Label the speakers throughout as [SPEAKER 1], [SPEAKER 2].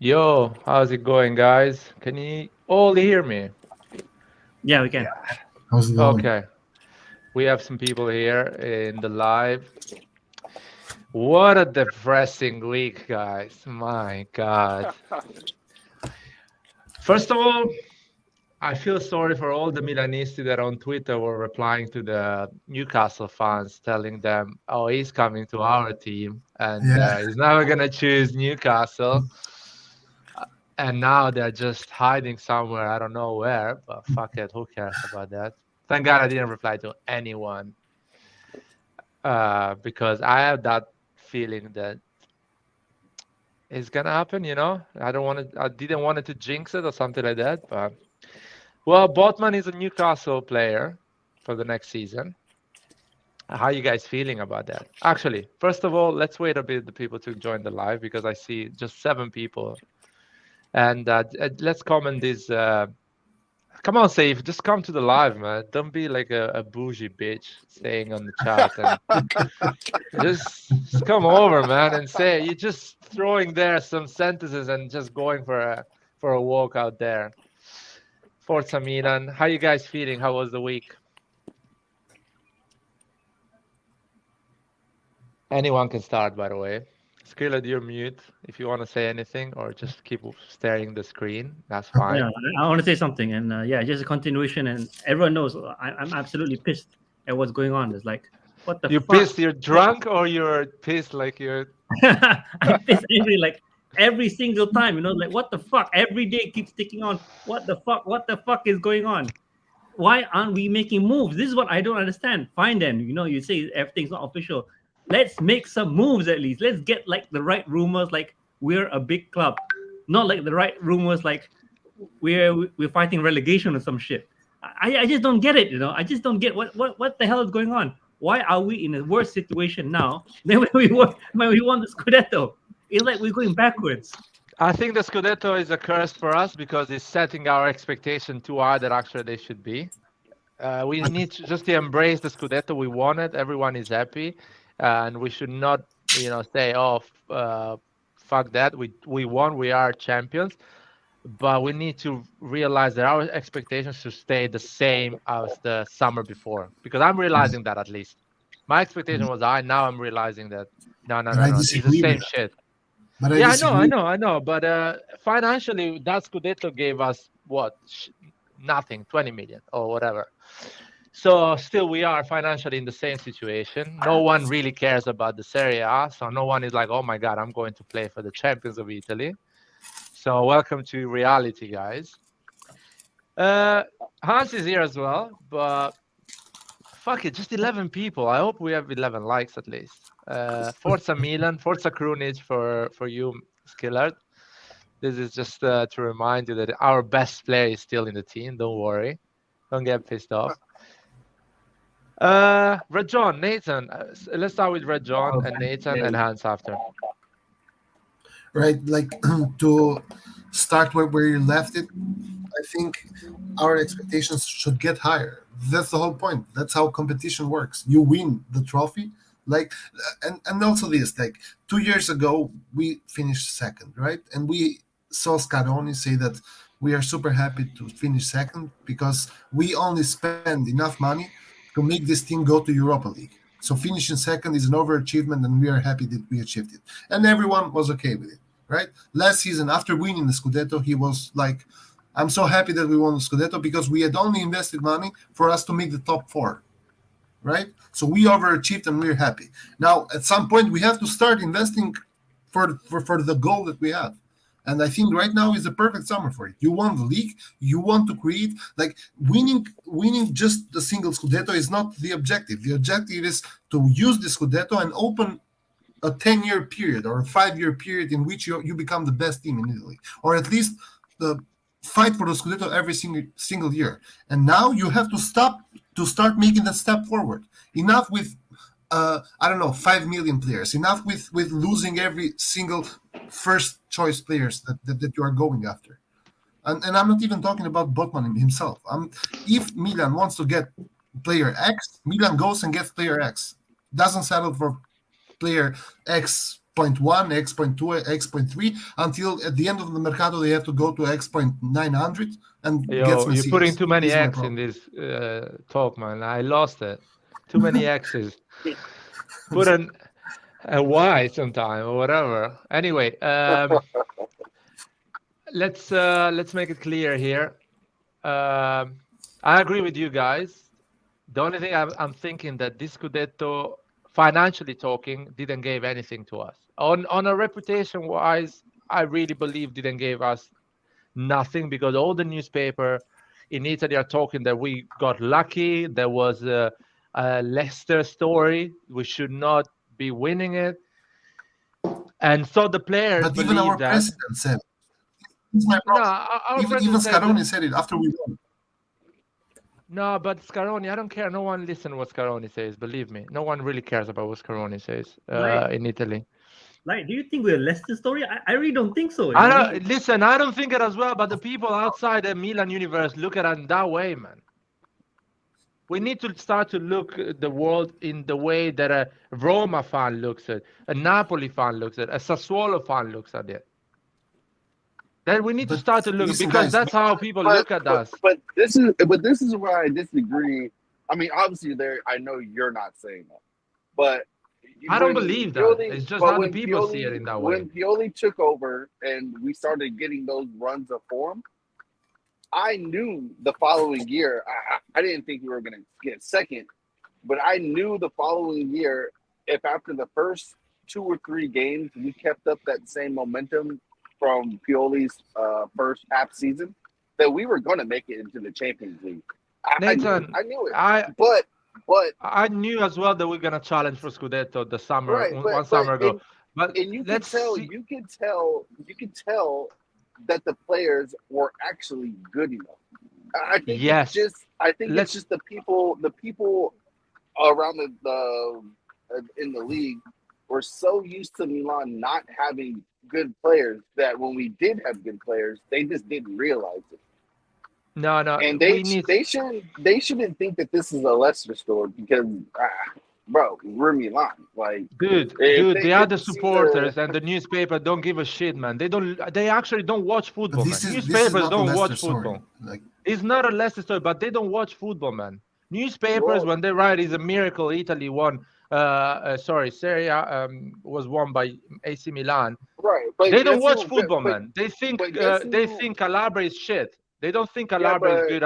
[SPEAKER 1] Yo, how's it going, guys? Can you all hear me?
[SPEAKER 2] Yeah, we can.
[SPEAKER 3] How's it going?
[SPEAKER 1] Okay, we have some people here in the live. What a depressing week, guys. My God. First of all, I feel sorry for all the Milanisti that on Twitter were replying to the Newcastle fans, telling them, "Oh, he's coming to our team, and
[SPEAKER 3] Yeah,
[SPEAKER 1] he's never gonna choose Newcastle." And now they're just hiding somewhere. I don't know where, but fuck it. Who cares about that? Thank God I didn't reply to anyone because I have that feeling that it's gonna happen. I don't want to. I didn't want it to jinx it or something like that. But well, Botman is a Newcastle player for the next season. How are you guys feeling about that? Actually, first of all, let's wait a bit the people to join the live because I see just 7 people. And let's comment this. Come on, Safe. Just come to the live, man. Don't be like a bougie bitch staying on the chat. And just come over, man, and say you're just throwing there some sentences and just going for a walk out there. Forza Milan. How you guys feeling? How was the week? Anyone can start, by the way. Skillet, you're mute if you want to say anything or just keep staring the screen. That's fine.
[SPEAKER 2] Yeah, I want to say something, and yeah, just a continuation, and everyone knows I'm absolutely pissed at what's going on. It's like, what the
[SPEAKER 1] You
[SPEAKER 2] fuck?
[SPEAKER 1] pissed? You're drunk or you're pissed like you're...
[SPEAKER 2] I'm pissed angry like every single time. Like what the fuck? Every day keeps ticking on. What the fuck? What the fuck is going on? Why aren't we making moves? This is what I don't understand. Fine then, you say everything's not official. Let's make some moves at least. Let's get like the right rumors, like we're a big club, not like the right rumors, like we're fighting relegation or some shit. I just don't get it. I just don't get what the hell is going on. Why are we in a worse situation now than when we won the Scudetto? It's like we're going backwards.
[SPEAKER 1] I think the Scudetto is a curse for us because it's setting our expectation too high that actually they should be. We need to just embrace the Scudetto. We won it. Everyone is happy. And we should not, say, "Oh, fuck that. We won. We are champions." But we need to realize that our expectations should stay the same as the summer before. Because I'm realizing that at least. My expectation was high. Now I'm realizing that no.
[SPEAKER 3] but I
[SPEAKER 1] It's the
[SPEAKER 3] disagree
[SPEAKER 1] same
[SPEAKER 3] with that.
[SPEAKER 1] shit.
[SPEAKER 3] But I
[SPEAKER 1] Yeah,
[SPEAKER 3] disagree.
[SPEAKER 1] I know. But financially, that Scudetto gave us what? Nothing, 20 million or whatever. So still, we are financially in the same situation. No one really cares about the Serie A, so no one is like, "Oh my God, I'm going to play for the champions of Italy." So welcome to reality, guys. Hans is here as well, but fuck it, just 11 people. I hope we have 11 likes at least. Forza Milan, Forza Krunic for you, Skillard. This is just to remind you that our best player is still in the team. Don't worry. Don't get pissed off. Red John, Nathan. Let's start with Red John and Nathan and Hans after.
[SPEAKER 3] Right? Like to start where you left it, I think our expectations should get higher. That's the whole point. That's how competition works. You win the trophy, like, and also this, like 2 years ago we finished second, right? And we saw Scaroni say that we are super happy to finish second because we only spend enough money to make this team go to Europa League. So finishing second is an overachievement, and we are happy that we achieved it. And everyone was okay with it, right? Last season, after winning the Scudetto, he was like, "I'm so happy that we won the Scudetto because we had only invested money for us to make the top four," right? So we overachieved and we're happy. Now, at some point, we have to start investing for the goal that we have. And I think right now is the perfect summer for it. You won the league. You want to create like winning just the single Scudetto is not the objective. The objective is to use the Scudetto and open a 10-year period or a 5-year period in which you become the best team in Italy, or at least the fight for the Scudetto every single year. And now you have to start making that step forward. Enough with I don't know, 5 million players. Enough with losing every single first choice players that you are going after. And I'm not even talking about Botman himself. If Milan wants to get player X, Milan goes and gets player X. Doesn't settle for player X X.1, X.2, X.3 until at the end of the mercado they have to go to X.900 and get
[SPEAKER 1] Yo,
[SPEAKER 3] some
[SPEAKER 1] you're putting
[SPEAKER 3] Messias.
[SPEAKER 1] too many
[SPEAKER 3] This is my
[SPEAKER 1] X in
[SPEAKER 3] problem.
[SPEAKER 1] this talk, man. I lost it. Too many X's. Put a Y sometime or whatever. Anyway, let's make it clear here. I agree with you guys. The only thing I'm thinking that this Scudetto, financially talking, didn't give anything to us. On a reputation wise, I really believe didn't give us nothing, because all the newspaper in Italy are talking that we got lucky. There was a Leicester story. We should not be winning it. And so the players
[SPEAKER 3] But even our
[SPEAKER 1] believe that.
[SPEAKER 3] president said it. This is my
[SPEAKER 1] No,
[SPEAKER 3] problem.
[SPEAKER 1] our
[SPEAKER 3] Even
[SPEAKER 1] president said
[SPEAKER 3] Scaroni said it after we won.
[SPEAKER 1] no, but Scaroni, I don't care. No one listens what Scaroni says. Believe me, no one really cares about what Scaroni says
[SPEAKER 2] Like,
[SPEAKER 1] in Italy.
[SPEAKER 2] do you think we're a Leicester story? I really don't think so.
[SPEAKER 1] I don't listen. I don't think it as well. But the people outside the Milan universe look at it that way, man. We need to start to look at the world in the way that a Roma fan looks at, a Napoli fan looks at, a Sassuolo fan looks at it. Then we need to
[SPEAKER 3] But
[SPEAKER 1] start to look,
[SPEAKER 3] listen,
[SPEAKER 1] because
[SPEAKER 3] guys,
[SPEAKER 1] that's how people look at us.
[SPEAKER 4] But this is where I disagree. I mean, obviously, I know you're not saying that, but
[SPEAKER 1] I don't believe that. It's just how the people see it in that way.
[SPEAKER 4] When Pioli took over and we started getting those runs of form, I knew the following year. I didn't think we were going to get second, but I knew the following year, if after the first 2 or 3 games we kept up that same momentum from Pioli's first half season, that we were going to make it into the Champions League.
[SPEAKER 1] Nathan,
[SPEAKER 4] I knew it.
[SPEAKER 1] but
[SPEAKER 4] But
[SPEAKER 1] I knew as well that we're gonna challenge for Scudetto the summer,
[SPEAKER 4] right,
[SPEAKER 1] one summer ago. But
[SPEAKER 4] and you could
[SPEAKER 1] let's
[SPEAKER 4] tell,
[SPEAKER 1] see.
[SPEAKER 4] you could tell that the players were actually good enough. I think
[SPEAKER 1] Yes.
[SPEAKER 4] it's just the people around the in the league were so used to Milan not having good players that when we did have good players, they just didn't realize it.
[SPEAKER 1] No,
[SPEAKER 4] And
[SPEAKER 1] we need.
[SPEAKER 4] they shouldn't think that this is a Leicester story, because bro, we're Milan. Like,
[SPEAKER 1] Dude,
[SPEAKER 4] if
[SPEAKER 1] the other
[SPEAKER 4] could see
[SPEAKER 1] supporters and the newspaper don't give a shit, man. They actually don't watch football, man.
[SPEAKER 3] this is
[SPEAKER 1] Newspapers
[SPEAKER 3] not a
[SPEAKER 1] don't
[SPEAKER 3] Leicester
[SPEAKER 1] watch
[SPEAKER 3] story.
[SPEAKER 1] football.
[SPEAKER 3] Like,
[SPEAKER 1] It's not a Leicester story, but they don't watch football, man. Newspapers,
[SPEAKER 4] Well-
[SPEAKER 1] when they write it's a miracle Italy won, Serie A was won by AC Milan.
[SPEAKER 4] right, but
[SPEAKER 1] They don't
[SPEAKER 4] guess
[SPEAKER 1] watch
[SPEAKER 4] who-
[SPEAKER 1] football,
[SPEAKER 4] but-
[SPEAKER 1] man. They think
[SPEAKER 4] but guess
[SPEAKER 1] they
[SPEAKER 4] who-
[SPEAKER 1] think Calabria is shit. They don't think Calabria is
[SPEAKER 4] but-
[SPEAKER 1] good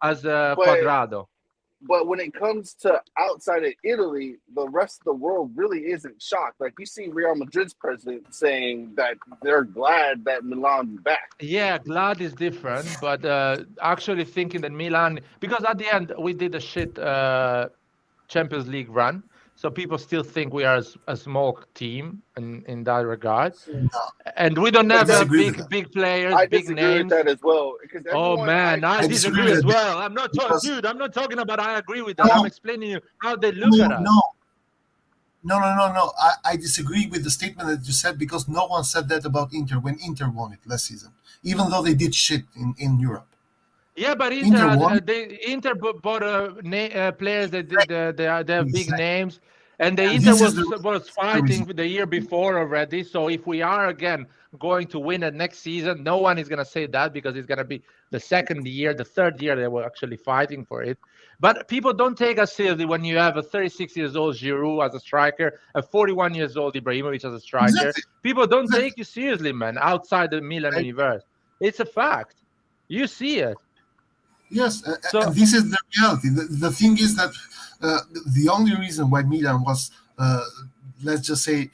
[SPEAKER 1] as
[SPEAKER 4] but-
[SPEAKER 1] Quadrado.
[SPEAKER 4] But when it comes to outside of Italy, the rest of the world really isn't shocked. Like, you see Real Madrid's president saying that they're glad that Milan's back.
[SPEAKER 1] Yeah, glad is different, but actually thinking that Milan, because at the end we did a shit Champions League run, so people still think we are a small team in that regard, and we don't
[SPEAKER 4] I
[SPEAKER 1] have
[SPEAKER 3] disagree with that.
[SPEAKER 1] big players,
[SPEAKER 4] I
[SPEAKER 1] big
[SPEAKER 4] disagree with
[SPEAKER 1] names.
[SPEAKER 4] that as well. Because
[SPEAKER 1] Oh man, I
[SPEAKER 3] I
[SPEAKER 1] disagree
[SPEAKER 3] disagree
[SPEAKER 1] as
[SPEAKER 3] with
[SPEAKER 1] well. I'm not talking,
[SPEAKER 3] because-
[SPEAKER 1] dude. I'm not talking about I agree with that.
[SPEAKER 3] No.
[SPEAKER 1] I'm explaining you how they look at us.
[SPEAKER 3] No. I disagree with the statement that you said, because no one said that about Inter when Inter won it last season, even though they did shit in Europe.
[SPEAKER 1] Yeah, but
[SPEAKER 3] Inter
[SPEAKER 1] Inter,
[SPEAKER 3] won.
[SPEAKER 1] Inter bought players that they have big
[SPEAKER 3] Exactly.
[SPEAKER 1] names, and the
[SPEAKER 3] And
[SPEAKER 1] Inter
[SPEAKER 3] this is
[SPEAKER 1] was fighting the year before already. So if we are again going to win it next season, no one is gonna say that, because it's gonna be the second year, the third year that we're actually fighting for it. But people don't take us seriously when you have a 36 years old Giroud as a striker, a 41 years old Ibrahimovic as a striker.
[SPEAKER 3] Exactly.
[SPEAKER 1] People don't
[SPEAKER 3] Exactly.
[SPEAKER 1] take you seriously, man. Outside the Milan
[SPEAKER 3] Right.
[SPEAKER 1] universe, it's a fact. You see it.
[SPEAKER 3] Yes,
[SPEAKER 1] So-
[SPEAKER 3] and this is the reality. The thing is that the only reason why Milan was, let's just say,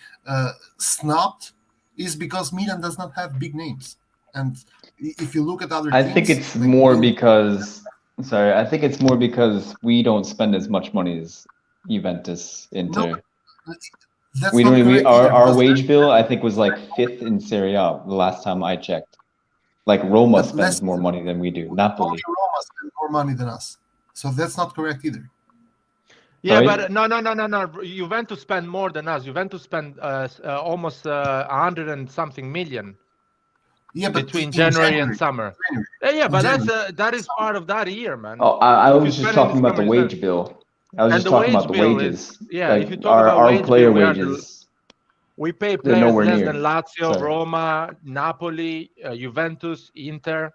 [SPEAKER 3] snubbed is because Milan does not have big names. And if you look at other
[SPEAKER 5] I
[SPEAKER 3] teams,
[SPEAKER 5] think it's
[SPEAKER 3] like
[SPEAKER 5] more
[SPEAKER 3] Milan-
[SPEAKER 5] because we don't spend as much money as Juventus, Inter.
[SPEAKER 3] that's
[SPEAKER 5] We
[SPEAKER 3] not
[SPEAKER 5] don't.
[SPEAKER 3] correct
[SPEAKER 5] Our
[SPEAKER 3] either,
[SPEAKER 5] our
[SPEAKER 3] because
[SPEAKER 5] wage bill, I think, was like 5th in Serie A the last time I checked. Like Roma
[SPEAKER 3] But
[SPEAKER 5] spends
[SPEAKER 3] less-
[SPEAKER 5] more money than we do.
[SPEAKER 3] only
[SPEAKER 5] Napoli.
[SPEAKER 3] Roma spends more money than us. So that's not correct either.
[SPEAKER 1] Yeah,
[SPEAKER 5] Sorry?
[SPEAKER 1] but no. Juventus spend more than us. Juventus spend almost 100 and something million
[SPEAKER 3] Yeah, but
[SPEAKER 1] between
[SPEAKER 3] in
[SPEAKER 1] January and summer. Yeah, but
[SPEAKER 3] January.
[SPEAKER 1] that is part of that year, man.
[SPEAKER 5] Oh, I
[SPEAKER 1] If you
[SPEAKER 5] was just
[SPEAKER 1] spend
[SPEAKER 5] talking
[SPEAKER 1] in
[SPEAKER 5] about the
[SPEAKER 1] summer,
[SPEAKER 5] wage bill. I was
[SPEAKER 1] And
[SPEAKER 5] just
[SPEAKER 1] the
[SPEAKER 5] talking
[SPEAKER 1] wage
[SPEAKER 5] about the
[SPEAKER 1] bill
[SPEAKER 5] wages.
[SPEAKER 1] is- yeah,
[SPEAKER 5] Like
[SPEAKER 1] if you talk about
[SPEAKER 5] our
[SPEAKER 1] wage
[SPEAKER 5] player
[SPEAKER 1] bill, we are the-
[SPEAKER 5] wages.
[SPEAKER 1] We pay
[SPEAKER 5] They're
[SPEAKER 1] players
[SPEAKER 5] nowhere
[SPEAKER 1] less
[SPEAKER 5] near.
[SPEAKER 1] than Lazio,
[SPEAKER 5] Sorry.
[SPEAKER 1] Roma, Napoli, Juventus, Inter.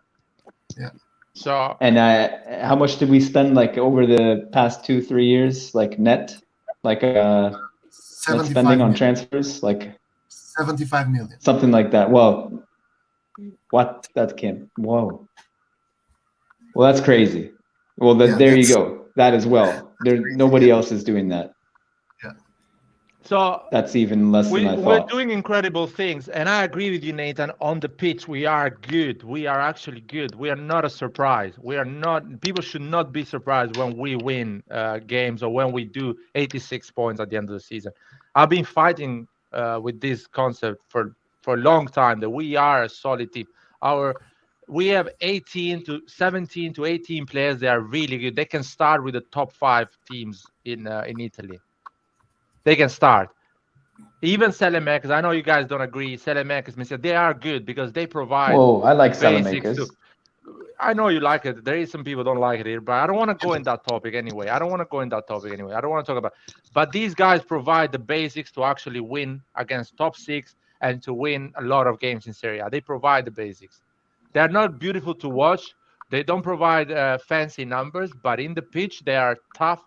[SPEAKER 3] Yeah.
[SPEAKER 1] So
[SPEAKER 5] And how much did we spend like over the past 2-3 years, like net, like net
[SPEAKER 3] 75
[SPEAKER 5] spending on
[SPEAKER 3] million.
[SPEAKER 5] transfers, like
[SPEAKER 3] 75 million.
[SPEAKER 5] something like that? Well, what that can whoa. Well, that's crazy. Well,
[SPEAKER 3] Yeah,
[SPEAKER 5] there you
[SPEAKER 3] that's-
[SPEAKER 5] go. That as well. Nobody else is doing that.
[SPEAKER 1] So
[SPEAKER 5] That's even less than I
[SPEAKER 1] we're
[SPEAKER 5] thought.
[SPEAKER 1] doing incredible things, and I agree with you, Nathan. On the pitch, we are good. We are actually good. We are not a surprise. We are not. People should not be surprised when we win games or when we do 86 points at the end of the season. I've been fighting with this concept for a long time that we are a solid team. We have 17 to 18 players that are really good. They can start with the top 5 teams in Italy. They can start. Even Selemakers, I know you guys don't agree. Selemakers, they are good because they provide.
[SPEAKER 5] Whoa, I like
[SPEAKER 1] basics
[SPEAKER 5] Salamakers.
[SPEAKER 1] I know you like it. There is some people don't like it here, but I don't want to go in that topic anyway. I don't want to talk about. But these guys provide the basics to actually win against top 6 and to win a lot of games in Serie A. They provide the basics. They're not beautiful to watch. They don't provide fancy numbers, but in the pitch, they are tough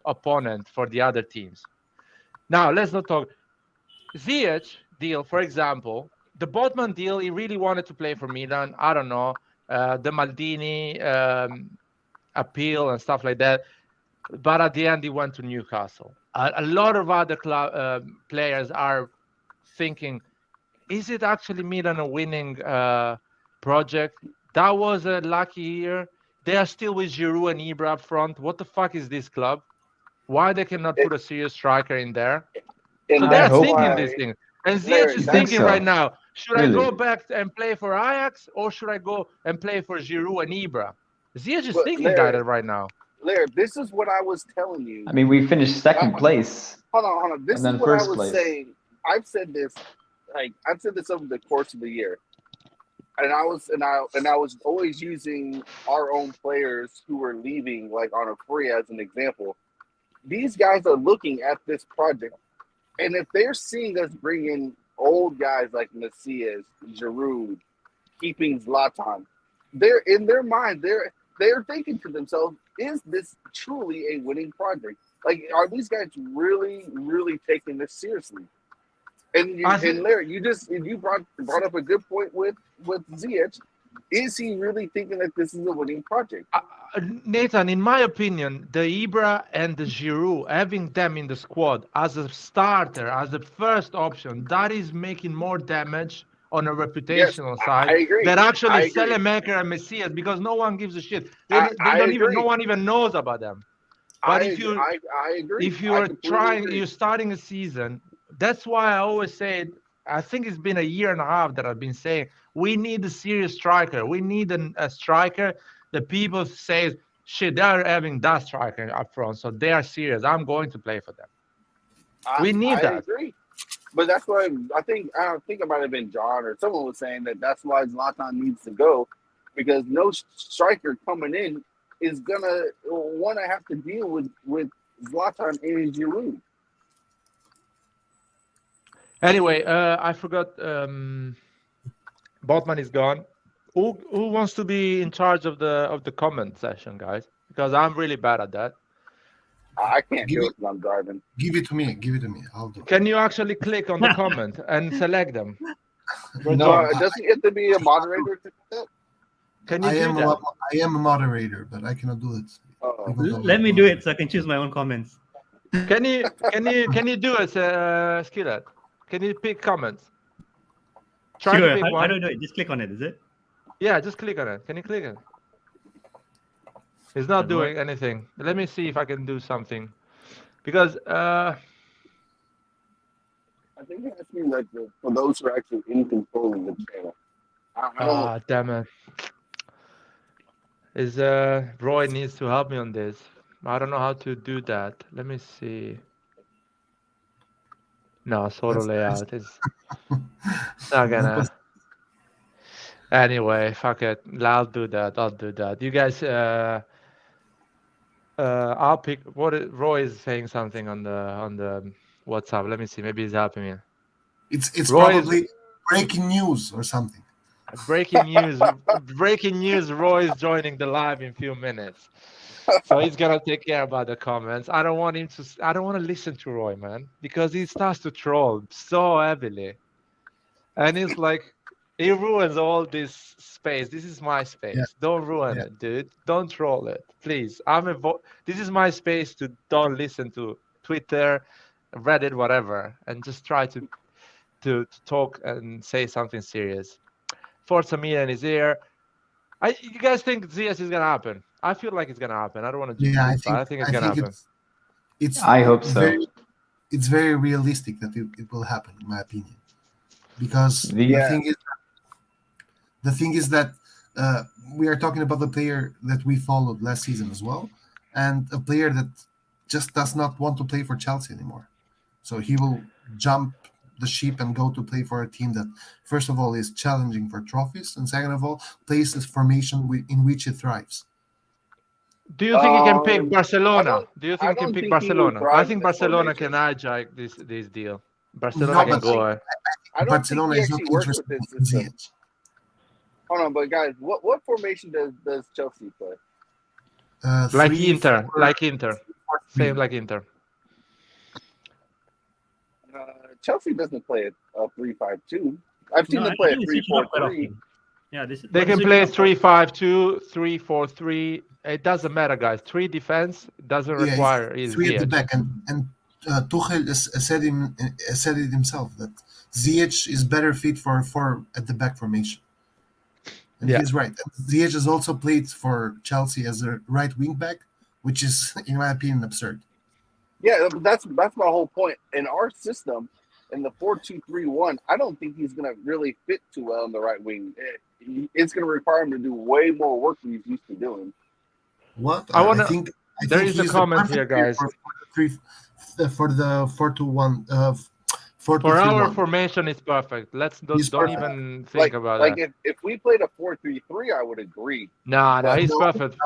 [SPEAKER 1] opponent for the other teams. Now, let's not talk. Ziyech deal, for example, the Botman deal, he really wanted to play for Milan. I don't know, the Maldini appeal and stuff like that. But at the end, he went to Newcastle. A lot of other players are thinking, is it actually Milan a winning project? That was a lucky year. They are still with Giroud and Ibra up front. What the fuck is this club? Why they cannot put a serious striker in there?
[SPEAKER 4] And
[SPEAKER 1] So
[SPEAKER 5] I
[SPEAKER 1] they're
[SPEAKER 4] that's
[SPEAKER 5] hope
[SPEAKER 1] thinking
[SPEAKER 5] not.
[SPEAKER 1] these things. And
[SPEAKER 4] Larry,
[SPEAKER 1] Ziyech is
[SPEAKER 5] I think
[SPEAKER 1] thinking
[SPEAKER 5] so.
[SPEAKER 1] right now, should I
[SPEAKER 5] Really?
[SPEAKER 1] go back and play for Ajax or should I go and play for Giroud and Ibra? Ziyech is
[SPEAKER 4] But
[SPEAKER 1] thinking
[SPEAKER 4] Larry,
[SPEAKER 1] that right now.
[SPEAKER 4] Larry, this is what I was telling you.
[SPEAKER 5] I mean, we finished second place
[SPEAKER 4] Hold on. This
[SPEAKER 5] and then
[SPEAKER 4] is what I
[SPEAKER 5] first
[SPEAKER 4] was
[SPEAKER 5] place.
[SPEAKER 4] saying. I've said this over the course of the year, and I was always using our own players who were leaving, like on a free, as an example. These guys are looking at this project, and if they're seeing us bring in old guys like Macias, Giroud, keeping Zlatan, they're in their mind. They're thinking to themselves, "Is this truly a winning project? Like, are these guys really, really taking this seriously?" And Larry, you brought up a good point with Ziyech. Is he really thinking that this is a winning project?
[SPEAKER 1] Nathan, in my opinion, the Ibra and the Giroud, having them in the squad as a starter, as the first option, that is making more damage on a reputational side
[SPEAKER 4] I agree.
[SPEAKER 1] than actually
[SPEAKER 4] I agree.
[SPEAKER 1] Selemaker and Messias, because no one gives a shit.
[SPEAKER 4] I agree.
[SPEAKER 1] No one even knows about them. But
[SPEAKER 4] I agree.
[SPEAKER 1] if you are you're starting a season, that's why I always say, I think it's been a year and a half that I've been saying, we need a serious striker. We need a striker that people say, shit, they're having that striker up front, so they are serious. I'm going to play for them. We need that.
[SPEAKER 4] I agree. But that's why I think it might have been John or someone was saying that's why Zlatan needs to go, because no striker coming in is gonna want to have to deal with Zlatan and Giroud.
[SPEAKER 1] Anyway, I forgot. Botman is gone. Who wants to be in charge of the comment session, guys? Because I'm really bad at that.
[SPEAKER 4] I can't do it because I'm driving.
[SPEAKER 3] Give it to me. I'll do it.
[SPEAKER 1] Can you actually click on the comment and select them?
[SPEAKER 3] No,
[SPEAKER 4] does he have to be a moderator to do that?
[SPEAKER 1] Can you
[SPEAKER 3] I
[SPEAKER 1] do that?
[SPEAKER 3] I am a moderator, but I cannot do it.
[SPEAKER 2] Let me do it so I can choose my own comments.
[SPEAKER 1] Can you do it, Skillet? Can you pick comments? Try
[SPEAKER 2] Sure.
[SPEAKER 1] to pick
[SPEAKER 2] How
[SPEAKER 1] one.
[SPEAKER 2] do I do it? Just click on it, is it?
[SPEAKER 1] Yeah, just click on it. Can you click it? It's not doing anything. Let me see if I can do something. Because
[SPEAKER 4] I think it has to be like for those who are actually in control of the channel.
[SPEAKER 1] damn it. Roy needs to help me on this. I don't know how to do that. Let me see. No, solo layout is not gonna. Anyway, fuck it. I'll do that. You guys, I'll pick. Roy is saying something on the WhatsApp. Let me see. Maybe he's helping me.
[SPEAKER 3] It's
[SPEAKER 1] Roy is-
[SPEAKER 3] probably breaking news or something.
[SPEAKER 1] Breaking news! Breaking news! Roy is joining the live in a few minutes, so he's gonna take care about the comments. I don't want him to. I don't want to listen to Roy, man, because he starts to troll so heavily, and he's like, he ruins all this space. This is my space.
[SPEAKER 3] Yeah.
[SPEAKER 1] Don't ruin
[SPEAKER 3] Yeah.
[SPEAKER 1] it, dude. Don't troll it, please. This is my space to don't listen to Twitter, Reddit, whatever, and just try to talk and say something serious. Forza Milan is here. You guys think ZS is gonna happen? I feel like it's gonna happen. I don't want to jinx
[SPEAKER 3] Yeah,
[SPEAKER 1] it, but I think it's gonna happen.
[SPEAKER 3] it's
[SPEAKER 5] I hope so.
[SPEAKER 3] it's very realistic that it will happen, in my opinion, because
[SPEAKER 4] Yeah.
[SPEAKER 3] the thing is that we are talking about the player that we followed last season as well, and a player that just does not want to play for Chelsea anymore. So he will jump the ship and go to play for a team that, first of all, is challenging for trophies, and second of all, plays a formation in which it thrives.
[SPEAKER 1] Do you think he can pick
[SPEAKER 4] I
[SPEAKER 1] Barcelona?
[SPEAKER 4] don't-
[SPEAKER 1] Do you
[SPEAKER 4] I
[SPEAKER 1] think he can
[SPEAKER 4] don't
[SPEAKER 1] pick
[SPEAKER 4] think he would
[SPEAKER 1] Barcelona? I
[SPEAKER 4] thrive
[SPEAKER 1] think
[SPEAKER 4] in this
[SPEAKER 1] Barcelona can
[SPEAKER 4] formation.
[SPEAKER 1] hijack this deal. Barcelona
[SPEAKER 3] No,
[SPEAKER 1] can
[SPEAKER 3] but
[SPEAKER 1] go.
[SPEAKER 4] I don't
[SPEAKER 3] Barcelona
[SPEAKER 4] think he
[SPEAKER 3] is not
[SPEAKER 4] actually works with
[SPEAKER 3] interested
[SPEAKER 4] this
[SPEAKER 3] in
[SPEAKER 4] system.
[SPEAKER 3] Ziyech.
[SPEAKER 4] Hold on, but guys, what formation does Chelsea play?
[SPEAKER 1] Like
[SPEAKER 3] 3,
[SPEAKER 1] Inter,
[SPEAKER 3] 4,
[SPEAKER 1] like Inter,
[SPEAKER 3] 3.
[SPEAKER 1] same like Inter.
[SPEAKER 4] Chelsea doesn't play a 3-5-2. I've seen
[SPEAKER 2] No,
[SPEAKER 4] them
[SPEAKER 2] I
[SPEAKER 4] play a
[SPEAKER 2] think they switch it up quite
[SPEAKER 4] 3-4-3.
[SPEAKER 2] often. Yeah, this
[SPEAKER 1] They can play 3-5-2, 3-4-3. It doesn't matter, guys. 3 defense doesn't
[SPEAKER 3] Yeah,
[SPEAKER 1] require
[SPEAKER 3] it's 3 at the
[SPEAKER 1] Ziyech.
[SPEAKER 3] back, and Tuchel said it himself that Ziyech is better fit for 4 at the back formation, and
[SPEAKER 1] Yeah.
[SPEAKER 3] he's right. And Ziyech has also played for Chelsea as a right wing back, which is, in my opinion, absurd.
[SPEAKER 4] Yeah, that's my whole point. In our system, in the 4-2-3-1, I don't think he's going to really fit too well in the right wing. It's going to require him to do way more work than he's used to doing.
[SPEAKER 3] What
[SPEAKER 1] I
[SPEAKER 3] think
[SPEAKER 1] there is a
[SPEAKER 3] he's the
[SPEAKER 1] comment
[SPEAKER 3] perfect
[SPEAKER 1] here,
[SPEAKER 3] player
[SPEAKER 1] guys.
[SPEAKER 3] for the 4-2-1
[SPEAKER 1] For our
[SPEAKER 3] 4-2-3-1.
[SPEAKER 1] formation, it's perfect.
[SPEAKER 3] He's
[SPEAKER 1] Don't
[SPEAKER 3] perfect.
[SPEAKER 1] even think about that.
[SPEAKER 4] If we played a 4-3-3, I would agree.
[SPEAKER 1] No,
[SPEAKER 4] But
[SPEAKER 1] he's
[SPEAKER 3] No,
[SPEAKER 1] perfect.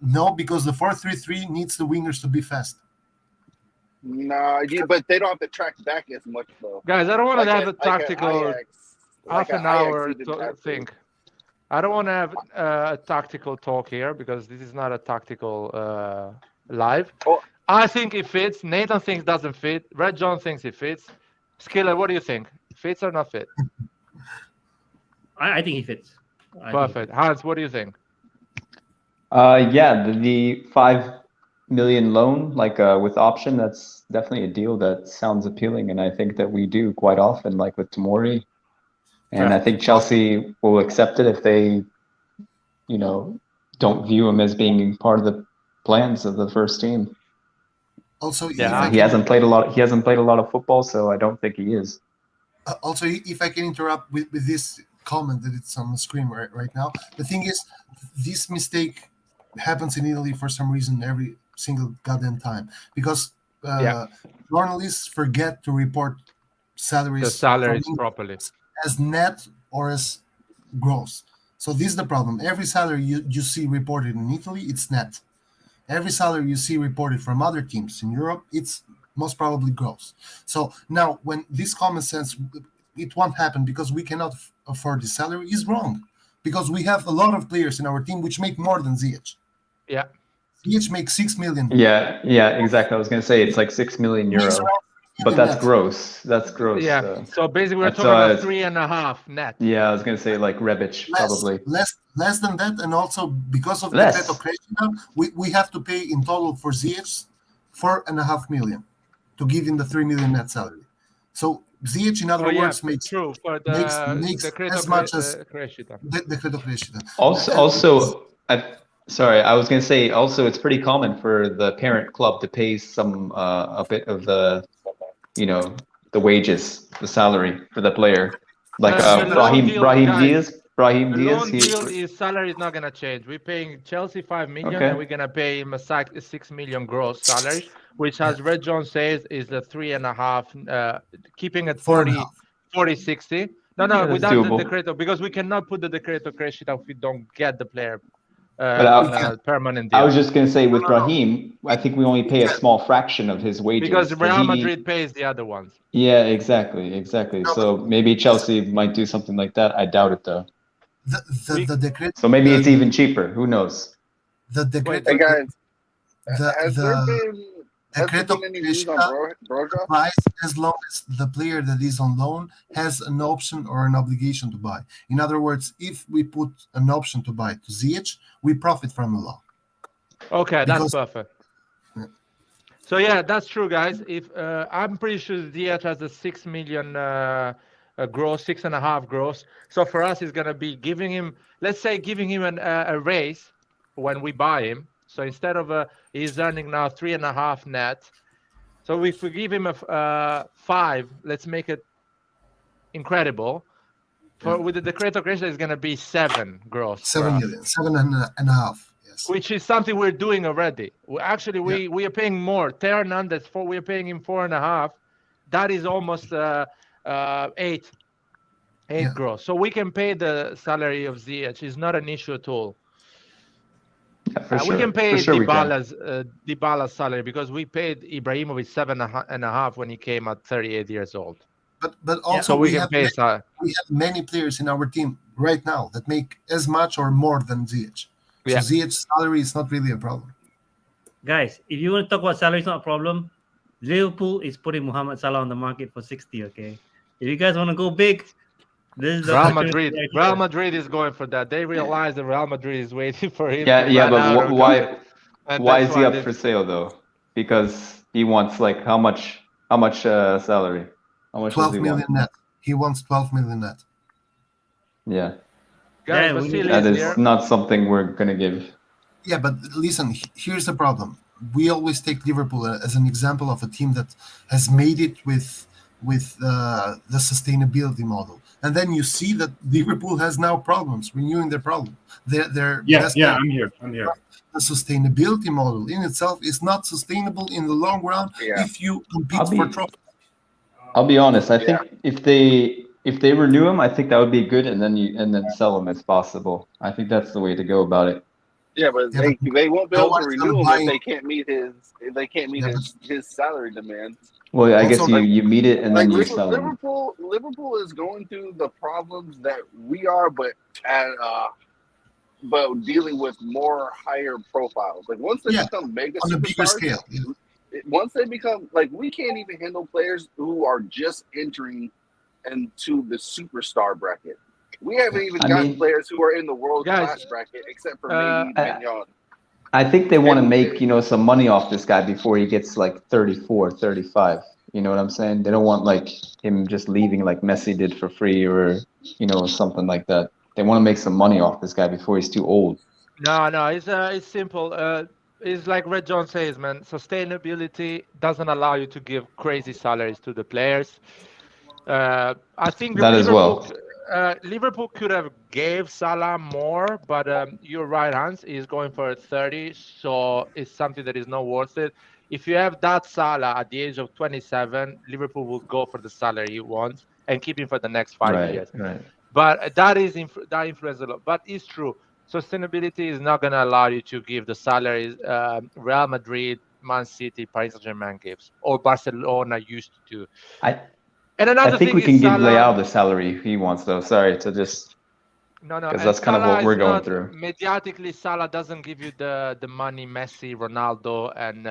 [SPEAKER 3] No, because the 4-3-3 needs the wingers to be fast.
[SPEAKER 4] Nah, but they don't have to track back as much though.
[SPEAKER 1] Guys, I don't want to have a
[SPEAKER 4] Like at
[SPEAKER 1] tactical
[SPEAKER 4] Ajax,
[SPEAKER 1] half an
[SPEAKER 4] Ajax,
[SPEAKER 1] hour
[SPEAKER 4] he didn't have to.
[SPEAKER 1] think. I don't want to have a tactical talk here because this is not a tactical live.
[SPEAKER 4] Oh.
[SPEAKER 1] I think it fits. Nathan thinks doesn't fit. Red John thinks it fits. Skiller, what do you think? Fits or not fit?
[SPEAKER 2] I think he fits.
[SPEAKER 1] Perfect. Hans, what do you think?
[SPEAKER 5] Yeah, the 5 million loan, like with option, that's definitely a deal that sounds appealing, and I think that we do quite often, like with Tomori. And
[SPEAKER 1] Yeah.
[SPEAKER 5] I think Chelsea will accept it if they, don't view him as being part of the plans of the first team.
[SPEAKER 3] Also,
[SPEAKER 1] Yeah.
[SPEAKER 5] He hasn't played a lot. He hasn't played a lot of football, so I don't think he is.
[SPEAKER 3] Also, if I can interrupt with this comment that it's on the screen right now, the thing is, this mistake happens in Italy for some reason every single goddamn time, because journalists forget to report salaries,
[SPEAKER 1] The salaries properly
[SPEAKER 3] as net or as gross. So this is the problem. Every salary you see reported in Italy, it's net. Every salary you see reported from other teams in Europe, it's most probably gross. So now, when this common sense, it won't happen because we cannot afford this salary, is wrong. Because we have a lot of players in our team which make more than Ziyech.
[SPEAKER 1] Yeah.
[SPEAKER 3] Ziyech makes 6 million.
[SPEAKER 5] Yeah, exactly. I was going to say it's like 6 million euro, but that's gross. That's gross.
[SPEAKER 1] Yeah. So basically, we're talking about 3.5 net.
[SPEAKER 5] Yeah, I was going to say like Rebic, probably.
[SPEAKER 3] Less than that, and also because of the Decreto Crescita, we have to pay in total for Ziyech 4.5 million to give him the 3 million net salary. So Ziyech, in other words, makes as much as Decreto Crescita.
[SPEAKER 5] Sorry, I was going to say also it's pretty common for the parent club to pay some a bit of the wages, the salary for the player, like Brahim Diaz.
[SPEAKER 1] His salary is not gonna change. We're paying Chelsea 5 million, and we're gonna pay him a 6 million gross salary, which, as Red John says, is the 3.5, keeping it 40-60. No, without the Decreto, because we cannot put the Decreto Crescita if we don't get the player on a permanent deal.
[SPEAKER 5] I was just gonna say with Raheem, I think we only pay a small fraction of his wages
[SPEAKER 1] because Real Madrid pays the other ones.
[SPEAKER 5] Yeah, exactly. So maybe Chelsea might do something like that. I doubt it though.
[SPEAKER 3] The decree.
[SPEAKER 5] So maybe it's even cheaper. Who knows?
[SPEAKER 3] The decree.
[SPEAKER 4] Hey guys,
[SPEAKER 3] The
[SPEAKER 4] has there been any news on Broja?
[SPEAKER 3] applies as long as the player that is on loan has an option or an obligation to buy. In other words, if we put an option to buy to Ziyech, we profit from the law.
[SPEAKER 1] Okay, that's
[SPEAKER 3] Because-
[SPEAKER 1] perfect.
[SPEAKER 3] Yeah.
[SPEAKER 1] So yeah, that's true, guys. If I'm pretty sure Ziyech has a 6 million gross, 6.5 gross. So for us, it's gonna be giving him, let's say, giving him a raise when we buy him. So instead of he's earning now 3.5 net. So if we give him a 5, let's make it incredible. With the decreto creation, it's gonna be 7 gross.
[SPEAKER 3] 7 million, 7.5. Yes.
[SPEAKER 1] Which is something we're doing already. We are paying more. Theo Hernandez, we are paying him 4.5. That is almost 8 gross. So we can pay the salary of Ziyech. It's not an issue at all.
[SPEAKER 5] Yeah,
[SPEAKER 1] We can pay
[SPEAKER 5] we can.
[SPEAKER 1] Dybala's salary because we paid Ibrahimovic 7.5 when he came at 38 years old.
[SPEAKER 3] But also
[SPEAKER 1] So we can pay.
[SPEAKER 3] we have many players in our team right now that make as much or more than Ziyech.
[SPEAKER 1] Yeah.
[SPEAKER 3] So Ziyech's salary is not really a problem.
[SPEAKER 2] Guys, if you want to talk about salary, it's not a problem. Liverpool is putting Mohamed Salah on the market for 60. Okay, if you guys want to go big, this is the
[SPEAKER 1] Real
[SPEAKER 2] opportunity
[SPEAKER 1] Madrid.
[SPEAKER 2] right here.
[SPEAKER 1] Real Madrid is going for that. They realize that Real Madrid is waiting for him.
[SPEAKER 5] Yeah, but why
[SPEAKER 1] that's
[SPEAKER 5] is he
[SPEAKER 1] why
[SPEAKER 5] up for sale though? Because he wants like how much salary? How much
[SPEAKER 3] 12
[SPEAKER 5] does he
[SPEAKER 3] million
[SPEAKER 5] want?
[SPEAKER 3] net. He wants 12 million net.
[SPEAKER 5] Yeah,
[SPEAKER 1] Guys,
[SPEAKER 2] Yeah, we
[SPEAKER 1] Vasily
[SPEAKER 2] need-
[SPEAKER 5] that
[SPEAKER 1] is
[SPEAKER 5] is
[SPEAKER 1] here.
[SPEAKER 5] not something we're gonna give.
[SPEAKER 3] Yeah, but listen, here's the problem. We always take Liverpool as an example of a team that has made it with the sustainability model, and then you see that Liverpool has now problems renewing their problem. Their best player-
[SPEAKER 6] I'm here.
[SPEAKER 3] the sustainability model in itself is not sustainable in the long run
[SPEAKER 4] Yeah.
[SPEAKER 3] if you compete
[SPEAKER 5] I'll
[SPEAKER 3] for
[SPEAKER 5] be-
[SPEAKER 3] trophies.
[SPEAKER 5] I'll be honest. I think if they renew him, I think that would be good, and then sell him if possible. I think that's the way to go about it.
[SPEAKER 4] Yeah, but
[SPEAKER 3] Yeah,
[SPEAKER 4] they won't be able to
[SPEAKER 3] nobody's
[SPEAKER 4] renew
[SPEAKER 3] gonna
[SPEAKER 4] him
[SPEAKER 3] buy
[SPEAKER 4] if
[SPEAKER 3] him.
[SPEAKER 4] they can't meet his salary demands.
[SPEAKER 5] Well, I guess
[SPEAKER 3] Also,
[SPEAKER 5] you meet it and
[SPEAKER 4] Like
[SPEAKER 5] then you sell him.
[SPEAKER 4] Liverpool is going through the problems that we are, but dealing with more higher profiles. Like once they
[SPEAKER 3] Yeah,
[SPEAKER 4] become mega
[SPEAKER 3] on a bigger
[SPEAKER 4] superstars,
[SPEAKER 3] scale. Yeah.
[SPEAKER 4] once they become like we can't even handle players who are just entering into the superstar bracket. We haven't even
[SPEAKER 5] I
[SPEAKER 4] gotten
[SPEAKER 5] mean-
[SPEAKER 4] players who are in the world
[SPEAKER 1] Guys,
[SPEAKER 4] class bracket except for maybe Mignon.
[SPEAKER 5] I think they want to
[SPEAKER 4] And-
[SPEAKER 5] make, some money off this guy before he gets like 34, 35. You know what I'm saying? They don't want like him just leaving like Messi did for free or, something like that. They want to make some money off this guy before he's too old.
[SPEAKER 1] No, it's simple. It's like Red John says, man. Sustainability doesn't allow you to give crazy salaries to the players. I think
[SPEAKER 5] That as well.
[SPEAKER 1] Liverpool could have gave Salah more, but you're right, Hans. He's going for 30, so it's something that is not worth it. If you have that Salah at the age of 27, Liverpool will go for the salary he wants and keep him for the next 5 years.
[SPEAKER 5] Right.
[SPEAKER 1] But that influences a lot. But it's true. Sustainability is not going to allow you to give the salaries Real Madrid, Man City, Paris Saint-Germain gives, or Barcelona used to. And another
[SPEAKER 5] I think
[SPEAKER 1] thing
[SPEAKER 5] we can
[SPEAKER 1] is
[SPEAKER 5] give
[SPEAKER 1] Salah,
[SPEAKER 5] Leao the salary he wants, though. Sorry to just
[SPEAKER 1] No,
[SPEAKER 5] because
[SPEAKER 1] and
[SPEAKER 5] that's kind of
[SPEAKER 1] Salah
[SPEAKER 5] what we're
[SPEAKER 1] is
[SPEAKER 5] going
[SPEAKER 1] not-
[SPEAKER 5] through.
[SPEAKER 1] Mediatically, Salah doesn't give you the money Messi, Ronaldo, and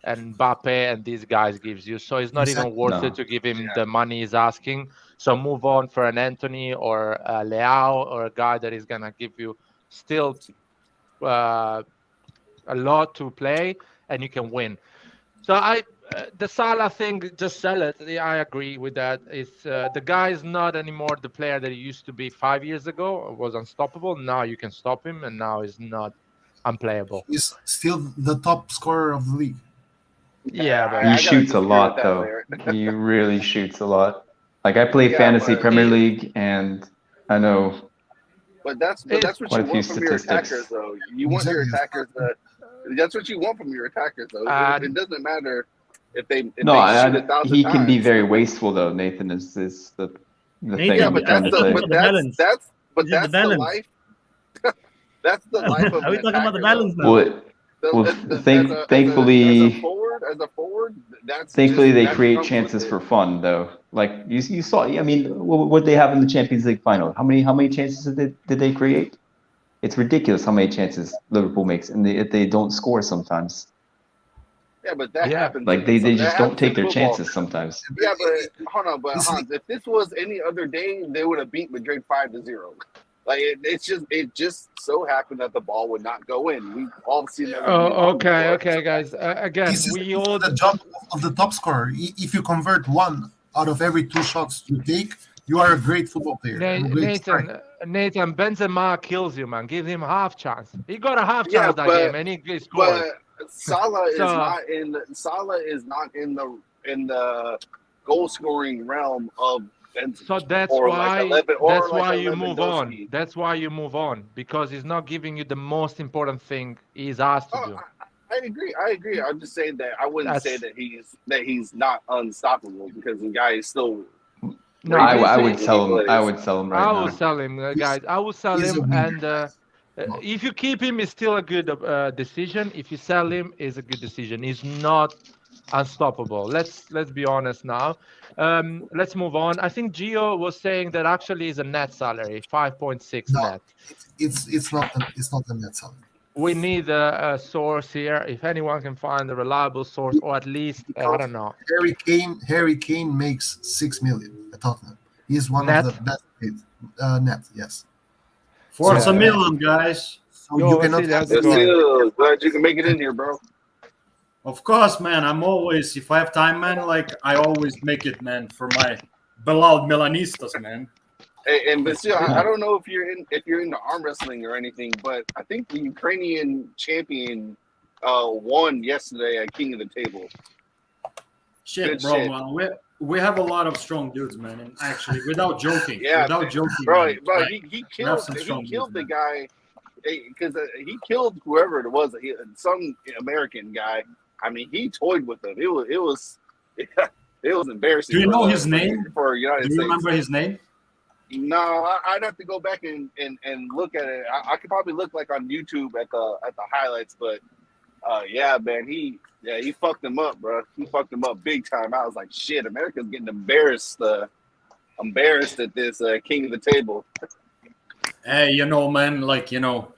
[SPEAKER 1] Mbappe and these guys gives you. So it's not even
[SPEAKER 3] Exactly.
[SPEAKER 1] worth
[SPEAKER 5] No.
[SPEAKER 1] it to give him the money he's asking. So move on for an Anthony or a Leao or a guy that is gonna give you still a lot to play and you can win. So the Salah thing, just sell it. Yeah, I agree with that. It's the guy is not anymore the player that he used to be 5 years ago. Was unstoppable. Now you can stop him, and now he's not unplayable.
[SPEAKER 3] He's still the top scorer of the league.
[SPEAKER 1] Yeah, but
[SPEAKER 5] He
[SPEAKER 4] I gotta
[SPEAKER 5] shoots a
[SPEAKER 4] disagree
[SPEAKER 5] lot,
[SPEAKER 4] with that,
[SPEAKER 5] though.
[SPEAKER 4] Larry.
[SPEAKER 5] He really shoots a lot. Like I play
[SPEAKER 4] Yeah,
[SPEAKER 5] fantasy
[SPEAKER 4] but
[SPEAKER 5] Premier League, and I know
[SPEAKER 4] But that's what
[SPEAKER 5] quite
[SPEAKER 4] you
[SPEAKER 5] a
[SPEAKER 4] want
[SPEAKER 5] few
[SPEAKER 4] from your
[SPEAKER 5] statistics.
[SPEAKER 4] attackers, though. You want your attackers to. That's what you want from your attackers, though. It doesn't matter if they shoot 1,000
[SPEAKER 5] he can be
[SPEAKER 4] times.
[SPEAKER 5] very wasteful, though. Nathan is the
[SPEAKER 2] Nathan,
[SPEAKER 5] thing
[SPEAKER 4] Yeah,
[SPEAKER 5] I'm
[SPEAKER 4] but
[SPEAKER 5] trying to
[SPEAKER 4] that's
[SPEAKER 5] say.
[SPEAKER 4] the
[SPEAKER 2] balance.
[SPEAKER 4] but
[SPEAKER 2] Is it
[SPEAKER 4] that's
[SPEAKER 2] the
[SPEAKER 4] the
[SPEAKER 2] balance?
[SPEAKER 4] life. That's the life of
[SPEAKER 2] Are we
[SPEAKER 4] an
[SPEAKER 2] talking about the
[SPEAKER 4] attacker,
[SPEAKER 2] balance
[SPEAKER 4] though.
[SPEAKER 2] now?
[SPEAKER 5] Well, well,
[SPEAKER 4] Thankfully,
[SPEAKER 5] thankfully,
[SPEAKER 4] as a forward, that's
[SPEAKER 5] thankfully they
[SPEAKER 4] that
[SPEAKER 5] create
[SPEAKER 4] comes
[SPEAKER 5] chances
[SPEAKER 4] with
[SPEAKER 5] for
[SPEAKER 4] it.
[SPEAKER 5] fun, though. Like you saw, I mean, what they have in the Champions League final? How many chances did they create? It's ridiculous how many chances Liverpool makes, and they don't score sometimes.
[SPEAKER 4] Yeah, but that
[SPEAKER 1] Yeah.
[SPEAKER 4] happens.
[SPEAKER 5] Like they
[SPEAKER 4] that
[SPEAKER 5] just don't
[SPEAKER 4] happens in
[SPEAKER 5] take their
[SPEAKER 4] football.
[SPEAKER 5] chances sometimes.
[SPEAKER 4] Yeah, but hold on, but
[SPEAKER 3] This is-
[SPEAKER 4] Hans, if this was any other day, they would have beat Madrid 5-0. Like it just so happened that the ball would not go in. We've all seen that.
[SPEAKER 1] Oh, okay, guys. Again,
[SPEAKER 3] This is
[SPEAKER 1] we all
[SPEAKER 3] the job of the top scorer. If you convert one out of every 2 shots you take, you are a great football player and a great striker.
[SPEAKER 1] Nathan Benzema kills you, man. Give him half chance. He got a half
[SPEAKER 4] Yeah,
[SPEAKER 1] chance that
[SPEAKER 4] but-
[SPEAKER 1] game, and he scored.
[SPEAKER 4] But Salah is
[SPEAKER 1] So-
[SPEAKER 4] not in. Salah is not in the goal scoring realm of.
[SPEAKER 1] So that's
[SPEAKER 4] or
[SPEAKER 1] why
[SPEAKER 4] like 11, or
[SPEAKER 1] that's
[SPEAKER 4] like
[SPEAKER 1] why
[SPEAKER 4] a
[SPEAKER 1] you move on.
[SPEAKER 4] Lewandowski.
[SPEAKER 1] That's why you move on, because he's not giving you the most important thing he's asked to do.
[SPEAKER 4] I agree. I'm just saying that I wouldn't say that he's not unstoppable, because the guy is still.
[SPEAKER 1] No,
[SPEAKER 5] I
[SPEAKER 1] this
[SPEAKER 5] would
[SPEAKER 1] is-
[SPEAKER 5] sell him. I would sell him right
[SPEAKER 1] I
[SPEAKER 5] now.
[SPEAKER 1] will sell him, guys. I will sell
[SPEAKER 3] he's a
[SPEAKER 1] him,
[SPEAKER 3] winner.
[SPEAKER 1] and if you keep him, it's still a good decision. If you sell him, it's a good decision. He's not unstoppable. Let's be honest now. Let's move on. I think Gio was saying that actually is a net salary, 5.6
[SPEAKER 3] No.
[SPEAKER 1] net.
[SPEAKER 3] It's not the net salary.
[SPEAKER 1] We need a source here. If anyone can find a reliable source, or at least I don't know.
[SPEAKER 3] Harry Kane makes 6 million at Tottenham. He's one
[SPEAKER 1] Net?
[SPEAKER 3] of the best paid net. Yes.
[SPEAKER 2] Forza
[SPEAKER 1] Yeah.
[SPEAKER 2] Milan, guys.
[SPEAKER 3] So
[SPEAKER 1] Yo,
[SPEAKER 3] you cannot.
[SPEAKER 1] Vasily, how's it
[SPEAKER 4] Let's
[SPEAKER 1] going?
[SPEAKER 4] see. Glad you can make it in here, bro.
[SPEAKER 2] Of course, man. I'm always, if I have time, man, like I always make it, man, for my beloved Milanistas, man.
[SPEAKER 4] And but still, I don't know if you're into arm wrestling or anything, but I think the Ukrainian champion won yesterday at King of the Table.
[SPEAKER 2] Shit,
[SPEAKER 4] Good
[SPEAKER 2] bro,
[SPEAKER 4] shit.
[SPEAKER 2] man. We have a lot of strong dudes, man. And actually, without joking,
[SPEAKER 4] Yeah,
[SPEAKER 2] without joking,
[SPEAKER 4] Bro,
[SPEAKER 2] man,
[SPEAKER 4] bro,
[SPEAKER 2] like,
[SPEAKER 4] he
[SPEAKER 2] we have
[SPEAKER 4] killed
[SPEAKER 2] some strong dudes,
[SPEAKER 4] the
[SPEAKER 2] man.
[SPEAKER 4] guy because he killed whoever it was, some American guy. I mean, he toyed with him. It was embarrassing.
[SPEAKER 2] Do you know
[SPEAKER 4] for-
[SPEAKER 2] his name?
[SPEAKER 4] for United
[SPEAKER 2] Do you
[SPEAKER 4] States?
[SPEAKER 2] remember his name?
[SPEAKER 4] No, I'd have to go back and look at it. I could probably look like on YouTube at the highlights, but yeah, man, he fucked him up, bro. He fucked him up big time. I was like, shit, America's getting embarrassed at this King of the Table.
[SPEAKER 2] Hey, you know, man, like, you know,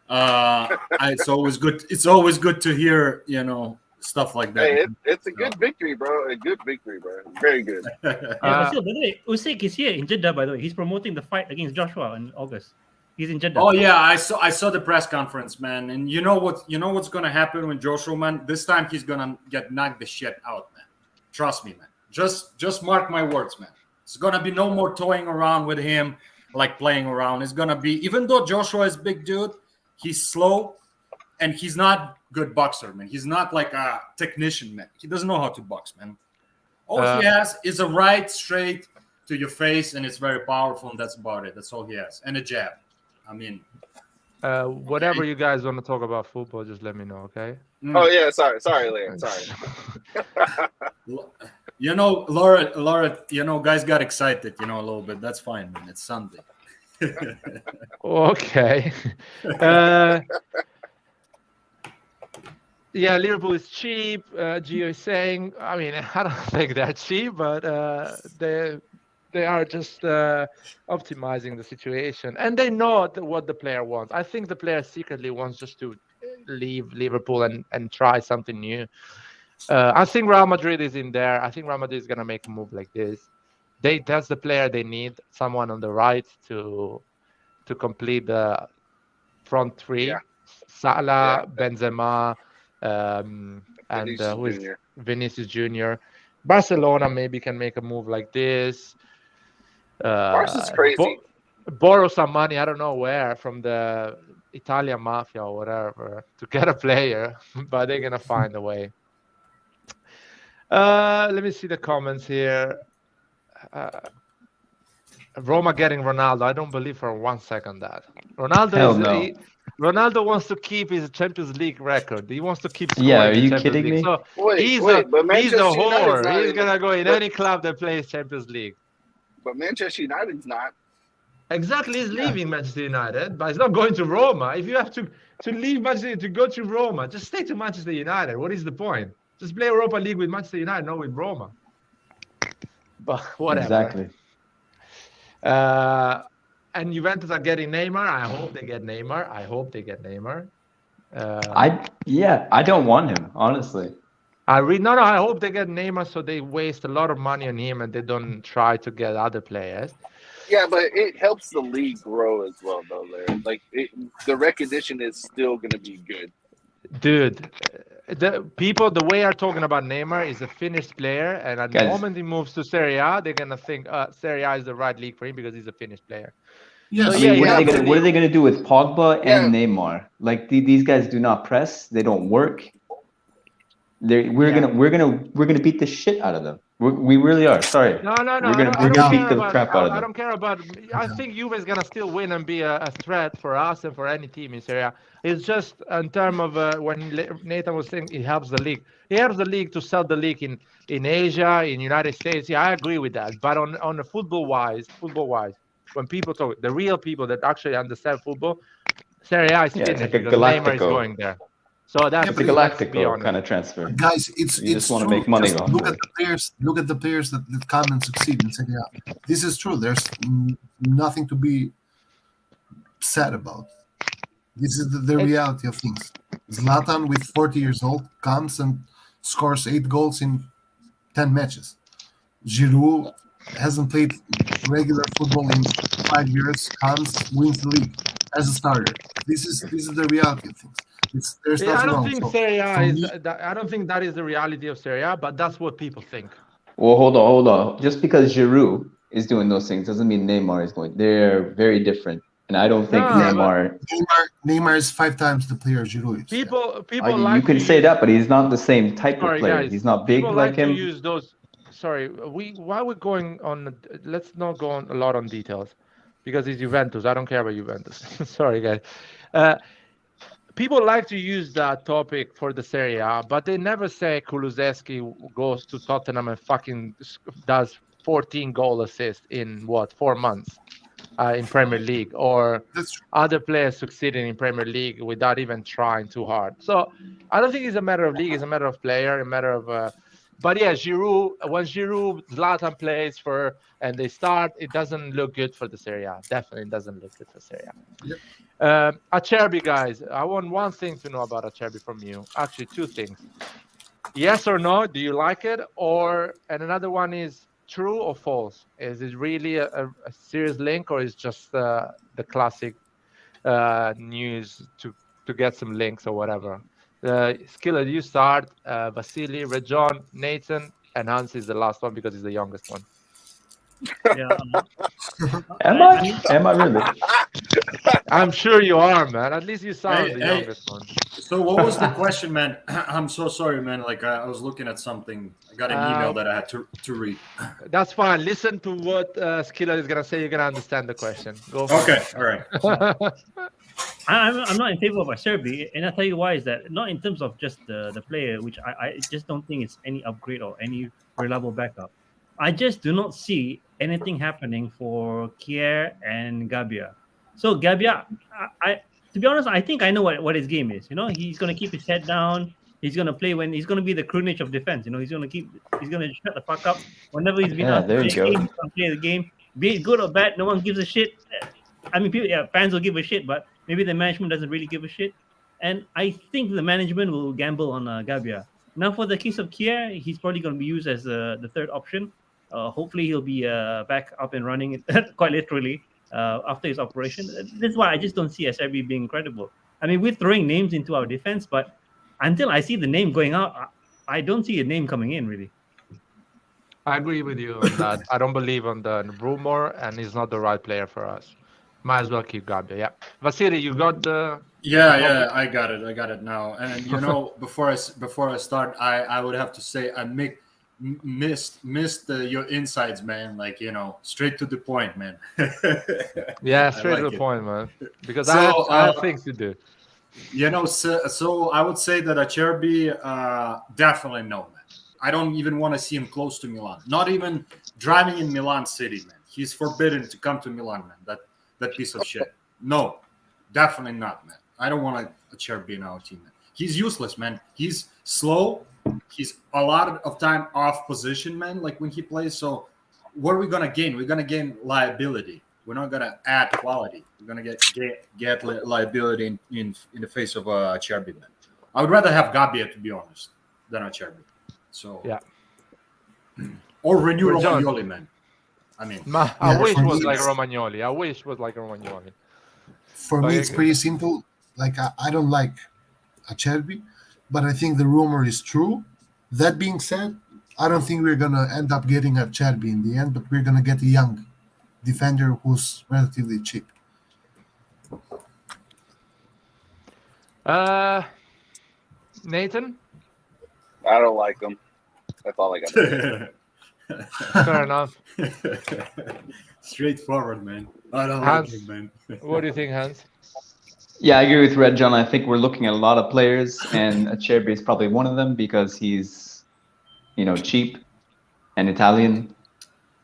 [SPEAKER 2] it's always good. It's always good to hear, you know, stuff like that.
[SPEAKER 4] Hey, it's a good victory, bro. A good victory, bro. Very good.
[SPEAKER 2] Uh,
[SPEAKER 1] Uh,
[SPEAKER 2] Oh,
[SPEAKER 6] By the way, Usyk is here in Jeddah. By the way, he's promoting the fight against Joshua in August. He's in Jeddah.
[SPEAKER 2] Oh yeah, I saw the press conference, man. And you know what's gonna happen with Joshua, man? This time he's gonna get knocked the shit out, man. Trust me, man. Just mark my words, man. It's gonna be no more toying around with him, like playing around. It's gonna be, even though Joshua is big dude, he's slow and he's not good boxer, man. He's not like a technician, man. He doesn't know how to box, man. All he has is a right straight to your face, and it's very powerful, and that's about it. That's all he has. And a jab. I mean,
[SPEAKER 1] whatever you guys want to talk about football, just let me know, okay?
[SPEAKER 4] Oh yeah, sorry, Leon. Sorry.
[SPEAKER 2] You know, Laura, you know, guys got excited, you know, a little bit. That's fine, man. It's Sunday.
[SPEAKER 1] Okay. Yeah, Liverpool is cheap. Gio is saying. I mean, I don't think they're cheap, but they are just optimizing the situation, and they know what the player wants. I think the player secretly wants just to leave Liverpool and try something new. I think Real Madrid is in there. I think Real Madrid is gonna make a move like this. That's the player they need. Someone on the right to complete the front three.
[SPEAKER 4] Yeah.
[SPEAKER 1] Salah,
[SPEAKER 4] Yeah.
[SPEAKER 1] Benzema, and
[SPEAKER 4] Vinicius
[SPEAKER 1] who is
[SPEAKER 4] Jr.
[SPEAKER 1] Vinicius Jr. Barcelona maybe can make a move like this.
[SPEAKER 4] Barca's crazy.
[SPEAKER 1] Borrow some money, I don't know where, from the Italian mafia or whatever to get a player, but they're gonna find a way. Let me see the comments here. Roma getting Ronaldo. I don't believe for 1 second that
[SPEAKER 5] Hell no.
[SPEAKER 1] Ronaldo wants to keep his Champions League record. He wants to keep scoring
[SPEAKER 5] Yeah, are
[SPEAKER 1] in
[SPEAKER 5] you
[SPEAKER 1] Champions
[SPEAKER 5] kidding
[SPEAKER 1] League.
[SPEAKER 5] me?
[SPEAKER 1] So
[SPEAKER 4] But
[SPEAKER 1] he's a
[SPEAKER 4] Manchester United's
[SPEAKER 1] whore.
[SPEAKER 4] not
[SPEAKER 1] He's
[SPEAKER 4] in
[SPEAKER 1] gonna
[SPEAKER 4] it.
[SPEAKER 1] go in
[SPEAKER 4] But-
[SPEAKER 1] any club that plays Champions League.
[SPEAKER 4] But Manchester United's not.
[SPEAKER 1] Exactly, he's leaving Manchester United, but he's not going to Roma. If you have to leave Manchester United to go to Roma, just stay to Manchester United. What is the point? Just play Europa League with Manchester United, not with Roma. But whatever.
[SPEAKER 5] Exactly.
[SPEAKER 1] And Juventus are getting Neymar. I hope they get Neymar.
[SPEAKER 5] I don't want him, honestly.
[SPEAKER 1] I hope they get Neymar so they waste a lot of money on him and they don't try to get other players.
[SPEAKER 4] Yeah, but it helps the league grow as well, though, Larry. Like, the recognition is still going to be good.
[SPEAKER 1] Dude, the way are talking about Neymar is a Finnish player, and at the moment he moves to Serie A, they're gonna think Serie A is the right league for him because he's a Finnish player.
[SPEAKER 3] Yes.
[SPEAKER 1] So,
[SPEAKER 5] what are they gonna do with Pogba and Neymar? Like these guys do not press, they don't work. We're gonna beat the shit out of them. We really are. Sorry.
[SPEAKER 1] No.
[SPEAKER 5] We're gonna beat the crap out of them.
[SPEAKER 1] I don't care about. I think Juve is gonna still win and be a threat for us and for any team in Serie A. It's just in terms of when Nathan was saying it helps the league. It helps the league to sell the league in Asia, in United States. Yeah, I agree with that. But on the football wise, when people talk, the real people that actually understand football, Serie A is finished
[SPEAKER 5] like a
[SPEAKER 1] because Neymar is going there. So that's
[SPEAKER 5] it's a Galactico kind of transfer.
[SPEAKER 3] Guys, it's
[SPEAKER 5] just want to
[SPEAKER 3] true.
[SPEAKER 5] make money.
[SPEAKER 3] Just look at the players that come and succeed in Serie A. This is true. There's nothing to be sad about. This is the reality of things. Zlatan, with 40 years old, comes and scores 8 goals in 10 matches. Giroud hasn't played regular football in 5 years, comes, wins the league as a starter. This is the reality of things.
[SPEAKER 1] I don't think Serie A is. I don't think that is the reality of Serie A, but that's what people think.
[SPEAKER 5] Well, hold on. Just because Giroud is doing those things doesn't mean Neymar is going. They're very different, and I don't think
[SPEAKER 3] Neymar is 5 times the player Giroud is.
[SPEAKER 1] People
[SPEAKER 5] you can say that, but he's not the same type of player.
[SPEAKER 1] Guys,
[SPEAKER 5] he's not big like him.
[SPEAKER 1] To use those. Sorry, while we're going on, let's not go on a lot on details, because it's Juventus. I don't care about Juventus. Sorry, guys. People like to use that topic for the Serie A, but they never say Kulusevski goes to Tottenham and fucking does 14 goal assists in 4 months in Premier League, or other players succeeding in Premier League without even trying too hard. So I don't think it's a matter of league; it's a matter of player, a matter of. But yeah, when Giroud, Zlatan plays and they start, it doesn't look good for the Serie A. Definitely doesn't look good for Serie A. Yep. Acerbi, guys, I want one thing to know about Acerbi from you. Actually, 2 things. Yes or no, do you like it? And another one is true or false? Is it really a serious link, or is just the classic news to get some links or whatever? Skiller, you start. Vasily, Rejon, Nathan, and Hans is the last one because he's the youngest one.
[SPEAKER 2] Yeah.
[SPEAKER 5] Am I really?
[SPEAKER 1] I'm sure you are, man. At least you sound the youngest one.
[SPEAKER 7] So what was the question, man? I'm so sorry, man. Like I was looking at something. I got an email that I had to read.
[SPEAKER 1] That's fine. Listen to what Skiller is gonna say. You're gonna understand the question. Go.
[SPEAKER 7] Okay. All right.
[SPEAKER 2] I'm not in favor of Acerbi, and I'll tell you why. Is that not in terms of just the player, which I just don't think it's any upgrade or any reliable backup. I just do not see anything happening for Kier and Gabbia. So Gabbia, to be honest, I think I know what his game is. You know, he's going to keep his head down. He's going to play when he's going to be the Krunic of defense. You know, he's going to shut the fuck up whenever he's been asked to play the game. Be it good or bad, no one gives a shit. I mean, fans will give a shit, but maybe the management doesn't really give a shit. And I think the management will gamble on Gabbia. Now, for the case of Kier, he's probably going to be used as the third option. Hopefully, he'll be back up and running, quite literally, after his operation. This is why I just don't see Acerbi being credible. I mean, we're throwing names into our defense, but until I see the name going out, I don't see a name coming in, really.
[SPEAKER 1] I agree with you on that. I don't believe on the rumor, and he's not the right player for us. Might as well keep Gabbia. Yeah, Vasily, you got the.
[SPEAKER 7] Yeah, I got it now. And you know, before I start, I would have to say I missed your insights, man. Like, you know, straight to the point, man.
[SPEAKER 1] Yeah, straight to the point, man. Because I have things to do.
[SPEAKER 7] You know, so I would say that Acerbi, definitely no, man. I don't even want to see him close to Milan. Not even driving in Milan City, man. He's forbidden to come to Milan, man. that piece of shit. No, definitely not, man. I don't want a Cherby in our team, man. He's useless, man. He's slow. He's a lot of time off position, man, like when he plays. So what are we going to gain? We're going to gain liability. We're not going to add quality. We're going to get liability in the face of a Cherby, man. I would rather have Gabia, to be honest, than a Cherby. So,
[SPEAKER 1] yeah.
[SPEAKER 7] Or renew
[SPEAKER 1] John.
[SPEAKER 7] Romagnoli, man. I mean,
[SPEAKER 1] I wish
[SPEAKER 3] for
[SPEAKER 1] it was
[SPEAKER 3] me,
[SPEAKER 1] like
[SPEAKER 3] it's-
[SPEAKER 1] Romagnoli. I wish it was like Romagnoli.
[SPEAKER 3] For me, it's pretty simple. Like I don't like Acerbi, but I think the rumor is true. That being said, I don't think we're gonna end up getting Acerbi in the end, but we're gonna get a young defender who's relatively cheap.
[SPEAKER 1] Nathan?
[SPEAKER 4] I don't like him. That's all I got to say.
[SPEAKER 1] Fair enough.
[SPEAKER 7] straightforward, man. I don't
[SPEAKER 1] Hans,
[SPEAKER 7] like him, man.
[SPEAKER 1] What do you think, Hans?
[SPEAKER 5] Yeah, I agree with Red John. I think we're looking at a lot of players, and Acerbi is probably one of them because he's, cheap and Italian.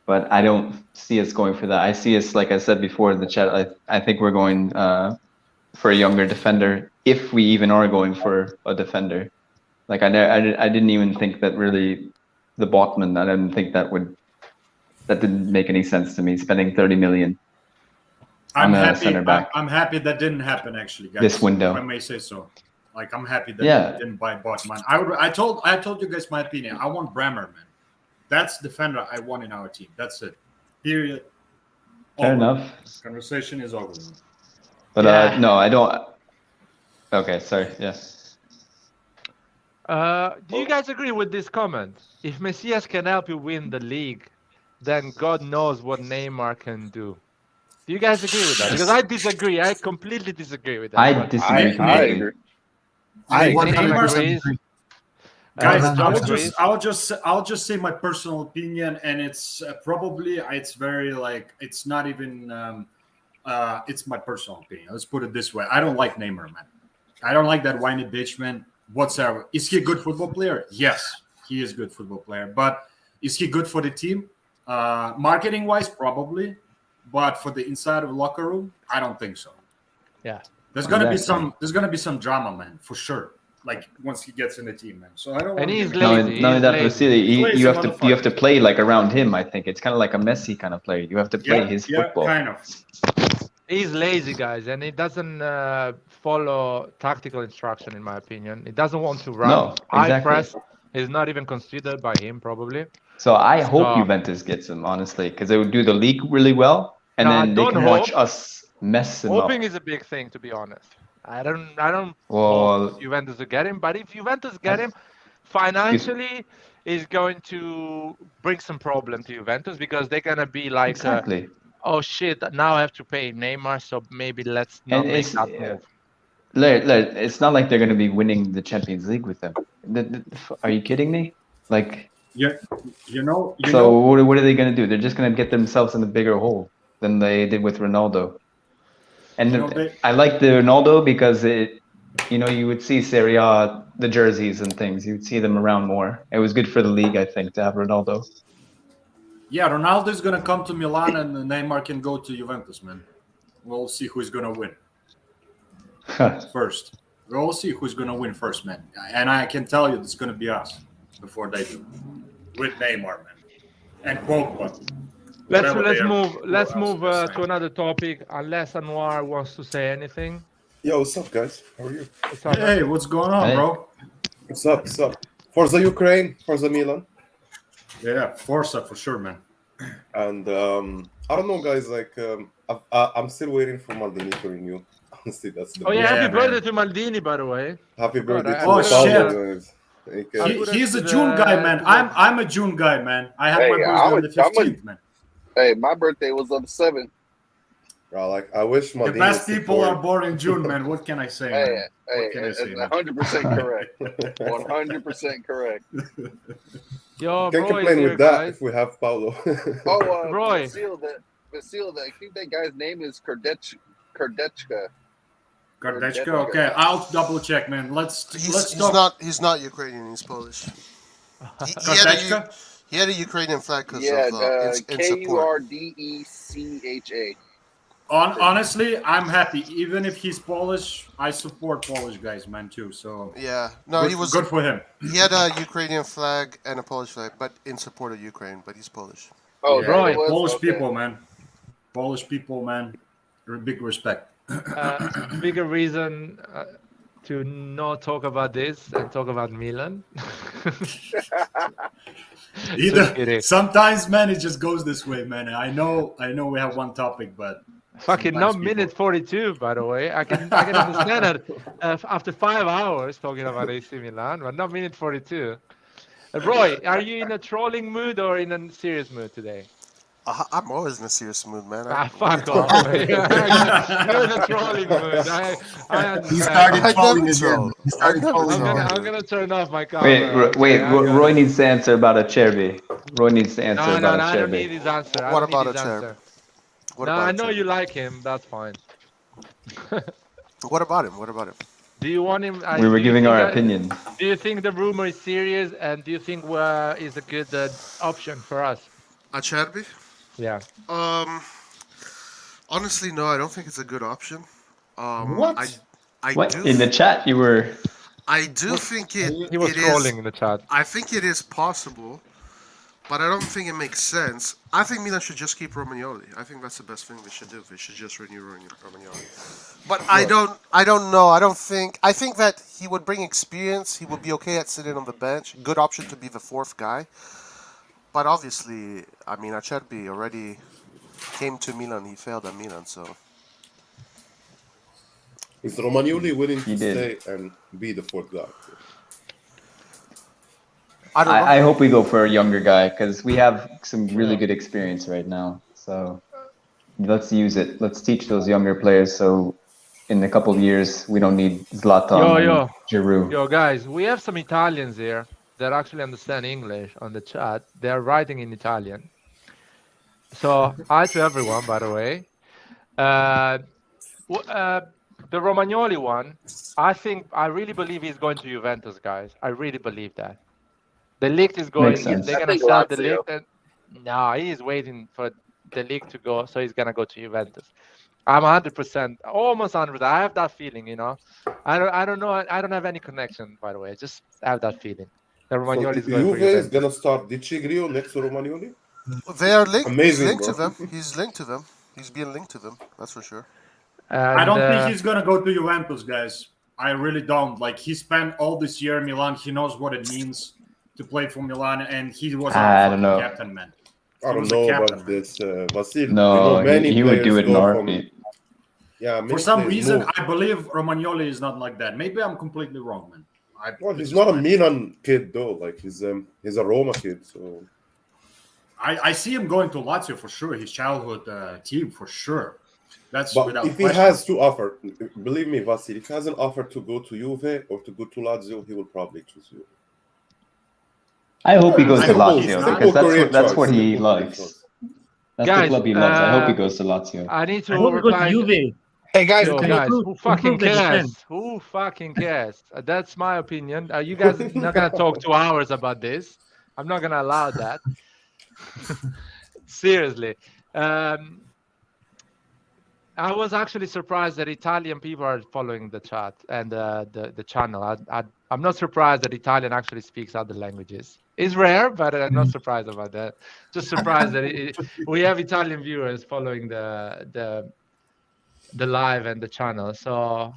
[SPEAKER 5] But I don't see us going for that. I see us, like I said before in the chat, I think we're going for a younger defender, if we even are going for a defender. Like I didn't even think that really the Botman. I didn't think that didn't make any sense to me. Spending 30 million.
[SPEAKER 7] I'm
[SPEAKER 5] a
[SPEAKER 7] happy.
[SPEAKER 5] center back.
[SPEAKER 7] I'm happy that didn't happen, actually, guys.
[SPEAKER 5] This window.
[SPEAKER 7] If I may say so. Like, I'm happy that I didn't buy Botman. I told you guys my opinion. I want Bremer, man. That's defender I want in our team. That's it. Period.
[SPEAKER 5] Fair
[SPEAKER 7] Over.
[SPEAKER 5] enough.
[SPEAKER 7] Conversation is over.
[SPEAKER 5] But no, I don't. Okay, sorry. Yes.
[SPEAKER 1] Do you guys agree with this comment? If Messias can help you win the league, then God knows what Neymar can do. Do you guys agree with that? Because I disagree. I completely disagree with that.
[SPEAKER 5] I
[SPEAKER 1] But
[SPEAKER 5] disagree
[SPEAKER 4] I
[SPEAKER 5] completely.
[SPEAKER 4] agree.
[SPEAKER 3] I
[SPEAKER 1] Neymar
[SPEAKER 3] 100%
[SPEAKER 1] agrees.
[SPEAKER 3] agree.
[SPEAKER 7] Guys,
[SPEAKER 1] John
[SPEAKER 7] I'll just say my personal opinion, and it's probably it's very like it's not even it's my personal opinion. Let's put it this way: I don't like Neymar, man. I don't like that whiny bitch, man. Whatsoever. Is he a good football player? Yes, he is a good football player. But is he good for the team? Marketing wise, probably. But for the inside of the locker room, I don't think so.
[SPEAKER 1] Yeah.
[SPEAKER 7] There's gonna be some drama, man, for sure. Like once he gets in the team, man. So I don't.
[SPEAKER 1] And he's
[SPEAKER 5] No,
[SPEAKER 1] lazy.
[SPEAKER 5] not
[SPEAKER 1] He's
[SPEAKER 5] that
[SPEAKER 1] lazy.
[SPEAKER 5] Vasily.
[SPEAKER 7] Lazy
[SPEAKER 5] You have to
[SPEAKER 7] motherfucker.
[SPEAKER 5] play like around him. I think it's kind of like a Messi kind of player. You have to play his football.
[SPEAKER 7] kind of.
[SPEAKER 1] He's lazy, guys, and he doesn't follow tactical instruction, in my opinion. He doesn't want to run.
[SPEAKER 5] No,
[SPEAKER 1] High
[SPEAKER 5] exactly.
[SPEAKER 1] press is not even considered by him, probably.
[SPEAKER 5] So I hope
[SPEAKER 1] So-
[SPEAKER 5] Juventus gets him, honestly, because they would do the league really well, and
[SPEAKER 1] No, I
[SPEAKER 5] then they
[SPEAKER 1] don't
[SPEAKER 5] can watch
[SPEAKER 1] hope.
[SPEAKER 5] us mess him
[SPEAKER 1] Hoping
[SPEAKER 5] up.
[SPEAKER 1] is a big thing, to be honest. I don't
[SPEAKER 5] Well,
[SPEAKER 1] hope Juventus to get him, but if Juventus get him, financially is going to bring some problem to Juventus because they're gonna be like,
[SPEAKER 5] exactly.
[SPEAKER 1] oh shit, now I have to pay Neymar, so maybe let's not
[SPEAKER 5] And
[SPEAKER 1] make
[SPEAKER 5] it's
[SPEAKER 1] that move.
[SPEAKER 5] it's not like they're going to be winning the Champions League with them. Are you kidding me? Like,
[SPEAKER 7] Yeah, you know.
[SPEAKER 5] so what are they going to do? They're just going to get themselves in a bigger hole than they did with Ronaldo. And I like the Ronaldo because you would see Serie A, the jerseys and things. You would see them around more. It was good for the league, I think, to have Ronaldo.
[SPEAKER 7] Yeah, Ronaldo's gonna come to Milan, and Neymar can go to Juventus, man. We'll see who's gonna win first. We'll see who's gonna win first, man. And I can tell you, it's gonna be us before they do, with Neymar, man, and Botman.
[SPEAKER 1] Let's move to another topic. Unless Anwar wants to say anything.
[SPEAKER 8] Yo, what's up, guys? How are you?
[SPEAKER 1] What's up, man?
[SPEAKER 7] Hey, what's going on,
[SPEAKER 5] Hey.
[SPEAKER 7] bro?
[SPEAKER 8] What's up? What's up? Forza Ukraine, Forza Milan,
[SPEAKER 7] Yeah, Forza for sure, man.
[SPEAKER 8] and I don't know, guys. Like, I'm still waiting for Maldini to renew. Honestly, that's the
[SPEAKER 1] Oh yeah,
[SPEAKER 7] Yeah,
[SPEAKER 1] happy
[SPEAKER 7] man.
[SPEAKER 1] birthday to Maldini, by the way.
[SPEAKER 8] happy birthday to
[SPEAKER 1] Oh,
[SPEAKER 8] Paolo,
[SPEAKER 7] shit.
[SPEAKER 8] guys. Like,
[SPEAKER 7] He's a June guy, man. I'm a June guy, man. I have
[SPEAKER 4] Hey,
[SPEAKER 7] my birthday on the
[SPEAKER 4] I'm a-
[SPEAKER 7] 15th, man.
[SPEAKER 4] Hey, my birthday was on the 7th.
[SPEAKER 8] like, I wish
[SPEAKER 7] The
[SPEAKER 8] Maldini.
[SPEAKER 7] best
[SPEAKER 8] was
[SPEAKER 7] people are
[SPEAKER 8] before.
[SPEAKER 7] born in June, man. What can I say,
[SPEAKER 4] Hey,
[SPEAKER 7] man? What can I say, man?
[SPEAKER 4] 100% correct. 100% correct.
[SPEAKER 1] Yo,
[SPEAKER 8] Can't
[SPEAKER 1] bro, is
[SPEAKER 8] complain
[SPEAKER 1] here,
[SPEAKER 8] with that
[SPEAKER 1] guys.
[SPEAKER 8] if we have Paulo.
[SPEAKER 4] Oh,
[SPEAKER 1] Roy.
[SPEAKER 4] Vasile, I think that guy's name is Kardechka.
[SPEAKER 7] Gardechka? Okay, I'll double check, man. Let's talk.
[SPEAKER 9] He's not Ukrainian. He's Polish.
[SPEAKER 7] Gardechka?
[SPEAKER 9] He had a Ukrainian flag because
[SPEAKER 4] Yeah,
[SPEAKER 9] of in support.
[SPEAKER 4] Kurdecha.
[SPEAKER 7] Honestly, I'm happy. Even if he's Polish, I support Polish guys, man, too. So
[SPEAKER 9] Yeah, no,
[SPEAKER 7] good,
[SPEAKER 9] he was.
[SPEAKER 7] good for him.
[SPEAKER 9] He had a Ukrainian flag and a Polish flag, but in support of Ukraine. But he's Polish.
[SPEAKER 4] Oh,
[SPEAKER 7] Yeah,
[SPEAKER 4] that
[SPEAKER 1] Roy.
[SPEAKER 4] it was?
[SPEAKER 7] Polish
[SPEAKER 4] Okay.
[SPEAKER 7] people, man. Polish people, man. Big respect.
[SPEAKER 1] Bigger reason to not talk about this and talk about Milan. Just kidding.
[SPEAKER 7] Sometimes, man, it just goes this way, man. I know we have one topic, but
[SPEAKER 1] Fucking
[SPEAKER 7] sometimes
[SPEAKER 1] not minute 42, by the way. I can understand that after 5 hours talking about AC Milan, but not minute 42. Roy, are you in a trolling mood or in a serious mood today?
[SPEAKER 9] I'm always in a serious mood, man.
[SPEAKER 1] Fuck off. You're in a trolling mood.
[SPEAKER 3] He started
[SPEAKER 9] I
[SPEAKER 3] trolling
[SPEAKER 9] never
[SPEAKER 3] again.
[SPEAKER 9] troll.
[SPEAKER 3] He started
[SPEAKER 9] I never
[SPEAKER 3] trolling
[SPEAKER 9] troll.
[SPEAKER 3] again.
[SPEAKER 1] I'm gonna turn off my camera.
[SPEAKER 5] Wait.
[SPEAKER 1] Okay,
[SPEAKER 5] Roy needs to answer about Acerbi. Roy needs to answer
[SPEAKER 1] No,
[SPEAKER 5] about
[SPEAKER 1] I don't need
[SPEAKER 5] Acerbi.
[SPEAKER 1] his answer. I
[SPEAKER 9] What
[SPEAKER 1] don't need
[SPEAKER 9] about
[SPEAKER 1] his
[SPEAKER 9] a chair?
[SPEAKER 1] answer.
[SPEAKER 9] What
[SPEAKER 1] No,
[SPEAKER 9] about
[SPEAKER 1] I
[SPEAKER 9] a
[SPEAKER 1] know
[SPEAKER 9] chair?
[SPEAKER 1] you like him. That's fine.
[SPEAKER 9] What about him? What about him?
[SPEAKER 1] Do you want him?
[SPEAKER 5] We were
[SPEAKER 1] do you
[SPEAKER 5] giving
[SPEAKER 1] think
[SPEAKER 5] our
[SPEAKER 1] that-
[SPEAKER 5] opinions.
[SPEAKER 1] Do you think the rumor is serious, and do you think is a good option for us?
[SPEAKER 9] Acerbi?
[SPEAKER 1] Yeah.
[SPEAKER 9] Honestly, no. I don't think it's a good option.
[SPEAKER 7] What?
[SPEAKER 9] I
[SPEAKER 5] What?
[SPEAKER 9] do.
[SPEAKER 5] In the chat, you were.
[SPEAKER 9] I do think it.
[SPEAKER 1] He was
[SPEAKER 9] it
[SPEAKER 1] trolling
[SPEAKER 9] is.
[SPEAKER 1] in the chat.
[SPEAKER 9] I think it is possible, but I don't think it makes sense. I think Milan should just keep Romagnoli. I think that's the best thing they should do. They should just renew Romagnoli. But I don't know. I think that he would bring experience. He would be okay at sitting on the bench. Good option to be the fourth guy. But obviously, I mean, Acerbi already came to Milan. He failed at Milan, so.
[SPEAKER 8] Is Romagnoli willing
[SPEAKER 5] He
[SPEAKER 8] to
[SPEAKER 5] did.
[SPEAKER 8] stay and be the fourth guy?
[SPEAKER 9] I don't know.
[SPEAKER 5] I hope we go for a younger guy because we have some really good experience right now. So let's use it. Let's teach those younger players. So in a couple of years, we don't need Zlatan and Giroud.
[SPEAKER 1] Yo, guys, we have some Italians here that actually understand English on the chat. They're writing in Italian. So hi to everyone, by the way. The Romagnoli one, I really believe he's going to Juventus, guys. I really believe that. The league is going.
[SPEAKER 5] Makes sense.
[SPEAKER 1] They're
[SPEAKER 4] I
[SPEAKER 1] gonna
[SPEAKER 4] think
[SPEAKER 1] sell the
[SPEAKER 4] Lazio.
[SPEAKER 1] league. No, he is waiting for the league to go, so he's gonna go to Juventus. I'm 100%, almost 100%. I have that feeling, you know. I don't know. I don't have any connection, by the way. I just have that feeling. The Romagnoli is
[SPEAKER 8] So
[SPEAKER 1] going for
[SPEAKER 8] Juve is
[SPEAKER 1] Juventus.
[SPEAKER 8] gonna start Dici Grillo next to Romagnoli?
[SPEAKER 9] They are linked.
[SPEAKER 8] Amazing,
[SPEAKER 9] He's linked to
[SPEAKER 8] bro.
[SPEAKER 9] them. He's linked to them. He's being linked to them. That's for sure.
[SPEAKER 7] I
[SPEAKER 1] And,
[SPEAKER 7] don't think he's gonna go to Juventus, guys. I really don't. Like, he spent all this year in Milan. He knows what it means to play for Milan, and he was
[SPEAKER 5] I
[SPEAKER 7] our
[SPEAKER 5] don't
[SPEAKER 7] fucking
[SPEAKER 5] know.
[SPEAKER 7] captain, man.
[SPEAKER 8] I don't
[SPEAKER 7] was the
[SPEAKER 8] know
[SPEAKER 7] captain,
[SPEAKER 8] about
[SPEAKER 7] man.
[SPEAKER 8] this, Vasil.
[SPEAKER 5] No,
[SPEAKER 8] many
[SPEAKER 5] he would do
[SPEAKER 8] players
[SPEAKER 5] it in
[SPEAKER 8] go
[SPEAKER 5] a
[SPEAKER 8] from-
[SPEAKER 5] heartbeat.
[SPEAKER 8] Yeah, many
[SPEAKER 7] For some
[SPEAKER 8] players
[SPEAKER 7] reason,
[SPEAKER 8] move.
[SPEAKER 7] I believe Romagnoli is not like that. Maybe I'm completely wrong, man.
[SPEAKER 8] Well, he's not a Milan kid though. Like he's a Roma kid. So
[SPEAKER 7] I see him going to Lazio for sure. His childhood team for sure. That's
[SPEAKER 8] but
[SPEAKER 7] without
[SPEAKER 8] if he
[SPEAKER 7] question.
[SPEAKER 8] has to offer, believe me, Vasil, if he has an offer to go to Juve or to go to Lazio, he will probably choose Juve.
[SPEAKER 5] I hope he goes
[SPEAKER 7] I
[SPEAKER 5] to
[SPEAKER 7] hope he's
[SPEAKER 5] Lazio
[SPEAKER 7] not.
[SPEAKER 5] because
[SPEAKER 8] Simple
[SPEAKER 5] that's
[SPEAKER 8] career
[SPEAKER 5] what he
[SPEAKER 8] choice.
[SPEAKER 5] likes. That's
[SPEAKER 1] Guys,
[SPEAKER 5] the club he loves. I hope he goes to Lazio.
[SPEAKER 1] I need to
[SPEAKER 2] I hope he goes to
[SPEAKER 1] reply.
[SPEAKER 2] Juve.
[SPEAKER 4] Hey guys,
[SPEAKER 1] Yo,
[SPEAKER 2] Can
[SPEAKER 1] guys,
[SPEAKER 2] improve-
[SPEAKER 1] who fucking
[SPEAKER 2] improve the defense.
[SPEAKER 1] cares? Who fucking cares? That's my opinion. You guys are not gonna talk 2 hours about this. I'm not gonna allow that. Seriously. I was actually surprised that Italian people are following the chat and the channel. I'm not surprised that Italian actually speaks other languages. It's rare, but I'm not surprised about that. Just surprised that we have Italian viewers following the live and the channel. So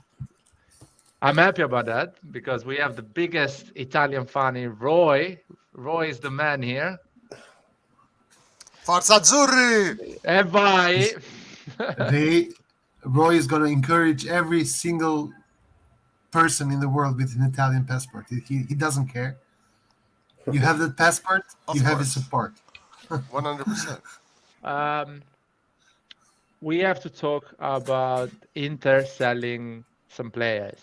[SPEAKER 1] I'm happy about that because we have the biggest Italian fan in Roy. Roy is the man here.
[SPEAKER 9] Forza Azzurri!
[SPEAKER 1] And bye.
[SPEAKER 3] Roy is going to encourage every single person in the world with an Italian passport. He doesn't care. You have the passport, you have his support.
[SPEAKER 9] 100%.
[SPEAKER 1] We have to talk about Inter selling some players.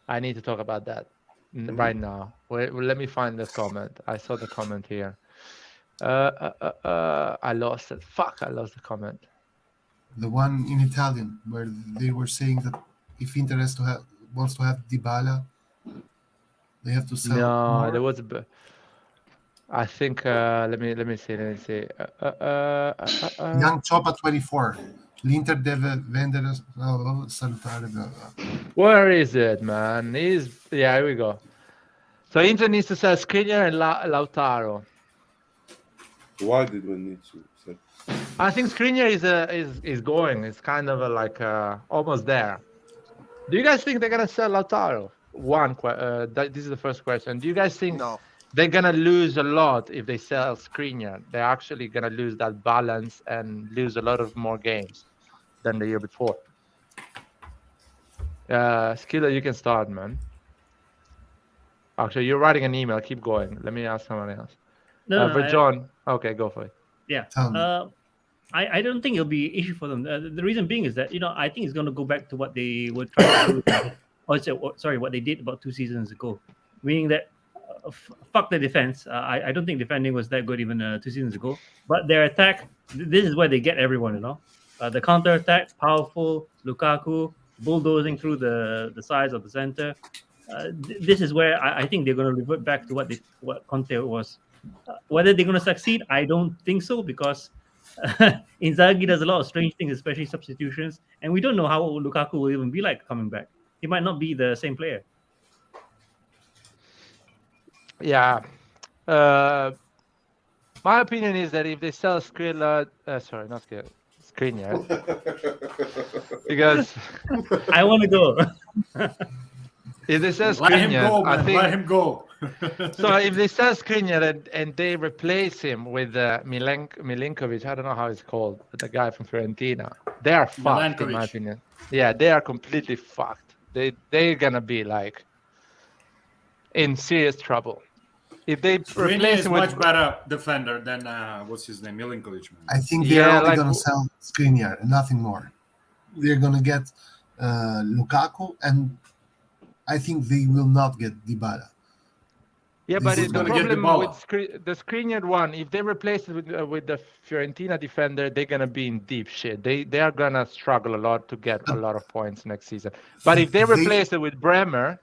[SPEAKER 1] I need to talk about that right now. Wait, let me find the comment. I saw the comment here. I lost it. Fuck, I lost the comment.
[SPEAKER 3] The one in Italian where they were saying that if Inter wants to have Dybala, they have to sell.
[SPEAKER 1] No,
[SPEAKER 3] more.
[SPEAKER 1] there was I think let me see.
[SPEAKER 3] Young Chopa 24. L'Inter deve vendere salutare.
[SPEAKER 1] Where is it, man? Here we go. So Inter needs to sell Skriniar and Lautaro.
[SPEAKER 8] Why did we need to sell?
[SPEAKER 1] I think Skriniar is going. It's kind of almost there. Do you guys think they're gonna sell Lautaro? This is the first question. Do you guys think
[SPEAKER 9] No.
[SPEAKER 1] they're gonna lose a lot if they sell Skriniar? They're actually gonna lose that balance and lose a lot of more games than the year before. Skiller, you can start, man. Actually, you're writing an email. Keep going. Let me ask someone else. For John, okay, go for it.
[SPEAKER 2] Yeah.
[SPEAKER 3] Tell me.
[SPEAKER 2] I don't think it'll be an issue for them. The reason being is that I think it's going to go back to what they were trying to do. What they did about 2 seasons ago, meaning that fuck the defense. I don't think defending was that good even 2 seasons ago. But their attack, this is where they get everyone. The counter attack, powerful. Lukaku bulldozing through the sides of the center. This is where I think they're going to revert back to what Conte was. Whether they're going to succeed, I don't think so, because Inzaghi does a lot of strange things, especially substitutions, and we don't know how Lukaku will even be like coming back. He might not be the same player.
[SPEAKER 1] Yeah. My opinion is that if they sell Skriniar, because
[SPEAKER 2] I want to go.
[SPEAKER 1] if they sell
[SPEAKER 7] Let him
[SPEAKER 1] Skriniar,
[SPEAKER 7] go, man.
[SPEAKER 1] I think.
[SPEAKER 7] Let him go.
[SPEAKER 1] So if they sell Skriniar and they replace him with Milinkovic, I don't know how it's called, but the guy from Fiorentina, they are fucked in my opinion. Yeah, they are completely fucked. They're gonna be like in serious trouble. If they replace
[SPEAKER 7] is
[SPEAKER 1] him
[SPEAKER 7] much
[SPEAKER 1] with
[SPEAKER 7] better defender than what's his name, Milinkovic. Man.
[SPEAKER 3] I think they're only going to sell Skriniar and nothing more. They're going to get Lukaku, and I think they will not get Dybala.
[SPEAKER 1] Yeah, but the
[SPEAKER 7] gonna
[SPEAKER 1] problem
[SPEAKER 7] get
[SPEAKER 1] with the Skriniar one, if they replace it with the Fiorentina defender, they're gonna be in deep shit. They are gonna struggle a lot to get a lot of points next season. But if they replace it with Bremer,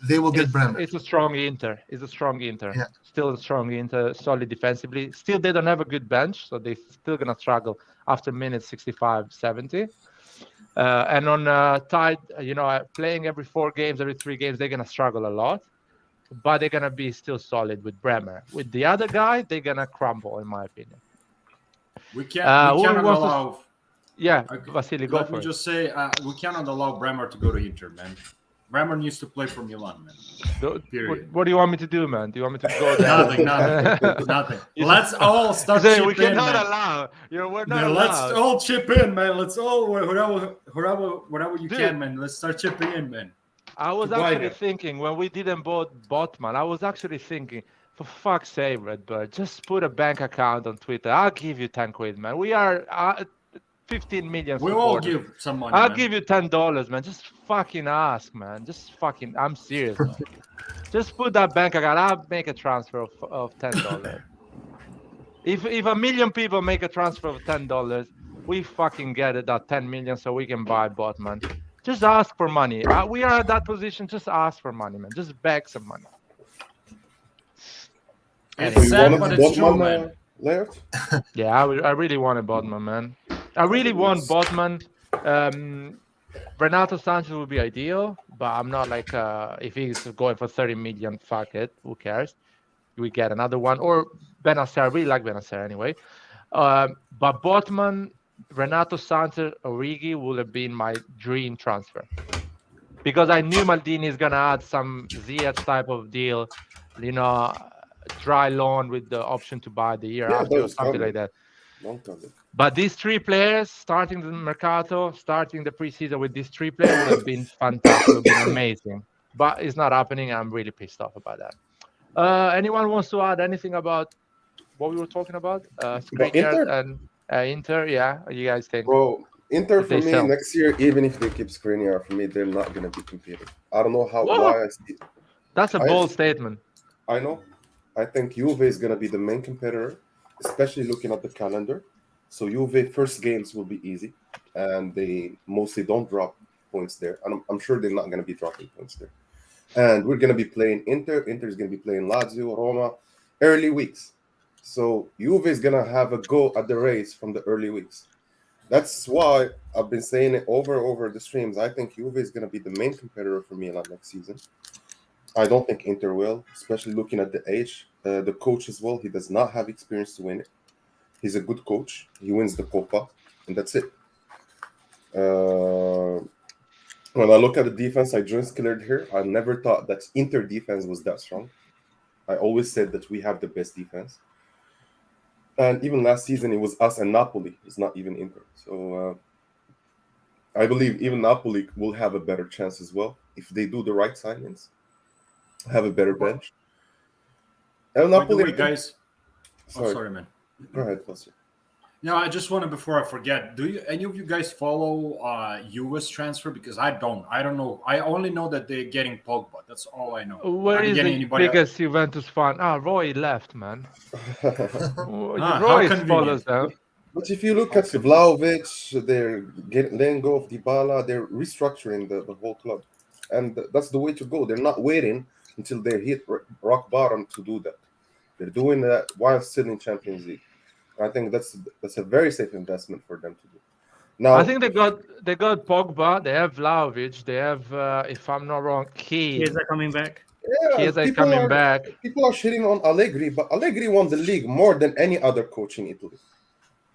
[SPEAKER 3] they will get Bremer.
[SPEAKER 1] It's a strong Inter. It's a strong Inter.
[SPEAKER 3] Yeah.
[SPEAKER 1] Still a strong Inter, solid defensively. Still, they don't have a good bench, so they're still gonna struggle after minutes 65, 70. And on tied, playing every 4 games, every 3 games, they're gonna struggle a lot. But they're gonna be still solid with Bremer. With the other guy, they're gonna crumble, in my opinion.
[SPEAKER 7] We cannot allow.
[SPEAKER 1] Yeah, Vasily, go
[SPEAKER 7] Let
[SPEAKER 1] for
[SPEAKER 7] me
[SPEAKER 1] it.
[SPEAKER 7] just say, we cannot allow Bremer to go to Inter, man. Bremer needs to play for Milan, man. Period.
[SPEAKER 1] What do you want me to do, man? Do you want me to go there?
[SPEAKER 7] Nothing. Let's all start chipping in,
[SPEAKER 1] we cannot
[SPEAKER 7] man.
[SPEAKER 1] allow. We're not allowed.
[SPEAKER 7] Let's all chip in, man. Let's all whatever you can, man. Let's start chipping in, man.
[SPEAKER 1] I was actually thinking when we didn't bought Botman, I was actually thinking, for fuck's sake, RedBird, just put a bank account on Twitter. I'll give you 10 quid, man. We are 15 million.
[SPEAKER 7] We all give some money.
[SPEAKER 1] I'll give you $10, man. Just fucking ask, man. I'm serious, man. Just put that bank account. I'll make a transfer of $10. If 1 million people make a transfer of $10, we fucking get it at 10 million so we can buy Botman. Just ask for money. We are at that position. Just ask for money, man. Just beg some money.
[SPEAKER 7] It's sad, but it's true, man.
[SPEAKER 1] Yeah, I really wanted Botman, man. I really want Botman. Renato Sanchez would be ideal, but I'm not like if he's going for 30 million, fuck it. Who cares? We get another one. Or Benacer. I really like Benacer anyway. But Botman, Renato Sanchez, Origi would have been my dream transfer. Because I knew Maldini is going to add some Ziyech type of deal, dry loan with the option to buy the year after or something like that. But these 3 players, starting the Mercato, starting the preseason with these 3 players would have been fantastic, would have been amazing. But it's not happening. I'm really pissed off about that. Anyone wants to add anything about what we were talking about? Skriniar and Inter, yeah. What do you guys think?
[SPEAKER 8] Bro, Inter for me next year, even if they keep Skriniar, for me, they're not going to be competitive. I don't know why I see.
[SPEAKER 1] That's a bold statement.
[SPEAKER 8] I know. I think Juve is going to be the main competitor, especially looking at the calendar. So Juve first games will be easy, and they mostly don't drop points there. And I'm sure they're not going to be dropping points there. And we're going to be playing Inter. Inter is going to be playing Lazio, Roma, early weeks. So Juve is going to have a go at the race from the early weeks. That's why I've been saying it over the streams. I think Juve is going to be the main competitor for Milan next season. I don't think Inter will, especially looking at the age. The coach as well, he does not have experience to win it. He's a good coach. He wins the Coppa, and that's it. When I look at the defense, I just cleared here. I never thought that Inter defense was that strong. I always said that we have the best defense. And even last season, it was us and Napoli. It's not even Inter. So I believe even Napoli will have a better chance as well if they do the right signings, have a better bench. And
[SPEAKER 7] By the
[SPEAKER 8] Napoli,
[SPEAKER 7] way, guys.
[SPEAKER 8] Sorry.
[SPEAKER 7] Oh, sorry, man.
[SPEAKER 8] Go ahead, Foster.
[SPEAKER 7] No, I just wanted, before I forget, do you any of you guys follow Juve's transfer? Because I don't. I don't know. I only know that they're getting Pogba. That's all I know.
[SPEAKER 1] Where
[SPEAKER 7] Are they
[SPEAKER 1] is
[SPEAKER 7] getting
[SPEAKER 1] the
[SPEAKER 7] anybody
[SPEAKER 1] biggest Juventus fan? Roy left, man.
[SPEAKER 7] how
[SPEAKER 1] Roy
[SPEAKER 7] convenient.
[SPEAKER 1] follows them.
[SPEAKER 8] But if you look at Vlahovic, they're letting go of Dybala, they're restructuring the whole club. And that's the way to go. They're not waiting until they hit rock bottom to do that. They're doing that while still in Champions League. I think that's a very safe investment for them to do. Now,
[SPEAKER 1] I think they got Pogba, they have Vlahovic, they have, if I'm not wrong, Kane.
[SPEAKER 2] Chiesa coming back.
[SPEAKER 1] Chiesa coming back.
[SPEAKER 8] People are shitting on Allegri, but Allegri won the league more than any other coach in Italy.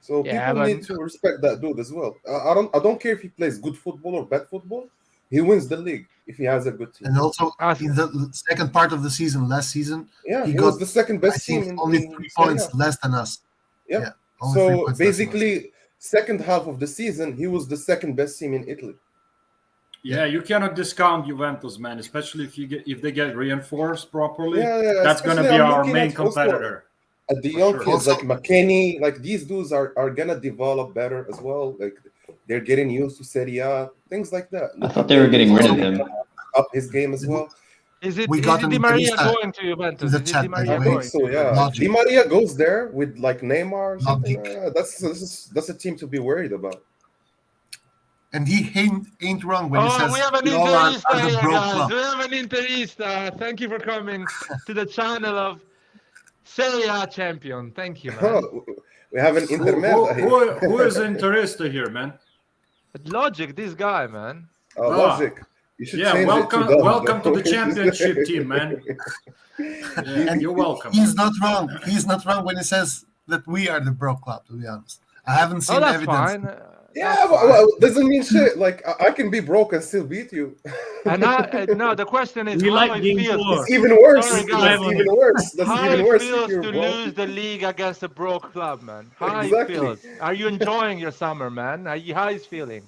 [SPEAKER 8] So people need to respect that dude as well. I don't care if he plays good football or bad football. He wins the league if he has a good team.
[SPEAKER 3] And also in the second part of the season, last season,
[SPEAKER 8] he was the second best team.
[SPEAKER 3] Only 3 points less than us.
[SPEAKER 8] Yeah. So basically, second half of the season, he was the second best team in Italy.
[SPEAKER 7] Yeah, you cannot discount Juventus, man. Especially if they get reinforced properly. That's going to be our main competitor.
[SPEAKER 8] At the young kids like McKennie, like these dudes are gonna develop better as well. Like they're getting used to Serie A, things like that.
[SPEAKER 5] I thought they were getting rid of him.
[SPEAKER 8] Up his game as well.
[SPEAKER 1] Is it Di Maria going to Juventus?
[SPEAKER 8] I think so, yeah. Di Maria goes there with like Neymar or something. That's a team to be worried about.
[SPEAKER 3] And he ain't wrong when he says
[SPEAKER 1] we have an Interista here, guys. We have an Interista. Thank you for coming to the channel of Serie A champion. Thank you, man.
[SPEAKER 8] We have an intermezzo here.
[SPEAKER 7] Who is Interista here, man?
[SPEAKER 1] Logic, this guy, man.
[SPEAKER 8] Logic. You should change
[SPEAKER 7] welcome to the championship team, man. You're welcome.
[SPEAKER 3] He's not wrong. He's not wrong when he says that we are the broke club, to be honest. I haven't seen evidence.
[SPEAKER 1] Fine.
[SPEAKER 8] Yeah, well, doesn't mean shit. Like I can be broke and still beat you.
[SPEAKER 1] And no, the question is, how it feels.
[SPEAKER 8] It's even worse.
[SPEAKER 1] Sorry,
[SPEAKER 8] That's even worse. That's
[SPEAKER 1] how
[SPEAKER 8] even worse.
[SPEAKER 1] How it feels to lose the league against a broke club, man? How it feels? Are you enjoying your summer, man? How is feeling?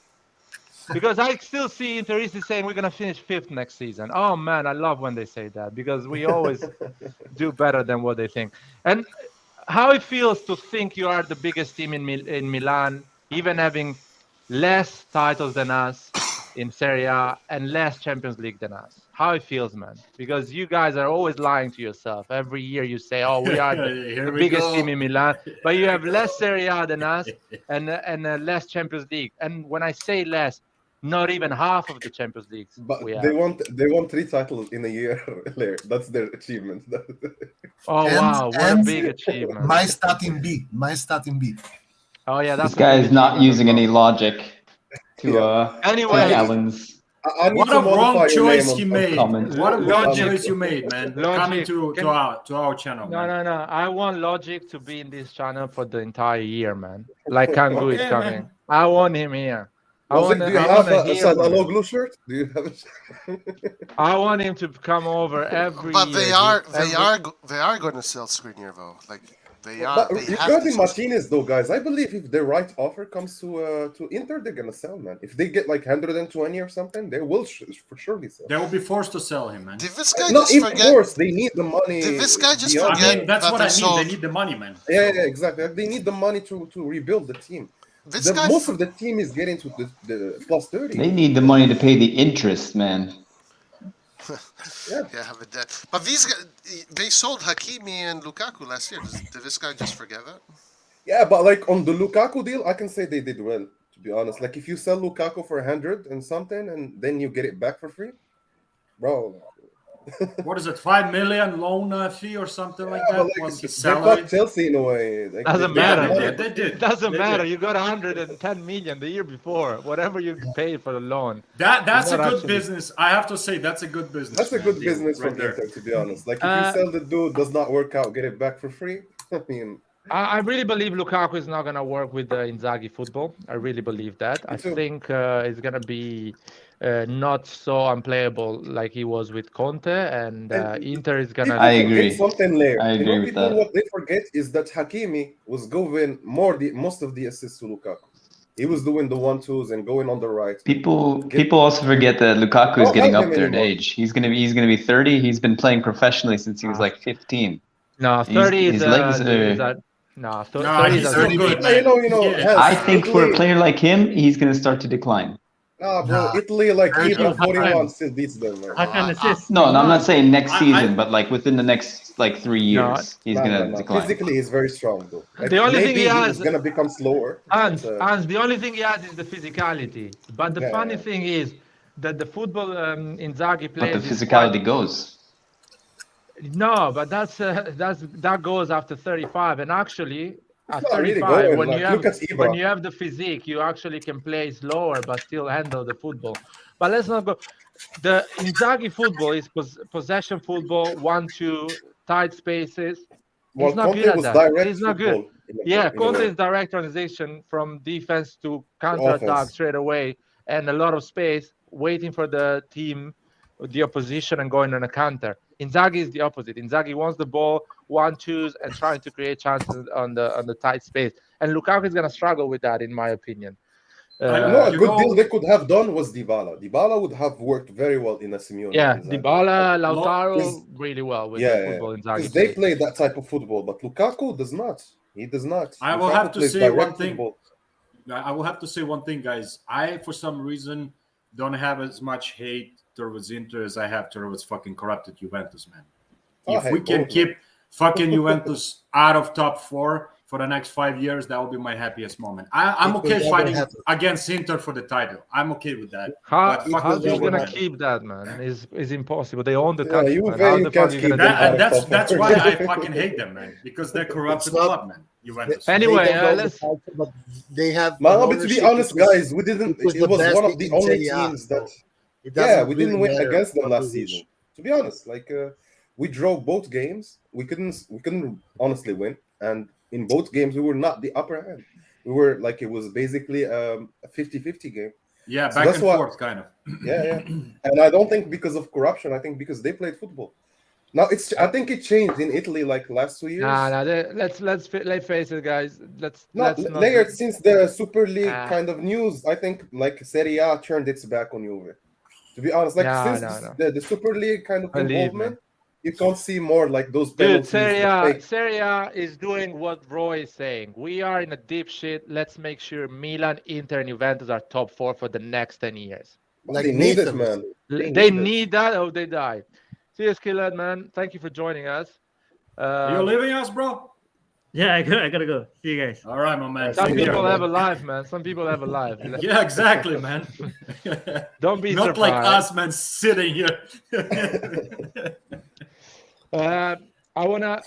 [SPEAKER 1] Because I still see Interista saying we're gonna finish 5th next season. Oh man, I love when they say that because we always do better than what they think. And how it feels to think you are the biggest team in Milan, even having less titles than us in Serie A and less Champions League than us. How it feels, man. Because you guys are always lying to yourself. Every year you say, oh, we are the biggest team in Milan. But you have less Serie A than us and less Champions League. And when I say less, not even half of the Champions Leagues.
[SPEAKER 8] But they want 3 titles in a year. That's their achievement.
[SPEAKER 1] Wow, what a big achievement.
[SPEAKER 3] My starting B.
[SPEAKER 1] Oh yeah, that's
[SPEAKER 5] this guy is not using any logic to
[SPEAKER 1] anyway.
[SPEAKER 5] Alan's.
[SPEAKER 7] What a wrong choice he made. What a wrong choice you made, man. Coming to our channel.
[SPEAKER 1] No. I want Logic to be in this channel for the entire year, man. Like Kangu is coming. Man. I want him here.
[SPEAKER 8] Do you have a Sadaloglu shirt? Do you have
[SPEAKER 1] I want him to come over every
[SPEAKER 9] But
[SPEAKER 1] year.
[SPEAKER 9] they are going to sell Skriniar though. Like they are.
[SPEAKER 8] But regarding Martinez though, guys, I believe if the right offer comes to Inter, they're gonna sell, man. If they get like 120 or something, they will for surely sell.
[SPEAKER 7] They will be forced to sell him, man.
[SPEAKER 9] Did this guy
[SPEAKER 8] not even forced. They need the money.
[SPEAKER 9] Did this guy just forget?
[SPEAKER 7] I mean, that's what I mean. They need the money, man.
[SPEAKER 8] Yeah, exactly. They need the money to rebuild the team. Most of the team is getting to the plus 30.
[SPEAKER 5] They need the money to pay the interest, man.
[SPEAKER 9] But these guys, they sold Hakimi and Lukaku last year. Did this guy just forget that?
[SPEAKER 8] Yeah, but like on the Lukaku deal, I can say they did well, to be honest. Like if you sell Lukaku for 100 and something and then you get it back for free, bro,
[SPEAKER 7] What is it? 5 million loan fee or something like
[SPEAKER 8] Yeah,
[SPEAKER 7] that?
[SPEAKER 8] but
[SPEAKER 7] Plus his
[SPEAKER 8] they
[SPEAKER 7] salary.
[SPEAKER 8] fucked Chelsea in a way. Like,
[SPEAKER 1] Doesn't
[SPEAKER 8] they
[SPEAKER 1] matter,
[SPEAKER 8] got
[SPEAKER 7] Yeah,
[SPEAKER 1] man.
[SPEAKER 7] they did.
[SPEAKER 1] It doesn't
[SPEAKER 7] They
[SPEAKER 1] matter.
[SPEAKER 7] did.
[SPEAKER 1] You got 110 million the year before. Whatever you paid for the loan.
[SPEAKER 7] That's a
[SPEAKER 1] not
[SPEAKER 7] good
[SPEAKER 1] actually-
[SPEAKER 7] business. I have to say that's a good business.
[SPEAKER 8] That's a
[SPEAKER 7] man,
[SPEAKER 8] good
[SPEAKER 7] deal
[SPEAKER 8] business
[SPEAKER 7] right
[SPEAKER 8] from
[SPEAKER 7] there.
[SPEAKER 8] Inter, to be honest. Like, if you
[SPEAKER 1] Uh,
[SPEAKER 8] sell the dude, does not work out, get it back for free. I mean,
[SPEAKER 1] I really believe Lukaku is not going to work with the Inzaghi football. I really believe that. I
[SPEAKER 8] too.
[SPEAKER 1] think it's going to be not so unplayable like he was with Conte, and Inter is going
[SPEAKER 8] people
[SPEAKER 5] I
[SPEAKER 1] to.
[SPEAKER 5] agree.
[SPEAKER 8] forget something there.
[SPEAKER 5] I agree with
[SPEAKER 8] People,
[SPEAKER 5] that.
[SPEAKER 8] what they forget is that Hakimi was going most of the assists to Lukaku. He was doing the 1-2s and going on the right.
[SPEAKER 5] People also forget that Lukaku is
[SPEAKER 8] Don't
[SPEAKER 5] getting
[SPEAKER 8] have
[SPEAKER 5] up
[SPEAKER 8] him
[SPEAKER 5] there in
[SPEAKER 8] anymore.
[SPEAKER 5] age. He's gonna be 30. He's been playing professionally since he was like 15.
[SPEAKER 1] No, 30
[SPEAKER 5] His legs
[SPEAKER 1] is
[SPEAKER 5] are.
[SPEAKER 1] a no.
[SPEAKER 7] Nah,
[SPEAKER 1] 30
[SPEAKER 7] he's
[SPEAKER 1] is
[SPEAKER 7] still
[SPEAKER 1] a
[SPEAKER 7] good,
[SPEAKER 8] Yeah,
[SPEAKER 7] man.
[SPEAKER 8] you know,
[SPEAKER 7] Yeah.
[SPEAKER 8] Hans,
[SPEAKER 5] I think for a
[SPEAKER 8] Italy,
[SPEAKER 5] player like him, he's gonna start to decline.
[SPEAKER 8] nah, bro,
[SPEAKER 9] Nah.
[SPEAKER 8] Italy, like,
[SPEAKER 9] Very
[SPEAKER 8] even
[SPEAKER 9] good.
[SPEAKER 8] 41 still beats them, man.
[SPEAKER 2] Hakan assists.
[SPEAKER 5] No, I'm not saying next
[SPEAKER 7] I-
[SPEAKER 5] season, but like within the next like 3 years, he's gonna
[SPEAKER 8] Nah.
[SPEAKER 5] decline.
[SPEAKER 8] Physically, he's very strong, though. Like,
[SPEAKER 1] The only thing
[SPEAKER 8] maybe
[SPEAKER 1] he
[SPEAKER 8] he's
[SPEAKER 1] has,
[SPEAKER 8] gonna become slower.
[SPEAKER 1] Hans,
[SPEAKER 8] but,
[SPEAKER 1] Hans, the only thing he has is the physicality. But the
[SPEAKER 8] Yeah.
[SPEAKER 1] funny thing is that the football Inzaghi
[SPEAKER 5] But the
[SPEAKER 1] plays is
[SPEAKER 5] physicality goes.
[SPEAKER 1] No, but that goes after 35, and actually at
[SPEAKER 8] not really
[SPEAKER 1] 35,
[SPEAKER 8] going,
[SPEAKER 1] when
[SPEAKER 8] like,
[SPEAKER 1] you have
[SPEAKER 8] look at Ibra.
[SPEAKER 1] when you have the physique, you actually can play slower but still handle the football. But let's not go. The Inzaghi football is possession football, 1-2, tight spaces.
[SPEAKER 8] Well,
[SPEAKER 1] He's not
[SPEAKER 8] Conte
[SPEAKER 1] good at
[SPEAKER 8] was
[SPEAKER 1] that.
[SPEAKER 8] direct
[SPEAKER 1] He's not good.
[SPEAKER 8] football.
[SPEAKER 1] Yeah,
[SPEAKER 8] in a
[SPEAKER 1] Conte
[SPEAKER 8] way.
[SPEAKER 1] is direct transition from defense to counter attack
[SPEAKER 8] Offense.
[SPEAKER 1] straight away, and a lot of space waiting for the team, the opposition, and going on a counter. Inzaghi is the opposite. Inzaghi wants the ball, 1-2s, and trying to create chances on the tight space. And Lukaku is gonna struggle with that, in my opinion.
[SPEAKER 8] You know, a
[SPEAKER 7] You
[SPEAKER 8] good
[SPEAKER 7] know-
[SPEAKER 8] deal they could have done was Dybala. Dybala would have worked very well in a Simeone.
[SPEAKER 1] Yeah,
[SPEAKER 8] Inzaghi.
[SPEAKER 1] Dybala,
[SPEAKER 8] Is-
[SPEAKER 1] Lautaro, really well with the football Inzaghi
[SPEAKER 8] because they
[SPEAKER 1] plays.
[SPEAKER 8] play that type of football, but Lukaku does not. He does not.
[SPEAKER 7] I will
[SPEAKER 8] Lukaku
[SPEAKER 7] have to
[SPEAKER 8] plays
[SPEAKER 7] say
[SPEAKER 8] direct
[SPEAKER 7] one thing.
[SPEAKER 8] football.
[SPEAKER 7] I will have to say one thing, guys. I, for some reason, don't have as much hate towards Inter as I have towards fucking corrupted Juventus, man.
[SPEAKER 8] I
[SPEAKER 7] If we
[SPEAKER 8] hate
[SPEAKER 7] can
[SPEAKER 8] both,
[SPEAKER 7] keep fucking Juventus out of top 4 for the next 5 years, that will be my happiest moment. I'm
[SPEAKER 9] It will
[SPEAKER 7] okay
[SPEAKER 9] never
[SPEAKER 7] fighting
[SPEAKER 9] happen.
[SPEAKER 7] against Inter for the title. I'm okay with that.
[SPEAKER 1] How
[SPEAKER 7] But fuck
[SPEAKER 1] how's
[SPEAKER 7] the
[SPEAKER 1] he
[SPEAKER 7] Juve,
[SPEAKER 1] gonna
[SPEAKER 7] man.
[SPEAKER 1] keep that, man? Is impossible. They own the
[SPEAKER 8] Yeah,
[SPEAKER 1] country,
[SPEAKER 8] Juve,
[SPEAKER 1] man. How
[SPEAKER 8] you
[SPEAKER 1] the
[SPEAKER 8] can't
[SPEAKER 1] fuck are you
[SPEAKER 8] keep
[SPEAKER 1] gonna
[SPEAKER 8] them
[SPEAKER 1] do
[SPEAKER 8] out
[SPEAKER 1] that?
[SPEAKER 8] of
[SPEAKER 7] That's
[SPEAKER 8] top
[SPEAKER 7] why
[SPEAKER 8] four.
[SPEAKER 7] I fucking hate them, man. Because they're corrupted
[SPEAKER 9] It's not-
[SPEAKER 7] club, man. Juventus.
[SPEAKER 1] Anyway,
[SPEAKER 9] They don't own the
[SPEAKER 1] let's.
[SPEAKER 9] title, but they have.
[SPEAKER 8] Man,
[SPEAKER 9] an
[SPEAKER 8] but to be
[SPEAKER 9] ownership
[SPEAKER 8] honest,
[SPEAKER 9] which was-
[SPEAKER 8] guys, we didn't.
[SPEAKER 9] which was
[SPEAKER 8] It
[SPEAKER 9] the
[SPEAKER 8] was
[SPEAKER 9] best
[SPEAKER 8] one of the
[SPEAKER 9] in
[SPEAKER 8] only
[SPEAKER 9] Serie A,
[SPEAKER 8] teams
[SPEAKER 9] so
[SPEAKER 8] that.
[SPEAKER 9] it
[SPEAKER 8] Yeah,
[SPEAKER 9] doesn't
[SPEAKER 8] we didn't
[SPEAKER 9] really
[SPEAKER 8] win
[SPEAKER 9] matter
[SPEAKER 8] against them
[SPEAKER 9] what
[SPEAKER 8] last
[SPEAKER 9] we wish.
[SPEAKER 8] season. To be honest, like we drove both games. We couldn't honestly win, and in both games we were not the upper hand. We were like it was basically a 50-50 game.
[SPEAKER 7] Yeah,
[SPEAKER 8] So
[SPEAKER 7] back
[SPEAKER 8] that's
[SPEAKER 7] and
[SPEAKER 8] why-
[SPEAKER 7] forth, kind of.
[SPEAKER 8] Yeah. And I don't think because of corruption. I think because they played football. Now I think it changed in Italy like last 2 years.
[SPEAKER 1] Nah. Let's face it, guys. Let's not.
[SPEAKER 8] Layered since the Super League
[SPEAKER 1] Ah.
[SPEAKER 8] kind of news, I think like Serie A turned its back on Juve. To be honest, like
[SPEAKER 1] No,
[SPEAKER 8] since
[SPEAKER 1] no.
[SPEAKER 8] The Super League kind of
[SPEAKER 1] Believe me.
[SPEAKER 8] involvement, you can't see more like those
[SPEAKER 1] Dude,
[SPEAKER 8] penalties.
[SPEAKER 1] Serie
[SPEAKER 8] the
[SPEAKER 1] A,
[SPEAKER 8] fake-
[SPEAKER 1] Serie A is doing what Roy is saying. We are in a deep shit. Let's make sure Milan, Inter, and Juventus are top 4 for the next 10 years.
[SPEAKER 9] Like
[SPEAKER 8] they need it,
[SPEAKER 9] Nathan.
[SPEAKER 8] man.
[SPEAKER 1] They
[SPEAKER 8] need it.
[SPEAKER 1] need that or they die. Cheers, Killed, man. Thank you for joining us.
[SPEAKER 7] You're leaving us, bro?
[SPEAKER 2] Yeah, I gotta go. See you guys.
[SPEAKER 7] All right, my man.
[SPEAKER 1] Some
[SPEAKER 7] Take care,
[SPEAKER 1] people
[SPEAKER 7] man.
[SPEAKER 1] have a life, man. Some people have a life.
[SPEAKER 7] Yeah, exactly, man.
[SPEAKER 1] Don't be
[SPEAKER 7] Not like
[SPEAKER 1] surprised.
[SPEAKER 7] us, man, sitting here.
[SPEAKER 1] I wanna.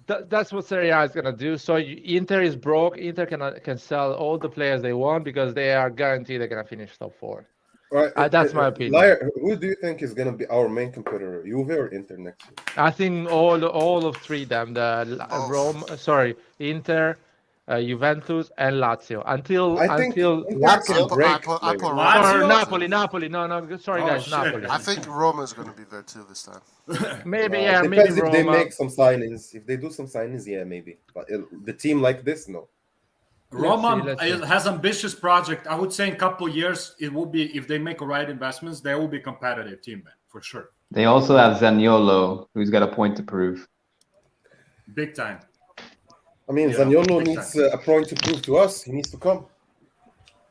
[SPEAKER 1] That's what Serie A is gonna do. So Inter is broke. Inter can sell all the players they want because they are guaranteed they're gonna finish top 4.
[SPEAKER 8] Right,
[SPEAKER 1] That's my opinion.
[SPEAKER 8] Liar, who do you think is gonna be our main competitor, Juve or Inter next year?
[SPEAKER 1] I think all of three of them, Inter, Juventus, and Lazio. Until
[SPEAKER 8] I think
[SPEAKER 1] until
[SPEAKER 8] Inter
[SPEAKER 9] Lazio,
[SPEAKER 8] can break,
[SPEAKER 9] I put
[SPEAKER 8] maybe.
[SPEAKER 7] Lazio?
[SPEAKER 1] or Napoli. No, sorry
[SPEAKER 7] Oh,
[SPEAKER 1] guys,
[SPEAKER 7] shit.
[SPEAKER 1] Napoli.
[SPEAKER 9] I think Roma is going to be there too this time.
[SPEAKER 1] Maybe
[SPEAKER 8] Depends
[SPEAKER 1] maybe
[SPEAKER 8] if they
[SPEAKER 1] Roma.
[SPEAKER 8] make some signings. If they do some signings, yeah, maybe. But the team like this, no.
[SPEAKER 7] Roma
[SPEAKER 1] Let's see.
[SPEAKER 7] has ambitious project. I would say in a couple of years, it will be, if they make the right investments, they will be competitive team, man, for sure.
[SPEAKER 5] They also have Zaniolo, who's got a point to prove.
[SPEAKER 7] Big time.
[SPEAKER 8] I mean,
[SPEAKER 7] Yeah,
[SPEAKER 8] Zaniolo
[SPEAKER 7] big
[SPEAKER 8] needs a point to prove to us. He needs to come.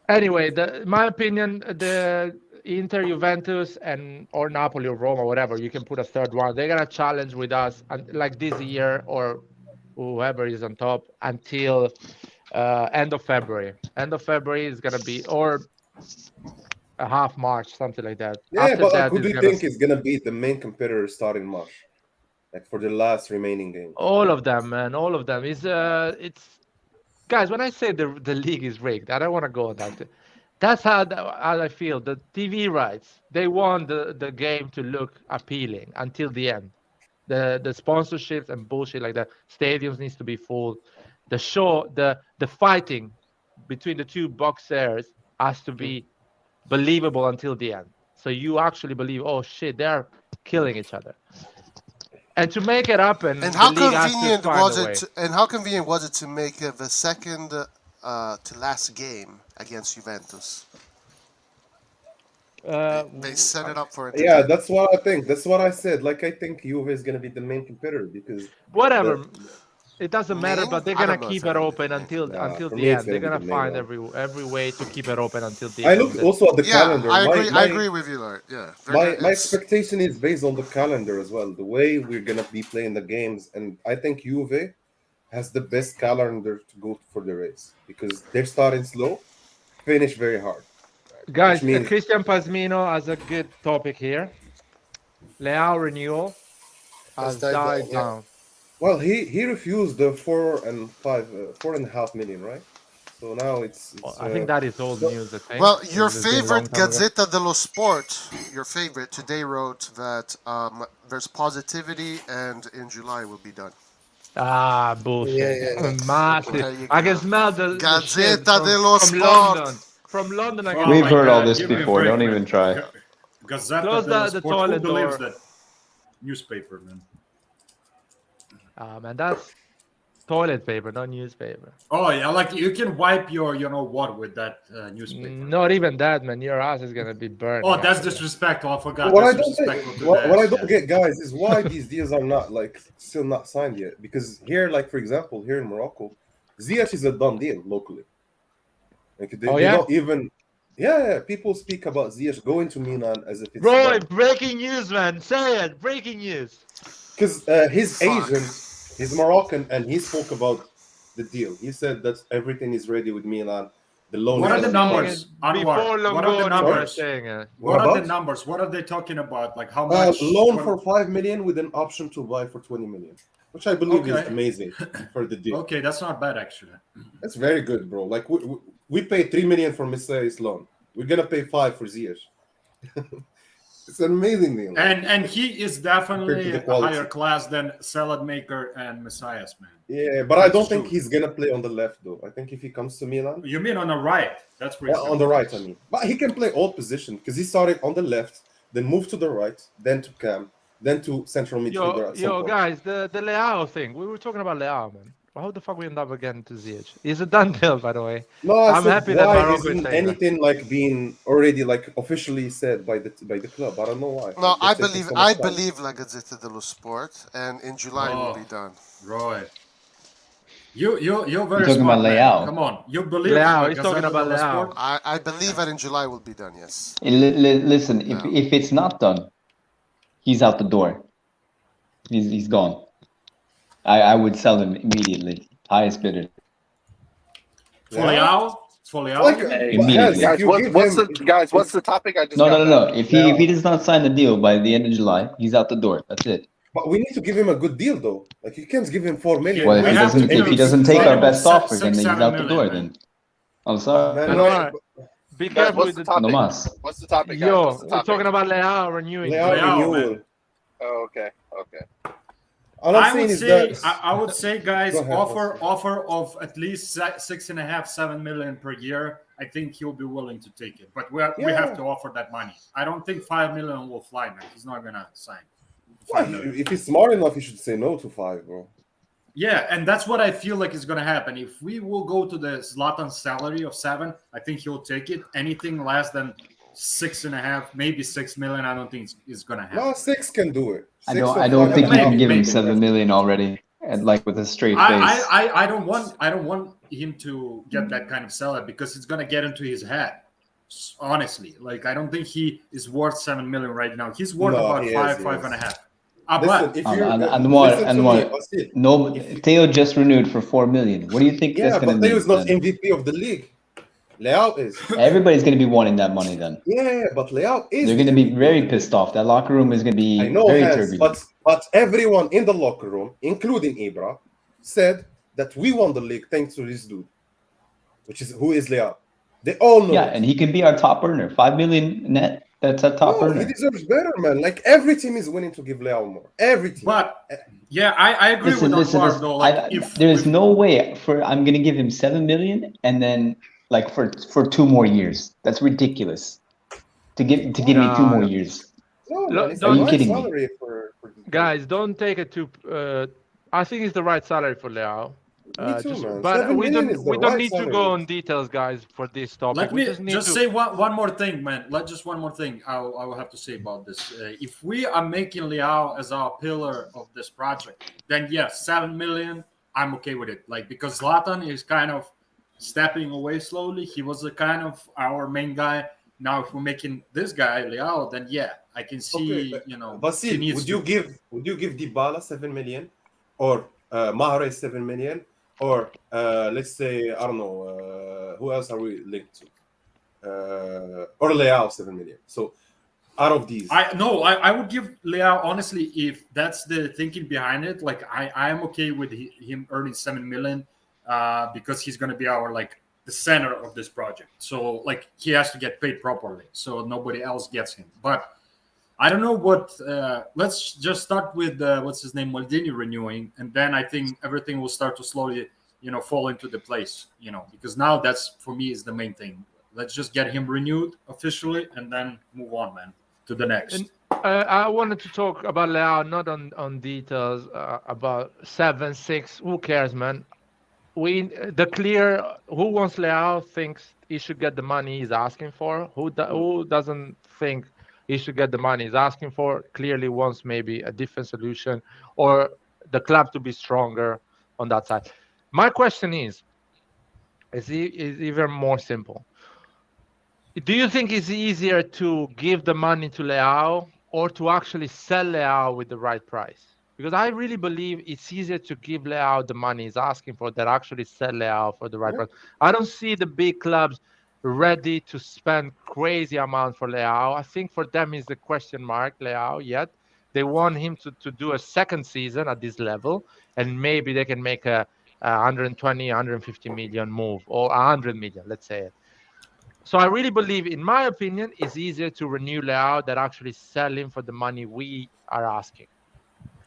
[SPEAKER 1] Anyway, my opinion, the Inter, Juventus, and or Napoli or Roma, whatever, you can put a third one. They're gonna challenge with us, like this year or whoever is on top until end of February. End of February is gonna be, or a half March, something like that.
[SPEAKER 8] Yeah,
[SPEAKER 1] After
[SPEAKER 8] but
[SPEAKER 1] that,
[SPEAKER 8] who
[SPEAKER 1] it's
[SPEAKER 8] do you
[SPEAKER 1] gonna
[SPEAKER 8] think is gonna be the main competitor starting March? Like for the last remaining game.
[SPEAKER 1] all of them, man, all of them. It's guys. When I say the league is rigged, I don't want to go on that. That's how I feel. The TV rights, they want the game to look appealing until the end. The sponsorships and bullshit like that. Stadiums needs to be full. The show, the fighting between the two boxers has to be believable until the end. So you actually believe, oh shit, they're killing each other. And to make it happen,
[SPEAKER 9] And how
[SPEAKER 1] the league has to
[SPEAKER 9] convenient
[SPEAKER 1] find
[SPEAKER 9] was
[SPEAKER 1] a way.
[SPEAKER 9] it? And how convenient was it to make the second to last game against Juventus? They set it up for it.
[SPEAKER 8] Yeah, that's what I think. That's what I said. Like I think Juve is gonna be the main competitor because
[SPEAKER 1] Whatever. It doesn't matter,
[SPEAKER 9] Main?
[SPEAKER 1] but they're
[SPEAKER 9] I
[SPEAKER 1] gonna
[SPEAKER 9] don't know
[SPEAKER 1] keep
[SPEAKER 9] if
[SPEAKER 1] it
[SPEAKER 9] I
[SPEAKER 1] open
[SPEAKER 9] think.
[SPEAKER 1] until
[SPEAKER 8] for me
[SPEAKER 1] the
[SPEAKER 8] it's
[SPEAKER 1] end. They're
[SPEAKER 8] gonna
[SPEAKER 1] gonna
[SPEAKER 8] be the
[SPEAKER 1] find
[SPEAKER 8] main
[SPEAKER 1] every way to keep it open until the
[SPEAKER 8] I
[SPEAKER 1] end.
[SPEAKER 8] looked also at the
[SPEAKER 9] Yeah,
[SPEAKER 8] calendar.
[SPEAKER 9] I agree.
[SPEAKER 8] My,
[SPEAKER 9] I agree with you, Lord. Yeah,
[SPEAKER 8] my expectation is based on the calendar as well. The way we're gonna be playing the games, and I think Juve has the best calendar to go for the race because they're starting slow, finish very hard.
[SPEAKER 1] Guys,
[SPEAKER 8] Which means-
[SPEAKER 1] Christian Pasmino has a good topic here. Leao renewal has died down.
[SPEAKER 8] Well, he refused the 4.5 million, right? So now it's
[SPEAKER 1] I think that is old news. I think.
[SPEAKER 9] Well, your
[SPEAKER 1] It's been a long
[SPEAKER 9] favorite
[SPEAKER 1] time ago.
[SPEAKER 9] Gazzetta dello Sport, your favorite, today wrote that there's positivity and in July will be done.
[SPEAKER 1] Ah, bullshit.
[SPEAKER 3] Yeah.
[SPEAKER 1] Massive.
[SPEAKER 9] There you
[SPEAKER 1] I can
[SPEAKER 9] go.
[SPEAKER 1] smell the shit
[SPEAKER 9] Gazzetta dello
[SPEAKER 1] from
[SPEAKER 9] Sport.
[SPEAKER 1] London. From London, I
[SPEAKER 7] Oh
[SPEAKER 1] can
[SPEAKER 5] We've
[SPEAKER 7] my
[SPEAKER 5] heard all
[SPEAKER 7] God,
[SPEAKER 5] this
[SPEAKER 7] give me a
[SPEAKER 5] before.
[SPEAKER 7] break,
[SPEAKER 5] Don't
[SPEAKER 7] man.
[SPEAKER 5] even try.
[SPEAKER 7] Gazzetta
[SPEAKER 1] Close
[SPEAKER 7] dello
[SPEAKER 1] the
[SPEAKER 7] Sport.
[SPEAKER 1] toilet
[SPEAKER 7] Who believes
[SPEAKER 1] door.
[SPEAKER 7] that newspaper, man?
[SPEAKER 1] man, that's toilet paper, not newspaper.
[SPEAKER 7] Oh yeah, like you can wipe your, you know what, with that newspaper.
[SPEAKER 1] Not even that, man. Your ass is gonna be burned.
[SPEAKER 7] Oh, that's
[SPEAKER 1] after that.
[SPEAKER 7] disrespectful. I forgot.
[SPEAKER 8] What I
[SPEAKER 7] That's
[SPEAKER 8] don't think,
[SPEAKER 7] disrespectful to
[SPEAKER 8] what I
[SPEAKER 7] dads,
[SPEAKER 8] don't
[SPEAKER 7] yeah.
[SPEAKER 8] get, guys, is why these deals are not like still not signed yet. Because here, like for example, here in Morocco, Ziyech is a done deal locally. Like they don't even. Yeah, people speak about Ziyech going to Milan as if it's
[SPEAKER 1] Roy, breaking news, man. Say it. Breaking news.
[SPEAKER 8] because his agent, he's Moroccan, and he spoke about the deal. He said that everything is ready with Milan. The loan.
[SPEAKER 7] What are
[SPEAKER 8] is
[SPEAKER 7] the
[SPEAKER 8] done.
[SPEAKER 7] numbers?
[SPEAKER 1] Before
[SPEAKER 7] Anwar, what are the
[SPEAKER 1] Longoni
[SPEAKER 7] numbers?
[SPEAKER 1] was saying it.
[SPEAKER 7] What are the
[SPEAKER 8] about?
[SPEAKER 7] numbers? What are they talking about? Like how much?
[SPEAKER 8] Loan
[SPEAKER 7] what-
[SPEAKER 8] for 5 million with an option to buy for 20 million, which I believe is
[SPEAKER 7] Okay.
[SPEAKER 8] amazing for the deal.
[SPEAKER 7] Okay, that's not bad actually.
[SPEAKER 8] That's very good, bro. Like we paid 3 million for Messiah's loan. We're gonna pay 5 for Ziyech. It's an amazing deal.
[SPEAKER 7] And he is definitely
[SPEAKER 8] Compared to the
[SPEAKER 7] a
[SPEAKER 8] quality.
[SPEAKER 7] higher class than Salad Maker and Messiah's, man.
[SPEAKER 8] Yeah, but I don't
[SPEAKER 7] That's
[SPEAKER 8] think
[SPEAKER 7] true.
[SPEAKER 8] he's gonna play on the left though. I think if he comes to Milan,
[SPEAKER 7] You mean on the right? That's where he's
[SPEAKER 8] on the right, I mean. But he can play all positions because he started on the left, then moved to the right, then to Cam, then to central midfielder. at some point.
[SPEAKER 1] Guys, the Leao thing. We were talking about Leao, man. How the fuck we end up again to Ziyech? He's a done deal, by the way.
[SPEAKER 8] No, I
[SPEAKER 1] I'm
[SPEAKER 8] said,
[SPEAKER 1] happy that
[SPEAKER 8] why
[SPEAKER 1] Morocco is
[SPEAKER 8] isn't
[SPEAKER 1] saying that.
[SPEAKER 8] anything like being already like officially said by the club? I don't know why.
[SPEAKER 9] No,
[SPEAKER 8] They're
[SPEAKER 9] I
[SPEAKER 8] taking
[SPEAKER 9] believe
[SPEAKER 8] so much time.
[SPEAKER 9] La Gazzetta dello Sport, and in July will be done.
[SPEAKER 7] Roy. You're very
[SPEAKER 5] You're talking
[SPEAKER 7] smart,
[SPEAKER 5] about
[SPEAKER 7] man.
[SPEAKER 5] Leao.
[SPEAKER 7] Come on, you believe
[SPEAKER 1] Leao,
[SPEAKER 7] like
[SPEAKER 1] he's talking
[SPEAKER 7] Gazzetta
[SPEAKER 1] about
[SPEAKER 7] dello
[SPEAKER 1] Leao.
[SPEAKER 7] Sport?
[SPEAKER 9] I believe that in July will be done. Yes.
[SPEAKER 5] Listen, if it's not done, he's out the door. He's gone. I would sell him immediately. Highest bidder.
[SPEAKER 7] For Leao? For Leao?
[SPEAKER 8] Like,
[SPEAKER 5] Immediately.
[SPEAKER 8] if you give
[SPEAKER 4] What's the topic? I just
[SPEAKER 5] No.
[SPEAKER 4] got
[SPEAKER 5] If he does not sign the deal by the end of July, he's out the door. That's it.
[SPEAKER 8] But we need to give him a good deal, though. Like you can't give him 4 million.
[SPEAKER 5] Well,
[SPEAKER 7] We
[SPEAKER 5] if
[SPEAKER 7] have to give
[SPEAKER 5] he
[SPEAKER 7] him
[SPEAKER 5] doesn't take our
[SPEAKER 7] minimum
[SPEAKER 5] best offer,
[SPEAKER 7] six,
[SPEAKER 5] then he's
[SPEAKER 7] 7
[SPEAKER 5] out the
[SPEAKER 7] million,
[SPEAKER 5] door.
[SPEAKER 7] man.
[SPEAKER 5] Then I'm sorry.
[SPEAKER 8] Man,
[SPEAKER 1] No,
[SPEAKER 8] right.
[SPEAKER 1] Be
[SPEAKER 4] Guys,
[SPEAKER 1] careful
[SPEAKER 4] what's
[SPEAKER 1] with
[SPEAKER 4] the
[SPEAKER 1] the.
[SPEAKER 4] topic?
[SPEAKER 5] No mas.
[SPEAKER 4] What's the topic? Guys?
[SPEAKER 1] Yo,
[SPEAKER 4] What's the
[SPEAKER 1] we're
[SPEAKER 4] topic?
[SPEAKER 1] talking about Leao renewing.
[SPEAKER 8] Leao
[SPEAKER 7] Leao,
[SPEAKER 8] renewal.
[SPEAKER 7] man.
[SPEAKER 4] Oh, okay.
[SPEAKER 8] All I'm
[SPEAKER 7] I
[SPEAKER 8] saying
[SPEAKER 7] would
[SPEAKER 8] is
[SPEAKER 7] say,
[SPEAKER 8] that
[SPEAKER 7] I would say, guys,
[SPEAKER 8] Go ahead,
[SPEAKER 7] offer of at least 6.5, 7 million per year. I think he'll be willing to take it, but we have to offer that money. I don't think 5 million will fly, man. He's not gonna sign. 5 million.
[SPEAKER 8] if he's smart enough, he should say no to 5, bro.
[SPEAKER 7] Yeah, and that's what I feel like is gonna happen. If we will go to the Zlatan salary of 7, I think he'll take it. Anything less than 6.5, maybe 6 million, I don't think is gonna happen.
[SPEAKER 8] No, 6 can do it.
[SPEAKER 5] I
[SPEAKER 8] 6
[SPEAKER 5] don't.
[SPEAKER 8] or
[SPEAKER 5] I don't
[SPEAKER 8] 5
[SPEAKER 5] think you
[SPEAKER 7] Maybe,
[SPEAKER 5] can give him
[SPEAKER 7] maybe.
[SPEAKER 5] 7 million already, and like with a straight face.
[SPEAKER 7] I don't want him to get that kind of salary because it's gonna get into his head. Honestly, like I don't think he is worth 7 million right now. He's worth
[SPEAKER 8] No,
[SPEAKER 7] about
[SPEAKER 8] he is,
[SPEAKER 7] 5.5.
[SPEAKER 8] Listen,
[SPEAKER 7] But
[SPEAKER 8] if
[SPEAKER 5] And
[SPEAKER 8] you're
[SPEAKER 5] what?
[SPEAKER 8] listen
[SPEAKER 5] And
[SPEAKER 8] to
[SPEAKER 5] what?
[SPEAKER 8] me, Basil.
[SPEAKER 5] No, Theo just renewed for 4 million. What do you think
[SPEAKER 8] Yeah,
[SPEAKER 5] that's going
[SPEAKER 8] but
[SPEAKER 5] to
[SPEAKER 8] Theo
[SPEAKER 5] mean?
[SPEAKER 8] is not
[SPEAKER 5] then?
[SPEAKER 8] MVP of the league. Leao is.
[SPEAKER 5] Everybody's going to be wanting that money then.
[SPEAKER 8] Yeah, but Leao is.
[SPEAKER 5] They're going to be very pissed off. That locker room is going to be
[SPEAKER 8] I know,
[SPEAKER 5] very
[SPEAKER 8] Hans,
[SPEAKER 5] turbulent.
[SPEAKER 8] but everyone in the locker room, including Ibra, said that we won the league thanks to this dude, who is Leao. They all know.
[SPEAKER 5] Yeah, and he can be our top earner. 5 million net. That's a top earner.
[SPEAKER 8] He deserves better, man. Like every team is willing to give Leao more. Every team.
[SPEAKER 7] But yeah, I agree with that part though. Like
[SPEAKER 5] there's no way I'm gonna give him 7 million and then like for 2 more years. That's ridiculous. To give me 2 more years.
[SPEAKER 8] No, man,
[SPEAKER 5] are you kidding me?
[SPEAKER 1] Guys, don't take it too. I think it's the right salary for Leao.
[SPEAKER 8] Me too, man.
[SPEAKER 1] But we don't
[SPEAKER 8] right
[SPEAKER 1] need to go on details, guys, for this topic.
[SPEAKER 7] Let
[SPEAKER 1] we
[SPEAKER 7] me just say one more thing, man. One more thing I will have to say about this. If we are making Leao as our pillar of this project, then yes, 7 million, I'm okay with it. Like, because Zlatan is kind of stepping away slowly. He was the kind of our main guy. Now, if we're making this guy Leao, then yeah, I can see.
[SPEAKER 8] Vasil, would you give Dybala 7 million, or Mahrez 7 million? Or let's say, I don't know, who else are we linked to? Or Leao 7 million. So out of these,
[SPEAKER 7] I would give Leao, honestly, if that's the thinking behind it. Like I am okay with him earning 7 million because he's going to be our the center of this project. So like he has to get paid properly, so nobody else gets him. But I don't know what. Let's just start with what's his name, Maldini renewing, and then I think everything will start to slowly, fall into the place. Because now that's for me is the main thing. Let's just get him renewed officially, and then move on, man, to the next.
[SPEAKER 1] And, I wanted to talk about Leao, not on details about 7, 6. Who cares, man? Who wants Leao thinks he should get the money he's asking for. Who doesn't think he should get the money he's asking for? Clearly wants maybe a different solution or the club to be stronger on that side. My question is even more simple. Do you think it's easier to give the money to Leao or to actually sell Leao with the right price? Because I really believe it's easier to give Leao the money he's asking for than actually sell Leao for the right price. I don't see the big clubs ready to spend crazy amount for Leao. I think for them is the question mark, Leao, yet. They want him to do a second season at this level, and maybe they can make a 120, 150 million move, or 100 million, let's say it. So I really believe, in my opinion, it's easier to renew Leao than actually sell him for the money we are asking.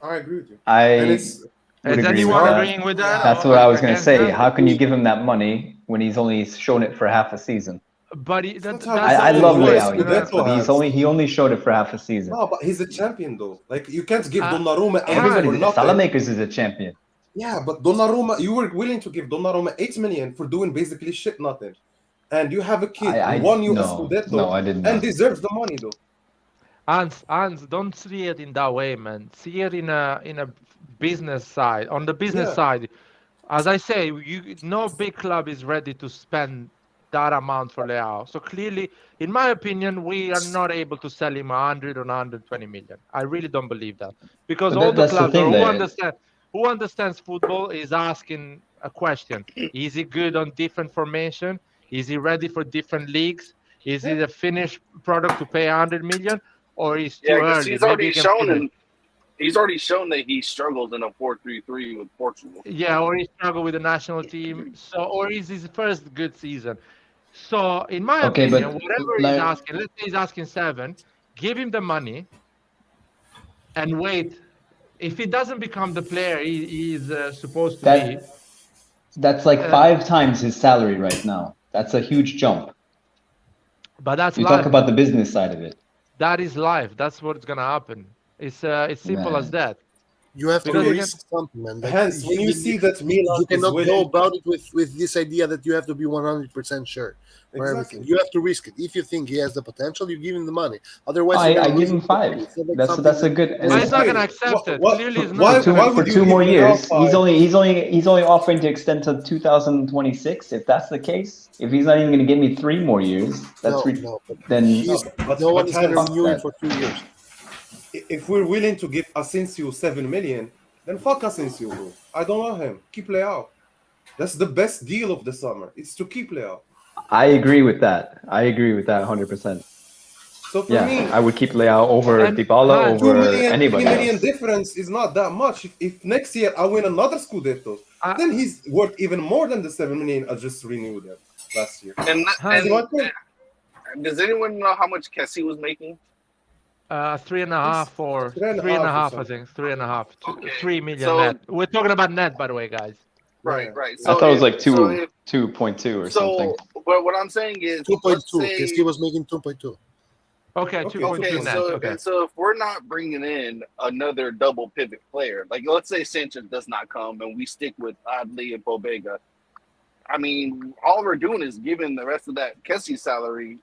[SPEAKER 8] I agree with you.
[SPEAKER 1] Is anyone agreeing with that?
[SPEAKER 5] That's what I was going to say. How can you give him that money when he's only shown it for half a season?
[SPEAKER 1] But
[SPEAKER 5] I love Leao, but he only showed it for half a season.
[SPEAKER 8] No, but he's a champion though. Like you can't give Donnarumma everything.
[SPEAKER 5] Salamakers is a champion.
[SPEAKER 8] Yeah, but Donnarumma, you were willing to give Donnarumma 8 million for doing basically shit nothing, and you have a kid who won you a Scudetto.
[SPEAKER 5] No, I didn't.
[SPEAKER 8] And deserves the money though.
[SPEAKER 1] Hans, don't see it in that way, man. See it in a business side. On the business side, as I say, no big club is ready to spend that amount for Leao. So clearly, in my opinion, we are not able to sell him 100 or 120 million. I really don't believe that, because all the clubs who understands football is asking a question: is he good on different formation? Is he ready for different leagues? Is it a finished product to pay 100 million? Or he's too early.
[SPEAKER 4] He's already shown that he struggles in a 4-3-3 with Portugal.
[SPEAKER 1] Yeah, or he struggled with the national team. Or is his first good season. So, in my opinion, whatever he's asking, let's say he's asking 7, give him the money and wait. If he doesn't become the player he's supposed to be.
[SPEAKER 5] That's like 5 times his salary right now. That's a huge jump.
[SPEAKER 1] But that's
[SPEAKER 5] we talk about the business side of it.
[SPEAKER 1] That is life. That's what's gonna happen. It's simple as that.
[SPEAKER 9] You have to risk something, man.
[SPEAKER 8] Hence, when you see that Milan
[SPEAKER 9] you cannot go about it with this idea that you have to be 100% sure for everything. You have to risk it. If you think he has the potential, you give him the money. Otherwise,
[SPEAKER 5] I give him 5. That's a good.
[SPEAKER 1] He's not gonna accept it. Clearly, he's not.
[SPEAKER 5] For 2 more years, he's only offering to extend to 2026. If that's the case, if he's not even going to give me 3 more years, then
[SPEAKER 9] no one is going to renew him for 2 years.
[SPEAKER 8] If we're willing to give Asensio 7 million, then fuck Asensio, bro. I don't want him. Keep Leao. That's the best deal of the summer. It's to keep Leao.
[SPEAKER 5] I agree with that. 100%.
[SPEAKER 8] So for
[SPEAKER 5] Yeah,
[SPEAKER 8] me,
[SPEAKER 5] I would keep Leao over
[SPEAKER 1] And
[SPEAKER 5] Dybala
[SPEAKER 1] Hans,
[SPEAKER 8] 2
[SPEAKER 5] over
[SPEAKER 8] million, 3
[SPEAKER 5] anybody
[SPEAKER 8] million
[SPEAKER 5] else.
[SPEAKER 8] difference is not that much. If next year I win another Scudetto,
[SPEAKER 1] I-
[SPEAKER 8] then he's worth even more than the 7 million I just renewed him last year.
[SPEAKER 4] And
[SPEAKER 1] Hans,
[SPEAKER 8] See my point?
[SPEAKER 4] does anyone know how much Kessie was making?
[SPEAKER 1] 3.5 or
[SPEAKER 8] 3.5
[SPEAKER 1] 3.5,
[SPEAKER 8] or
[SPEAKER 1] I
[SPEAKER 8] something.
[SPEAKER 1] think 3.5,
[SPEAKER 4] Okay.
[SPEAKER 1] 3 million
[SPEAKER 4] So
[SPEAKER 1] net. We're talking about net, by the way, guys.
[SPEAKER 4] right,
[SPEAKER 8] Yeah.
[SPEAKER 4] right.
[SPEAKER 5] I
[SPEAKER 4] So
[SPEAKER 5] thought it was like
[SPEAKER 4] so if
[SPEAKER 5] 2.2 or something.
[SPEAKER 4] but what I'm saying is, let's
[SPEAKER 9] 2.2.
[SPEAKER 4] say
[SPEAKER 9] Kessie was making 2.2.
[SPEAKER 1] Okay,
[SPEAKER 8] Okay,
[SPEAKER 1] 2.2
[SPEAKER 4] okay,
[SPEAKER 1] net.
[SPEAKER 4] so
[SPEAKER 1] Okay.
[SPEAKER 4] if we're not bringing in another double pivot player, like let's say Sanchez does not come and we stick with Adley and Pobega, I mean, all we're doing is giving the rest of that Kessie salary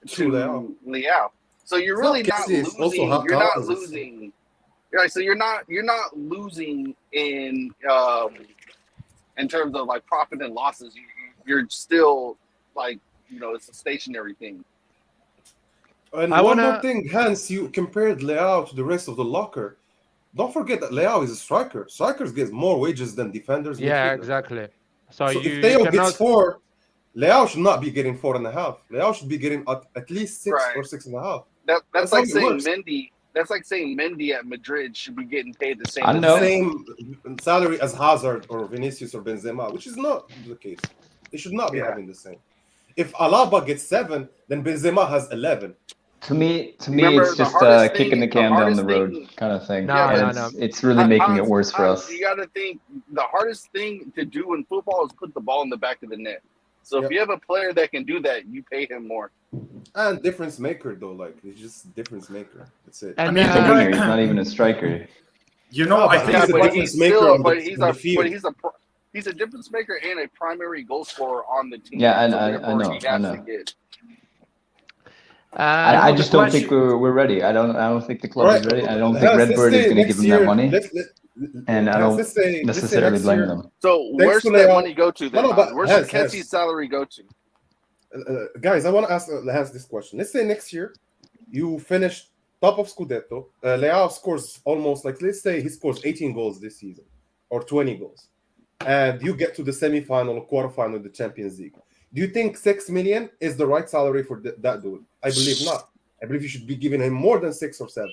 [SPEAKER 8] To Leao.
[SPEAKER 4] to Leao. So you're
[SPEAKER 8] It's
[SPEAKER 4] really
[SPEAKER 8] not
[SPEAKER 4] not
[SPEAKER 8] Kessie, it's also
[SPEAKER 4] losing. You're not
[SPEAKER 8] Hans.
[SPEAKER 4] losing. Right, so you're not losing in terms of like profit and losses. You're still like it's a stationary thing.
[SPEAKER 8] And
[SPEAKER 1] I
[SPEAKER 8] one more
[SPEAKER 1] wanna.
[SPEAKER 8] thing, Hans, you compared Leao to the rest of the locker. Don't forget that Leao is a striker. Strikers get more wages than defenders,
[SPEAKER 1] Yeah,
[SPEAKER 8] midfielders.
[SPEAKER 1] exactly. So
[SPEAKER 8] So
[SPEAKER 1] you
[SPEAKER 8] if Theo gets
[SPEAKER 1] cannot.
[SPEAKER 8] 4, Leao should not be getting 4.5. Leao should be getting at least 6
[SPEAKER 4] Right.
[SPEAKER 8] or 6.5.
[SPEAKER 4] That's
[SPEAKER 8] That's
[SPEAKER 4] like
[SPEAKER 8] how it
[SPEAKER 4] saying
[SPEAKER 8] works.
[SPEAKER 4] Mendy. That's like saying Mendy at Madrid should be getting paid the same.
[SPEAKER 5] I
[SPEAKER 4] as
[SPEAKER 5] know.
[SPEAKER 8] The
[SPEAKER 4] Messi.
[SPEAKER 8] same salary as Hazard or Vinicius or Benzema, which is not the case. They should not be
[SPEAKER 4] Yeah.
[SPEAKER 8] having the same. If Alaba gets 7, then Benzema has 11.
[SPEAKER 5] To me,
[SPEAKER 4] Remember,
[SPEAKER 5] it's
[SPEAKER 4] the
[SPEAKER 5] just
[SPEAKER 4] hardest
[SPEAKER 5] kicking the
[SPEAKER 4] thing- the
[SPEAKER 5] can down
[SPEAKER 4] hardest
[SPEAKER 5] the road
[SPEAKER 4] thing-
[SPEAKER 5] kind of thing.
[SPEAKER 1] No,
[SPEAKER 4] Yeah,
[SPEAKER 5] and
[SPEAKER 1] no.
[SPEAKER 5] it's really making it worse for us.
[SPEAKER 4] You got to think the hardest thing to do in football is put the ball in the back of the net. So
[SPEAKER 8] Yep.
[SPEAKER 4] if you have a player that can do that, you pay him more.
[SPEAKER 8] And difference maker though, like he's just difference maker. That's it.
[SPEAKER 1] And
[SPEAKER 7] I mean,
[SPEAKER 5] He's a winger. He's not even a striker.
[SPEAKER 7] You know,
[SPEAKER 8] No,
[SPEAKER 7] I
[SPEAKER 8] but
[SPEAKER 7] think
[SPEAKER 8] he's a
[SPEAKER 4] but
[SPEAKER 8] difference
[SPEAKER 4] he's
[SPEAKER 8] maker
[SPEAKER 4] still,
[SPEAKER 8] on the field.
[SPEAKER 4] he's a difference maker and a primary goal scorer on the team.
[SPEAKER 5] Yeah,
[SPEAKER 4] so
[SPEAKER 5] I
[SPEAKER 4] therefore
[SPEAKER 5] know,
[SPEAKER 4] he
[SPEAKER 5] I
[SPEAKER 4] has
[SPEAKER 5] know.
[SPEAKER 4] to get.
[SPEAKER 5] I
[SPEAKER 1] the
[SPEAKER 5] just don't
[SPEAKER 1] question-
[SPEAKER 5] think we're ready. I don't think the club
[SPEAKER 8] All
[SPEAKER 5] is ready. I don't think
[SPEAKER 8] Hans, let's
[SPEAKER 5] RedBird is
[SPEAKER 8] say
[SPEAKER 5] going to
[SPEAKER 8] next
[SPEAKER 5] give them
[SPEAKER 8] year-
[SPEAKER 5] that money, and I
[SPEAKER 8] Hans,
[SPEAKER 5] don't
[SPEAKER 8] let's say
[SPEAKER 5] necessarily
[SPEAKER 8] next
[SPEAKER 5] blame
[SPEAKER 8] year-
[SPEAKER 5] them.
[SPEAKER 4] So
[SPEAKER 8] Thanks
[SPEAKER 4] where's
[SPEAKER 8] to
[SPEAKER 4] that
[SPEAKER 8] Leao.
[SPEAKER 4] money go to then?
[SPEAKER 8] No, but
[SPEAKER 4] Where's
[SPEAKER 8] Hans,
[SPEAKER 4] Kessie's salary go to?
[SPEAKER 8] Guys, I want to ask Hans this question. Let's say next year you finish top of Scudetto. Leao scores almost like, let's say he scores 18 goals this season or 20 goals, and you get to the semi-final or quarterfinal of the Champions League. Do you think 6 million is the right salary for that dude? I believe not. I believe you should be giving him more than 6 or 7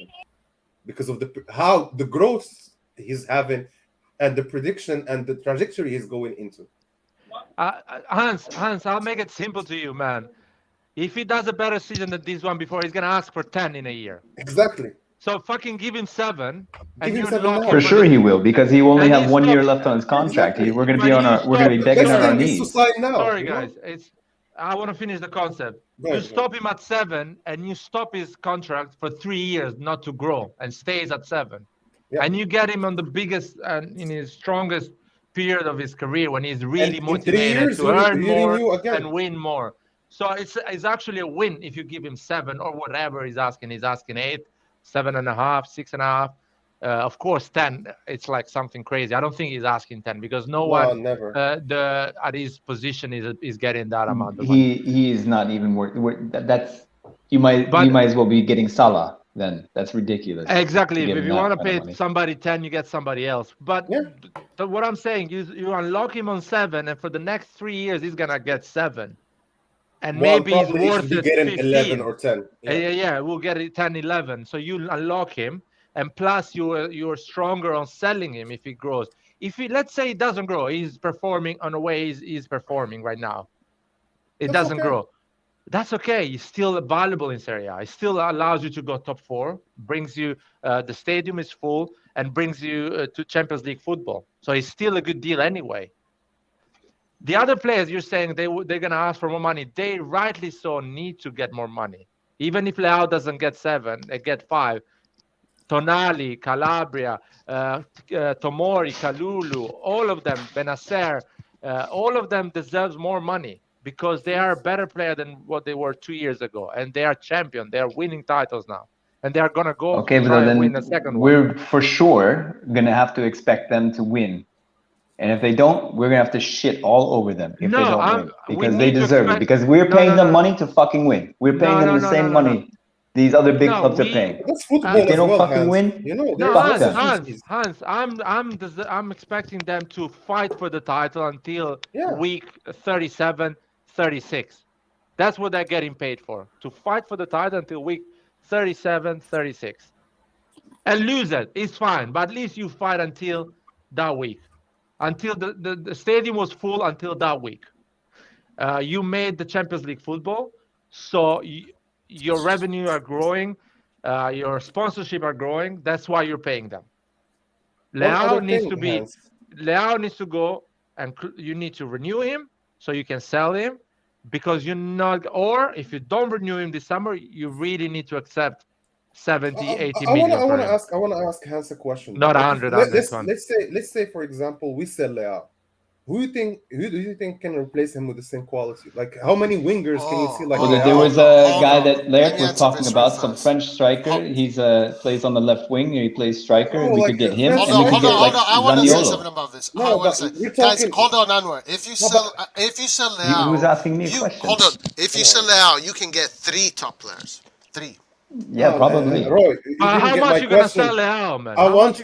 [SPEAKER 8] because of how the growth he's having and the prediction and the trajectory he's going into.
[SPEAKER 1] Hans, I'll make it simple to you, man. If he does a better season than this one before, he's gonna ask for 10 in a year.
[SPEAKER 8] Exactly.
[SPEAKER 1] So fucking give him 7, and
[SPEAKER 8] Give him
[SPEAKER 1] you
[SPEAKER 8] 7
[SPEAKER 1] lock
[SPEAKER 8] now.
[SPEAKER 1] him
[SPEAKER 5] For sure, he will because he only
[SPEAKER 1] And
[SPEAKER 5] have
[SPEAKER 1] he
[SPEAKER 5] 1 year
[SPEAKER 1] stopped-
[SPEAKER 5] left on his contract.
[SPEAKER 8] Exactly.
[SPEAKER 5] We're going to
[SPEAKER 1] But
[SPEAKER 5] be
[SPEAKER 1] he
[SPEAKER 5] we're going to be
[SPEAKER 1] stopped-
[SPEAKER 5] begging
[SPEAKER 8] Best
[SPEAKER 5] on our
[SPEAKER 8] thing is to
[SPEAKER 5] knees.
[SPEAKER 8] sign now.
[SPEAKER 1] Sorry,
[SPEAKER 8] you know?
[SPEAKER 1] guys. I want to finish the concept.
[SPEAKER 8] Go
[SPEAKER 1] You
[SPEAKER 8] ahead,
[SPEAKER 1] stop him at 7, and you stop his contract for 3 years not to grow, and stays at 7.
[SPEAKER 8] Yeah.
[SPEAKER 1] And you get him on the biggest and in his strongest period of his career when he's really
[SPEAKER 8] And in 3
[SPEAKER 1] motivated
[SPEAKER 8] years,
[SPEAKER 1] to
[SPEAKER 8] you
[SPEAKER 1] earn more
[SPEAKER 8] renew again.
[SPEAKER 1] and win more. So it's actually a win if you give him 7 or whatever he's asking. He's asking 8, 7.5, 6.5. Of course, 10. It's like something crazy. I don't think he's asking 10 because no one
[SPEAKER 8] never.
[SPEAKER 1] at his position is getting that amount of money.
[SPEAKER 5] He is not even worth. That's you might
[SPEAKER 1] But-
[SPEAKER 5] as well be getting Salah then. That's ridiculous.
[SPEAKER 1] Exactly.
[SPEAKER 5] to give
[SPEAKER 1] If
[SPEAKER 5] him
[SPEAKER 1] you
[SPEAKER 5] that
[SPEAKER 1] want to
[SPEAKER 5] kind of
[SPEAKER 1] pay
[SPEAKER 5] money.
[SPEAKER 1] somebody 10, you get somebody else. But
[SPEAKER 8] Yeah.
[SPEAKER 1] what I'm saying is you unlock him on 7, and for the next 3 years, he's going to get 7. And
[SPEAKER 8] Well,
[SPEAKER 1] maybe he's
[SPEAKER 8] probably he
[SPEAKER 1] worth
[SPEAKER 8] should be
[SPEAKER 1] it
[SPEAKER 8] getting
[SPEAKER 1] 15.
[SPEAKER 8] 11 or 10.
[SPEAKER 1] Yeah, we'll get it 10, 11. So you unlock him, and plus you're stronger on selling him if he grows. Let's say he doesn't grow, he's performing on the way he's performing right now. It
[SPEAKER 8] That's
[SPEAKER 1] doesn't
[SPEAKER 8] okay.
[SPEAKER 1] grow. That's okay. He's still valuable in Serie A. It still allows you to go top 4, brings you the stadium is full, and brings you to Champions League football. So it's still a good deal anyway. The other players you're saying they're going to ask for more money. They rightly so need to get more money. Even if Leao doesn't get 7, they get 5. Tonali, Calabria, Tomori, Kalulu, all of them, Benacer, all of them deserves more money because they are a better player than what they were 2 years ago, and they are champion. They are winning titles now, and they are gonna go
[SPEAKER 5] Okay,
[SPEAKER 1] try
[SPEAKER 5] but
[SPEAKER 1] and
[SPEAKER 5] then
[SPEAKER 1] win the second one.
[SPEAKER 5] we're for sure gonna have to expect them to win. And if they don't, we're gonna have to shit all over them if
[SPEAKER 1] No,
[SPEAKER 5] they don't
[SPEAKER 1] I'm-
[SPEAKER 5] win
[SPEAKER 1] we
[SPEAKER 5] because they
[SPEAKER 1] need to
[SPEAKER 5] deserve it.
[SPEAKER 1] expect-
[SPEAKER 5] Because we're
[SPEAKER 1] No,
[SPEAKER 5] paying
[SPEAKER 1] no,
[SPEAKER 5] them
[SPEAKER 1] no.
[SPEAKER 5] money to fucking win. We're paying
[SPEAKER 1] No,
[SPEAKER 5] them
[SPEAKER 1] no,
[SPEAKER 5] the
[SPEAKER 1] no,
[SPEAKER 5] same
[SPEAKER 1] no, no,
[SPEAKER 5] money these other big
[SPEAKER 1] No,
[SPEAKER 5] clubs are
[SPEAKER 1] we-
[SPEAKER 5] paying.
[SPEAKER 8] That's football
[SPEAKER 5] If they
[SPEAKER 8] as
[SPEAKER 5] don't
[SPEAKER 8] well,
[SPEAKER 5] fucking
[SPEAKER 8] Hans.
[SPEAKER 5] win,
[SPEAKER 8] You know,
[SPEAKER 1] No,
[SPEAKER 8] there's
[SPEAKER 5] fuck them.
[SPEAKER 8] concessions.
[SPEAKER 1] I'm expecting them to fight for the title until
[SPEAKER 8] Yeah.
[SPEAKER 1] week 37, 36. That's what they're getting paid for, to fight for the title until week 37, 36. And lose it, it's fine, but at least you fight until that week. Until the stadium was full until that week. You made the Champions League football, so your revenue are growing, your sponsorship are growing. That's why you're paying them. Leao needs to go, and you need to renew him so you can sell him, because you're not. Or if you don't renew him this summer, you really need to accept 70, 80 million.
[SPEAKER 8] I want to ask Hans a question.
[SPEAKER 1] Not 100.
[SPEAKER 8] Let's say, for example, we sell Leao. Who do you think can replace him with the same quality? Like, how many wingers can you see? Like,
[SPEAKER 5] Well, there was a guy that Laird was talking about, some French striker. He's plays on the left wing. He plays striker. We could get him, and we could get like
[SPEAKER 10] I want to say
[SPEAKER 5] Zaniolo.
[SPEAKER 10] something about this.
[SPEAKER 8] No, but we're talking.
[SPEAKER 10] Guys, hold on, Anwar. If you sell Leao,
[SPEAKER 5] He was asking me a question.
[SPEAKER 10] hold on. If you sell Leao, you can get 3 top players. 3.
[SPEAKER 5] Yeah, probably.
[SPEAKER 8] Roy,
[SPEAKER 1] how much you gonna sell Leao, man?
[SPEAKER 8] I want.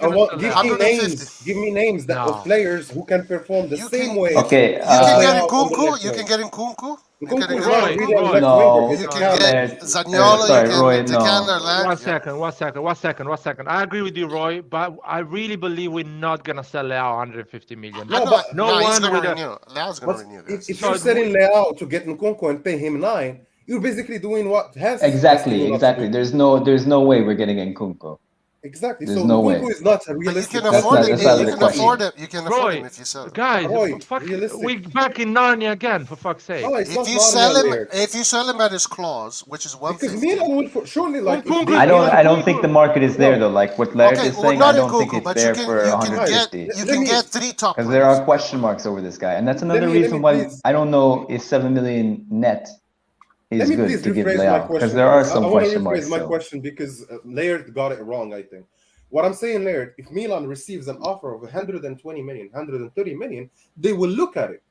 [SPEAKER 10] Give
[SPEAKER 8] me names of players who can perform the same way.
[SPEAKER 5] Okay.
[SPEAKER 10] You can get Nkunku. You can get Nkunku. You can get
[SPEAKER 5] No.
[SPEAKER 10] You can get Zaniolo.
[SPEAKER 5] Sorry,
[SPEAKER 10] You
[SPEAKER 5] Roy,
[SPEAKER 10] can
[SPEAKER 5] no.
[SPEAKER 1] One second. I agree with you, Roy, but I really believe we're not gonna sell Leao 150 million.
[SPEAKER 10] He's gonna renew. Leao's gonna renew.
[SPEAKER 8] If you're selling Leao to get Nkunku and pay him 9, you're basically doing what has
[SPEAKER 5] Exactly. There's no way we're getting Nkunku.
[SPEAKER 8] Exactly.
[SPEAKER 5] There's
[SPEAKER 8] so
[SPEAKER 5] no
[SPEAKER 8] Nkunku
[SPEAKER 5] way.
[SPEAKER 8] is not
[SPEAKER 10] But you
[SPEAKER 8] realistic.
[SPEAKER 10] can afford it.
[SPEAKER 5] that's not
[SPEAKER 10] You
[SPEAKER 5] the
[SPEAKER 10] can
[SPEAKER 5] question.
[SPEAKER 10] afford it. You can afford
[SPEAKER 1] Roy,
[SPEAKER 10] him if you sell him.
[SPEAKER 1] guys,
[SPEAKER 8] Roy,
[SPEAKER 1] fuck,
[SPEAKER 8] realistic.
[SPEAKER 1] we back in Narnia again, for fuck's sake.
[SPEAKER 8] No, it's
[SPEAKER 10] If
[SPEAKER 8] not
[SPEAKER 10] you
[SPEAKER 8] Narnia
[SPEAKER 10] sell him,
[SPEAKER 8] there.
[SPEAKER 10] if you sell him at his clause, which is
[SPEAKER 8] Because
[SPEAKER 10] 150.
[SPEAKER 8] Milan will surely like.
[SPEAKER 1] Nkunku-
[SPEAKER 5] I don't think the market is there though. Like what Laird is saying,
[SPEAKER 10] not
[SPEAKER 5] I don't think
[SPEAKER 10] Nkunku,
[SPEAKER 5] it's
[SPEAKER 10] but
[SPEAKER 5] there
[SPEAKER 10] you
[SPEAKER 5] for
[SPEAKER 10] can
[SPEAKER 5] 150.
[SPEAKER 10] you can get 3 top
[SPEAKER 5] Because there
[SPEAKER 10] players.
[SPEAKER 5] are question marks over this guy, and that's another
[SPEAKER 8] Let me
[SPEAKER 5] reason why
[SPEAKER 8] please-
[SPEAKER 5] I don't know if 7 million net
[SPEAKER 8] Let
[SPEAKER 5] is
[SPEAKER 8] me
[SPEAKER 5] good
[SPEAKER 8] please
[SPEAKER 5] to give
[SPEAKER 8] rephrase my
[SPEAKER 5] Leao,
[SPEAKER 8] question.
[SPEAKER 5] because there are some
[SPEAKER 8] I want to
[SPEAKER 5] question marks
[SPEAKER 8] rephrase my
[SPEAKER 5] still.
[SPEAKER 8] question because Laird got it wrong, I think. What I'm saying, Laird, if Milan receives an offer of 120 million, 130 million, they will look at it.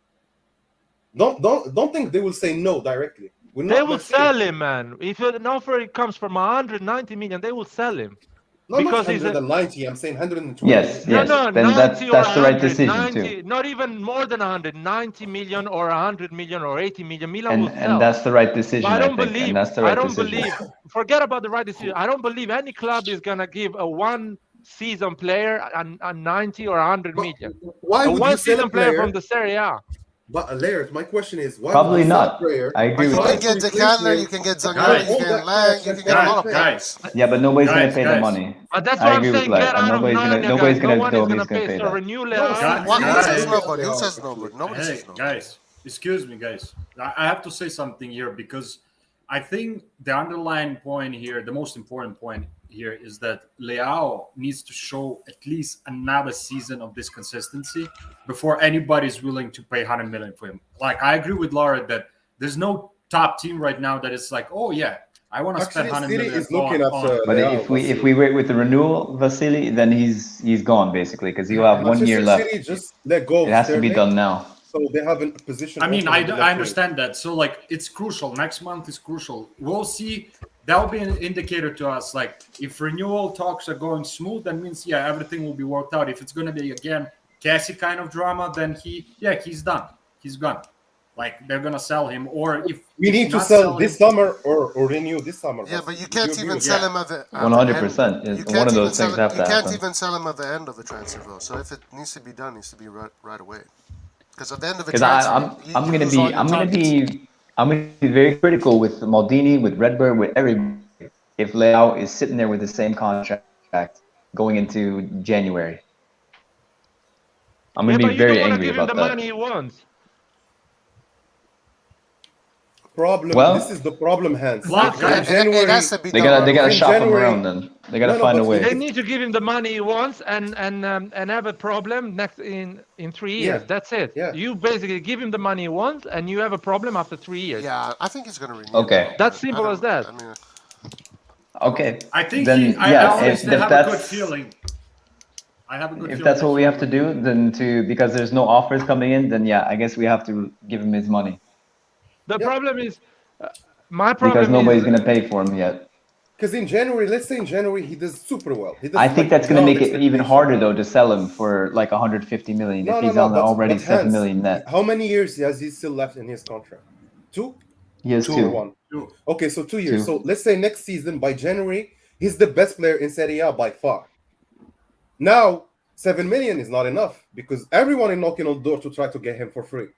[SPEAKER 8] Don't think they will say no directly.
[SPEAKER 1] They will sell him, man. If an offer comes from 190 million, they will sell him.
[SPEAKER 8] No,
[SPEAKER 1] because
[SPEAKER 8] not
[SPEAKER 1] he's a-
[SPEAKER 8] 190. I'm saying 120.
[SPEAKER 5] Yes,
[SPEAKER 1] No,
[SPEAKER 5] yes.
[SPEAKER 1] no,
[SPEAKER 5] Then
[SPEAKER 1] 90 or
[SPEAKER 5] that's the right
[SPEAKER 1] 100,
[SPEAKER 5] decision
[SPEAKER 1] 90,
[SPEAKER 5] too.
[SPEAKER 1] not even more than 100, 90 million or 100 million or 80 million. Milan will sell.
[SPEAKER 5] And that's the right decision,
[SPEAKER 1] But I
[SPEAKER 5] I
[SPEAKER 1] don't
[SPEAKER 5] think.
[SPEAKER 1] believe.
[SPEAKER 5] And that's the right
[SPEAKER 1] I don't
[SPEAKER 5] decision.
[SPEAKER 1] believe. Forget about the right decision. I don't believe any club is gonna give a one-season player a 90 or 100 million.
[SPEAKER 8] Why
[SPEAKER 1] A
[SPEAKER 8] would you sell a
[SPEAKER 1] one-season player
[SPEAKER 8] player?
[SPEAKER 1] from the Serie A.
[SPEAKER 8] But Laird, my question is, why
[SPEAKER 5] Probably
[SPEAKER 8] would you sell
[SPEAKER 5] not.
[SPEAKER 8] a player?
[SPEAKER 5] I agree
[SPEAKER 10] You
[SPEAKER 5] with
[SPEAKER 10] can
[SPEAKER 5] that.
[SPEAKER 10] get Decathlon, you can get Zaniolo, you can get Lang, you can get a lot of players.
[SPEAKER 5] Yeah, but nobody's gonna
[SPEAKER 7] Guys,
[SPEAKER 5] pay the
[SPEAKER 7] guys.
[SPEAKER 5] money.
[SPEAKER 1] But that's
[SPEAKER 5] I
[SPEAKER 1] why I'm
[SPEAKER 5] agree with
[SPEAKER 1] saying
[SPEAKER 5] that.
[SPEAKER 1] get
[SPEAKER 5] And
[SPEAKER 1] out of
[SPEAKER 5] nobody's
[SPEAKER 1] Narnia,
[SPEAKER 5] gonna
[SPEAKER 1] guys. No one is
[SPEAKER 5] nobody's
[SPEAKER 1] gonna pay. So
[SPEAKER 5] that.
[SPEAKER 1] renew
[SPEAKER 10] Who
[SPEAKER 1] Leao.
[SPEAKER 10] says nobody? Who says nobody? Nobody
[SPEAKER 7] Hey,
[SPEAKER 10] says nobody.
[SPEAKER 7] guys, excuse me, guys. I have to say something here because I think the underlying point here, the most important point here, is that Leao needs to show at least another season of this consistency before anybody's willing to pay 100 million for him. Like, I agree with Laura that there's no top team right now that is like, oh yeah, I want to spend
[SPEAKER 8] Actually,
[SPEAKER 7] 100
[SPEAKER 8] City
[SPEAKER 7] million
[SPEAKER 8] is looking at
[SPEAKER 5] But if we wait with the renewal, Vasily, then he's gone basically because you have 1 year left.
[SPEAKER 8] City just let go.
[SPEAKER 5] It has to be done now.
[SPEAKER 8] So they have a position.
[SPEAKER 7] I mean,
[SPEAKER 8] open
[SPEAKER 7] I
[SPEAKER 8] on the left wing.
[SPEAKER 7] understand that. So, like, it's crucial. Next month is crucial. We'll see. That'll be an indicator to us. Like, if renewal talks are going smooth, that means, yeah, everything will be worked out. If it's going to be, again, Cassie kind of drama, then he's done. He's gone. Like, they're going to sell him. Or if
[SPEAKER 8] we need to
[SPEAKER 7] not
[SPEAKER 8] sell this
[SPEAKER 7] him-
[SPEAKER 8] summer or renew this summer.
[SPEAKER 10] Yeah, but you can't
[SPEAKER 8] agree
[SPEAKER 10] even
[SPEAKER 8] with
[SPEAKER 10] sell
[SPEAKER 8] that?
[SPEAKER 10] him at the
[SPEAKER 5] 100%.
[SPEAKER 10] You
[SPEAKER 5] One
[SPEAKER 10] can't
[SPEAKER 5] of those
[SPEAKER 10] even
[SPEAKER 5] things
[SPEAKER 10] sell-
[SPEAKER 5] have to
[SPEAKER 10] You can't
[SPEAKER 5] happen.
[SPEAKER 10] even sell him at the end of the transfer though. So if it needs to be done, it needs to be right away. Because at the end of the
[SPEAKER 5] Because
[SPEAKER 10] transfer,
[SPEAKER 5] I'm
[SPEAKER 10] you
[SPEAKER 5] gonna
[SPEAKER 10] lose all
[SPEAKER 5] be
[SPEAKER 10] your
[SPEAKER 5] I'm gonna
[SPEAKER 10] targets.
[SPEAKER 5] be very critical with Maldini, with RedBird, with everybody. If Leao is sitting there with the same contract going into January, I'm gonna
[SPEAKER 1] but
[SPEAKER 5] be
[SPEAKER 1] you
[SPEAKER 5] very
[SPEAKER 1] don't wanna
[SPEAKER 5] angry
[SPEAKER 1] give him
[SPEAKER 5] about
[SPEAKER 1] the
[SPEAKER 5] that.
[SPEAKER 1] money he wants.
[SPEAKER 8] Problem.
[SPEAKER 5] Well-
[SPEAKER 8] This is the problem, Hans.
[SPEAKER 7] Well,
[SPEAKER 8] If
[SPEAKER 7] guys,
[SPEAKER 8] in January,
[SPEAKER 10] It has to be
[SPEAKER 5] They
[SPEAKER 10] done
[SPEAKER 5] gotta
[SPEAKER 10] right away.
[SPEAKER 5] they gotta
[SPEAKER 8] In
[SPEAKER 5] shop him
[SPEAKER 8] January-
[SPEAKER 5] around then. They gotta
[SPEAKER 8] No, no,
[SPEAKER 5] find a
[SPEAKER 8] but
[SPEAKER 5] way.
[SPEAKER 1] They need to give him the money he wants and have a problem next in 3 years.
[SPEAKER 8] Yeah.
[SPEAKER 1] That's it.
[SPEAKER 8] Yeah.
[SPEAKER 1] You basically give him the money he wants and you have a problem after 3 years.
[SPEAKER 10] Yeah, I think he's going to renew.
[SPEAKER 5] Okay.
[SPEAKER 1] That's
[SPEAKER 10] I
[SPEAKER 1] simple
[SPEAKER 10] don't-
[SPEAKER 1] as that.
[SPEAKER 10] I mean,
[SPEAKER 5] Okay.
[SPEAKER 7] I think
[SPEAKER 5] Then,
[SPEAKER 7] I
[SPEAKER 5] yeah,
[SPEAKER 7] always
[SPEAKER 5] if
[SPEAKER 7] have a good
[SPEAKER 5] that's-
[SPEAKER 7] feeling. I have a good
[SPEAKER 5] If
[SPEAKER 7] feeling.
[SPEAKER 5] that's what we have to do, then because there's no offers coming in, then yeah, I guess we have to give him his money
[SPEAKER 1] The
[SPEAKER 8] Yeah.
[SPEAKER 1] problem is, my problem
[SPEAKER 5] because nobody's
[SPEAKER 1] is,
[SPEAKER 5] gonna pay for him yet.
[SPEAKER 8] because in January, let's say in January he does super well. He does
[SPEAKER 5] I think
[SPEAKER 8] like
[SPEAKER 5] that's gonna
[SPEAKER 8] beyond
[SPEAKER 5] make it even
[SPEAKER 8] expectation.
[SPEAKER 5] harder though to sell him for like 150 million if he's on
[SPEAKER 8] but
[SPEAKER 5] already 7
[SPEAKER 8] Hans,
[SPEAKER 5] million net.
[SPEAKER 8] How many years has he still left in his contract? 2?
[SPEAKER 5] He has
[SPEAKER 3] 2
[SPEAKER 8] Or
[SPEAKER 5] two.
[SPEAKER 8] 1?
[SPEAKER 7] Two.
[SPEAKER 8] Okay, so 2 years.
[SPEAKER 5] Two.
[SPEAKER 8] So let's say next season, by January, he's the best player in Serie A by far. Now, 7 million is not enough because everyone is knocking on the door to try to get him for free.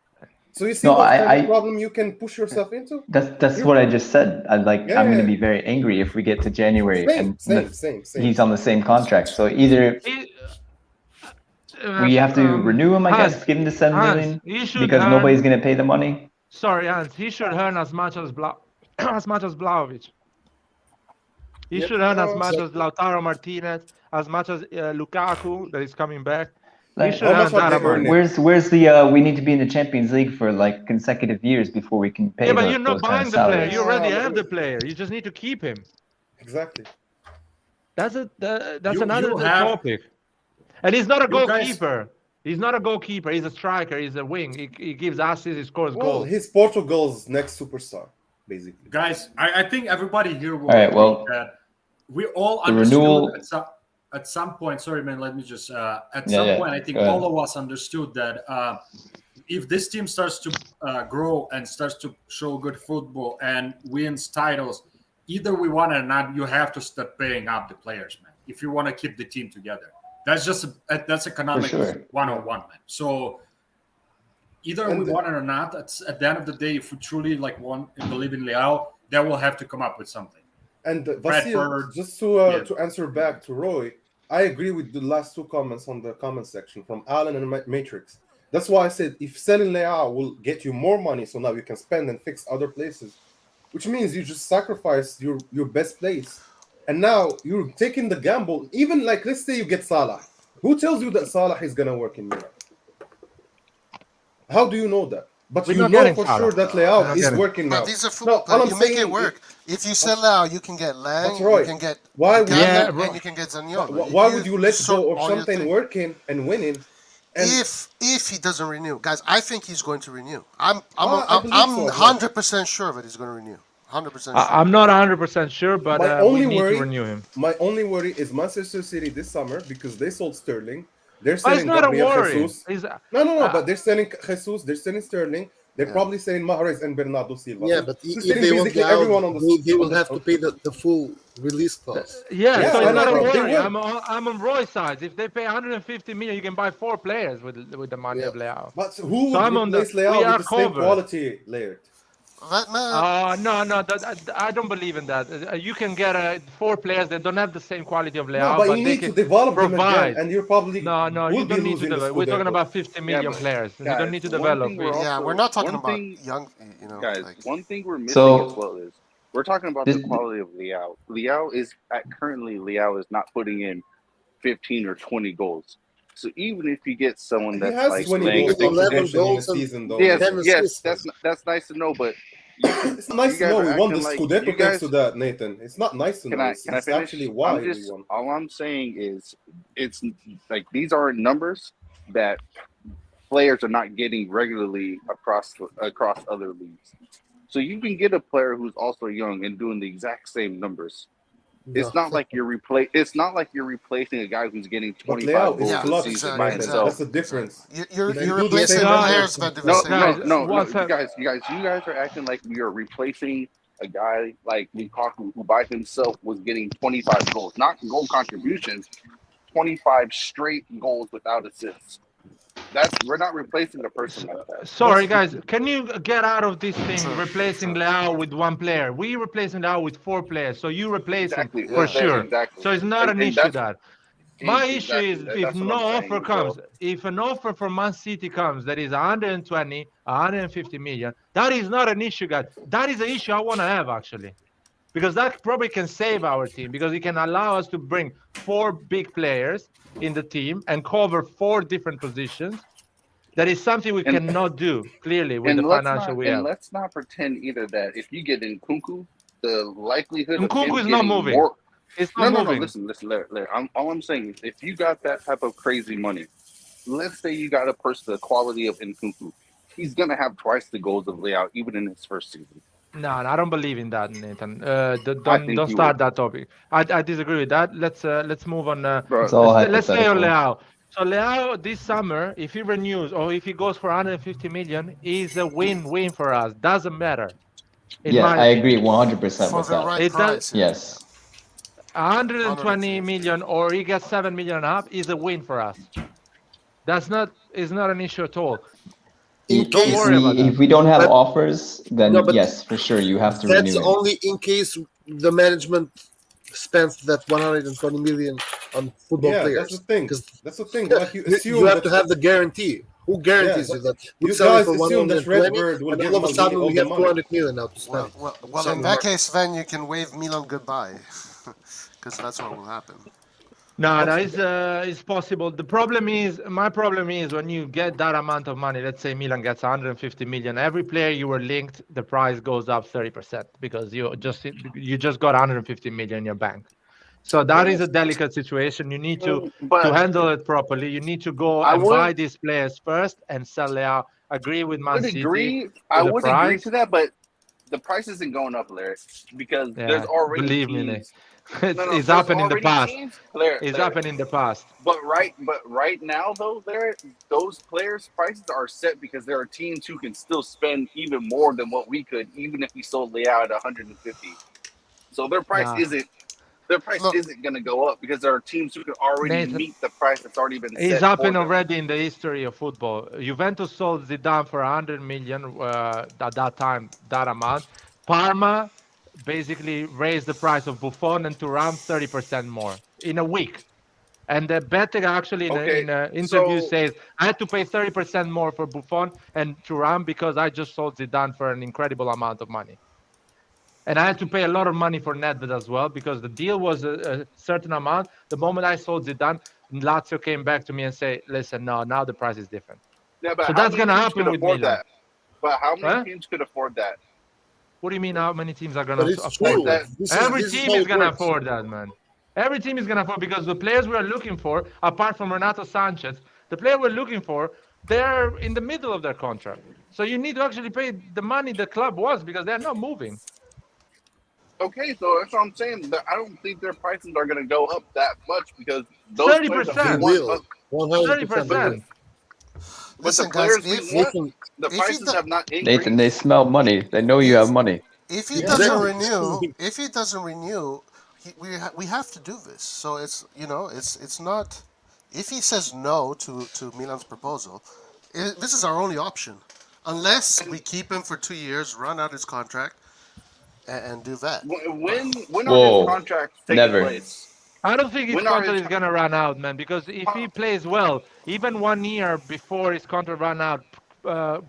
[SPEAKER 8] So you see
[SPEAKER 5] No,
[SPEAKER 8] what kind
[SPEAKER 5] I
[SPEAKER 8] of problem you can push yourself into?
[SPEAKER 5] that's
[SPEAKER 8] You're-
[SPEAKER 5] what I just said. I'm
[SPEAKER 8] Yeah,
[SPEAKER 5] going to
[SPEAKER 8] yeah.
[SPEAKER 5] be very angry if we get to January and
[SPEAKER 8] Same.
[SPEAKER 5] he's on the same contract. So either we have to renew him, I
[SPEAKER 1] Hans,
[SPEAKER 5] guess, give him the 7 million
[SPEAKER 1] he should
[SPEAKER 5] because
[SPEAKER 1] earn,
[SPEAKER 5] nobody's going to pay the money.
[SPEAKER 1] Sorry, Hans, he should earn as much as as much as Vlahovic. He
[SPEAKER 8] Yep.
[SPEAKER 1] should earn as
[SPEAKER 8] No,
[SPEAKER 1] much
[SPEAKER 8] so-
[SPEAKER 1] as Lautaro Martinez, as much as Lukaku that is coming back. He
[SPEAKER 5] Like,
[SPEAKER 1] should
[SPEAKER 8] How
[SPEAKER 1] earn
[SPEAKER 8] much are
[SPEAKER 1] that
[SPEAKER 8] they
[SPEAKER 1] amount.
[SPEAKER 8] earning?
[SPEAKER 5] where's the we need to be in the Champions League for like consecutive years before we can pay
[SPEAKER 1] Yeah, but you're not
[SPEAKER 5] those kind
[SPEAKER 1] buying
[SPEAKER 5] of
[SPEAKER 1] the player.
[SPEAKER 5] salaries.
[SPEAKER 1] You already
[SPEAKER 8] Yeah,
[SPEAKER 1] have
[SPEAKER 8] but-
[SPEAKER 1] the player. You just need to keep him.
[SPEAKER 8] Exactly.
[SPEAKER 1] That's
[SPEAKER 7] You
[SPEAKER 1] another
[SPEAKER 7] have-
[SPEAKER 1] topic. And he's not a
[SPEAKER 7] You guys-
[SPEAKER 1] goalkeeper. He's not a goalkeeper. He's a striker. He's a wing. He gives assists. He scores
[SPEAKER 8] Well,
[SPEAKER 1] goals.
[SPEAKER 8] he's Portugal's next superstar, basically.
[SPEAKER 7] Guys, I think everybody here will
[SPEAKER 5] All right,
[SPEAKER 7] agree
[SPEAKER 5] well,
[SPEAKER 7] that we all
[SPEAKER 5] the
[SPEAKER 7] understood
[SPEAKER 5] renewal-
[SPEAKER 7] at some point. Sorry, man. Let me just. At
[SPEAKER 5] Yeah,
[SPEAKER 7] some
[SPEAKER 5] yeah,
[SPEAKER 7] point, I think
[SPEAKER 5] go ahead.
[SPEAKER 7] all of us understood that if this team starts to grow and starts to show good football and wins titles, either we want it or not, you have to start paying up the players, man. If you want to keep the team together, that's just that's economics
[SPEAKER 5] sure.
[SPEAKER 7] 101, man. So either
[SPEAKER 8] And
[SPEAKER 7] we
[SPEAKER 8] the-
[SPEAKER 7] want it or not, at the end of the day, if we truly want and believe in Leao, then we'll have to come up with something.
[SPEAKER 8] And Vasil,
[SPEAKER 7] RedBirds.
[SPEAKER 8] just
[SPEAKER 7] Yeah.
[SPEAKER 8] to answer back to Roy, I agree with the last two comments on the comment section from Alan and Matrix. That's why I said if selling Leao will get you more money, so now you can spend and fix other places, which means you just sacrifice your best place. And now you're taking the gamble. Even like, let's say you get Salah. Who tells you that Salah is going to work in Milan? How do you know that? But
[SPEAKER 1] We're
[SPEAKER 8] you
[SPEAKER 1] not
[SPEAKER 8] know
[SPEAKER 1] getting
[SPEAKER 8] for
[SPEAKER 1] Salah.
[SPEAKER 8] sure that
[SPEAKER 1] We're
[SPEAKER 8] Leao
[SPEAKER 1] not
[SPEAKER 8] is
[SPEAKER 1] getting-
[SPEAKER 8] working now.
[SPEAKER 10] But these are football
[SPEAKER 8] all
[SPEAKER 10] players.
[SPEAKER 8] I'm
[SPEAKER 10] You make
[SPEAKER 8] saying
[SPEAKER 10] it work. If you sell out, you can get Lang,
[SPEAKER 8] That's right.
[SPEAKER 10] you can get
[SPEAKER 8] Why would-
[SPEAKER 10] Ghana,
[SPEAKER 1] Yeah, bro.
[SPEAKER 10] and you can get Zaniolo.
[SPEAKER 8] Why would you let
[SPEAKER 10] sort
[SPEAKER 8] go of
[SPEAKER 10] all your
[SPEAKER 8] something
[SPEAKER 10] thing.
[SPEAKER 8] working and winning? And
[SPEAKER 10] If he doesn't renew, guys, I think he's going to renew. I'm
[SPEAKER 8] I believe so as well.
[SPEAKER 10] 100% sure that he's going to renew. 100% sure.
[SPEAKER 1] I'm not 100% sure, but
[SPEAKER 8] My
[SPEAKER 1] we
[SPEAKER 8] only
[SPEAKER 1] need
[SPEAKER 8] worry-
[SPEAKER 1] to renew him.
[SPEAKER 8] my only worry is Manchester City this summer because they sold Sterling. They're
[SPEAKER 1] Oh, it's
[SPEAKER 8] selling
[SPEAKER 1] not a
[SPEAKER 8] Gabriel
[SPEAKER 1] worry.
[SPEAKER 8] Jesus.
[SPEAKER 1] It's,
[SPEAKER 8] No, but they're selling Jesus. They're selling Sterling. They're
[SPEAKER 10] Yeah.
[SPEAKER 8] probably selling Mahrez and Bernardo Silva.
[SPEAKER 11] Yeah,
[SPEAKER 8] So
[SPEAKER 11] but
[SPEAKER 8] they're
[SPEAKER 11] if
[SPEAKER 8] selling
[SPEAKER 11] they want
[SPEAKER 8] basically everyone on the
[SPEAKER 11] they will
[SPEAKER 8] on the-
[SPEAKER 11] have to pay the full release clause.
[SPEAKER 1] yeah,
[SPEAKER 8] Yeah,
[SPEAKER 1] so
[SPEAKER 8] I
[SPEAKER 1] it's not a
[SPEAKER 8] know. They
[SPEAKER 1] worry.
[SPEAKER 8] will.
[SPEAKER 1] I'm on Roy's side. If they pay 150 million, you can buy 4 players with the money
[SPEAKER 11] Yeah.
[SPEAKER 1] of Leao.
[SPEAKER 8] But who
[SPEAKER 1] So I'm
[SPEAKER 8] would
[SPEAKER 1] on the-
[SPEAKER 8] replace
[SPEAKER 1] we
[SPEAKER 8] Leao
[SPEAKER 1] are
[SPEAKER 8] with the same
[SPEAKER 1] covered.
[SPEAKER 8] quality layered?
[SPEAKER 10] That man,
[SPEAKER 1] No, I don't believe in that. You can get 4 players that don't have the same quality of Leao,
[SPEAKER 8] No, but you
[SPEAKER 1] they
[SPEAKER 8] need to
[SPEAKER 1] can
[SPEAKER 8] develop them
[SPEAKER 1] provide.
[SPEAKER 8] again, and you're probably
[SPEAKER 1] No,
[SPEAKER 8] will
[SPEAKER 1] you
[SPEAKER 8] be
[SPEAKER 1] don't need to
[SPEAKER 8] losing the
[SPEAKER 1] develop. We're talking
[SPEAKER 8] Scudetto.
[SPEAKER 1] about 50 million
[SPEAKER 4] but
[SPEAKER 1] players. You
[SPEAKER 4] guys,
[SPEAKER 1] don't need to
[SPEAKER 4] one
[SPEAKER 1] develop.
[SPEAKER 4] thing we're
[SPEAKER 10] yeah,
[SPEAKER 4] also-
[SPEAKER 10] we're not talking
[SPEAKER 4] one
[SPEAKER 10] about
[SPEAKER 4] thing-
[SPEAKER 10] young, you know,
[SPEAKER 4] Guys,
[SPEAKER 10] like,
[SPEAKER 4] one thing we're missing
[SPEAKER 5] So-
[SPEAKER 4] as well is we're talking about
[SPEAKER 5] This-
[SPEAKER 4] the quality of Leao. Leao is not putting in 15 or 20 goals. So even if you get someone
[SPEAKER 8] He
[SPEAKER 4] that's
[SPEAKER 8] has
[SPEAKER 4] like
[SPEAKER 8] 20
[SPEAKER 4] playing
[SPEAKER 8] goals
[SPEAKER 4] six-
[SPEAKER 11] 11
[SPEAKER 8] contribution in a
[SPEAKER 11] goals and-
[SPEAKER 8] season, though.
[SPEAKER 4] yes,
[SPEAKER 11] 10
[SPEAKER 4] yes,
[SPEAKER 11] assists.
[SPEAKER 4] that's nice to know, but
[SPEAKER 8] It's nice to
[SPEAKER 4] guys
[SPEAKER 8] know
[SPEAKER 4] are
[SPEAKER 8] we won the
[SPEAKER 4] acting like-
[SPEAKER 8] Scudetto
[SPEAKER 4] you
[SPEAKER 8] thanks
[SPEAKER 4] guys-
[SPEAKER 8] to that, Nathan. It's not nice to
[SPEAKER 4] can
[SPEAKER 8] know.
[SPEAKER 4] I
[SPEAKER 8] It's
[SPEAKER 4] finish?
[SPEAKER 8] actually why
[SPEAKER 4] I'm just
[SPEAKER 8] we won.
[SPEAKER 4] all I'm saying is it's like these aren't numbers that players are not getting regularly across other leagues. So you can get a player who's also young and doing the exact same numbers. It's
[SPEAKER 11] No.
[SPEAKER 4] not like you're It's not like you're replacing a guy who's getting
[SPEAKER 8] But
[SPEAKER 4] 25
[SPEAKER 8] Leao
[SPEAKER 4] goals
[SPEAKER 8] is
[SPEAKER 10] Yeah,
[SPEAKER 4] a
[SPEAKER 8] clutch,
[SPEAKER 4] season
[SPEAKER 10] exactly,
[SPEAKER 4] by
[SPEAKER 8] Nathan.
[SPEAKER 4] himself.
[SPEAKER 8] That's the difference.
[SPEAKER 10] you're
[SPEAKER 8] You can do the
[SPEAKER 10] replacing
[SPEAKER 8] same
[SPEAKER 10] players
[SPEAKER 8] numbers.
[SPEAKER 10] that do
[SPEAKER 4] No,
[SPEAKER 10] the same.
[SPEAKER 1] Guys,
[SPEAKER 4] no,
[SPEAKER 1] what's
[SPEAKER 4] you
[SPEAKER 1] up?
[SPEAKER 4] guys are acting like we are replacing a guy like Lukaku who by himself was getting 25 goals, not goal contributions, 25 straight goals without assists. We're not replacing a person like that.
[SPEAKER 1] Sorry, guys. Can you get out of this thing
[SPEAKER 10] True,
[SPEAKER 1] replacing
[SPEAKER 10] true.
[SPEAKER 1] Leao with 1 player? We replacing Leao with 4 players, so you replace
[SPEAKER 4] Exactly.
[SPEAKER 1] him for
[SPEAKER 4] Yeah.
[SPEAKER 1] sure.
[SPEAKER 4] Exactly.
[SPEAKER 1] So it's not an
[SPEAKER 4] And
[SPEAKER 1] issue
[SPEAKER 4] that's-
[SPEAKER 1] that. My issue
[SPEAKER 4] Exactly.
[SPEAKER 1] is
[SPEAKER 4] That's
[SPEAKER 1] if
[SPEAKER 4] what
[SPEAKER 1] no
[SPEAKER 4] I'm saying
[SPEAKER 1] offer
[SPEAKER 4] as
[SPEAKER 1] comes,
[SPEAKER 4] well.
[SPEAKER 1] if an offer from Man City comes that is 120, 150 million, that is not an issue, guys. That is an issue I want to have actually, because that probably can save our team because it can allow us to bring 4 big players in the team and cover 4 different positions. That is something we
[SPEAKER 4] And-
[SPEAKER 1] cannot do clearly with
[SPEAKER 4] And
[SPEAKER 1] the financial we have.
[SPEAKER 4] let's not pretend either that if you get Nkunku, the likelihood of
[SPEAKER 1] Nkunku
[SPEAKER 4] him
[SPEAKER 1] is not
[SPEAKER 4] getting
[SPEAKER 1] moving.
[SPEAKER 4] more.
[SPEAKER 1] It's
[SPEAKER 4] No,
[SPEAKER 1] not
[SPEAKER 4] no,
[SPEAKER 1] moving.
[SPEAKER 4] Listen, Larry. All I'm saying is, if you got that type of crazy money, let's say you got a person the quality of Nkunku, he's gonna have twice the goals of Leao even in his first season.
[SPEAKER 1] No, I don't believe in that, Nathan. Don't
[SPEAKER 4] think
[SPEAKER 1] don't
[SPEAKER 4] you
[SPEAKER 1] start
[SPEAKER 4] would.
[SPEAKER 1] that topic. I disagree with that. Let's move on.
[SPEAKER 4] Bro,
[SPEAKER 5] It's all
[SPEAKER 1] Let's stay on
[SPEAKER 5] hypothetical.
[SPEAKER 1] Leao. So Leao this summer, if he renews or if he goes for 150 million, is a win-win for us. Doesn't matter, in
[SPEAKER 5] Yeah,
[SPEAKER 1] my
[SPEAKER 5] I agree
[SPEAKER 1] opinion.
[SPEAKER 5] 100%
[SPEAKER 10] For
[SPEAKER 5] with
[SPEAKER 10] the
[SPEAKER 5] that.
[SPEAKER 10] right
[SPEAKER 1] It does
[SPEAKER 10] price.
[SPEAKER 5] Yes.
[SPEAKER 1] 120
[SPEAKER 10] 150.
[SPEAKER 1] million or he gets 7 million and a half is a win for us. That's not is not an issue at all.
[SPEAKER 11] In
[SPEAKER 1] Don't
[SPEAKER 11] case,
[SPEAKER 5] If
[SPEAKER 1] worry about that.
[SPEAKER 5] we don't have
[SPEAKER 11] but
[SPEAKER 5] offers,
[SPEAKER 11] no,
[SPEAKER 5] then
[SPEAKER 11] but
[SPEAKER 5] yes, for sure you have to
[SPEAKER 11] that's
[SPEAKER 5] renew him.
[SPEAKER 11] only in case the management spends that 120 million on football
[SPEAKER 8] Yeah,
[SPEAKER 11] players.
[SPEAKER 8] that's the thing.
[SPEAKER 11] Because
[SPEAKER 8] That's the thing. Like you
[SPEAKER 11] you
[SPEAKER 8] assume
[SPEAKER 11] have
[SPEAKER 8] that
[SPEAKER 11] to have the guarantee. Who guarantees
[SPEAKER 8] but
[SPEAKER 11] you that we
[SPEAKER 8] you
[SPEAKER 11] sell it
[SPEAKER 8] guys
[SPEAKER 11] for
[SPEAKER 8] assume that
[SPEAKER 11] 120
[SPEAKER 8] RedBird will
[SPEAKER 11] and
[SPEAKER 8] give
[SPEAKER 11] all of a
[SPEAKER 8] Maldini
[SPEAKER 11] sudden
[SPEAKER 8] all
[SPEAKER 11] we
[SPEAKER 8] the
[SPEAKER 11] have
[SPEAKER 8] money.
[SPEAKER 11] 200 million now to spend?
[SPEAKER 10] Well, in that case, then you can wave Milan goodbye, because that's what will happen.
[SPEAKER 1] No, it's possible. My problem is when you get that amount of money, let's say Milan gets 150 million, every player you were linked, the price goes up 30% because you just got 150 million in your bank. So that is a delicate situation. You need to
[SPEAKER 4] But
[SPEAKER 1] handle it properly. You need to go
[SPEAKER 4] I
[SPEAKER 1] and buy
[SPEAKER 4] would
[SPEAKER 1] these players first and sell out. Agree with Man
[SPEAKER 4] would
[SPEAKER 1] City
[SPEAKER 4] agree. I
[SPEAKER 1] with the
[SPEAKER 4] would agree
[SPEAKER 1] price.
[SPEAKER 4] to that, but the price isn't going up, Larry, because there's
[SPEAKER 1] Yeah,
[SPEAKER 4] already
[SPEAKER 1] believe me, Nick.
[SPEAKER 4] teams. No, no,
[SPEAKER 1] It's
[SPEAKER 4] there's
[SPEAKER 1] happened in the
[SPEAKER 4] already
[SPEAKER 1] past.
[SPEAKER 4] teams. Larry,
[SPEAKER 1] It's
[SPEAKER 4] Larry.
[SPEAKER 1] happened in the past.
[SPEAKER 4] But right now though, Larry, those players' prices are set because there are teams who can still spend even more than what we could, even if we sold Leao at 150. So their price
[SPEAKER 1] Nah,
[SPEAKER 4] isn't
[SPEAKER 10] Look,
[SPEAKER 4] going to go up because there are teams who can already
[SPEAKER 1] Nathan.
[SPEAKER 4] meet the price that's already been
[SPEAKER 1] It's
[SPEAKER 4] set for
[SPEAKER 1] happened
[SPEAKER 4] them.
[SPEAKER 1] already in the history of football. Juventus sold Zidane for 100 million at that time, that amount. Parma basically raised the price of Buffon and Thuram 30% more in a week. And the betting actually
[SPEAKER 4] Okay,
[SPEAKER 1] in a interview
[SPEAKER 4] so
[SPEAKER 1] says I had to pay 30% more for Buffon and Thuram because I just sold Zidane for an incredible amount of money. And I had to pay a lot of money for Nedved as well because the deal was a certain amount. The moment I sold Zidane, Lazio came back to me and say, "Listen, no, now the price is different."
[SPEAKER 4] yeah, but
[SPEAKER 1] So
[SPEAKER 4] how
[SPEAKER 1] that's
[SPEAKER 4] many
[SPEAKER 1] gonna
[SPEAKER 4] teams could
[SPEAKER 1] happen with
[SPEAKER 4] afford
[SPEAKER 1] Milan.
[SPEAKER 4] that? But how many
[SPEAKER 1] Huh?
[SPEAKER 4] teams could afford that?
[SPEAKER 1] What do you mean? How many teams are
[SPEAKER 11] But
[SPEAKER 1] gonna
[SPEAKER 11] it's
[SPEAKER 1] afford
[SPEAKER 11] true.
[SPEAKER 1] that?
[SPEAKER 11] This
[SPEAKER 1] Every
[SPEAKER 11] is
[SPEAKER 1] team
[SPEAKER 11] how
[SPEAKER 1] is
[SPEAKER 11] it
[SPEAKER 1] gonna
[SPEAKER 11] works.
[SPEAKER 1] afford that, man. Every team is gonna afford because the players we are looking for, apart from Renato Sanchez, the player we're looking for, they're in the middle of their contract. So you need to actually pay the money the club wants because they're not moving.
[SPEAKER 4] Okay, so that's what I'm saying. I don't think their prices are going to go up that much because those players that we
[SPEAKER 11] They
[SPEAKER 1] 30%.
[SPEAKER 4] want,
[SPEAKER 11] will. 100% they will.
[SPEAKER 1] 30%.
[SPEAKER 4] but the
[SPEAKER 10] listen, guys,
[SPEAKER 4] players we want,
[SPEAKER 11] Listen,
[SPEAKER 4] the
[SPEAKER 10] if he
[SPEAKER 4] prices have not
[SPEAKER 5] Nathan, they
[SPEAKER 4] increased.
[SPEAKER 5] smell money. They know you have money.
[SPEAKER 10] if he doesn't
[SPEAKER 11] exactly.
[SPEAKER 10] renew, we have to do this. So it's not. If he says no to Milan's proposal, this is our only option, unless we keep him for 2 years, run out his contract, and do that. But
[SPEAKER 4] When are his
[SPEAKER 5] Whoa,
[SPEAKER 4] contracts taking
[SPEAKER 5] never.
[SPEAKER 4] place?
[SPEAKER 1] I don't think his
[SPEAKER 4] When are
[SPEAKER 1] contract
[SPEAKER 4] his
[SPEAKER 1] is gonna run out, man. Because if he plays well, even 1 year before his contract run out,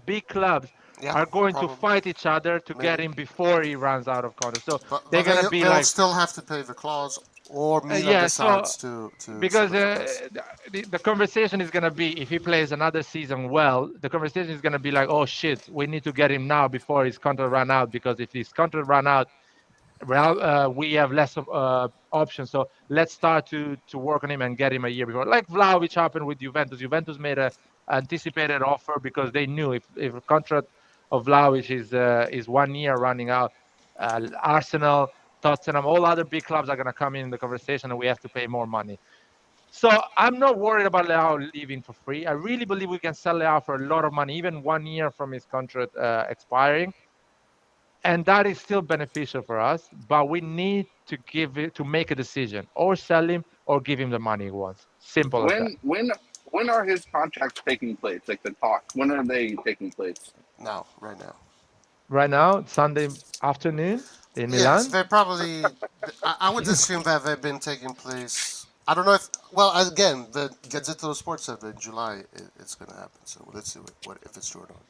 [SPEAKER 1] big clubs
[SPEAKER 10] yeah,
[SPEAKER 1] are going to
[SPEAKER 10] probably
[SPEAKER 1] fight each other to get
[SPEAKER 10] maybe.
[SPEAKER 1] him before he runs out of contract. So they're
[SPEAKER 10] But
[SPEAKER 1] gonna be
[SPEAKER 10] they'll
[SPEAKER 1] like,
[SPEAKER 10] still have to pay the clause, or Milan
[SPEAKER 1] yeah. So
[SPEAKER 10] decides to sell
[SPEAKER 1] because
[SPEAKER 10] it for less.
[SPEAKER 1] the conversation is gonna be if he plays another season well, the conversation is gonna be like, oh shit, we need to get him now before his contract run out because if his contract run out, well, we have less of options. So let's start to work on him and get him a year before. Like Vlahovic happened with Juventus. Juventus made a anticipated offer because they knew if a contract of Vlahovic is 1 year running out, Arsenal, Tottenham, all other big clubs are going to come in the conversation, and we have to pay more money. So I'm not worried about Leao leaving for free. I really believe we can sell Leao for a lot of money, even 1 year from his contract expiring, and that is still beneficial for us. But we need to make a decision: or sell him, or give him the money he wants. Simple as that.
[SPEAKER 4] When are his contracts taking place? Like the talk. When are they taking place?
[SPEAKER 10] Now, right now.
[SPEAKER 1] Right now, Sunday afternoon in
[SPEAKER 10] Yes,
[SPEAKER 1] Milan.
[SPEAKER 10] they probably. I would assume that they've been taking place. I don't know if. Well, again, the Gazzetta dello Sport said that in July it's going to happen. So let's see what if it's true or not.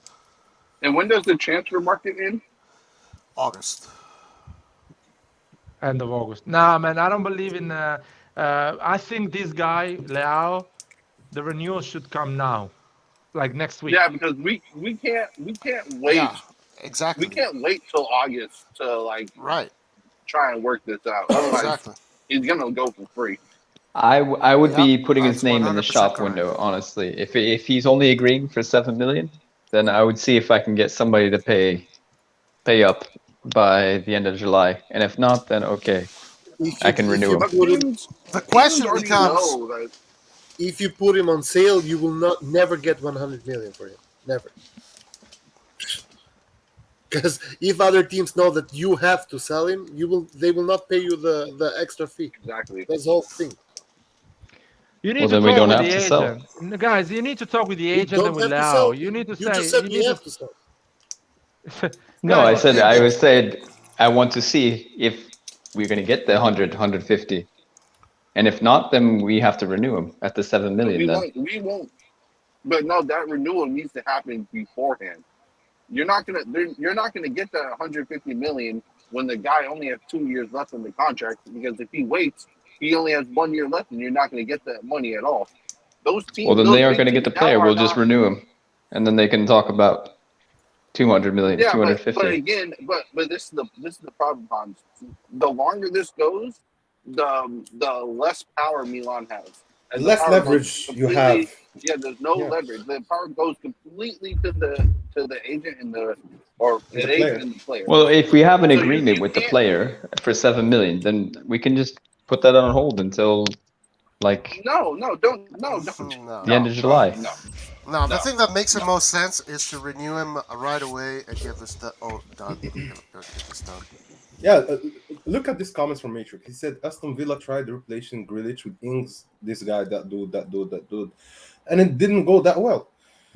[SPEAKER 4] And when does the transfer market end?
[SPEAKER 10] August.
[SPEAKER 1] End of August. Nah, man, I don't believe in. I think this guy Leao, the renewal should come now, like next week.
[SPEAKER 4] Yeah, because we can't wait.
[SPEAKER 10] Yeah, exactly.
[SPEAKER 4] We can't wait till August to like
[SPEAKER 10] Right.
[SPEAKER 4] try and work this out. Otherwise,
[SPEAKER 10] Exactly.
[SPEAKER 4] he's gonna go for free.
[SPEAKER 5] I would
[SPEAKER 10] Yep,
[SPEAKER 5] be putting his
[SPEAKER 10] that's
[SPEAKER 5] name in the
[SPEAKER 10] 100%
[SPEAKER 5] shop
[SPEAKER 10] correct.
[SPEAKER 5] window, honestly. If he's only agreeing for 7 million, then I would see if I can get somebody to pay up by the end of July. And if not, then okay, I can renew him.
[SPEAKER 4] But
[SPEAKER 10] The
[SPEAKER 4] teams
[SPEAKER 10] question
[SPEAKER 4] already
[SPEAKER 10] becomes:
[SPEAKER 4] know that.
[SPEAKER 11] if you put him on sale, you will never get 100 million for him. Never. Because if other teams know that you have to sell him, they will not pay you the extra fee.
[SPEAKER 4] Exactly.
[SPEAKER 11] That's the whole thing.
[SPEAKER 1] You need
[SPEAKER 5] Well,
[SPEAKER 1] to
[SPEAKER 5] then we
[SPEAKER 1] talk
[SPEAKER 5] don't
[SPEAKER 1] with
[SPEAKER 5] have
[SPEAKER 1] the
[SPEAKER 5] to sell.
[SPEAKER 1] agent. Guys, you need to talk with the
[SPEAKER 11] You
[SPEAKER 1] agent and
[SPEAKER 11] don't
[SPEAKER 1] with
[SPEAKER 11] have to
[SPEAKER 1] Leao.
[SPEAKER 11] sell.
[SPEAKER 1] You need to
[SPEAKER 11] You
[SPEAKER 1] say,
[SPEAKER 11] just said
[SPEAKER 1] you
[SPEAKER 11] we
[SPEAKER 1] need
[SPEAKER 11] have
[SPEAKER 1] to.
[SPEAKER 11] to sell.
[SPEAKER 5] No,
[SPEAKER 1] Guys,
[SPEAKER 5] I
[SPEAKER 11] But
[SPEAKER 5] said
[SPEAKER 11] if
[SPEAKER 5] I
[SPEAKER 11] it's-
[SPEAKER 5] said I want to see if we're going to get the 100, 150. And if not, then we have to renew him at the 7 million
[SPEAKER 4] We
[SPEAKER 5] then.
[SPEAKER 4] won't. But no, that renewal needs to happen beforehand. You're not gonna get that 150 million when the guy only has 2 years left in the contract, because if he waits, he only has 1 year left, and you're not gonna get that money at all. Those
[SPEAKER 5] Well,
[SPEAKER 4] teams,
[SPEAKER 5] then
[SPEAKER 4] those
[SPEAKER 5] they aren't
[SPEAKER 4] big
[SPEAKER 5] going to get the
[SPEAKER 4] teams now
[SPEAKER 5] player.
[SPEAKER 4] are
[SPEAKER 5] We'll just
[SPEAKER 4] not.
[SPEAKER 5] renew him. And then they can talk about 200 million,
[SPEAKER 4] Yeah, but
[SPEAKER 5] 250.
[SPEAKER 4] again, but this is the problem, Hans. The longer this goes, the less power Milan has, and the
[SPEAKER 8] Less
[SPEAKER 4] power goes
[SPEAKER 8] leverage you
[SPEAKER 4] completely.
[SPEAKER 8] have.
[SPEAKER 4] Yeah, there's no
[SPEAKER 8] Yeah.
[SPEAKER 4] leverage. The power goes completely to the agent and
[SPEAKER 8] The
[SPEAKER 4] the agent
[SPEAKER 8] player.
[SPEAKER 4] and the player.
[SPEAKER 5] Well, if we have an
[SPEAKER 4] So
[SPEAKER 5] agreement
[SPEAKER 4] you
[SPEAKER 5] with the
[SPEAKER 4] can't.
[SPEAKER 5] player for 7 million, then we can just put that on hold until like
[SPEAKER 4] No, don't
[SPEAKER 5] the end of July.
[SPEAKER 10] No, the
[SPEAKER 4] no.
[SPEAKER 10] thing that makes the most sense is to renew him right away and get this done. Get this done.
[SPEAKER 8] Yeah, look at this comments from Matrix. He said Aston Villa tried replacing Grealish with Ings, this guy, that dude, and it didn't go that well.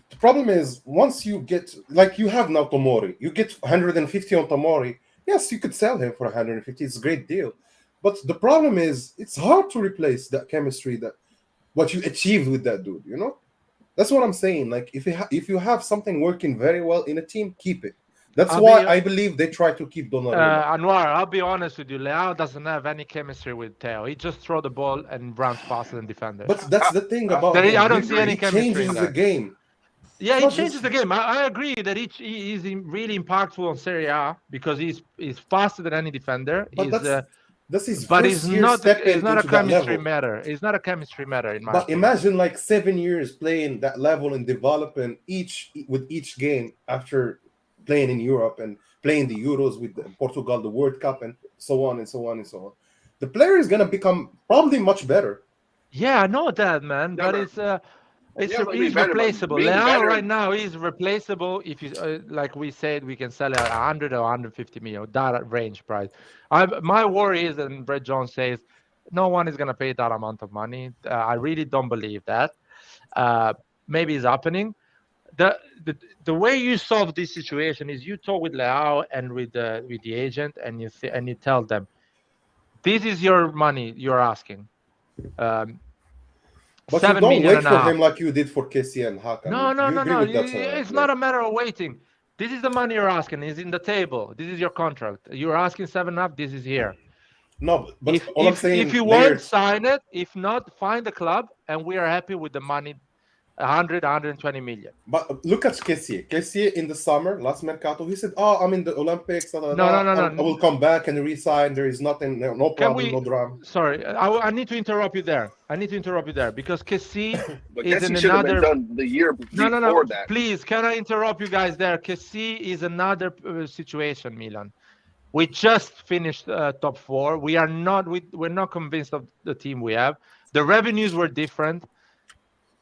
[SPEAKER 8] The problem is, once you get, like you have now Tomori, you get 150 on Tomori. Yes, you could sell him for 150. It's a great deal. But the problem is, it's hard to replace that chemistry, that what you achieved with that dude, you know? That's what I'm saying. Like, if you have something working very well in a team, keep it. That's why I believe they try to keep Donnarumma.
[SPEAKER 1] Anwar, I'll be honest with you. Leao doesn't have any chemistry with Theo. He just throws the ball and runs faster than defenders.
[SPEAKER 8] But that's the thing about him.
[SPEAKER 1] I don't see any
[SPEAKER 8] He
[SPEAKER 1] chemistry
[SPEAKER 8] changes
[SPEAKER 1] in
[SPEAKER 8] the
[SPEAKER 1] there.
[SPEAKER 8] game.
[SPEAKER 1] Yeah,
[SPEAKER 8] It's
[SPEAKER 1] he
[SPEAKER 8] not
[SPEAKER 1] changes
[SPEAKER 8] just-
[SPEAKER 1] the game. I agree that he's really impactful on Serie A because he's faster than any defender.
[SPEAKER 8] But that's his
[SPEAKER 1] but
[SPEAKER 8] first
[SPEAKER 1] it's
[SPEAKER 8] year
[SPEAKER 1] not
[SPEAKER 8] stepping
[SPEAKER 1] it's not a
[SPEAKER 8] into that
[SPEAKER 1] chemistry
[SPEAKER 8] level.
[SPEAKER 1] matter. It's not a chemistry matter in my
[SPEAKER 8] But
[SPEAKER 1] opinion.
[SPEAKER 8] imagine like 7 years playing that level and developing with each game after playing in Europe and playing the Euros with Portugal, the World Cup, and so on and so on and so on. The player is gonna become probably much better.
[SPEAKER 1] Yeah, I know that, man. But it's he's
[SPEAKER 4] better, but
[SPEAKER 1] replaceable.
[SPEAKER 4] being
[SPEAKER 1] Leao
[SPEAKER 4] better-
[SPEAKER 1] right now is replaceable. If you like we said, we can sell at 100 or 150 million, that range price. My worry is, and Brett Jones says, no one is gonna pay that amount of money. I really don't believe that. Maybe it's happening. The way you solve this situation is you talk with Leao and with the agent, and you tell them, this is your money you're asking.
[SPEAKER 8] But
[SPEAKER 1] 7
[SPEAKER 8] you don't
[SPEAKER 1] million
[SPEAKER 8] wait
[SPEAKER 1] and a
[SPEAKER 8] for
[SPEAKER 1] half.
[SPEAKER 8] him like you did for Kessie and Hakan.
[SPEAKER 1] No.
[SPEAKER 8] You agree with that,
[SPEAKER 1] It's
[SPEAKER 8] yeah.
[SPEAKER 1] not a matter of waiting. This is the money you're asking. It's in the table. This is your contract. You're asking 7.5. This is here.
[SPEAKER 8] No, but
[SPEAKER 1] If
[SPEAKER 8] all I'm saying,
[SPEAKER 1] if you want, sign it. If not, find the club, and we are happy with the money, 120 million.
[SPEAKER 8] But look at Kessie. Kessie in the summer, last Mercato, he said, "Oh, I'm in the Olympics.
[SPEAKER 1] No.
[SPEAKER 8] I will come back and resign. There is nothing, no problem, no drama."
[SPEAKER 1] Sorry, I need to interrupt you there. Because Kessie
[SPEAKER 4] But
[SPEAKER 1] is
[SPEAKER 4] Kessie
[SPEAKER 1] in
[SPEAKER 4] should have been
[SPEAKER 1] another.
[SPEAKER 4] done the year before
[SPEAKER 1] No.
[SPEAKER 4] that.
[SPEAKER 1] Please, can I interrupt you guys there? Kessie is another situation, Milan. We just finished top 4. We're not convinced of the team we have. The revenues were different.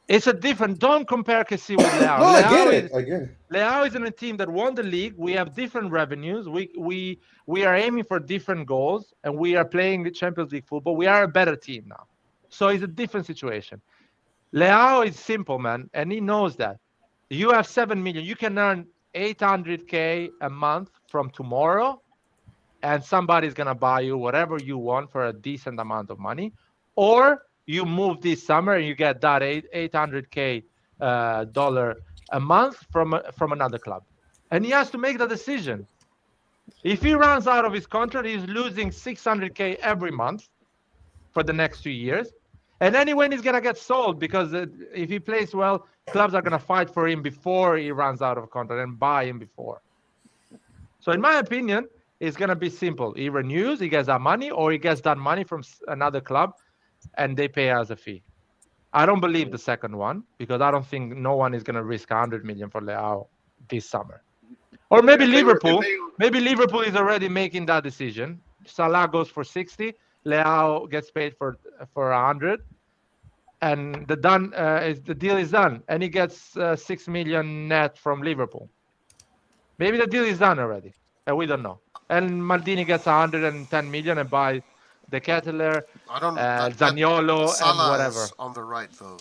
[SPEAKER 1] It's a different. Don't compare Kessie with Leao.
[SPEAKER 8] No, I get it.
[SPEAKER 1] Leao is in a team that won the league. We have different revenues. We are aiming for different goals, and we are playing the Champions League football. We are a better team now. So it's a different situation. Leao is simple, man, and he knows that. You have 7 million. You can earn 800K a month from tomorrow, and somebody's gonna buy you whatever you want for a decent amount of money, or you move this summer and you get that $800K dollar a month from another club, and he has to make the decision. If he runs out of his contract, he's losing 600K every month for the next 2 years, and anyway, he's gonna get sold because if he plays well, clubs are gonna fight for him before he runs out of contract and buy him before. So, in my opinion, it's gonna be simple. He renews, he gets that money, or he gets that money from another club, and they pay us a fee. I don't believe the second one because I don't think no one is going to risk 100 million for Leao this summer. Or maybe Liverpool. Maybe Liverpool is already making that decision. Salah goes for 60, Leao gets paid for 100, and the deal is done, and he gets 6 million net from Liverpool. Maybe the deal is done already, and we don't know. And Maldini gets 110 million and buy the Kettler,
[SPEAKER 10] I don't.
[SPEAKER 1] Zaniolo, and
[SPEAKER 10] Salah
[SPEAKER 1] whatever.
[SPEAKER 10] is on the right though.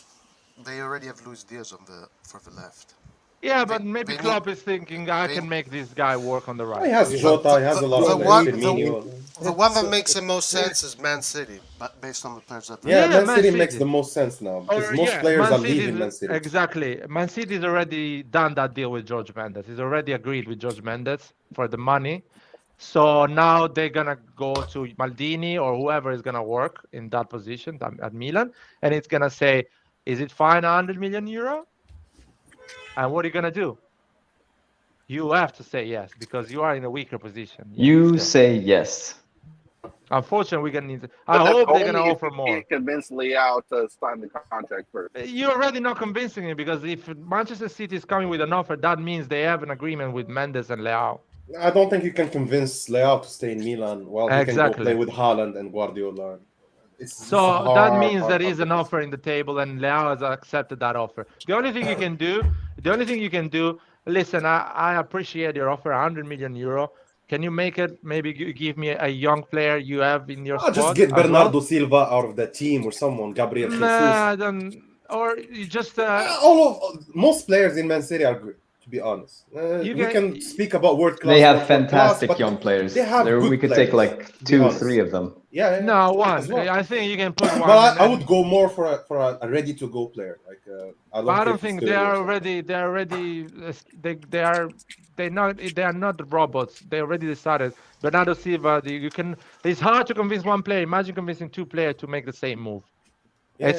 [SPEAKER 10] They already have Luis Diaz for the left.
[SPEAKER 1] Yeah, but maybe Klopp is thinking I can make this guy work on the right.
[SPEAKER 8] He has Jota, he has a lot of Firmino.
[SPEAKER 10] The one that makes the most sense is Man City, but based on the players that
[SPEAKER 8] Yeah, Man City makes the most sense now because most players are leaving Man City.
[SPEAKER 1] Exactly. Man City's already done that deal with George Mendes. He's already agreed with George Mendes for the money. So now they're gonna go to Maldini or whoever is gonna work in that position at Milan, and it's gonna say, "Is it fine 100 million euro?" And what are you gonna do? You have to say yes because you are in a weaker position.
[SPEAKER 5] You say yes.
[SPEAKER 1] Unfortunately, we're gonna need to.
[SPEAKER 4] But
[SPEAKER 1] I hope they're gonna
[SPEAKER 4] only if
[SPEAKER 1] offer
[SPEAKER 4] you
[SPEAKER 1] more.
[SPEAKER 4] can't convince Leao to sign the contract first.
[SPEAKER 1] You're already not convincing me because if Manchester City is coming with an offer, that means they have an agreement with Mendes and Leao.
[SPEAKER 8] I don't think you can convince Leao to stay in Milan while he can go play with Haaland and Guardiola.
[SPEAKER 1] So that means there is an offer in the table, and Leao has accepted that offer. The only thing you can do, listen, I appreciate your offer, 100 million euro. Can you make it? Maybe give me a young player you have in your squad.
[SPEAKER 8] Just get Bernardo Silva out of the team or someone, Gabriel Jesus.
[SPEAKER 1] Nah, I don't. Or you just.
[SPEAKER 8] Most players in Man City are good, to be honest. We can speak about world class.
[SPEAKER 5] They have fantastic young players. We could take like 2, 3 of them.
[SPEAKER 8] Yeah.
[SPEAKER 1] No, one. Well. I think you can put one.
[SPEAKER 8] But I would go more for a ready to go player. Like
[SPEAKER 1] I don't think they are already. They are not robots. They already decided. Bernardo Silva. It's hard to convince one player. Imagine convincing 2 players to make the same move.
[SPEAKER 8] You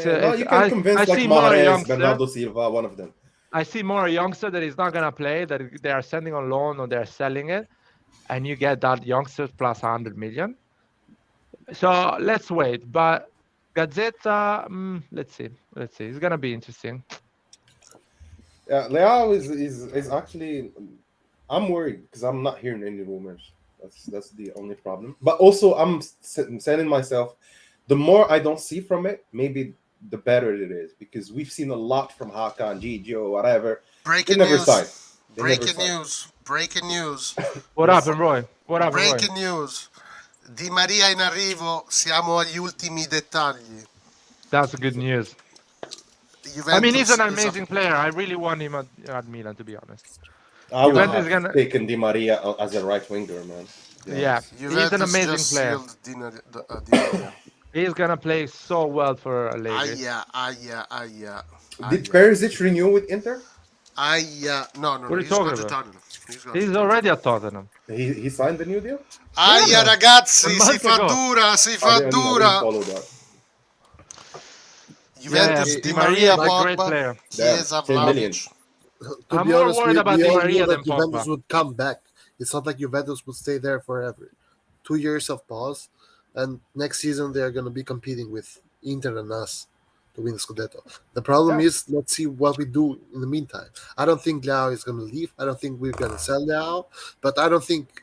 [SPEAKER 8] can convince like Mahrez, Bernardo Silva, one of them.
[SPEAKER 1] I see more a youngster that is not gonna play, that they are sending on loan or they're selling it, and you get that youngster plus 100 million. So let's wait. But Gazzetta, let's see. It's gonna be interesting.
[SPEAKER 8] Yeah, Leao is actually. I'm worried because I'm not hearing any rumors. That's the only problem. But also, I'm saying myself, the more I don't see from it, maybe the better it is because we've seen a lot from Hakan, Gigio, whatever.
[SPEAKER 10] Breaking news.
[SPEAKER 1] What happened, Roy?
[SPEAKER 10] Breaking news. Di Maria in arrivo, siamo agli ultimi dettagli.
[SPEAKER 1] That's good news.
[SPEAKER 10] Juventus,
[SPEAKER 1] I mean, he's an amazing player. I really want him at Milan, to be honest.
[SPEAKER 8] I would have taken Di Maria as a right winger, man.
[SPEAKER 1] Yeah, he's an amazing player. He's gonna play so well for Allegri.
[SPEAKER 10] Did
[SPEAKER 8] Perisic renew with Inter?
[SPEAKER 10] No.
[SPEAKER 1] What are you talking about? He's already at Tottenham.
[SPEAKER 8] He signed the new deal?
[SPEAKER 10] Ragazzi, si fa dura. Juventus, Di Maria,
[SPEAKER 1] a great player.
[SPEAKER 10] Chiesa, Vlahovic.
[SPEAKER 11] To be honest, we all knew that Juventus would come back. It's not like Juventus would stay there forever. 2 years of pause, and next season they are going to be competing with Inter and us to win the Scudetto. The problem is, let's see what we do in the meantime. I don't think Leao is going to leave. I don't think we're going to sell Leao, but I don't think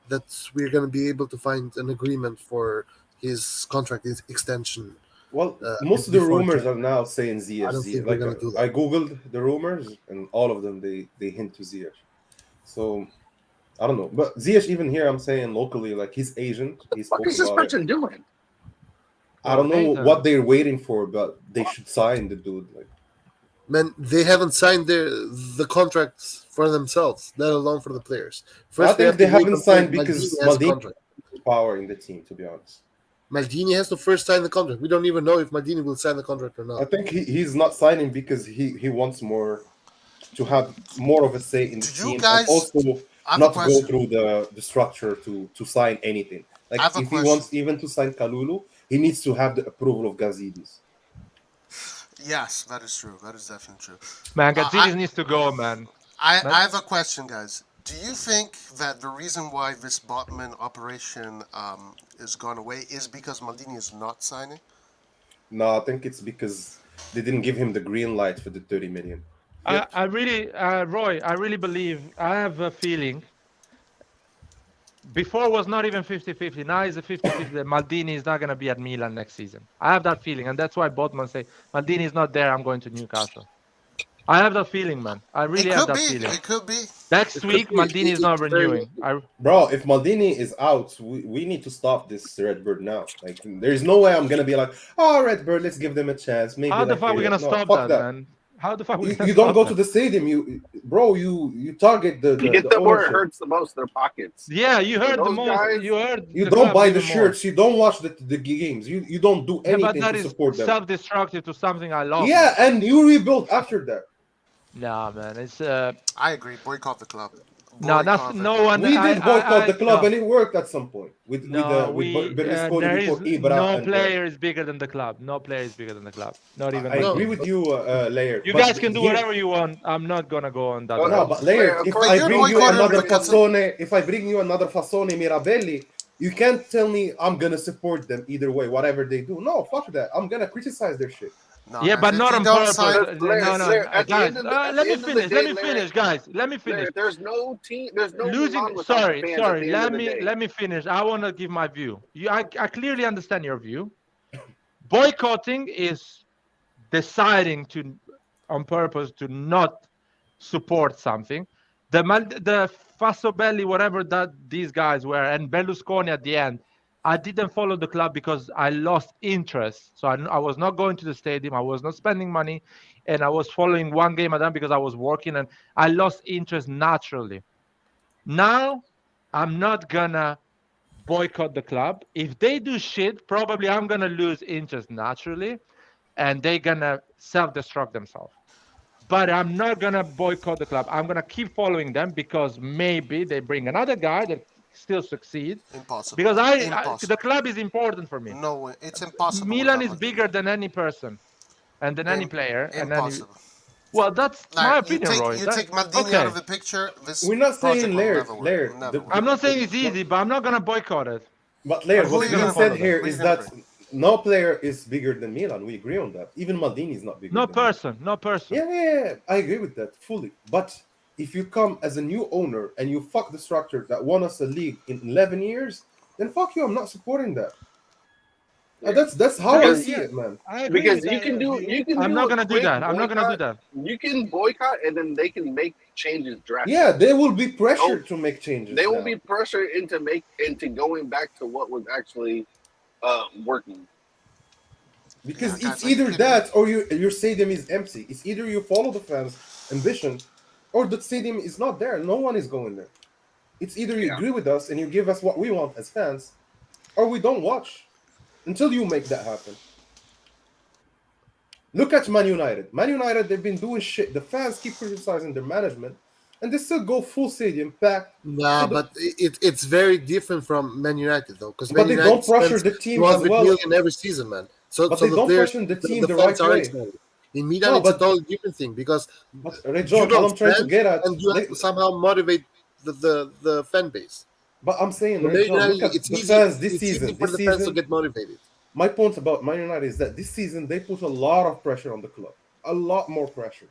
[SPEAKER 11] that we're going to be able to find an agreement for his contract extension.
[SPEAKER 8] Well, most of the rumors are now saying Ziyech. Like, I googled the rumors, and all of them they hint to Ziyech. So I don't know, but Ziyech even here, I'm saying locally, like his agent,
[SPEAKER 4] what is this person doing?
[SPEAKER 8] I don't know what they're waiting for, but they should sign the dude. Like,
[SPEAKER 11] man, they haven't signed the contracts for themselves, let alone for the players.
[SPEAKER 8] First, I think they haven't signed because Maldini has power in the team, to be honest.
[SPEAKER 11] Maldini has to first sign the contract. We don't even know if Maldini will sign the contract or not.
[SPEAKER 8] I think he's not signing because he wants more to have more of a say in the team, and also not to go through the structure to sign anything. Like if he wants even to sign Kalulu, he needs to have the approval of Gazidis.
[SPEAKER 10] Yes, that is true. That is definitely true.
[SPEAKER 1] Man, Gazidis needs to go, man.
[SPEAKER 10] I have a question, guys. Do you think that the reason why this Botman operation is gone away is because Maldini is not signing?
[SPEAKER 8] No, I think it's because they didn't give him the green light for the 30 million.
[SPEAKER 1] I really, Roy, I really believe, I have a feeling before was not even 50-50. Now it's a 50-50 that Maldini is not going to be at Milan next season. I have that feeling, and that's why Botman say Maldini is not there. I'm going to Newcastle. I have that feeling, man. I really have that feeling.
[SPEAKER 10] It could be.
[SPEAKER 1] Next week, Maldini is not renewing.
[SPEAKER 8] Bro, if Maldini is out, we need to stop this RedBird now. Like, there's no way I'm gonna be like, oh, RedBird, let's give them a chance. Maybe.
[SPEAKER 1] How the fuck are we gonna stop that, man? How the fuck you
[SPEAKER 8] don't go to the stadium? You target the
[SPEAKER 4] you get them where it hurts the most, their pockets.
[SPEAKER 1] Yeah, you heard the most.
[SPEAKER 4] Guys,
[SPEAKER 8] you don't buy the shirts. You don't watch the games. You don't do anything to support them.
[SPEAKER 1] Self-destructive to something I love.
[SPEAKER 8] Yeah, and you rebuild after that.
[SPEAKER 1] Nah, man, it's.
[SPEAKER 10] I agree. Boycott the club.
[SPEAKER 1] No, that's no one.
[SPEAKER 8] We did boycott the club, and it worked at some point. Berlusconi before Ibra.
[SPEAKER 1] No player is bigger than the club. No player is bigger than the club. Not even.
[SPEAKER 8] I agree with you, Layer.
[SPEAKER 1] You guys can do whatever you want. I'm not gonna go on that.
[SPEAKER 8] No, but Layer, if I bring you another Fasone, Mirabelli, you can't tell me I'm gonna support them either way, whatever they do. No, fuck that. I'm gonna criticize their shit.
[SPEAKER 1] No, yeah, but not on purpose. Guys, let me finish, guys. Let me finish.
[SPEAKER 4] There's no team. There's no
[SPEAKER 1] losing. Sorry. Let me finish. I want to give my view. I clearly understand your view. Boycotting is deciding to, on purpose, to not support something. The Fasobelli, whatever that these guys were, and Berlusconi at the end. I didn't follow the club because I lost interest. So I was not going to the stadium. I was not spending money. And I was following one game at a time because I was working. And I lost interest naturally. Now, I'm not going to boycott the club. If they do shit, probably I'm going to lose interest naturally. And they're going to self-destruct themselves. But I'm not going to boycott the club. I'm going to keep following them because maybe they bring another guy that still succeed.
[SPEAKER 10] Impossible.
[SPEAKER 1] Because the club is important for me.
[SPEAKER 10] No way. It's impossible.
[SPEAKER 1] Milan is bigger than any person and than any player.
[SPEAKER 10] Impossible.
[SPEAKER 1] Well, that's my opinion, Roy.
[SPEAKER 10] You take Maldini out of the picture.
[SPEAKER 8] We're not saying Laird.
[SPEAKER 1] I'm not saying it's easy, but I'm not going to boycott it.
[SPEAKER 8] But Laird, what you said here is that no player is bigger than Milan. We agree on that. Even Maldini is not bigger.
[SPEAKER 1] No person.
[SPEAKER 8] Yeah. I agree with that fully. But if you come as a new owner and you fuck the structure that won us a league in 11 years, then fuck you. I'm not supporting that. That's how I see it, man.
[SPEAKER 4] Because you can do.
[SPEAKER 1] I'm not gonna do that.
[SPEAKER 4] You can boycott, and then they can make changes drastically.
[SPEAKER 8] Yeah, they will be pressured to make changes.
[SPEAKER 4] They will be pressured into going back to what was actually working.
[SPEAKER 8] Because it's either that or your stadium is empty. It's either you follow the fans' ambition, or the stadium is not there. No one is going there. It's either you agree with us and you give us what we want as fans, or we don't watch until you make that happen. Look at Man United. Man United, they've been doing shit. The fans keep criticizing their management, and they still go full stadium packed.
[SPEAKER 11] Nah, but it's very different from Man United, though.
[SPEAKER 8] But they don't pressure the team as well.
[SPEAKER 11] Million every season, man.
[SPEAKER 8] But they don't pressure the team the right way.
[SPEAKER 11] In Milan, it's a totally different thing because
[SPEAKER 8] John, what I'm trying to get at,
[SPEAKER 11] and you have to somehow motivate the fan base.
[SPEAKER 8] But I'm saying,
[SPEAKER 11] John, look at the fans this season. For the fans to get motivated.
[SPEAKER 8] My point about Man United is that this season they put a lot of pressure on the club, a lot more pressure,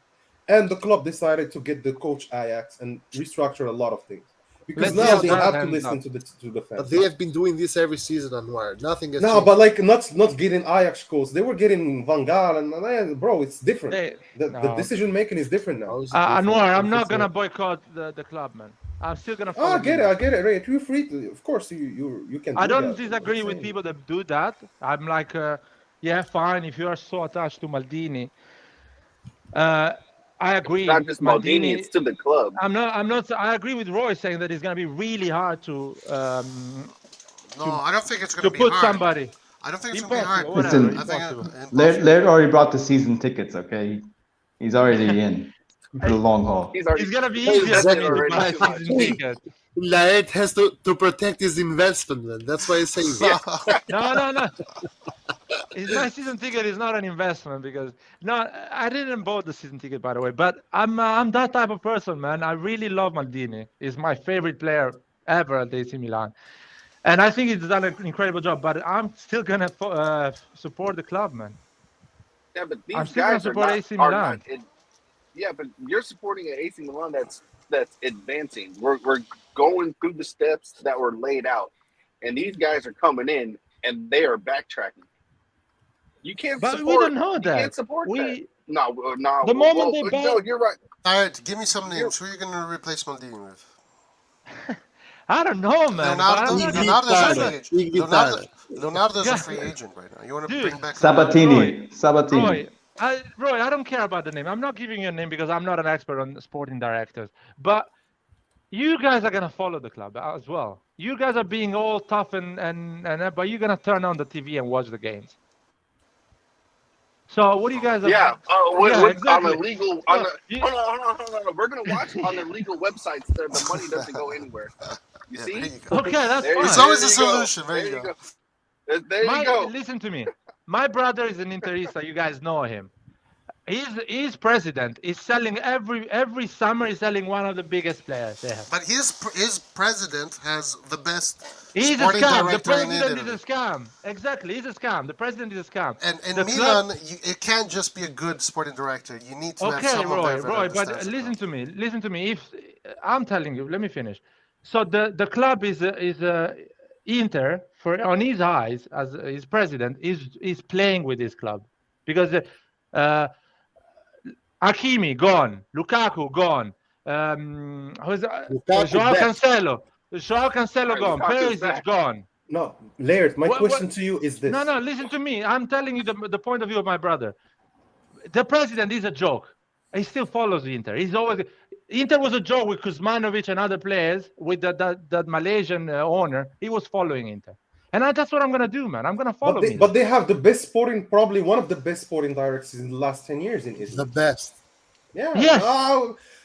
[SPEAKER 8] and the club decided to get the coach Ajax and restructure a lot of things. Because now they have to listen to the fans.
[SPEAKER 11] But they have been doing this every season, Anwar. Nothing has
[SPEAKER 8] changed.
[SPEAKER 11] But
[SPEAKER 8] like not getting Ajax coach. They were getting Van Gaal, and bro, it's different. The decision making is different now.
[SPEAKER 1] Anwar, I'm not gonna boycott the club, man. I'm still gonna follow.
[SPEAKER 8] I get it, Ray. You're free to, of course, you can.
[SPEAKER 1] I don't disagree with people that do that. I'm like, yeah, fine. If you are so attached to Maldini, I agree.
[SPEAKER 4] It's not just Maldini, it's to the club.
[SPEAKER 1] I'm not. I agree with Roy saying that it's gonna be really hard to.
[SPEAKER 10] No, I don't think it's gonna be
[SPEAKER 1] put
[SPEAKER 10] hard.
[SPEAKER 1] somebody.
[SPEAKER 10] I don't think it's gonna be hard.
[SPEAKER 5] Listen, Laird already brought the season tickets. Okay, he's already in. For the long haul.
[SPEAKER 1] It's gonna be easier to buy a season ticket.
[SPEAKER 11] Laird has to protect his investment, man. That's why he's saying that.
[SPEAKER 1] No. My season ticket is not an investment because I didn't buy the season ticket, by the way. But I'm that type of person, man. I really love Maldini. He's my favorite player ever at AC Milan, and I think he's done an incredible job. But I'm still gonna support the club, man.
[SPEAKER 4] Yeah, but
[SPEAKER 1] I'm
[SPEAKER 4] these
[SPEAKER 1] still gonna
[SPEAKER 4] guys
[SPEAKER 1] support AC Milan.
[SPEAKER 4] Yeah, but you're supporting an AC Milan that's advancing. We're going through the steps that were laid out, and these guys are coming in and they are backtracking. You can't
[SPEAKER 1] But
[SPEAKER 4] support.
[SPEAKER 1] we don't know
[SPEAKER 4] You
[SPEAKER 1] that.
[SPEAKER 4] can't support that.
[SPEAKER 1] We
[SPEAKER 4] No, no.
[SPEAKER 1] the moment they
[SPEAKER 4] no, you're right.
[SPEAKER 10] All right, give me some names. Who are you going to replace Maldini with?
[SPEAKER 1] I don't know, man.
[SPEAKER 10] Leonardo's a free agent right now. You want to bring back
[SPEAKER 5] Sabatini?
[SPEAKER 1] Roy, I don't care about the name. I'm not giving you a name because I'm not an expert on sporting directors. But you guys are gonna follow the club as well. You guys are being all tough and but you're gonna turn on the TV and watch the games. So what do you guys?
[SPEAKER 4] Exactly. On a legal. Hold on. We're gonna watch on the legal websites. The money doesn't go anywhere. You see?
[SPEAKER 10] There you go.
[SPEAKER 1] Okay, that's fine.
[SPEAKER 10] It's always a solution. There you go.
[SPEAKER 4] There you go.
[SPEAKER 1] Listen to me. My brother is an Interista. You guys know him. He's president. He's selling every summer. He's selling one of the biggest players they have.
[SPEAKER 10] But his president has the best.
[SPEAKER 1] He's a
[SPEAKER 10] sporting
[SPEAKER 1] scam. The
[SPEAKER 10] director in
[SPEAKER 1] president
[SPEAKER 10] Italy.
[SPEAKER 1] is a scam. Exactly, he's a scam. The president is a scam.
[SPEAKER 10] And
[SPEAKER 1] the
[SPEAKER 10] Milan, it can't just be a good sporting director. You need to have someone
[SPEAKER 1] Roy, but listen to me. Listen to me. If I'm telling you, let me finish. So the club is Inter on his eyes as his president is playing with his club because Hakimi gone, Lukaku gone, Joao Cancelo gone, Perisic gone.
[SPEAKER 8] No, Laird, my question to you is this.
[SPEAKER 1] No, listen to me. I'm telling you the point of view of my brother. The president is a joke. He still follows Inter. Inter was a joke with Kuzmanovic and other players with that Malaysian owner. He was following Inter. And that's what I'm going to do, man. I'm going to follow him.
[SPEAKER 8] But they have the best sporting, probably one of the best sporting directors in the last 10 years in Italy.
[SPEAKER 11] The best.
[SPEAKER 8] Yeah.
[SPEAKER 1] Yes.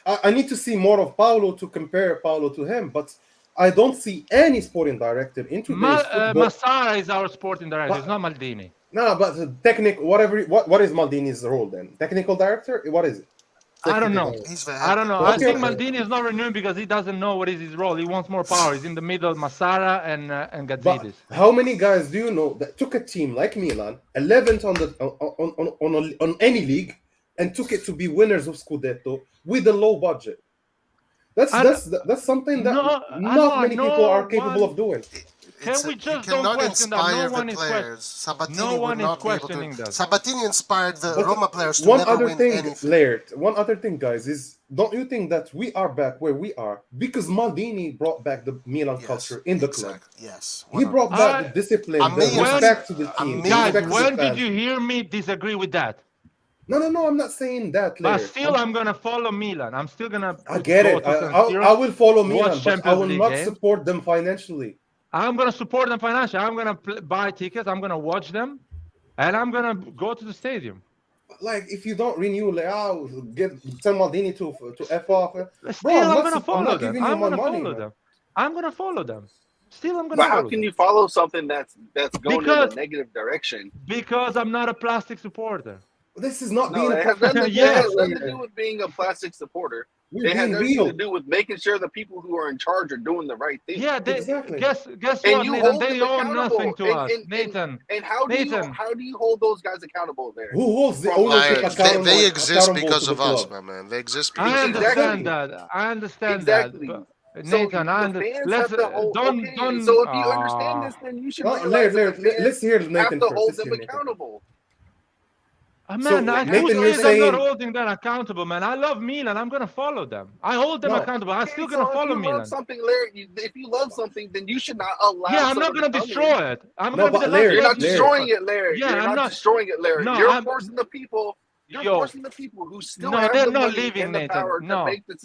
[SPEAKER 8] I need to see more of Paolo to compare Paolo to him, but I don't see any sporting director in today's football.
[SPEAKER 1] Massara is our sporting director. It's not Maldini.
[SPEAKER 8] No, but what is Maldini's role then? Technical director? What is it?
[SPEAKER 1] I don't know. I don't know.
[SPEAKER 8] Okay.
[SPEAKER 1] I think Maldini is not renewing because he doesn't know what is his role. He wants more power. He's in the middle of Massara and Gazidis.
[SPEAKER 8] How many guys do you know that took a team like Milan, 11th on any league, and took it to be winners of Scudetto with a low budget? That's something that not many people are capable of doing.
[SPEAKER 1] We just
[SPEAKER 10] cannot
[SPEAKER 1] don't question
[SPEAKER 10] inspire
[SPEAKER 1] that?
[SPEAKER 10] the players. Sabatini
[SPEAKER 1] No one
[SPEAKER 10] would not
[SPEAKER 1] is
[SPEAKER 10] be able
[SPEAKER 1] questioning
[SPEAKER 10] to.
[SPEAKER 1] that.
[SPEAKER 10] Sabatini inspired the Roma players to
[SPEAKER 8] one
[SPEAKER 10] never
[SPEAKER 8] other
[SPEAKER 10] win
[SPEAKER 8] thing,
[SPEAKER 10] anything.
[SPEAKER 8] Laird, one other thing, guys, is don't you think that we are back where we are because Maldini brought back the Milan culture in the club?
[SPEAKER 10] Yes,
[SPEAKER 8] he brought back the discipline, the respect to the team.
[SPEAKER 1] Guys, when did you hear me disagree with that?
[SPEAKER 8] No, I'm not saying that,
[SPEAKER 1] But
[SPEAKER 8] Laird.
[SPEAKER 1] still, I'm gonna follow Milan. I'm still gonna.
[SPEAKER 8] I get it. I will follow Milan, but I will not support them financially.
[SPEAKER 1] I'm going to support them financially. I'm going to buy tickets. I'm going to watch them. And I'm going to go to the stadium.
[SPEAKER 8] Like, if you don't renew Leao, tell Maldini to F off.
[SPEAKER 1] Still, I'm going to follow them. I'm going to follow them. I'm going to follow them. Still, I'm going to follow them.
[SPEAKER 4] But how can you follow something that's going in a negative direction?
[SPEAKER 1] Because I'm not a plastic supporter.
[SPEAKER 8] This is not
[SPEAKER 4] being
[SPEAKER 8] a
[SPEAKER 4] it has nothing to do with being a plastic supporter. It has nothing to do with making sure the people who are in charge are doing the right thing.
[SPEAKER 1] Yeah,
[SPEAKER 8] exactly.
[SPEAKER 1] Guess what,
[SPEAKER 4] you
[SPEAKER 1] Nathan? They owe nothing to us, Nathan.
[SPEAKER 4] And how do you hold those guys accountable there?
[SPEAKER 8] Who holds the ownership accountable?
[SPEAKER 10] They exist because of us, my man. They exist because
[SPEAKER 1] I understand that. I understand that. Nathan, don't.
[SPEAKER 4] So if you understand this, then you should.
[SPEAKER 8] Let's hear Nathan
[SPEAKER 4] have to
[SPEAKER 8] first.
[SPEAKER 4] hold them accountable.
[SPEAKER 1] Man,
[SPEAKER 8] Nathan, you're saying
[SPEAKER 1] I'm not holding them accountable, man. I love Milan. I'm going to follow them. I hold them accountable. I'm still going to follow Milan.
[SPEAKER 4] If you love something, then you should not allow.
[SPEAKER 1] Yeah, I'm not going to destroy it.
[SPEAKER 4] You're not destroying it, Larry.
[SPEAKER 1] Yeah,
[SPEAKER 4] you're not destroying it, Larry.
[SPEAKER 1] No,
[SPEAKER 4] you're forcing the people. You're forcing the people who still have
[SPEAKER 1] they're
[SPEAKER 4] the
[SPEAKER 1] not
[SPEAKER 4] money
[SPEAKER 1] leaving,
[SPEAKER 4] and the
[SPEAKER 1] Nathan.
[SPEAKER 4] power to make this.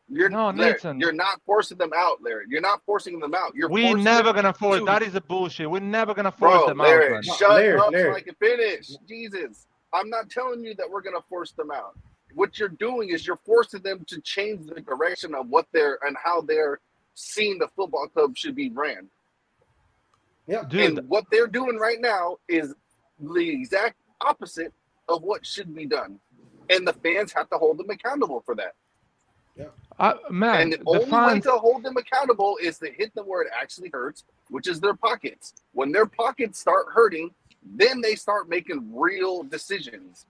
[SPEAKER 1] Nathan.
[SPEAKER 4] You're not forcing them out, Larry. You're not forcing them out.
[SPEAKER 1] We're never going to force. That is a bullshit. We're never going to force them out. Man.
[SPEAKER 4] Shut up so I can finish. Jesus. I'm not telling you that we're going to force them out. What you're doing is you're forcing them to change the direction of what how they're seeing the football club should be ran.
[SPEAKER 8] Yeah,
[SPEAKER 4] dude. And what they're doing right now is the exact opposite of what should be done. And the fans have to hold them accountable for that.
[SPEAKER 8] Yeah.
[SPEAKER 1] Man,
[SPEAKER 4] and the only way to hold them accountable is to hit them where it actually hurts, which is their pockets. When their pockets start hurting, then they start making real decisions.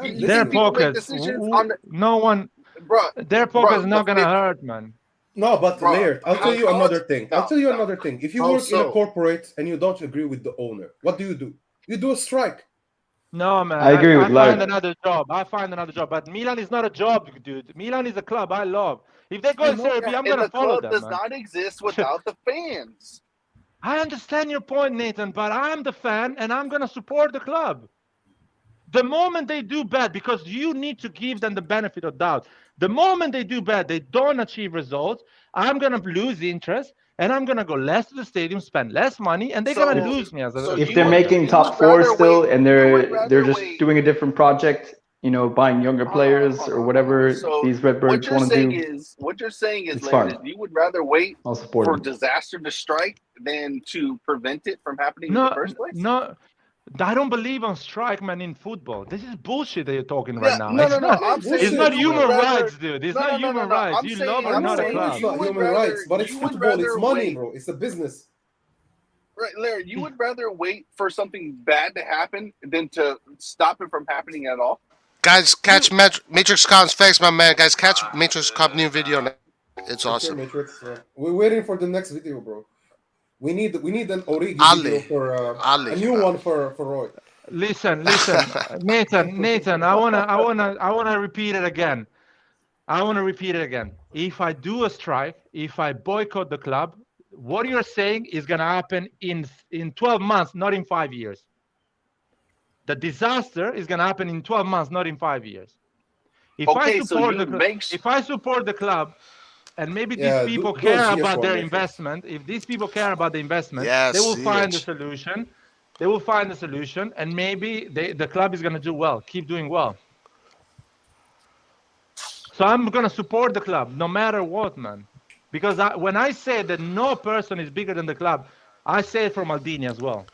[SPEAKER 4] You
[SPEAKER 1] Their
[SPEAKER 4] think people make
[SPEAKER 1] pockets.
[SPEAKER 4] decisions on the,
[SPEAKER 1] No one.
[SPEAKER 4] bro?
[SPEAKER 1] Their pockets is not gonna hurt, man.
[SPEAKER 8] No, but
[SPEAKER 4] Bro,
[SPEAKER 8] Laird, I'll tell you another thing. I'll tell you
[SPEAKER 4] no.
[SPEAKER 8] another thing. If you
[SPEAKER 11] How
[SPEAKER 8] work in a
[SPEAKER 11] so?
[SPEAKER 8] corporate and you don't agree with the owner, what do? You do a strike.
[SPEAKER 1] No, man.
[SPEAKER 5] I agree with
[SPEAKER 1] find
[SPEAKER 5] Larry.
[SPEAKER 1] another job. I find another job. But Milan is not a job, dude. Milan is a club I love. If they go
[SPEAKER 8] I
[SPEAKER 1] in
[SPEAKER 8] know.
[SPEAKER 1] Serie B, I'm
[SPEAKER 4] And
[SPEAKER 1] gonna
[SPEAKER 4] the
[SPEAKER 1] follow
[SPEAKER 4] club
[SPEAKER 1] them,
[SPEAKER 4] does
[SPEAKER 1] man.
[SPEAKER 4] not exist without the fans.
[SPEAKER 1] I understand your point, Nathan, but I'm the fan and I'm gonna support the club. The moment they do bad, because you need to give them the benefit of doubt. The moment they do bad, they don't achieve results, I'm gonna lose interest and I'm gonna go less to the stadium, spend less money, and they're gonna lose me as a
[SPEAKER 4] so
[SPEAKER 5] If
[SPEAKER 4] you
[SPEAKER 5] they're
[SPEAKER 4] would-
[SPEAKER 5] making
[SPEAKER 4] you
[SPEAKER 5] top
[SPEAKER 4] would
[SPEAKER 5] four
[SPEAKER 4] rather
[SPEAKER 5] still
[SPEAKER 4] wait-
[SPEAKER 5] and
[SPEAKER 4] you would
[SPEAKER 5] they're
[SPEAKER 4] rather
[SPEAKER 5] just
[SPEAKER 4] wait-
[SPEAKER 5] doing a different project, buying younger players or whatever
[SPEAKER 4] So
[SPEAKER 5] these
[SPEAKER 4] what
[SPEAKER 5] RedBirds
[SPEAKER 4] you're
[SPEAKER 5] want to
[SPEAKER 4] saying
[SPEAKER 5] do,
[SPEAKER 4] is,
[SPEAKER 5] it's
[SPEAKER 4] Larry,
[SPEAKER 5] fine.
[SPEAKER 4] is you would rather wait
[SPEAKER 5] I'll support
[SPEAKER 4] for
[SPEAKER 5] them.
[SPEAKER 4] disaster to strike than to prevent it from happening in
[SPEAKER 1] No,
[SPEAKER 4] the first place?
[SPEAKER 1] no, I don't believe on strike, man, in football. This is bullshit that you're talking right now.
[SPEAKER 4] No,
[SPEAKER 1] It's not.
[SPEAKER 4] I'm saying
[SPEAKER 1] It's not
[SPEAKER 4] you would
[SPEAKER 1] human
[SPEAKER 4] rather-
[SPEAKER 1] rights, dude. It's
[SPEAKER 4] No,
[SPEAKER 1] not
[SPEAKER 4] no, no,
[SPEAKER 1] human
[SPEAKER 4] no.
[SPEAKER 1] rights.
[SPEAKER 4] I'm
[SPEAKER 1] You
[SPEAKER 4] saying-
[SPEAKER 1] love or
[SPEAKER 4] I'm
[SPEAKER 1] not a
[SPEAKER 4] saying
[SPEAKER 1] club.
[SPEAKER 8] It's not
[SPEAKER 4] you would
[SPEAKER 8] human
[SPEAKER 4] rather-
[SPEAKER 8] rights, but it's
[SPEAKER 4] you would
[SPEAKER 8] football. It's
[SPEAKER 4] rather
[SPEAKER 8] money,
[SPEAKER 4] wait-
[SPEAKER 8] bro. It's a business.
[SPEAKER 4] Right, Larry, you would rather wait for something bad to happen than to stop it from happening at all?
[SPEAKER 10] Guys, catch Matrix Comp's face, my man. Guys, catch Matrix Comp new video now. It's awesome.
[SPEAKER 8] Matrix, we're waiting for the next video, bro. We need an Origi
[SPEAKER 10] Ali.
[SPEAKER 8] video for
[SPEAKER 10] Ali,
[SPEAKER 8] a new one for Roy.
[SPEAKER 1] Listen, Nathan. I wanna repeat it again. If I do a strike, if I boycott the club, what you're saying is gonna happen in 12 months, not in 5 years. The disaster is gonna happen in 12 months, not in 5 years. If I support the club, and maybe these people care about their investment, if these people care about the investment, they will find a solution. They will find a solution, and maybe the club is gonna do well, keep doing well. So I'm gonna support the club no matter what, man. Because when I say that no person is bigger than the club, I say it for Maldini as well.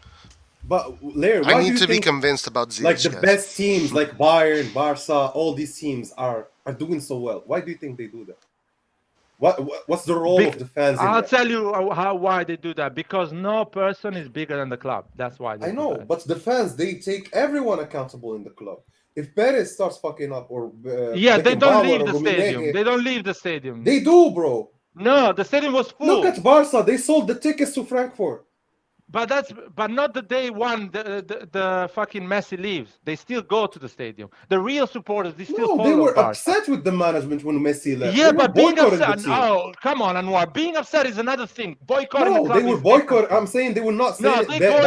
[SPEAKER 8] But Larry,
[SPEAKER 10] I need to be convinced about Ziyech.
[SPEAKER 8] Like the best teams, like Bayern, Barca, all these teams are doing so well. Why do you think they do that? What's the role of the fans?
[SPEAKER 1] I'll tell you why they do that. Because no person is bigger than the club. That's why.
[SPEAKER 8] I know, but the fans, they take everyone accountable in the club. If Perez starts fucking up, or
[SPEAKER 1] they don't leave the stadium. They don't leave the stadium.
[SPEAKER 8] They do, bro.
[SPEAKER 1] No, the stadium was full.
[SPEAKER 8] Look at Barca. They sold the tickets to Frankfurt.
[SPEAKER 1] But not the day one the fucking Messi leaves. They still go to the stadium. The real supporters, they still follow
[SPEAKER 8] they were
[SPEAKER 1] Barca.
[SPEAKER 8] upset with the management when Messi left.
[SPEAKER 1] Yeah, but being upset. Oh, come on, Anwar. Being upset is another thing. Boycotting the club.
[SPEAKER 8] They were boycotting. I'm saying they will not say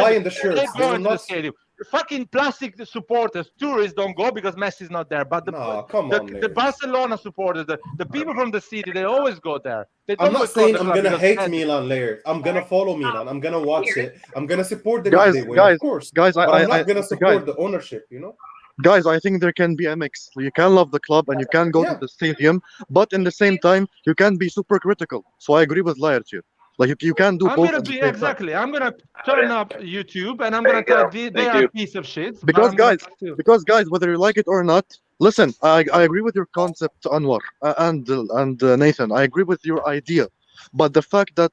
[SPEAKER 8] buying the shirts.
[SPEAKER 1] They go into the stadium. Fucking plastic supporters, tourists don't go because Messi's not there. But the Barcelona supporters, the people from the city, they always go there.
[SPEAKER 8] I'm not saying I'm gonna hate Milan, Laird. I'm gonna follow Milan. I'm gonna watch it. I'm gonna support them if they win, of course.
[SPEAKER 12] Guys,
[SPEAKER 8] but I'm not gonna support the ownership. You know.
[SPEAKER 12] Guys, I think there can be a mix. You can love the club and you can go to the stadium, but in the same time, you can be super critical. So I agree with Laird here. Like you can do both.
[SPEAKER 1] I'm gonna be exactly. I'm gonna turn up YouTube and I'm gonna tell they are a piece of shit.
[SPEAKER 12] Because guys, whether you like it or not, listen. I agree with your concept, Anwar and Nathan. I agree with your idea, but the fact that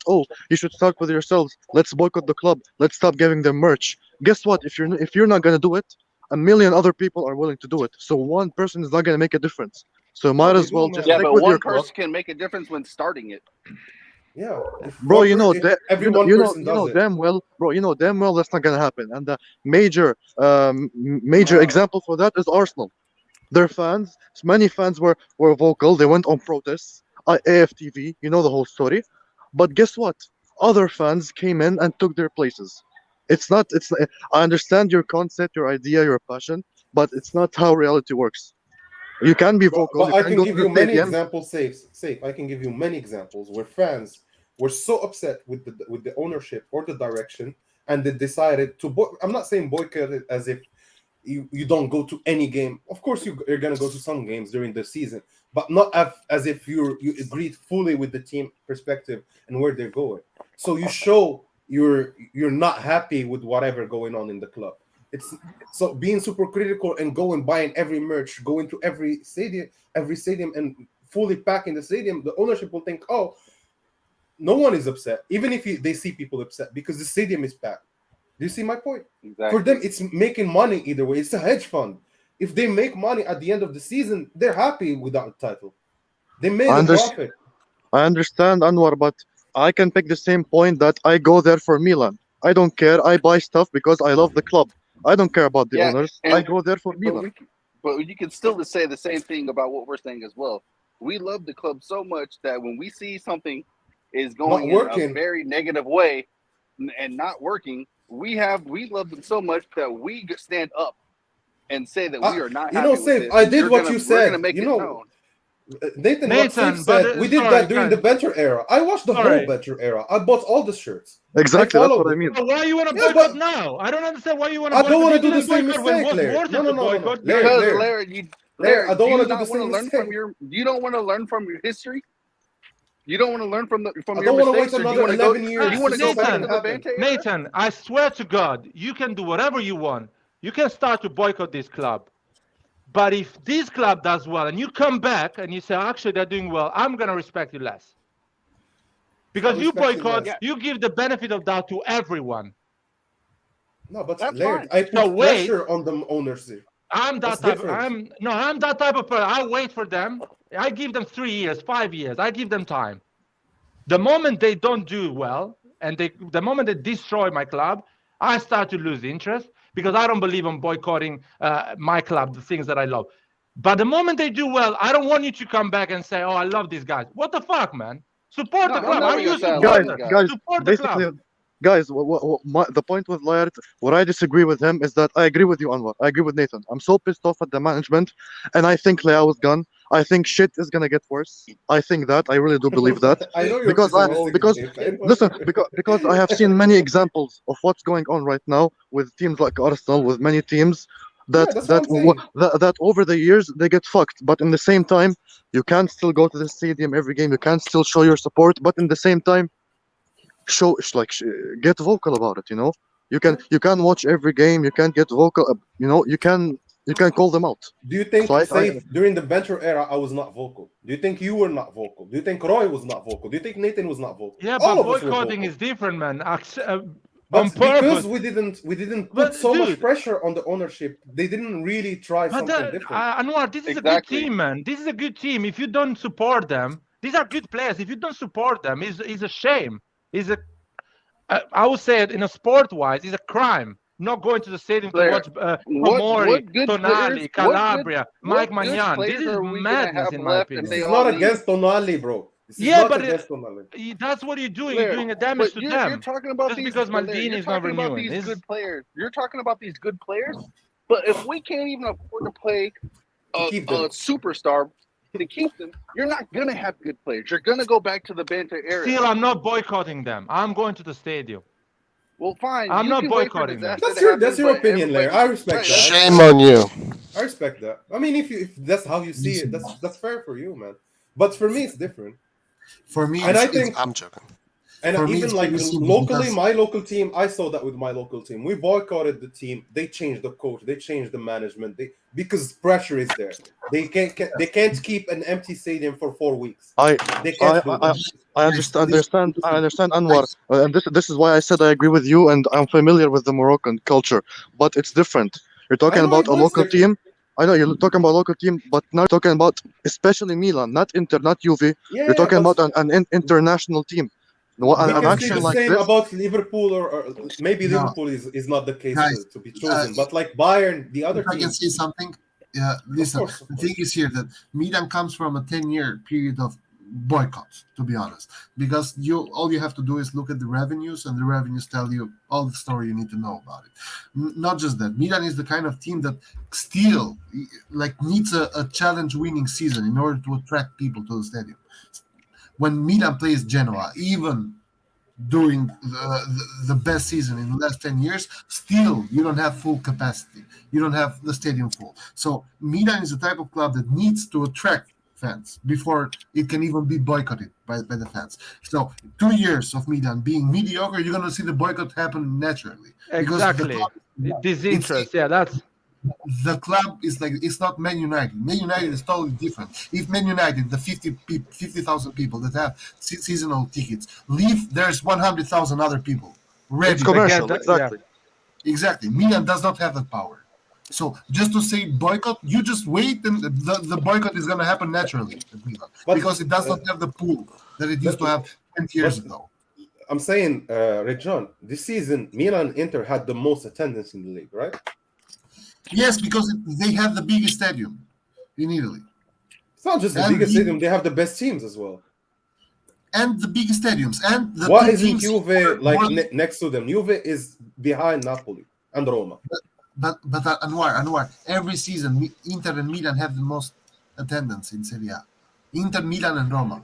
[SPEAKER 12] you should start with yourselves. Let's boycott the club. Let's stop giving them merch. Guess what? If you're not gonna do it, a million other people are willing to do it. So one person is not gonna make a difference. So might as well just stick with your club.
[SPEAKER 4] One person can make a difference when starting it.
[SPEAKER 8] Yeah,
[SPEAKER 12] bro, you know damn well, that's not gonna happen. And the major example for that is Arsenal. Their fans, many fans were vocal. They went on protests. AFTV, you know the whole story. But guess what? Other fans came in and took their places. I understand your concept, your idea, your passion, but it's not how reality works. You can be vocal.
[SPEAKER 8] But I can give you many examples. Safe. I can give you many examples where fans were so upset with the ownership or the direction, and they decided to. I'm not saying boycott it as if you don't go to any game. Of course, you're gonna go to some games during the season, but not as if you agreed fully with the team perspective and where they're going. So you show you're not happy with whatever going on in the club. It's so being super critical and buying every merch, going to every stadium and fully packing the stadium. The ownership will think, oh, no one is upset, even if they see people upset because the stadium is packed. Do you see my point?
[SPEAKER 4] Exactly.
[SPEAKER 8] For them, it's making money either way. It's a hedge fund. if they make money at the end of the season, they're happy without the title. They made
[SPEAKER 12] I
[SPEAKER 8] a
[SPEAKER 12] understand.
[SPEAKER 8] profit.
[SPEAKER 12] I understand, Anwar, but I can pick the same point that I go there for Milan. I don't care. I buy stuff because I love the club. I don't care about the
[SPEAKER 4] Yeah,
[SPEAKER 12] owners. I
[SPEAKER 4] and
[SPEAKER 12] go there for
[SPEAKER 4] but
[SPEAKER 12] Milan.
[SPEAKER 4] but you can still say the same thing about what we're saying as well. We love the club so much that when we see something is
[SPEAKER 8] Not
[SPEAKER 4] going in a
[SPEAKER 8] working.
[SPEAKER 4] very negative way and not working, we love them so much that we stand up and say that we are not
[SPEAKER 8] You know,
[SPEAKER 4] happy with
[SPEAKER 8] Safe,
[SPEAKER 4] this.
[SPEAKER 8] I
[SPEAKER 4] And
[SPEAKER 8] did what you
[SPEAKER 4] we're gonna
[SPEAKER 8] said.
[SPEAKER 4] make
[SPEAKER 8] You
[SPEAKER 4] it
[SPEAKER 8] know,
[SPEAKER 4] known.
[SPEAKER 8] Nathan, what Safe
[SPEAKER 1] Nathan, but
[SPEAKER 8] said, we did
[SPEAKER 1] sorry,
[SPEAKER 8] that during
[SPEAKER 1] guys.
[SPEAKER 8] the Bencher era. I watched the whole
[SPEAKER 1] Sorry.
[SPEAKER 8] Bencher era. I bought all the shirts. I
[SPEAKER 12] Exactly, that's
[SPEAKER 8] followed
[SPEAKER 12] what I
[SPEAKER 8] it.
[SPEAKER 12] mean.
[SPEAKER 1] But why you want to
[SPEAKER 8] Yeah,
[SPEAKER 1] boycott
[SPEAKER 8] but
[SPEAKER 1] now? I don't understand why you want to
[SPEAKER 8] I don't
[SPEAKER 1] boycott.
[SPEAKER 8] want
[SPEAKER 1] You
[SPEAKER 8] to do the
[SPEAKER 1] didn't
[SPEAKER 8] same
[SPEAKER 1] boycott when it
[SPEAKER 8] mistake,
[SPEAKER 1] was
[SPEAKER 8] Larry.
[SPEAKER 1] worth
[SPEAKER 8] No,
[SPEAKER 1] it
[SPEAKER 8] no,
[SPEAKER 1] to
[SPEAKER 8] no, no, no.
[SPEAKER 1] boycott,
[SPEAKER 8] Larry,
[SPEAKER 1] guys.
[SPEAKER 4] Because
[SPEAKER 8] Larry,
[SPEAKER 4] Larry,
[SPEAKER 8] Larry, I don't
[SPEAKER 4] do you
[SPEAKER 8] want to do
[SPEAKER 4] not
[SPEAKER 8] the same
[SPEAKER 4] want to learn
[SPEAKER 8] mistake.
[SPEAKER 4] from you don't want to learn from your history? You don't want to learn from
[SPEAKER 8] I
[SPEAKER 4] your
[SPEAKER 8] don't want to wait
[SPEAKER 4] mistakes, or do you
[SPEAKER 8] another
[SPEAKER 4] want to go?
[SPEAKER 8] 11 years
[SPEAKER 4] You want
[SPEAKER 8] to
[SPEAKER 4] to
[SPEAKER 8] see
[SPEAKER 4] go back
[SPEAKER 8] something
[SPEAKER 4] to
[SPEAKER 1] Nathan,
[SPEAKER 4] the
[SPEAKER 8] happen.
[SPEAKER 4] Bante era?
[SPEAKER 1] Nathan, I swear to God, you can do whatever you want. You can start to boycott this club. But if this club does well and you come back and you say, actually, they're doing well, I'm going to respect you less. Because you
[SPEAKER 8] Respect is
[SPEAKER 1] boycott,
[SPEAKER 8] less.
[SPEAKER 1] you give the benefit of doubt to everyone.
[SPEAKER 8] No, but
[SPEAKER 4] That's
[SPEAKER 8] Larry,
[SPEAKER 4] fine.
[SPEAKER 8] I
[SPEAKER 1] So
[SPEAKER 8] put
[SPEAKER 1] wait,
[SPEAKER 8] pressure on the owners.
[SPEAKER 1] I'm
[SPEAKER 8] That's
[SPEAKER 1] that type.
[SPEAKER 8] different.
[SPEAKER 1] I'm that type of person. I wait for them. I give them 3 years, 5 years. I give them time. The moment they don't do well, and the moment they destroy my club, I start to lose interest because I don't believe in boycotting my club, the things that I love. But the moment they do well, I don't want you to come back and say, "Oh, I love these guys." What the fuck, man? Support
[SPEAKER 4] No,
[SPEAKER 1] the
[SPEAKER 4] I'm
[SPEAKER 1] club.
[SPEAKER 4] never
[SPEAKER 1] Are you
[SPEAKER 4] gonna
[SPEAKER 1] a
[SPEAKER 4] say I love these
[SPEAKER 1] supporter?
[SPEAKER 4] guys.
[SPEAKER 12] Guys,
[SPEAKER 1] Support the
[SPEAKER 12] basically,
[SPEAKER 1] club.
[SPEAKER 12] guys, the point with Laird, what I disagree with him is that I agree with you, Anwar. I agree with Nathan. I'm so pissed off at the management, and I think Leao is gone. I think shit is gonna get worse. I think that. I really do believe that.
[SPEAKER 8] I know you're
[SPEAKER 12] Because
[SPEAKER 8] pessimistic,
[SPEAKER 12] because
[SPEAKER 8] Safe. I know.
[SPEAKER 12] listen, because I have seen many examples of what's going on right now with teams like Arsenal, with many teams
[SPEAKER 8] Yeah, that's what I'm saying.
[SPEAKER 12] that over the years they get fucked. But in the same time, you can still go to the stadium every game. You can still show your support. But in the same time, get vocal about it. You can watch every game. You can get vocal. You can call them out.
[SPEAKER 8] Do you think,
[SPEAKER 12] So
[SPEAKER 8] Safe, during the Bencher era, I was not vocal? Do you think you were not vocal? Do you think Roy was not vocal? Do you think Nathan was not vocal?
[SPEAKER 1] Yeah,
[SPEAKER 8] All
[SPEAKER 1] but
[SPEAKER 8] of us were
[SPEAKER 1] boycotting
[SPEAKER 8] vocal.
[SPEAKER 1] is different, man.
[SPEAKER 8] But
[SPEAKER 1] On
[SPEAKER 8] because
[SPEAKER 1] purpose.
[SPEAKER 8] we didn't put
[SPEAKER 1] But
[SPEAKER 8] so much
[SPEAKER 1] dude,
[SPEAKER 8] pressure on the ownership, they didn't really try
[SPEAKER 1] but
[SPEAKER 8] something different.
[SPEAKER 1] Anwar, this is a good team, man. This is a good team. If you don't support them, these are good players. If you don't support them, is a shame. I would say it in a sport-wise, it's a crime. Not going to the stadium to
[SPEAKER 4] Blair,
[SPEAKER 1] watch Tomori,
[SPEAKER 4] what good players?
[SPEAKER 1] Tonali, Calabria, Mike
[SPEAKER 4] What good
[SPEAKER 1] Magnan.
[SPEAKER 4] players
[SPEAKER 1] This is
[SPEAKER 4] are we gonna
[SPEAKER 1] madness,
[SPEAKER 4] have
[SPEAKER 1] in my
[SPEAKER 4] left if
[SPEAKER 1] opinion.
[SPEAKER 8] This
[SPEAKER 4] they
[SPEAKER 8] is
[SPEAKER 4] all
[SPEAKER 8] not
[SPEAKER 4] leave?
[SPEAKER 8] against Tonali, bro. This is
[SPEAKER 1] Yeah,
[SPEAKER 8] not
[SPEAKER 1] but
[SPEAKER 8] against Tonali.
[SPEAKER 1] that's what you're doing.
[SPEAKER 4] Blair,
[SPEAKER 1] You're doing a damage
[SPEAKER 4] but
[SPEAKER 1] to
[SPEAKER 4] you're
[SPEAKER 1] them.
[SPEAKER 4] talking about
[SPEAKER 1] Just
[SPEAKER 4] these.
[SPEAKER 1] because
[SPEAKER 4] But Blair,
[SPEAKER 1] Maldini
[SPEAKER 4] you're
[SPEAKER 1] is not
[SPEAKER 4] talking about
[SPEAKER 1] renewing.
[SPEAKER 4] these good players. You're talking about these good players. But if we can't even afford to play
[SPEAKER 8] keep
[SPEAKER 4] a
[SPEAKER 8] them.
[SPEAKER 4] superstar to keep them, you're not gonna have good players. You're gonna go back to the Banter era.
[SPEAKER 1] Still, I'm not boycotting them. I'm going to the stadium.
[SPEAKER 4] Well, fine.
[SPEAKER 1] I'm
[SPEAKER 4] you
[SPEAKER 1] not
[SPEAKER 4] can wait for
[SPEAKER 1] boycotting them.
[SPEAKER 4] disaster
[SPEAKER 8] That's your opinion, Larry. I respect that.
[SPEAKER 10] Shame on you.
[SPEAKER 8] I respect that. I mean, if that's how you see it, that's fair for you, man. But for me, it's different.
[SPEAKER 3] For me,
[SPEAKER 8] and I think
[SPEAKER 10] I'm joking.
[SPEAKER 8] And
[SPEAKER 3] For me,
[SPEAKER 8] even
[SPEAKER 3] it's
[SPEAKER 8] like
[SPEAKER 3] very simple
[SPEAKER 8] locally,
[SPEAKER 3] because-
[SPEAKER 8] my local team, I saw that with my local team. We boycotted the team. They changed the coach. They changed the management. Because pressure is there. They can't keep an empty stadium for 4 weeks. They can't do that.
[SPEAKER 12] I understand, Anwar, and this is why I said I agree with you, and I'm familiar with the Moroccan culture, but it's different. You're talking about a local team. I know you're talking about local team, but now you're talking about especially Milan, not Inter, not Juve. You're talking about an international team.
[SPEAKER 8] We
[SPEAKER 12] An
[SPEAKER 8] can say
[SPEAKER 12] action
[SPEAKER 8] the
[SPEAKER 12] like
[SPEAKER 8] same
[SPEAKER 12] this.
[SPEAKER 8] about Liverpool, or maybe
[SPEAKER 3] No.
[SPEAKER 8] Liverpool is not the case
[SPEAKER 3] Guys,
[SPEAKER 8] to be chosen, but like Bayern, the other
[SPEAKER 3] if I can
[SPEAKER 8] teams.
[SPEAKER 3] say something, listen.
[SPEAKER 8] course, of
[SPEAKER 3] The thing is here that Milan comes from a 10-year period of boycotts, to be honest, because all you have to do is look at the revenues, and the revenues tell you all the story you need to know about it. Not just that, Milan is the kind of team that still needs a challenge-winning season in order to attract people to the stadium. When Milan plays Genoa, even during the best season in the last 10 years, still you don't have full capacity. You don't have the stadium full. So Milan is the type of club that needs to attract fans before it can even be boycotted by the fans. So 2 years of Milan being mediocre, you're going to see the boycott happen naturally.
[SPEAKER 1] Exactly. Disinterest. Yeah, that's...
[SPEAKER 3] The club is it's not Man United. Man United is totally different. If Man United, the 50,000 people that have seasonal tickets, leave, there's 100,000 other people ready.
[SPEAKER 12] It's commercial, exactly.
[SPEAKER 3] Exactly. Milan does not have that power. So just to say boycott, you just wait, and the boycott is going to happen naturally because it does not have the pool that it used to have 20 years ago.
[SPEAKER 8] I'm saying, Red John, this season, Milan and Inter had the most attendance in the league, right?
[SPEAKER 3] Yes, because they have the biggest stadium in Italy.
[SPEAKER 8] It's not just the biggest stadium; they have the best teams as well.
[SPEAKER 3] And the biggest stadiums. And the
[SPEAKER 8] why isn't Juve like next to them? Juve is behind Napoli and Roma.
[SPEAKER 3] But Anwar, every season Inter and Milan have the most attendance in Serie A. Inter, Milan, and Roma.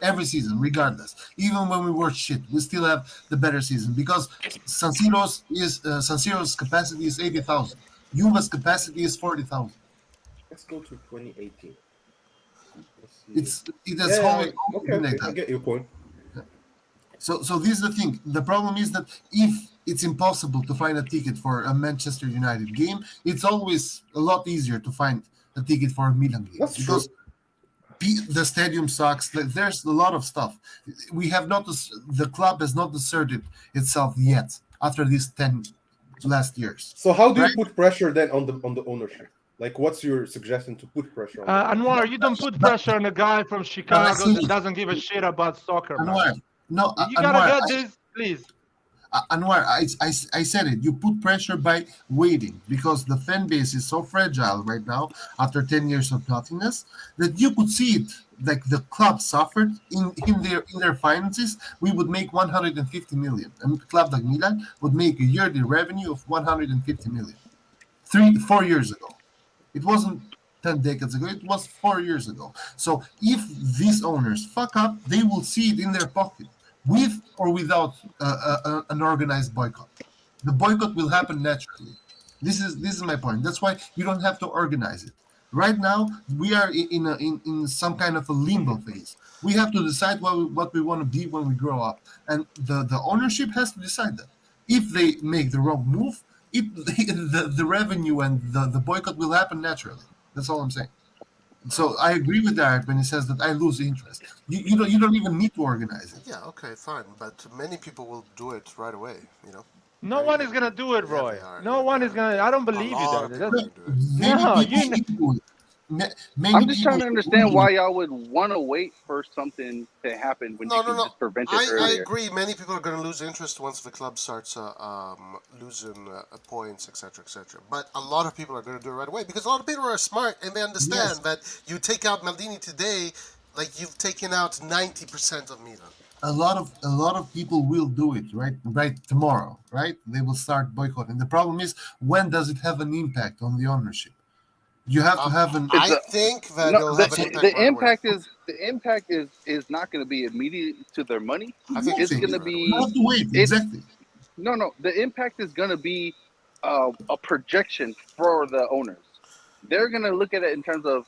[SPEAKER 3] Every season, regardless. Even when we were shit, we still have the better season because San Siro's capacity is 80,000. Juve's capacity is 40,000.
[SPEAKER 8] Let's go to 2018.
[SPEAKER 3] It has always
[SPEAKER 8] okay. I get your point.
[SPEAKER 3] So this is the thing. The problem is that if it's impossible to find a ticket for a Manchester United game, it's always a lot easier to find a ticket for a Milan game.
[SPEAKER 8] That's
[SPEAKER 3] because
[SPEAKER 8] true.
[SPEAKER 3] The stadium sucks. There's a lot of stuff. We have not. The club has not asserted itself yet after these 10 last years.
[SPEAKER 8] So how do you put pressure then on the ownership? Like, what's your suggestion to put pressure on?
[SPEAKER 1] Anwar, you don't put pressure on a guy from Chicago that doesn't give a shit about soccer.
[SPEAKER 3] Anwar, no,
[SPEAKER 1] you gotta get this, please.
[SPEAKER 3] Anwar, I said it. You put pressure by waiting because the fan base is so fragile right now after 10 years of nothingness that you could see it. Like the club suffered in their finances, we would make 150 million. A club like Milan would make a yearly revenue of 150 million. 4 years ago. It wasn't 10 decades ago. It was 4 years ago. So if these owners fuck up, they will see it in their pocket, with or without an organized boycott. The boycott will happen naturally. This is my point. That's why you don't have to organize it. Right now, we are in some kind of a limbo phase. We have to decide what we want to be when we grow up, and the ownership has to decide that. If they make the wrong move, the revenue and the boycott will happen naturally. That's all I'm saying. So I agree with Derek when he says that I lose interest. You don't even need to organize it.
[SPEAKER 10] Yeah, okay, fine. But many people will do it right away, you know.
[SPEAKER 1] No one is gonna do it, Roy. No one is gonna. I don't believe you,
[SPEAKER 4] I'm just trying to understand why y'all would want to wait for something to happen when you can just prevent it earlier.
[SPEAKER 10] I agree. Many people are going to lose interest once the club starts losing points, etc., etc. But a lot of people are going to do it right away because a lot of people are smart and they understand that you take out Maldini today, like you've taken out 90% of Milan.
[SPEAKER 3] A lot of people will do it right tomorrow, right? They will start boycotting. The problem is, when does it have an impact on the ownership? You have to have an.
[SPEAKER 10] I think that
[SPEAKER 4] the impact is not going to be immediate to their money. It's going to be.
[SPEAKER 3] You have to wait. Exactly.
[SPEAKER 4] No. The impact is going to be a projection for the owners. They're going to look at it in terms of,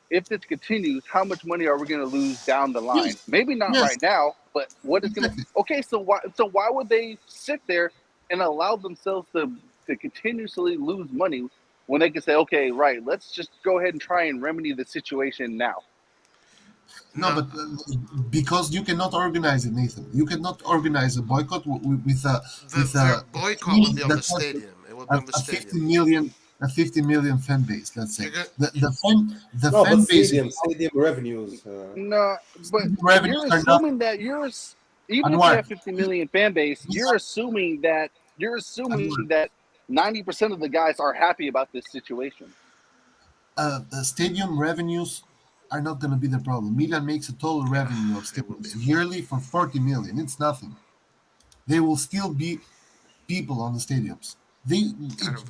[SPEAKER 4] if this continues, how much money are we going to lose down the line? Yes. Maybe not right now, but what is going to? Okay, so why would they sit there and allow themselves to continuously lose money when they can say, okay, right, let's just go ahead and try and remedy the situation now?
[SPEAKER 3] No, but because you cannot organize it, Nathan. You cannot organize a boycott with a
[SPEAKER 10] boycott will be on the stadium. It will be on the stadium.
[SPEAKER 3] A 50 million fan base, let's say. The
[SPEAKER 8] fan
[SPEAKER 3] base.
[SPEAKER 8] Stadium revenues.
[SPEAKER 4] No, but you're assuming that even if you have 50 million fan base, you're assuming that 90% of the guys are happy about this situation.
[SPEAKER 3] The stadium revenues are not going to be the problem. Milan makes a total revenue of stadiums yearly for 40 million. It's nothing. There will still be people on the stadiums. It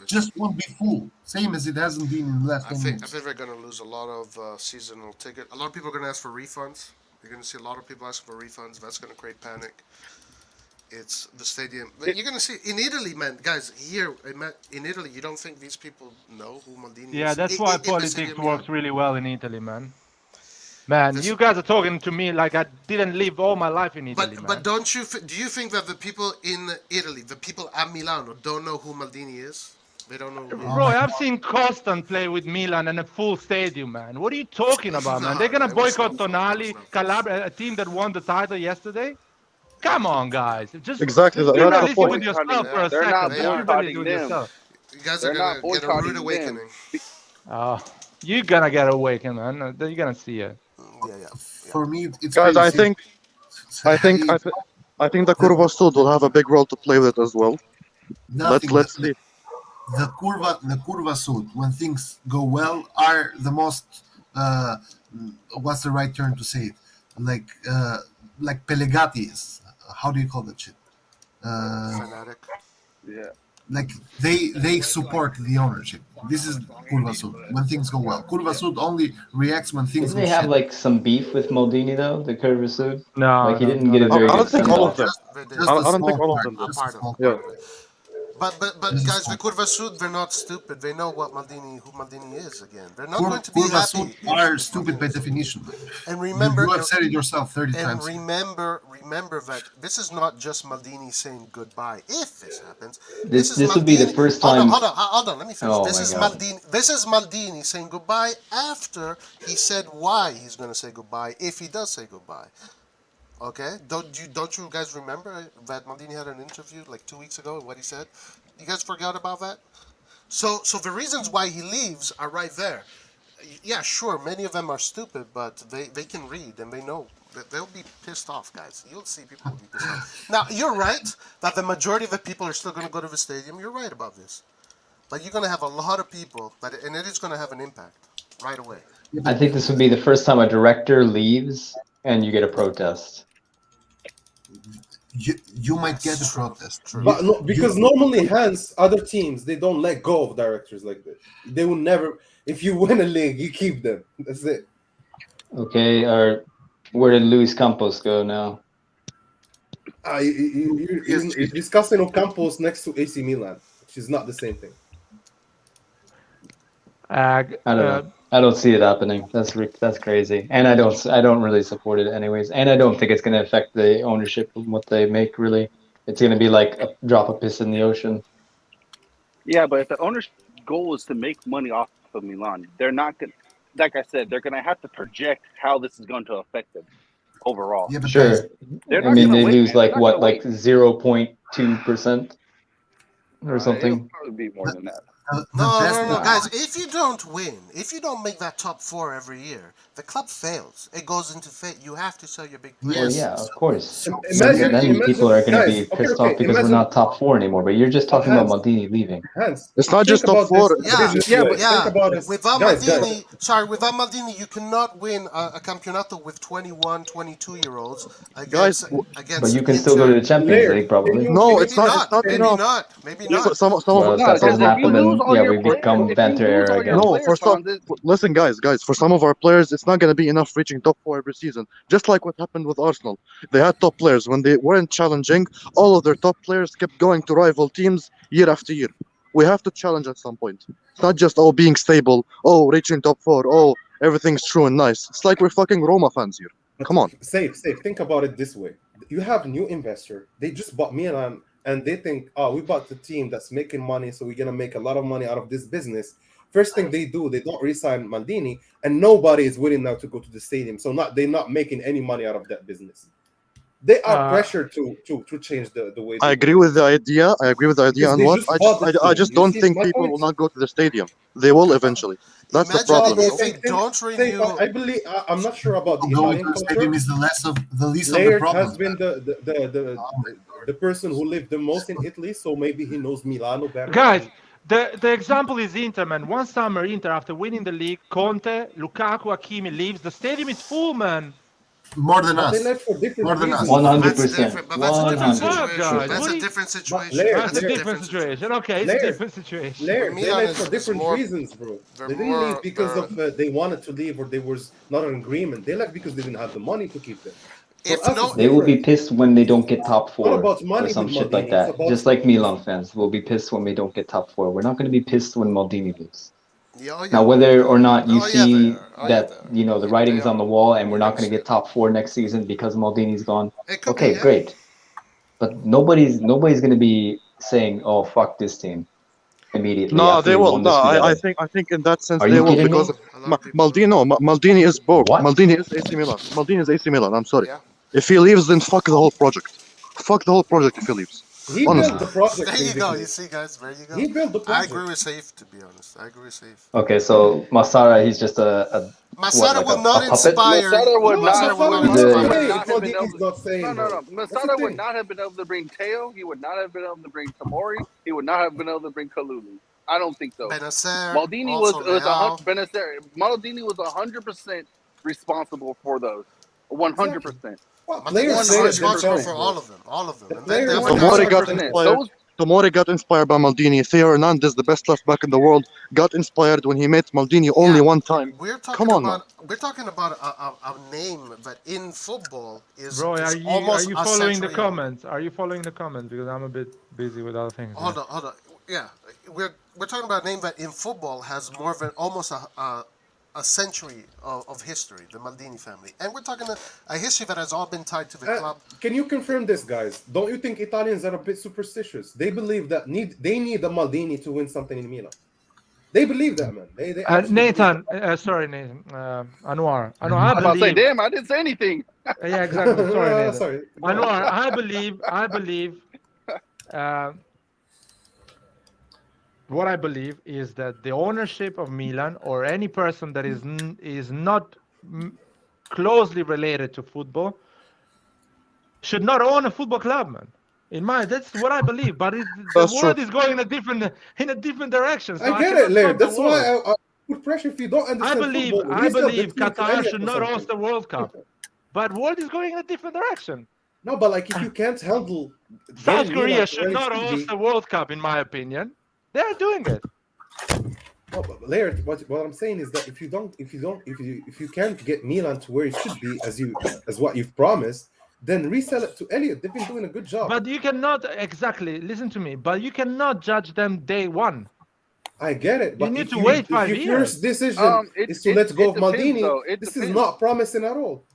[SPEAKER 3] just won't be full, same as it hasn't been in the last 10 years.
[SPEAKER 10] I think we're going to lose a lot of seasonal tickets. A lot of people are going to ask for refunds. You're going to see a lot of people asking for refunds. That's going to create panic. It's the stadium. You're going to see in Italy, man, guys. Here in Italy, you don't think these people know who Maldini is?
[SPEAKER 1] Yeah, that's why politics works really well in Italy, man. Man, you guys are talking to me like I didn't live all my life in Italy, man.
[SPEAKER 10] But do you think that the people in Italy, the people at Milano, don't know who Maldini is? They don't know.
[SPEAKER 1] Bro, I've seen Constant play with Milan and a full stadium, man. What are you talking about, man? They're gonna boycott Tonali, Calabria, a team that won the title yesterday. Come on, guys. Just
[SPEAKER 12] exactly.
[SPEAKER 1] Be realistic with yourself for a second. Everybody do it yourself.
[SPEAKER 10] You guys
[SPEAKER 4] They're
[SPEAKER 10] are
[SPEAKER 4] not
[SPEAKER 10] gonna get a
[SPEAKER 4] boycotting
[SPEAKER 10] rude
[SPEAKER 4] them.
[SPEAKER 10] awakening.
[SPEAKER 1] Oh, you're gonna get awakened, man. You're gonna see it.
[SPEAKER 10] Yeah.
[SPEAKER 3] For me, it's
[SPEAKER 12] Guys,
[SPEAKER 3] pretty
[SPEAKER 12] I
[SPEAKER 3] simple.
[SPEAKER 12] think the Curva Sud will have a big role to play with it as well.
[SPEAKER 3] Nothing.
[SPEAKER 12] Let's see.
[SPEAKER 3] The curva suit, when things go well, are the most what's the right term to say it? Like Pelegati's. How do you call that shit?
[SPEAKER 10] Fanatic.
[SPEAKER 4] Yeah.
[SPEAKER 3] Like they support the ownership. This is Curva Sud. When things go well, Curva Sud only reacts when things
[SPEAKER 5] Didn't
[SPEAKER 3] go
[SPEAKER 5] they have
[SPEAKER 3] shit.
[SPEAKER 5] like some beef with Maldini though? The Curva Sud?
[SPEAKER 1] No,
[SPEAKER 5] Like he
[SPEAKER 1] no,
[SPEAKER 5] didn't
[SPEAKER 1] not
[SPEAKER 5] get a
[SPEAKER 1] at
[SPEAKER 5] very
[SPEAKER 12] I
[SPEAKER 1] all.
[SPEAKER 5] good
[SPEAKER 12] don't think
[SPEAKER 5] send
[SPEAKER 12] all of
[SPEAKER 5] off.
[SPEAKER 12] them.
[SPEAKER 3] Just
[SPEAKER 12] I
[SPEAKER 3] a
[SPEAKER 12] don't think
[SPEAKER 3] small
[SPEAKER 12] all of
[SPEAKER 3] part.
[SPEAKER 12] them.
[SPEAKER 3] Just a
[SPEAKER 10] Part of
[SPEAKER 3] small
[SPEAKER 10] it.
[SPEAKER 12] Yeah.
[SPEAKER 3] part.
[SPEAKER 10] But
[SPEAKER 3] Just a
[SPEAKER 10] guys, the
[SPEAKER 3] small
[SPEAKER 10] Curva Sud, they're not stupid. They know what who Maldini is again. They're not
[SPEAKER 3] Cur-
[SPEAKER 10] going to be
[SPEAKER 3] Curva Sud
[SPEAKER 10] happy.
[SPEAKER 3] are
[SPEAKER 10] if
[SPEAKER 3] stupid by
[SPEAKER 10] Maldini is-
[SPEAKER 3] definition.
[SPEAKER 10] And
[SPEAKER 3] You
[SPEAKER 10] remember,
[SPEAKER 3] have said it yourself 30
[SPEAKER 10] and
[SPEAKER 3] times.
[SPEAKER 10] remember that this is not just Maldini saying goodbye. If this happens,
[SPEAKER 5] This
[SPEAKER 10] is
[SPEAKER 5] would be the
[SPEAKER 10] Maldini.
[SPEAKER 5] first
[SPEAKER 10] Hold
[SPEAKER 5] time.
[SPEAKER 10] on. Let me finish.
[SPEAKER 5] Oh
[SPEAKER 10] This
[SPEAKER 5] my
[SPEAKER 10] is
[SPEAKER 5] god.
[SPEAKER 10] Maldini. This is Maldini saying goodbye after he said why he's going to say goodbye if he does say goodbye. Okay, don't you guys remember that Maldini had an interview like 2 weeks ago and what he said? You guys forgot about that? So the reasons why he leaves are right there. Yeah, sure, many of them are stupid, but they can read and they know. They'll be pissed off, guys. You'll see people will be pissed off. Now, you're right that the majority of the people are still going to go to the stadium. You're right about this. But you're going to have a lot of people, and it is going to have an impact right away.
[SPEAKER 5] I think this would be the first time a director leaves and you get a protest.
[SPEAKER 3] You might get a protest.
[SPEAKER 8] But no, because normally, hence other teams they don't let go of directors like this. They will never. If you win a league, you keep them. That's it.
[SPEAKER 5] Okay, or where did Luis Campos go now?
[SPEAKER 8] You're discussing Ocampos next to AC Milan, which is not the same thing.
[SPEAKER 5] I don't know. I don't see it happening. That's crazy, and I don't really support it anyways. And I don't think it's going to affect the ownership of what they make. Really, it's going to be like a drop of piss in the ocean.
[SPEAKER 4] Yeah, but if the owner's goal is to make money off of Milan, they're not going. Like I said, they're going to have to project how this is going to affect them overall.
[SPEAKER 3] Yeah, but
[SPEAKER 5] Sure.
[SPEAKER 4] They're
[SPEAKER 5] I
[SPEAKER 4] not
[SPEAKER 5] mean,
[SPEAKER 4] gonna
[SPEAKER 5] they
[SPEAKER 4] wait,
[SPEAKER 5] lose
[SPEAKER 4] man.
[SPEAKER 5] like what, like 0.2% or
[SPEAKER 4] It'll
[SPEAKER 5] something.
[SPEAKER 4] probably be more than that.
[SPEAKER 10] No, guys. If you don't win, if you don't make that top four every year, the club fails. It goes into fate. You have to sell your big players.
[SPEAKER 5] Well, yeah, of course.
[SPEAKER 8] Imagine
[SPEAKER 5] People are going to be
[SPEAKER 8] guys,
[SPEAKER 5] pissed off because we're not top four anymore. But you're just talking about Maldini leaving.
[SPEAKER 8] Hans,
[SPEAKER 12] It's not just top four.
[SPEAKER 8] Think about it.
[SPEAKER 10] Without
[SPEAKER 8] Guys,
[SPEAKER 10] Maldini, you cannot win a campeonato with 21, 22-year-olds
[SPEAKER 12] Guys,
[SPEAKER 5] but you can still go to the Champions League, probably.
[SPEAKER 12] No, it's not
[SPEAKER 10] Maybe
[SPEAKER 12] enough.
[SPEAKER 10] not. Maybe not.
[SPEAKER 12] Some
[SPEAKER 5] Well,
[SPEAKER 12] of
[SPEAKER 5] if that doesn't happen, then
[SPEAKER 4] all
[SPEAKER 5] we become banter era again.
[SPEAKER 12] No, for some. Listen, guys, for some of our players, it's not going to be enough reaching top four every season. Just like what happened with Arsenal, they had top players when they weren't challenging. All of their top players kept going to rival teams year after year. We have to challenge at some point. It's not just being stable. Reaching top four. Everything's true and nice. It's like we're fucking Roma fans here. Come on.
[SPEAKER 8] Safe. Think about it this way. You have a new investor. They just bought Milan, and they think, we bought the team that's making money, so we're gonna make a lot of money out of this business. First thing they do, they don't re-sign Maldini, and nobody is willing now to go to the stadium. So they're not making any money out of that business. They are pressured to change the way.
[SPEAKER 12] I agree with the idea.
[SPEAKER 8] Because
[SPEAKER 12] And
[SPEAKER 8] they
[SPEAKER 12] what
[SPEAKER 8] just bought the
[SPEAKER 12] I
[SPEAKER 8] team.
[SPEAKER 12] just
[SPEAKER 8] You
[SPEAKER 12] don't
[SPEAKER 8] see
[SPEAKER 12] think
[SPEAKER 8] my
[SPEAKER 12] people
[SPEAKER 8] point?
[SPEAKER 12] will not go to the stadium. They will eventually. That's the problem.
[SPEAKER 10] If they don't renew,
[SPEAKER 8] I believe I'm not sure about the
[SPEAKER 3] Going
[SPEAKER 8] Italian
[SPEAKER 3] to the
[SPEAKER 8] culture.
[SPEAKER 3] stadium is the least of the
[SPEAKER 8] Laird
[SPEAKER 3] problem.
[SPEAKER 8] has been the person who lived the most in Italy, so maybe he knows Milano better.
[SPEAKER 1] Guys, the example is Inter, man. One summer, Inter, after winning the league, Conte, Lukaku, Hakimi leaves. The stadium is full, man.
[SPEAKER 3] More than
[SPEAKER 8] But
[SPEAKER 3] us.
[SPEAKER 8] they left for different
[SPEAKER 3] More than us.
[SPEAKER 8] reasons.
[SPEAKER 5] 100%.
[SPEAKER 10] That's a different
[SPEAKER 5] 100.
[SPEAKER 10] situation. That's a different situation.
[SPEAKER 8] Laird,
[SPEAKER 1] That's a different situation. Okay, it's a different situation.
[SPEAKER 8] Laird, they left for
[SPEAKER 10] is
[SPEAKER 8] different
[SPEAKER 10] more-
[SPEAKER 8] reasons, bro.
[SPEAKER 10] they're
[SPEAKER 8] They didn't
[SPEAKER 10] more-
[SPEAKER 8] leave because of they wanted to leave or there was not an agreement. They left because they didn't have the money to keep them. For us, it's
[SPEAKER 5] They will be
[SPEAKER 8] different.
[SPEAKER 5] pissed when they don't get top
[SPEAKER 8] Not
[SPEAKER 5] four
[SPEAKER 8] about
[SPEAKER 5] or
[SPEAKER 8] money
[SPEAKER 5] some
[SPEAKER 8] with
[SPEAKER 5] shit like
[SPEAKER 8] Maldini,
[SPEAKER 5] that.
[SPEAKER 8] it's about-
[SPEAKER 5] Just like Milan fans will be pissed when they don't get top four. We're not going to be pissed when Maldini leaves.
[SPEAKER 10] Yeah.
[SPEAKER 5] Now, whether or not you
[SPEAKER 10] Oh, yeah,
[SPEAKER 5] see
[SPEAKER 10] they are. Oh, yeah,
[SPEAKER 5] that,
[SPEAKER 10] they are.
[SPEAKER 5] the writing's on the wall and we're not going to get top four next season because Maldini's gone.
[SPEAKER 10] It could
[SPEAKER 5] Okay,
[SPEAKER 10] be, yeah.
[SPEAKER 5] great. But nobody's going to be saying, "Oh, fuck this team," immediately.
[SPEAKER 12] No,
[SPEAKER 5] after
[SPEAKER 12] they
[SPEAKER 5] we
[SPEAKER 12] will.
[SPEAKER 5] won
[SPEAKER 12] No,
[SPEAKER 5] this
[SPEAKER 12] I
[SPEAKER 5] together.
[SPEAKER 12] think in that sense
[SPEAKER 5] Are
[SPEAKER 12] they
[SPEAKER 5] you
[SPEAKER 12] will
[SPEAKER 5] kidding
[SPEAKER 12] because
[SPEAKER 5] me?
[SPEAKER 12] Maldini is broke.
[SPEAKER 5] What?
[SPEAKER 12] Maldini is AC Milan. Maldini is AC Milan. I'm sorry.
[SPEAKER 10] Yeah.
[SPEAKER 12] If he leaves, then fuck the whole project. Fuck the whole project if he leaves.
[SPEAKER 8] He
[SPEAKER 12] Honestly.
[SPEAKER 8] built the project.
[SPEAKER 10] There you go.
[SPEAKER 8] basically.
[SPEAKER 10] You see, guys. There you go.
[SPEAKER 8] He built the
[SPEAKER 10] I
[SPEAKER 8] project.
[SPEAKER 10] agree with Safe, to be honest. I agree with Safe.
[SPEAKER 5] Okay, so Masara, he's just a what,
[SPEAKER 10] Masada
[SPEAKER 5] like
[SPEAKER 10] will not
[SPEAKER 5] a puppet?
[SPEAKER 10] inspire.
[SPEAKER 4] Masada would
[SPEAKER 8] No,
[SPEAKER 4] not.
[SPEAKER 10] Masada will not
[SPEAKER 5] He's
[SPEAKER 4] Masada
[SPEAKER 5] a-
[SPEAKER 4] would
[SPEAKER 10] inspire.
[SPEAKER 8] hey,
[SPEAKER 4] not have been
[SPEAKER 8] Maldini's
[SPEAKER 4] able.
[SPEAKER 8] not saying,
[SPEAKER 4] No.
[SPEAKER 8] bro. That's the
[SPEAKER 4] Masada would
[SPEAKER 8] thing.
[SPEAKER 4] not have been able to bring Teo. He would not have been able to bring Tamori. He would not have been able to bring Kalulu. I don't think so.
[SPEAKER 10] Benacer,
[SPEAKER 4] Maldini was
[SPEAKER 10] also Leao.
[SPEAKER 4] Maldini was 100% responsible for those. 100%.
[SPEAKER 8] Well,
[SPEAKER 10] Maldini
[SPEAKER 8] players
[SPEAKER 10] is
[SPEAKER 8] say it
[SPEAKER 10] responsible
[SPEAKER 8] themselves,
[SPEAKER 10] for
[SPEAKER 8] bro.
[SPEAKER 10] all of them. All of them.
[SPEAKER 8] The
[SPEAKER 10] And then
[SPEAKER 8] players
[SPEAKER 10] the other
[SPEAKER 8] say
[SPEAKER 10] guys
[SPEAKER 12] Tomori
[SPEAKER 8] it
[SPEAKER 12] got
[SPEAKER 8] themselves.
[SPEAKER 12] inspired.
[SPEAKER 4] Those
[SPEAKER 12] Tomori got inspired by Maldini. Theo Hernandez, the best left back in the world, got inspired when he met Maldini only one time.
[SPEAKER 10] We're talking
[SPEAKER 12] Come on, man.
[SPEAKER 10] about we're talking about a name that in football is,
[SPEAKER 1] Bro,
[SPEAKER 10] is
[SPEAKER 1] are you
[SPEAKER 10] almost a
[SPEAKER 1] following the
[SPEAKER 10] century old.
[SPEAKER 1] comments? Are you following the comments? Because I'm a bit busy with other things.
[SPEAKER 10] Hold on. Yeah, we're talking about a name that in football has more than almost a century of history, the Maldini family, and we're talking a history that has all been tied to the club.
[SPEAKER 8] Can you confirm this, guys? Don't you think Italians are a bit superstitious? They believe that they need a Maldini to win something in Milan. They believe that, man. They actually
[SPEAKER 1] Nathan,
[SPEAKER 8] believe
[SPEAKER 1] sorry, Nathan. Anwar,
[SPEAKER 4] I'm about to say,
[SPEAKER 1] believe.
[SPEAKER 4] damn, I didn't say anything.
[SPEAKER 1] Yeah, exactly. Sorry, Nathan.
[SPEAKER 8] Sorry.
[SPEAKER 1] Anwar, I believe. What I believe is that the ownership of Milan or any person that is not closely related to football should not own a football club, man. That's what I believe. But the world is going in a different direction. So
[SPEAKER 8] I get it, Laird. That's why I put pressure if you don't understand football.
[SPEAKER 1] I believe Qatar should not host the World Cup. But world is going in a different direction.
[SPEAKER 8] No, but like if you can't handle
[SPEAKER 1] South Korea should not host the World Cup, in my opinion. They're doing it.
[SPEAKER 8] No, but Laird, what I'm saying is that if you can't get Milan to where it should be as what you've promised, then resell it to Elliot. They've been doing a good job.
[SPEAKER 1] But you cannot listen to me. But you cannot judge them day one.
[SPEAKER 8] I get it. But
[SPEAKER 1] you need to wait 5 years.
[SPEAKER 8] If your first decision is to let go of Maldini, this is not promising at all.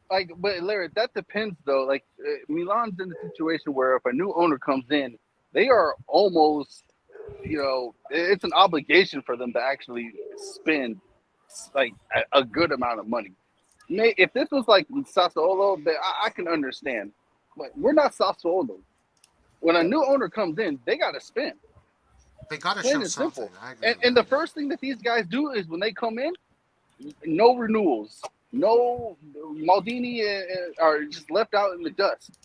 [SPEAKER 4] Like, but Larry, that depends though. Like, Milan's in a situation where if a new owner comes in, they are almost, it's an obligation for them to actually spend like a good amount of money. If this was like Sassuolo, I can understand. But we're not Sassuolo. When a new owner comes in, they got to spend.
[SPEAKER 10] They got to show something.
[SPEAKER 4] And the first thing that these guys do is when they come in, no renewals. No, Maldini are just left out in the dust.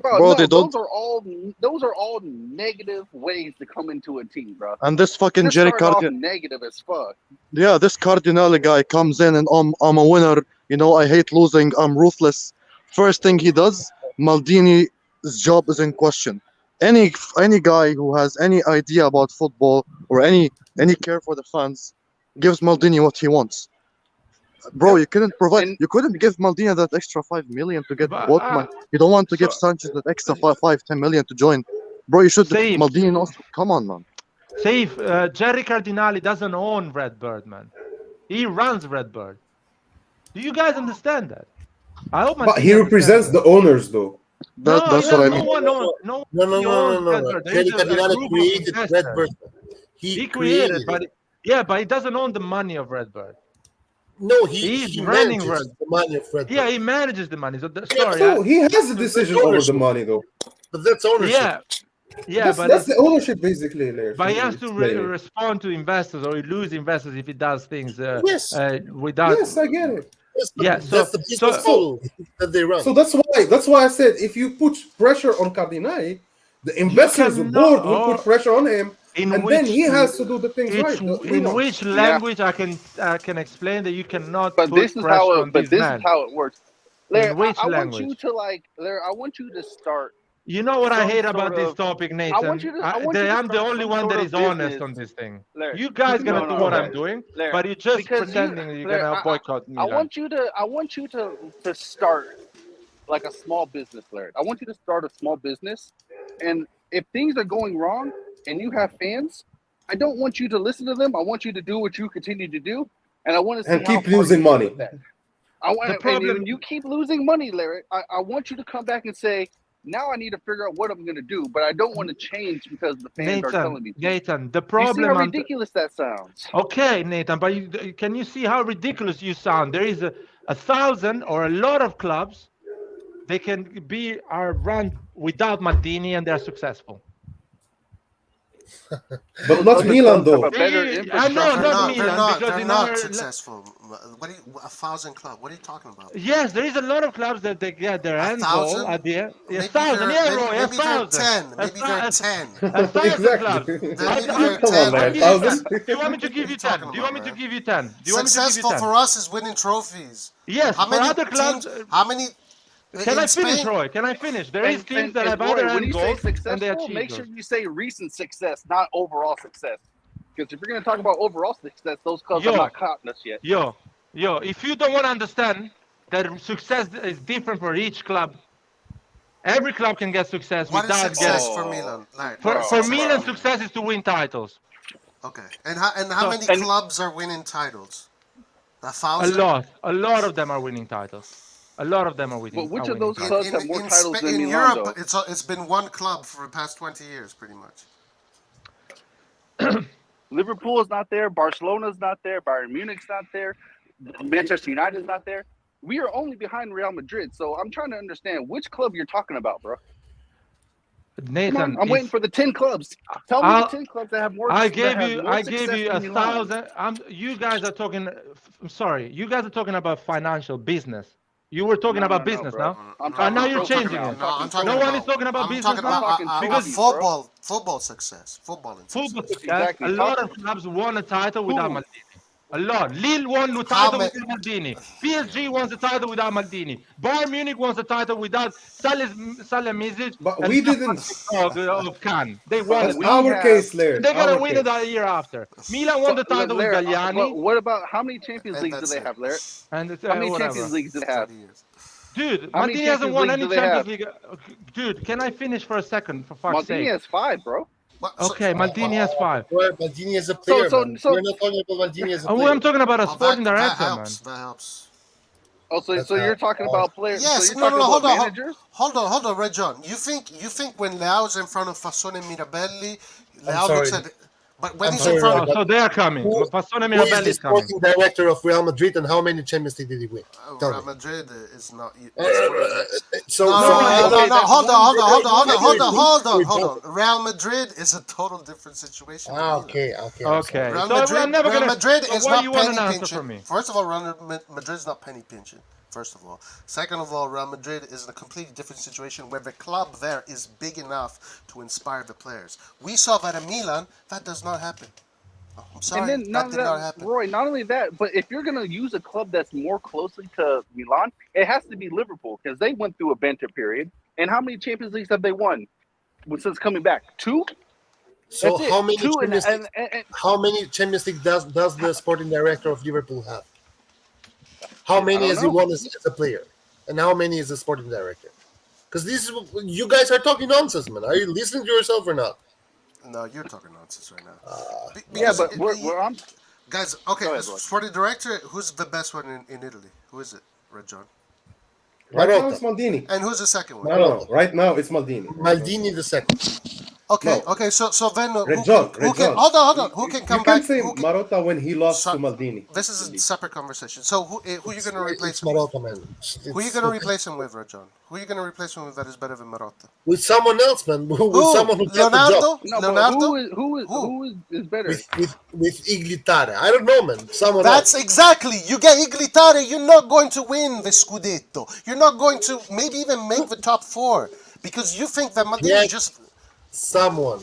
[SPEAKER 4] Bro, those are all negative ways to come into a team, bro.
[SPEAKER 12] And this fucking Jerry Cardinale,
[SPEAKER 4] negative as fuck.
[SPEAKER 12] Yeah, this Cardinale guy comes in and I'm a winner. I hate losing. I'm ruthless. First thing he does, Maldini's job is in question. Any guy who has any idea about football or any care for the fans gives Maldini what he wants. Bro, you couldn't give Maldini that extra 5 million to get Botman. You don't want to give Sanchez that extra 5-10 million to join. Bro, you should Maldini also. Come on, man.
[SPEAKER 1] Jerry Cardinale doesn't own RedBird, man. He runs RedBird. Do you guys understand that? I hope.
[SPEAKER 8] But he represents the owners, though.
[SPEAKER 12] That's what I mean.
[SPEAKER 11] No. Jerry Cardinale created RedBird.
[SPEAKER 1] He created, but he doesn't own the money of RedBird.
[SPEAKER 11] No, he's running the money of RedBird.
[SPEAKER 1] Yeah, he manages the money. So
[SPEAKER 8] he has a decision over the money, though.
[SPEAKER 11] But that's ownership.
[SPEAKER 1] Yeah,
[SPEAKER 8] that's the ownership, basically.
[SPEAKER 1] But he has to respond to investors, or he lose investors if he does things without.
[SPEAKER 8] Yes, I get it.
[SPEAKER 11] Yes, that's the business model that they run.
[SPEAKER 8] So that's why I said if you put pressure on Cardinale, the investors board will put pressure on him. Then he has to do the things right.
[SPEAKER 1] In which language I can explain that you cannot
[SPEAKER 4] but
[SPEAKER 1] put
[SPEAKER 4] this is
[SPEAKER 1] pressure
[SPEAKER 4] how
[SPEAKER 1] on this man.
[SPEAKER 4] Is how it works. Larry,
[SPEAKER 1] in which
[SPEAKER 4] I
[SPEAKER 1] language?
[SPEAKER 4] I want you to start.
[SPEAKER 1] You know what I hate about this topic, Nathan? I'm the only one that is honest on this thing.
[SPEAKER 4] Larry,
[SPEAKER 1] you guys gonna do what I'm doing,
[SPEAKER 4] Larry,
[SPEAKER 1] but you're just pretending you're gonna boycott me.
[SPEAKER 4] I want you to start like a small business, Larry. I want you to start a small business, and if things are going wrong and you have fans, I don't want you to listen to them. I want you to do what you continue to do, and I want to see
[SPEAKER 8] keep losing money.
[SPEAKER 4] And you keep losing money, Larry. I want you to come back and say, now I need to figure out what I'm going to do, but I don't want to change because the fans are telling me to.
[SPEAKER 1] Nathan, the problem.
[SPEAKER 4] You see how ridiculous that sounds.
[SPEAKER 1] Okay, Nathan, but can you see how ridiculous you sound? There is a thousand or a lot of clubs they can be run without Maldini and they're successful.
[SPEAKER 8] But not Milan though.
[SPEAKER 1] I know, not Milan, because
[SPEAKER 10] they're not successful. A thousand club? What are you talking about?
[SPEAKER 1] Yes, there is a lot of clubs that they get their end goal at the end.
[SPEAKER 10] Maybe
[SPEAKER 1] 1,000,
[SPEAKER 10] they're-
[SPEAKER 1] Roy,
[SPEAKER 10] maybe they're
[SPEAKER 1] 1,000.
[SPEAKER 10] 10. Maybe they're 10.
[SPEAKER 1] 1,000 clubs.
[SPEAKER 10] Maybe they're
[SPEAKER 8] Come on,
[SPEAKER 10] 10.
[SPEAKER 8] man. 1,000?
[SPEAKER 1] Do you want me to give you 10? Do you want me to give you 10? Do you want me to give you
[SPEAKER 10] Successful
[SPEAKER 1] 10?
[SPEAKER 10] for us is winning trophies.
[SPEAKER 1] Yes,
[SPEAKER 10] How
[SPEAKER 1] for
[SPEAKER 10] many
[SPEAKER 1] other clubs.
[SPEAKER 10] teams? How many?
[SPEAKER 1] Can I
[SPEAKER 10] in
[SPEAKER 1] finish,
[SPEAKER 10] Spain-
[SPEAKER 1] Roy? Can I finish? There is teams that have
[SPEAKER 4] Roy,
[SPEAKER 1] other
[SPEAKER 4] when
[SPEAKER 1] end
[SPEAKER 4] you say
[SPEAKER 1] goals and they
[SPEAKER 4] successful,
[SPEAKER 1] achieve
[SPEAKER 4] make sure
[SPEAKER 1] those.
[SPEAKER 4] you say recent success, not overall success. Because if you're going to talk about overall success, those clubs have not caught us yet.
[SPEAKER 1] Yo, if you don't want to understand that success is different for each club, every club can get success
[SPEAKER 10] What is
[SPEAKER 1] without
[SPEAKER 10] success
[SPEAKER 1] getting.
[SPEAKER 10] for Milan? Like,
[SPEAKER 1] For Milan, success is to win titles.
[SPEAKER 10] Okay, and how many clubs are winning titles? 1,000.
[SPEAKER 1] A lot of them are winning titles. A lot of them are winning.
[SPEAKER 4] But which
[SPEAKER 1] are
[SPEAKER 4] of those
[SPEAKER 1] winning
[SPEAKER 4] clubs
[SPEAKER 1] titles.
[SPEAKER 4] have more titles than
[SPEAKER 10] in
[SPEAKER 4] Milan,
[SPEAKER 10] Europe,
[SPEAKER 4] though?
[SPEAKER 10] it's been one club for the past 20 years, pretty much.
[SPEAKER 4] Liverpool is not there. Barcelona's not there. Bayern Munich's not there. Manchester United's not there. We are only behind Real Madrid. So I'm trying to understand which club you're talking about, bro.
[SPEAKER 1] Nathan,
[SPEAKER 4] Come on, I'm waiting for the 10 clubs. Tell me the 10 clubs that have more.
[SPEAKER 1] I
[SPEAKER 4] that
[SPEAKER 1] gave
[SPEAKER 4] have
[SPEAKER 1] you
[SPEAKER 4] more
[SPEAKER 1] 1,000. You guys are talking. I'm sorry. You guys are talking about financial business. You were talking about business
[SPEAKER 4] bro.
[SPEAKER 1] now. And now you're changing it. No one is talking about business now.
[SPEAKER 10] Because football success, football
[SPEAKER 1] success.
[SPEAKER 4] Exactly.
[SPEAKER 1] A lot of clubs won a title without Maldini. A lot. Lille won the title without Maldini. PSG won the title without Maldini. Bayern Munich won the title without Salihamidzic.
[SPEAKER 8] But we didn't.
[SPEAKER 1] Of Cannes. They won
[SPEAKER 8] That's
[SPEAKER 1] it.
[SPEAKER 8] our case, Laird.
[SPEAKER 1] They're gonna
[SPEAKER 8] Our
[SPEAKER 1] win
[SPEAKER 8] case.
[SPEAKER 1] it the year after. Milan won the title with
[SPEAKER 4] Laird,
[SPEAKER 1] Galliani.
[SPEAKER 4] what about how many Champions Leagues do they have, Laird?
[SPEAKER 1] And
[SPEAKER 4] How many
[SPEAKER 1] whatever.
[SPEAKER 4] Champions Leagues do they have?
[SPEAKER 1] Dude,
[SPEAKER 4] How many
[SPEAKER 1] Maldini hasn't won any
[SPEAKER 4] Champions Leagues
[SPEAKER 1] Champions League. Dude, can I finish for a second, for fuck's
[SPEAKER 4] Maldini
[SPEAKER 1] sake?
[SPEAKER 4] has 5, bro.
[SPEAKER 1] Okay, Maldini has 5.
[SPEAKER 11] Maldini is a player, man. We're not talking about Maldini as a player.
[SPEAKER 1] I'm talking about a sporting director, man.
[SPEAKER 10] That helps.
[SPEAKER 4] Oh, so you're talking about players?
[SPEAKER 10] Yes,
[SPEAKER 4] so you're talking
[SPEAKER 10] hold
[SPEAKER 4] about
[SPEAKER 10] on,
[SPEAKER 4] managers?
[SPEAKER 10] hold on, Red John. You think when Leao's in front of Fasone and Mirabelli,
[SPEAKER 11] I'm
[SPEAKER 10] Leao
[SPEAKER 11] sorry.
[SPEAKER 10] looks at, but when
[SPEAKER 11] I'm
[SPEAKER 10] he's
[SPEAKER 11] sorry,
[SPEAKER 10] in front of,
[SPEAKER 1] So they are coming. Fasone
[SPEAKER 11] Who is
[SPEAKER 1] Mirabelli
[SPEAKER 11] the
[SPEAKER 1] is coming.
[SPEAKER 11] sporting director of Real Madrid, and how many Champions League did he win? Tell
[SPEAKER 10] Real
[SPEAKER 11] me.
[SPEAKER 10] Madrid is not.
[SPEAKER 11] So,
[SPEAKER 10] No, hold
[SPEAKER 11] okay,
[SPEAKER 10] on. Real Madrid is a total different situation.
[SPEAKER 11] Okay.
[SPEAKER 1] Okay.
[SPEAKER 10] Real
[SPEAKER 1] So
[SPEAKER 10] Madrid,
[SPEAKER 1] I'm never
[SPEAKER 10] Real
[SPEAKER 1] gonna.
[SPEAKER 10] Madrid
[SPEAKER 1] so
[SPEAKER 10] is
[SPEAKER 1] what
[SPEAKER 10] not
[SPEAKER 1] do you want
[SPEAKER 10] penny
[SPEAKER 1] an answer from
[SPEAKER 10] pinching.
[SPEAKER 1] me?
[SPEAKER 10] First of all, Real Madrid is not penny pinching. First of all. Second of all, Real Madrid is in a completely different situation where the club there is big enough to inspire the players. We saw that at Milan. That does not happen. I'm sorry,
[SPEAKER 4] And then
[SPEAKER 10] that did not happen.
[SPEAKER 4] Roy, not only that, but if you're going to use a club that's more closely to Milan, it has to be Liverpool because they went through a banter period. And how many Champions Leagues have they won since coming back? 2?
[SPEAKER 11] So
[SPEAKER 4] That's
[SPEAKER 11] how
[SPEAKER 4] it.
[SPEAKER 11] many
[SPEAKER 4] 2
[SPEAKER 11] Champions League,
[SPEAKER 4] and
[SPEAKER 11] how many Champions League does the sporting director of Liverpool have? How many has he won as a player, and how many is the sporting director? Because you guys are talking nonsense, man. Are you listening to yourself or not?
[SPEAKER 10] No, you're talking nonsense right now.
[SPEAKER 4] yeah, but we're on.
[SPEAKER 10] Guys, okay,
[SPEAKER 4] Go ahead,
[SPEAKER 10] for the director, who's the best one in Italy? Who is it, Red John?
[SPEAKER 8] Right now it's Maldini.
[SPEAKER 10] And who's the second one?
[SPEAKER 8] No. Right now it's Maldini.
[SPEAKER 11] Maldini the second.
[SPEAKER 10] Okay, so then
[SPEAKER 8] Red John.
[SPEAKER 10] hold on. Who can come
[SPEAKER 8] you
[SPEAKER 10] back?
[SPEAKER 8] You can say Marotta when he lost to Maldini.
[SPEAKER 10] This is a separate conversation. So who are you going to replace him
[SPEAKER 11] Marotta, man.
[SPEAKER 10] Who are you going to replace him with, Red John? Who are you going to replace him with that is better than Marotta?
[SPEAKER 11] With someone else, man. With someone who got the job.
[SPEAKER 4] No,
[SPEAKER 10] Leonardo?
[SPEAKER 4] Who is better?
[SPEAKER 11] With Iglitare. I don't know, man. Someone
[SPEAKER 10] That's
[SPEAKER 11] else.
[SPEAKER 10] exactly. You get Iglitare, you're not going to win the Scudetto. You're not going to maybe even make the top 4 because you think that Maldini just
[SPEAKER 11] someone.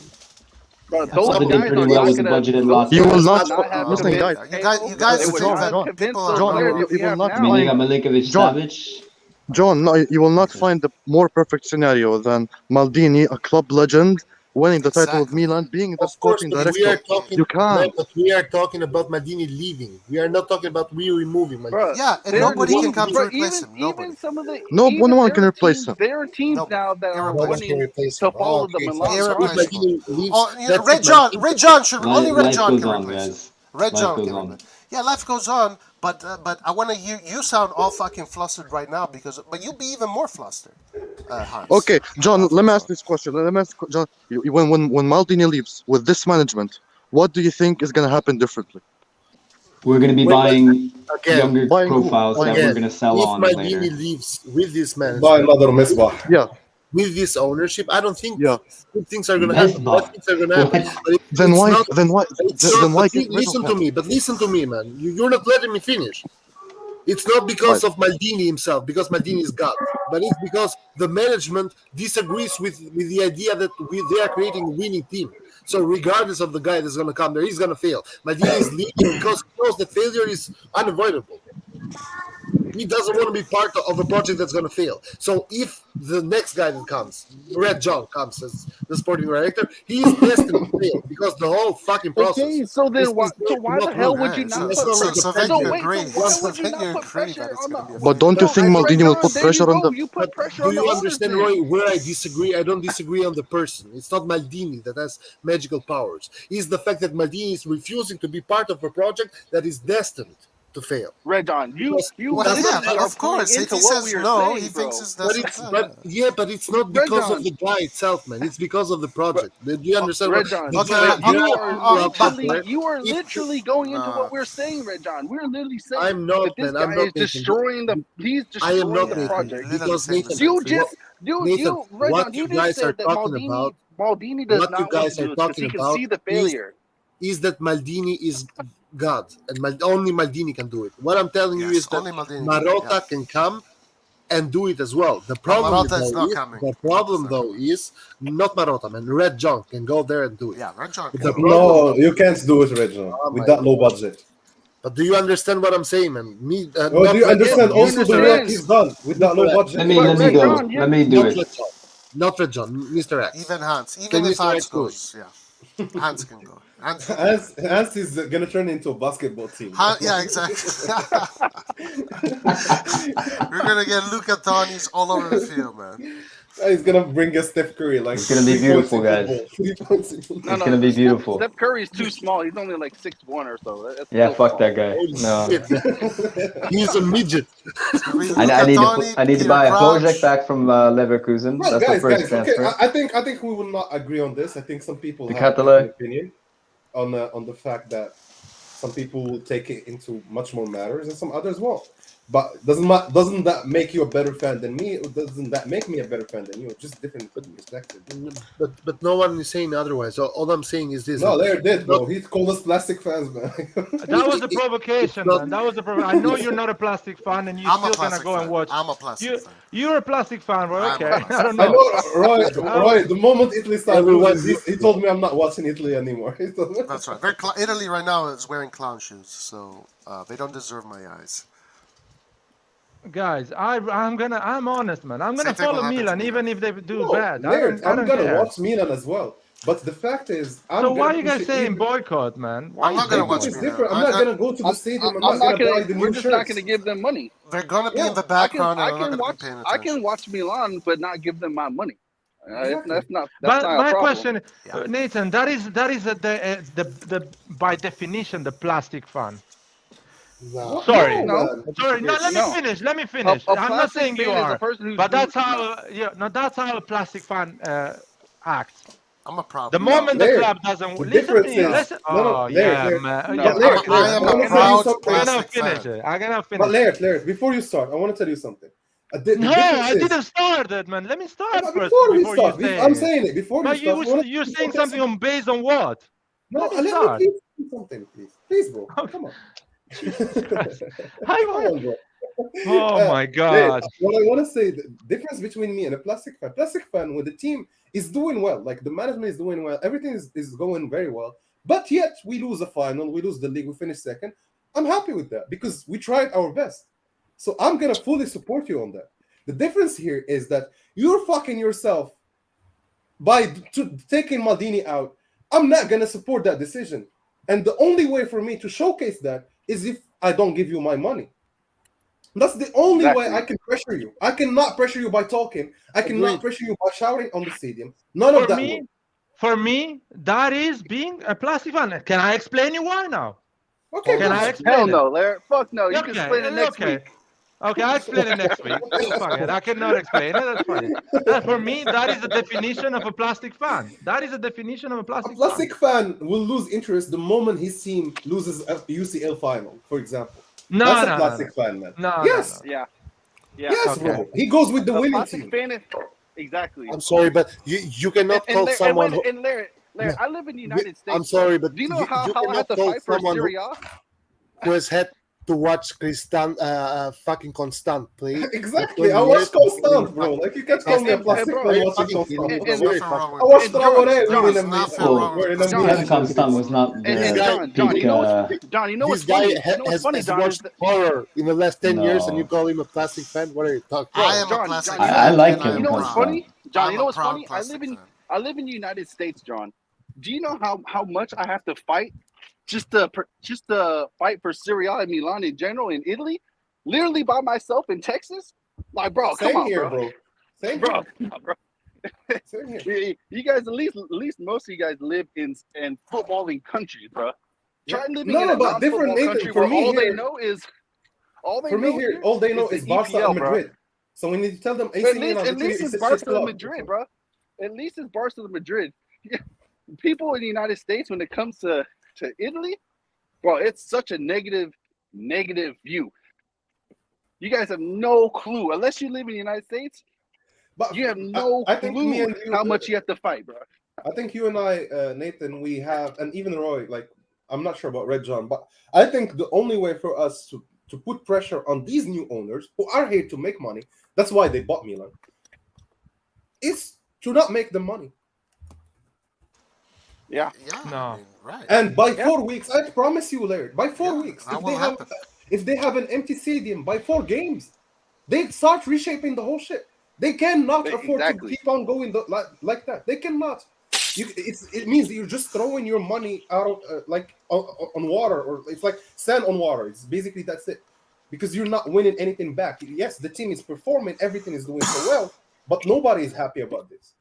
[SPEAKER 4] Bro,
[SPEAKER 5] those guys did pretty well with the budgeted loss.
[SPEAKER 12] You will not
[SPEAKER 11] listen,
[SPEAKER 12] guys.
[SPEAKER 10] You guys would think that people are
[SPEAKER 12] John, you will not
[SPEAKER 5] Milinkovic Savic.
[SPEAKER 12] John, no, you will not find a more perfect scenario than Maldini, a club legend, winning the title with Milan, being the sporting director. You can't.
[SPEAKER 11] But we are talking about Maldini leaving. We are not talking about removing Maldini.
[SPEAKER 10] Yeah, and nobody can come to replace him. Nobody.
[SPEAKER 12] No one can replace him.
[SPEAKER 4] There are teams now that are winning to follow the Milan.
[SPEAKER 10] Red John should only Red
[SPEAKER 5] Life
[SPEAKER 10] John
[SPEAKER 5] goes
[SPEAKER 10] can
[SPEAKER 5] on,
[SPEAKER 10] replace him.
[SPEAKER 5] guys.
[SPEAKER 10] Red
[SPEAKER 5] Life
[SPEAKER 10] John
[SPEAKER 5] goes
[SPEAKER 10] can
[SPEAKER 5] on.
[SPEAKER 10] replace. Yeah, life goes on, but I want to hear you sound all fucking flustered right now but you'll be even more flustered. Hans.
[SPEAKER 12] Okay, John, let me ask this question. John, when Maldini leaves with this management, what do you think is going to happen differently?
[SPEAKER 5] We're going to be buying younger
[SPEAKER 11] buying who?
[SPEAKER 5] profiles that we're going to sell
[SPEAKER 11] If
[SPEAKER 5] on
[SPEAKER 11] Maldini
[SPEAKER 5] later.
[SPEAKER 11] leaves with this
[SPEAKER 8] Buy
[SPEAKER 11] management,
[SPEAKER 8] another Misbah.
[SPEAKER 11] with this ownership, I don't think good things are going to happen.
[SPEAKER 5] Misbah.
[SPEAKER 11] Bad things are going to happen.
[SPEAKER 5] What?
[SPEAKER 11] But
[SPEAKER 12] Then
[SPEAKER 11] it's
[SPEAKER 12] why?
[SPEAKER 11] not.
[SPEAKER 12] Then why?
[SPEAKER 11] It's
[SPEAKER 12] Then
[SPEAKER 11] not.
[SPEAKER 12] why
[SPEAKER 11] But
[SPEAKER 12] get rid of
[SPEAKER 11] listen to
[SPEAKER 12] him?
[SPEAKER 11] me. But listen to me, man. You're not letting me finish. It's not because of Maldini himself, because Maldini is God, but it's because the management disagrees with the idea that they are creating a winning team. So regardless of the guy that's going to come there, he's going to fail. Maldini is leaving because he knows that failure is unavoidable. He doesn't want to be part of a project that's going to fail. So if the next guy that comes, Red John, comes as the sporting director, he is destined to fail because the whole fucking process.
[SPEAKER 4] Okay, so then why the hell would you not put
[SPEAKER 10] So
[SPEAKER 4] pressure?
[SPEAKER 10] then you
[SPEAKER 4] Wait,
[SPEAKER 10] agree.
[SPEAKER 4] so why
[SPEAKER 10] So
[SPEAKER 4] would you
[SPEAKER 10] then
[SPEAKER 4] not
[SPEAKER 10] you
[SPEAKER 4] put
[SPEAKER 10] agree
[SPEAKER 4] pressure
[SPEAKER 10] that it's
[SPEAKER 4] on
[SPEAKER 10] going to be
[SPEAKER 4] the?
[SPEAKER 10] a
[SPEAKER 12] But don't you think
[SPEAKER 4] Red
[SPEAKER 12] Maldini will
[SPEAKER 4] John,
[SPEAKER 12] put
[SPEAKER 4] there
[SPEAKER 12] pressure
[SPEAKER 4] you
[SPEAKER 12] on
[SPEAKER 4] go.
[SPEAKER 12] the?
[SPEAKER 4] You put pressure
[SPEAKER 11] Do
[SPEAKER 4] on the
[SPEAKER 11] you
[SPEAKER 4] owners
[SPEAKER 11] understand,
[SPEAKER 4] then.
[SPEAKER 11] Roy, where I disagree? I don't disagree on the person. It's not Maldini that has magical powers. It's the fact that Maldini is refusing to be part of a project that is destined to fail.
[SPEAKER 4] Red John, you
[SPEAKER 10] Well,
[SPEAKER 4] literally
[SPEAKER 10] yeah, but
[SPEAKER 4] are
[SPEAKER 10] of course,
[SPEAKER 4] playing
[SPEAKER 10] if
[SPEAKER 4] into
[SPEAKER 10] he
[SPEAKER 4] what
[SPEAKER 10] says
[SPEAKER 4] we are
[SPEAKER 10] no,
[SPEAKER 4] saying,
[SPEAKER 10] he
[SPEAKER 4] bro.
[SPEAKER 10] thinks it's
[SPEAKER 11] But it's not
[SPEAKER 4] Red
[SPEAKER 11] because of
[SPEAKER 4] John.
[SPEAKER 11] the guy itself, man. It's because of the project. Do you understand?
[SPEAKER 4] Red John, you are literally going into what we're saying, Red John. We're literally saying
[SPEAKER 11] I'm not,
[SPEAKER 4] that this
[SPEAKER 11] man. I'm
[SPEAKER 4] guy
[SPEAKER 11] not
[SPEAKER 4] is
[SPEAKER 11] making
[SPEAKER 4] destroying the. He's
[SPEAKER 11] I am not
[SPEAKER 4] destroying the
[SPEAKER 11] making
[SPEAKER 4] project
[SPEAKER 11] because Nathan,
[SPEAKER 4] Nathan, Red
[SPEAKER 11] what
[SPEAKER 4] John,
[SPEAKER 11] you
[SPEAKER 4] you just
[SPEAKER 11] guys are
[SPEAKER 4] said that
[SPEAKER 11] talking about,
[SPEAKER 4] Maldini does
[SPEAKER 11] what you
[SPEAKER 4] not want
[SPEAKER 11] guys
[SPEAKER 4] to
[SPEAKER 11] are
[SPEAKER 4] do this because
[SPEAKER 11] talking
[SPEAKER 4] he can
[SPEAKER 11] about
[SPEAKER 4] see the failure.
[SPEAKER 11] is that Maldini is God and only Maldini can do it. What I'm telling you is that
[SPEAKER 10] only Maldini
[SPEAKER 11] Marotta can come and do it as well. The problem
[SPEAKER 10] Marotta is not coming.
[SPEAKER 11] is not Marotta, man. Red John can go there and do it.
[SPEAKER 10] Yeah, Red John.
[SPEAKER 8] No, you can't do it, Regina, with that low budget.
[SPEAKER 11] But do you understand what I'm saying, man?
[SPEAKER 8] Do you understand also the work he's done with that low budget?
[SPEAKER 5] Let me go. Let me do it.
[SPEAKER 11] Not Red John, Mr. X.
[SPEAKER 10] Even Hans.
[SPEAKER 11] Can
[SPEAKER 10] Even if
[SPEAKER 11] Mr.
[SPEAKER 10] Hans
[SPEAKER 11] X do it?
[SPEAKER 10] goes, yeah. Hans can go.
[SPEAKER 8] Hans is gonna turn into a basketball team.
[SPEAKER 10] Yeah, exactly. We're gonna get Luka Doncic all over the field, man.
[SPEAKER 8] He's gonna bring us Steph Curry. Like
[SPEAKER 5] it's gonna be beautiful, guys.
[SPEAKER 8] It's
[SPEAKER 5] gonna be beautiful.
[SPEAKER 4] Steph Curry is too small. He's only like 6'1" or so. That's
[SPEAKER 5] Yeah, fuck
[SPEAKER 4] small.
[SPEAKER 5] that guy. No.
[SPEAKER 11] He's a midget.
[SPEAKER 5] I need to buy a project back from Leverkusen.
[SPEAKER 8] Well,
[SPEAKER 5] That's the first transfer.
[SPEAKER 8] Okay, I think we will not agree on this. I think some people
[SPEAKER 5] The
[SPEAKER 8] have
[SPEAKER 5] Catalan.
[SPEAKER 8] an opinion on the fact that some people will take it into much more matters and some others won't. But doesn't that make you a better fan than me? Or doesn't that make me a better fan than you? Just different perspective.
[SPEAKER 11] But no one is saying otherwise. So all I'm saying is this.
[SPEAKER 8] No, Larry did, bro. He called us plastic fans, man.
[SPEAKER 1] That was a provocation, man. That was a provocation. I know you're not a plastic fan, and you're still gonna go and watch.
[SPEAKER 10] I'm a plastic fan.
[SPEAKER 1] You're a plastic fan, bro. Okay, I don't
[SPEAKER 8] I
[SPEAKER 1] know.
[SPEAKER 8] know, Roy. The moment Italy started losing, he told me I'm not watching Italy anymore.
[SPEAKER 10] That's right. Italy right now is wearing clown shoes, so they don't deserve my eyes.
[SPEAKER 1] Guys, I'm honest, man. I'm gonna follow Milan even if they do bad.
[SPEAKER 8] Laird,
[SPEAKER 1] I
[SPEAKER 8] I'm
[SPEAKER 1] don't
[SPEAKER 8] gonna
[SPEAKER 1] care.
[SPEAKER 8] watch Milan as well. But the fact is,
[SPEAKER 1] So why are you guys saying boycott, man?
[SPEAKER 10] I'm not gonna watch
[SPEAKER 8] Milan. Different. I'm not gonna go to the stadium. I'm not gonna buy the new
[SPEAKER 4] We're just
[SPEAKER 8] shirts.
[SPEAKER 4] not gonna give them money.
[SPEAKER 10] They're gonna be in the background, and I'm not gonna
[SPEAKER 4] watch.
[SPEAKER 10] be paying
[SPEAKER 4] I
[SPEAKER 10] attention.
[SPEAKER 4] can watch Milan, but not give them my money. That's not.
[SPEAKER 1] But
[SPEAKER 4] not
[SPEAKER 1] my
[SPEAKER 4] a problem.
[SPEAKER 1] question, Nathan, that is the by definition the plastic fan.
[SPEAKER 11] No.
[SPEAKER 1] Sorry,
[SPEAKER 4] No.
[SPEAKER 1] sorry. No, let me finish. Let me finish.
[SPEAKER 4] A
[SPEAKER 1] I'm not
[SPEAKER 4] plastic
[SPEAKER 1] saying you
[SPEAKER 4] fan is a
[SPEAKER 1] are,
[SPEAKER 4] person who's
[SPEAKER 1] but that's
[SPEAKER 4] rude.
[SPEAKER 1] how. That's how a plastic fan acts.
[SPEAKER 10] I'm a proud.
[SPEAKER 1] The moment the
[SPEAKER 8] Laird,
[SPEAKER 1] club doesn't
[SPEAKER 8] the
[SPEAKER 1] listen to
[SPEAKER 8] difference
[SPEAKER 1] you,
[SPEAKER 8] is-
[SPEAKER 1] listen.
[SPEAKER 8] no,
[SPEAKER 1] Oh
[SPEAKER 8] Laird,
[SPEAKER 1] yeah,
[SPEAKER 8] Laird,
[SPEAKER 1] man.
[SPEAKER 4] no.
[SPEAKER 1] Yeah,
[SPEAKER 8] Laird,
[SPEAKER 10] I am
[SPEAKER 8] I
[SPEAKER 10] a
[SPEAKER 8] wanna tell you
[SPEAKER 10] proud
[SPEAKER 8] something.
[SPEAKER 1] I'm gonna
[SPEAKER 10] plastic
[SPEAKER 1] finish
[SPEAKER 10] fan.
[SPEAKER 1] it. I'm gonna
[SPEAKER 8] But
[SPEAKER 1] finish.
[SPEAKER 8] Laird, before you start, I want to tell you something.
[SPEAKER 1] No, I didn't start it, man. Let me start
[SPEAKER 8] But
[SPEAKER 1] first
[SPEAKER 8] before we
[SPEAKER 1] before
[SPEAKER 8] start,
[SPEAKER 1] you say
[SPEAKER 8] I'm
[SPEAKER 1] it.
[SPEAKER 8] saying it. Before
[SPEAKER 1] But
[SPEAKER 8] you start,
[SPEAKER 1] you're saying something on based on what?
[SPEAKER 8] No,
[SPEAKER 1] Let me
[SPEAKER 8] let me
[SPEAKER 1] start.
[SPEAKER 8] please say something, please, bro. Come on.
[SPEAKER 1] I
[SPEAKER 8] Come on, bro.
[SPEAKER 1] Oh my
[SPEAKER 8] Laird,
[SPEAKER 1] God.
[SPEAKER 8] what I want to say, the difference between me and a plastic fan, when the team is doing well, like the management is doing well, everything is going very well, but yet we lose a final, we lose the league, we finish second. I'm happy with that because we tried our best. So I'm gonna fully support you on that. The difference here is that you're fucking yourself by taking Maldini out. I'm not gonna support that decision, and the only way for me to showcase that is if I don't give you my money. That's the only way I can pressure you. I cannot pressure you by talking. I cannot pressure you by shouting on the stadium. None of that.
[SPEAKER 1] For me, that is being a plastic fan. Can I explain you why now?
[SPEAKER 8] Okay.
[SPEAKER 1] Can I explain
[SPEAKER 4] Hell
[SPEAKER 1] it?
[SPEAKER 4] no, Larry. Fuck no. You
[SPEAKER 1] Okay,
[SPEAKER 4] can explain it next week.
[SPEAKER 1] Okay, I'll explain it next week. Fuck it. I cannot explain it. That's fine. For me, that is the definition of a plastic fan. That is the definition of a
[SPEAKER 8] A
[SPEAKER 1] plastic
[SPEAKER 8] plastic fan will lose interest the moment his team loses a UCL final, for example.
[SPEAKER 1] No,
[SPEAKER 8] That's
[SPEAKER 1] no,
[SPEAKER 8] a plastic
[SPEAKER 1] no,
[SPEAKER 8] fan, man.
[SPEAKER 1] no.
[SPEAKER 8] Yes.
[SPEAKER 1] No,
[SPEAKER 4] Yeah. Yeah.
[SPEAKER 8] Yes,
[SPEAKER 1] Okay.
[SPEAKER 8] bro. He goes with the winning
[SPEAKER 4] plastic
[SPEAKER 8] team.
[SPEAKER 4] fan is exactly.
[SPEAKER 11] I'm sorry, but you cannot call someone.
[SPEAKER 4] And Larry, I live in the United States.
[SPEAKER 11] I'm sorry, but
[SPEAKER 4] do you know
[SPEAKER 11] you
[SPEAKER 4] how I
[SPEAKER 11] cannot
[SPEAKER 4] have to
[SPEAKER 11] call
[SPEAKER 4] fight for
[SPEAKER 11] someone
[SPEAKER 4] Serie A?
[SPEAKER 11] who has had to watch fucking Constant play.
[SPEAKER 8] Exactly. I watched Constant, bro. Like, you can't call me a plastic fan watching Constant. I watched Traoré winning a
[SPEAKER 5] Stephen Constant was not the
[SPEAKER 4] John,
[SPEAKER 5] peak.
[SPEAKER 4] you know
[SPEAKER 11] This
[SPEAKER 4] what's
[SPEAKER 11] guy
[SPEAKER 4] funny? You know what's funny,
[SPEAKER 11] has
[SPEAKER 4] John?
[SPEAKER 11] watched horror in the last 10 years, and
[SPEAKER 5] No.
[SPEAKER 11] you call him a plastic fan? What are you talking
[SPEAKER 10] I
[SPEAKER 11] about?
[SPEAKER 10] am a plastic
[SPEAKER 4] John,
[SPEAKER 10] fan.
[SPEAKER 5] I like
[SPEAKER 10] and
[SPEAKER 5] him.
[SPEAKER 4] You know what's
[SPEAKER 5] Constant.
[SPEAKER 4] funny? John,
[SPEAKER 10] I'm
[SPEAKER 4] you know
[SPEAKER 10] a
[SPEAKER 4] what's
[SPEAKER 10] proud
[SPEAKER 4] funny?
[SPEAKER 10] plastic fan.
[SPEAKER 4] I live in the United States, John. Do you know how much I have to fight just to fight for Serie A and Milan in general in Italy? Literally by myself in Texas? Like, bro, come on,
[SPEAKER 8] here,
[SPEAKER 4] bro.
[SPEAKER 8] Same
[SPEAKER 4] Bro,
[SPEAKER 8] here.
[SPEAKER 4] bro.
[SPEAKER 8] Same here.
[SPEAKER 4] You guys at least most of you guys live in footballing countries, bro. Try living in
[SPEAKER 8] No,
[SPEAKER 4] a
[SPEAKER 8] but different,
[SPEAKER 4] non-football
[SPEAKER 8] Nathan.
[SPEAKER 4] country
[SPEAKER 8] For
[SPEAKER 4] where
[SPEAKER 8] me
[SPEAKER 4] all they
[SPEAKER 8] here,
[SPEAKER 4] know is
[SPEAKER 8] all they know is
[SPEAKER 4] the
[SPEAKER 8] Barca
[SPEAKER 4] EPL,
[SPEAKER 8] and
[SPEAKER 4] bro.
[SPEAKER 8] Madrid. So when you tell them
[SPEAKER 4] But
[SPEAKER 8] AC Milan,
[SPEAKER 4] at least
[SPEAKER 8] it's
[SPEAKER 4] it's
[SPEAKER 8] just
[SPEAKER 4] Barcelona
[SPEAKER 8] club.
[SPEAKER 4] Madrid, bro. At least it's Barcelona Madrid. People in the United States, when it comes to Italy, bro, it's such a negative view. You guys have no clue unless you live in the United States.
[SPEAKER 8] But
[SPEAKER 4] You have no
[SPEAKER 8] I think me
[SPEAKER 4] clue
[SPEAKER 8] and you,
[SPEAKER 4] how much you have to fight, bro.
[SPEAKER 8] I think you and I, Nathan, we have, and even Roy, like, I'm not sure about Red John, but I think the only way for us to put pressure on these new owners who are here to make money, that's why they bought Milan, is to not make them money.
[SPEAKER 4] Yeah.
[SPEAKER 1] No.
[SPEAKER 10] I mean, right.
[SPEAKER 8] And by 4 weeks, I promise you, Larry, by 4 weeks,
[SPEAKER 10] that will happen.
[SPEAKER 8] if they have an empty stadium by 4 games, they start reshaping the whole shit. They cannot afford to keep on going like that. They cannot. It means that you're just throwing your money out of on water, or it's like sand on water. It's basically that's it, because you're not winning anything back. Yes, the team is performing, everything is going so well, but nobody is happy about this.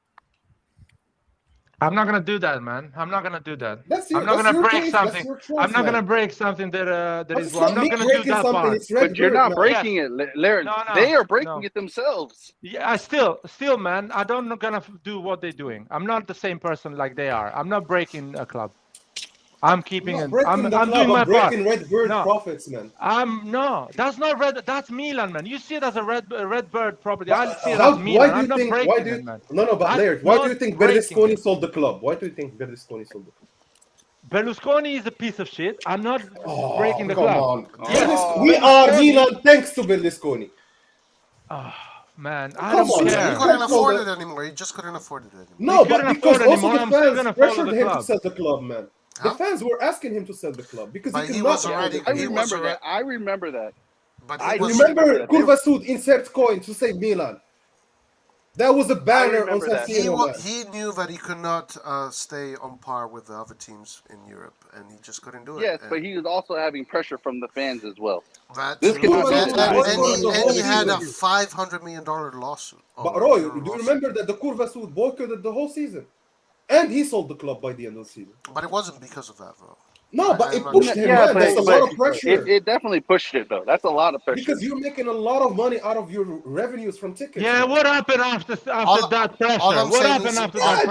[SPEAKER 1] I'm not gonna do that, man. I'm not gonna do that.
[SPEAKER 8] I'm
[SPEAKER 1] not gonna break something. I'm not gonna break something that is. I'm not gonna do that part.
[SPEAKER 4] But you're not breaking it, Larry.
[SPEAKER 1] No,
[SPEAKER 4] they are breaking it themselves.
[SPEAKER 1] Yeah, still, man. I don't gonna do what they're doing. I'm not the same person like they are. I'm not breaking a club. I'm keeping it. I'm doing my part.
[SPEAKER 8] RedBird profits, man.
[SPEAKER 1] No, that's not Red. That's Milan, man. You see it as a RedBird property. I see it as Milan. I'm not breaking it, man.
[SPEAKER 8] No, but Laird, why do you think Berlusconi sold the club? Why do you think Berlusconi sold the club?
[SPEAKER 1] Berlusconi is a piece of shit. I'm not breaking the club.
[SPEAKER 8] Yes. We are Milan thanks to Berlusconi.
[SPEAKER 1] Oh, man, I don't care.
[SPEAKER 10] He couldn't afford it anymore. He just couldn't afford it anymore.
[SPEAKER 8] No, but because also the fans pressured him to sell the club, man. The fans were asking him to sell the club because he was already.
[SPEAKER 4] I remember that.
[SPEAKER 10] But
[SPEAKER 8] I remember Curva Sud insert coin to say Milan. That was a banner on San Siro.
[SPEAKER 10] He knew that he could not stay on par with the other teams in Europe, and he just couldn't do it.
[SPEAKER 4] Yes, but he was also having pressure from the fans as well.
[SPEAKER 10] And he had a $500 million lawsuit.
[SPEAKER 8] But Roy, do you remember that the Curva Sud boycotted the whole season? And he sold the club by the end of the season.
[SPEAKER 10] But it wasn't because of that, though.
[SPEAKER 8] No, but it pushed him. Yeah, that's a lot of pressure.
[SPEAKER 4] It definitely pushed it, though. That's a lot of pressure.
[SPEAKER 8] Because you're making a lot of money out of your revenues from tickets.
[SPEAKER 1] Yeah, what happened after that pressure? What happened after that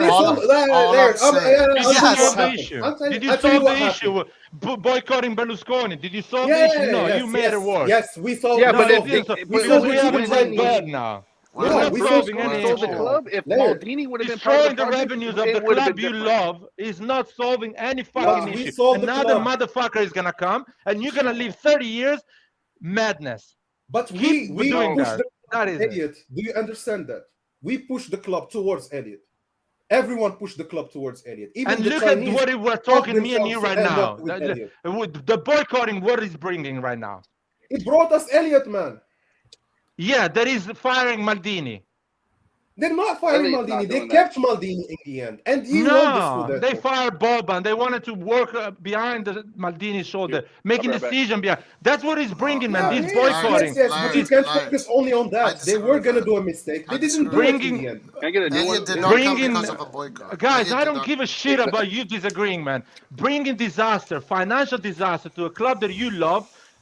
[SPEAKER 1] pressure? Did you solve the issue with boycotting Berlusconi? Did you solve the issue? No, you made it worse.
[SPEAKER 8] Yes, we solved
[SPEAKER 1] it. Because we have a RedBird now. We're not solving any issue.
[SPEAKER 4] The club, if Maldini would have been
[SPEAKER 1] destroying the revenues of the club you love is not solving any fucking issue. Another motherfucker is gonna come and you're gonna live 30 years madness.
[SPEAKER 8] But we pushed Elliot. Do you understand that? We pushed the club towards Elliot. Everyone pushed the club towards Elliot. Even
[SPEAKER 1] and look at what we're talking, me and you right now. The boycotting, what is bringing right now?
[SPEAKER 8] It brought us Elliot, man.
[SPEAKER 1] Yeah, that is firing Maldini.
[SPEAKER 8] They're not firing Maldini. They kept Maldini in the end. And he
[SPEAKER 1] no, they fired Botman. They wanted to work behind Maldini's shoulder, making decision behind. That's what he's bringing, man. This boycotting.
[SPEAKER 8] Yes, but you can't focus only on that. They were going to do a mistake. They didn't do it in the end.
[SPEAKER 1] Guys, I don't give a shit about you disagreeing, man. Bringing disaster, financial disaster to a club that you love,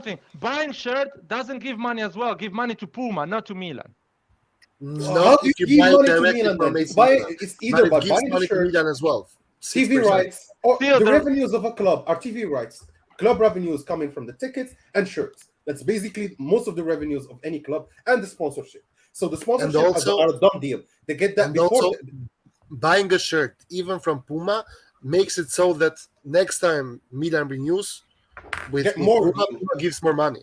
[SPEAKER 1] something. Buying shirt doesn't give money as well. Give money to Puma, not to Milan.
[SPEAKER 3] No, if you buy it directly from AC Milan.
[SPEAKER 8] It's either
[SPEAKER 3] But
[SPEAKER 8] by
[SPEAKER 3] it gives
[SPEAKER 8] buying the
[SPEAKER 3] money to
[SPEAKER 8] shirt,
[SPEAKER 3] Milan as well.
[SPEAKER 8] TV
[SPEAKER 3] 6%.
[SPEAKER 8] rights, or
[SPEAKER 1] Still,
[SPEAKER 8] the
[SPEAKER 1] the-
[SPEAKER 8] revenues of a club are TV rights. Club revenue is coming from the tickets and shirts. That's basically most of the revenues of any club and the sponsorship. So the sponsorship are a done deal. They get that before.
[SPEAKER 11] Also, buying a shirt, even from Puma, makes it so that next time Milan renews with
[SPEAKER 8] more.
[SPEAKER 11] Puma gives more money.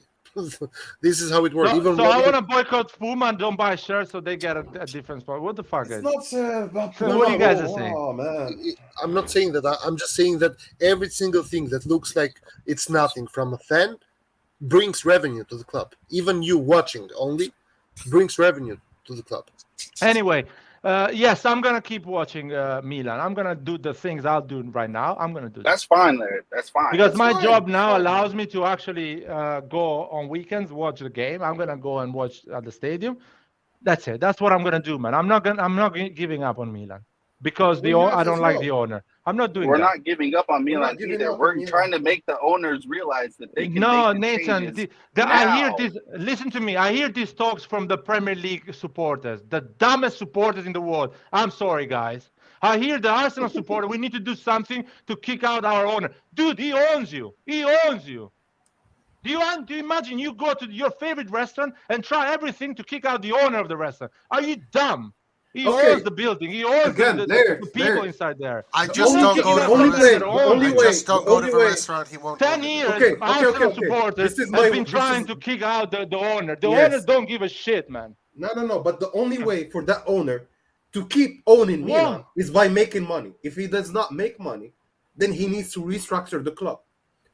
[SPEAKER 11] This is how it works.
[SPEAKER 1] So I want to boycott Puma and don't buy shirts so they get a different spot. What the fuck is?
[SPEAKER 8] It's not about
[SPEAKER 1] so what you guys are saying?
[SPEAKER 8] Oh man,
[SPEAKER 11] I'm not saying that. I'm just saying that every single thing that looks like it's nothing from a fan brings revenue to the club. Even you watching only brings revenue to the club.
[SPEAKER 1] Anyway, yes, I'm gonna keep watching Milan. I'm gonna do the things I'll do right now. I'm gonna do.
[SPEAKER 4] That's fine, Larry. That's fine.
[SPEAKER 1] Because
[SPEAKER 4] That's
[SPEAKER 1] my
[SPEAKER 4] fine.
[SPEAKER 1] job now allows me to actually go on weekends, watch the game. I'm gonna go and watch at the stadium. That's it. That's what I'm gonna do, man. I'm not giving up on Milan because I don't like the owner. I'm not doing
[SPEAKER 4] We're
[SPEAKER 1] that.
[SPEAKER 4] not giving up on Milan either. We're trying to make the owners realize that they can
[SPEAKER 1] No,
[SPEAKER 4] make the
[SPEAKER 1] Nathan,
[SPEAKER 4] changes
[SPEAKER 1] I hear
[SPEAKER 4] now.
[SPEAKER 1] this. Listen to me. I hear these talks from the Premier League supporters, the dumbest supporters in the world. I'm sorry, guys. I hear the Arsenal supporter. We need to do something to kick out our owner. Dude, he owns you. He owns you. Do you imagine you go to your favorite restaurant and try everything to kick out the owner of the restaurant? Are you dumb? He owns the building. He owns the people inside there.
[SPEAKER 10] I just don't go to the restaurant. He won't.
[SPEAKER 1] 10 years, Arsenal supporters have been trying to kick out the owner. The owners don't give a shit, man.
[SPEAKER 8] No. But the only way for that owner to keep owning Milan is by making money. If he does not make money, then he needs to restructure the club,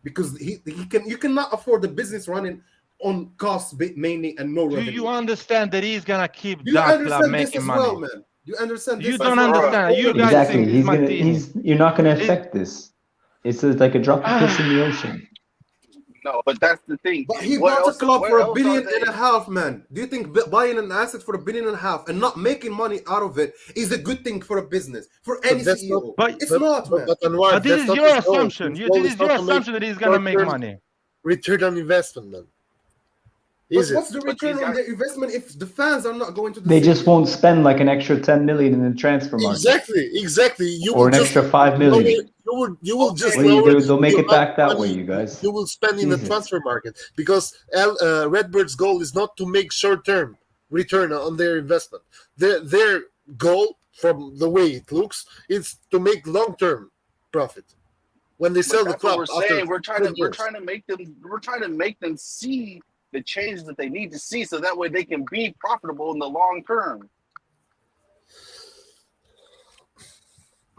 [SPEAKER 8] because you cannot afford the business running on costs mainly and no revenue.
[SPEAKER 1] Do you understand that he's gonna keep that club making money?
[SPEAKER 8] Well, man? You understand this?
[SPEAKER 1] You don't understand. You guys think
[SPEAKER 5] you're not gonna affect this. It's like a drop of piss in the ocean.
[SPEAKER 4] No, but that's the thing.
[SPEAKER 8] But he bought a club for $1.5 billion, man. Do you think buying an asset for $1.5 billion and not making money out of it is a good thing for a business, for any CEO? It's not, man.
[SPEAKER 1] But this is your assumption. This is your assumption that he's gonna make money.
[SPEAKER 11] Return on investment, man.
[SPEAKER 8] What's the return on the investment if the fans are not going to the
[SPEAKER 5] They just won't spend like an extra 10 million in the transfer market.
[SPEAKER 11] Exactly.
[SPEAKER 5] Or an extra 5 million.
[SPEAKER 11] You will just
[SPEAKER 5] they'll make it back that way, you guys.
[SPEAKER 11] You will spend in the transfer market because RedBirds' goal is not to make short-term return on their investment. Their goal, from the way it looks, is to make long-term profit. When they sell the club,
[SPEAKER 4] we're trying to make them see the changes that they need to see, so that way they can be profitable in the long term.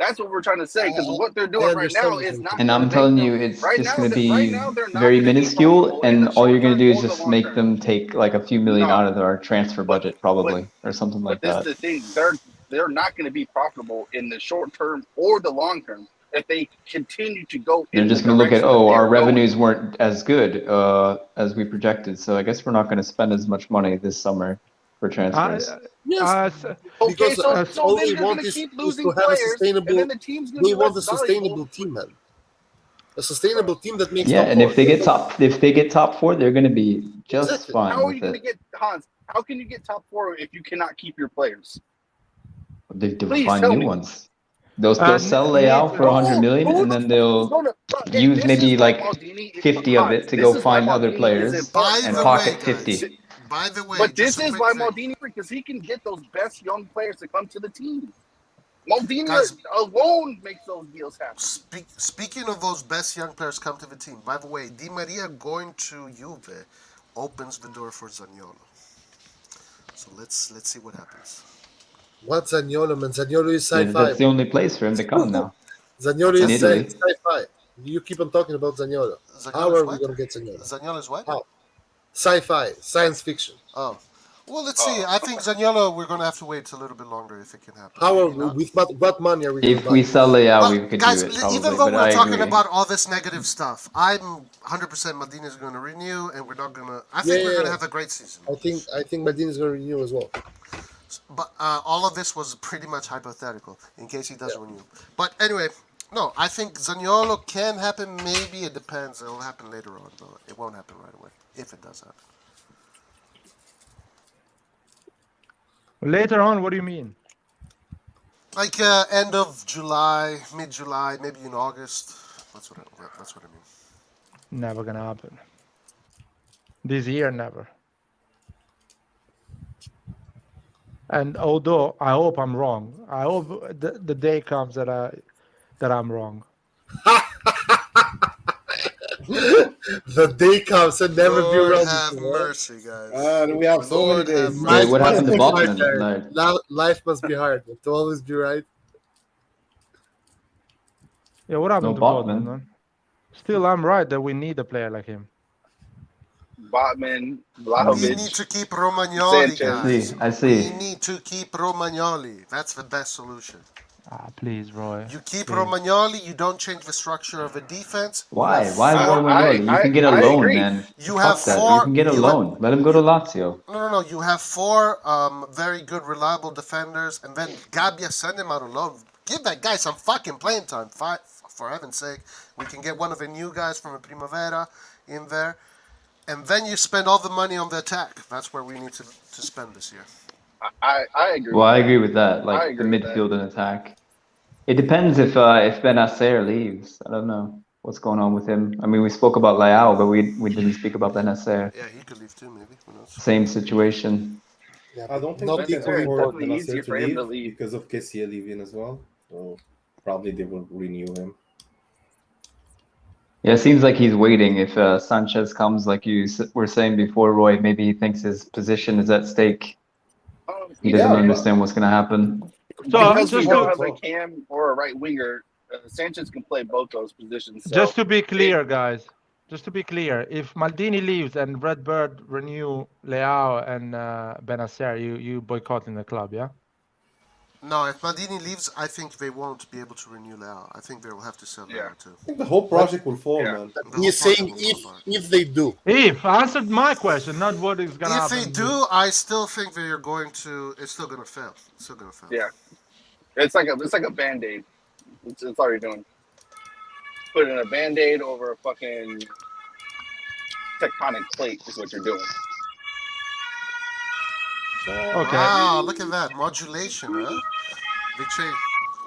[SPEAKER 4] That's what we're trying to say, because what they're doing right now is not.
[SPEAKER 5] And I'm telling you, it's just going to be very minuscule, and all you're going to do is just make them take like a few million out of our transfer budget, probably, or something like that.
[SPEAKER 4] But this is the thing: they're not going to be profitable in the short term or the long term if they continue to go.
[SPEAKER 5] They're just going to look at, our revenues weren't as good as we projected, so I guess we're not going to spend as much money this summer for transfers.
[SPEAKER 11] Because all they want is to have a sustainable. They want a sustainable team, man. A sustainable team that makes.
[SPEAKER 5] Yeah, and if they get top 4, they're going to be just fine.
[SPEAKER 4] How are you going to get Hans? How can you get top 4 if you cannot keep your players?
[SPEAKER 5] They'll find new ones. They'll sell Leao for 100 million, and then they'll use maybe like 50 of it to go find other players and pocket 50.
[SPEAKER 10] By the way,
[SPEAKER 4] but this is why Maldini, because he can get those best young players to come to the team. Maldini alone makes those deals happen.
[SPEAKER 10] Speaking of those best young players come to the team, by the way, Di Maria going to Juve opens the door for Zaniolo. So let's see what happens.
[SPEAKER 11] What's Zaniolo, man? Zaniolo is sci-fi.
[SPEAKER 5] That's the only place for him to come now.
[SPEAKER 11] Zaniolo is sci-fi. You keep on talking about Zaniolo. How are we going to get Zaniolo?
[SPEAKER 10] Zaniolo is what?
[SPEAKER 11] How? Sci-fi, science fiction.
[SPEAKER 10] Oh. Well, let's see. I think Zaniolo, we're going to have to wait a little bit longer if it can happen.
[SPEAKER 11] How are we, with what money are we going to buy?
[SPEAKER 5] If we sell Leao, we could
[SPEAKER 10] guys,
[SPEAKER 5] do it, probably,
[SPEAKER 10] even though we're talking about all this negative stuff, I'm 100% Maldini is going to renew, and we're not going to... I think we're going to have a great season.
[SPEAKER 11] I think Maldini is going to renew as well.
[SPEAKER 10] But all of this was pretty much hypothetical, in case he doesn't renew. But anyway, no, I think Zaniolo can happen. Maybe it depends. It will happen later on, but it won't happen right away, if it does happen.
[SPEAKER 1] Later on, what do you mean?
[SPEAKER 10] Like end of July, mid-July, maybe in August. That's what I mean.
[SPEAKER 1] Never gonna happen. This year, never. And although I hope I'm wrong, I hope the day comes that I'm wrong.
[SPEAKER 11] The day comes and never be
[SPEAKER 10] Lord
[SPEAKER 11] wrong.
[SPEAKER 10] have mercy, guys.
[SPEAKER 8] We have so
[SPEAKER 10] Lord
[SPEAKER 8] many
[SPEAKER 10] have
[SPEAKER 8] days.
[SPEAKER 10] mercy.
[SPEAKER 5] Wait, what happened to
[SPEAKER 11] Life must be
[SPEAKER 5] Botman?
[SPEAKER 11] hard.
[SPEAKER 5] Like,
[SPEAKER 11] Life must be hard to always be right.
[SPEAKER 1] Yeah, what happened
[SPEAKER 5] no
[SPEAKER 1] to Botman,
[SPEAKER 5] Botman.
[SPEAKER 1] man? Still, I'm right that we need a player like him.
[SPEAKER 4] Botman,
[SPEAKER 10] We
[SPEAKER 4] Vlahovic,
[SPEAKER 10] need to keep Romagnoli,
[SPEAKER 4] Sanchez.
[SPEAKER 10] guys.
[SPEAKER 5] I see.
[SPEAKER 10] We need to keep Romagnoli. That's the best solution.
[SPEAKER 1] Please, Roy.
[SPEAKER 10] You keep
[SPEAKER 1] Please.
[SPEAKER 10] Romagnoli, you don't change the structure of a defense.
[SPEAKER 5] Why? Why
[SPEAKER 4] I-
[SPEAKER 5] Romagnoli? You can get a
[SPEAKER 4] I
[SPEAKER 5] loan,
[SPEAKER 4] agree.
[SPEAKER 5] man.
[SPEAKER 10] You
[SPEAKER 5] Fuck
[SPEAKER 10] have
[SPEAKER 5] that.
[SPEAKER 10] four.
[SPEAKER 5] You can get a
[SPEAKER 10] you
[SPEAKER 5] loan. Let him go to Lazio.
[SPEAKER 10] No. You have four very good, reliable defenders, and then Gabbia, send him out alone. Give that guy some fucking playing time. For heaven's sake, we can get one of the new guys from the Primavera in there, and then you spend all the money on the attack. That's where we need to spend this year.
[SPEAKER 4] I agree.
[SPEAKER 5] Well, I
[SPEAKER 4] with
[SPEAKER 5] agree with that.
[SPEAKER 4] I
[SPEAKER 5] Like the
[SPEAKER 4] agree with that.
[SPEAKER 5] midfield and attack. It depends if Benacer leaves. I don't know what's going on with him. I mean, we spoke about Leao, but we didn't speak about Benacer.
[SPEAKER 10] Yeah, he could leave too, maybe. Who knows?
[SPEAKER 5] Same situation.
[SPEAKER 11] Yeah,
[SPEAKER 8] I don't think
[SPEAKER 11] not
[SPEAKER 8] we can
[SPEAKER 11] equally
[SPEAKER 4] It's
[SPEAKER 8] afford
[SPEAKER 11] important.
[SPEAKER 4] definitely
[SPEAKER 8] Benacer
[SPEAKER 4] easier
[SPEAKER 8] to
[SPEAKER 4] for him to
[SPEAKER 8] leave
[SPEAKER 4] leave.
[SPEAKER 8] because of Kessie leaving as well. So probably they will renew him.
[SPEAKER 5] Yeah, it seems like he's waiting. If Sanchez comes, like you were saying before, Roy, maybe he thinks his position is at stake. He doesn't
[SPEAKER 8] Yeah,
[SPEAKER 5] understand what's going to happen.
[SPEAKER 1] So
[SPEAKER 4] Because we
[SPEAKER 1] just
[SPEAKER 4] don't
[SPEAKER 1] to
[SPEAKER 4] have a cam or a right winger, Sanchez can play both those positions. So
[SPEAKER 1] just to be clear, guys. Just to be clear, if Maldini leaves and RedBird renew Leao and Benacer, you boycotting the club, yeah?
[SPEAKER 10] No, if Maldini leaves, I think they won't be able to renew Leao. I think they will have to sell Leao too.
[SPEAKER 8] I think the whole project will fall,
[SPEAKER 4] Yeah.
[SPEAKER 8] man.
[SPEAKER 10] The whole
[SPEAKER 11] He's
[SPEAKER 10] project
[SPEAKER 11] saying
[SPEAKER 10] will fall apart.
[SPEAKER 11] if they do.
[SPEAKER 1] If answered my question, not what is gonna
[SPEAKER 10] If
[SPEAKER 1] happen.
[SPEAKER 10] they do, I still think they are going to. It's still gonna fail. It's still gonna fail.
[SPEAKER 4] yeah, it's like a band-aid. It's all you're doing. Putting a band-aid over a fucking tectonic plate is what you're doing.
[SPEAKER 1] Okay.
[SPEAKER 10] Wow, look at that modulation, huh? They change.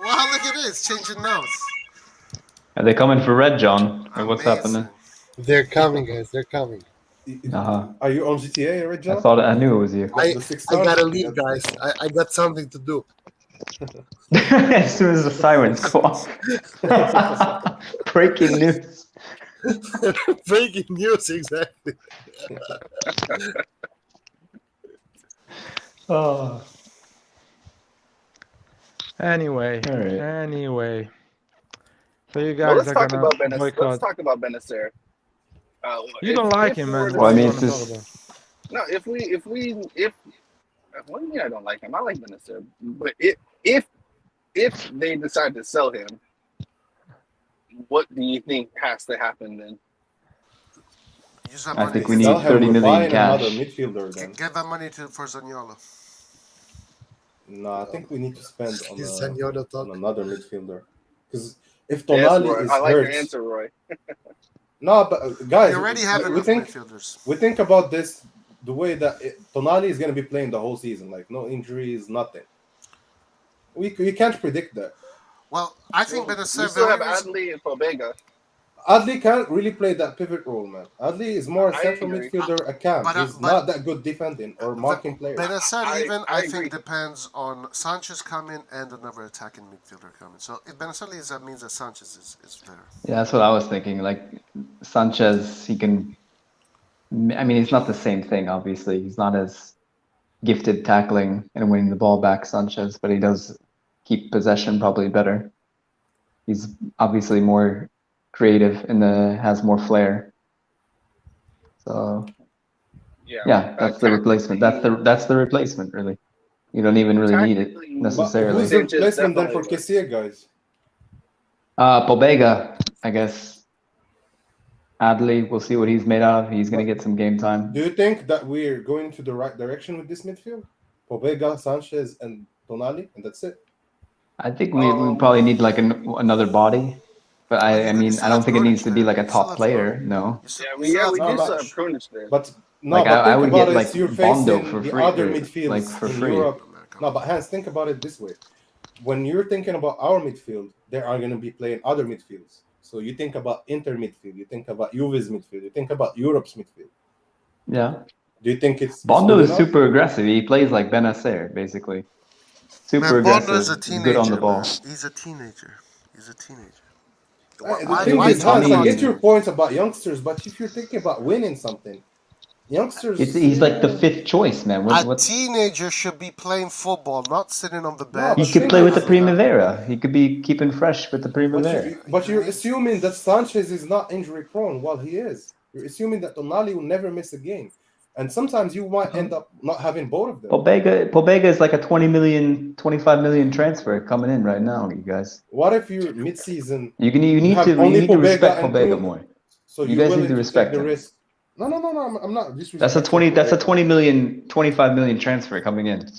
[SPEAKER 10] Wow, look at this changing notes.
[SPEAKER 5] Are they coming for Red, John? Or what's
[SPEAKER 10] Amazing.
[SPEAKER 5] happening?
[SPEAKER 11] They're coming, guys. They're coming.
[SPEAKER 5] Uh-huh.
[SPEAKER 8] Are you on GTA, right, John?
[SPEAKER 5] I knew it was you.
[SPEAKER 11] I
[SPEAKER 8] The six
[SPEAKER 11] gotta
[SPEAKER 8] stars?
[SPEAKER 11] leave, guys. I got something to do.
[SPEAKER 5] As soon as the sirens go off. Breaking news.
[SPEAKER 11] Breaking news, exactly.
[SPEAKER 5] Oh.
[SPEAKER 1] Anyway.
[SPEAKER 5] All right.
[SPEAKER 1] Anyway. So you
[SPEAKER 4] Well,
[SPEAKER 1] guys
[SPEAKER 4] let's
[SPEAKER 1] are
[SPEAKER 4] talk
[SPEAKER 1] gonna
[SPEAKER 4] about Benacer.
[SPEAKER 1] boycott.
[SPEAKER 4] Let's talk about Benacer.
[SPEAKER 1] You don't like him, man.
[SPEAKER 5] Well, I mean,
[SPEAKER 1] What do you
[SPEAKER 5] it's
[SPEAKER 1] wanna talk
[SPEAKER 5] just-
[SPEAKER 1] about?
[SPEAKER 4] No, what do you mean I don't like him? I like Benacer, but if they decide to sell him, what do you think has to happen then?
[SPEAKER 10] Use that
[SPEAKER 5] I
[SPEAKER 10] money.
[SPEAKER 5] think we need
[SPEAKER 8] Sell him,
[SPEAKER 5] 30
[SPEAKER 8] we're
[SPEAKER 5] million
[SPEAKER 8] buying
[SPEAKER 5] cash.
[SPEAKER 8] another midfielder then.
[SPEAKER 10] Get that money for Zaniolo.
[SPEAKER 8] No, I think we need to spend
[SPEAKER 11] Is Zaniolo talk?
[SPEAKER 8] on another midfielder. Because if
[SPEAKER 4] Yes,
[SPEAKER 8] Tonali
[SPEAKER 4] Roy.
[SPEAKER 8] is
[SPEAKER 4] I like
[SPEAKER 8] hurt,
[SPEAKER 4] your answer, Roy.
[SPEAKER 8] no, but guys,
[SPEAKER 10] We already have
[SPEAKER 8] we
[SPEAKER 10] enough
[SPEAKER 8] think
[SPEAKER 10] midfielders.
[SPEAKER 8] we think about this the way that Tonali is going to be playing the whole season, like no injuries, nothing. We can't predict that.
[SPEAKER 10] Well, I think
[SPEAKER 4] We
[SPEAKER 10] Benacer.
[SPEAKER 4] still have
[SPEAKER 10] very reason-
[SPEAKER 4] Adley and Pobega.
[SPEAKER 8] Adli can't really play that pivot role, man. Adli is more a
[SPEAKER 4] I
[SPEAKER 8] central
[SPEAKER 4] agree.
[SPEAKER 8] midfielder, a cam. He's
[SPEAKER 10] but-
[SPEAKER 8] not that good defending or marking players.
[SPEAKER 10] Benacer
[SPEAKER 4] I
[SPEAKER 10] leaving,
[SPEAKER 4] agree.
[SPEAKER 10] I think, depends on Sanchez coming and another attacking midfielder coming. So if Benacer leaves, that means that Sanchez is better.
[SPEAKER 5] Yeah, that's what I was thinking. Like Sanchez, he can. I mean, it's not the same thing. Obviously, he's not as gifted tackling and winning the ball back, Sanchez, but he does keep possession probably better. He's obviously more creative and has more flair. So yeah, that's the replacement. That's the replacement, really. You don't even really need it
[SPEAKER 4] Tactically,
[SPEAKER 5] necessarily.
[SPEAKER 8] Who's the
[SPEAKER 4] Sanchez
[SPEAKER 8] replacement then for
[SPEAKER 4] definitely-
[SPEAKER 8] Kessie, guys?
[SPEAKER 5] Pobega, I guess. Adley, we'll see what he's made out of. He's going to get some game time.
[SPEAKER 8] Do you think that we're going to the right direction with this midfield? Pobega, Sanchez, and Tonali, and that's it.
[SPEAKER 5] I think we probably need like another body. But I mean, I don't think it needs to be like a top player. No.
[SPEAKER 4] Yeah, we do
[SPEAKER 8] but-
[SPEAKER 4] still have Krunic there.
[SPEAKER 8] But no,
[SPEAKER 5] Like,
[SPEAKER 8] but
[SPEAKER 5] I
[SPEAKER 8] think
[SPEAKER 5] would
[SPEAKER 8] about
[SPEAKER 5] get,
[SPEAKER 8] it,
[SPEAKER 5] like,
[SPEAKER 8] you're
[SPEAKER 5] Bondo
[SPEAKER 8] facing
[SPEAKER 5] for
[SPEAKER 8] the
[SPEAKER 5] free,
[SPEAKER 8] other
[SPEAKER 5] or,
[SPEAKER 8] midfields
[SPEAKER 5] like, for
[SPEAKER 8] in
[SPEAKER 5] free.
[SPEAKER 8] Europe. No, but Hans, think about it this way: when you're thinking about our midfield, they are going to be playing other midfields. So you think about Inter midfield, you think about Juve's midfield, you think about Europe's midfield.
[SPEAKER 5] Yeah.
[SPEAKER 8] Do you think it's
[SPEAKER 5] Bondo
[SPEAKER 8] good
[SPEAKER 5] is
[SPEAKER 8] enough?
[SPEAKER 5] super aggressive. He plays like Benacer, basically. Super
[SPEAKER 10] Man, Bondo is
[SPEAKER 5] aggressive,
[SPEAKER 10] a teenager.
[SPEAKER 5] good on the ball.
[SPEAKER 10] Man. He's a teenager. He's a teenager.
[SPEAKER 8] The thing is, Hans, I get your point about youngsters, but if you're thinking about winning something, youngsters.
[SPEAKER 5] He's like the fifth choice, man.
[SPEAKER 10] A teenager should be playing football, not sitting on the bench.
[SPEAKER 5] He could play with the Primavera. He could be keeping fresh with the Primavera.
[SPEAKER 8] But you're assuming that Sanchez is not injury prone while he is. You're assuming that Tonali will never miss a game. And sometimes you might end up not having both of them.
[SPEAKER 5] Pobega is like a 20 million, 25 million transfer coming in right now, you guys.
[SPEAKER 8] What if you're mid-season?
[SPEAKER 5] You need to respect Pobega more.
[SPEAKER 8] So
[SPEAKER 5] you guys need to respect
[SPEAKER 8] the
[SPEAKER 5] him.
[SPEAKER 8] risk. No, I'm not disrespecting.
[SPEAKER 5] That's a 20 million, 25 million transfer coming in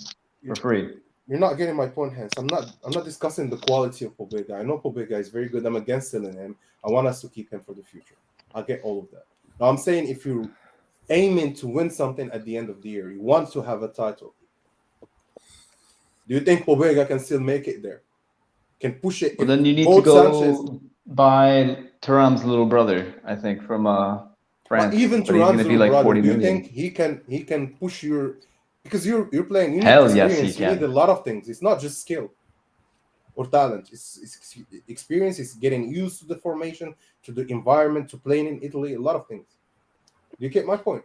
[SPEAKER 5] for free.
[SPEAKER 8] You're not getting my point, Hans. I'm not discussing the quality of Pobega. I know Pobega is very good. I'm against selling him. I want us to keep him for the future. I get all of that. Now I'm saying if you're aiming to win something at the end of the year, you want to have a title. Do you think Pobega can still make it there? Can push it?
[SPEAKER 5] Well, then you need to go buy Thuram's little brother, I think, from France.
[SPEAKER 8] But even Thuram's little brother, do you think he can push your? Because you're playing. You need
[SPEAKER 5] Hell
[SPEAKER 8] experience.
[SPEAKER 5] yes, he can.
[SPEAKER 8] You need a lot of things. It's not just skill or talent. It's experience. It's getting used to the formation, to the environment, to playing in Italy. A lot of things. You get my point?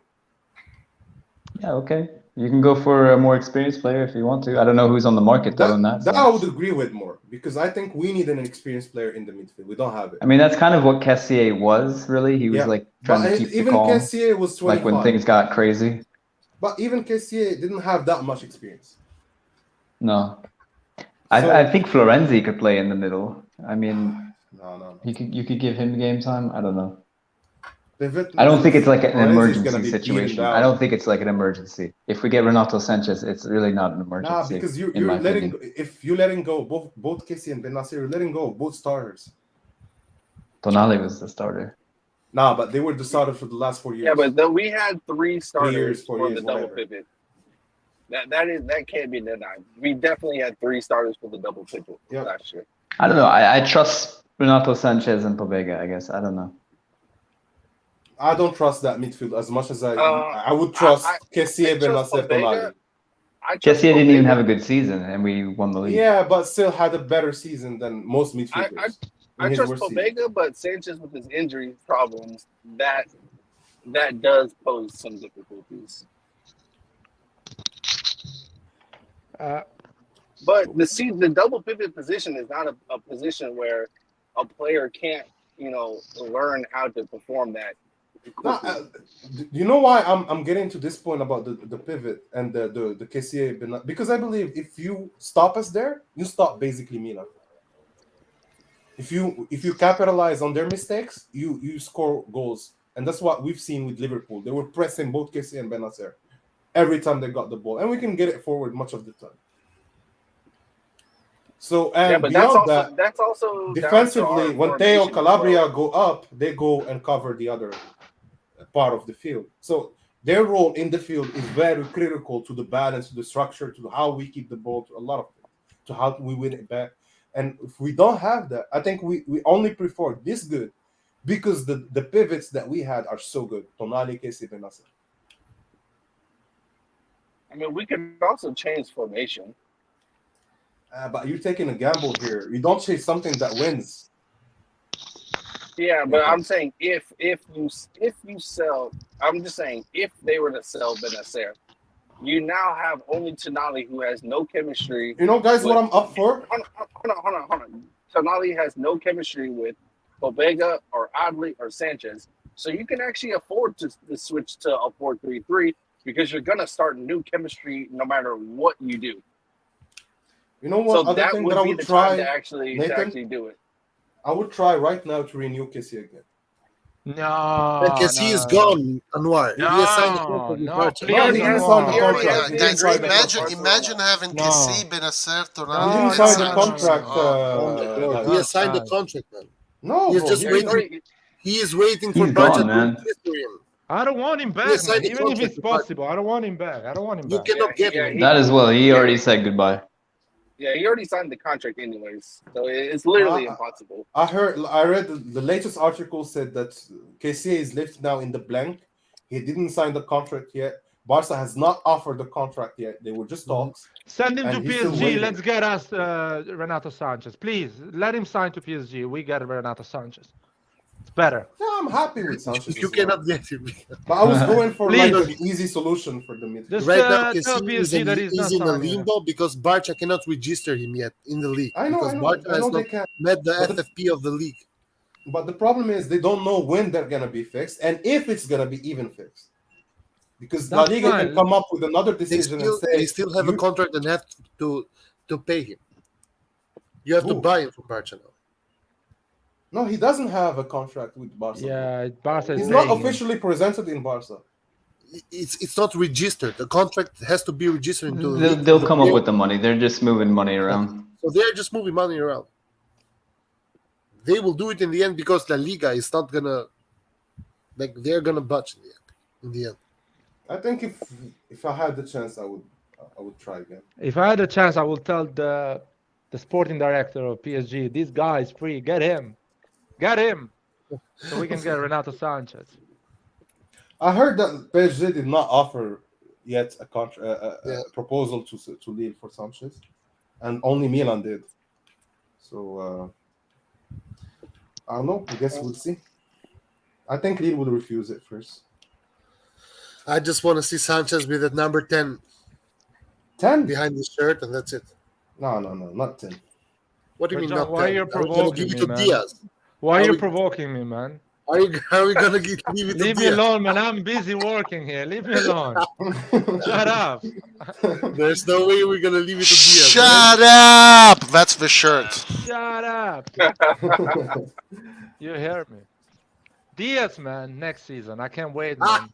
[SPEAKER 5] Yeah, okay. You can go for a more experienced player if you want to. I don't know who's on the market though.
[SPEAKER 8] That I would agree with more because I think we need an experienced player in the midfield. We don't have it.
[SPEAKER 5] I mean, that's kind of what Kessié was, really. He was like trying to keep the calm.
[SPEAKER 8] Even Kessié was 25.
[SPEAKER 5] Like when things got crazy.
[SPEAKER 8] But even Kessié didn't have that much experience.
[SPEAKER 5] No. I think Florenzi could play in the middle. I mean,
[SPEAKER 8] no.
[SPEAKER 5] You could give him game time. I don't know.
[SPEAKER 8] Pivot,
[SPEAKER 5] I don't think it's like an
[SPEAKER 8] Florenzi's
[SPEAKER 5] emergency situation. I don't think it's like an emergency. If we get Renato Sanchez, it's really not an emergency.
[SPEAKER 8] Nah, because you're letting if you're letting go both Kessié and Benacer, you're letting go both starters.
[SPEAKER 5] Tonali was the starter.
[SPEAKER 8] Nah, but they were the starters for the last 4 years.
[SPEAKER 4] Yeah, but then we had 3 starters
[SPEAKER 8] four
[SPEAKER 4] for
[SPEAKER 8] years,
[SPEAKER 4] the double
[SPEAKER 8] whatever.
[SPEAKER 4] pivot. That can't be denied. We definitely had 3 starters for the double pivot last year.
[SPEAKER 5] I don't know. I trust Renato Sanchez and Pobega, I guess. I don't know.
[SPEAKER 8] I don't trust that midfield as much as I would trust Kessié, Benacer, Tonali.
[SPEAKER 5] Kessié didn't even have a good season, and we won the league.
[SPEAKER 8] Yeah, but still had a better season than most midfielders.
[SPEAKER 4] I trust Pobega, but Sanchez with his injury problems, that does pose some difficulties. But the double pivot position is not a position where a player can't, learn how to perform that.
[SPEAKER 8] You know why I'm getting to this point about the pivot and the Kessié, because I believe if you stop us there, you stop basically Milan. If you capitalize on their mistakes, you score goals, and that's what we've seen with Liverpool. They were pressing both Kessié and Benacer every time they got the ball, and we can get it forward much of the time. So and beyond
[SPEAKER 4] that's also
[SPEAKER 8] defensively, when Theo Calabria go up, they go and cover the other part of the field. So their role in the field is very critical to the balance, to the structure, to how we keep the ball, to a lot of things, to how we win it back. And if we don't have that, I think we only prefer this good because the pivots that we had are so good. Tonali, Kessié, Benacer.
[SPEAKER 4] I mean, we can also change formation.
[SPEAKER 8] But you're taking a gamble here. You don't chase something that wins.
[SPEAKER 4] Yeah, but I'm saying if you sell, I'm just saying if they were to sell Benacer, you now have only Tonali who has no chemistry.
[SPEAKER 8] You know, guys, what I'm up for?
[SPEAKER 4] Hold on. Tonali has no chemistry with Pobega or Adli or Sanchez, so you can actually afford to switch to a 4-3-3 because you're gonna start new chemistry no matter what you do.
[SPEAKER 8] You know what?
[SPEAKER 4] So
[SPEAKER 8] other
[SPEAKER 4] that
[SPEAKER 8] thing
[SPEAKER 4] would
[SPEAKER 8] that I
[SPEAKER 4] be
[SPEAKER 8] would
[SPEAKER 4] the
[SPEAKER 8] try
[SPEAKER 4] time to actually do it.
[SPEAKER 8] I would try right now to renew Kessié again.
[SPEAKER 1] No,
[SPEAKER 11] because he is gone, Anwar.
[SPEAKER 1] No,
[SPEAKER 11] he signed the contract with Barca.
[SPEAKER 8] No, he didn't sign the contract.
[SPEAKER 10] Guys, imagine having Kessié, Benacer, Tonali.
[SPEAKER 8] He didn't sign the contract.
[SPEAKER 11] He has signed the contract, man.
[SPEAKER 8] No,
[SPEAKER 11] he's just waiting. He is waiting for Barca to history him.
[SPEAKER 1] I don't want him back, man. Even if it's possible. I don't want him back.
[SPEAKER 11] You cannot get him.
[SPEAKER 5] That as well. He already said goodbye.
[SPEAKER 4] Yeah, he already signed the contract anyways, so it's literally impossible.
[SPEAKER 8] I read the latest article said that KCA is left now in the blank. He didn't sign the contract yet. Barca has not offered the contract yet. They were just talks.
[SPEAKER 1] Send him to
[SPEAKER 8] and he's still
[SPEAKER 1] PSG.
[SPEAKER 8] waiting.
[SPEAKER 1] Let's get us Renato Sanchez. Please, let him sign to PSG. We get Renato Sanchez. It's better.
[SPEAKER 8] Yeah, I'm happy with Sanchez.
[SPEAKER 11] You cannot get him.
[SPEAKER 8] But I was going for
[SPEAKER 1] Please.
[SPEAKER 8] like an easy solution for the midfield.
[SPEAKER 1] Just
[SPEAKER 11] Right now,
[SPEAKER 1] tell
[SPEAKER 11] Kessie is
[SPEAKER 1] PSG that he's not
[SPEAKER 11] in a
[SPEAKER 1] signing him.
[SPEAKER 11] limbo because Barca cannot register him yet in the league.
[SPEAKER 8] I know,
[SPEAKER 11] because
[SPEAKER 8] I know.
[SPEAKER 11] Barca
[SPEAKER 8] I
[SPEAKER 11] has
[SPEAKER 8] know they
[SPEAKER 11] not
[SPEAKER 8] can.
[SPEAKER 11] met the
[SPEAKER 8] But
[SPEAKER 11] FFP of the league.
[SPEAKER 8] But the problem is they don't know when they're gonna be fixed and if it's gonna be even fixed. Because La
[SPEAKER 1] That's
[SPEAKER 8] Liga
[SPEAKER 1] fine.
[SPEAKER 8] can come up with another
[SPEAKER 11] They
[SPEAKER 8] decision
[SPEAKER 11] still,
[SPEAKER 8] and say
[SPEAKER 11] they still have a contract and have to pay him. You have to
[SPEAKER 8] Who?
[SPEAKER 11] buy him from Barca now.
[SPEAKER 8] No, he doesn't have a contract with Barca.
[SPEAKER 1] Yeah, Barca is
[SPEAKER 8] He's not
[SPEAKER 1] paying him.
[SPEAKER 8] officially presented in Barca.
[SPEAKER 11] It's not registered. The contract has to be registered into the league.
[SPEAKER 5] They'll come up with the money. They're just moving money around.
[SPEAKER 11] So they're just moving money around. They will do it in the end because La Liga is not gonna, like, they're gonna budge in the end.
[SPEAKER 8] I think if I had the chance, I would try again.
[SPEAKER 1] If I had a chance, I would tell the sporting director of PSG, this guy is free. Get him, so we can get Renato Sanchez.
[SPEAKER 8] I heard that PSG did not offer yet a proposal to leave for Sanchez, and only Milan did. So I don't know. I guess we'll see. I think Lille will refuse it first.
[SPEAKER 11] I just want to see Sanchez with that number 10 behind his shirt, and that's it.
[SPEAKER 8] No, not 10.
[SPEAKER 11] What do you mean
[SPEAKER 1] John,
[SPEAKER 11] not 10?
[SPEAKER 1] why are you
[SPEAKER 11] Are we gonna
[SPEAKER 1] provoking
[SPEAKER 11] give it
[SPEAKER 1] me,
[SPEAKER 11] to
[SPEAKER 1] man?
[SPEAKER 11] Diaz?
[SPEAKER 1] Why are you
[SPEAKER 11] we-
[SPEAKER 1] provoking me, man?
[SPEAKER 11] Are we gonna leave it to
[SPEAKER 1] Leave me
[SPEAKER 11] Diaz?
[SPEAKER 1] alone, man. I'm busy working here. Leave me alone. Shut up.
[SPEAKER 11] There's no way we're gonna leave it to Diaz.
[SPEAKER 10] Shut up! That's the shirt.
[SPEAKER 1] Shut up. You heard me. Diaz, man, next season. I can't wait, man.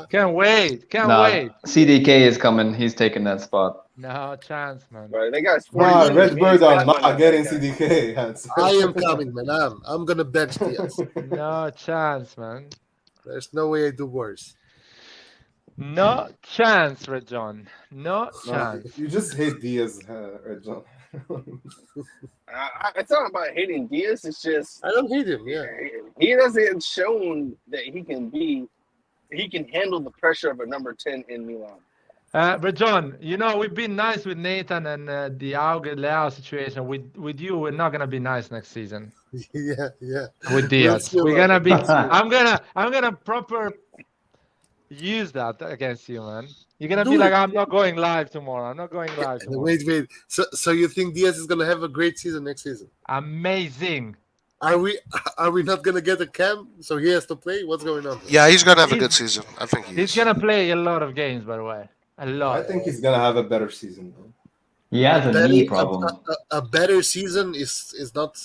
[SPEAKER 1] Can't wait. Can't
[SPEAKER 5] Nah,
[SPEAKER 1] wait.
[SPEAKER 5] CDK is coming. He's taking that spot.
[SPEAKER 1] No chance, man.
[SPEAKER 4] Right, they got
[SPEAKER 8] Nah,
[SPEAKER 4] 40
[SPEAKER 8] RedBirds are not
[SPEAKER 4] money.
[SPEAKER 8] getting CDK.
[SPEAKER 11] I am coming, man. I'm gonna bench Diaz.
[SPEAKER 1] No chance, man.
[SPEAKER 11] There's no way I do worse.
[SPEAKER 1] No chance, Red John. No
[SPEAKER 8] No,
[SPEAKER 1] chance.
[SPEAKER 8] you just hate Diaz, Red John.
[SPEAKER 4] It's not about hating Diaz. It's just
[SPEAKER 11] I don't hate him. Yeah,
[SPEAKER 4] he hasn't shown that he can handle the pressure of a number 10 in Milan.
[SPEAKER 1] But John, you know, we've been nice with Nathan and the Auge Leao situation. With you, we're not gonna be nice next season.
[SPEAKER 11] yeah.
[SPEAKER 1] With Diaz,
[SPEAKER 11] see
[SPEAKER 1] we're
[SPEAKER 11] about
[SPEAKER 1] gonna be.
[SPEAKER 11] that.
[SPEAKER 1] I'm gonna proper use that against you, man. You're gonna
[SPEAKER 11] Do
[SPEAKER 1] be like,
[SPEAKER 11] it.
[SPEAKER 1] I'm not going live tomorrow. I'm not going live tomorrow.
[SPEAKER 11] Wait. So you think Diaz is gonna have a great season next season?
[SPEAKER 1] Amazing.
[SPEAKER 11] Are we not gonna get a cam? So he has to play. What's going on?
[SPEAKER 10] Yeah, he's gonna have a good season. I think he
[SPEAKER 1] He's
[SPEAKER 10] is.
[SPEAKER 1] gonna play a lot of games, by the way. A lot.
[SPEAKER 8] I think he's gonna have a better season. Bro.
[SPEAKER 5] He has a knee problem.
[SPEAKER 11] A better season is not.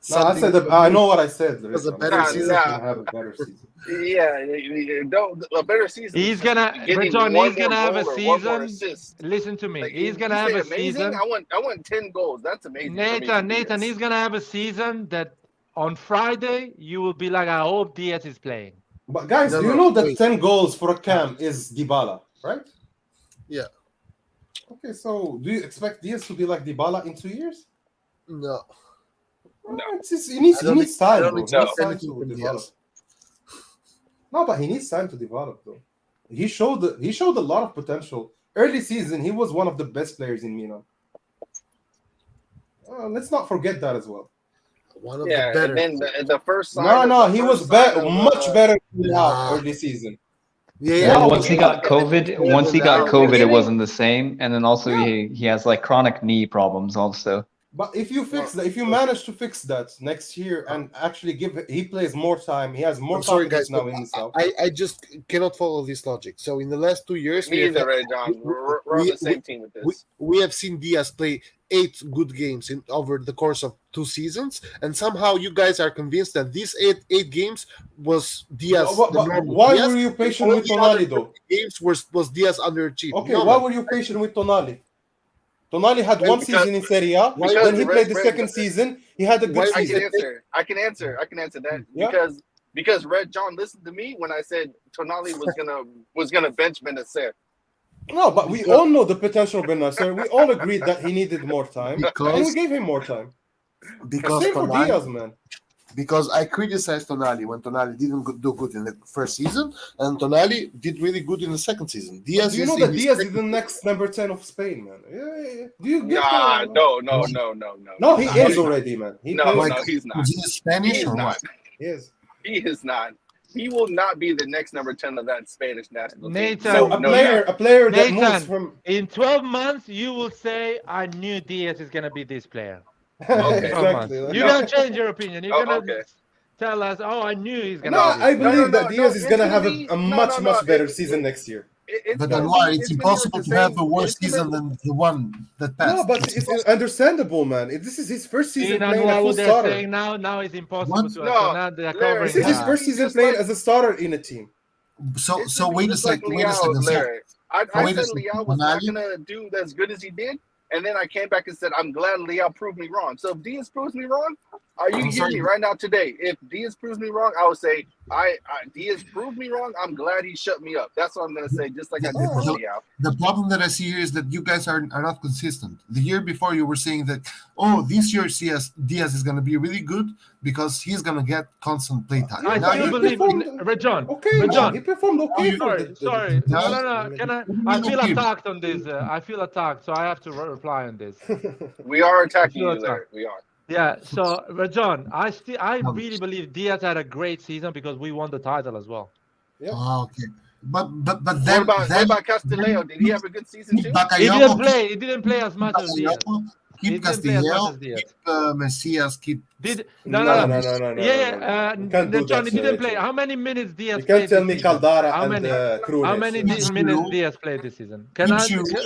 [SPEAKER 8] No, I said
[SPEAKER 11] something-
[SPEAKER 8] I know what I said.
[SPEAKER 11] Because a
[SPEAKER 8] Red John.
[SPEAKER 11] better
[SPEAKER 8] I said
[SPEAKER 11] season-
[SPEAKER 8] he's gonna have a better season.
[SPEAKER 4] Yeah, don't a better season.
[SPEAKER 1] He's gonna,
[SPEAKER 4] Getting
[SPEAKER 1] John.
[SPEAKER 4] one
[SPEAKER 1] He's gonna
[SPEAKER 4] more
[SPEAKER 1] have a
[SPEAKER 4] goal or one more
[SPEAKER 1] season.
[SPEAKER 4] assist.
[SPEAKER 1] Listen to me.
[SPEAKER 4] Like,
[SPEAKER 1] He's
[SPEAKER 4] you
[SPEAKER 1] gonna
[SPEAKER 4] say
[SPEAKER 1] have a
[SPEAKER 4] amazing?
[SPEAKER 1] season.
[SPEAKER 4] I want 10 goals. That's amazing. for me,
[SPEAKER 1] Nathan,
[SPEAKER 4] Diaz.
[SPEAKER 1] he's gonna have a season that on Friday you will be like, I hope Diaz is playing.
[SPEAKER 8] But guys,
[SPEAKER 11] No,
[SPEAKER 8] do you
[SPEAKER 11] no,
[SPEAKER 8] know that
[SPEAKER 11] wait.
[SPEAKER 8] 10 goals for a cam is Dybala, right?
[SPEAKER 11] Yeah.
[SPEAKER 8] Okay, so do you expect Diaz to be like Dybala in 2 years?
[SPEAKER 11] No.
[SPEAKER 8] It's just, he needs
[SPEAKER 11] I don't
[SPEAKER 8] time,
[SPEAKER 11] I don't
[SPEAKER 8] bro. He
[SPEAKER 11] expect
[SPEAKER 8] needs time
[SPEAKER 11] anything
[SPEAKER 8] to
[SPEAKER 11] from
[SPEAKER 8] develop.
[SPEAKER 11] Diaz.
[SPEAKER 8] No, but he needs time to develop, though. He showed a lot of potential. Early season, he was one of the best players in Milan. Let's not forget that as well.
[SPEAKER 11] One of
[SPEAKER 4] Yeah,
[SPEAKER 11] the better.
[SPEAKER 4] and then the first sign.
[SPEAKER 8] No,
[SPEAKER 4] the
[SPEAKER 8] he
[SPEAKER 4] first
[SPEAKER 8] was
[SPEAKER 4] sign of,
[SPEAKER 8] much better than now
[SPEAKER 11] Nah.
[SPEAKER 8] early season.
[SPEAKER 11] Yeah.
[SPEAKER 5] Once he got COVID,
[SPEAKER 11] Yeah.
[SPEAKER 5] it wasn't the same. And then also he has like chronic knee problems also.
[SPEAKER 8] But if you fix that, if you manage to fix that next year and actually he plays more time, he has more
[SPEAKER 11] I'm sorry,
[SPEAKER 8] confidence
[SPEAKER 11] guys.
[SPEAKER 8] now
[SPEAKER 11] but
[SPEAKER 8] in himself.
[SPEAKER 11] I just cannot follow this logic. So in the last 2 years,
[SPEAKER 4] Me either, Ray John. We're on the same team with this.
[SPEAKER 11] we have seen Diaz play 8 good games over the course of 2 seasons, and somehow you guys are convinced that these eight games was Diaz.
[SPEAKER 8] But
[SPEAKER 11] the normal
[SPEAKER 8] why
[SPEAKER 11] Diaz,
[SPEAKER 8] were you
[SPEAKER 11] and
[SPEAKER 8] patient
[SPEAKER 11] all
[SPEAKER 8] with
[SPEAKER 11] the other
[SPEAKER 8] Tonali, though?
[SPEAKER 11] Games was Diaz underachieved.
[SPEAKER 8] Okay,
[SPEAKER 11] No,
[SPEAKER 8] why
[SPEAKER 11] man.
[SPEAKER 8] were you patient with Tonali? Tonali had
[SPEAKER 11] Well,
[SPEAKER 8] one
[SPEAKER 4] because-
[SPEAKER 8] season in Serie A,
[SPEAKER 4] because
[SPEAKER 8] then he
[SPEAKER 4] the
[SPEAKER 8] played the
[SPEAKER 4] Red-
[SPEAKER 8] second season. He had a good
[SPEAKER 11] Why-
[SPEAKER 4] I
[SPEAKER 8] season.
[SPEAKER 4] can answer that
[SPEAKER 8] Yeah.
[SPEAKER 4] because Red John listened to me when I said Tonali was gonna bench Benacer.
[SPEAKER 8] No, but we all know the potential of Ben Nasser. We all agreed that he needed more time, and we gave him more time.
[SPEAKER 11] Because
[SPEAKER 8] Same for
[SPEAKER 11] Tonali,
[SPEAKER 8] Diaz, man.
[SPEAKER 11] because I criticized Tonali when Tonali didn't do good in the first season, and Tonali did really good in the second season. Diaz
[SPEAKER 8] Do you
[SPEAKER 11] is
[SPEAKER 8] know
[SPEAKER 11] in
[SPEAKER 8] that
[SPEAKER 11] his
[SPEAKER 8] Diaz
[SPEAKER 11] second-
[SPEAKER 8] is the next number 10 of Spain, man? Yeah. Do you get
[SPEAKER 4] Nah,
[SPEAKER 8] that?
[SPEAKER 4] no.
[SPEAKER 8] No, he
[SPEAKER 4] He's
[SPEAKER 8] is
[SPEAKER 4] not.
[SPEAKER 8] already, man. He
[SPEAKER 4] No,
[SPEAKER 8] plays.
[SPEAKER 4] no, he's not.
[SPEAKER 11] Is he Spanish
[SPEAKER 4] He is
[SPEAKER 11] or
[SPEAKER 4] not.
[SPEAKER 11] what?
[SPEAKER 8] He is.
[SPEAKER 4] He is not. He will not be the next number 10 of that Spanish national team.
[SPEAKER 1] Nathan,
[SPEAKER 8] So a player that moves
[SPEAKER 1] Nathan,
[SPEAKER 8] from
[SPEAKER 1] in 12 months, you will say, I knew Diaz is going to be this player.
[SPEAKER 4] Okay.
[SPEAKER 8] Exactly.
[SPEAKER 1] You're going to change your opinion. You're going to
[SPEAKER 4] okay.
[SPEAKER 1] tell us, oh, I knew he's going to
[SPEAKER 8] No,
[SPEAKER 1] be this
[SPEAKER 8] I
[SPEAKER 1] player.
[SPEAKER 8] believe that Diaz is
[SPEAKER 4] it's
[SPEAKER 8] going to
[SPEAKER 4] gonna
[SPEAKER 8] have
[SPEAKER 4] be-
[SPEAKER 8] a
[SPEAKER 4] no,
[SPEAKER 8] much,
[SPEAKER 4] no,
[SPEAKER 8] much better
[SPEAKER 4] it-
[SPEAKER 8] season next year.
[SPEAKER 11] But
[SPEAKER 4] gonna
[SPEAKER 11] Anwar,
[SPEAKER 4] be-
[SPEAKER 11] it's
[SPEAKER 4] gonna be
[SPEAKER 11] impossible
[SPEAKER 4] like
[SPEAKER 11] to
[SPEAKER 4] the
[SPEAKER 11] have
[SPEAKER 4] same-
[SPEAKER 11] a worse
[SPEAKER 4] it's gonna-
[SPEAKER 11] season than the one that passed.
[SPEAKER 8] No, but
[SPEAKER 11] It's
[SPEAKER 8] it's
[SPEAKER 11] impossible.
[SPEAKER 8] understandable, man. This is his first season
[SPEAKER 1] See,
[SPEAKER 8] playing a
[SPEAKER 1] Anwar,
[SPEAKER 8] full
[SPEAKER 1] what they're
[SPEAKER 8] starter.
[SPEAKER 1] saying now it's impossible
[SPEAKER 11] What?
[SPEAKER 1] to
[SPEAKER 4] No,
[SPEAKER 1] so now they're
[SPEAKER 4] Larry,
[SPEAKER 1] covering
[SPEAKER 8] This is his
[SPEAKER 1] that.
[SPEAKER 8] first season playing as a starter in a team.
[SPEAKER 11] So
[SPEAKER 4] It's
[SPEAKER 11] so wait a
[SPEAKER 4] just like
[SPEAKER 11] second. Wait a second. So,
[SPEAKER 4] Larry. I
[SPEAKER 11] wait a
[SPEAKER 4] said
[SPEAKER 11] second.
[SPEAKER 4] Leao was not
[SPEAKER 11] Tonali?
[SPEAKER 4] gonna do as good as he did, and then I came back and said I'm glad Leao proved me wrong. So if Diaz proves me wrong, you
[SPEAKER 11] I'm
[SPEAKER 4] can
[SPEAKER 11] sorry.
[SPEAKER 4] me right now today. If Diaz proves me wrong, I would say Diaz proved me wrong. I'm glad he shut me up. That's what I'm gonna say, just like I did for Leao.
[SPEAKER 11] The problem that I see here is that you guys are not consistent. The year before, you were saying that, this year Diaz is going to be really good because he's going to get constant play time.
[SPEAKER 1] I
[SPEAKER 11] Now
[SPEAKER 1] still
[SPEAKER 11] you-
[SPEAKER 1] believe
[SPEAKER 8] performed
[SPEAKER 1] Rejon.
[SPEAKER 8] Okay,
[SPEAKER 1] Rejon.
[SPEAKER 8] he performed okay.
[SPEAKER 1] Sorry. No. Can I feel
[SPEAKER 11] Okay.
[SPEAKER 1] attacked on this. I feel attacked, so I have to reply on this.
[SPEAKER 4] We are attacking
[SPEAKER 1] Sure,
[SPEAKER 4] you, Larry. We are.
[SPEAKER 1] Yeah. So Rajon, I really believe Diaz had a great season because we won the title as well.
[SPEAKER 11] Okay. But
[SPEAKER 4] What
[SPEAKER 11] then
[SPEAKER 4] about Castillo? Did he have a good season too?
[SPEAKER 1] He didn't play as much as Diaz. He
[SPEAKER 11] Keep
[SPEAKER 1] didn't play as much
[SPEAKER 11] Castillo,
[SPEAKER 1] as Diaz.
[SPEAKER 11] keep Messias, keep.
[SPEAKER 1] No. Yeah,
[SPEAKER 8] You can't do
[SPEAKER 1] John,
[SPEAKER 8] that,
[SPEAKER 1] he didn't
[SPEAKER 8] sir.
[SPEAKER 1] play. How many minutes Diaz
[SPEAKER 8] You
[SPEAKER 1] played
[SPEAKER 8] can't tell
[SPEAKER 1] this
[SPEAKER 8] me
[SPEAKER 1] season?
[SPEAKER 8] Caldara
[SPEAKER 1] How
[SPEAKER 8] and
[SPEAKER 1] many?
[SPEAKER 8] Krunic.
[SPEAKER 1] How many minutes Diaz played this season? Can I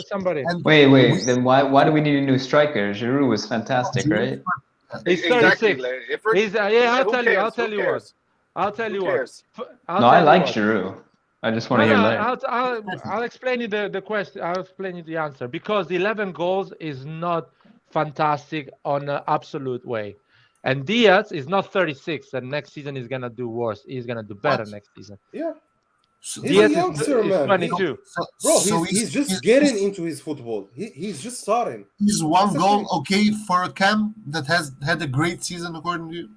[SPEAKER 1] somebody?
[SPEAKER 5] Wait. Then why do we need a new striker? Giroud was fantastic, right?
[SPEAKER 1] He's
[SPEAKER 4] Exactly,
[SPEAKER 1] 36.
[SPEAKER 4] Larry.
[SPEAKER 1] He's I'll
[SPEAKER 4] Who
[SPEAKER 1] tell you.
[SPEAKER 4] cares?
[SPEAKER 1] I'll tell
[SPEAKER 4] Who
[SPEAKER 1] you what.
[SPEAKER 4] cares?
[SPEAKER 1] I'll tell you
[SPEAKER 4] Who
[SPEAKER 1] what.
[SPEAKER 4] cares?
[SPEAKER 1] I'll
[SPEAKER 5] No, I
[SPEAKER 1] tell you
[SPEAKER 5] like
[SPEAKER 1] what.
[SPEAKER 5] Giroud. I just want to hear Larry.
[SPEAKER 1] I'll explain you the question. I'll explain you the answer because the 11 goals is not fantastic on an absolute way, and Diaz is not 36, and next season he's gonna do worse. He's gonna do better next season.
[SPEAKER 8] Yeah.
[SPEAKER 11] So
[SPEAKER 8] He's
[SPEAKER 1] Diaz
[SPEAKER 8] a youngster,
[SPEAKER 1] is
[SPEAKER 8] man.
[SPEAKER 1] 22.
[SPEAKER 8] Bro, he's just getting into his football. He's just starting.
[SPEAKER 11] Is one
[SPEAKER 8] That's the
[SPEAKER 11] goal
[SPEAKER 8] thing.
[SPEAKER 11] okay for a Cam that has had a great season according to you?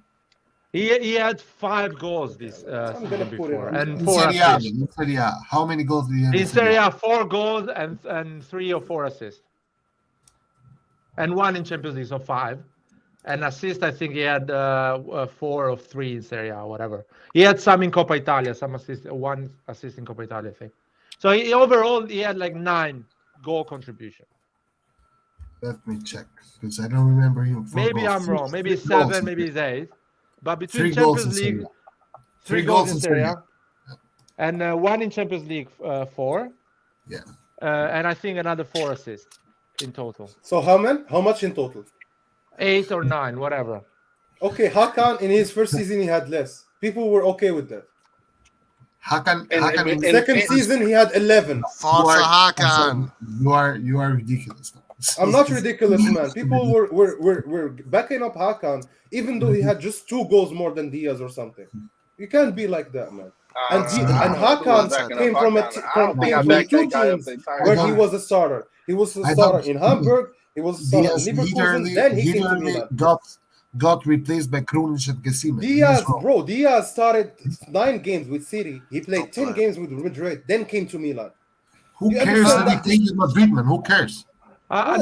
[SPEAKER 1] He had 5 goals this season before, and
[SPEAKER 11] In
[SPEAKER 1] 4
[SPEAKER 11] Serie A,
[SPEAKER 1] assists.
[SPEAKER 11] in Serie A, how many goals did he have?
[SPEAKER 1] In Serie A, 4 goals and 3 or 4 assists, and 1 in Champions League, so 5. And assist, I think he had 4 or 3 in Serie A, whatever. He had some in Coppa Italia, some assist, 1 assist in Coppa Italia, I think. So overall, he had like 9 goal contribution.
[SPEAKER 11] Let me check because I don't remember him.
[SPEAKER 1] Maybe I'm wrong. Maybe it's 7, maybe it's 8. But between
[SPEAKER 11] 3 goals in
[SPEAKER 1] Champions
[SPEAKER 11] Serie
[SPEAKER 1] League,
[SPEAKER 11] A.
[SPEAKER 1] 3 goals in Serie A, and 1 in Champions League, 4.
[SPEAKER 11] Yeah.
[SPEAKER 1] And I think another 4 assists in total.
[SPEAKER 8] So how much in total?
[SPEAKER 1] 8 or 9, whatever.
[SPEAKER 8] Okay, Hakan in his first season he had less. People were okay with that.
[SPEAKER 11] Hakan
[SPEAKER 8] in second season he had 11.
[SPEAKER 10] Forza Hakan.
[SPEAKER 11] You are ridiculous.
[SPEAKER 8] I'm not ridiculous, man. People were backing up Hakan even though he had just 2 goals more than Diaz or something. You can't be like that, man. And Hakan came from two teams where he was a starter. He was a starter in Hamburg. He was a starter in Leverkusen. Then he came to Milan.
[SPEAKER 11] Got replaced by Krunic and Gassima.
[SPEAKER 8] Diaz started 9 games with City. He played 10 games with Madrid. Then came to Milan.
[SPEAKER 11] Who cares that he played with Madrid, man? Who cares?
[SPEAKER 8] I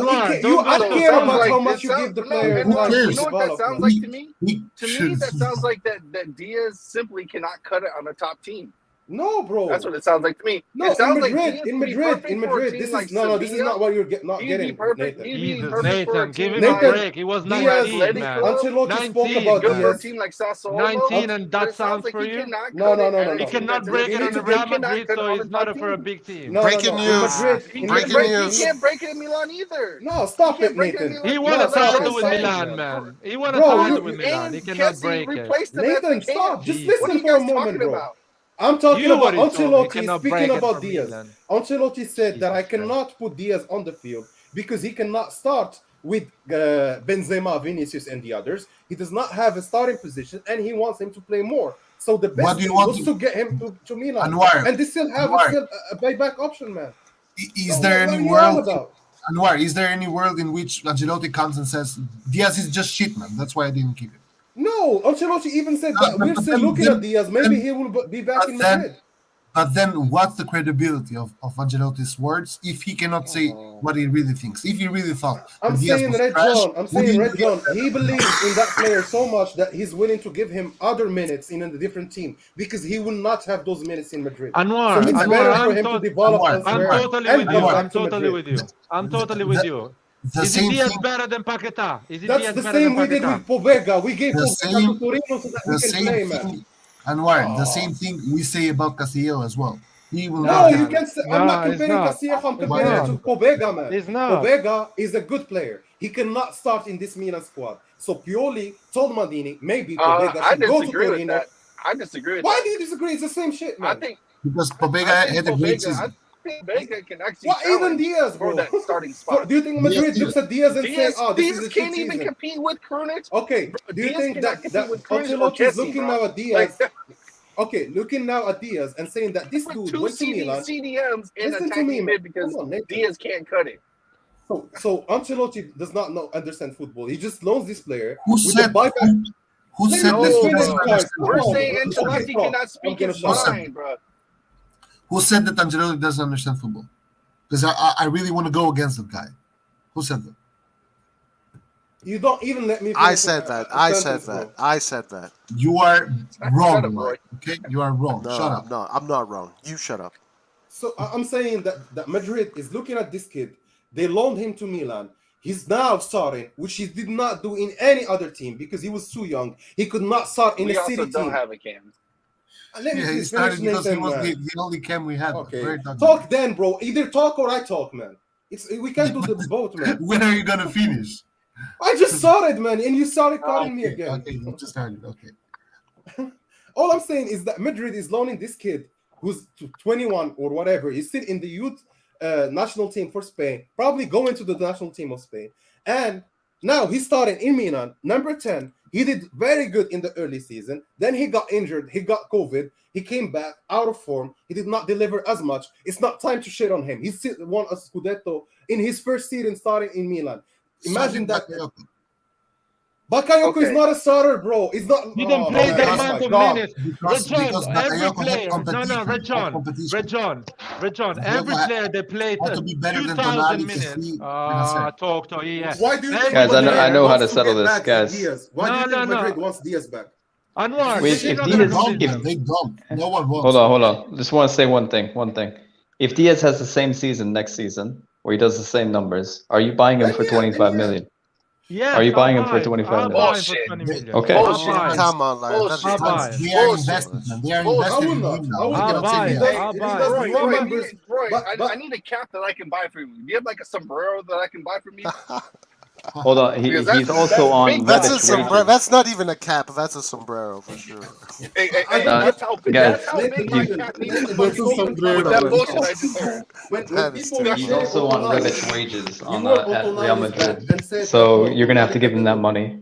[SPEAKER 8] care about how much you give the player.
[SPEAKER 11] Who cares?
[SPEAKER 4] You know what that sounds like to me? To me, that sounds like that Diaz simply cannot cut it on a top team.
[SPEAKER 8] No, bro.
[SPEAKER 4] That's what it sounds like to me.
[SPEAKER 8] No,
[SPEAKER 4] it sounds
[SPEAKER 8] in Madrid,
[SPEAKER 4] like
[SPEAKER 8] in Madrid. This is this is not what you're not getting.
[SPEAKER 4] Perfect.
[SPEAKER 1] Nathan, give him a break. He was 19, man.
[SPEAKER 8] Ancelotti spoke about
[SPEAKER 4] Diaz.
[SPEAKER 8] Diaz.
[SPEAKER 4] Team like Sassuolo.
[SPEAKER 1] 19, and that sounds for you?
[SPEAKER 8] No.
[SPEAKER 1] He cannot break it on Real Madrid, so he's not for a big team.
[SPEAKER 10] Breaking news. Breaking news.
[SPEAKER 4] He can't break it in Milan either.
[SPEAKER 8] No, stop it, Nathan.
[SPEAKER 1] He won a title with Milan, man. He won a title with Milan. He cannot break it.
[SPEAKER 8] Nathan, stop. Just listen for a moment, bro. I'm talking about Ancelotti speaking about Diaz. Ancelotti said that I cannot put Diaz on the field because he cannot start with Benzema, Vinicius, and the others. He does not have a starting position, and he wants him to play more. So the best thing was to get him to Milan. And they still have a payback option, man.
[SPEAKER 3] Is
[SPEAKER 8] No,
[SPEAKER 3] there
[SPEAKER 8] what
[SPEAKER 3] any
[SPEAKER 8] are you on
[SPEAKER 3] world,
[SPEAKER 8] about?
[SPEAKER 3] Anwar? Is there any world in which Ancelotti comes and says Diaz is just shit, man? That's why I didn't keep it.
[SPEAKER 8] No, Ancelotti even said that we're still looking at Diaz. Maybe he will be back in Madrid.
[SPEAKER 3] But then, what's the credibility of Ancelotti's words if he cannot say what he really thinks? If he really thought
[SPEAKER 8] I'm
[SPEAKER 3] that Diaz
[SPEAKER 8] saying
[SPEAKER 3] was
[SPEAKER 8] Red
[SPEAKER 3] trash,
[SPEAKER 8] John. I'm saying
[SPEAKER 3] wouldn't
[SPEAKER 8] Red John. He believes in that player so much that he's willing to give him other minutes in a different team because he will not have those minutes in Madrid.
[SPEAKER 1] Anwar,
[SPEAKER 8] So it's better for him to develop
[SPEAKER 1] I'm
[SPEAKER 8] elsewhere
[SPEAKER 1] totally
[SPEAKER 8] and
[SPEAKER 1] with
[SPEAKER 8] come
[SPEAKER 1] you.
[SPEAKER 8] back
[SPEAKER 1] I'm
[SPEAKER 8] to
[SPEAKER 1] totally
[SPEAKER 8] Madrid.
[SPEAKER 1] with you. I'm totally with you.
[SPEAKER 3] the
[SPEAKER 1] Is
[SPEAKER 3] same
[SPEAKER 1] Diaz
[SPEAKER 3] thing.
[SPEAKER 1] better than Paqueta? Is
[SPEAKER 8] That's
[SPEAKER 1] Diaz
[SPEAKER 8] the
[SPEAKER 1] better than
[SPEAKER 8] same we did
[SPEAKER 1] Paqueta?
[SPEAKER 8] with Pobega. We gave
[SPEAKER 3] The
[SPEAKER 8] Pobega
[SPEAKER 3] same,
[SPEAKER 8] to Torino so that
[SPEAKER 3] the
[SPEAKER 8] he can
[SPEAKER 3] same
[SPEAKER 8] play, man.
[SPEAKER 3] thing, Anwar. The same thing we say about Casillo as well. He will
[SPEAKER 8] No,
[SPEAKER 3] not
[SPEAKER 8] you
[SPEAKER 3] have.
[SPEAKER 8] can say I'm not
[SPEAKER 1] it's
[SPEAKER 8] comparing
[SPEAKER 1] not.
[SPEAKER 8] Castillejo, I'm
[SPEAKER 1] It's
[SPEAKER 8] comparing
[SPEAKER 1] not.
[SPEAKER 8] him to Pobega, man.
[SPEAKER 1] It's not.
[SPEAKER 8] Pobega is a good player. He cannot start in this Milan squad. So Pioli told Maldini maybe Pobega
[SPEAKER 4] I
[SPEAKER 8] should go to
[SPEAKER 4] disagree with
[SPEAKER 8] Torino.
[SPEAKER 4] that. I disagree with
[SPEAKER 8] Why
[SPEAKER 4] that.
[SPEAKER 8] do you disagree? It's the same shit, man.
[SPEAKER 4] I think
[SPEAKER 3] Because Pobega had a great season.
[SPEAKER 4] Pobega can actually
[SPEAKER 8] What even
[SPEAKER 4] challenge
[SPEAKER 8] Diaz,
[SPEAKER 4] for
[SPEAKER 8] bro?
[SPEAKER 4] that starting spot.
[SPEAKER 8] Do you think Madrid looks at Diaz and say, "Oh, this is
[SPEAKER 4] Diaz
[SPEAKER 8] a shit
[SPEAKER 4] can't even
[SPEAKER 8] season"?
[SPEAKER 4] compete with Krunic.
[SPEAKER 8] Okay. Do you
[SPEAKER 4] Diaz
[SPEAKER 8] think
[SPEAKER 4] cannot
[SPEAKER 8] that
[SPEAKER 4] compete with Krunic or
[SPEAKER 8] Ancelotti is
[SPEAKER 4] Kessie,
[SPEAKER 8] looking
[SPEAKER 4] bro.
[SPEAKER 8] now at Diaz? Okay, looking now at Diaz and saying that this dude
[SPEAKER 4] Two
[SPEAKER 8] went to Milan.
[SPEAKER 4] CDMs in
[SPEAKER 8] Listen to me,
[SPEAKER 4] attacking
[SPEAKER 8] man.
[SPEAKER 4] mid because
[SPEAKER 8] Come on, Nathan.
[SPEAKER 4] Diaz can't cut it.
[SPEAKER 8] So Ancelotti does not understand football. He just loans this player
[SPEAKER 3] Who
[SPEAKER 8] with
[SPEAKER 3] said?
[SPEAKER 8] the buyback.
[SPEAKER 3] Who
[SPEAKER 8] Let
[SPEAKER 3] said
[SPEAKER 8] me
[SPEAKER 3] that?
[SPEAKER 8] just
[SPEAKER 3] he
[SPEAKER 8] finish,
[SPEAKER 3] doesn't
[SPEAKER 8] guys.
[SPEAKER 3] understand
[SPEAKER 4] We're
[SPEAKER 3] football?
[SPEAKER 4] saying
[SPEAKER 8] Okay,
[SPEAKER 4] Ancelotti
[SPEAKER 8] talk.
[SPEAKER 4] cannot
[SPEAKER 8] I'm
[SPEAKER 4] speak
[SPEAKER 8] gonna
[SPEAKER 4] his
[SPEAKER 8] shut up.
[SPEAKER 4] mind, bro.
[SPEAKER 3] Who said that Ancelotti doesn't understand football? Because I really want to go against that guy. Who said that?
[SPEAKER 8] You don't even let me.
[SPEAKER 10] I said that. I said that. I said that.
[SPEAKER 3] You are
[SPEAKER 4] Shut
[SPEAKER 3] wrong,
[SPEAKER 4] up, Roy.
[SPEAKER 3] okay? You are wrong.
[SPEAKER 10] No,
[SPEAKER 3] Shut up.
[SPEAKER 10] No, I'm not wrong. You shut up.
[SPEAKER 8] So I'm saying that Madrid is looking at this kid. They loaned him to Milan. He's now starting, which he did not do in any other team because he was too young. He could not start in
[SPEAKER 4] We
[SPEAKER 8] a
[SPEAKER 4] also
[SPEAKER 8] city
[SPEAKER 4] don't
[SPEAKER 8] team.
[SPEAKER 4] have a cam.
[SPEAKER 8] Let me
[SPEAKER 3] Yeah, he
[SPEAKER 8] finish,
[SPEAKER 3] started because he
[SPEAKER 8] Nathan,
[SPEAKER 3] was
[SPEAKER 8] man.
[SPEAKER 3] the only cam we had.
[SPEAKER 8] Okay,
[SPEAKER 3] Very done.
[SPEAKER 8] talk then, bro. Either talk or I talk, man. We can't do the both, man.
[SPEAKER 3] When are you gonna finish?
[SPEAKER 8] I just started, man, and you started calling me again.
[SPEAKER 3] Okay, you just started. Okay.
[SPEAKER 8] All I'm saying is that Madrid is loaning this kid who's 21 or whatever. He's still in the youth national team for Spain, probably going to the national team of Spain. And now he's starting in Milan, number 10. He did very good in the early season. Then he got injured. He got COVID. He came back out of form. He did not deliver as much. It's not time to shit on him. He still won a Scudetto in his first season starting in Milan. Imagine that. Bakayoko is not a starter, bro. He's not.
[SPEAKER 1] He didn't play
[SPEAKER 8] man.
[SPEAKER 1] that
[SPEAKER 8] Oh
[SPEAKER 1] amount
[SPEAKER 8] my
[SPEAKER 1] of
[SPEAKER 8] God.
[SPEAKER 1] minutes.
[SPEAKER 3] Because
[SPEAKER 1] Every
[SPEAKER 3] Bakayoko had
[SPEAKER 1] player. No,
[SPEAKER 3] competition.
[SPEAKER 1] Red John. Every
[SPEAKER 3] Bakayoko
[SPEAKER 1] player they played
[SPEAKER 3] had to be better than
[SPEAKER 1] 2,000
[SPEAKER 3] Tonali,
[SPEAKER 1] minutes.
[SPEAKER 3] Kessie, Benacer.
[SPEAKER 1] Talk to yeah.
[SPEAKER 8] Why do you think
[SPEAKER 5] Guys, I
[SPEAKER 8] Madrid
[SPEAKER 5] know how to
[SPEAKER 8] wants
[SPEAKER 5] settle
[SPEAKER 8] get
[SPEAKER 5] this,
[SPEAKER 8] back
[SPEAKER 5] guys.
[SPEAKER 8] Diaz? Why do you think Madrid wants Diaz back?
[SPEAKER 1] Anwar,
[SPEAKER 5] Wait,
[SPEAKER 1] they're
[SPEAKER 5] if
[SPEAKER 1] not
[SPEAKER 5] Diaz-
[SPEAKER 1] gonna
[SPEAKER 5] if-
[SPEAKER 1] lose
[SPEAKER 3] They don't. No one wants.
[SPEAKER 5] Hold on. Just want to say one thing. If Diaz has the same season next season, where he does the same numbers, are you buying him for 25 million?
[SPEAKER 1] Yes,
[SPEAKER 5] Are you buying
[SPEAKER 1] I'll
[SPEAKER 5] him for
[SPEAKER 1] buy
[SPEAKER 5] 25
[SPEAKER 1] I'll
[SPEAKER 5] million?
[SPEAKER 1] buy him for 20 million.
[SPEAKER 5] Okay.
[SPEAKER 1] I'll buy him.
[SPEAKER 10] Come on, like that's
[SPEAKER 1] I'll buy him.
[SPEAKER 3] They are invested, man. They are invested in him now.
[SPEAKER 1] I'll buy him. I'll buy him.
[SPEAKER 4] Roy, I need a cap that I can buy for you. Do you have like a sombrero that I can buy for me?
[SPEAKER 5] Hold on.
[SPEAKER 4] Because
[SPEAKER 5] He's also on
[SPEAKER 10] That's a
[SPEAKER 5] Redditch
[SPEAKER 10] sombrero.
[SPEAKER 5] wages.
[SPEAKER 10] That's not even a cap. That's a sombrero for sure.
[SPEAKER 4] Hey, that's how big
[SPEAKER 5] guys,
[SPEAKER 4] my cap needs to fucking be with that bullshit I just heard.
[SPEAKER 10] That is
[SPEAKER 8] people
[SPEAKER 5] He's
[SPEAKER 8] say
[SPEAKER 5] also on
[SPEAKER 8] Tonali,
[SPEAKER 5] Redditch wages on
[SPEAKER 8] you want
[SPEAKER 5] at
[SPEAKER 8] Tonali
[SPEAKER 5] Real
[SPEAKER 8] back
[SPEAKER 5] Madrid.
[SPEAKER 8] and say,
[SPEAKER 5] So
[SPEAKER 8] no,
[SPEAKER 5] you're gonna have to
[SPEAKER 8] Tonali
[SPEAKER 5] give him that
[SPEAKER 8] can-
[SPEAKER 5] money.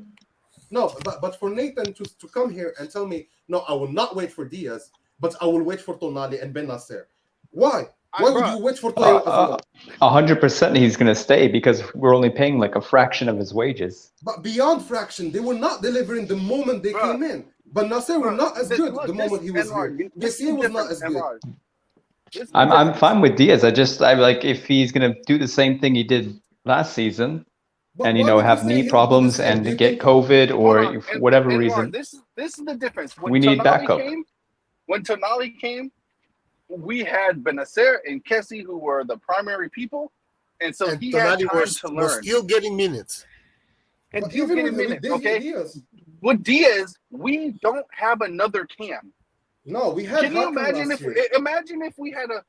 [SPEAKER 8] No, but for Nathan to come here and tell me, no, I will not wait for Diaz, but I will wait for Tonali and Benacer. Why? Why would you wait for Toyo as well?
[SPEAKER 5] 100% he's gonna stay because we're only paying like a fraction of his wages.
[SPEAKER 8] But beyond fraction, they were not delivering the moment they came in. But Nasser were not as good the moment he was here. This year was not as good.
[SPEAKER 5] I'm fine with Diaz. I like if he's gonna do the same thing he did last season, and
[SPEAKER 8] why would you
[SPEAKER 5] have
[SPEAKER 8] say
[SPEAKER 5] knee
[SPEAKER 8] he'll do
[SPEAKER 5] problems
[SPEAKER 8] the same?
[SPEAKER 5] and
[SPEAKER 8] Do you
[SPEAKER 5] get
[SPEAKER 8] think-
[SPEAKER 5] COVID or
[SPEAKER 4] Hold on,
[SPEAKER 5] for whatever
[SPEAKER 4] Anwar,
[SPEAKER 5] reason.
[SPEAKER 4] This is the difference. When
[SPEAKER 5] We need
[SPEAKER 4] Tonali
[SPEAKER 5] backup.
[SPEAKER 4] When Tonali came, we had Benacer and Kessie who were the primary people, and so
[SPEAKER 11] And
[SPEAKER 4] he had
[SPEAKER 11] Tonali
[SPEAKER 4] time
[SPEAKER 11] was
[SPEAKER 4] to learn.
[SPEAKER 11] still getting minutes.
[SPEAKER 4] And
[SPEAKER 8] But
[SPEAKER 4] he's
[SPEAKER 8] even
[SPEAKER 4] getting
[SPEAKER 8] with
[SPEAKER 4] minutes,
[SPEAKER 8] Diaz,
[SPEAKER 4] okay? With Diaz, we don't have another cam.
[SPEAKER 8] No, we had
[SPEAKER 4] Can you
[SPEAKER 8] Hakan
[SPEAKER 4] imagine
[SPEAKER 8] last
[SPEAKER 4] if
[SPEAKER 8] year.
[SPEAKER 4] imagine if we had a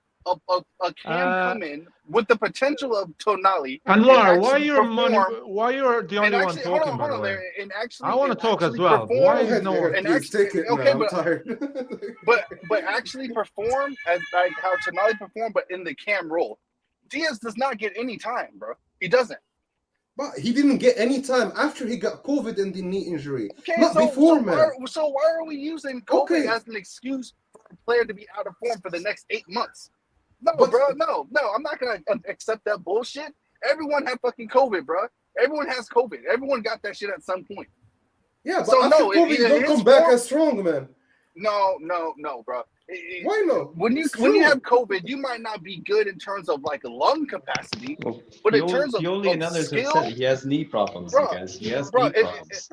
[SPEAKER 4] cam come in with the potential of Tonali?
[SPEAKER 1] Anwar,
[SPEAKER 4] and
[SPEAKER 1] why
[SPEAKER 4] actually
[SPEAKER 1] you're money?
[SPEAKER 4] perform-
[SPEAKER 1] Why you're the
[SPEAKER 4] and
[SPEAKER 1] only one
[SPEAKER 4] actually,
[SPEAKER 1] talking? By
[SPEAKER 4] hold
[SPEAKER 1] the
[SPEAKER 4] on
[SPEAKER 1] way,
[SPEAKER 4] there, and actually,
[SPEAKER 1] I want to
[SPEAKER 4] and
[SPEAKER 1] talk as
[SPEAKER 4] actually
[SPEAKER 1] well.
[SPEAKER 4] perform-
[SPEAKER 1] Why is no one?
[SPEAKER 8] And
[SPEAKER 4] Please
[SPEAKER 8] take it,
[SPEAKER 4] okay,
[SPEAKER 8] man. I'm
[SPEAKER 4] but-
[SPEAKER 8] tired.
[SPEAKER 4] but actually perform as like how Tonali performed, but in the cam role. Diaz does not get any time, bro. He doesn't.
[SPEAKER 8] But he didn't get any time after he got COVID and the knee injury.
[SPEAKER 4] Okay,
[SPEAKER 8] Not before, man.
[SPEAKER 4] Why are we using COVID
[SPEAKER 8] Okay.
[SPEAKER 4] as an excuse for a player to be out of form for the next 8 months? No, bro. No. I'm not gonna accept that bullshit. Everyone had fucking COVID, bro. Everyone has COVID. Everyone got that shit at some point.
[SPEAKER 8] Yeah, but after COVID, you don't come back as strong, man.
[SPEAKER 4] No, bro.
[SPEAKER 8] Why not?
[SPEAKER 4] When you have COVID, you might not be good in terms of like lung capacity, but in terms of
[SPEAKER 5] and others have
[SPEAKER 4] skill,
[SPEAKER 5] said he has knee problems,
[SPEAKER 4] bro,
[SPEAKER 5] guys. He has
[SPEAKER 4] bro,
[SPEAKER 5] knee problems.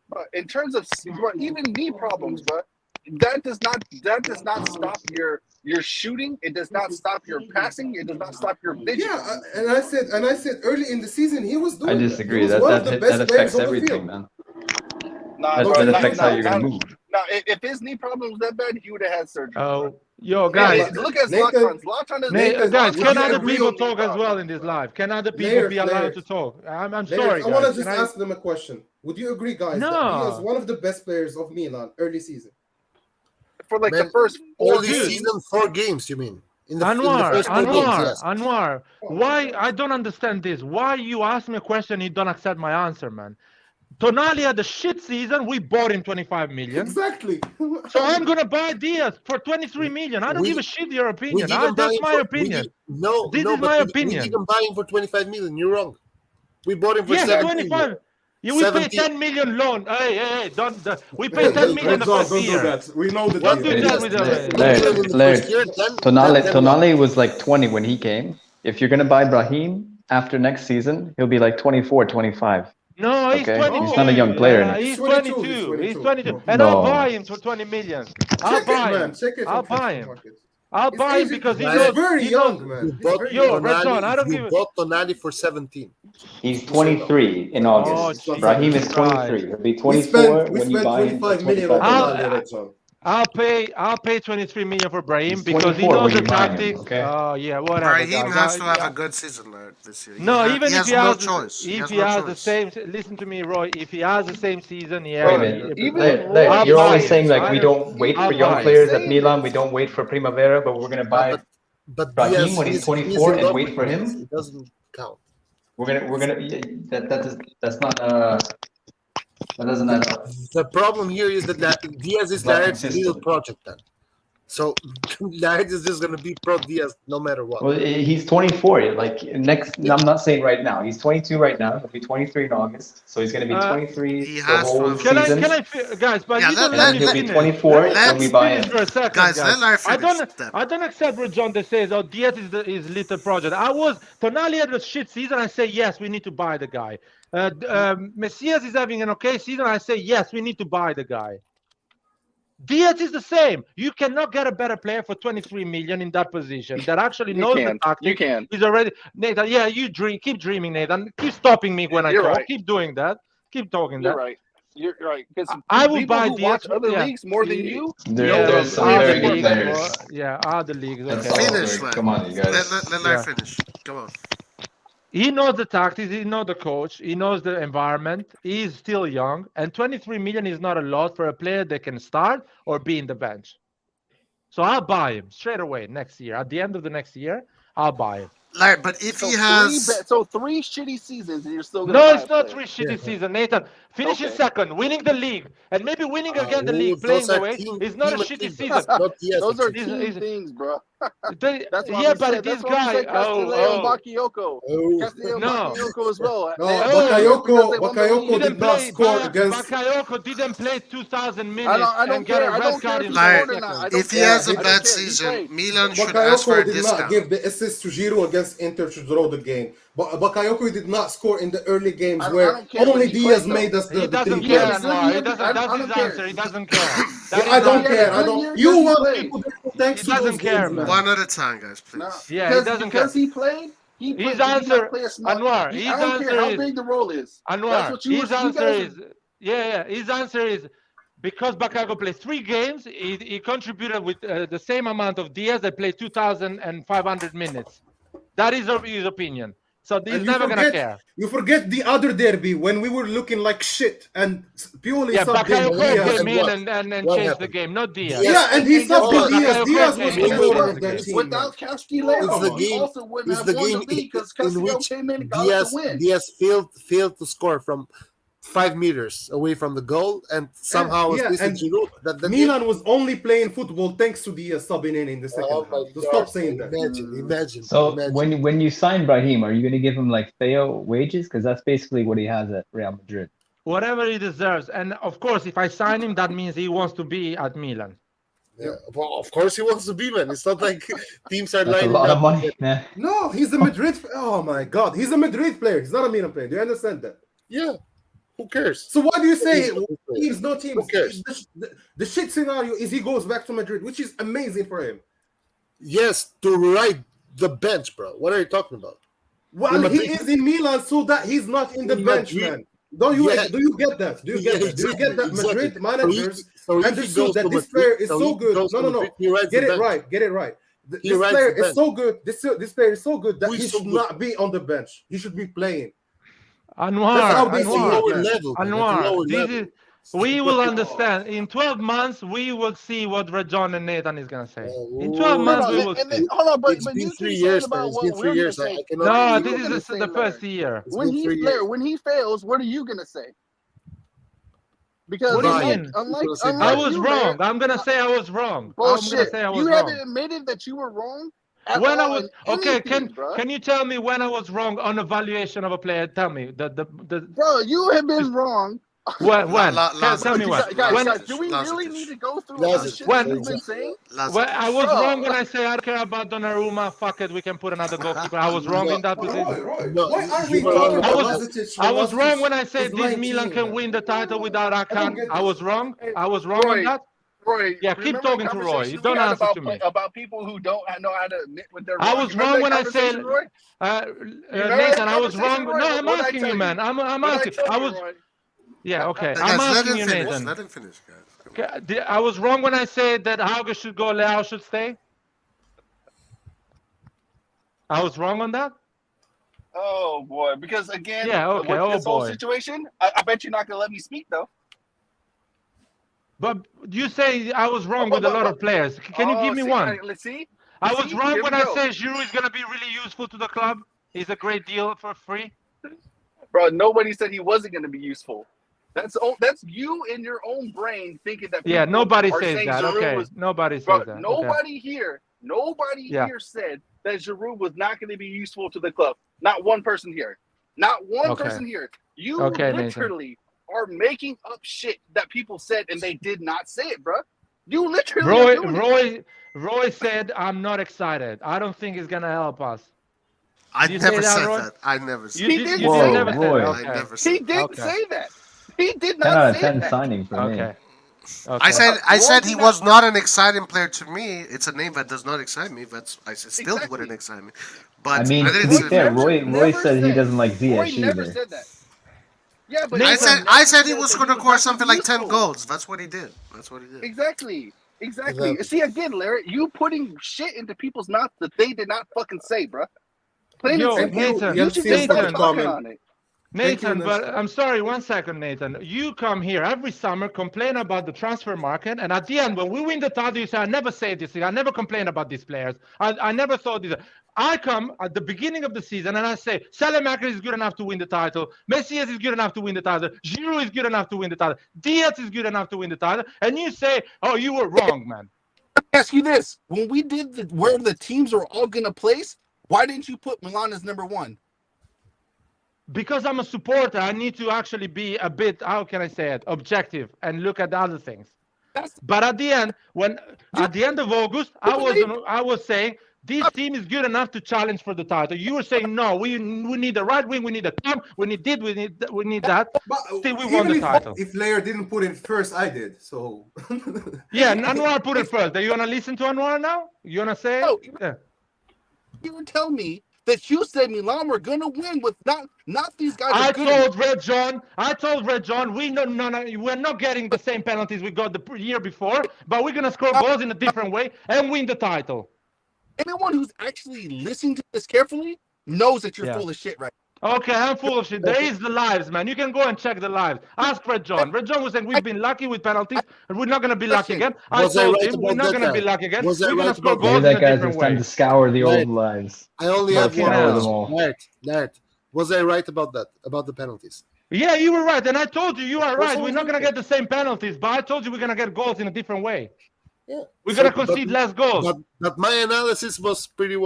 [SPEAKER 4] Bro, in terms of even knee problems, bro, that does not stop your shooting. It does not stop your passing. It does not stop your vision.
[SPEAKER 8] Yeah, and I said early in the season he was doing.
[SPEAKER 5] I disagree.
[SPEAKER 8] That
[SPEAKER 5] affects everything, man.
[SPEAKER 4] Nah,
[SPEAKER 5] that affects how you're gonna move.
[SPEAKER 4] Now, if his knee problem was that bad, he would have had surgery.
[SPEAKER 1] Oh, yo, guys.
[SPEAKER 4] Look at Zlatan. Zlatan is
[SPEAKER 1] guys, can other people talk as well in this live? Can other people be allowed to talk? I'm sorry,
[SPEAKER 8] I want to just ask them a question. Would you agree, guys, that he is one of the best players of Milan early season?
[SPEAKER 4] For like the first
[SPEAKER 11] early season, 4 games, you mean?
[SPEAKER 1] Anwar, why? I don't understand this. Why you ask me a question, you don't accept my answer, man? Tonali had a shit season. We bought him 25 million.
[SPEAKER 8] Exactly.
[SPEAKER 1] So I'm gonna buy Diaz for 23 million. I don't give a shit your opinion. That's my opinion. This is my opinion.
[SPEAKER 11] We didn't buy him for 25 million. You're wrong. We bought him for
[SPEAKER 1] 25. Yeah, we paid 10 million loan. Hey, don't. We paid 10 million the first year.
[SPEAKER 8] Don't do that. We know the
[SPEAKER 1] Don't do that with
[SPEAKER 5] Tonali was like 20 when he came. If you're gonna buy Brahim after next season, he'll be like 24, 25.
[SPEAKER 1] No, he's 22.
[SPEAKER 5] He's not a young player.
[SPEAKER 1] He's 22. He's 22. And I'll buy him for 20 million. I'll buy him. I'll buy him because he knows.
[SPEAKER 8] Very young, man.
[SPEAKER 1] Yo, Redson, I don't give
[SPEAKER 11] a. You bought Tonali for 17.
[SPEAKER 5] He's 23 in August. Brahim is 23. He'll be 24 when you buy him.
[SPEAKER 8] 25 million on Tonali.
[SPEAKER 1] I'll pay 23 million for Brahim because he knows the tactics. Yeah, whatever.
[SPEAKER 10] Brahim has to have a good season this year.
[SPEAKER 1] No, even if he has
[SPEAKER 10] no choice.
[SPEAKER 1] If he has the same, listen to me, Roy. If he has the same season,
[SPEAKER 5] Wait a minute. You're always saying like we don't wait for young players at Milan. We don't wait for Primavera, but we're gonna buy Brahim when he's 24 and wait for him.
[SPEAKER 11] It doesn't count.
[SPEAKER 5] We're gonna. That's not. That doesn't add up.
[SPEAKER 11] The problem here is that Diaz is Laird's little project then. So Laird is just going to be pro Diaz no matter what.
[SPEAKER 5] Well, he's 24. Like next, I'm not saying right now. He's 22 right now. He'll be 23 in August. So he's going to be 23 the whole season.
[SPEAKER 1] Guys, but you don't let me
[SPEAKER 5] he'll be 24 when we buy him.
[SPEAKER 1] For a second,
[SPEAKER 10] guys. Let Laird finish.
[SPEAKER 1] I don't accept what John says. Oh, Diaz is little project. Tonali had a shit season. I say yes, we need to buy the guy. Messias is having an okay season. I say yes, we need to buy the guy. Diaz is the same. You cannot get a better player for 23 million in that position that actually knows the tactics.
[SPEAKER 4] You can.
[SPEAKER 1] He's already Nathan. Yeah, you keep dreaming, Nathan. Keep stopping me when I talk.
[SPEAKER 4] Right.
[SPEAKER 1] Keep doing that. Keep talking.
[SPEAKER 4] You're right. You're right. Because
[SPEAKER 1] I will buy Diaz.
[SPEAKER 4] Other leagues more than you.
[SPEAKER 5] There's some very good players.
[SPEAKER 1] Other leagues.
[SPEAKER 10] Finish.
[SPEAKER 5] Come on, you guys.
[SPEAKER 10] Let Laird finish. Come on.
[SPEAKER 1] He knows the tactics, he knows the coach, he knows the environment. He's still young, and 23 million is not a lot for a player that can start or be in the bench. So I'll buy him straight away next year. At the end of the next year, I'll buy him.
[SPEAKER 10] Laird, but if he has
[SPEAKER 4] 3 shitty seasons, and you're still gonna
[SPEAKER 1] no, it's not 3 shitty seasons, Nathan. Finishing second, winning the league, and maybe winning again the league, playing the way. It's not a shitty season.
[SPEAKER 4] Those are team things, bro. That's why
[SPEAKER 1] but this guy.
[SPEAKER 4] Bakayoko. Bakayoko as well.
[SPEAKER 8] Bakayoko did not score against.
[SPEAKER 1] Bakayoko didn't play 2,000 minutes and get a red card in
[SPEAKER 10] if he has a bad season, Milan should ask for a discount.
[SPEAKER 8] Bakayoko did not give the assist to Giroud against Inter to draw the game. But Bakayoko did not score in the early games where only Diaz made us the 3
[SPEAKER 1] points. He doesn't care. He doesn't care.
[SPEAKER 8] I don't care. You want people to thank
[SPEAKER 1] He doesn't care, man.
[SPEAKER 10] One at a time, guys, please.
[SPEAKER 1] Yeah, he doesn't care.
[SPEAKER 4] Because he played. His
[SPEAKER 1] answer, Anwar.
[SPEAKER 4] I don't care how big the role is.
[SPEAKER 1] Anwar. His answer is because Bakayoko played 3 games. He contributed with the same amount of Diaz that played 2,500 minutes. That is his opinion. So he's never gonna care.
[SPEAKER 8] You forget the other derby when we were looking like shit and purely
[SPEAKER 1] Bakayoko came in and changed the game, not Diaz.
[SPEAKER 8] Yeah, and he subbed Diaz. Diaz was the that team.
[SPEAKER 4] Without Castillejo, he also wouldn't have won the league because Castillejo came in and got the win.
[SPEAKER 11] Diaz failed to score from 5 meters away from the goal, and somehow
[SPEAKER 13] and Milan was only playing football thanks to the subbing in the second half. So stop saying that.
[SPEAKER 11] Imagine.
[SPEAKER 5] So when you sign Brahim, are you going to give him like Theo wages? Because that's basically what he has at Real Madrid.
[SPEAKER 1] Whatever he deserves, and of course, if I sign him, that means he wants to be at Milan.
[SPEAKER 11] Yeah, well, of course he wants to be, man. It's not like teams are
[SPEAKER 5] That's a
[SPEAKER 11] lining
[SPEAKER 5] lot
[SPEAKER 11] up.
[SPEAKER 5] of money, man.
[SPEAKER 13] No, he's a Madrid. Oh my God, he's a Madrid player. He's not a Milan player. Do you understand that?
[SPEAKER 11] Yeah. Who cares?
[SPEAKER 13] So why do you say teams, no teams?
[SPEAKER 11] Who cares?
[SPEAKER 13] The shit scenario is he goes back to Madrid, which is amazing for him.
[SPEAKER 11] Yes, to ride the bench, bro. What are you talking about?
[SPEAKER 13] Well, he is in Milan, so that he's not in the bench, man. Do you get that? Do you get that? Do you get that?
[SPEAKER 11] Exactly.
[SPEAKER 13] Madrid managers
[SPEAKER 11] So
[SPEAKER 13] understood that this player is so good. No. Get it right. Get it right. This player is so good. This player is so good that he should not be on the bench. He should be playing.
[SPEAKER 1] Anwar,
[SPEAKER 11] Anwar,
[SPEAKER 1] we will understand. In 12 months, we will see what Rejon and Nathan is going to say. In 12 months, we will see.
[SPEAKER 4] Hold on, but
[SPEAKER 11] It's been
[SPEAKER 4] you
[SPEAKER 11] 3
[SPEAKER 4] keep
[SPEAKER 11] years,
[SPEAKER 4] saying about
[SPEAKER 11] man. It's
[SPEAKER 4] what
[SPEAKER 11] been 3
[SPEAKER 4] we're
[SPEAKER 11] years.
[SPEAKER 4] gonna say.
[SPEAKER 1] No, this is the first year.
[SPEAKER 4] When he fails, what are you gonna say? Because
[SPEAKER 1] What do you mean?
[SPEAKER 4] unlike
[SPEAKER 1] I was
[SPEAKER 4] you,
[SPEAKER 1] wrong.
[SPEAKER 4] man,
[SPEAKER 1] I'm going to say I was wrong.
[SPEAKER 4] bullshit.
[SPEAKER 1] I'm going to say I was
[SPEAKER 4] You
[SPEAKER 1] wrong.
[SPEAKER 4] haven't admitted that you were wrong.
[SPEAKER 1] When I was can you tell me when I was wrong on evaluation of a player? Tell me
[SPEAKER 4] Bro, you have been wrong.
[SPEAKER 1] When? Tell me when.
[SPEAKER 4] Guys, do we really need to go through all the shit you've been saying?
[SPEAKER 1] Well, I was wrong when I say I don't care about Donnarumma. Fuck it, we can put another goalkeeper. I was wrong in that position.
[SPEAKER 13] Why are we talking about
[SPEAKER 1] I was wrong when I said this Milan can win the title without Akan. I was wrong. I was wrong on that.
[SPEAKER 4] Roy,
[SPEAKER 1] yeah, keep talking to Roy. You don't answer to me.
[SPEAKER 4] About people who don't know how to admit when they're wrong.
[SPEAKER 1] I was wrong when I said, Nathan, I was wrong. No, I'm asking you, man. I'm asking. I was. Yeah, okay. I'm asking you, Nathan.
[SPEAKER 10] Let him finish, guys.
[SPEAKER 1] I was wrong when I said that Hauge should go, Leao should stay. I was wrong on that.
[SPEAKER 4] Oh boy, because again,
[SPEAKER 1] yeah, okay.
[SPEAKER 4] with this whole situation, I bet you're not gonna let me speak though.
[SPEAKER 1] But you say I was wrong with a lot of players. Can you give me one?
[SPEAKER 4] Let's see.
[SPEAKER 1] I was wrong when I said Giroud is going to be really useful to the club. He's a great deal for free.
[SPEAKER 4] Bro, nobody said he wasn't going to be useful. That's you in your own brain thinking that.
[SPEAKER 1] Yeah, nobody says that. Okay, nobody says that.
[SPEAKER 4] Nobody here said that Giroud was not going to be useful to the club. Not one person here. Not one person here. You literally are making up shit that people said and they did not say it, bro. You literally Roy said, I'm not excited. I don't think it's gonna help us.
[SPEAKER 10] I never said that. I never said that.
[SPEAKER 4] He didn't say that. He did not say that.
[SPEAKER 5] Signing for me.
[SPEAKER 10] I said he was not an exciting player to me. It's a name that does not excite me. I still wouldn't excite me. But
[SPEAKER 5] I mean, to be fair, Roy said he doesn't like Ziyech either.
[SPEAKER 4] Never said that. Yeah, but
[SPEAKER 10] I said he was going to score something like 10 goals. That's what he did.
[SPEAKER 4] Exactly. See, again, Larry, you putting shit into people's mouths that they did not fucking say, bro.
[SPEAKER 1] Nathan, but I'm sorry, 1 second, Nathan. You come here every summer, complain about the transfer market, and at the end, when we win the title, you say, I never say this thing. I never complain about these players. I never thought this. I come at the beginning of the season and I say, Salemaker is good enough to win the title. Messias is good enough to win the title. Giroud is good enough to win the title. Diaz is good enough to win the title. And you say, oh, you were wrong, man.
[SPEAKER 4] Let me ask you this. When we did where the teams are all going to place, why didn't you put Milan as number one?
[SPEAKER 1] Because I'm a supporter, I need to actually be a bit, how can I say it, objective and look at the other things. But at the end, at the end of August, I was saying this team is good enough to challenge for the title. You were saying no, we need a right wing, we need a come, we need that. Still, we won the title.
[SPEAKER 13] If Lair didn't put it first, I did. So
[SPEAKER 1] yeah, Anwar put it first. Are you gonna listen to Anwar now? You wanna say?
[SPEAKER 4] No, you would tell me that you said Milan were gonna win with not these guys.
[SPEAKER 1] I told Red John, we're not getting the same penalties we got the year before, but we're gonna score goals in a different way and win the title.
[SPEAKER 4] Anyone who's actually listening to this carefully knows that you're full of shit right now.
[SPEAKER 1] Okay, I'm full of shit. There is the lives, man. You can go and check the lives. Ask Red John. Red John was saying we've been lucky with penalties, and we're not going to be lucky again. I told him we're not going to be lucky again. We're going to score goals in a different way.
[SPEAKER 5] Time to scour the old lives.
[SPEAKER 11] I only have one. Nerd. Was I right about that? About the penalties?
[SPEAKER 1] Yeah, you were right, and I told you are
[SPEAKER 3] That's
[SPEAKER 1] right.
[SPEAKER 3] what
[SPEAKER 1] We're
[SPEAKER 3] I'm
[SPEAKER 1] not gonna
[SPEAKER 3] thinking.
[SPEAKER 1] get the same penalties, but I told you we're gonna get goals in a different way.
[SPEAKER 11] Yeah.
[SPEAKER 1] We're gonna concede less goals.
[SPEAKER 11] But my analysis was pretty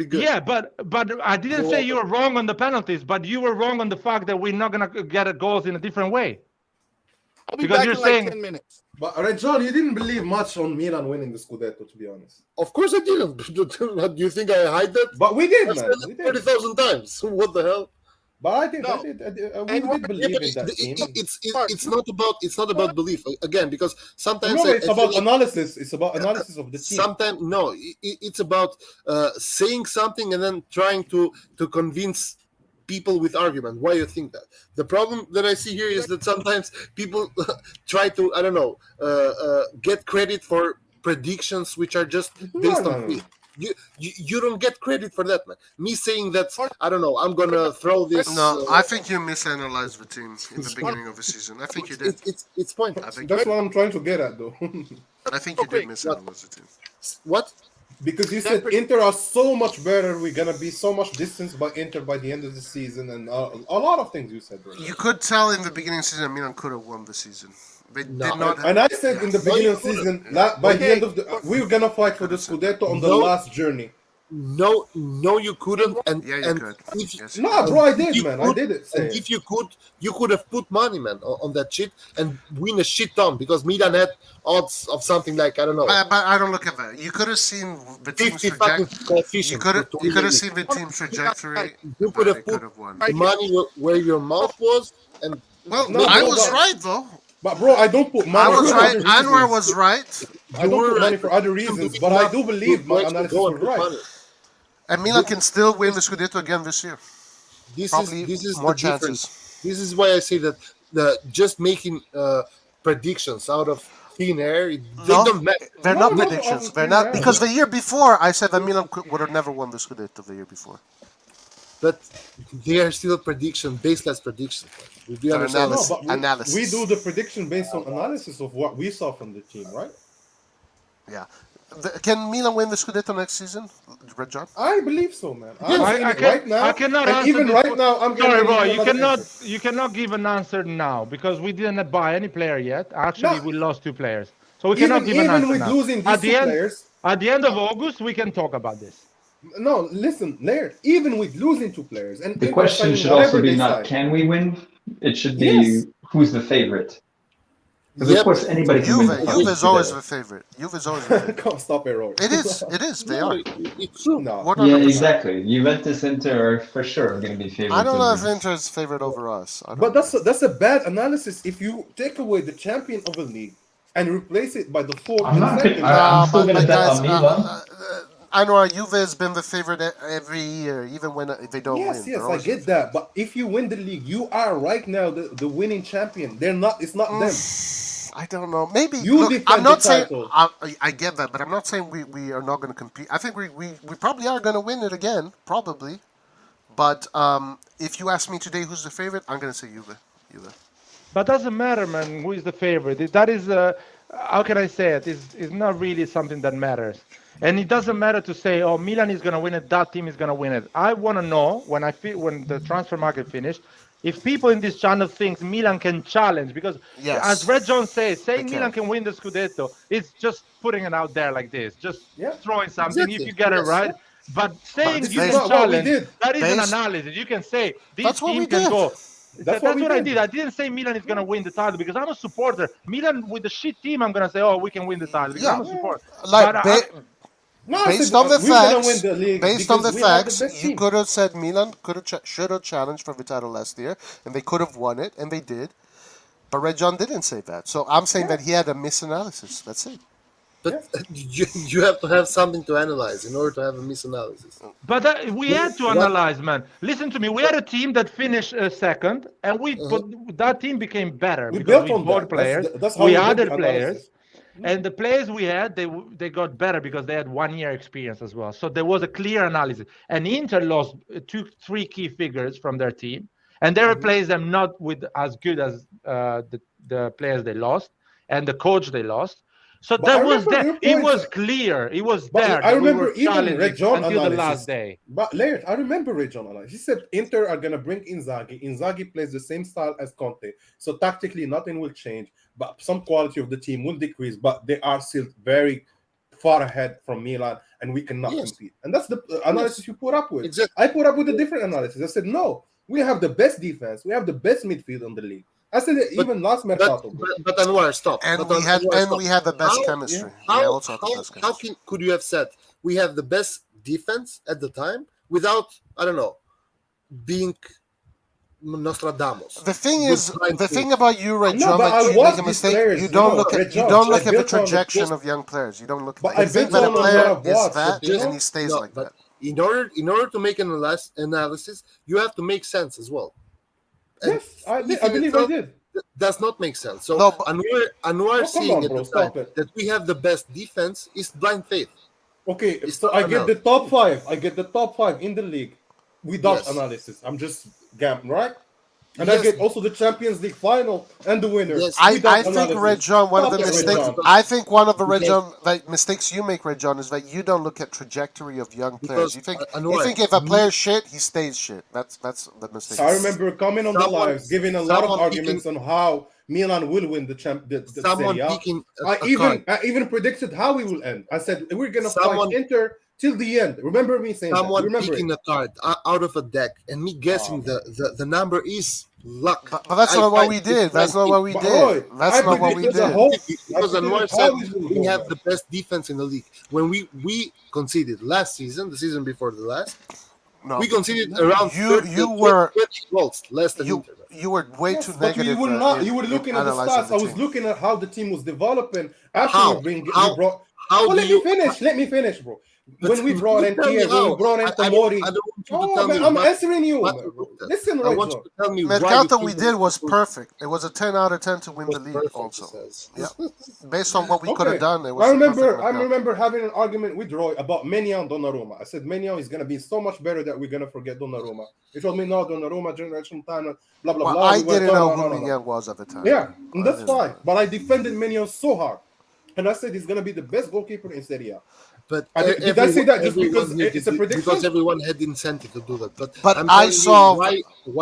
[SPEAKER 11] good.
[SPEAKER 1] Yeah, but I didn't say you were wrong on the penalties, but you were wrong on the fact that we're not gonna get a goals in a different way.
[SPEAKER 14] I'll be
[SPEAKER 1] Because
[SPEAKER 14] back
[SPEAKER 1] you're
[SPEAKER 14] in
[SPEAKER 1] saying
[SPEAKER 14] like 10 minutes.
[SPEAKER 13] But John, you didn't believe much on Milan winning the Scudetto, to be honest.
[SPEAKER 11] Of course I didn't. Do you think I hide that?
[SPEAKER 13] But we did,
[SPEAKER 11] I've
[SPEAKER 13] man.
[SPEAKER 11] said it 30,000 times. What the hell?
[SPEAKER 13] But I did. We did believe in that team.
[SPEAKER 11] It's not about belief again, because sometimes
[SPEAKER 13] it's about analysis. It's about analysis of the team.
[SPEAKER 11] Sometimes no, it's about saying something and then trying to convince people with argument why you think that. The problem that I see here is that sometimes people try to get credit for predictions which are just based on faith. You don't get credit for that, man. Me saying that, I don't know, I'm gonna throw this.
[SPEAKER 10] No, I think you misanalyzed the team in the beginning of the season. I think you did.
[SPEAKER 11] It's pointless.
[SPEAKER 13] That's what I'm trying to get at, though.
[SPEAKER 10] I think you did misanalyze the team.
[SPEAKER 11] What?
[SPEAKER 13] Because you said Inter are so much better. We're gonna be so much distance by Inter by the end of the season, and a lot of things you said. Right?
[SPEAKER 10] You could tell in the beginning of the season Milan could have won the season. They did not.
[SPEAKER 13] And I said in the beginning of the season, by the end of we were gonna fight for the Scudetto on the last journey.
[SPEAKER 11] No, you couldn't. And
[SPEAKER 10] you
[SPEAKER 11] could.
[SPEAKER 13] Bro, I did, man. I did it.
[SPEAKER 11] And if you could, you could have put money, man, on that shit and win a shit ton, because Milan had odds of something like, I don't know.
[SPEAKER 10] But I don't look at that. You could have seen the team's trajectory. You could have seen the team's trajectory.
[SPEAKER 11] You could have put the money where your mouth was, and
[SPEAKER 10] I was right though.
[SPEAKER 13] But bro, I don't put money.
[SPEAKER 10] I was right. Anwar was right.
[SPEAKER 13] I don't put money for other reasons, but I do believe my analysis was right.
[SPEAKER 10] And Milan can still win the Scudetto again this year.
[SPEAKER 11] This is
[SPEAKER 10] more
[SPEAKER 11] the
[SPEAKER 10] chances.
[SPEAKER 11] difference. This is why I say that just making predictions out of thin air, don't matter.
[SPEAKER 10] They're not predictions. They're not, because the year before I said that Milan would have never won the Scudetto the year before.
[SPEAKER 11] But they are still baseless predictions.
[SPEAKER 10] Analysis.
[SPEAKER 13] We do the prediction based on analysis of what we saw from the team, right?
[SPEAKER 10] Yeah. Can Milan win the Scudetto next season, Red John?
[SPEAKER 13] I believe so, man.
[SPEAKER 1] I cannot answer
[SPEAKER 13] even right now, I'm
[SPEAKER 1] sorry, bro. You cannot give an answer now because we didn't buy any player yet. Actually, we lost 2 players, so we cannot give an answer
[SPEAKER 13] even with
[SPEAKER 1] now.
[SPEAKER 13] losing these 2 players,
[SPEAKER 1] at the end of August, we can talk about this.
[SPEAKER 13] No, listen, Laird. Even with losing 2 players, and
[SPEAKER 5] the question should also be not can we win. It should be who's the favorite. Because of course anybody can win.
[SPEAKER 10] Juve is always the favorite. Juve is always the favorite.
[SPEAKER 13] Can't stop it, Roy.
[SPEAKER 10] It is. They are.
[SPEAKER 11] It's true.
[SPEAKER 13] No.
[SPEAKER 10] 100%.
[SPEAKER 5] Yeah, exactly. Juventus, Inter are for sure going to be favorites.
[SPEAKER 10] I don't know if Inter is favorite over us.
[SPEAKER 13] But that's a bad analysis. If you take away the champion of a league and replace it by the 4th,
[SPEAKER 5] I'm still going to bet on Milan.
[SPEAKER 10] Anwar, Juve has been the favorite every year, even when they don't win.
[SPEAKER 13] Yes, I get that. But if you win the league, you are right now the winning champion. They're not. It's not them.
[SPEAKER 10] I don't know. Maybe
[SPEAKER 13] I'm
[SPEAKER 10] not saying I get that, but I'm not saying we are not going to compete. I think we probably are going to win it again, probably. But if you ask me today who's the favorite, I'm going to say Juve.
[SPEAKER 1] But doesn't matter, man. Who is the favorite? That is how can I say it? It's not really something that matters. And it doesn't matter to say, oh, Milan is going to win it, that team is going to win it. I want to know, when the transfer market finished, if people in this channel think Milan can challenge, because as Red John says, saying Milan can win the Scudetto, it's just putting it out there like this, just throwing something if you get it right. But saying you can challenge, that is an analysis. You can say, this team can go. That's what I did. I didn't say Milan is going to win the title because I'm a supporter. Milan with the shit team, I'm going to say, oh, we can win the title because I'm a supporter.
[SPEAKER 10] Based on the facts, you could have said Milan should have challenged for the title last year, and they could have won it, and they did. But Red John didn't say that. So I'm saying that he had a misanalysis. That's it.
[SPEAKER 11] But you have to have something to analyze in order to have a misanalysis.
[SPEAKER 1] But we had to analyze, man. Listen to me. We had a team that finished second, and that team became better because we bought players. We added players. And the players we had, they got better because they had 1 year experience as well. So there was a clear analysis. And Inter lost 2-3 key figures from their team, and they replaced them not with as good as the players they lost and the coach they lost. So
[SPEAKER 13] But
[SPEAKER 1] that
[SPEAKER 13] I
[SPEAKER 1] was
[SPEAKER 13] remember
[SPEAKER 1] that.
[SPEAKER 13] your
[SPEAKER 1] It
[SPEAKER 13] points.
[SPEAKER 1] was clear. It was
[SPEAKER 13] But
[SPEAKER 1] there
[SPEAKER 13] I
[SPEAKER 1] that we
[SPEAKER 13] remember
[SPEAKER 1] were
[SPEAKER 13] even
[SPEAKER 1] challenging
[SPEAKER 13] Red John
[SPEAKER 1] until the
[SPEAKER 13] analysis.
[SPEAKER 1] last day.
[SPEAKER 13] But Laird, I remember Red John analysis. He said Inter are gonna bring Inzaghi. Inzaghi plays the same style as Conte, so tactically nothing will change, but some quality of the team will decrease. But they are still very far ahead from Milan, and we cannot compete. And that's the analysis you put up with.
[SPEAKER 11] Exactly.
[SPEAKER 13] I put up with a different analysis. I said no, we have the best defense, we have the best midfield in the league. I said it even last Mercato.
[SPEAKER 11] But Anwar, stop.
[SPEAKER 10] And
[SPEAKER 11] But
[SPEAKER 10] we had
[SPEAKER 11] Anwar, stop.
[SPEAKER 10] we had the best
[SPEAKER 11] How-
[SPEAKER 10] chemistry. We
[SPEAKER 11] How
[SPEAKER 10] also had the best
[SPEAKER 11] how
[SPEAKER 10] chemistry.
[SPEAKER 11] could you have said we have the best defense at the time without, I don't know, being Nostradamus?
[SPEAKER 10] The thing
[SPEAKER 11] With
[SPEAKER 10] is,
[SPEAKER 11] blind
[SPEAKER 10] the
[SPEAKER 11] faith?
[SPEAKER 10] thing about you, Red
[SPEAKER 13] No,
[SPEAKER 10] John,
[SPEAKER 13] but
[SPEAKER 10] that
[SPEAKER 13] I
[SPEAKER 10] you
[SPEAKER 13] watched
[SPEAKER 10] make a
[SPEAKER 13] these
[SPEAKER 10] mistake.
[SPEAKER 13] players,
[SPEAKER 10] You don't look
[SPEAKER 13] Red
[SPEAKER 10] at you
[SPEAKER 13] John,
[SPEAKER 10] don't
[SPEAKER 13] I
[SPEAKER 10] look at the
[SPEAKER 13] built on the
[SPEAKER 10] projection of young players. You don't look.
[SPEAKER 13] But
[SPEAKER 10] Like,
[SPEAKER 13] I
[SPEAKER 10] you think
[SPEAKER 13] built
[SPEAKER 10] that a
[SPEAKER 13] on what
[SPEAKER 10] player
[SPEAKER 13] I've
[SPEAKER 10] is
[SPEAKER 13] watched,
[SPEAKER 10] that
[SPEAKER 13] you know?
[SPEAKER 10] and he stays like
[SPEAKER 11] but
[SPEAKER 10] that.
[SPEAKER 11] in order to make an analysis, you have to make sense as well. And
[SPEAKER 13] Yes, I
[SPEAKER 11] if
[SPEAKER 13] I
[SPEAKER 11] in
[SPEAKER 13] believe I
[SPEAKER 11] itself
[SPEAKER 13] did.
[SPEAKER 11] does not make sense. So
[SPEAKER 10] No, but-
[SPEAKER 11] Anwar
[SPEAKER 13] Oh, come
[SPEAKER 11] saying
[SPEAKER 13] on,
[SPEAKER 11] at
[SPEAKER 13] bro,
[SPEAKER 11] the time
[SPEAKER 13] stop it.
[SPEAKER 11] that we have the best defense is blind faith.
[SPEAKER 13] Okay,
[SPEAKER 11] It's
[SPEAKER 13] so
[SPEAKER 11] not
[SPEAKER 13] I get the
[SPEAKER 11] analysis.
[SPEAKER 13] top five. I get the top five in the league without
[SPEAKER 11] Yes.
[SPEAKER 13] analysis. I'm just gambling, right? And I
[SPEAKER 11] Yes.
[SPEAKER 13] get also the Champions League final and the winner
[SPEAKER 11] Yes.
[SPEAKER 13] without
[SPEAKER 10] I think
[SPEAKER 13] analysis.
[SPEAKER 10] Red John, one of the
[SPEAKER 13] Stop it, Red
[SPEAKER 10] mistakes.
[SPEAKER 13] John.
[SPEAKER 10] I think one of the Red
[SPEAKER 11] Because-
[SPEAKER 10] John like, mistakes you make, Red John, is that you don't look at trajectory of young players.
[SPEAKER 11] Because,
[SPEAKER 10] You think
[SPEAKER 11] Anwar,
[SPEAKER 10] if a player's shit, he stays shit. That's the mistake.
[SPEAKER 13] I remember coming on the
[SPEAKER 11] Someone-
[SPEAKER 13] lives, giving a lot of
[SPEAKER 11] someone
[SPEAKER 13] arguments on how Milan will win the
[SPEAKER 11] someone
[SPEAKER 13] Serie A.
[SPEAKER 11] picking
[SPEAKER 13] I even predicted how we will end. I said we're gonna
[SPEAKER 11] Someone-
[SPEAKER 13] fight Inter till the end. Remember me saying that?
[SPEAKER 11] someone
[SPEAKER 13] Remember
[SPEAKER 11] picking
[SPEAKER 13] it?
[SPEAKER 11] a card out of a deck and me guessing the number is luck.
[SPEAKER 10] But that's not what we did. That's not what we
[SPEAKER 13] But
[SPEAKER 10] did.
[SPEAKER 13] Roy,
[SPEAKER 10] That's
[SPEAKER 13] I
[SPEAKER 10] not what we
[SPEAKER 13] predicted the
[SPEAKER 10] did.
[SPEAKER 13] whole.
[SPEAKER 11] Because
[SPEAKER 13] I
[SPEAKER 11] Anwar
[SPEAKER 13] predicted
[SPEAKER 11] said
[SPEAKER 13] how this will
[SPEAKER 11] we
[SPEAKER 13] go,
[SPEAKER 11] have
[SPEAKER 13] man.
[SPEAKER 11] the best defense in the league. When we conceded last season, the season before the last,
[SPEAKER 10] No,
[SPEAKER 11] we conceded around
[SPEAKER 10] You-
[SPEAKER 11] 30,
[SPEAKER 10] you were-
[SPEAKER 11] 20 goals less than
[SPEAKER 10] you
[SPEAKER 11] Inter.
[SPEAKER 10] you were way
[SPEAKER 13] Yes,
[SPEAKER 10] too
[SPEAKER 13] but
[SPEAKER 10] negative.
[SPEAKER 13] you were not.
[SPEAKER 10] in-
[SPEAKER 13] You were
[SPEAKER 10] in
[SPEAKER 13] looking at the
[SPEAKER 10] analyzing
[SPEAKER 13] stats. I was
[SPEAKER 10] team.
[SPEAKER 13] looking at how the team was developing after
[SPEAKER 11] How?
[SPEAKER 13] we
[SPEAKER 11] How?
[SPEAKER 13] brought.
[SPEAKER 11] How
[SPEAKER 13] Well,
[SPEAKER 11] do
[SPEAKER 13] let
[SPEAKER 11] you?
[SPEAKER 13] me finish. Let me finish, bro.
[SPEAKER 11] But
[SPEAKER 13] When we brought in
[SPEAKER 11] tell me
[SPEAKER 13] Kier, when
[SPEAKER 11] how.
[SPEAKER 13] we brought in
[SPEAKER 11] I don't
[SPEAKER 13] Tomori.
[SPEAKER 11] want you to
[SPEAKER 13] Oh,
[SPEAKER 11] tell
[SPEAKER 13] man,
[SPEAKER 11] me
[SPEAKER 13] I'm
[SPEAKER 11] what-
[SPEAKER 13] answering you,
[SPEAKER 11] what
[SPEAKER 13] man.
[SPEAKER 11] you looked at.
[SPEAKER 13] Listen,
[SPEAKER 11] I
[SPEAKER 13] right,
[SPEAKER 11] want
[SPEAKER 13] John.
[SPEAKER 11] you to tell me why you
[SPEAKER 10] Mercato we
[SPEAKER 11] think
[SPEAKER 10] did was
[SPEAKER 11] it
[SPEAKER 10] perfect. It was a 10 out of 10 to win
[SPEAKER 11] was
[SPEAKER 10] the league.
[SPEAKER 11] perfect, he
[SPEAKER 10] Also,
[SPEAKER 11] says.
[SPEAKER 10] yeah. Based on what we could have
[SPEAKER 13] Okay.
[SPEAKER 10] done, it was.
[SPEAKER 13] I
[SPEAKER 10] a
[SPEAKER 13] remember.
[SPEAKER 10] perfect
[SPEAKER 13] I
[SPEAKER 10] Mercato.
[SPEAKER 13] remember having an argument with Roy about Maignan and Donnarumma. I said Maignan is gonna be so much better that we're gonna forget Donnarumma. He told me no, Donnarumma generation time, blah blah
[SPEAKER 10] Well,
[SPEAKER 13] blah.
[SPEAKER 10] I
[SPEAKER 13] We went,
[SPEAKER 10] didn't know
[SPEAKER 13] no,
[SPEAKER 10] who
[SPEAKER 13] no, no, no.
[SPEAKER 10] Mignon was at the time.
[SPEAKER 13] Yeah, and
[SPEAKER 10] I
[SPEAKER 13] that's
[SPEAKER 10] didn't know
[SPEAKER 13] fine. But I defended Maignan so hard, and I said he's gonna be the best goalkeeper in Serie A.
[SPEAKER 11] But
[SPEAKER 13] Did I say that just because
[SPEAKER 11] everyone
[SPEAKER 13] it's a prediction?
[SPEAKER 11] Because everyone had the incentive to do that.
[SPEAKER 10] But
[SPEAKER 11] I'm
[SPEAKER 10] I
[SPEAKER 11] telling you
[SPEAKER 10] saw-
[SPEAKER 11] why.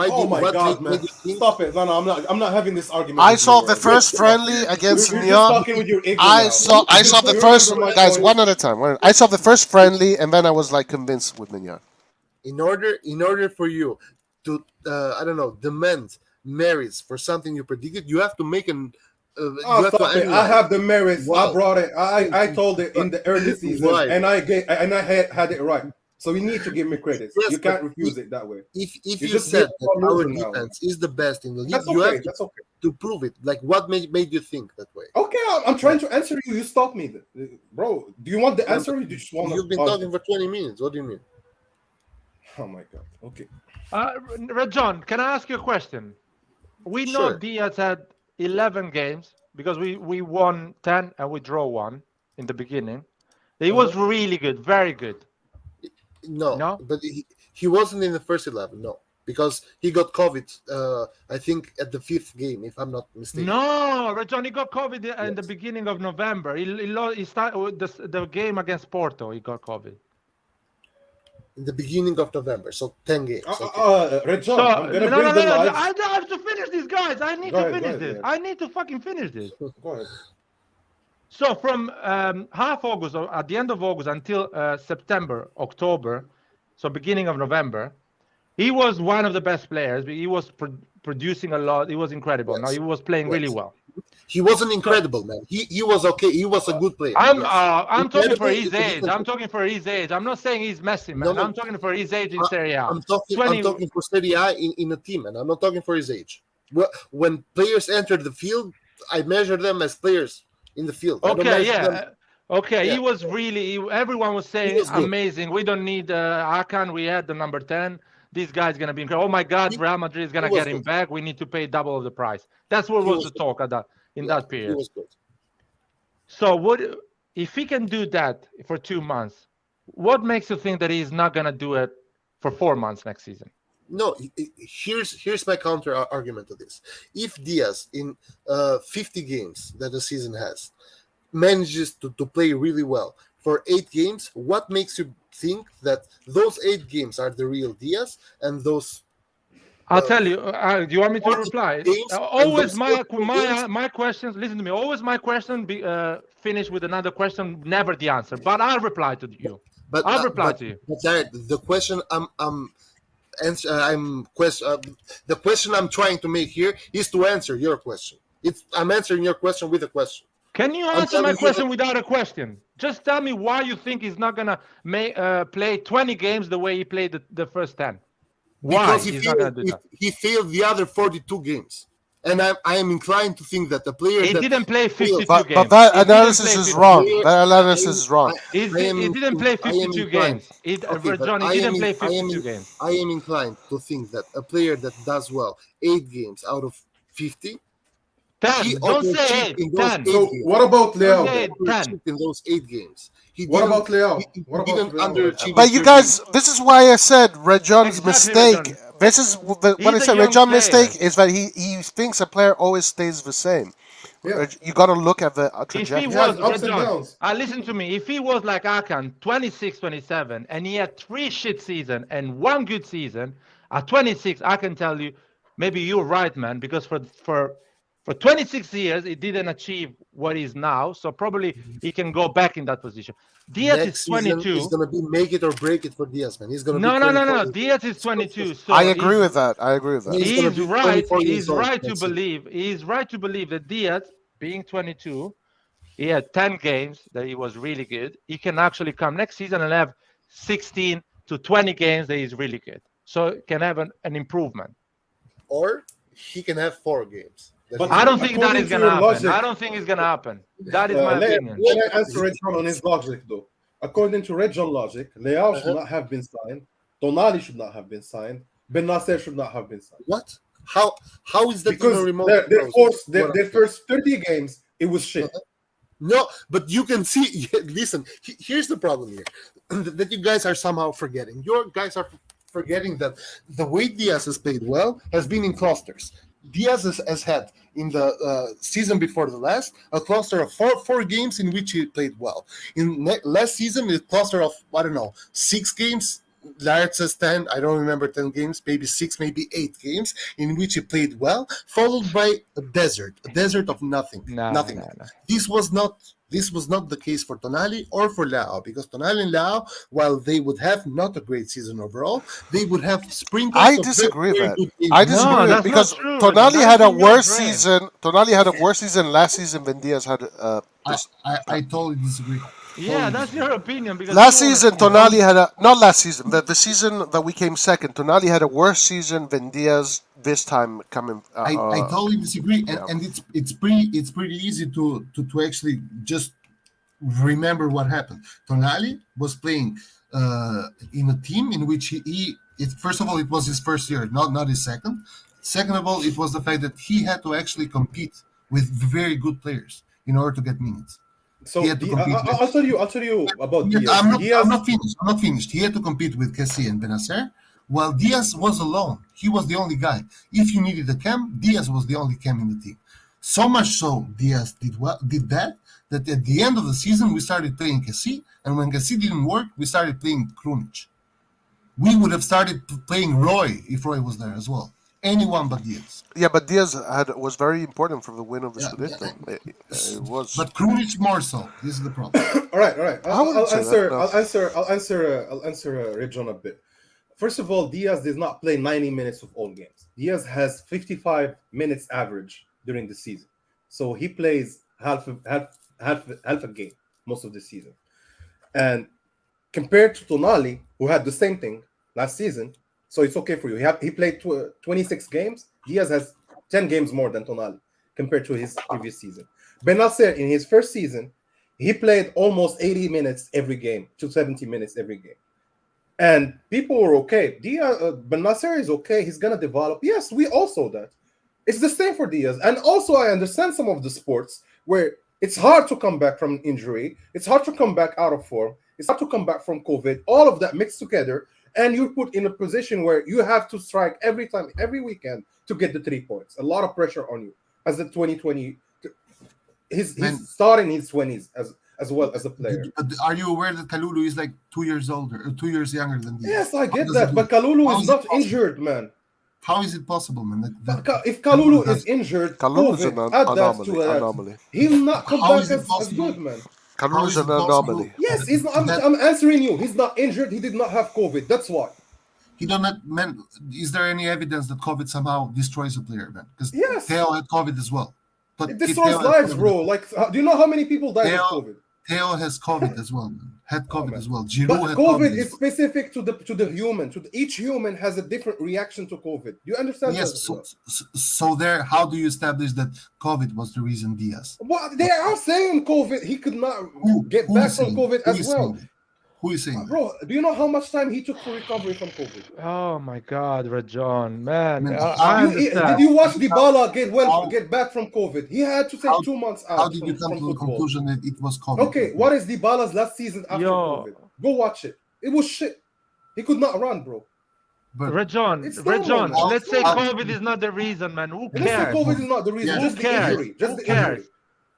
[SPEAKER 13] Oh my
[SPEAKER 11] what
[SPEAKER 13] God,
[SPEAKER 11] made
[SPEAKER 13] man!
[SPEAKER 11] you think?
[SPEAKER 13] Stop it! No, I'm not. I'm not having this argument.
[SPEAKER 10] I
[SPEAKER 13] with
[SPEAKER 10] saw
[SPEAKER 13] you,
[SPEAKER 10] the
[SPEAKER 13] Roy.
[SPEAKER 10] first friendly against
[SPEAKER 13] You're just
[SPEAKER 10] Nyon.
[SPEAKER 13] talking with your ego
[SPEAKER 10] I
[SPEAKER 13] now.
[SPEAKER 10] saw the
[SPEAKER 13] You
[SPEAKER 10] first
[SPEAKER 13] remember my
[SPEAKER 10] guys
[SPEAKER 13] point?
[SPEAKER 10] one at a time. I saw the first friendly, and then I was like convinced with Mignon.
[SPEAKER 11] In order for you to I don't know, demand merits for something you predicted, you have to make an you
[SPEAKER 13] Oh,
[SPEAKER 11] have to
[SPEAKER 13] stop it! I
[SPEAKER 11] analyze.
[SPEAKER 13] have the merits.
[SPEAKER 11] Wow.
[SPEAKER 13] I brought it. I told it in the early season,
[SPEAKER 11] Right.
[SPEAKER 13] and I had it right. So you need to give me credit.
[SPEAKER 11] Yes,
[SPEAKER 13] You can't
[SPEAKER 11] but
[SPEAKER 13] refuse it that way.
[SPEAKER 11] If
[SPEAKER 13] You
[SPEAKER 11] you
[SPEAKER 13] just
[SPEAKER 11] said
[SPEAKER 13] made
[SPEAKER 11] that
[SPEAKER 13] one
[SPEAKER 11] our
[SPEAKER 13] loser now.
[SPEAKER 11] defense is the best in the league,
[SPEAKER 13] That's
[SPEAKER 11] you
[SPEAKER 13] okay.
[SPEAKER 11] have
[SPEAKER 13] That's okay.
[SPEAKER 11] to prove it. Like what made you think that way?
[SPEAKER 13] Okay, I'm trying to answer you. You stop me, bro. Do you want the answer? Or you just want?
[SPEAKER 11] You've been talking for 20 minutes. What do you mean?
[SPEAKER 13] Oh my God. Okay.
[SPEAKER 1] Red John, can I ask you a question? We know
[SPEAKER 11] Sure.
[SPEAKER 1] Diaz had 11 games because we won 10 and we draw 1 in the beginning. He was really good, very good.
[SPEAKER 11] No, but he wasn't in the first 11. No, because he got COVID. I think at the 5th game, if I'm not mistaken.
[SPEAKER 1] No, Red John, he got COVID in the beginning of November. He started the game against Porto. He got COVID.
[SPEAKER 11] In the beginning of November, so 10 games.
[SPEAKER 13] Red John, I'm gonna bring the live.
[SPEAKER 1] I have to finish this, guys. I need to finish this. I need to fucking finish this.
[SPEAKER 13] Go ahead.
[SPEAKER 1] So from half August, or at the end of August until September, October, so beginning of November, he was one of the best players. He was producing a lot. He was incredible.
[SPEAKER 11] Yes.
[SPEAKER 1] Now he was playing really well.
[SPEAKER 11] He wasn't incredible, man. He was okay. He was a good player.
[SPEAKER 1] I'm
[SPEAKER 11] Yes.
[SPEAKER 1] talking for
[SPEAKER 11] Incredible
[SPEAKER 1] his
[SPEAKER 11] is a
[SPEAKER 1] age.
[SPEAKER 11] different
[SPEAKER 1] I'm talking for his age. I'm not saying he's Messi, man.
[SPEAKER 11] No.
[SPEAKER 1] I'm talking for his age in Serie A.
[SPEAKER 11] I'm talking
[SPEAKER 1] 20
[SPEAKER 11] I'm talking for Serie A in a team, and I'm not talking for his age. When players enter the field, I measure them as players in the field. I don't
[SPEAKER 1] Okay,
[SPEAKER 11] measure
[SPEAKER 1] yeah.
[SPEAKER 11] them-
[SPEAKER 1] Okay,
[SPEAKER 11] Yeah.
[SPEAKER 1] he was really. Everyone was saying
[SPEAKER 11] was good.
[SPEAKER 1] amazing. We don't need Hakan. We had the number 10. This guy's gonna be incredible. Oh my God, Real Madrid is gonna
[SPEAKER 11] was
[SPEAKER 1] get him
[SPEAKER 11] good.
[SPEAKER 1] back. We need to pay double of the price. That's what
[SPEAKER 11] He
[SPEAKER 1] was
[SPEAKER 11] was
[SPEAKER 1] the
[SPEAKER 11] good.
[SPEAKER 1] talk at that in
[SPEAKER 11] Yeah,
[SPEAKER 1] that
[SPEAKER 11] He
[SPEAKER 1] period.
[SPEAKER 11] was good.
[SPEAKER 1] So what if he can do that for 2 months? What makes you think that he's not gonna do it for 4 months next season?
[SPEAKER 11] No, here's my counter argument to this. If Diaz in 50 games that the season has manages to play really well for 8 games, what makes you think that those 8 games are the real Diaz and those
[SPEAKER 1] I'll tell you. Do you want me to reply? Always
[SPEAKER 11] those
[SPEAKER 1] my questions. Listen to me. Always my question. Finish with another question. Never the answer. But I'll reply to you. I'll reply to you.
[SPEAKER 11] But Jared, the question the question I'm trying to make here is to answer your question. I'm answering your question with a question.
[SPEAKER 1] Can you answer my question without a question? Just tell me why you think he's not gonna play 20 games the way he played the first 10. Why
[SPEAKER 11] Because
[SPEAKER 1] he's not gonna do that?
[SPEAKER 11] he failed the other 42 games. And I am inclined to think that the player
[SPEAKER 1] He didn't play 52
[SPEAKER 10] but
[SPEAKER 1] games.
[SPEAKER 10] that analysis is wrong. That analysis is wrong.
[SPEAKER 1] He didn't play 52 games. John, he didn't play 52 games.
[SPEAKER 11] I am inclined to think that a player that does well 8 games out of 50.
[SPEAKER 1] 10. Don't say 8. 10.
[SPEAKER 13] So what about Leo?
[SPEAKER 11] In those 8 games.
[SPEAKER 13] What about Leo?
[SPEAKER 10] But you guys, this is why I said Red John's mistake. This is what I said. Red John's mistake is that he thinks a player always stays the same. Yeah. You got to look at the trajectory.
[SPEAKER 1] If he was, listen to me. If he was like Akan, 26, 27, and he had 3 shit seasons and 1 good season, at 26, I can tell you, maybe you're right, man, because for 26 years, he didn't achieve what he is now, so probably he can go back in that position. Diaz is 22.
[SPEAKER 11] He's going to be make it or break it for Diaz, man. He's going to
[SPEAKER 1] No. Diaz is 22. So
[SPEAKER 10] I agree with that.
[SPEAKER 1] He's right to believe that Diaz, being 22, he had 10 games that he was really good. He can actually come next season and have 16 to 20 games that he's really good. So he can have an improvement.
[SPEAKER 11] Or he can have 4 games.
[SPEAKER 1] But I don't think that is going to happen. I don't think it's going to happen. That is my opinion.
[SPEAKER 13] Let I answer Red John on his logic, though. According to Red John logic, Leao should not have been signed. Tonali should not have been signed. Ben Nasser should not have been signed.
[SPEAKER 11] What? How is that
[SPEAKER 13] because their first 30 games, it was shit.
[SPEAKER 11] No, but you can see. Listen, here's the problem here that you guys are somehow forgetting. You guys are forgetting that the way Diaz has played well has been in clusters. Diaz has had in the season before the last a cluster of four games in which he played well. In last season, a cluster of 6 games. Laird says 10. I don't remember 10 games, maybe 6, maybe 8 games in which he played well, followed by a desert of nothing. Nothing. No. This was not the case for Tonali or for Leao, because Tonali and Leao, while they would have not a great season overall, they would have sprinkles.
[SPEAKER 10] I disagree with that. I disagree with that because Tonali had a worse season. Tonali had a worse season last season than Diaz had.
[SPEAKER 11] I totally disagree.
[SPEAKER 1] Yeah, that's your opinion. Because
[SPEAKER 10] last season, Tonali had not last season. The season that we came second, Tonali had a worse season than Diaz this time coming.
[SPEAKER 11] I totally disagree, and it's pretty easy to actually just remember what happened. Tonali was playing in a team in which first of all, it was his first year, not his second. Second of all, it was the fact that he had to actually compete with very good players in order to get minutes.
[SPEAKER 13] So I'll tell you about Diaz.
[SPEAKER 11] I'm not finished. He had to compete with Kessie and Benacer, while Diaz was alone. He was the only guy. If you needed a cam, Diaz was the only cam in the team. So much so, Diaz did that at the end of the season we started playing Kessie, and when Kessie didn't work, we started playing Krunic. We would have started playing Roy if Roy was there as well. Anyone but Diaz.
[SPEAKER 10] Yeah, but Diaz was very important for the win of the Scudetto. It was.
[SPEAKER 11] But Krunic more so. This is the problem.
[SPEAKER 13] All right. I'll answer Red John a bit. First of all, Diaz does not play 90 minutes of all games. Diaz has 55 minutes average during the season, so he plays half a game most of the season. And compared to Tonali, who had the same thing last season. So it's okay for you. He played 26 games. Diaz has 10 games more than Tonali compared to his previous season. Benacer, in his first season, he played almost 80 minutes every game, to 70 minutes every game. And people were okay. Benacer is okay. He's going to develop. Yes, we also that. It's the same for Diaz. And also, I understand some of the sports where it's hard to come back from injury. It's hard to come back out of form. It's hard to come back from COVID. All of that mixed together. And you're put in a position where you have to strike every time, every weekend to get the 3 points. A lot of pressure on you as the 2020. he's starting his 20s as well as a player.
[SPEAKER 3] But are you aware that Kalulu is like 2 years older, or 2 years younger than Diaz?
[SPEAKER 13] Yes, I get that, but Kalulu is not injured, man.
[SPEAKER 3] How is it possible, man?
[SPEAKER 13] If Kalulu is injured,
[SPEAKER 10] Kalulu is an
[SPEAKER 13] anomaly. He'll not come back as good, man.
[SPEAKER 10] Kalulu is an anomaly.
[SPEAKER 13] Yes, he's not. I'm answering you. He's not injured. He did not have COVID. That's why.
[SPEAKER 3] He don't not, man. Is there any evidence that COVID somehow destroys a player, man? Because
[SPEAKER 13] yes,
[SPEAKER 3] Theo had COVID as well. But
[SPEAKER 13] it destroys lives, bro. Like, do you know how many people died of COVID?
[SPEAKER 3] Theo has COVID as well, man. Had COVID as well. Giroud
[SPEAKER 13] But
[SPEAKER 3] had
[SPEAKER 13] COVID
[SPEAKER 3] COVID
[SPEAKER 13] is specific to the human. Each human has a different reaction to COVID. Do you understand?
[SPEAKER 3] Yes. So there, how do you establish that COVID was the reason Diaz?
[SPEAKER 13] Well, they are saying COVID. He could not get back from COVID as well.
[SPEAKER 3] Who is saying?
[SPEAKER 13] Bro, do you know how much time he took for recovery from COVID?
[SPEAKER 1] Oh my God, Rajon, man.
[SPEAKER 13] Did you watch Dybala get back from COVID? He had to take 2 months out.
[SPEAKER 3] How did you come to the conclusion that it was COVID?
[SPEAKER 13] Okay, what is Dybala's last season after COVID? Go watch it. It was shit. He could not run, bro.
[SPEAKER 1] But Rajon, let's say COVID is not the reason, man. Who cares?
[SPEAKER 13] Let's say COVID is not the reason. Just the injury. Just the injury.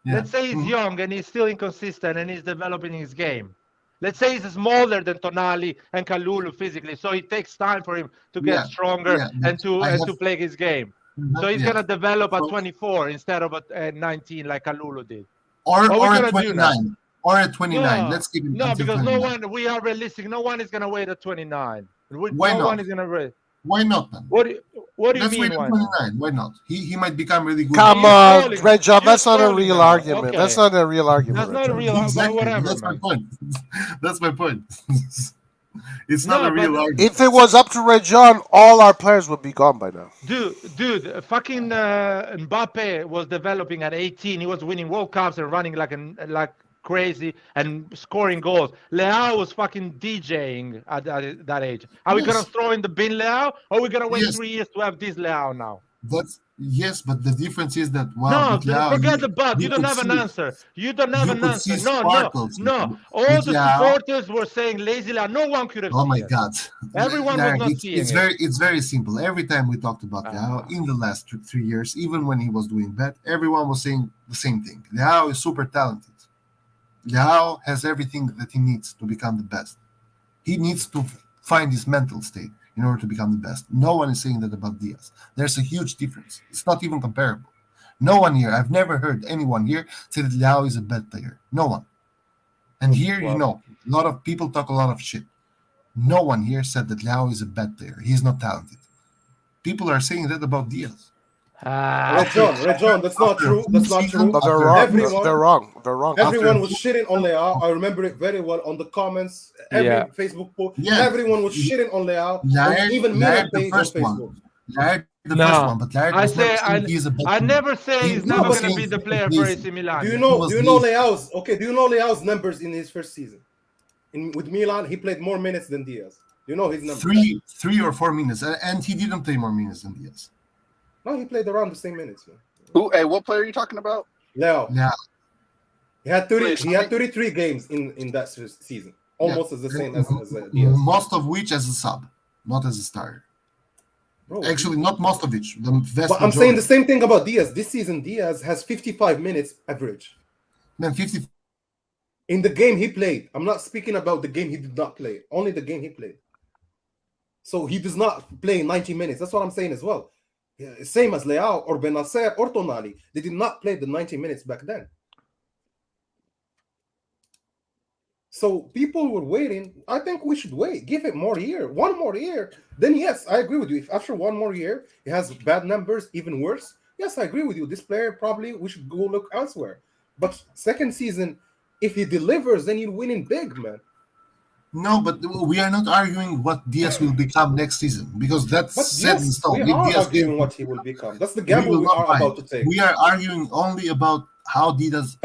[SPEAKER 1] Let's say he's young and he's still inconsistent and he's developing his game. Let's say he's smaller than Tonali and Kalulu physically, so it takes time for him to get stronger and to play his game. So he's gonna develop at 24 instead of at 19 like Kalulu did.
[SPEAKER 3] Or at 29. Or at 29.
[SPEAKER 1] No,
[SPEAKER 3] Let's keep it.
[SPEAKER 1] No, because
[SPEAKER 3] 29.
[SPEAKER 1] we are realistic. No one is gonna wait at 29.
[SPEAKER 3] Why not?
[SPEAKER 1] One is gonna wait.
[SPEAKER 3] Why not, man?
[SPEAKER 1] What do you
[SPEAKER 3] Let's
[SPEAKER 1] mean?
[SPEAKER 3] wait at 29. Why not? He might become really good.
[SPEAKER 10] Come on, Red Job. That's not a real argument.
[SPEAKER 1] Okay.
[SPEAKER 10] That's not a real argument.
[SPEAKER 1] That's not a real
[SPEAKER 3] Exactly.
[SPEAKER 1] whatever.
[SPEAKER 3] That's my
[SPEAKER 1] Man.
[SPEAKER 3] point. That's my point. It's not a real argument.
[SPEAKER 10] If it was up to Red John, all our players would be gone by now.
[SPEAKER 1] Dude, fucking Mbappe was developing at 18. He was winning World Cups and running like crazy and scoring goals. Leao was fucking DJing at that age. Are we gonna throw in the bin Leao, or are we gonna wait 3 years to have this Leao now?
[SPEAKER 3] Yes, but the difference is that
[SPEAKER 1] forget the but. You don't have an answer. You don't have an answer. No. All the supporters were saying lazy Leao. No one could have seen it.
[SPEAKER 3] Oh my God!
[SPEAKER 1] Everyone was not seeing it.
[SPEAKER 3] It's very simple. Every time we talked about Leao in the last 3 years, even when he was doing bad, everyone was saying the same thing. Leao is super talented. Leao has everything that he needs to become the best. He needs to find his mental state in order to become the best. No one is saying that about Diaz. There's a huge difference. It's not even comparable. No one here, I've never heard anyone here say that Leao is a bad player. No one. And here, a lot of people talk a lot of shit. No one here said that Leao is a bad player. He's not talented. People are saying that about Diaz.
[SPEAKER 13] Red John, that's not true. That's not true.
[SPEAKER 10] No, they're wrong. They're wrong.
[SPEAKER 13] Everyone was shitting on Leao. I remember it very well on the comments, every Facebook post. Yeah. Everyone was shitting on Leao. Even me page on Facebook.
[SPEAKER 3] The first one, but
[SPEAKER 1] I never say he's never going to be the player for AC Milan.
[SPEAKER 13] Do you know Leao's numbers in his first season? With Milan, he played more minutes than Diaz. Do you know his numbers?
[SPEAKER 3] 3 or 4 minutes, and he didn't play more minutes than Diaz.
[SPEAKER 13] No, he played around the same minutes, man.
[SPEAKER 4] What player are you talking about?
[SPEAKER 13] Leao. Yeah. He had 33 games in that season. Almost as the same as Diaz.
[SPEAKER 3] Most of which as a sub, not as a starter. Bro, actually, not most of which.
[SPEAKER 13] But I'm saying the same thing about Diaz. This season, Diaz has 55 minutes average.
[SPEAKER 3] Man, 50.
[SPEAKER 13] In the game he played. I'm not speaking about the game he did not play. Only the game he played. So he does not play 90 minutes. That's what I'm saying as well. Yeah, same as Leao or Benacer or Tonali. They did not play the 90 minutes back then. So people were waiting. I think we should wait. Give it more year. 1 more year. Then yes, I agree with you. If after 1 more year, he has bad numbers, even worse. Yes, I agree with you. This player probably we should go look elsewhere. But second season, if he delivers, then you're winning big, man.
[SPEAKER 3] No, but we are not arguing what Diaz will become next season because that's set in stone.
[SPEAKER 13] We are arguing what he will become. That's the gamble we are about to take.
[SPEAKER 3] We are arguing only about how Diaz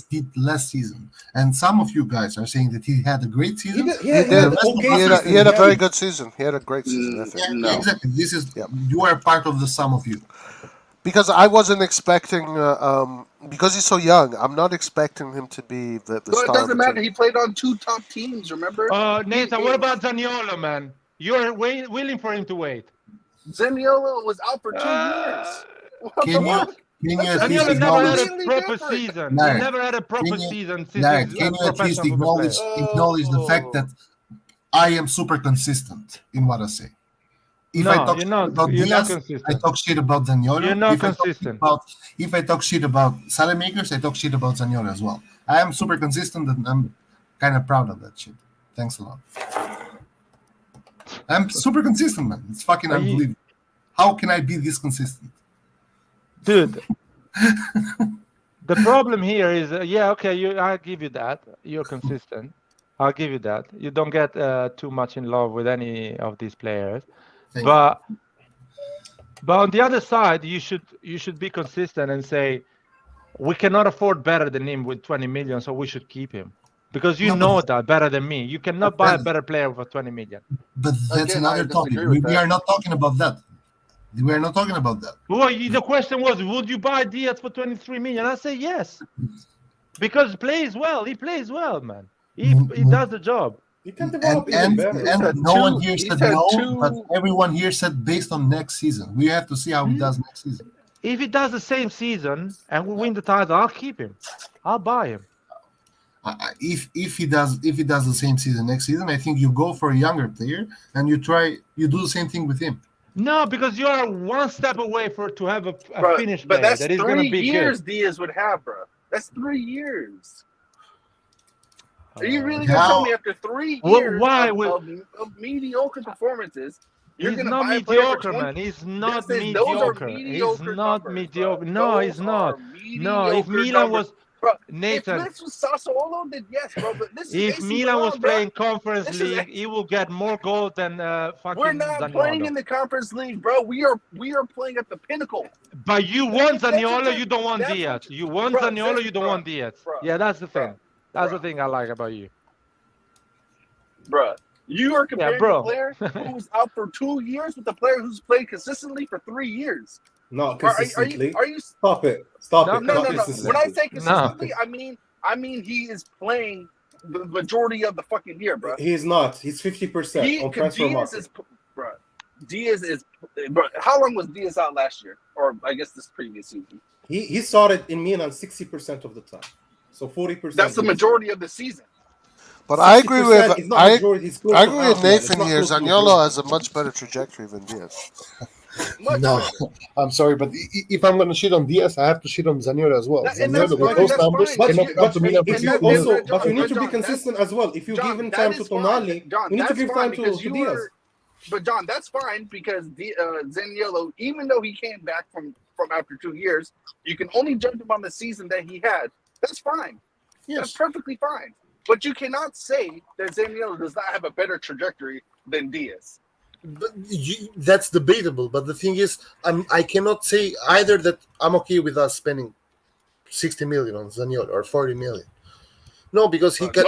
[SPEAKER 3] did last season, and some of you guys are saying that he had a great season.
[SPEAKER 10] He had a very good season. He had a great season. I think.
[SPEAKER 3] Yeah, exactly. This is you are part of the sum of you.
[SPEAKER 10] Because I wasn't expecting, because he's so young, I'm not expecting him to be the star.
[SPEAKER 4] It doesn't matter. He played on 2 top teams, remember?
[SPEAKER 1] Nathan, what about Zaniolo, man? You're willing for him to wait.
[SPEAKER 4] Zaniolo was out for 2 years.
[SPEAKER 3] Can you
[SPEAKER 4] That's
[SPEAKER 3] at least
[SPEAKER 1] Zaniolo never had a
[SPEAKER 3] acknowledge?
[SPEAKER 1] proper
[SPEAKER 4] different.
[SPEAKER 1] season. He
[SPEAKER 3] Larry,
[SPEAKER 1] never had a proper
[SPEAKER 3] can you,
[SPEAKER 1] season since
[SPEAKER 3] Larry,
[SPEAKER 1] he's
[SPEAKER 3] can
[SPEAKER 1] a
[SPEAKER 3] you at least
[SPEAKER 1] professional football player.
[SPEAKER 3] acknowledge the fact that I am super consistent in what I say? If I
[SPEAKER 1] No,
[SPEAKER 3] talk
[SPEAKER 1] you're
[SPEAKER 3] shit
[SPEAKER 1] not.
[SPEAKER 3] about
[SPEAKER 1] You're not
[SPEAKER 3] Diaz, I
[SPEAKER 1] consistent.
[SPEAKER 3] talk shit about Zaniolo.
[SPEAKER 1] You're not consistent.
[SPEAKER 3] If I talk shit about Salamakers, I talk shit about Zaniolo as well. I am super consistent, and I'm kind of proud of that shit. Thanks a lot. I'm super consistent, man. It's fucking
[SPEAKER 1] Are you-
[SPEAKER 3] unbelievable. How can I be this consistent?
[SPEAKER 1] Dude, the problem here is, I'll give you that. You're consistent. I'll give you that. You don't get too much in love with any of these players,
[SPEAKER 3] Thank
[SPEAKER 1] but on the other side, you should be consistent and say we cannot afford better than him with 20 million, so we should keep him. Because you know that better than me. You cannot buy a better player for 20 million.
[SPEAKER 3] But that's
[SPEAKER 4] Again, I
[SPEAKER 3] another topic.
[SPEAKER 4] disagree with
[SPEAKER 3] We
[SPEAKER 4] that.
[SPEAKER 3] are not talking about that. We are not talking about that.
[SPEAKER 1] Well, the question was, would you buy Diaz for 23 million? I say yes. Because he plays well. He plays well, man. He does the job.
[SPEAKER 13] You can develop even
[SPEAKER 3] And
[SPEAKER 13] better.
[SPEAKER 3] no one here
[SPEAKER 4] he's
[SPEAKER 3] said
[SPEAKER 4] had
[SPEAKER 3] no,
[SPEAKER 4] two-
[SPEAKER 3] but everyone here said based on next season. We have to see how he does next season.
[SPEAKER 1] If he does the same season and we win the title, I'll keep him. I'll buy him.
[SPEAKER 3] If he does the same season next season, I think you go for a younger player and you do the same thing with him.
[SPEAKER 1] No, because you are one step away to have a
[SPEAKER 4] Bruh,
[SPEAKER 1] finished
[SPEAKER 4] but
[SPEAKER 1] player
[SPEAKER 4] that's
[SPEAKER 1] that is going
[SPEAKER 4] 3
[SPEAKER 1] to be
[SPEAKER 4] years
[SPEAKER 1] good.
[SPEAKER 4] Diaz would have, bro. That's 3 years. Are you really
[SPEAKER 3] Yeah.
[SPEAKER 4] gonna tell me after 3
[SPEAKER 1] Well,
[SPEAKER 4] years
[SPEAKER 1] why
[SPEAKER 4] of mediocre performances, you're
[SPEAKER 1] He's
[SPEAKER 4] gonna
[SPEAKER 1] not
[SPEAKER 4] buy a player for
[SPEAKER 1] mediocre,
[SPEAKER 4] 20?
[SPEAKER 1] man. He's not
[SPEAKER 4] Those are
[SPEAKER 1] mediocre. He's
[SPEAKER 4] mediocre
[SPEAKER 1] not
[SPEAKER 4] numbers,
[SPEAKER 1] mediocre.
[SPEAKER 4] bro.
[SPEAKER 1] No,
[SPEAKER 4] Those
[SPEAKER 1] he's not.
[SPEAKER 4] are
[SPEAKER 1] No, if
[SPEAKER 4] mediocre
[SPEAKER 1] Milan
[SPEAKER 4] numbers.
[SPEAKER 1] was
[SPEAKER 4] Bro,
[SPEAKER 1] Nathan,
[SPEAKER 4] if this was Sassuolo, then yes, bro. But this is
[SPEAKER 1] if
[SPEAKER 4] AC
[SPEAKER 1] Milan was
[SPEAKER 4] Milan, bro.
[SPEAKER 1] playing Conference
[SPEAKER 4] This is
[SPEAKER 1] League, he will get more goals than fucking
[SPEAKER 4] We're not playing
[SPEAKER 1] Zaniolo.
[SPEAKER 4] in the Conference League, bro. We are playing at the pinnacle.
[SPEAKER 1] But you want
[SPEAKER 4] That's what
[SPEAKER 1] Zaniolo,
[SPEAKER 4] you're-
[SPEAKER 1] you don't want
[SPEAKER 4] that's
[SPEAKER 1] Diaz.
[SPEAKER 4] what
[SPEAKER 1] You want
[SPEAKER 4] Bro,
[SPEAKER 1] Zaniolo, you don't
[SPEAKER 4] bro,
[SPEAKER 1] want Diaz.
[SPEAKER 4] bro,
[SPEAKER 1] Yeah, that's the thing. That's the
[SPEAKER 4] bro.
[SPEAKER 1] thing I like about you.
[SPEAKER 4] Bruh, you are comparing
[SPEAKER 1] bro.
[SPEAKER 4] a player who's out for 2 years with a player who's played consistently for 3 years.
[SPEAKER 13] Not
[SPEAKER 4] Are
[SPEAKER 13] consistently.
[SPEAKER 4] you?
[SPEAKER 13] Stop it. Stop
[SPEAKER 1] No,
[SPEAKER 13] it.
[SPEAKER 4] No,
[SPEAKER 13] Not
[SPEAKER 4] no, no.
[SPEAKER 13] consistently.
[SPEAKER 4] When I say
[SPEAKER 1] No.
[SPEAKER 4] consistently, I mean he is playing the majority of the fucking year, bro.
[SPEAKER 13] He is not. He's 50% on transfer
[SPEAKER 4] Diaz
[SPEAKER 13] market.
[SPEAKER 4] is, bro. Diaz is, bro. How long was Diaz out last year, or I guess this previous season?
[SPEAKER 13] He started in Milan 60% of the time. So 40%.
[SPEAKER 4] That's the majority of the season.
[SPEAKER 10] But I agree with
[SPEAKER 13] is not majority, he's close
[SPEAKER 10] I
[SPEAKER 13] to
[SPEAKER 10] agree
[SPEAKER 13] half,
[SPEAKER 10] with
[SPEAKER 13] man. It's
[SPEAKER 10] Nathan
[SPEAKER 13] not
[SPEAKER 10] here.
[SPEAKER 13] close to
[SPEAKER 10] Zaniolo
[SPEAKER 13] majority.
[SPEAKER 10] has a much better trajectory than Diaz.
[SPEAKER 4] Much
[SPEAKER 3] No,
[SPEAKER 4] better.
[SPEAKER 3] I'm sorry, but if I'm going to shit on Diaz, I have to shit on Zaniolo as well.
[SPEAKER 4] And that's
[SPEAKER 3] Zaniolo with
[SPEAKER 4] fine,
[SPEAKER 3] those
[SPEAKER 4] that's
[SPEAKER 3] numbers
[SPEAKER 4] fine.
[SPEAKER 3] cannot come to Milan for
[SPEAKER 13] If you
[SPEAKER 3] 60
[SPEAKER 13] also,
[SPEAKER 3] million.
[SPEAKER 13] but you need to be
[SPEAKER 4] John,
[SPEAKER 13] consistent as well. If you
[SPEAKER 4] John,
[SPEAKER 13] give him
[SPEAKER 4] that
[SPEAKER 13] time to
[SPEAKER 4] is fine.
[SPEAKER 13] Tonali,
[SPEAKER 4] John,
[SPEAKER 13] you need to
[SPEAKER 4] that's
[SPEAKER 13] give
[SPEAKER 4] fine
[SPEAKER 13] time to
[SPEAKER 4] because you
[SPEAKER 13] Diaz.
[SPEAKER 4] were. But John, that's fine because Zaniolo, even though he came back from after 2 years, you can only judge him on the season that he had. That's fine. That's perfectly fine. But you cannot say that Zaniolo does not have a better trajectory than Diaz.
[SPEAKER 11] But that's debatable. But the thing is, I cannot say either that I'm okay with us spending 60 million on Zaniolo or 40 million. No, because he can.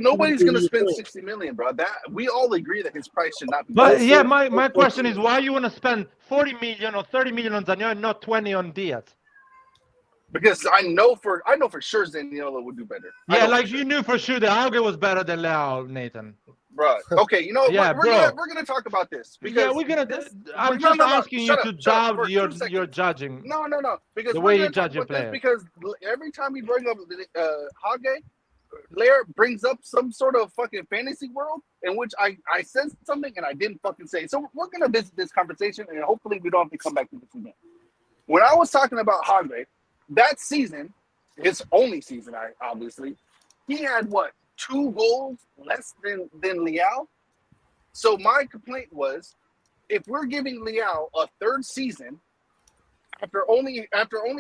[SPEAKER 4] Nobody's going to spend 60 million, bro. That we all agree that his price should not be.
[SPEAKER 1] But yeah, my question is why you want to spend 40 million or 30 million on Zaniolo and not 20 on Diaz?
[SPEAKER 4] Because I know for sure Zaniolo would do better.
[SPEAKER 1] Yeah, like you knew for sure that Auge was better than Leao, Nathan.
[SPEAKER 4] Bro, okay, you know what?
[SPEAKER 1] Yeah,
[SPEAKER 4] we're gonna talk about this. Because
[SPEAKER 1] yeah, we're gonna. I'm just asking you to doubt your judging.
[SPEAKER 4] No. Because
[SPEAKER 1] the
[SPEAKER 4] we're
[SPEAKER 1] way
[SPEAKER 4] gonna
[SPEAKER 1] you judge
[SPEAKER 4] talk
[SPEAKER 1] a
[SPEAKER 4] about this
[SPEAKER 1] player.
[SPEAKER 4] because every time we bring up Hage, Lair brings up some sort of fucking fantasy world in which I said something and I didn't fucking say. So we're gonna visit this conversation and hopefully we don't have to come back to this again. When I was talking about Hage, that season, his only season, obviously, he had what? 2 goals less than Leao. So my complaint was, if we're giving Leao a third season after only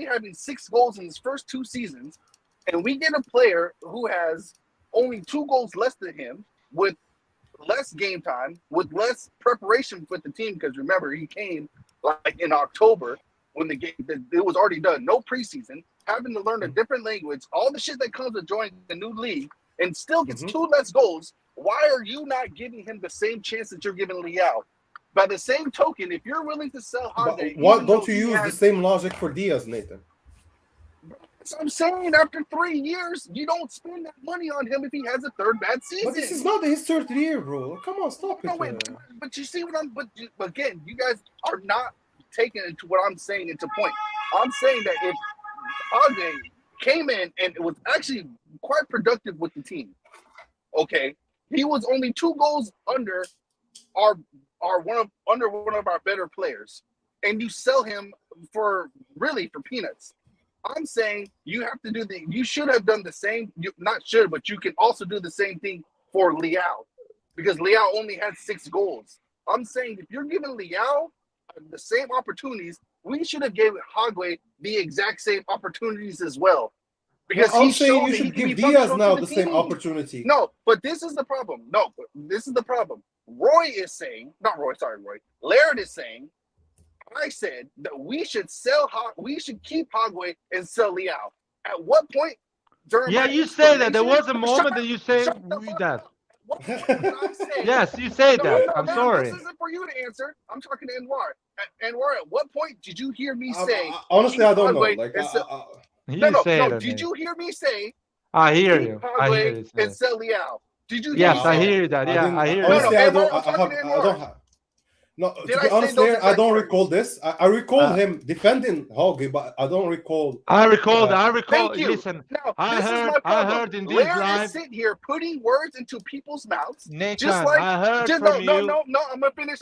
[SPEAKER 4] having 6 goals in his first 2 seasons, and we get a player who has only 2 goals less than him with less game time, with less preparation with the team, because remember he came like in October when the game it was already done, no preseason, having to learn a different language, all the shit that comes with joining the new league. And still gets 2 less goals. Why are you not giving him the same chance that you're giving Leao? By the same token, if you're willing to sell Hage,
[SPEAKER 13] what don't you use the same logic for Diaz, Nathan?
[SPEAKER 4] So I'm saying after 3 years, you don't spend that money on him if he has a third bad season.
[SPEAKER 13] But this is not his third year, bro. Come on, stop it.
[SPEAKER 4] But you see what I'm. But again, you guys are not taking into what I'm saying into point. I'm saying that if Hagway came in and was actually quite productive with the team, okay, he was only 2 goals under one of our better players, and you sell him for peanuts. I'm saying you should have done the same. Not should, but you can also do the same thing for Liao, because Liao only had 6 goals. I'm saying if you're giving Liao the same opportunities, we should have given Hagway the exact same opportunities as well. Because
[SPEAKER 13] I'm
[SPEAKER 4] he's
[SPEAKER 13] saying
[SPEAKER 4] shown
[SPEAKER 13] you
[SPEAKER 4] that he
[SPEAKER 13] should
[SPEAKER 4] can
[SPEAKER 13] give
[SPEAKER 4] be
[SPEAKER 13] Diaz
[SPEAKER 4] functional
[SPEAKER 13] now
[SPEAKER 4] to
[SPEAKER 13] the
[SPEAKER 4] the
[SPEAKER 13] same
[SPEAKER 4] team.
[SPEAKER 13] opportunity.
[SPEAKER 4] No, but this is the problem. Roy is saying, not Roy, sorry, Roy. Laird is saying, I said that we should keep Hagway and sell Liao. At what point during my
[SPEAKER 1] you say that. There was a
[SPEAKER 4] explanation-
[SPEAKER 1] moment that you say
[SPEAKER 4] shut the fuck
[SPEAKER 1] that.
[SPEAKER 4] up. What did I say?
[SPEAKER 1] Yes, you say that. I'm sorry.
[SPEAKER 4] This isn't for you to answer. I'm talking to Anwar. Anwar, at what point did you hear me say?
[SPEAKER 13] Honestly, I don't know.
[SPEAKER 4] Hagway
[SPEAKER 13] Like,
[SPEAKER 4] and sell-
[SPEAKER 1] No.
[SPEAKER 4] Did you hear me say?
[SPEAKER 1] I hear
[SPEAKER 4] keep
[SPEAKER 1] you.
[SPEAKER 4] Hagway and sell Liao? Did you hear
[SPEAKER 1] Yes,
[SPEAKER 4] me say
[SPEAKER 1] I hear that. Yeah, I hear
[SPEAKER 13] honestly,
[SPEAKER 1] that.
[SPEAKER 13] I don't have. No,
[SPEAKER 4] Did
[SPEAKER 13] to be
[SPEAKER 4] I say
[SPEAKER 13] honest,
[SPEAKER 4] those
[SPEAKER 13] there, I
[SPEAKER 4] exact
[SPEAKER 13] don't
[SPEAKER 4] words?
[SPEAKER 13] recall this. I recall him defending Hoggy, but I don't recall.
[SPEAKER 1] I recall.
[SPEAKER 4] Thank you.
[SPEAKER 1] Listen,
[SPEAKER 4] Now,
[SPEAKER 1] I
[SPEAKER 4] this is
[SPEAKER 1] heard.
[SPEAKER 4] my
[SPEAKER 1] I
[SPEAKER 4] problem.
[SPEAKER 1] heard in this
[SPEAKER 4] Laird
[SPEAKER 1] live.
[SPEAKER 4] is sitting here putting words into people's mouths.
[SPEAKER 1] Nathan,
[SPEAKER 4] just like,
[SPEAKER 1] I heard
[SPEAKER 4] just,
[SPEAKER 1] from
[SPEAKER 4] no,
[SPEAKER 1] you.
[SPEAKER 4] No, I'm gonna finish.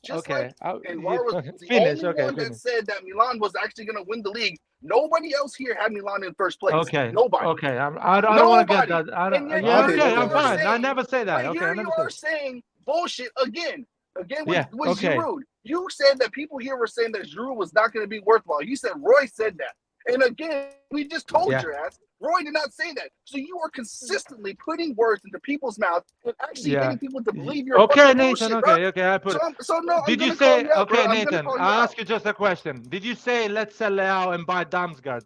[SPEAKER 4] Just
[SPEAKER 1] okay.
[SPEAKER 4] like Anwar was the only one that said that Milan was actually gonna win the league. Nobody else here had Milan in first place.
[SPEAKER 1] Okay.
[SPEAKER 4] Nobody.
[SPEAKER 1] Okay. I don't want to get that. I'm fine. I never say that.
[SPEAKER 4] But
[SPEAKER 1] Okay.
[SPEAKER 4] here
[SPEAKER 1] I never
[SPEAKER 4] you
[SPEAKER 1] say
[SPEAKER 4] are saying bullshit again. Again with
[SPEAKER 1] okay.
[SPEAKER 4] Giroud. You said that people here were saying that Giroud was not going to be worthwhile. You said Roy said that. And again, we just told your ass. Roy did not say that. So you are consistently putting words into people's mouths and actually getting people to believe your
[SPEAKER 1] Okay,
[SPEAKER 4] Nathan.
[SPEAKER 1] Bullshit, okay. I put it.
[SPEAKER 4] So no,
[SPEAKER 1] did you say okay, Nathan? I'll ask you just a question. Did you say let's sell Leao and buy Damsgaard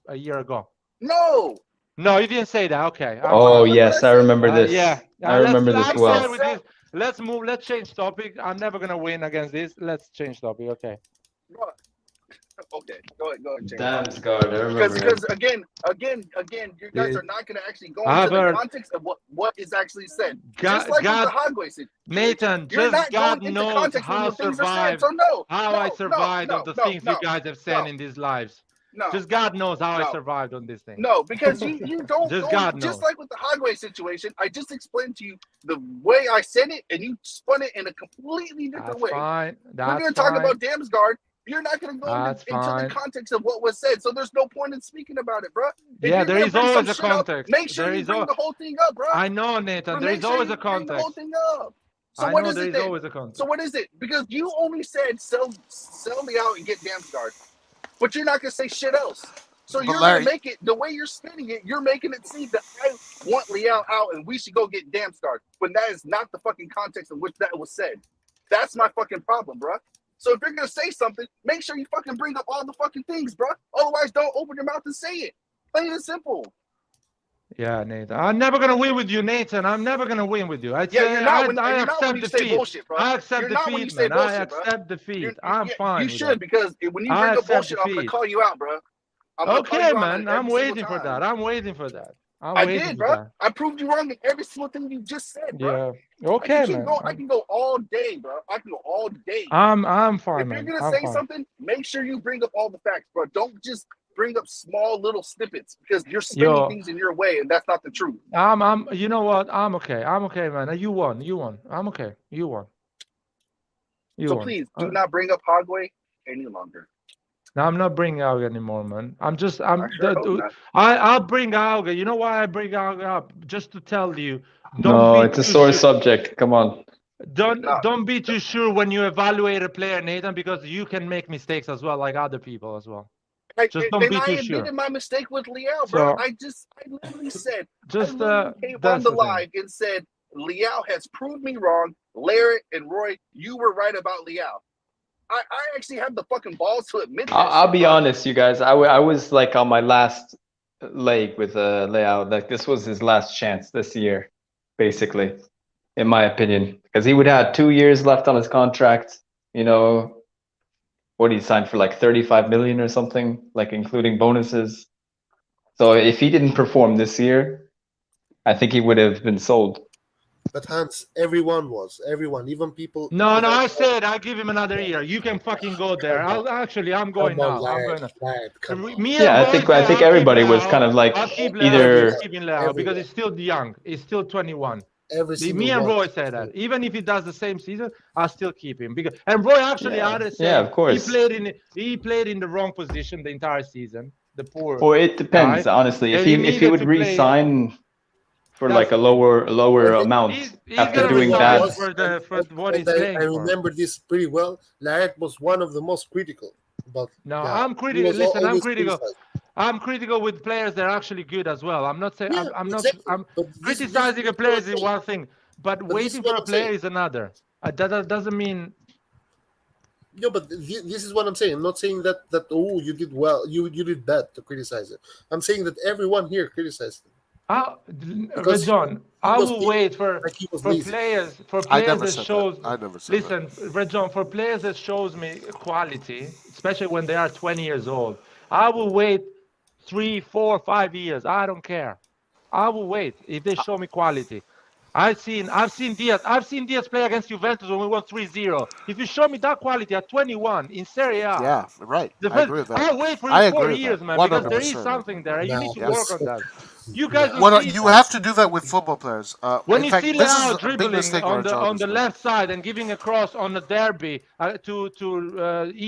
[SPEAKER 1] a year ago?
[SPEAKER 4] No.
[SPEAKER 1] No, you didn't say that. Okay.
[SPEAKER 5] Yes, I remember this. I remember this well.
[SPEAKER 1] With this. Let's move. Let's change topic. I'm never gonna win against this. Let's change topic. Okay.
[SPEAKER 4] Okay, go ahead.
[SPEAKER 5] Damsgaard, I remember.
[SPEAKER 4] Because again, you guys are not going to actually go into the context of what is actually said. Just like with the Hagway situation.
[SPEAKER 1] Nathan, just God knows how I survived. How I survived on the things you guys have said in these lives.
[SPEAKER 4] No,
[SPEAKER 1] just God knows how I survived on this thing.
[SPEAKER 4] No, because you don't.
[SPEAKER 1] Just God knows.
[SPEAKER 4] Just like with the Hagway situation, I just explained to you the way I said it, and you spun it in a completely different way.
[SPEAKER 1] Fine.
[SPEAKER 4] We're going to talk about Damsgaard. You're not going to go into the context of what was said, so there's no point in speaking about it, bro.
[SPEAKER 1] If there is always a context.
[SPEAKER 4] Make sure you bring the whole thing up, bro.
[SPEAKER 1] I know, Nathan. There is always a context.
[SPEAKER 4] Bring the whole thing up. So what is it then?
[SPEAKER 1] Always a context.
[SPEAKER 4] So what is it? Because you only said sell me out and get Damsgaard, but you're not going to say shit else. So you're going to make it, the way you're spinning it, you're making it seem that I want Liao out and we should go get Damsgaard, when that is not the fucking context in which that was said. That's my fucking problem, bro. So if you're gonna say something, make sure you fucking bring up all the fucking things, bro. Otherwise, don't open your mouth and say it. Plain and simple.
[SPEAKER 1] Yeah, Nathan. I'm never gonna win with you, Nathan. I'm never gonna win with you. I accept defeat.
[SPEAKER 4] Bullshit, bro.
[SPEAKER 1] I accept defeat, man. I accept defeat. I'm fine.
[SPEAKER 4] You should, because when you bring up bullshit, I'm gonna call you out, bro.
[SPEAKER 1] Okay, man. I'm waiting for that. I'm waiting for that.
[SPEAKER 4] I did, bro. I proved you wrong in every single thing you just said, bro.
[SPEAKER 1] Yeah. Okay, man.
[SPEAKER 4] I can go all day, bro. I can go all day.
[SPEAKER 1] I'm fine, man.
[SPEAKER 4] If you're gonna say something, make sure you bring up all the facts, bro. Don't just bring up small little snippets, because you're spinning things in your way, and that's not the truth.
[SPEAKER 1] You know what? I'm okay. I'm okay, man. You won. I'm okay. You won.
[SPEAKER 4] Please do not bring up Hagway any longer.
[SPEAKER 1] No, I'm not bringing Auga anymore, man. I'll bring Auga. You know why I bring Auga up? Just to tell you.
[SPEAKER 5] It's a sore subject. Come on.
[SPEAKER 1] Don't be too sure when you evaluate a player, Nathan, because you can make mistakes as well, like other people as well. Just don't be too sure.
[SPEAKER 4] I admitted my mistake with Liao, bro. I literally said, came on the live and said, Liao has proved me wrong. Larry and Roy, you were right about Liao. I actually have the fucking balls to admit that.
[SPEAKER 5] I'll be honest, you guys. I was like on my last leg with Liao. Like this was his last chance this year, basically, in my opinion, because he would have 2 years left on his contract. You know, what he signed for like 35 million or something, like including bonuses. So if he didn't perform this year, I think he would have been sold.
[SPEAKER 11] But Hans, everyone, even people.
[SPEAKER 1] No, I said I'll give him another year. You can fucking go there. I'm going
[SPEAKER 11] Come on,
[SPEAKER 1] now. I'm going.
[SPEAKER 11] come on.
[SPEAKER 1] Me
[SPEAKER 5] Yeah,
[SPEAKER 1] and
[SPEAKER 5] I
[SPEAKER 1] Roy
[SPEAKER 5] think
[SPEAKER 1] said I'll
[SPEAKER 5] everybody
[SPEAKER 1] keep
[SPEAKER 5] was
[SPEAKER 1] Leao.
[SPEAKER 5] kind of like
[SPEAKER 1] I'll keep
[SPEAKER 5] either.
[SPEAKER 1] Leao because he's still young. He's still 21.
[SPEAKER 11] Every single
[SPEAKER 1] Me and
[SPEAKER 11] one.
[SPEAKER 1] Roy said that. Even if he does the same season, I'll still keep him. And Roy actually had to say
[SPEAKER 5] Yeah, of course.
[SPEAKER 1] he played in the wrong position the entire season. The poor.
[SPEAKER 5] Or it depends,
[SPEAKER 1] guy.
[SPEAKER 5] honestly. If
[SPEAKER 1] And
[SPEAKER 5] he would re-sign for like a lower amount
[SPEAKER 1] he's
[SPEAKER 5] after
[SPEAKER 1] gonna
[SPEAKER 5] doing
[SPEAKER 1] resign
[SPEAKER 5] bad.
[SPEAKER 1] for what he's
[SPEAKER 11] I
[SPEAKER 1] playing for.
[SPEAKER 11] remember this pretty well. Laird was one of the most critical. But
[SPEAKER 1] no,
[SPEAKER 11] yeah,
[SPEAKER 1] I'm critical.
[SPEAKER 11] he was
[SPEAKER 1] Listen, I'm
[SPEAKER 11] always
[SPEAKER 1] critical.
[SPEAKER 11] criticized.
[SPEAKER 1] I'm critical with players that are actually good as well. I'm not saying
[SPEAKER 11] Yeah,
[SPEAKER 1] I'm
[SPEAKER 11] exactly.
[SPEAKER 1] not. I'm
[SPEAKER 11] But this
[SPEAKER 1] criticizing a
[SPEAKER 11] is
[SPEAKER 1] player
[SPEAKER 11] what
[SPEAKER 1] is
[SPEAKER 11] I'm saying.
[SPEAKER 1] one thing, but
[SPEAKER 11] But this
[SPEAKER 1] waiting
[SPEAKER 11] is
[SPEAKER 1] for
[SPEAKER 11] what
[SPEAKER 1] a
[SPEAKER 11] I'm
[SPEAKER 1] player
[SPEAKER 11] saying.
[SPEAKER 1] is another. That doesn't mean.
[SPEAKER 11] Yeah, but this is what I'm saying. I'm not saying that oh, you did well, you did bad to criticize it. I'm saying that everyone here criticized him.
[SPEAKER 1] But John, I will wait for
[SPEAKER 11] lazy.
[SPEAKER 1] players
[SPEAKER 10] I never
[SPEAKER 1] that
[SPEAKER 10] said
[SPEAKER 1] shows.
[SPEAKER 10] that. I never said
[SPEAKER 1] Listen, Red John, for players that shows me quality, especially when they are 20 years old, I will wait 3, 4, 5 years. I don't care. I will wait if they show me quality. I've seen Diaz play against Juventus when we won 3-0. If you show me that quality at 21 in Serie A,
[SPEAKER 10] Yeah, right. I agree with that.
[SPEAKER 1] I'll wait for
[SPEAKER 10] I
[SPEAKER 1] you
[SPEAKER 10] agree
[SPEAKER 1] 4
[SPEAKER 10] with
[SPEAKER 1] years,
[SPEAKER 10] that.
[SPEAKER 1] man, because there is
[SPEAKER 10] 100%.
[SPEAKER 1] something there. You need to
[SPEAKER 10] Yes.
[SPEAKER 1] work on that. You guys don't
[SPEAKER 10] Well,
[SPEAKER 1] see
[SPEAKER 10] you
[SPEAKER 1] that.
[SPEAKER 10] have to do that with football players.
[SPEAKER 1] When
[SPEAKER 10] in
[SPEAKER 1] you
[SPEAKER 10] fact,
[SPEAKER 1] see
[SPEAKER 10] this is
[SPEAKER 1] Leao
[SPEAKER 10] a big
[SPEAKER 1] dribbling
[SPEAKER 10] mistake
[SPEAKER 1] on
[SPEAKER 10] where
[SPEAKER 1] the left side and giving a cross on the derby to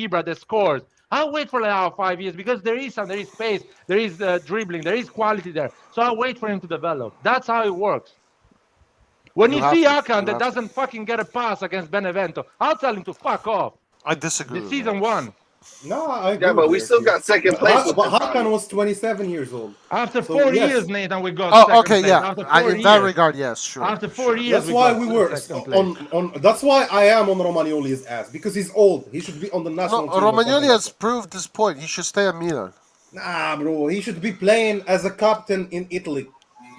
[SPEAKER 1] Ibra that scores, I'll wait for Leao 5 years because there is space, there is dribbling, there is quality there. So I'll wait for him to develop. That's how it works. When you see Akan that doesn't fucking get a pass against Benevento, I'll tell him to fuck off.
[SPEAKER 10] I disagree.
[SPEAKER 1] The season one.
[SPEAKER 13] No, I agree.
[SPEAKER 4] Yeah, but
[SPEAKER 13] with
[SPEAKER 4] we
[SPEAKER 13] you.
[SPEAKER 4] still got second place.
[SPEAKER 13] But Hakan was 27 years old.
[SPEAKER 1] After
[SPEAKER 13] So,
[SPEAKER 1] 4
[SPEAKER 13] yes.
[SPEAKER 1] years, Nathan, we got
[SPEAKER 10] Oh,
[SPEAKER 1] second
[SPEAKER 10] okay,
[SPEAKER 1] place.
[SPEAKER 10] yeah.
[SPEAKER 1] After 4
[SPEAKER 10] In that
[SPEAKER 1] years.
[SPEAKER 10] regard, yes, sure.
[SPEAKER 1] After 4 years,
[SPEAKER 13] That's why
[SPEAKER 1] got
[SPEAKER 13] we were
[SPEAKER 1] second place.
[SPEAKER 13] on. That's why I am on Romagnoli's ass because he's old. He should be on the national
[SPEAKER 10] No,
[SPEAKER 13] team. or something
[SPEAKER 10] Romagnoli
[SPEAKER 13] like
[SPEAKER 10] has
[SPEAKER 13] that.
[SPEAKER 10] proved his point. He should stay at Milan.
[SPEAKER 13] Nah, bro. He should be playing as a captain in Italy.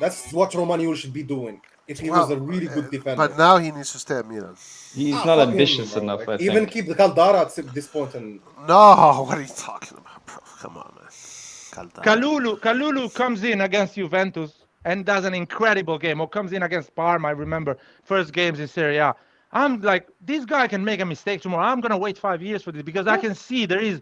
[SPEAKER 13] That's what Romagnoli should be doing if he was a really good defender.
[SPEAKER 10] But now he needs to stay at Milan.
[SPEAKER 5] He's not
[SPEAKER 13] fuck him,
[SPEAKER 5] ambitious
[SPEAKER 13] bro.
[SPEAKER 5] enough, I
[SPEAKER 13] Even
[SPEAKER 5] think.
[SPEAKER 13] keep the Caldara at this point. And
[SPEAKER 10] No, what are you talking about, bro? Come on, man.
[SPEAKER 1] Kalulu comes in against Juventus and does an incredible game, or comes in against Parma. I remember first games in Serie A. I'm like, this guy can make a mistake tomorrow. I'm gonna wait 5 years for this because I can see there is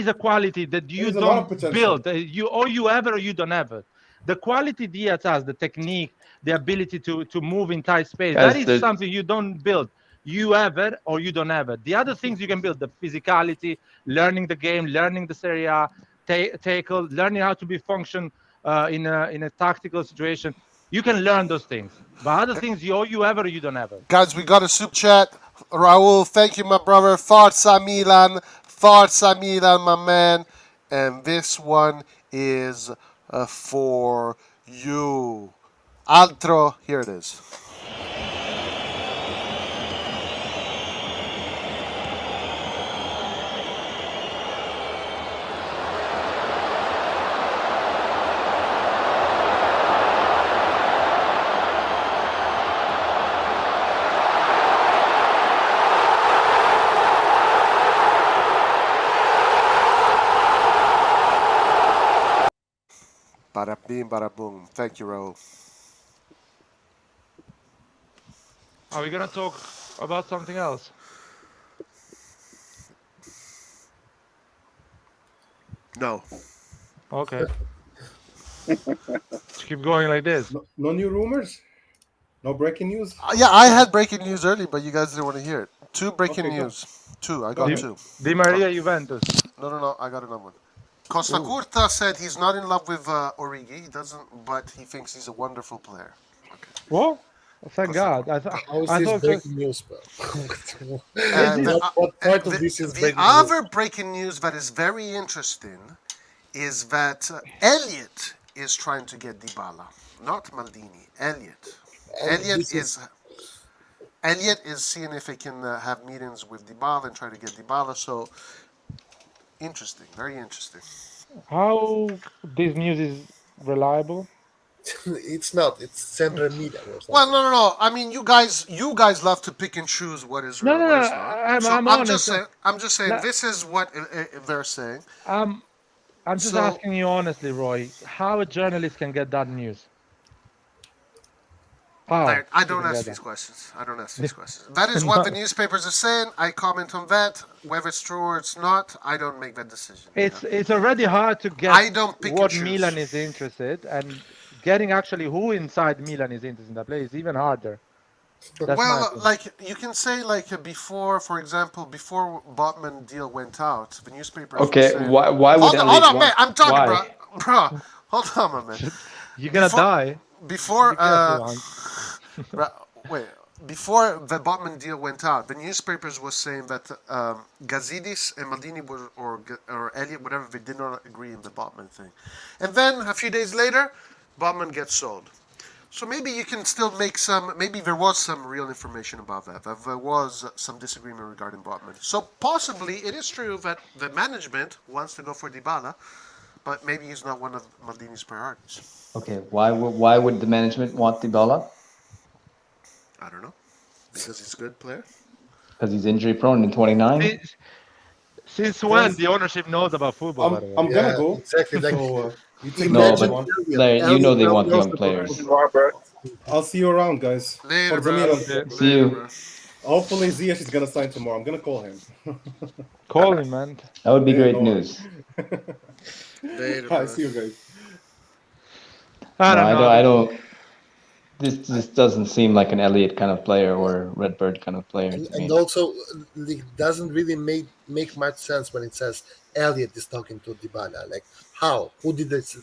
[SPEAKER 1] a quality that you
[SPEAKER 13] There's a lot of
[SPEAKER 1] don't
[SPEAKER 13] potential.
[SPEAKER 1] build. You have it or you don't have it. The quality Diaz has, the technique, the ability to move in tight space.
[SPEAKER 5] Guys,
[SPEAKER 1] That is something you don't build. You have it or you don't have it. The other things you can build: the physicality, learning the game, learning the Serie A, tackle, learning how to be function in a tactical situation. You can learn those things. But other things, you have it or you don't have it.
[SPEAKER 10] Guys, we got a soup chat. Raul, thank you, my brother. Forza Milan. Forza Milan, my man. And this one is for you. Altro, here it is. Bada bing, bada boom. Thank you, Raul.
[SPEAKER 1] Are we gonna talk about something else?
[SPEAKER 10] No.
[SPEAKER 1] Okay. Keep going like this.
[SPEAKER 13] no new rumors? No breaking news?
[SPEAKER 10] Yeah, I had breaking news early, but you guys didn't want to hear it. 2 breaking news. 2. I got 2.
[SPEAKER 1] Di Maria Juventus.
[SPEAKER 10] No. I got another one. Costa Curta said he's not in love with Origi. He doesn't, but he thinks he's a wonderful player. Okay.
[SPEAKER 1] What? Thank God.
[SPEAKER 11] How is this breaking news, bro? What part of this is breaking news?
[SPEAKER 10] The other breaking news that is very interesting is that Elliot is trying to get Dybala, not Maldini. Elliot is seeing if he can have meetings with Dybala and try to get Dybala. So interesting, very interesting.
[SPEAKER 1] How this news is reliable?
[SPEAKER 11] It's not. It's central media. Or something.
[SPEAKER 10] Well, no. I mean, you guys love to pick and choose what is real, what is not. I'm just saying. This is what they're saying.
[SPEAKER 1] I'm just asking you honestly, Roy, how a journalist can get that news. How?
[SPEAKER 10] I don't
[SPEAKER 1] Didn't
[SPEAKER 10] ask
[SPEAKER 1] get
[SPEAKER 10] these
[SPEAKER 1] that.
[SPEAKER 10] questions. I don't ask these questions. That is what the
[SPEAKER 1] No.
[SPEAKER 10] newspapers are saying. I comment on that. Whether it's true or it's not, I don't make that decision.
[SPEAKER 1] It's already hard to get
[SPEAKER 10] I don't pick and
[SPEAKER 1] what
[SPEAKER 10] choose.
[SPEAKER 1] Milan is interested, and getting actually who inside Milan is interested in that play is even harder. That's my
[SPEAKER 10] Well,
[SPEAKER 1] opinion.
[SPEAKER 10] like you can say, like before, for example, before Botman deal went out, the newspapers were
[SPEAKER 5] Okay,
[SPEAKER 10] saying,
[SPEAKER 5] why would
[SPEAKER 10] hold
[SPEAKER 5] Elliot
[SPEAKER 10] on, man.
[SPEAKER 5] want?
[SPEAKER 10] I'm talking, bro.
[SPEAKER 5] Why?
[SPEAKER 10] Bro, hold on, my man.
[SPEAKER 1] You're gonna die.
[SPEAKER 10] Before,
[SPEAKER 1] Be careful, Hans.
[SPEAKER 10] wait, before the Botman deal went out, the newspapers were saying that Gazidis and Maldini were, or Elliot, whatever, they did not agree in the Botman thing. And then a few days later, Botman gets sold. So maybe you can still make some. Maybe there was some real information about that. That there was some disagreement regarding Botman. So possibly it is true that the management wants to go for Dybala, but maybe he's not one of Maldini's priorities.
[SPEAKER 5] Okay, why would the management want Dybala?
[SPEAKER 10] I don't know. Because he's a good player.
[SPEAKER 5] Because he's injury prone in 29.
[SPEAKER 1] Since when the ownership knows about football? By the way,
[SPEAKER 13] I'm gonna go.
[SPEAKER 11] Exactly. Like,
[SPEAKER 13] So you take
[SPEAKER 5] No,
[SPEAKER 13] the
[SPEAKER 5] but
[SPEAKER 13] one.
[SPEAKER 5] Larry, you know they want young players.
[SPEAKER 13] I'll see you around, guys.
[SPEAKER 10] Later,
[SPEAKER 13] Forza
[SPEAKER 10] bro.
[SPEAKER 13] Milan.
[SPEAKER 5] See you.
[SPEAKER 13] Hopefully Ziyech is gonna sign tomorrow. I'm gonna call him.
[SPEAKER 1] Call him, man.
[SPEAKER 5] That would be
[SPEAKER 13] Yeah,
[SPEAKER 5] great
[SPEAKER 13] no worry.
[SPEAKER 5] news.
[SPEAKER 10] Later,
[SPEAKER 13] Hi,
[SPEAKER 10] bro.
[SPEAKER 13] see you guys.
[SPEAKER 1] I don't know.
[SPEAKER 5] I don't. This doesn't seem like an Elliot kind of player or RedBird kind of player to
[SPEAKER 11] and
[SPEAKER 5] me.
[SPEAKER 11] also, it doesn't really make much sense when it says Elliot is talking to Dybala. Like, how? Who did this?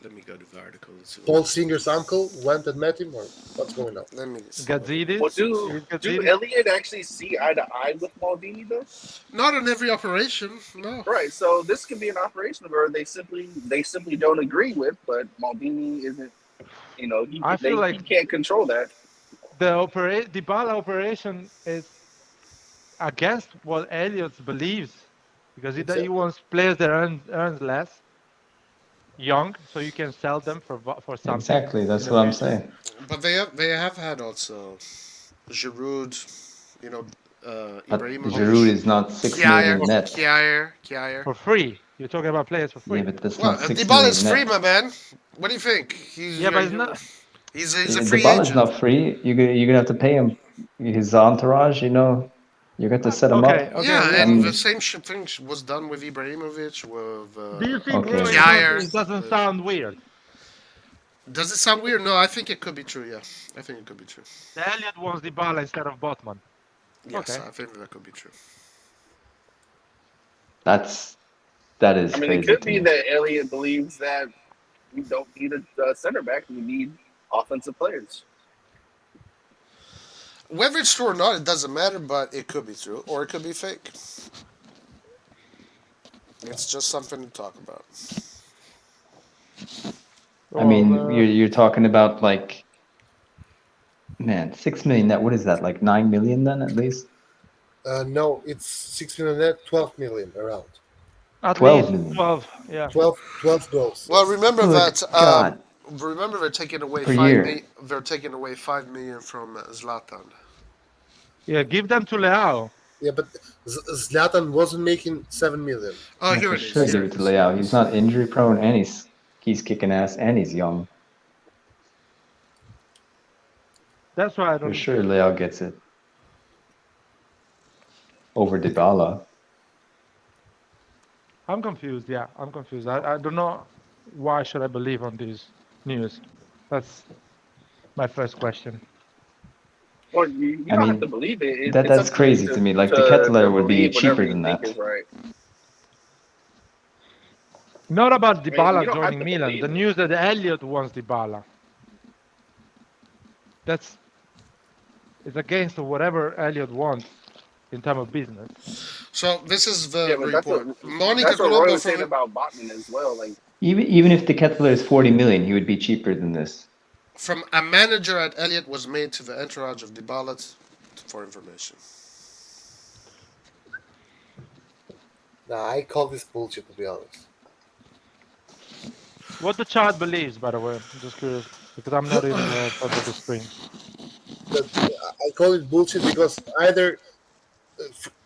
[SPEAKER 10] Let me go to the article.
[SPEAKER 11] Paul Singer's uncle went and met him, or what's going on?
[SPEAKER 10] Let me see.
[SPEAKER 1] Gazidis?
[SPEAKER 4] Well,
[SPEAKER 1] Is
[SPEAKER 4] do
[SPEAKER 1] Gazidis?
[SPEAKER 4] Elliot actually see eye to eye with Maldini though?
[SPEAKER 10] Not in every operation, no.
[SPEAKER 4] Right. So this could be an operation where they simply don't agree with, but Maldini isn't. You know,
[SPEAKER 1] I feel
[SPEAKER 4] he
[SPEAKER 1] like
[SPEAKER 4] can't control that.
[SPEAKER 1] the Dybala operation is against what Elliot believes, because he wants players that earns less, young, so you can sell them for something.
[SPEAKER 5] Exactly, that's
[SPEAKER 1] in the
[SPEAKER 5] what I'm
[SPEAKER 1] future.
[SPEAKER 5] saying.
[SPEAKER 10] But they have had also Giroud, you know,
[SPEAKER 5] But
[SPEAKER 10] Ibrahimovic.
[SPEAKER 5] Giroud is not 6 million net.
[SPEAKER 10] Kjaer.
[SPEAKER 1] For free. You're talking about players for free.
[SPEAKER 5] Yeah, but that's
[SPEAKER 10] Well,
[SPEAKER 5] not 6
[SPEAKER 10] Dybala
[SPEAKER 5] million
[SPEAKER 10] is free,
[SPEAKER 5] net.
[SPEAKER 10] my man. What do you think?
[SPEAKER 1] Yeah, but it's not.
[SPEAKER 10] He's a free
[SPEAKER 5] Dybala is
[SPEAKER 10] agent.
[SPEAKER 5] not free. You're gonna have to pay him his entourage. You know, you got to set him
[SPEAKER 1] Okay,
[SPEAKER 5] up.
[SPEAKER 1] okay.
[SPEAKER 10] Yeah, and
[SPEAKER 5] And
[SPEAKER 10] the same thing was done with Ibrahimovic, with
[SPEAKER 1] Do you think
[SPEAKER 5] Okay.
[SPEAKER 1] it doesn't sound weird?
[SPEAKER 10] Does it sound weird? No, I think it could be true, yeah. I think it could be true.
[SPEAKER 1] The Elliot wants Dybala instead of Botman.
[SPEAKER 10] Yes,
[SPEAKER 1] Okay.
[SPEAKER 10] I think that could be true.
[SPEAKER 5] that is
[SPEAKER 4] I mean,
[SPEAKER 5] crazy
[SPEAKER 4] it could
[SPEAKER 5] to
[SPEAKER 4] be
[SPEAKER 5] me.
[SPEAKER 4] that Elliot believes that we don't need a center back. We need offensive players.
[SPEAKER 10] Whether it's true or not, it doesn't matter, but it could be true, or it could be fake. It's just something to talk about.
[SPEAKER 5] I mean, you're talking about like, man, 6 million net. What is that? Like 9 million then at least?
[SPEAKER 11] No, it's 6 million net, 12 million around.
[SPEAKER 1] At
[SPEAKER 5] 12
[SPEAKER 1] least
[SPEAKER 5] million.
[SPEAKER 1] 12, yeah.
[SPEAKER 11] 12 goals.
[SPEAKER 10] Well, remember
[SPEAKER 5] Good
[SPEAKER 10] that.
[SPEAKER 5] God.
[SPEAKER 10] Remember they're taking away
[SPEAKER 5] Per year.
[SPEAKER 10] They're taking away 5 million from Zlatan.
[SPEAKER 1] Yeah, give them to Leao.
[SPEAKER 11] Yeah, but Zlatan wasn't making 7 million.
[SPEAKER 10] Oh,
[SPEAKER 5] Yeah,
[SPEAKER 10] here
[SPEAKER 5] for
[SPEAKER 10] it is.
[SPEAKER 5] sure,
[SPEAKER 10] Here
[SPEAKER 5] give
[SPEAKER 10] it
[SPEAKER 5] it to
[SPEAKER 10] is.
[SPEAKER 5] Leao. He's not injury prone, and he's kicking ass, and he's young.
[SPEAKER 1] That's why I
[SPEAKER 5] For
[SPEAKER 1] don't.
[SPEAKER 5] sure, Leao gets it over Dybala.
[SPEAKER 1] I'm confused. Yeah, I'm confused. I don't know why should I believe on this news. That's my first question.
[SPEAKER 4] Well, you
[SPEAKER 5] I
[SPEAKER 4] don't
[SPEAKER 5] mean,
[SPEAKER 4] have to believe it. It's
[SPEAKER 5] that's
[SPEAKER 4] up to you
[SPEAKER 5] crazy to me. Like the
[SPEAKER 4] to
[SPEAKER 5] Kettler would be
[SPEAKER 4] believe whatever
[SPEAKER 5] cheaper
[SPEAKER 4] you
[SPEAKER 5] than
[SPEAKER 4] think
[SPEAKER 5] that.
[SPEAKER 4] is right.
[SPEAKER 1] Not about Dybala
[SPEAKER 4] you don't have
[SPEAKER 1] joining
[SPEAKER 4] to
[SPEAKER 1] Milan.
[SPEAKER 4] believe
[SPEAKER 1] The
[SPEAKER 4] it.
[SPEAKER 1] news that Elliot wants Dybala. It's against whatever Elliot wants in terms of business.
[SPEAKER 10] So this is the
[SPEAKER 4] Yeah, but
[SPEAKER 10] report. Monica
[SPEAKER 4] that's what Roy
[SPEAKER 10] Colombo
[SPEAKER 4] was saying
[SPEAKER 10] from
[SPEAKER 4] about Botman as well. Like,
[SPEAKER 5] Even if the Kettler is 40 million, he would be cheaper than this.
[SPEAKER 10] from a manager at Elliot was made to the entourage of Dybala for information.
[SPEAKER 11] Nah, I call this bullshit, to be honest.
[SPEAKER 1] What the chart believes, by the way, I'm just curious because I'm not in front of the screen.
[SPEAKER 11] I call it bullshit because either,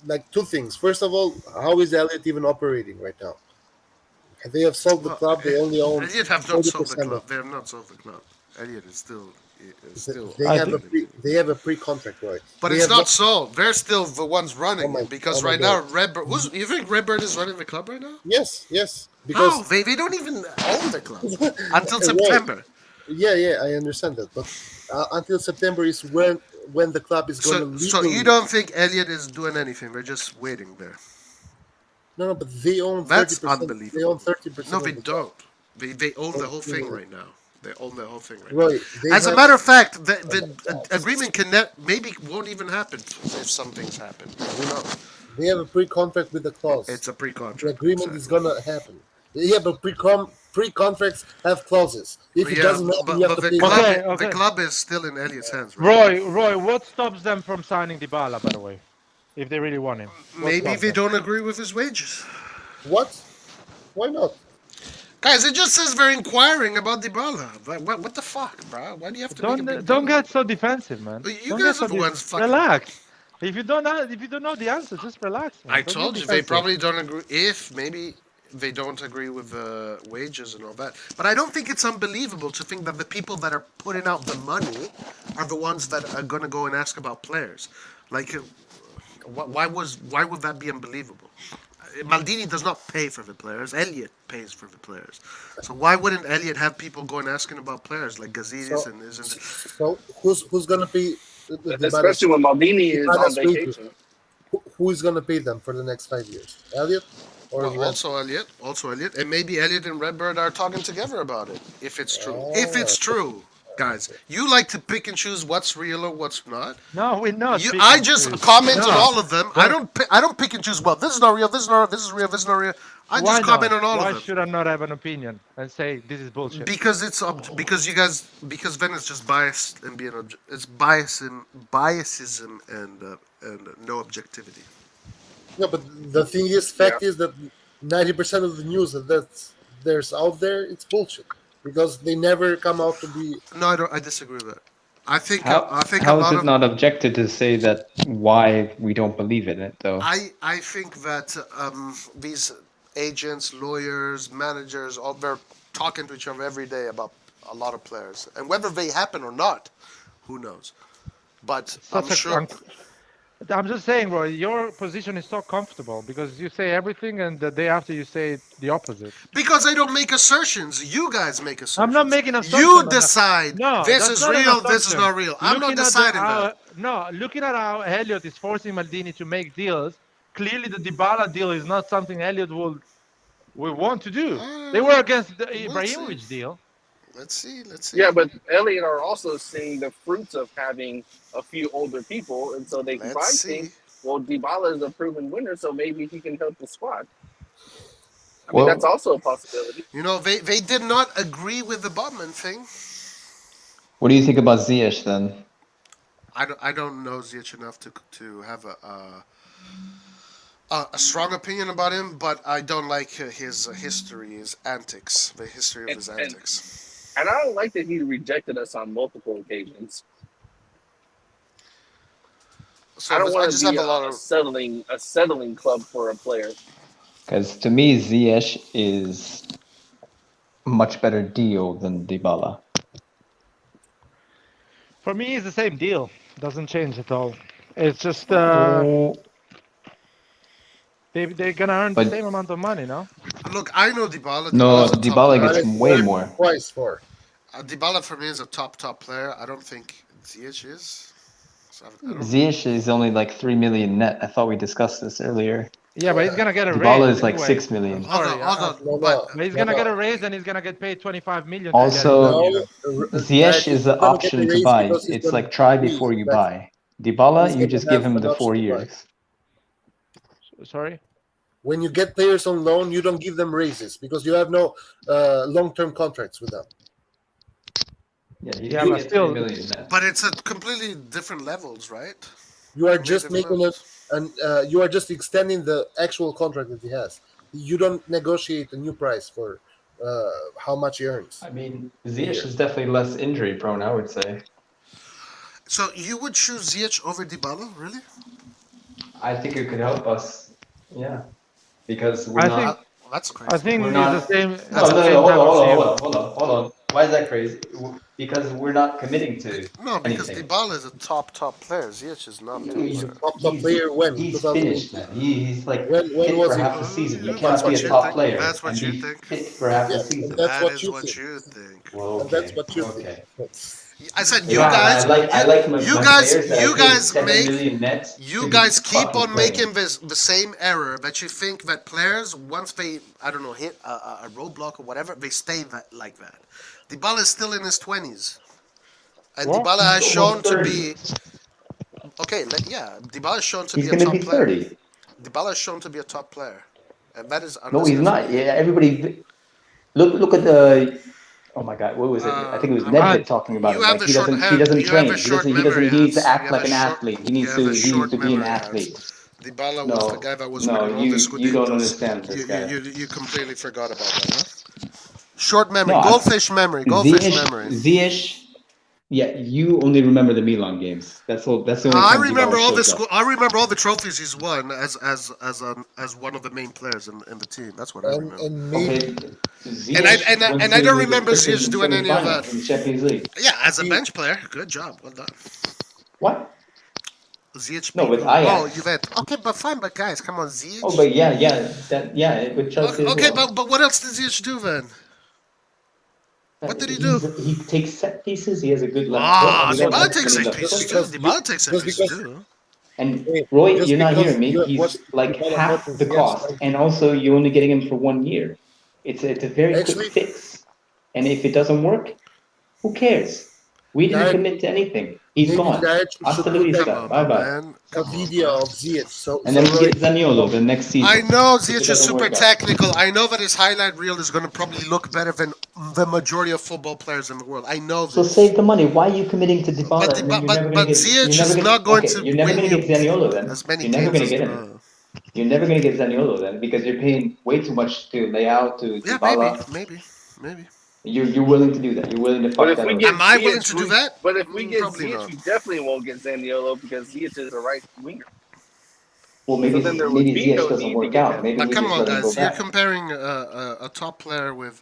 [SPEAKER 11] like, two things. First of all, how is Elliot even operating right now? They have sold the club. They only own
[SPEAKER 10] Elliot have not sold the
[SPEAKER 11] 40%
[SPEAKER 10] club.
[SPEAKER 11] of.
[SPEAKER 10] They have not sold the club. Elliot is still.
[SPEAKER 11] They have a pre-contract, right?
[SPEAKER 10] But
[SPEAKER 11] They
[SPEAKER 10] it's
[SPEAKER 11] have
[SPEAKER 10] not sold. They're still the ones running
[SPEAKER 11] Oh my-
[SPEAKER 10] it because
[SPEAKER 11] oh my
[SPEAKER 10] right now
[SPEAKER 11] God.
[SPEAKER 10] RedBird. You think RedBird is running the club right now?
[SPEAKER 11] Yes.
[SPEAKER 10] How?
[SPEAKER 11] Because
[SPEAKER 10] They don't even own the club until September.
[SPEAKER 11] Yeah, I understand that, but until September is when the club is going to legally.
[SPEAKER 10] So you don't think Elliot is doing anything? They're just waiting there.
[SPEAKER 11] No, but they own 30%.
[SPEAKER 10] That's unbelievable.
[SPEAKER 11] They own 30%.
[SPEAKER 10] No,
[SPEAKER 11] of
[SPEAKER 10] they
[SPEAKER 11] the club.
[SPEAKER 10] don't. They own the whole thing
[SPEAKER 11] Yeah.
[SPEAKER 10] right now. They own the whole thing right
[SPEAKER 11] Right.
[SPEAKER 10] now. As a matter of fact, the agreement maybe won't even happen if some things happen. Who knows?
[SPEAKER 11] They have a pre-contract with the clause.
[SPEAKER 10] It's a pre-contract.
[SPEAKER 11] The agreement is gonna happen. Yeah, but pre-contracts have clauses. If it doesn't happen, you have to pay.
[SPEAKER 10] The club is still in Elliot's hands. Right?
[SPEAKER 1] Roy, what stops them from signing Dybala, by the way? If they really want him.
[SPEAKER 10] Maybe they don't agree with his wages.
[SPEAKER 11] What? Why not?
[SPEAKER 10] Guys, it just says they're inquiring about Dybala. What the fuck, bro? Why do you have to make a big
[SPEAKER 1] Don't get so defensive, man.
[SPEAKER 10] You guys are the ones fucking...
[SPEAKER 1] Relax. If you don't know the answer, just relax. Man.
[SPEAKER 10] I told you they probably don't agree. If maybe they don't agree with the wages and all that, but I don't think it's unbelievable to think that the people that are putting out the money are the ones that are gonna go and ask about players. Like, why would that be unbelievable? Maldini does not pay for the players. Elliot pays for the players. So why wouldn't Elliot have people going asking about players like Gazidis and isn't it?
[SPEAKER 11] So who's gonna pay?
[SPEAKER 4] Especially when Maldini is on vacation.
[SPEAKER 11] Who is gonna pay them for the next 5 years? Elliot? Or
[SPEAKER 10] also Elliot, and maybe Elliot and RedBird are talking together about it. If it's true, guys, you like to pick and choose what's real or what's not.
[SPEAKER 1] No, we're not.
[SPEAKER 10] I just comment on all of them. I don't pick and choose. Well, this is not real. This is not. This is real. This is not real. I just comment on all of them.
[SPEAKER 1] Why should I not have an opinion and say this is bullshit?
[SPEAKER 10] Because it's because you guys then it's just biased and being it's biasism and no objectivity.
[SPEAKER 11] No, but the thing is, fact is that 90% of the news there's out there, it's bullshit because they never come out to be.
[SPEAKER 10] No, I disagree with that. I think
[SPEAKER 5] how is it not objective to say that why we don't believe in it though?
[SPEAKER 10] I think that these agents, lawyers, managers, all they're talking to each other every day about a lot of players, and whether they happen or not, who knows? But I'm sure.
[SPEAKER 1] I'm just saying, Roy, your position is so comfortable because you say everything and the day after you say the opposite.
[SPEAKER 10] Because I don't make assertions. You guys make assertions.
[SPEAKER 1] I'm not making assumptions.
[SPEAKER 10] You decide this is
[SPEAKER 1] not
[SPEAKER 10] real, this is not real. I'm not deciding that.
[SPEAKER 1] No, looking at how Elliot is forcing Maldini to make deals, clearly the Dybala deal is not something Elliot will want to do. They were against the Ibrahimovic deal.
[SPEAKER 10] Let's see.
[SPEAKER 4] Yeah, but Elliot are also seeing the fruits of having a few older people, and so they might think, well, Dybala is a proven winner, so maybe he can help the squad. I mean, that's also a possibility.
[SPEAKER 10] You know, they did not agree with the Botman thing.
[SPEAKER 5] What do you think about Ziyech then?
[SPEAKER 10] I don't know Ziyech enough to have a strong opinion about him, but I don't like his history, his antics, the history of his antics.
[SPEAKER 4] And I don't like that he rejected us on multiple occasions.
[SPEAKER 10] So
[SPEAKER 4] I don't want to be a settling club for a player.
[SPEAKER 5] Because to me, Ziyech is a much better deal than Dybala.
[SPEAKER 1] For me, it's the same deal. Doesn't change at all. It's just they're gonna earn the same amount of money, no?
[SPEAKER 10] Look, I know Dybala.
[SPEAKER 5] No, Dybala gets way more.
[SPEAKER 11] Price for.
[SPEAKER 10] Dybala for me is a top player. I don't think Ziyech is. So
[SPEAKER 5] Ziyech is only like 3 million net. I thought we discussed this earlier.
[SPEAKER 1] Yeah, but he's gonna get a raise.
[SPEAKER 5] Dybala is like 6 million.
[SPEAKER 10] Hold on.
[SPEAKER 1] But he's gonna get a raise and he's gonna get paid 25 million.
[SPEAKER 5] Also, Ziyech is the option to buy. It's like try before you buy. Dybala, you just give him the 4 years.
[SPEAKER 1] Sorry?
[SPEAKER 11] When you get players on loan, you don't give them raises because you have no long-term contracts with them.
[SPEAKER 5] Yeah, but still.
[SPEAKER 10] But it's at completely different levels, right?
[SPEAKER 11] You are just making it, and you are just extending the actual contract that he has. You don't negotiate a new price for how much he earns.
[SPEAKER 5] I mean, Ziyech is definitely less injury prone, I would say.
[SPEAKER 10] So you would choose Ziyech over Dybala, really?
[SPEAKER 5] I think it could help us. Yeah, because we're not.
[SPEAKER 10] That's crazy.
[SPEAKER 1] I think
[SPEAKER 5] we're
[SPEAKER 1] it's
[SPEAKER 5] not,
[SPEAKER 1] the same.
[SPEAKER 5] No, hold on. Why is that crazy? Because we're not committing to
[SPEAKER 10] No, because
[SPEAKER 5] anything.
[SPEAKER 10] Dybala is a top player. Ziyech is not a top
[SPEAKER 5] He's,
[SPEAKER 10] player.
[SPEAKER 11] Top player when?
[SPEAKER 5] he's
[SPEAKER 11] 2018.
[SPEAKER 5] finished, man. He's like
[SPEAKER 11] When
[SPEAKER 5] fit
[SPEAKER 11] was
[SPEAKER 5] for
[SPEAKER 11] he?
[SPEAKER 5] half the season. You
[SPEAKER 10] That's
[SPEAKER 5] cannot be
[SPEAKER 10] what
[SPEAKER 5] a
[SPEAKER 10] you
[SPEAKER 5] top
[SPEAKER 10] think.
[SPEAKER 5] player
[SPEAKER 10] That's what
[SPEAKER 5] and
[SPEAKER 10] you
[SPEAKER 5] be
[SPEAKER 10] think.
[SPEAKER 5] fit for half the
[SPEAKER 11] Yeah, and
[SPEAKER 5] season.
[SPEAKER 11] that's
[SPEAKER 10] That
[SPEAKER 11] what
[SPEAKER 10] is
[SPEAKER 11] you
[SPEAKER 10] what
[SPEAKER 11] think.
[SPEAKER 10] you think.
[SPEAKER 5] Well,
[SPEAKER 11] And that's
[SPEAKER 5] okay,
[SPEAKER 11] what you
[SPEAKER 5] okay.
[SPEAKER 11] think.
[SPEAKER 10] I said
[SPEAKER 5] Yeah, I like my players that I paid 7 million net
[SPEAKER 10] you
[SPEAKER 5] to
[SPEAKER 10] guys
[SPEAKER 5] be
[SPEAKER 10] keep
[SPEAKER 5] fucking
[SPEAKER 10] on
[SPEAKER 5] playing.
[SPEAKER 10] making the same error that you think that players once they hit a roadblock or whatever they stay like that. Dybala is still in his 20s, and
[SPEAKER 1] What?
[SPEAKER 10] Dybala has
[SPEAKER 5] He's
[SPEAKER 10] shown
[SPEAKER 5] almost
[SPEAKER 10] to
[SPEAKER 5] 30.
[SPEAKER 10] be okay. Dybala has shown to
[SPEAKER 5] He's
[SPEAKER 10] be a
[SPEAKER 5] gonna
[SPEAKER 10] top
[SPEAKER 5] be
[SPEAKER 10] player.
[SPEAKER 5] 30.
[SPEAKER 10] Dybala has shown to be a top player, and that is
[SPEAKER 5] No, he's not.
[SPEAKER 10] undiscussable.
[SPEAKER 5] Yeah, everybody look at the. Oh my God, what was it? I think it was Nedved talking about
[SPEAKER 10] You
[SPEAKER 5] him.
[SPEAKER 10] have
[SPEAKER 5] Like
[SPEAKER 10] a
[SPEAKER 5] he
[SPEAKER 10] short
[SPEAKER 5] doesn't train. He doesn't. He needs to act
[SPEAKER 10] you have
[SPEAKER 5] like
[SPEAKER 10] a
[SPEAKER 5] an
[SPEAKER 10] short
[SPEAKER 5] athlete. He
[SPEAKER 10] you
[SPEAKER 5] needs
[SPEAKER 10] have a
[SPEAKER 5] to
[SPEAKER 10] short
[SPEAKER 5] be an
[SPEAKER 10] memory, Hans.
[SPEAKER 5] athlete.
[SPEAKER 10] Dybala was the guy that was
[SPEAKER 5] No,
[SPEAKER 10] winning all the
[SPEAKER 5] you don't
[SPEAKER 10] Scudettos.
[SPEAKER 5] understand this guy.
[SPEAKER 10] You completely forgot about that, huh? Short memory,
[SPEAKER 5] No,
[SPEAKER 10] goldfish memory, goldfish
[SPEAKER 5] Ziyech,
[SPEAKER 10] memory.
[SPEAKER 5] Ziyech. Yeah, you only remember the Milan games. That's all. That's the only
[SPEAKER 10] I
[SPEAKER 5] time
[SPEAKER 10] remember
[SPEAKER 5] Dybala
[SPEAKER 10] all the
[SPEAKER 5] shows up.
[SPEAKER 10] I remember all the trophies he's won as one of the main players in the team. That's what I remember.
[SPEAKER 11] And maybe
[SPEAKER 5] Okay, Ziyech went
[SPEAKER 10] I don't
[SPEAKER 5] to the
[SPEAKER 10] remember
[SPEAKER 5] freaking
[SPEAKER 10] Ziyech doing any of that.
[SPEAKER 5] semi-final in the Champions League.
[SPEAKER 10] Yeah, as a bench player, good job, well done.
[SPEAKER 5] What?
[SPEAKER 10] Ziyech
[SPEAKER 5] No,
[SPEAKER 10] beat
[SPEAKER 5] with
[SPEAKER 10] who?
[SPEAKER 5] Ajax.
[SPEAKER 10] Oh, Juventus. Okay, but fine, but guys, come on, Ziyech.
[SPEAKER 5] Oh, but with Chelsea as
[SPEAKER 10] Okay,
[SPEAKER 5] well.
[SPEAKER 10] but what else did Ziyech do then? What did he do?
[SPEAKER 5] He takes set pieces. He has a good left foot. He
[SPEAKER 10] Dybala
[SPEAKER 5] has
[SPEAKER 10] takes
[SPEAKER 5] many
[SPEAKER 10] set
[SPEAKER 5] left
[SPEAKER 10] pieces
[SPEAKER 5] foots.
[SPEAKER 10] too. Dybala takes set pieces too.
[SPEAKER 5] And
[SPEAKER 11] Hey,
[SPEAKER 5] Roy,
[SPEAKER 11] just
[SPEAKER 5] you're not
[SPEAKER 11] because
[SPEAKER 5] hearing me.
[SPEAKER 11] you
[SPEAKER 5] He's
[SPEAKER 11] watch
[SPEAKER 5] like
[SPEAKER 11] Dybala
[SPEAKER 5] half
[SPEAKER 11] more
[SPEAKER 5] the
[SPEAKER 11] than
[SPEAKER 5] cost,
[SPEAKER 11] Ziyech,
[SPEAKER 5] and also you're only getting him for 1 year. It's a very quick
[SPEAKER 11] actually,
[SPEAKER 5] fix, and if it doesn't work, who cares? We didn't
[SPEAKER 11] Diet,
[SPEAKER 5] commit to anything. He's
[SPEAKER 11] maybe
[SPEAKER 5] gone.
[SPEAKER 11] Diet
[SPEAKER 5] Hasta
[SPEAKER 11] should
[SPEAKER 5] la
[SPEAKER 11] look at
[SPEAKER 5] vista. Bye bye.
[SPEAKER 11] a video of Ziyech. So,
[SPEAKER 5] And then we
[SPEAKER 11] Roy,
[SPEAKER 5] get Zaniolo the next season.
[SPEAKER 10] I know
[SPEAKER 5] if it
[SPEAKER 10] Ziyech is
[SPEAKER 5] doesn't
[SPEAKER 10] super
[SPEAKER 5] work out.
[SPEAKER 10] technical. I know that his highlight reel is going to probably look better than the majority of football players in the world. I know this.
[SPEAKER 5] So save the money. Why are you committing to Dybala? And then you're never gonna get.
[SPEAKER 10] Ziyech is not going to
[SPEAKER 5] You're never
[SPEAKER 10] win
[SPEAKER 5] gonna get Zaniolo then.
[SPEAKER 10] as many
[SPEAKER 5] You're never
[SPEAKER 10] games
[SPEAKER 5] gonna
[SPEAKER 10] as
[SPEAKER 5] get him.
[SPEAKER 10] Dybala.
[SPEAKER 5] You're never gonna get Zaniolo then because you're paying way too much to Leao to
[SPEAKER 10] Yeah,
[SPEAKER 5] Dybala.
[SPEAKER 10] maybe.
[SPEAKER 5] You're willing to do that. You're willing to
[SPEAKER 4] But
[SPEAKER 5] fuck
[SPEAKER 4] if
[SPEAKER 5] that
[SPEAKER 4] we
[SPEAKER 5] up.
[SPEAKER 4] get
[SPEAKER 10] Am I
[SPEAKER 4] Ziyech,
[SPEAKER 10] willing to do that?
[SPEAKER 4] But if we get
[SPEAKER 10] Probably
[SPEAKER 4] Ziyech,
[SPEAKER 10] not.
[SPEAKER 4] we definitely won't get Zaniolo because Ziyech is a right winger.
[SPEAKER 5] Well, maybe
[SPEAKER 4] So then there would be
[SPEAKER 5] Ziyech
[SPEAKER 4] no
[SPEAKER 5] doesn't
[SPEAKER 4] need to
[SPEAKER 5] work
[SPEAKER 4] get
[SPEAKER 5] out.
[SPEAKER 4] him.
[SPEAKER 5] Maybe
[SPEAKER 10] But
[SPEAKER 5] we
[SPEAKER 10] come
[SPEAKER 5] just
[SPEAKER 10] on,
[SPEAKER 5] let him go
[SPEAKER 10] guys. You're
[SPEAKER 5] back.
[SPEAKER 10] comparing a top player with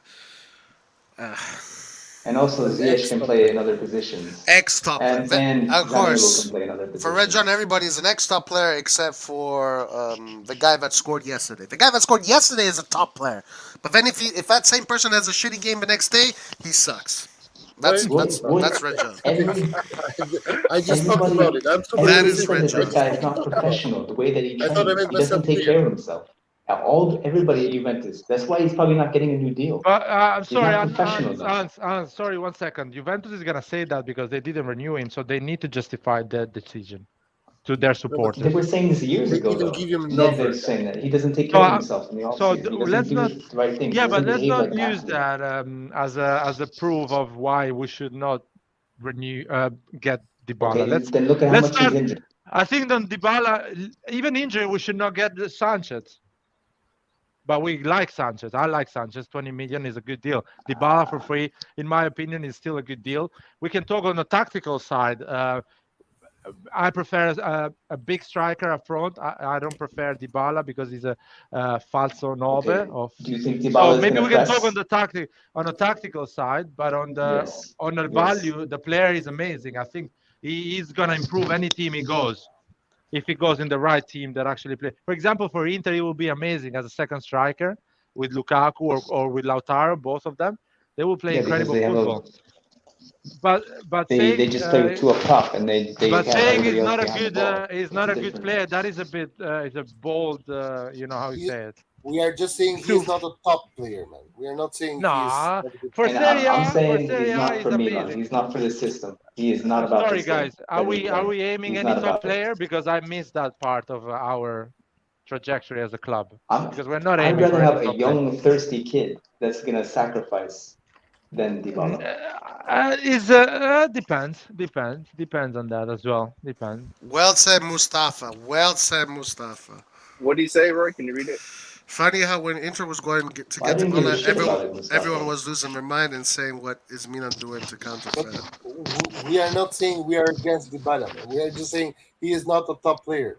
[SPEAKER 5] And also Ziyech can play in other positions.
[SPEAKER 10] ex-top player.
[SPEAKER 5] And
[SPEAKER 10] Of
[SPEAKER 5] Zaniolo
[SPEAKER 10] course.
[SPEAKER 5] can play in other positions.
[SPEAKER 10] For Red John, everybody is an ex-top player except for the guy that scored yesterday. The guy that scored yesterday is a top player. But then if that same person has a shitty game the next day, he sucks. That's Red John.
[SPEAKER 11] I just talked about it. I'm super
[SPEAKER 10] That is
[SPEAKER 5] Everybody
[SPEAKER 10] Red
[SPEAKER 5] said that
[SPEAKER 10] John.
[SPEAKER 5] guy is not professional. The way that he
[SPEAKER 11] I thought I
[SPEAKER 5] trains,
[SPEAKER 11] meant
[SPEAKER 5] he doesn't
[SPEAKER 11] myself
[SPEAKER 5] take
[SPEAKER 11] clear.
[SPEAKER 5] care of himself. Everybody at Juventus. That's why he's probably not getting a new deal.
[SPEAKER 1] But I'm
[SPEAKER 5] He's not
[SPEAKER 1] sorry,
[SPEAKER 5] professional enough.
[SPEAKER 1] sorry, 1 second. Juventus is gonna say that because they didn't renew him, so they need to justify that decision to their supporters.
[SPEAKER 5] They were saying this years
[SPEAKER 11] They
[SPEAKER 5] ago,
[SPEAKER 11] didn't
[SPEAKER 5] though.
[SPEAKER 11] give him an
[SPEAKER 5] Nedved
[SPEAKER 11] offer.
[SPEAKER 5] was saying that he doesn't take care of himself in the
[SPEAKER 1] So
[SPEAKER 5] offseason. He doesn't
[SPEAKER 1] let's
[SPEAKER 5] do
[SPEAKER 1] not.
[SPEAKER 5] the right things.
[SPEAKER 1] Yeah,
[SPEAKER 5] He
[SPEAKER 1] but
[SPEAKER 5] doesn't
[SPEAKER 1] let's
[SPEAKER 5] behave
[SPEAKER 1] not
[SPEAKER 5] like an
[SPEAKER 1] use
[SPEAKER 5] athlete.
[SPEAKER 1] that as a proof of why we should not renew get Dybala.
[SPEAKER 5] Okay, then look at how much he's injured.
[SPEAKER 1] I think on Dybala, even injured, we should not get Sanchez. But we like Sanchez. I like Sanchez. 20 million is a good deal. Dybala for free, in my opinion, is still a good deal. We can talk on the tactical side. I prefer a big striker up front. I don't prefer Dybala because he's a falso nove.
[SPEAKER 5] Do you think Dybala
[SPEAKER 1] So
[SPEAKER 5] is
[SPEAKER 1] maybe
[SPEAKER 5] gonna
[SPEAKER 1] we can
[SPEAKER 5] press?
[SPEAKER 1] talk on the tactical side, but on the value, the player is amazing. I think he's gonna improve any team he goes. If he goes in the right team that actually play. For example, for Inter, he will be amazing as a second striker with Lukaku or with Lautaro, both of them. They will play incredible football. But
[SPEAKER 5] they just play with two up top, and they
[SPEAKER 1] but
[SPEAKER 5] have
[SPEAKER 1] saying
[SPEAKER 5] everybody
[SPEAKER 1] he's
[SPEAKER 5] else
[SPEAKER 1] not a
[SPEAKER 5] behind
[SPEAKER 1] good
[SPEAKER 5] the ball.
[SPEAKER 1] he's not a good player. That is a bit is a bold you know how you say it.
[SPEAKER 11] We are just saying he's not a top player, man. We are not saying
[SPEAKER 1] Nah,
[SPEAKER 11] he's
[SPEAKER 1] for Serie A,
[SPEAKER 5] I'm saying
[SPEAKER 1] for Serie
[SPEAKER 5] he's
[SPEAKER 1] A,
[SPEAKER 5] not
[SPEAKER 1] he's
[SPEAKER 5] for Milan.
[SPEAKER 1] amazing.
[SPEAKER 5] He's not for the system. He is not about
[SPEAKER 1] Sorry,
[SPEAKER 5] this game
[SPEAKER 1] guys.
[SPEAKER 5] that
[SPEAKER 1] Are
[SPEAKER 5] we
[SPEAKER 1] we aiming
[SPEAKER 5] He's
[SPEAKER 1] any
[SPEAKER 5] not
[SPEAKER 1] top
[SPEAKER 5] about it.
[SPEAKER 1] player? Because I missed that part of our trajectory as a club.
[SPEAKER 5] I'm-
[SPEAKER 1] Because we're not
[SPEAKER 5] I'd
[SPEAKER 1] aiming
[SPEAKER 5] rather
[SPEAKER 1] for
[SPEAKER 5] have
[SPEAKER 1] any
[SPEAKER 5] a
[SPEAKER 1] top player.
[SPEAKER 5] young, thirsty kid that's gonna sacrifice than Dybala.
[SPEAKER 1] Depends on that as well. Depends.
[SPEAKER 10] Well said, Mustafa. Well said, Mustafa.
[SPEAKER 4] What do you say, Roy? Can you read it?
[SPEAKER 10] Funny how when Inter was going to get
[SPEAKER 5] I didn't give a
[SPEAKER 10] Dybala,
[SPEAKER 5] shit about it, Mustafa.
[SPEAKER 10] everyone was losing their mind and saying, "What is Milan doing to counter that?"
[SPEAKER 11] We are not saying we are against Dybala, man. We are just saying he is not a top player.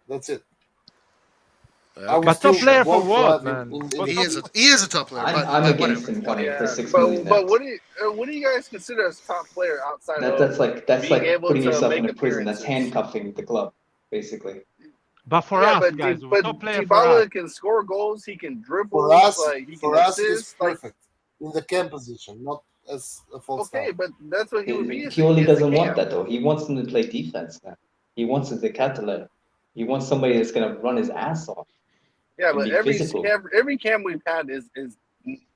[SPEAKER 11] That's it.
[SPEAKER 1] But top player for what, man?
[SPEAKER 10] He is a top player. But
[SPEAKER 5] I'm against him coming for $6 million.
[SPEAKER 4] But what do you guys consider as top player outside of
[SPEAKER 5] That's like
[SPEAKER 4] being able
[SPEAKER 5] putting
[SPEAKER 4] to
[SPEAKER 5] yourself
[SPEAKER 4] make
[SPEAKER 5] in a prison. That's
[SPEAKER 4] appearances?
[SPEAKER 5] handcuffing the club, basically.
[SPEAKER 1] But for us, guys, top player for us.
[SPEAKER 4] Dybala can score goals. He can dribble.
[SPEAKER 11] For us,
[SPEAKER 4] like he
[SPEAKER 11] for
[SPEAKER 4] can
[SPEAKER 11] us, he's
[SPEAKER 4] assist. Like,
[SPEAKER 11] perfect in the cam position, not as a false
[SPEAKER 4] okay,
[SPEAKER 11] nine.
[SPEAKER 4] but that's what he would be.
[SPEAKER 5] Pioli doesn't want that though. He wants them to play defense now. He wants the Catalan. He wants somebody that's gonna run his ass off.
[SPEAKER 4] Yeah,
[SPEAKER 5] and
[SPEAKER 4] but
[SPEAKER 5] be
[SPEAKER 4] every
[SPEAKER 5] physical.
[SPEAKER 4] cam we've had is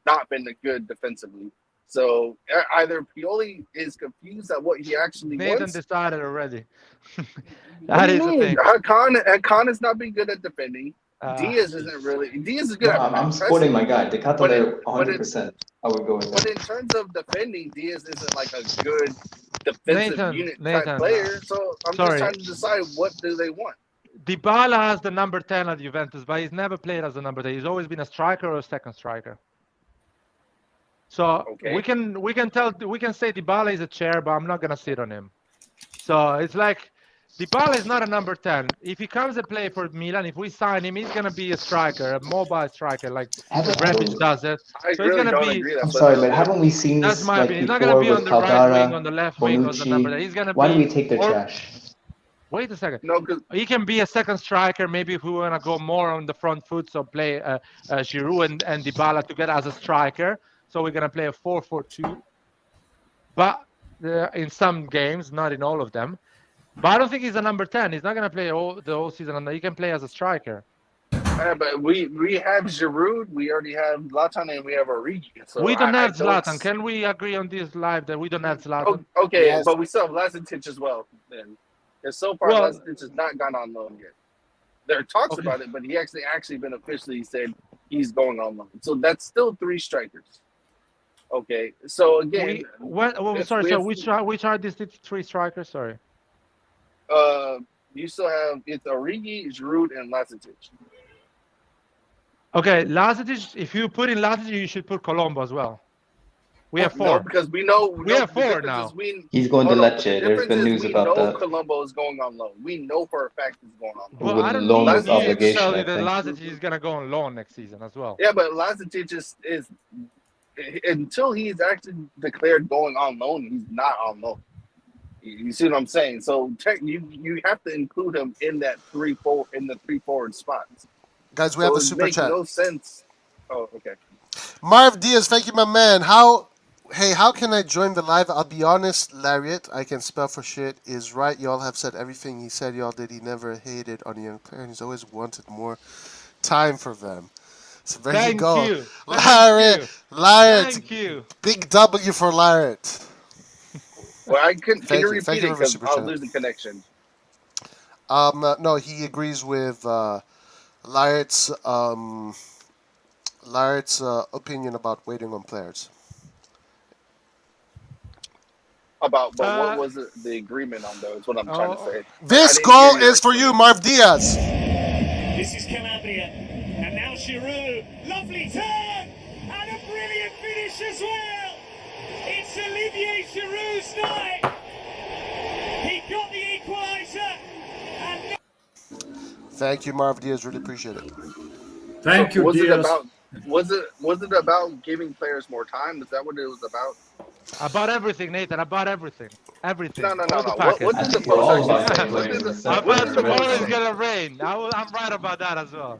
[SPEAKER 4] not been good defensively. So either Pioli is confused at what he actually
[SPEAKER 1] Nathan
[SPEAKER 4] wants.
[SPEAKER 1] decided already.
[SPEAKER 4] What do you mean? Hakan has not been good at defending. Diaz
[SPEAKER 1] jeez.
[SPEAKER 4] isn't really. Diaz is good at
[SPEAKER 5] I'm supporting my guy. The Catalan 100%. I would go with
[SPEAKER 4] But
[SPEAKER 5] that.
[SPEAKER 4] in terms of defending, Diaz isn't like a good defensive unit type player. So I'm just trying to decide what do they want.
[SPEAKER 1] Dybala has the number 10 at Juventus, but he's never played as a number 10. He's always been a striker or a second striker. So we can say Dybala is a chair, but I'm not gonna sit on him. So it's like Dybala is not a number 10. If he comes and play for Milan, if we sign him, he's gonna be a striker, a mobile striker, like Rebic does it. So it's gonna be.
[SPEAKER 5] I'm sorry, but haven't we seen
[SPEAKER 1] That's
[SPEAKER 5] this
[SPEAKER 1] my
[SPEAKER 5] like
[SPEAKER 1] opinion. He's not
[SPEAKER 5] before
[SPEAKER 1] gonna be
[SPEAKER 5] with
[SPEAKER 1] on the right wing, on
[SPEAKER 5] Caldara,
[SPEAKER 1] the left wing, or the number 10. He's gonna
[SPEAKER 5] Bonucci? Why
[SPEAKER 1] be.
[SPEAKER 5] do we take their trash?
[SPEAKER 1] Wait a second.
[SPEAKER 4] No, because
[SPEAKER 1] he can be a second striker. Maybe if we want to go more on the front foot, so play Giroud and Dybala together as a striker. So we're gonna play a 4-4-2. But in some games, not in all of them. But I don't think he's a number 10. He's not gonna play the whole season. He can play as a striker.
[SPEAKER 4] But we have Giroud, we already have Zlatan, and we have Origi. So
[SPEAKER 1] we don't have Zlatan. Can we agree on this live that we don't have Zlatan?
[SPEAKER 4] Okay, yes. But we still have Lazetic as well. Then, because so far Lazetic has not gone on loan yet. There are talks about it, but he actually been officially said he's going on loan. So that's still 3 strikers. Okay, so again,
[SPEAKER 1] which are these 3 strikers? Sorry.
[SPEAKER 4] You still have it's Origi, Giroud, and Lazetic.
[SPEAKER 1] Okay, Lazetic. If you put in Lazetic, you should put Colombo as well. We have 4.
[SPEAKER 4] No, because we know
[SPEAKER 1] we have 4 now.
[SPEAKER 5] He's going to Lecce. There's been news about that.
[SPEAKER 4] Colombo is going on loan. We know for a fact he's going on loan.
[SPEAKER 1] Well, I don't know if you tell you that Lazetic is going to go on loan next season as well.
[SPEAKER 4] Yeah, but Lazetic is until he's actually declared going on loan, he's not on loan. You see what I'm saying? So you have to include him in that 3 forward spots.
[SPEAKER 10] Guys, we have a super chat.
[SPEAKER 4] No sense. Oh, okay.
[SPEAKER 10] Marv Diaz, thank you, my man. How can I join the live? I'll be honest, Lariat, I can spell for shit, is right. Y'all have said everything he said y'all did. He never hated on a young player, and he's always wanted more time for them. So there you go. Lariat.
[SPEAKER 1] Thank you.
[SPEAKER 10] Big W for Lariat.
[SPEAKER 4] Well, I couldn't. Can you repeat it? Because I'll lose the connection.
[SPEAKER 10] No, he agrees with Lariat's opinion about waiting on players.
[SPEAKER 4] But what was the agreement on those? What I'm trying to say.
[SPEAKER 10] This goal is for you, Marv Diaz.
[SPEAKER 14] This is Calabria, and now Giroud, lovely turn, and a brilliant finish as well. It's Olivier Giroud's night. He got the equaliser.
[SPEAKER 10] Thank you, Marv Diaz. Really appreciate it.
[SPEAKER 7] Thank you, Diaz.
[SPEAKER 4] Was it about giving players more time? Is that what it was about?
[SPEAKER 1] About everything, Nathan. About everything. Everything.
[SPEAKER 4] No.
[SPEAKER 1] What
[SPEAKER 4] did the post
[SPEAKER 1] About tomorrow is gonna rain. I'm right about that as well.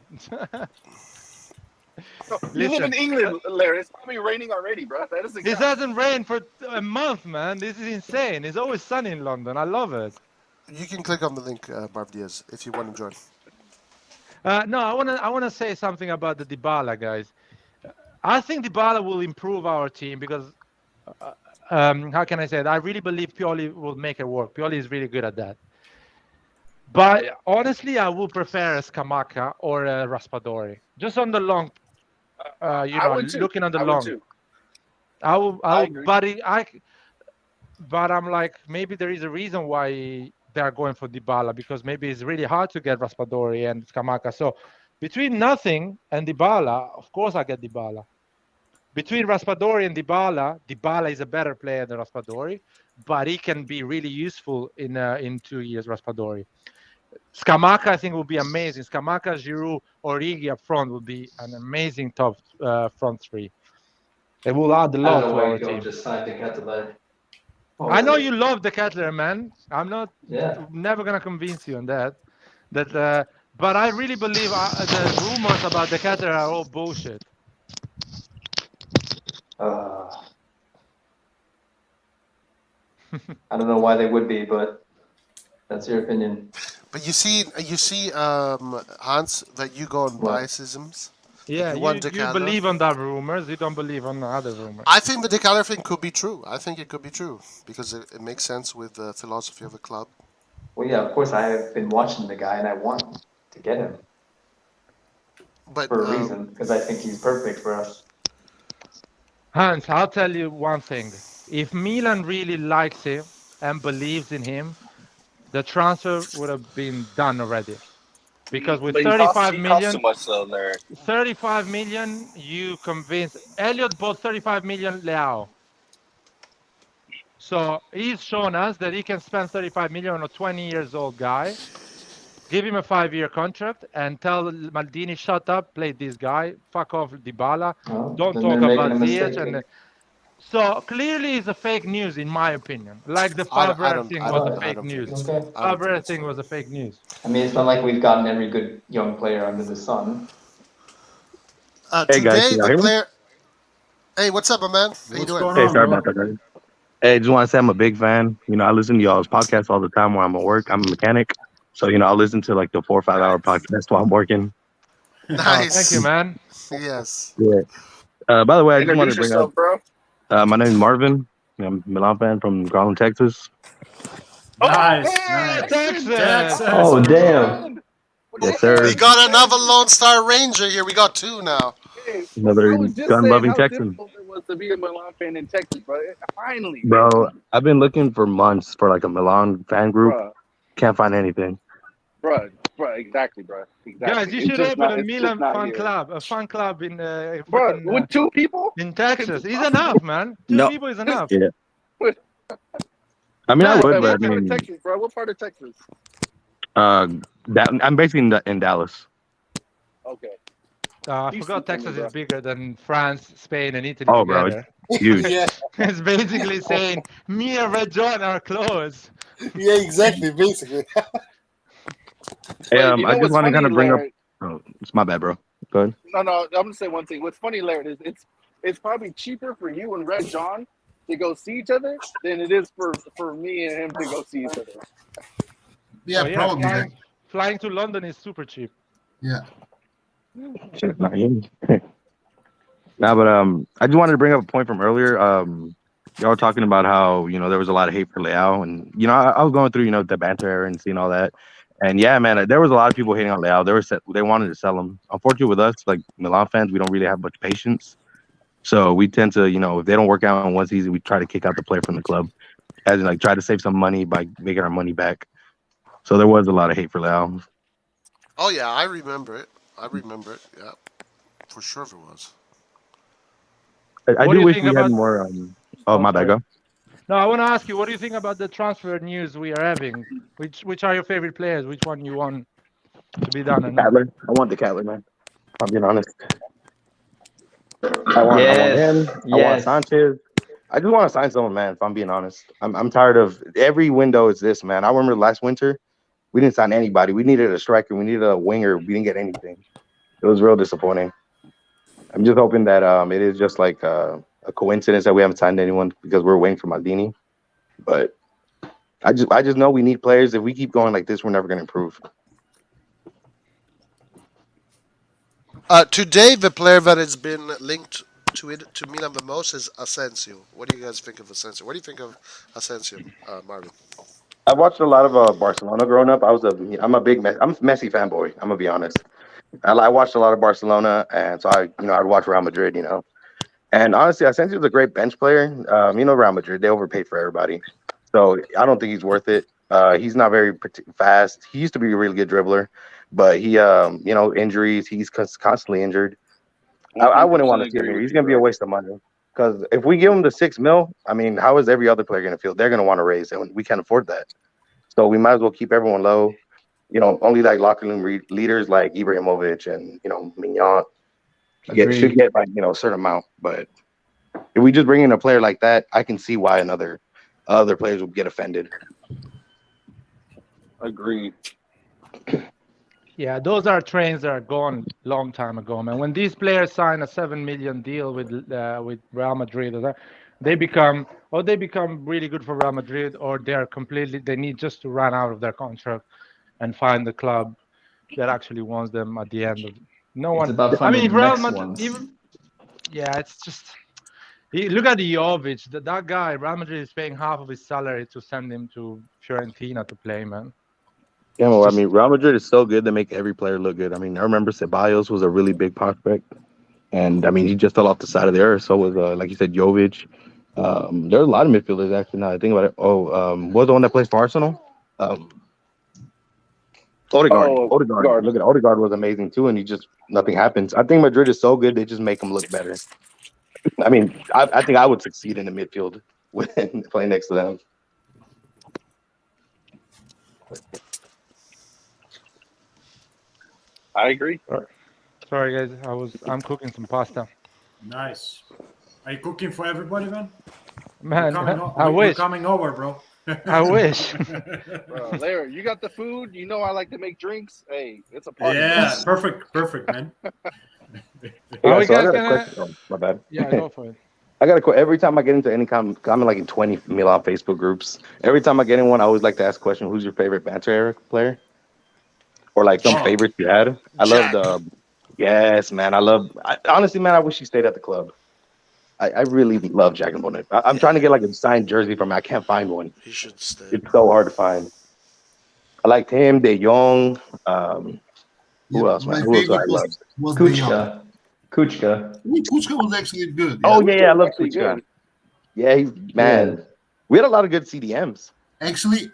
[SPEAKER 4] You live in England, Larry. It's probably raining already, bro. That doesn't
[SPEAKER 1] This hasn't rained for a month, man. This is insane. It's always sunny in London. I love it.
[SPEAKER 10] You can click on the link, Marv Diaz, if you want to join.
[SPEAKER 1] No, I wanna say something about the Dybala guys. I think Dybala will improve our team because how can I say it? I really believe Pioli will make it work. Pioli is really good at that. But honestly, I would prefer Scamacca or Raspadori. Just on the long, looking on the long. I will, but I'm like, maybe there is a reason why they are going for Dybala, because maybe it's really hard to get Raspadori and Scamacca. So between nothing and Dybala, of course I get Dybala. Between Raspadori and Dybala is a better player than Raspadori, but he can be really useful in 2 years, Raspadori. Scamacca, I think, would be amazing. Scamacca, Giroud, Origi up front would be an amazing top front three. It will add a
[SPEAKER 5] I don't
[SPEAKER 1] lot
[SPEAKER 5] know
[SPEAKER 1] to
[SPEAKER 5] why
[SPEAKER 1] our
[SPEAKER 5] you don't
[SPEAKER 1] team.
[SPEAKER 5] just sign the Catalan.
[SPEAKER 1] I know you love the Kettler, man. I'm not
[SPEAKER 5] Yeah.
[SPEAKER 1] never gonna convince you on that. But I really believe the rumors about the Kettler are all bullshit.
[SPEAKER 5] I don't know why they would be, but that's your opinion.
[SPEAKER 10] But you see, Hans, that you go on
[SPEAKER 5] What?
[SPEAKER 10] biasisms.
[SPEAKER 1] Yeah,
[SPEAKER 10] You want
[SPEAKER 1] you
[SPEAKER 10] Decathlon?
[SPEAKER 1] believe on that rumors. You don't believe on the other rumors.
[SPEAKER 10] I think the Decathlon thing could be true. I think it could be true because it makes sense with the philosophy of the club.
[SPEAKER 5] Well, yeah, of course I have been watching the guy and I want to get him.
[SPEAKER 10] But
[SPEAKER 5] for a reason, because I think he's perfect for us.
[SPEAKER 1] Hans, I'll tell you one thing. If Milan really likes him and believes in him, the transfer would have been done already. Because with
[SPEAKER 4] But
[SPEAKER 1] 35
[SPEAKER 4] he costs too
[SPEAKER 1] million,
[SPEAKER 4] much, though, Larry.
[SPEAKER 1] 35 million, you convince Elliot bought 35 million Leao. So he's shown us that he can spend 35 million on a 20 years old guy, give him a 5-year contract, and tell Maldini, shut up, play this guy, fuck off Dybala, don't
[SPEAKER 5] then
[SPEAKER 1] talk
[SPEAKER 5] they're
[SPEAKER 1] about
[SPEAKER 5] making a
[SPEAKER 1] Ziyech.
[SPEAKER 5] mistake.
[SPEAKER 1] And so clearly it's a fake news, in my opinion. Like the
[SPEAKER 10] I
[SPEAKER 1] Fabre
[SPEAKER 10] don't
[SPEAKER 1] thing
[SPEAKER 10] think
[SPEAKER 1] was a
[SPEAKER 10] it's-
[SPEAKER 1] fake news.
[SPEAKER 10] I don't think
[SPEAKER 1] Fabre
[SPEAKER 10] it's
[SPEAKER 1] thing was a fake news.
[SPEAKER 5] I mean, it's not like we've gotten every good young player under the sun.
[SPEAKER 12] Hey, guys,
[SPEAKER 10] Today,
[SPEAKER 12] can y'all
[SPEAKER 10] the
[SPEAKER 12] hear me?
[SPEAKER 10] player. Hey, what's up, my man? How you doing?
[SPEAKER 12] Hey, sorry about that, guys. Hey, just want to say I'm a big fan. You know, I listen to y'all's podcast all the time while I'm at work. I'm a mechanic. So, you know, I listen to like the 4 or 5 hour podcast while I'm working.
[SPEAKER 10] Nice.
[SPEAKER 1] Thank you, man.
[SPEAKER 10] Yes.
[SPEAKER 12] Yeah. By the way, I just wanted
[SPEAKER 4] Introduce
[SPEAKER 12] to bring
[SPEAKER 4] yourself, bro.
[SPEAKER 12] up my name is Marvin. I'm a Milan fan from Garland, Texas.
[SPEAKER 6] Nice,
[SPEAKER 1] Texas.
[SPEAKER 5] Oh, damn.
[SPEAKER 12] Yes, sir.
[SPEAKER 10] We got another Lone Star Ranger here. We got two now.
[SPEAKER 4] Hey,
[SPEAKER 12] Another
[SPEAKER 4] I was just
[SPEAKER 12] gun
[SPEAKER 4] saying
[SPEAKER 12] loving
[SPEAKER 4] how
[SPEAKER 12] Texan.
[SPEAKER 4] difficult it was to be a Milan fan in Texas, bro. Finally,
[SPEAKER 12] Bro, I've been looking for months for like a Milan fan group.
[SPEAKER 4] bro,
[SPEAKER 12] Can't find anything.
[SPEAKER 4] bro, exactly, bro, exactly.
[SPEAKER 1] Guys, you
[SPEAKER 4] It's
[SPEAKER 1] should
[SPEAKER 4] just
[SPEAKER 1] open
[SPEAKER 4] not.
[SPEAKER 1] a
[SPEAKER 4] It's just
[SPEAKER 1] Milan
[SPEAKER 4] not
[SPEAKER 1] fan
[SPEAKER 4] here,
[SPEAKER 1] club, a fan club in
[SPEAKER 4] bro.
[SPEAKER 1] fucking,
[SPEAKER 4] With two people,
[SPEAKER 1] in Texas. It's enough, man. Two people is enough.
[SPEAKER 12] Yeah. I mean, I
[SPEAKER 1] Guys,
[SPEAKER 12] would,
[SPEAKER 4] Hey,
[SPEAKER 12] but I
[SPEAKER 4] what part of
[SPEAKER 12] mean,
[SPEAKER 4] Texas, bro? What part of Texas?
[SPEAKER 12] that I'm basically in Dallas.
[SPEAKER 4] Okay.
[SPEAKER 1] I
[SPEAKER 4] Decent
[SPEAKER 1] forgot
[SPEAKER 4] for me,
[SPEAKER 1] Texas
[SPEAKER 4] bro.
[SPEAKER 1] is bigger than France, Spain, and Italy
[SPEAKER 12] Oh, bro, it's
[SPEAKER 1] together.
[SPEAKER 12] huge.
[SPEAKER 11] Yeah,
[SPEAKER 1] It's basically saying me and Red John are close.
[SPEAKER 11] yeah, exactly. Basically,
[SPEAKER 12] Hey,
[SPEAKER 4] But you
[SPEAKER 12] I
[SPEAKER 4] know
[SPEAKER 12] just
[SPEAKER 4] what's
[SPEAKER 12] want to
[SPEAKER 4] funny,
[SPEAKER 12] kind of bring up.
[SPEAKER 4] Larry?
[SPEAKER 12] Oh, it's my bad, bro. Go ahead.
[SPEAKER 4] No. I'm gonna say one thing. What's funny, Larry, is it's probably cheaper for you and Red John to go see each other than it is for me and him to go see each other.
[SPEAKER 3] Yeah,
[SPEAKER 1] Oh, yeah,
[SPEAKER 3] probably.
[SPEAKER 1] flying to London is super cheap.
[SPEAKER 3] Yeah.
[SPEAKER 12] Shit, not you. Nah, but I just wanted to bring up a point from earlier. Y'all were talking about how there was a lot of hate for Leao, and I was going through the banter and seeing all that, and yeah, man, there was a lot of people hating on Leao. They wanted to sell him. Unfortunately, with us, like Milan fans, we don't really have much patience, so we tend to if they don't work out in one season, we try to kick out the player from the club, as in like try to save some money by making our money back. So there was a lot of hate for Leao.
[SPEAKER 10] Oh yeah, I remember it. Yeah, for sure it was.
[SPEAKER 12] I
[SPEAKER 1] What
[SPEAKER 12] do
[SPEAKER 1] you
[SPEAKER 12] wish
[SPEAKER 1] think
[SPEAKER 12] we had
[SPEAKER 1] about?
[SPEAKER 12] more. My bad,
[SPEAKER 1] Sorry.
[SPEAKER 12] go.
[SPEAKER 1] No, I want to ask you, what do you think about the transfer news we are having? Which are your favorite players? Which one you want to be done? And
[SPEAKER 12] Catler. I want the Catler, man. I'm being honest. I want him. I want Sanchez. I just want to sign someone, man. If I'm being honest, I'm tired of every window is this, man. I remember last winter, we didn't sign anybody. We needed a striker. We needed a winger. We didn't get anything. It was real disappointing. I'm just hoping that it is just like a coincidence that we haven't signed anyone because we're waiting for Maldini. But I just know we need players. If we keep going like this, we're never going to improve.
[SPEAKER 10] Today, the player that has been linked to Milan the most is Asensio. What do you guys think of Asensio? What do you think of Asensio, Marvin?
[SPEAKER 12] I watched a lot of Barcelona growing up. I'm a Messi fanboy. I'm gonna be honest. I watched a lot of Barcelona, and so I'd watch Real Madrid. And honestly, Asensio's a great bench player. Real Madrid, they overpaid for everybody. So I don't think he's worth it. He's not very fast. He used to be a really good dribbler, but he, injuries, he's constantly injured. I wouldn't want to see him here. He's going to be a waste of money. Because if we give him the $6 million, I mean, how is every other player going to feel? They're going to want to raise, and we can't afford that. So we might as well keep everyone low.
[SPEAKER 15] only like locker room leaders like Ibrahimovic and Mignon should get like a certain amount. But if we just bring in a player like that, I can see why other players would get offended.
[SPEAKER 4] Agreed.
[SPEAKER 1] Yeah, those are trains that are gone long time ago, man. When these players sign a 7 million deal with Real Madrid, they become really good for Real Madrid, or they need just to run out of their contract and find the club that actually wants them at the end of. No
[SPEAKER 5] It's
[SPEAKER 1] one.
[SPEAKER 5] about
[SPEAKER 1] I
[SPEAKER 5] finding
[SPEAKER 1] mean,
[SPEAKER 5] the
[SPEAKER 1] Real
[SPEAKER 5] next
[SPEAKER 1] Madrid.
[SPEAKER 5] ones.
[SPEAKER 1] It's just. Look at Jovic. That guy, Real Madrid is paying half of his salary to send him to Fiorentina to play, man.
[SPEAKER 15] Yeah, well, I mean, Real Madrid is so good they make every player look good. I mean, I remember Ceballos was a really big prospect, and I mean, he just fell off the side of the earth. So was like you said, Jovic. There are a lot of midfielders actually. Now I think about it. What was the one that plays for Arsenal? Odegaard. Odegaard. Look at Odegaard was amazing too, and nothing happens. I think Madrid is so good they just make him look better. I mean, I think I would succeed in the midfield when playing next to them.
[SPEAKER 4] I agree.
[SPEAKER 1] Sorry, guys. I'm cooking some pasta.
[SPEAKER 7] Nice. Are you cooking for everybody, man?
[SPEAKER 1] Man,
[SPEAKER 7] I wish. We're coming over, bro.
[SPEAKER 1] I wish.
[SPEAKER 4] Bro, Larry, you got the food. You know I like to make drinks. Hey, it's a party.
[SPEAKER 7] Yeah, perfect, man.
[SPEAKER 15] Yeah, so I got a question. My bad.
[SPEAKER 1] Yeah, go for it.
[SPEAKER 15] I got a question. Every time I get into any I'm like in 20 Milan Facebook groups. Every time I get in one, I always like to ask a question: who's your favorite banter era player? Or like some favorites you had? I love yes, man. Honestly, man, I wish he stayed at the club. I really love Jack and Bonnet. I'm trying to get like a signed jersey from him. I can't find one.
[SPEAKER 10] He should stay.
[SPEAKER 15] It's so hard to find. I liked him, De Jong. Who else, man? Who else I love?
[SPEAKER 5] Kuchka.
[SPEAKER 11] Kuchka was actually good.
[SPEAKER 15] Oh yeah, I love Kuchka. Yeah, we had a lot of good CDMs.
[SPEAKER 11] Actually,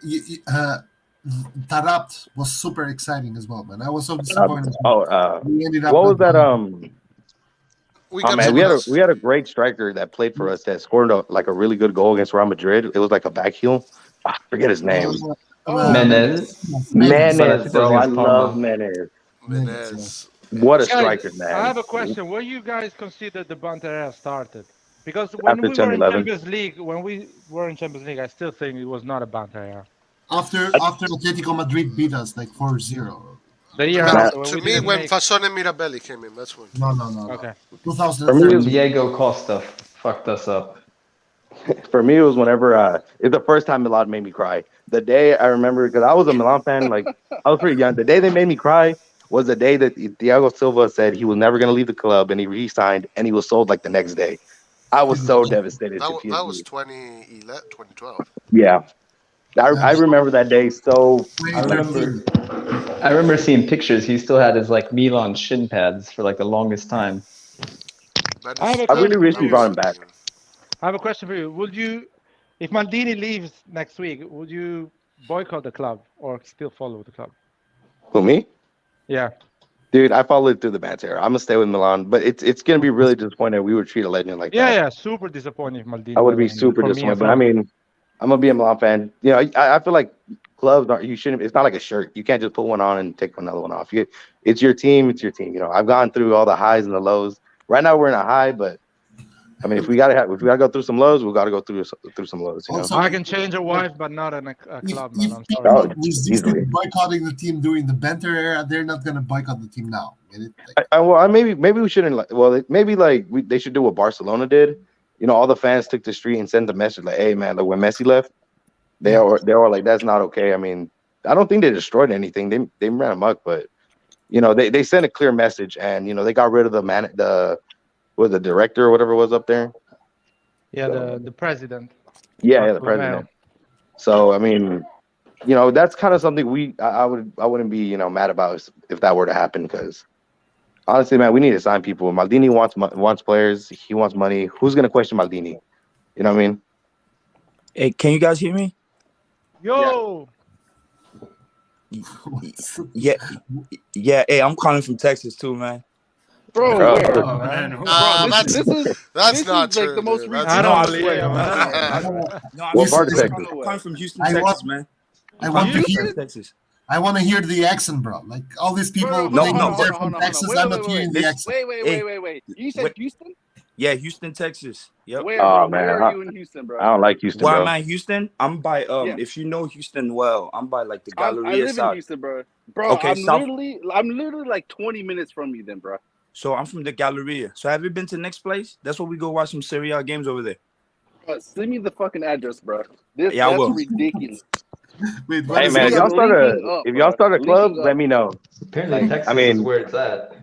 [SPEAKER 11] Taarabt was super exciting as well, man. I was so disappointed.
[SPEAKER 15] We ended up. What was that? We had a great striker that played for us that scored a really good goal against Real Madrid. It was like a back heel. I forget his name. Menez, bro. I love Menez. What a striker, man.
[SPEAKER 1] I have a question. Where you guys consider the banter era started? Because when we were in Champions League, I still think it was not a banter era.
[SPEAKER 11] After Atletico Madrid beat us like 4-0.
[SPEAKER 1] The year
[SPEAKER 10] to me, when Fasone Mirabelli came in, that's when.
[SPEAKER 11] No.
[SPEAKER 1] Okay.
[SPEAKER 11] 2013.
[SPEAKER 5] Diego Costa fucked us up.
[SPEAKER 15] For me, it was whenever it's the first time Milan made me cry. The day I remember, because I was a Milan fan, like I was pretty young. The day they made me cry was the day that Thiago Silva said he was never going to leave the club, and he re-signed, and he was sold like the next day. I was so devastated.
[SPEAKER 10] That was 2012.
[SPEAKER 15] Yeah. I remember that day so.
[SPEAKER 5] I remember seeing pictures. He still had his like Milan shin pads for like the longest time.
[SPEAKER 15] I really wish we brought him back.
[SPEAKER 1] I have a question for you. Would you, if Maldini leaves next week, would you boycott the club or still follow the club?
[SPEAKER 15] Who, me?
[SPEAKER 1] Yeah.
[SPEAKER 15] Dude, I followed through the banter. I'm gonna stay with Milan, but it's gonna be really disappointing. We would treat a legend like that.
[SPEAKER 1] Yeah, super disappointing if Maldini.
[SPEAKER 15] I would be super disappointed. But I mean, I'm gonna be a Milan fan. You know, I feel like clubs aren't. You shouldn't. It's not like a shirt. You can't just put one on and take another one off. It's your team. It's your team. You know, I've gone through all the highs and the lows. Right now, we're in a high, but I mean, if we gotta go through some lows, we gotta go through some lows. You know?
[SPEAKER 1] Also, I can change a wife, but not in a club.
[SPEAKER 11] If people resisted boycotting the team during the banter era, they're not gonna boycott the team now.
[SPEAKER 15] Maybe we shouldn't. They should do what Barcelona did. You know, all the fans took the street and sent a message like, "Hey, man, like when Messi left, they were like, that's not okay." I mean, I don't think they destroyed anything. They ran amok, but you know, they sent a clear message, and you know, they got rid of the director or whatever was up there.
[SPEAKER 1] Yeah, the president.
[SPEAKER 15] Yeah, the president. So I mean, you know, that's kind of something I wouldn't be, you know, mad about if that were to happen, because honestly, man, we need to sign people. Maldini wants players. He wants money. Who's gonna question Maldini? You know what I mean?
[SPEAKER 16] Hey, can you guys hear me?
[SPEAKER 1] Yo.
[SPEAKER 16] Yeah. Hey, I'm calling from Texas too, man.
[SPEAKER 4] Bro,
[SPEAKER 10] that's not true.
[SPEAKER 4] Like the most
[SPEAKER 16] I'm calling from Houston, Texas, man.
[SPEAKER 11] I want to
[SPEAKER 16] Houston, Texas.
[SPEAKER 3] I want to hear the accent, bro. Like all these people
[SPEAKER 4] Bro,
[SPEAKER 3] claiming
[SPEAKER 4] hold
[SPEAKER 3] they're
[SPEAKER 4] on,
[SPEAKER 3] from
[SPEAKER 4] hold on.
[SPEAKER 3] Texas.
[SPEAKER 4] Wait,
[SPEAKER 3] I'm
[SPEAKER 4] wait,
[SPEAKER 3] not
[SPEAKER 4] wait,
[SPEAKER 3] hearing
[SPEAKER 4] wait,
[SPEAKER 3] the
[SPEAKER 4] wait,
[SPEAKER 3] accent.
[SPEAKER 4] wait. You said Houston?
[SPEAKER 16] Yeah, Houston, Texas. Yep.
[SPEAKER 4] Where,
[SPEAKER 15] Oh
[SPEAKER 4] bro?
[SPEAKER 15] man,
[SPEAKER 4] Where are you in Houston, bro?
[SPEAKER 15] I don't like Houston,
[SPEAKER 16] Where I'm
[SPEAKER 15] bro.
[SPEAKER 16] at, Houston, I'm by
[SPEAKER 4] Yeah,
[SPEAKER 16] if you know Houston well, I'm by like the
[SPEAKER 4] I
[SPEAKER 16] Galleria
[SPEAKER 4] live in
[SPEAKER 16] South.
[SPEAKER 4] Houston, bro. Bro,
[SPEAKER 16] Okay, South.
[SPEAKER 4] I'm literally like 20 minutes from you, then, bro.
[SPEAKER 16] So I'm from the Galleria. So have you been to next place? That's where we go watch some Serie A games over there.
[SPEAKER 4] Send me the fucking address, bro.
[SPEAKER 16] Yeah, I
[SPEAKER 4] That's
[SPEAKER 16] will.
[SPEAKER 4] ridiculous.
[SPEAKER 3] Wait,
[SPEAKER 15] Hey man,
[SPEAKER 4] We are linking up,
[SPEAKER 15] if y'all
[SPEAKER 4] bro.
[SPEAKER 15] start a club,
[SPEAKER 4] Linking
[SPEAKER 15] let
[SPEAKER 4] up.
[SPEAKER 15] me know.
[SPEAKER 5] Apparently,
[SPEAKER 15] Like,
[SPEAKER 5] Texas
[SPEAKER 15] I mean,
[SPEAKER 5] is where it's at.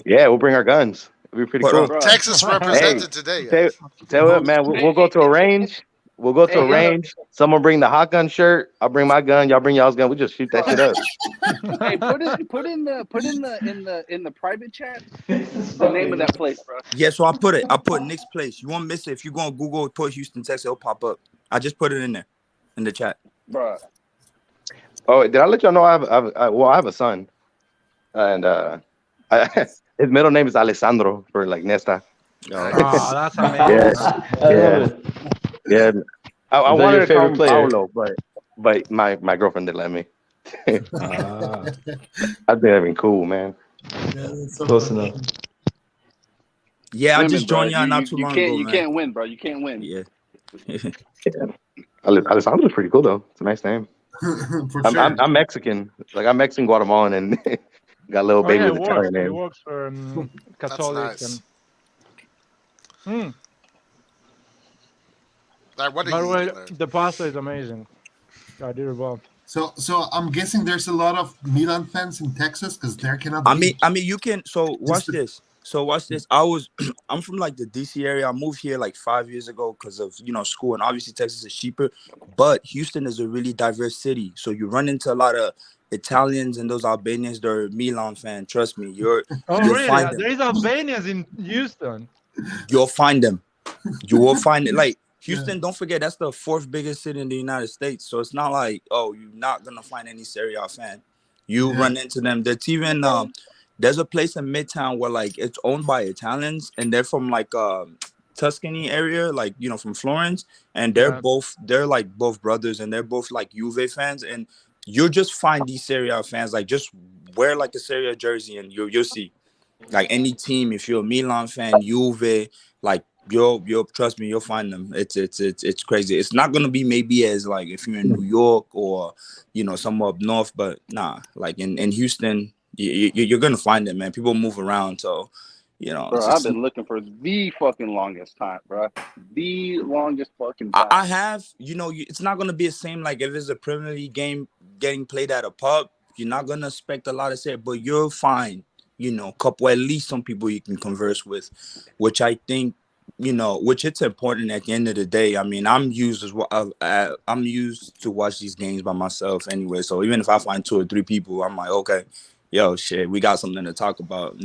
[SPEAKER 15] yeah, we'll bring our guns. It'll be pretty cool.
[SPEAKER 4] Bro.
[SPEAKER 10] Texas
[SPEAKER 15] Hey,
[SPEAKER 10] represented today,
[SPEAKER 15] tell,
[SPEAKER 10] guys.
[SPEAKER 15] tell it, man. We'll go to a range. We'll go to a range. Someone bring the hot gun shirt. I'll bring my gun. Y'all bring y'all's gun. We just shoot that shit up.
[SPEAKER 4] Hey, put in the private chat the name of that place, bro.
[SPEAKER 16] Yeah, so I put Nick's place. You won't miss it. If you go on Google, put Houston, Texas, it'll pop up. I just put it in there in the chat.
[SPEAKER 4] Bro.
[SPEAKER 15] Oh, did I let y'all know I have a son, and his middle name is Alessandro for like Nesta.
[SPEAKER 1] Oh, that's amazing.
[SPEAKER 15] Yeah. I
[SPEAKER 5] Is that
[SPEAKER 15] wanted
[SPEAKER 5] your
[SPEAKER 15] to call
[SPEAKER 5] favorite
[SPEAKER 15] him
[SPEAKER 5] player?
[SPEAKER 15] Paulo, but my girlfriend didn't let me. I think that'd been cool, man.
[SPEAKER 5] Close enough.
[SPEAKER 16] Yeah, I
[SPEAKER 4] Women,
[SPEAKER 16] just
[SPEAKER 4] bro.
[SPEAKER 16] joined y'all not too long ago,
[SPEAKER 4] You
[SPEAKER 16] man.
[SPEAKER 4] can't win, bro. You can't win.
[SPEAKER 16] Yeah.
[SPEAKER 15] Alessandro's pretty cool though. It's a nice name.
[SPEAKER 3] For sure.
[SPEAKER 15] I'm Mexican. Like I'm Mexican Guatemalan and got a little baby with
[SPEAKER 1] it
[SPEAKER 15] Italian
[SPEAKER 1] works. It
[SPEAKER 15] name.
[SPEAKER 1] works for
[SPEAKER 10] That's
[SPEAKER 1] Catholics
[SPEAKER 10] nice.
[SPEAKER 1] and.
[SPEAKER 10] Like, what
[SPEAKER 1] By
[SPEAKER 10] are
[SPEAKER 1] the
[SPEAKER 10] you
[SPEAKER 1] way,
[SPEAKER 10] eating there?
[SPEAKER 1] the pasta is amazing. I did it well.
[SPEAKER 3] So I'm guessing there's a lot of Milan fans in Texas because there cannot
[SPEAKER 16] I
[SPEAKER 3] be.
[SPEAKER 16] mean, you can. So watch this. I'm from like the DC area. I moved here like 5 years ago because of school, and obviously Texas is cheaper. But Houston is a really diverse city, so you run into a lot of Italians and those Albanians. They're Milan fan. Trust me, you'll
[SPEAKER 1] really?
[SPEAKER 16] find them.
[SPEAKER 1] There is Albanians in Houston.
[SPEAKER 16] You'll find them. You will find it. Like Houston, don't forget that's the 4th biggest city in the United States. So it's not like you're not gonna find any Serie A fan. You run into them. There's even there's a place in Midtown where like it's owned by Italians and they're from like Tuscany area, like from Florence, and they're like both brothers and they're both like Juve fans, and you'll just find these Serie A fans like just wear like a Serie A jersey and you'll see like any team. If you're a Milan fan, Juve, like you'll trust me, you'll find them. It's crazy. It's not gonna be maybe as like if you're in New York or somewhere up north, but nah, like in Houston, you're gonna find it, man. People move around, so
[SPEAKER 4] Bro, I've been looking for the fucking longest time, bro. The longest fucking time.
[SPEAKER 16] I have, it's not gonna be the same. Like if it's a Premier League game getting played at a pub, you're not gonna expect a lot of say, but you'll find couple, at least some people you can converse with, which I think, which it's important at the end of the day. I mean, I'm used as well. I'm used to watch these games by myself anyway. So even if I find 2 or 3 people, I'm like, okay, yo, shit, we got something to talk about,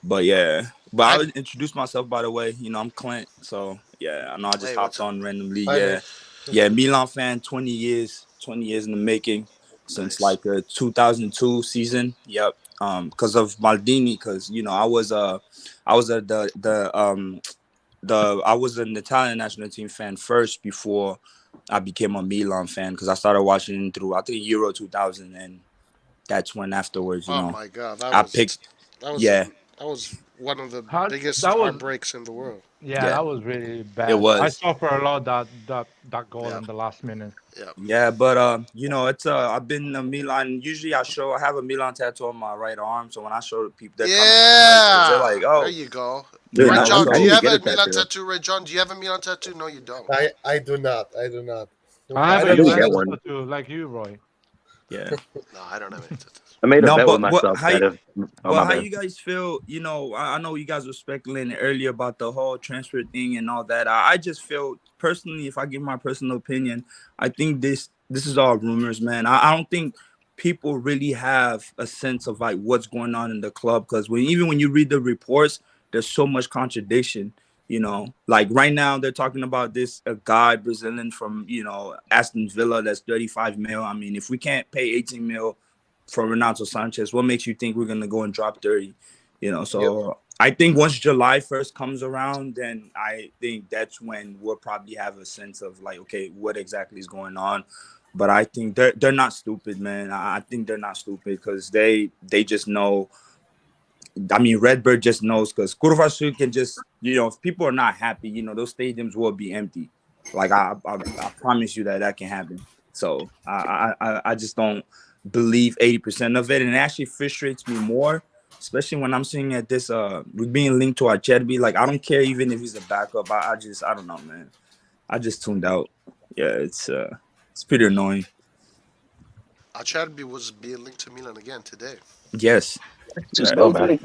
[SPEAKER 16] But yeah, I'll introduce myself, by the way. I'm Clint. So yeah, I know I just hopped on randomly. Yeah, Milan fan, 20 years in the making, since like 2002 season. Yep. Because of Maldini, because I was I was an Italian national team fan first before I became a Milan fan, because I started watching through I think Euro 2000, and that's when afterwards
[SPEAKER 10] Oh my God,
[SPEAKER 16] that
[SPEAKER 10] was one of the biggest
[SPEAKER 1] that was-
[SPEAKER 10] heartbreaks in the world.
[SPEAKER 1] Yeah, that was really bad.
[SPEAKER 16] It was.
[SPEAKER 1] I suffered a lot that goal in the last minute.
[SPEAKER 16] Yeah, but it's I've been a Milan. Usually I have a Milan tattoo on my right arm, so when I show people, they're they're like, oh,
[SPEAKER 10] there you go.
[SPEAKER 16] You
[SPEAKER 10] Red
[SPEAKER 16] know,
[SPEAKER 10] John,
[SPEAKER 16] so-
[SPEAKER 10] do you have
[SPEAKER 15] get
[SPEAKER 10] a
[SPEAKER 15] a
[SPEAKER 10] Milan
[SPEAKER 15] tattoo.
[SPEAKER 10] tattoo? Red John, do you have a Milan tattoo? No, you don't.
[SPEAKER 11] I do not.
[SPEAKER 1] I have
[SPEAKER 15] I
[SPEAKER 1] a
[SPEAKER 15] didn't get
[SPEAKER 1] Juventus
[SPEAKER 15] one.
[SPEAKER 1] tattoo like you, Roy.
[SPEAKER 16] Yeah.
[SPEAKER 10] No, I don't have any tattoos.
[SPEAKER 15] I made a
[SPEAKER 16] No,
[SPEAKER 15] bet
[SPEAKER 16] but
[SPEAKER 15] with myself.
[SPEAKER 16] how
[SPEAKER 15] that
[SPEAKER 16] you-
[SPEAKER 15] if- oh,
[SPEAKER 16] But
[SPEAKER 15] my
[SPEAKER 16] how
[SPEAKER 15] bad.
[SPEAKER 16] you guys feel? I know you guys were speculating earlier about the whole transfer thing and all that. I just feel personally, if I give my personal opinion, I think this is all rumors, man. I don't think people really have a sense of like what's going on in the club, because even when you read the reports, there's so much contradiction. Like right now they're talking about this a guy Brazilian from Aston Villa that's 35 mil. I mean, if we can't pay 18 mil for Renato Sanchez, what makes you think we're gonna go and drop 30? So I think once July 1st comes around, then I think that's when we'll probably have a sense of like, okay, what exactly is going on. But I think they're not stupid, man. I think they're not stupid because they just know. I mean, RedBird just knows because Kurvasu can just, if people are not happy, those stadiums will be empty. Like I promise you that can happen. So I just don't believe 80% of it, and it actually frustrates me more, especially when I'm seeing at this we're being linked to our Cherby. Like I don't care even if he's a backup. I don't know, man. I just tuned out. Yeah, it's pretty annoying.
[SPEAKER 10] Acerbi was being linked to Milan again today.
[SPEAKER 16] Yes.
[SPEAKER 4] Just those things,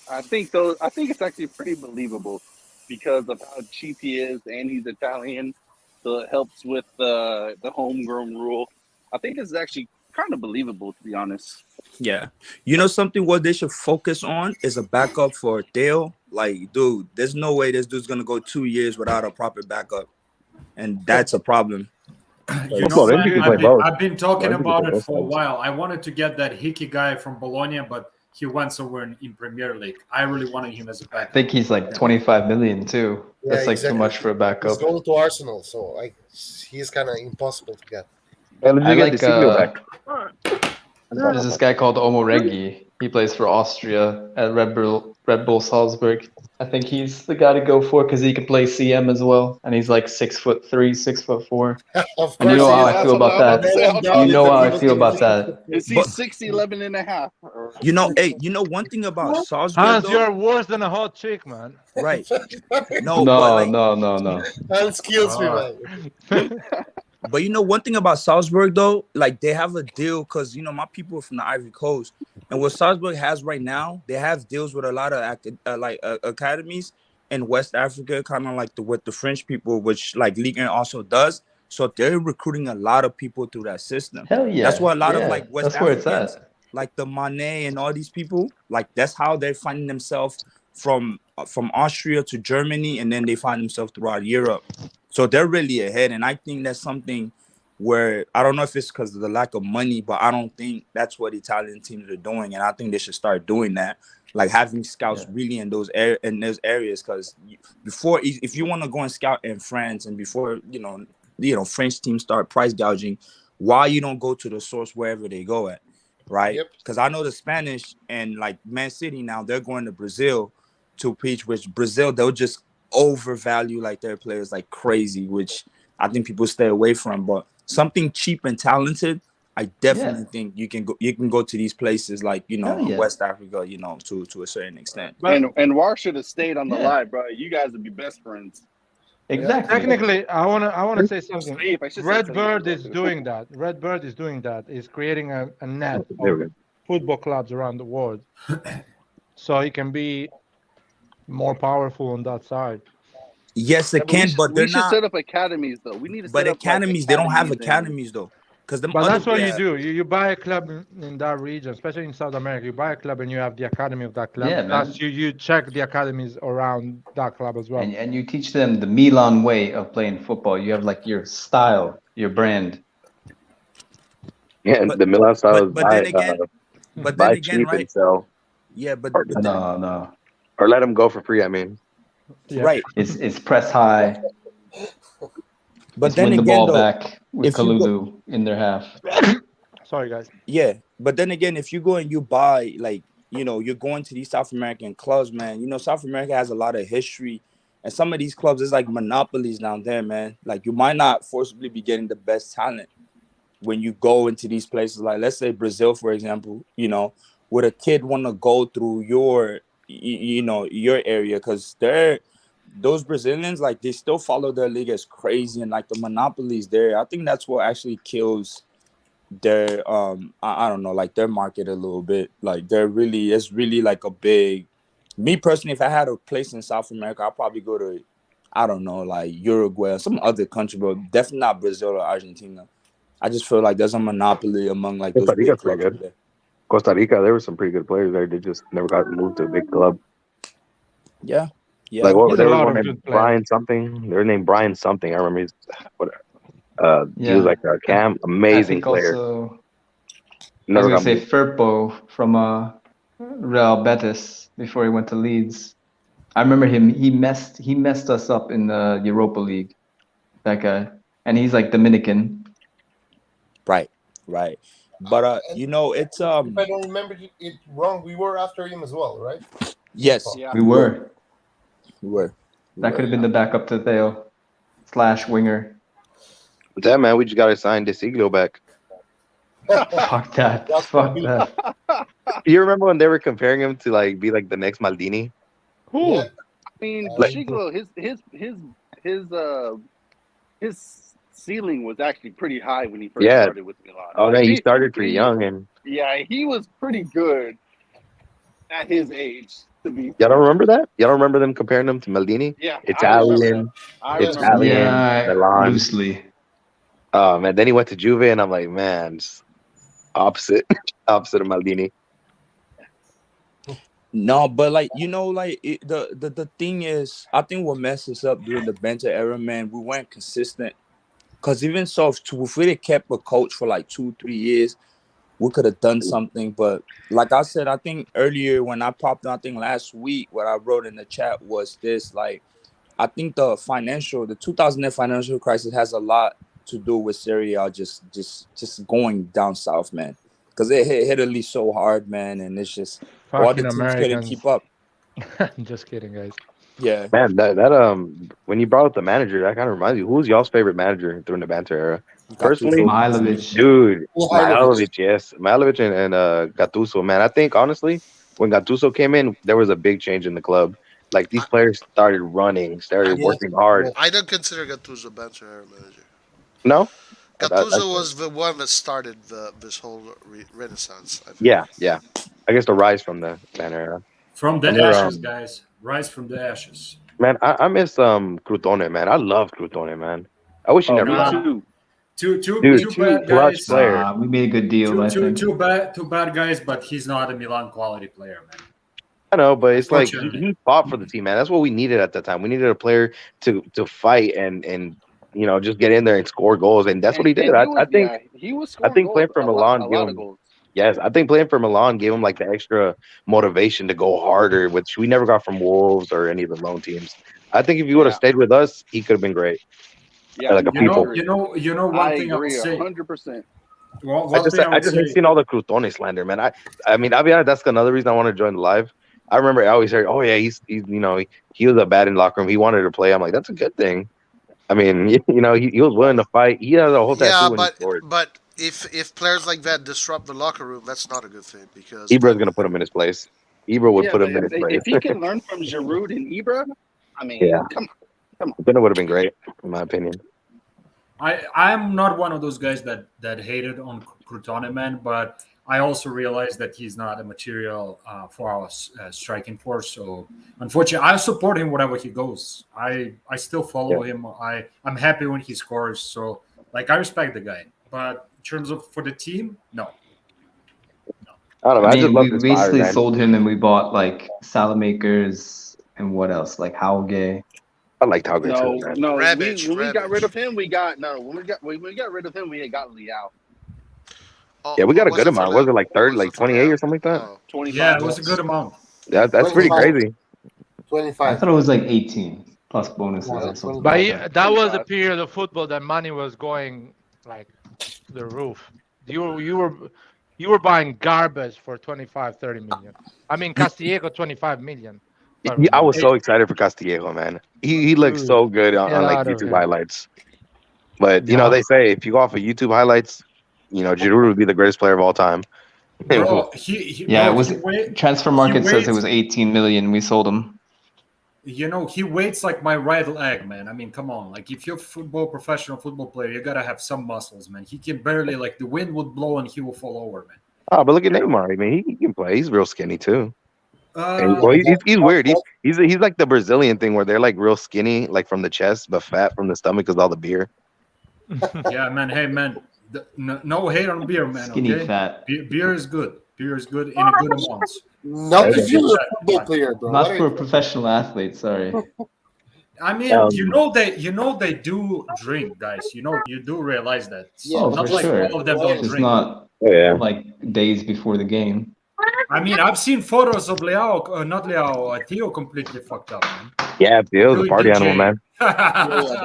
[SPEAKER 4] I think it's actually pretty believable because of how cheap he is and he's Italian, so it helps with the homegrown rule. I think it's actually kind of believable, to be honest.
[SPEAKER 16] Yeah. Something what they should focus on is a backup for Dale. Like, dude, there's no way this dude's gonna go 2 years without a proper backup. And that's a problem.
[SPEAKER 7] I've been talking about it for a while. I wanted to get that Hickey guy from Bologna, but he went somewhere in Premier League. I really wanted him as a backup.
[SPEAKER 5] I think he's like 25 million too. That's like too much for a backup.
[SPEAKER 11] He's going to Arsenal, so he's kind of impossible to get.
[SPEAKER 5] I like there's this guy called Omoregi. He plays for Austria at Red Bull Salzburg. I think he's the guy to go for because he can play CM as well, and he's like 6'3", 6'4". And you know how I feel about that. You know how I feel about that.
[SPEAKER 4] Is he 6'11" and a half?
[SPEAKER 16] Hey, one thing about Salzburg,
[SPEAKER 1] Hans, you're worse than a hot chick, man.
[SPEAKER 16] Right?
[SPEAKER 5] No.
[SPEAKER 11] Hans kills me, man.
[SPEAKER 16] But one thing about Salzburg though, like they have a deal because my people are from the Ivory Coast, and what Salzburg has right now, they have deals with a lot of academies in West Africa, kind of like with the French people, which like Ligue 1 also does. So they're recruiting a lot of people through that system.
[SPEAKER 5] Hell yeah!
[SPEAKER 16] That's why a lot of like West
[SPEAKER 5] that's where
[SPEAKER 16] Africans,
[SPEAKER 5] it's at.
[SPEAKER 16] like the Mané and all these people, like that's how they're finding themselves from Austria to Germany, and then they find themselves throughout Europe. So they're really ahead, and I think that's something where I don't know if it's because of the lack of money, but I don't think that's what Italian teams are doing, and I think they should start doing that, like having scouts really in those areas. Because before, if you want to go and scout in France, and before French teams start price gouging, why you don't go to the source wherever they go at, right? Because I know the Spanish and like Man City now they're going to Brazil to pitch, which Brazil they'll just overvalue like their players like crazy, which I think people stay away from. But something cheap and talented, I definitely think you can go to these places like West Africa, to a certain extent.
[SPEAKER 4] And War should have stayed on the live, bro. You guys would be best friends.
[SPEAKER 5] Exactly.
[SPEAKER 1] Technically, I wanna say something. RedBird is doing that. RedBird is doing that. Is creating a net of football clubs around the world, so it can be more powerful on that side.
[SPEAKER 16] Yes, it can, but they're
[SPEAKER 4] we should
[SPEAKER 16] not.
[SPEAKER 4] set up academies though. We need to.
[SPEAKER 16] But
[SPEAKER 4] set up,
[SPEAKER 16] academies, they don't have academies though. Because
[SPEAKER 1] that's what you do. You buy a club in that region, especially in South America. You buy a club and you have the academy of that club.
[SPEAKER 5] Yeah,
[SPEAKER 1] Plus, you check the academies around that club as well.
[SPEAKER 5] And you teach them the Milan way of playing football. You have like your style, your brand.
[SPEAKER 15] Yeah, the Milan style is buy
[SPEAKER 16] cheap
[SPEAKER 15] cheap
[SPEAKER 16] right?
[SPEAKER 15] and sell.
[SPEAKER 16] Yeah, but
[SPEAKER 5] no.
[SPEAKER 15] Or let them go for free. I mean,
[SPEAKER 16] right?
[SPEAKER 5] It's press high.
[SPEAKER 16] But
[SPEAKER 5] it's
[SPEAKER 16] then
[SPEAKER 5] win the
[SPEAKER 16] again,
[SPEAKER 5] ball
[SPEAKER 16] though,
[SPEAKER 5] back with Kalulu in their half.
[SPEAKER 1] Sorry, guys.
[SPEAKER 16] Yeah, but then again, if you go and you buy like you're going to these South American clubs, man. South America has a lot of history, and some of these clubs is like monopolies down there, man. Like you might not forcibly be getting the best talent when you go into these places. Like let's say Brazil, for example. Would a kid want to go through your area because those Brazilians, like they still follow their league as crazy, and like the monopolies there. I think that's what actually kills their I don't know, like their market a little bit. Like it's really like a big. Me personally, if I had a place in South America, I'd probably go to, I don't know, like Uruguay or some other country, but definitely not Brazil or Argentina. I just feel like there's a monopoly among like those big clubs over there.
[SPEAKER 15] Costa Rica, there were some pretty good players there. They just never got moved to a big club.
[SPEAKER 16] Yeah.
[SPEAKER 15] Like what? There was one named Brian something. They were named Brian something. I remember he was like a Cam, amazing player.
[SPEAKER 5] Also, I was gonna say Firpo from Real Betis before he went to Leeds. I remember him. He messed us up in the Europa League. That guy, and he's like Dominican.
[SPEAKER 16] right? But
[SPEAKER 10] And
[SPEAKER 16] you know, it's
[SPEAKER 10] if I don't remember it wrong, we were after him as well, right?
[SPEAKER 16] yes,
[SPEAKER 4] Yeah.
[SPEAKER 5] We were.
[SPEAKER 16] we were. We
[SPEAKER 5] That
[SPEAKER 16] were.
[SPEAKER 5] could have been the backup to Theo / winger.
[SPEAKER 15] That man, we just got to sign Desiglio back.
[SPEAKER 5] Fuck that.
[SPEAKER 10] That's
[SPEAKER 5] Fuck
[SPEAKER 10] me.
[SPEAKER 5] that.
[SPEAKER 15] You remember when they were comparing him to like be like the next Maldini?
[SPEAKER 1] Who?
[SPEAKER 10] Yeah.
[SPEAKER 4] I mean,
[SPEAKER 15] Like,
[SPEAKER 4] Shiglo, his ceiling was actually pretty high when he first
[SPEAKER 15] yeah.
[SPEAKER 4] started with Milan.
[SPEAKER 15] Oh
[SPEAKER 4] Like
[SPEAKER 15] man, he started pretty young, and
[SPEAKER 4] yeah, he was pretty good at his age. To be
[SPEAKER 15] y'all don't
[SPEAKER 4] fair.
[SPEAKER 15] remember that? Y'all don't remember them comparing him to Maldini?
[SPEAKER 4] Yeah, I remember that.
[SPEAKER 15] Italian,
[SPEAKER 4] I remember that.
[SPEAKER 15] Italian,
[SPEAKER 5] Yeah,
[SPEAKER 15] Milan.
[SPEAKER 5] loosely.
[SPEAKER 15] Oh man, then he went to Juve, and I'm like, man, it's opposite, opposite of Maldini.
[SPEAKER 16] No, but like you know, like the thing is, I think what messed us up during the Benta era, man, we weren't consistent. Cause even so, if we had kept a coach for like 2-3 years, we could have done something. But like I said, I think earlier when I popped on, I think last week, what I wrote in the chat was this: like, I think the 2008 financial crisis has a lot to do with Serie A just going down south, man. Because it hit Italy so hard, man, and it's just all the
[SPEAKER 1] Fucking
[SPEAKER 16] teams couldn't
[SPEAKER 1] Americans.
[SPEAKER 16] keep up.
[SPEAKER 1] I'm just kidding, guys.
[SPEAKER 16] Yeah.
[SPEAKER 15] Man, that when you brought up the manager, that kind of reminds me. Who's y'all's favorite manager during the banter era? Personally,
[SPEAKER 5] Mihailovic.
[SPEAKER 15] dude,
[SPEAKER 10] Mihailovic.
[SPEAKER 15] Mihailovic, yes, Mihailovic and Gattuso. Man, I think honestly, when Gattuso came in, there was a big change in the club. Like these players started running, started working hard.
[SPEAKER 10] I don't consider Gattuso Banter era manager.
[SPEAKER 15] No,
[SPEAKER 10] Gattuso was the one that started this whole renaissance. I think.
[SPEAKER 15] yeah. I guess the rise from the banter era.
[SPEAKER 7] From the
[SPEAKER 15] And they're,
[SPEAKER 7] ashes, guys. Rise from the ashes.
[SPEAKER 15] Man, I miss Crutone, man. I love Crutone, man. I wish he never
[SPEAKER 4] me
[SPEAKER 15] left.
[SPEAKER 4] too.
[SPEAKER 7] Two
[SPEAKER 15] Dude,
[SPEAKER 7] bad
[SPEAKER 15] clutch
[SPEAKER 7] guys.
[SPEAKER 15] player.
[SPEAKER 5] We made a good deal, I think.
[SPEAKER 7] Two bad guys, but he's not a Milan quality player, man.
[SPEAKER 15] I know, but it's like
[SPEAKER 7] Unfortunately.
[SPEAKER 15] he fought for the team, man. That's what we needed at the time. We needed a player to fight and you know just get in there and score goals, and that's what he did.
[SPEAKER 4] And
[SPEAKER 15] I think
[SPEAKER 4] he was
[SPEAKER 15] I
[SPEAKER 4] scoring
[SPEAKER 15] think playing
[SPEAKER 4] goals,
[SPEAKER 15] for
[SPEAKER 4] a
[SPEAKER 15] Milan
[SPEAKER 4] lot
[SPEAKER 15] gave
[SPEAKER 4] of
[SPEAKER 15] him
[SPEAKER 4] goals.
[SPEAKER 15] yes, I think playing for Milan gave him like the extra motivation to go harder, which we never got from Wolves or any of the loan teams. I think if he would have stayed with us, he could have been great.
[SPEAKER 4] Yeah,
[SPEAKER 15] Like a people.
[SPEAKER 7] You know one
[SPEAKER 4] I
[SPEAKER 7] thing I will
[SPEAKER 4] agree
[SPEAKER 7] say.
[SPEAKER 4] 100%.
[SPEAKER 15] I just hate seeing all the Crutone slander, man. I mean, I'll be honest, that's another reason I want to join the live. I remember I always heard, oh yeah, he's you know he was a bad in the locker room. He wanted to play. I'm like, that's a good thing. I mean, you know, he was willing to fight. He had a whole tattoo when he scored.
[SPEAKER 10] but if players like that disrupt the locker room, that's not a good thing because
[SPEAKER 15] Ibra's gonna put him in his place. Ibra would
[SPEAKER 4] Yeah,
[SPEAKER 15] put
[SPEAKER 4] but
[SPEAKER 15] him in his place.
[SPEAKER 4] if he can learn from Giroud and Ibra, I mean,
[SPEAKER 15] Yeah.
[SPEAKER 4] come on.
[SPEAKER 15] Then it would have been great, in my opinion.
[SPEAKER 7] I'm not one of those guys that hated on Crutone, man, but I also realize that he's not a material for our striking force. So unfortunately, I support him wherever he goes. I still follow him. I'm happy when he scores. So like I respect the guy, but in terms of for the team, no.
[SPEAKER 15] I don't know. I just
[SPEAKER 5] mean,
[SPEAKER 15] love
[SPEAKER 5] we
[SPEAKER 15] this
[SPEAKER 5] basically
[SPEAKER 15] fire, man.
[SPEAKER 5] sold him and we bought like Salamakers and what else? Like Hauge.
[SPEAKER 15] I liked Hauge
[SPEAKER 4] No,
[SPEAKER 15] too, man.
[SPEAKER 4] no.
[SPEAKER 10] Rebic,
[SPEAKER 4] When we got rid of him, we got when we got rid of him, we had got Liao.
[SPEAKER 10] Oh,
[SPEAKER 15] Yeah, we got a
[SPEAKER 10] was
[SPEAKER 15] good
[SPEAKER 10] it for
[SPEAKER 15] amount.
[SPEAKER 10] Leo?
[SPEAKER 15] Was it like 30, like 28 or something like that?
[SPEAKER 10] Oh,
[SPEAKER 4] 25.
[SPEAKER 7] Yeah, it was a good amount.
[SPEAKER 15] Yeah, that's pretty
[SPEAKER 11] 25.
[SPEAKER 15] crazy.
[SPEAKER 5] I
[SPEAKER 11] 25.
[SPEAKER 5] thought it was like 18 plus bonuses
[SPEAKER 11] Yeah,
[SPEAKER 5] or something.
[SPEAKER 1] But
[SPEAKER 5] like that.
[SPEAKER 1] that was a period of football that money was going like to the roof. You were buying garbage for 25, 30 million. I mean, Castillejo 25 million.
[SPEAKER 15] I was so excited for Castillejo, man. He looked
[SPEAKER 1] Dude,
[SPEAKER 15] so good on
[SPEAKER 1] get
[SPEAKER 15] like
[SPEAKER 1] out of
[SPEAKER 15] YouTube
[SPEAKER 1] here.
[SPEAKER 15] highlights. But you know,
[SPEAKER 1] Yeah.
[SPEAKER 15] they say if you go off of YouTube highlights, you know, Giroud would be the greatest player of all time.
[SPEAKER 7] Bro,
[SPEAKER 5] Yeah,
[SPEAKER 7] bro,
[SPEAKER 5] it was
[SPEAKER 7] he wait-
[SPEAKER 5] transfer
[SPEAKER 7] he
[SPEAKER 5] market says
[SPEAKER 7] waits-
[SPEAKER 5] it was 18 million. We sold him.
[SPEAKER 7] You know, he waits like my right leg, man. I mean, come on. Like, if you're a professional football player, you gotta have some muscles, man. He can barely, like, the wind would blow and he will fall over, man.
[SPEAKER 15] Oh, but look at Neymar. I mean, he can play. He's real skinny too. And,
[SPEAKER 7] Uh,
[SPEAKER 15] well, he's weird. He's like the Brazilian thing where they're like real skinny, like from the chest, but fat from the stomach because all the beer.
[SPEAKER 7] yeah, man. Hey, man. No hate on beer, man.
[SPEAKER 5] Skinny
[SPEAKER 7] okay?
[SPEAKER 5] fat.
[SPEAKER 7] Beer is good. Beer is good in a good amounts.
[SPEAKER 11] Not
[SPEAKER 15] Okay.
[SPEAKER 11] if you're a football player, bro.
[SPEAKER 5] Not
[SPEAKER 11] What
[SPEAKER 5] for
[SPEAKER 11] are
[SPEAKER 5] a professional athlete. Sorry.
[SPEAKER 7] I mean, you know they do drink, guys. You know, you do realize that.
[SPEAKER 5] Oh,
[SPEAKER 7] Not
[SPEAKER 5] for
[SPEAKER 7] like
[SPEAKER 5] sure.
[SPEAKER 7] all of them don't
[SPEAKER 5] It's
[SPEAKER 7] drink.
[SPEAKER 5] not
[SPEAKER 15] Yeah.
[SPEAKER 5] like days before the game.
[SPEAKER 7] I mean, I've seen photos of not Leao, Theo completely fucked up, man.
[SPEAKER 15] Yeah, Theo, the
[SPEAKER 7] Doing
[SPEAKER 15] party
[SPEAKER 7] DJ.
[SPEAKER 15] animal, man.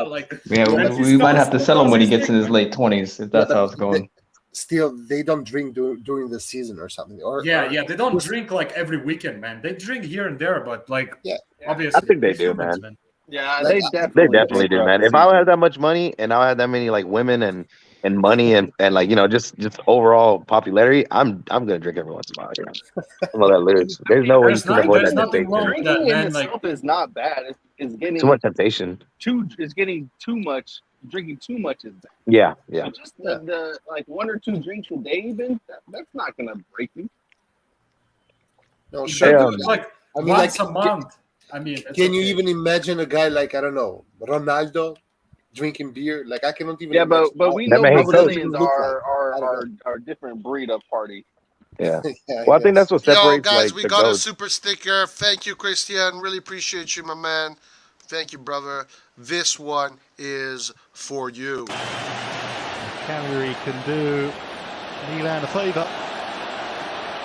[SPEAKER 7] Like,
[SPEAKER 5] Yeah,
[SPEAKER 7] when he
[SPEAKER 5] we might have to
[SPEAKER 7] smells
[SPEAKER 5] sell him when he
[SPEAKER 7] his
[SPEAKER 5] gets in his late 20s if that's how it's going.
[SPEAKER 11] still they don't drink during the season or something. Or
[SPEAKER 7] They don't drink like every weekend, man. They drink here and there, but like obviously,
[SPEAKER 15] I think they
[SPEAKER 7] they're
[SPEAKER 15] do,
[SPEAKER 7] humans,
[SPEAKER 15] man.
[SPEAKER 4] Yeah,
[SPEAKER 11] Like,
[SPEAKER 4] they
[SPEAKER 15] They
[SPEAKER 4] definitely
[SPEAKER 15] definitely do,
[SPEAKER 4] throughout
[SPEAKER 15] man.
[SPEAKER 4] the
[SPEAKER 15] If I
[SPEAKER 4] season.
[SPEAKER 15] had that much money and I had that many like women and money and like just overall popularity, I'm gonna drink every once in a while. You know? I'm gonna lose. There's no way you can avoid
[SPEAKER 7] there's
[SPEAKER 15] that
[SPEAKER 7] nothing wrong
[SPEAKER 15] temptation.
[SPEAKER 7] with that,
[SPEAKER 4] Drinking in
[SPEAKER 7] man. Like
[SPEAKER 4] itself is not bad. It's
[SPEAKER 15] Too
[SPEAKER 4] getting
[SPEAKER 15] much temptation.
[SPEAKER 4] it's getting too much. Drinking too much is bad.
[SPEAKER 15] Yeah, yeah.
[SPEAKER 4] But just the like 1 or 2 drinks a day, even that's not gonna break you.
[SPEAKER 11] No,
[SPEAKER 7] if
[SPEAKER 11] sure.
[SPEAKER 7] they do it like
[SPEAKER 11] I mean,
[SPEAKER 7] once
[SPEAKER 11] like,
[SPEAKER 7] a month, I mean, it's
[SPEAKER 11] can you
[SPEAKER 7] okay.
[SPEAKER 11] even imagine a guy like, I don't know, Ronaldo drinking beer? Like, I cannot even
[SPEAKER 4] Yeah,
[SPEAKER 11] imagine.
[SPEAKER 4] but we
[SPEAKER 15] That
[SPEAKER 4] know
[SPEAKER 15] man hates Coke.
[SPEAKER 4] Brazilians are a different breed of party.
[SPEAKER 15] Yeah.
[SPEAKER 11] Yeah,
[SPEAKER 15] Well, I think that's what
[SPEAKER 10] Yo,
[SPEAKER 15] separates
[SPEAKER 10] guys,
[SPEAKER 15] like
[SPEAKER 10] we
[SPEAKER 15] the
[SPEAKER 10] got a
[SPEAKER 15] goats.
[SPEAKER 10] super sticker. Thank you, Christian. Really appreciate you, my man. Thank you, brother. This one is for you.
[SPEAKER 17] Cagliari can do Milan a favour.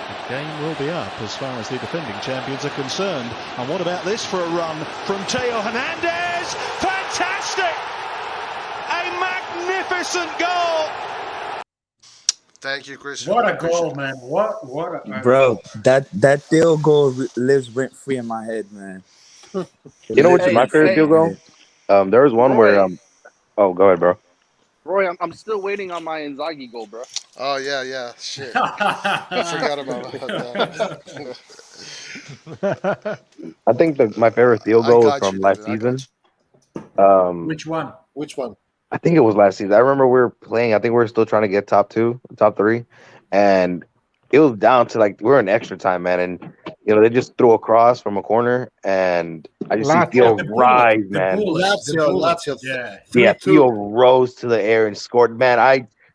[SPEAKER 17] The game will be up as far as the defending champions are concerned. And what about this for a run from Teo Hernandez? Fantastic! A magnificent goal!
[SPEAKER 10] Thank you, Christian.
[SPEAKER 7] What a goal, man! What a
[SPEAKER 16] Bro, that field goal lives rent free in my head, man.
[SPEAKER 15] You know what's my favorite field goal? There was one where
[SPEAKER 4] Roy,
[SPEAKER 15] oh, go ahead, bro.
[SPEAKER 4] Roy, I'm still waiting on my Inzaghi goal, bro.
[SPEAKER 10] Oh, yeah. Shit. I forgot about that.
[SPEAKER 15] I think my favorite field goal was from last season.
[SPEAKER 7] Which one?
[SPEAKER 11] Which one?
[SPEAKER 15] I think it was last season. I remember we were playing. I think we were still trying to get top 3, and it was down to like we were in extra time, man. And they just threw a cross from a corner, and I just see Theo rise, man.
[SPEAKER 11] Lazio.
[SPEAKER 15] Yeah, Theo rose to the air and scored. Man,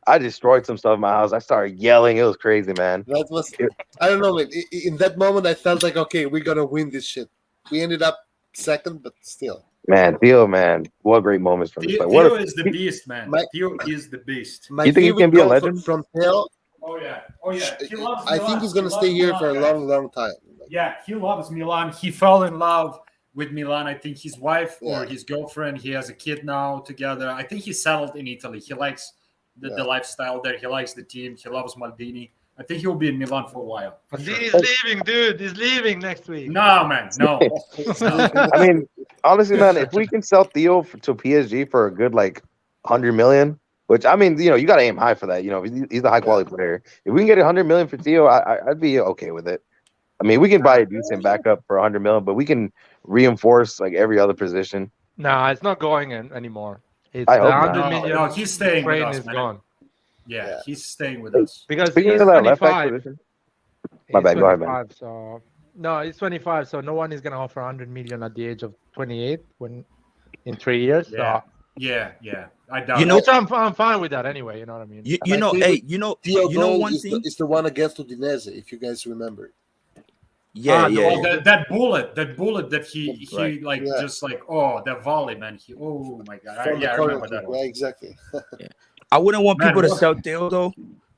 [SPEAKER 15] I destroyed some stuff in my house. I started yelling. It was crazy, man.
[SPEAKER 11] That was, I don't know, man. In that moment, I felt like, okay, we're gonna win this shit. We ended up second, but still.
[SPEAKER 15] Man, Theo, man, what great moments from this play.
[SPEAKER 7] Theo is the beast, man. Theo is the beast.
[SPEAKER 15] You think he can be a legend?
[SPEAKER 11] From Theo?
[SPEAKER 7] Oh yeah. He loves
[SPEAKER 11] I think he's gonna stay here for a long time.
[SPEAKER 7] Yeah, he loves Milan. He fell in love with Milan. I think his wife or his girlfriend, he has a kid now together. I think he's settled in Italy. He likes the lifestyle there. He likes the team. He loves Maldini. I think he'll be in Milan for a while.
[SPEAKER 1] Maldini's leaving, dude. He's leaving next week.
[SPEAKER 7] No, man. No.
[SPEAKER 15] I mean, honestly, man, if we can sell Theo to PSG for a good like 100 million, which I mean, you got to aim high for that. He's a high quality player. If we can get 100 million for Theo, I'd be okay with it. I mean, we can buy a decent backup for 100 million, but we can reinforce like every other position.
[SPEAKER 1] Nah, it's not going anymore. It's
[SPEAKER 15] I
[SPEAKER 1] the
[SPEAKER 15] hope
[SPEAKER 1] 100
[SPEAKER 15] not.
[SPEAKER 1] million.
[SPEAKER 7] No, he's staying with
[SPEAKER 1] Ukraine
[SPEAKER 7] us,
[SPEAKER 1] is
[SPEAKER 7] man.
[SPEAKER 1] gone.
[SPEAKER 7] Yeah, he's staying with us.
[SPEAKER 1] Because
[SPEAKER 15] Speaking
[SPEAKER 1] he's
[SPEAKER 15] of that left back
[SPEAKER 1] 25.
[SPEAKER 15] position, my bad. Go ahead, man.
[SPEAKER 1] 25, so no, he's 25. So no one is gonna offer 100 million at the age of 28 when in 3 years.
[SPEAKER 7] Yeah,
[SPEAKER 1] So,
[SPEAKER 7] yeah. I doubt.
[SPEAKER 1] which I'm fine with that anyway. You know what I mean?
[SPEAKER 11] Theo
[SPEAKER 16] one
[SPEAKER 11] is
[SPEAKER 16] thing.
[SPEAKER 11] It's the one against Udinese, if you guys remember.
[SPEAKER 7] That bullet that he
[SPEAKER 16] Right.
[SPEAKER 7] just like that volley, man. Oh my god. I remember that one.
[SPEAKER 11] Yeah, exactly.
[SPEAKER 16] I wouldn't want
[SPEAKER 7] Man,
[SPEAKER 16] people to
[SPEAKER 7] what-
[SPEAKER 16] sell Theo though.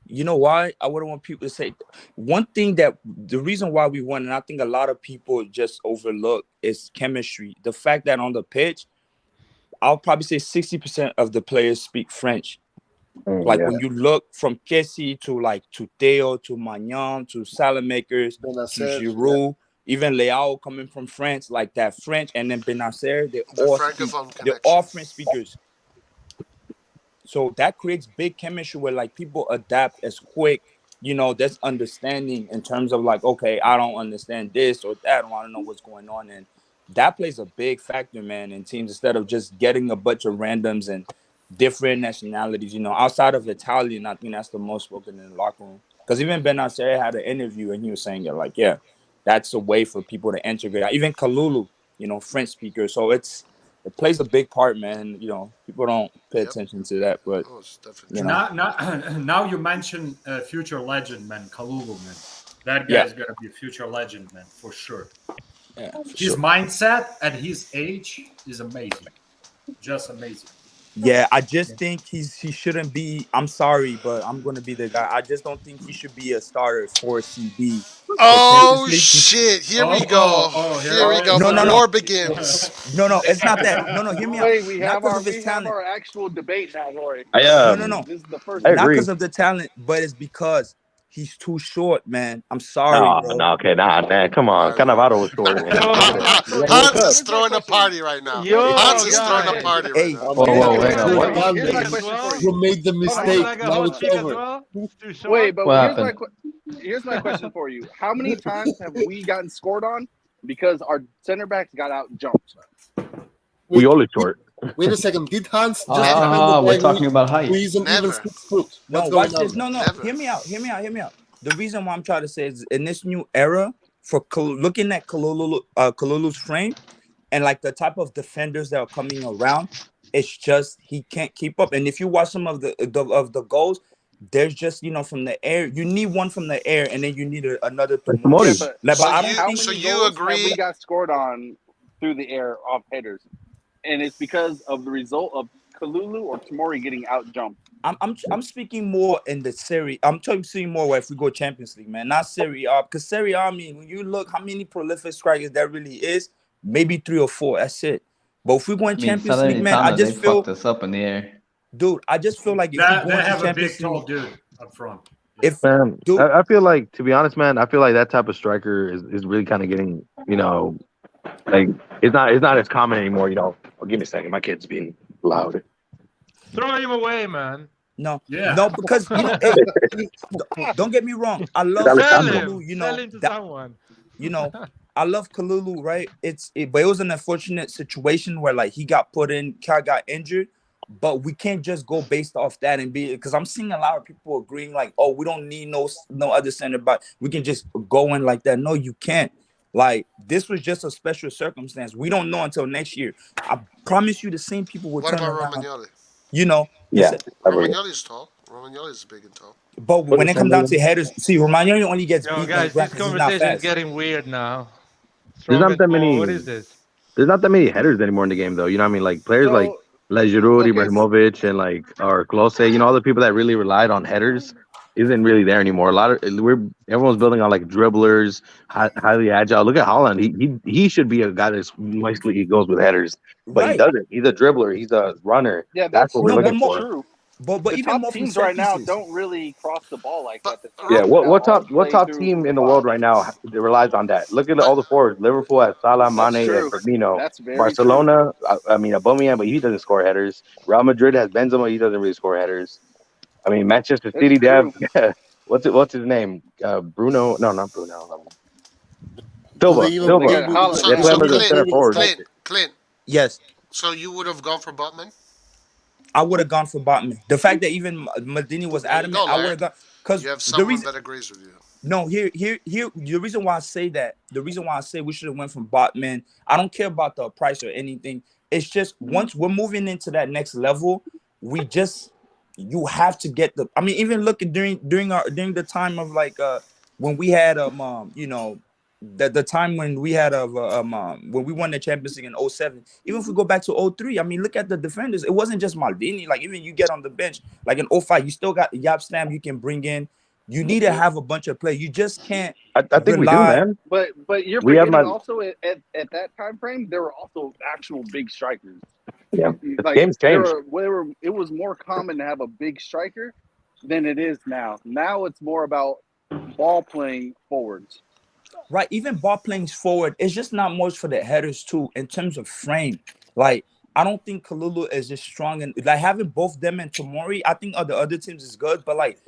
[SPEAKER 16] You know why? I wouldn't want people to say one thing that the reason why we won, and I think a lot of people just overlook is chemistry. The fact that on the pitch, I'll probably say 60% of the players speak French. When you look from Kessie to Theo to Magnan to Salamakers to Giroud, even Leao coming from France, like that French, and then Benacer, they're all French speakers. So that creates big chemistry where like people adapt as quick. There's understanding in terms of like, okay, I don't understand this or that. I want to know what's going on. And that plays a big factor, man, in teams instead of just getting a bunch of randoms and different nationalities. Outside of Italian, I think that's the most spoken in the locker room. Because even Benacer had an interview and he was saying that's a way for people to integrate. Even Kalulu, French speaker. So it plays a big part, man. People don't pay attention to that, but
[SPEAKER 7] now you mentioned a future legend, man, Kalulu, man. That guy is gonna be a future legend, man, for sure.
[SPEAKER 16] Yeah,
[SPEAKER 7] his mindset at his age is amazing, just amazing.
[SPEAKER 16] Yeah, I just think he shouldn't be. I'm sorry, but I'm gonna be the guy. I just don't think he should be a starter for CB
[SPEAKER 10] Oh shit! Here we go. Here we go.
[SPEAKER 16] No,
[SPEAKER 10] The
[SPEAKER 16] no,
[SPEAKER 10] war
[SPEAKER 16] no.
[SPEAKER 10] begins.
[SPEAKER 16] No, it's not that. No, hear me out.
[SPEAKER 4] Wait, we
[SPEAKER 16] Not
[SPEAKER 4] have
[SPEAKER 16] because
[SPEAKER 4] our
[SPEAKER 16] of his talent.
[SPEAKER 4] actual debate now, Rory.
[SPEAKER 16] No.
[SPEAKER 4] This is the first.
[SPEAKER 15] I
[SPEAKER 16] Not
[SPEAKER 15] agree.
[SPEAKER 16] because of the talent, but it's because he's too short, man. I'm sorry,
[SPEAKER 15] Oh,
[SPEAKER 16] bro.
[SPEAKER 15] no, okay, nah, man, come on. Cannavaro was short.
[SPEAKER 10] Hans is throwing a party right now.
[SPEAKER 1] Yo,
[SPEAKER 10] Hans is throwing a
[SPEAKER 1] guys.
[SPEAKER 10] party right
[SPEAKER 16] Hey,
[SPEAKER 10] now.
[SPEAKER 4] Here's my question for you.
[SPEAKER 11] You made the mistake. Now it's over.
[SPEAKER 4] Wait, but
[SPEAKER 5] What
[SPEAKER 4] here's
[SPEAKER 5] happened?
[SPEAKER 4] here's my question for you. How many times have we gotten scored on because our center backs got out jumped?
[SPEAKER 15] We only short.
[SPEAKER 11] Wait a second. Did Hans just defend the
[SPEAKER 5] We're
[SPEAKER 11] guy
[SPEAKER 5] talking about height.
[SPEAKER 11] who isn't even 6 foot?
[SPEAKER 16] No,
[SPEAKER 11] What's
[SPEAKER 16] watch
[SPEAKER 11] going
[SPEAKER 16] this.
[SPEAKER 11] on?
[SPEAKER 16] No. Hear me out. The reason why I'm trying to say is in this new era, for looking at Kalulu's frame and like the type of defenders that are coming around, it's just he can't keep up. And if you watch some of the goals, there's just from the air. You need one from the air, and then you need another through.
[SPEAKER 4] Yeah, but
[SPEAKER 16] I don't think
[SPEAKER 4] so you agree we got scored on through the air off headers, and it's because of the result of Kalulu or Tomori getting out jumped.
[SPEAKER 16] I'm speaking more in the Serie. I'm talking more if we go Champions League, man, not Serie A. Because Serie A, I mean, when you look how many prolific strikers there really is, maybe 3 or 4. That's it. But if we go in Champions League, man, I just feel
[SPEAKER 5] fucked us up in the air.
[SPEAKER 16] Dude, I just feel like if
[SPEAKER 7] They
[SPEAKER 16] we go
[SPEAKER 7] have
[SPEAKER 16] into
[SPEAKER 7] a big
[SPEAKER 16] Champions
[SPEAKER 7] tall
[SPEAKER 16] League,
[SPEAKER 7] dude up front.
[SPEAKER 16] if
[SPEAKER 15] Man, I feel like, to be honest, man, I feel like that type of striker is really kind of getting, like it's not as common anymore. Oh, give me a second, my kid's being loud.
[SPEAKER 1] Throw him away, man.
[SPEAKER 16] No,
[SPEAKER 7] Yeah.
[SPEAKER 16] no, because hey, don't get me wrong. I love
[SPEAKER 1] Sell
[SPEAKER 16] Kalulu,
[SPEAKER 1] him. Sell him to someone.
[SPEAKER 16] I love Kalulu, right? But it was an unfortunate situation where like he got put in, got injured. But we can't just go based off that and be, because I'm seeing a lot of people agreeing like, oh, we don't need no other center back. We can just go in like that. No, you can't. Like, this was just a special circumstance. We don't know until next year. I promise you the same people will
[SPEAKER 10] What
[SPEAKER 16] turn
[SPEAKER 10] about
[SPEAKER 16] around.
[SPEAKER 10] Romagnoli?
[SPEAKER 15] Yeah.
[SPEAKER 10] Romagnoli's tall. Romagnoli's big and tall.
[SPEAKER 16] But when it comes down to headers, see, Romagnoli only gets
[SPEAKER 1] Yo,
[SPEAKER 16] beat
[SPEAKER 1] guys, this conversation is getting weird now.
[SPEAKER 15] There's not that many.
[SPEAKER 1] What is this?
[SPEAKER 15] There's not that many headers anymore in the game, though. You know what I mean? Like players like Giroud, Ibrahimovic, and like or Klose. All the people that really relied on headers isn't really there anymore. Everyone's building on like dribblers, highly agile. Look at Haaland. He should be a guy that mostly goes with headers, but he doesn't. He's a dribbler. He's a runner.
[SPEAKER 4] Yeah,
[SPEAKER 15] that's what we're looking for.
[SPEAKER 4] True.
[SPEAKER 16] But
[SPEAKER 4] the
[SPEAKER 16] even
[SPEAKER 4] top
[SPEAKER 16] more
[SPEAKER 4] teams right now don't really cross the ball like that.
[SPEAKER 15] Yeah, what top team in the world right now relies on that? Look at all the forwards. Liverpool has Salah, Mane, and Firmino.
[SPEAKER 4] That's very
[SPEAKER 15] Barcelona, I mean Aubameyang, but he doesn't score headers. Real Madrid has Benzema. He doesn't really score headers. I mean Manchester City, they have what's his name? Bruno? No, not Bruno. Silva. They play him as a center forward.
[SPEAKER 10] Clint.
[SPEAKER 16] Yes.
[SPEAKER 10] So you would have gone for Botman?
[SPEAKER 16] I would have gone for Botman. The fact that even Maldini was adamant, I would have gone, because
[SPEAKER 10] you have someone that agrees with you.
[SPEAKER 16] No, here. The reason why I say that, the reason why I say we should have went from Botman, I don't care about the price or anything. It's just once we're moving into that next level, you have to get the. I mean, even look at during the time of like when we had the time when we had when we won the Champions League in 2007, even if we go back to 2003, I mean, look at the defenders. It wasn't just Maldini. Like, even you get on the bench, like in 2005, you still got Yap Stam you can bring in. You need to have a bunch of players. You just can't.
[SPEAKER 15] I think we do, man.
[SPEAKER 4] But you're forgetting also at that time frame, there were also actual big strikers.
[SPEAKER 15] Yeah,
[SPEAKER 4] like,
[SPEAKER 15] game's changed.
[SPEAKER 4] It was more common to have a big striker than it is now. Now it's more about ball playing forwards.
[SPEAKER 16] Right, even ball playing forward, it's just not much for the headers too in terms of frame. Like, I don't think Kalulu is just strong, and like having both them and Tomori, I think the other teams is good, but like,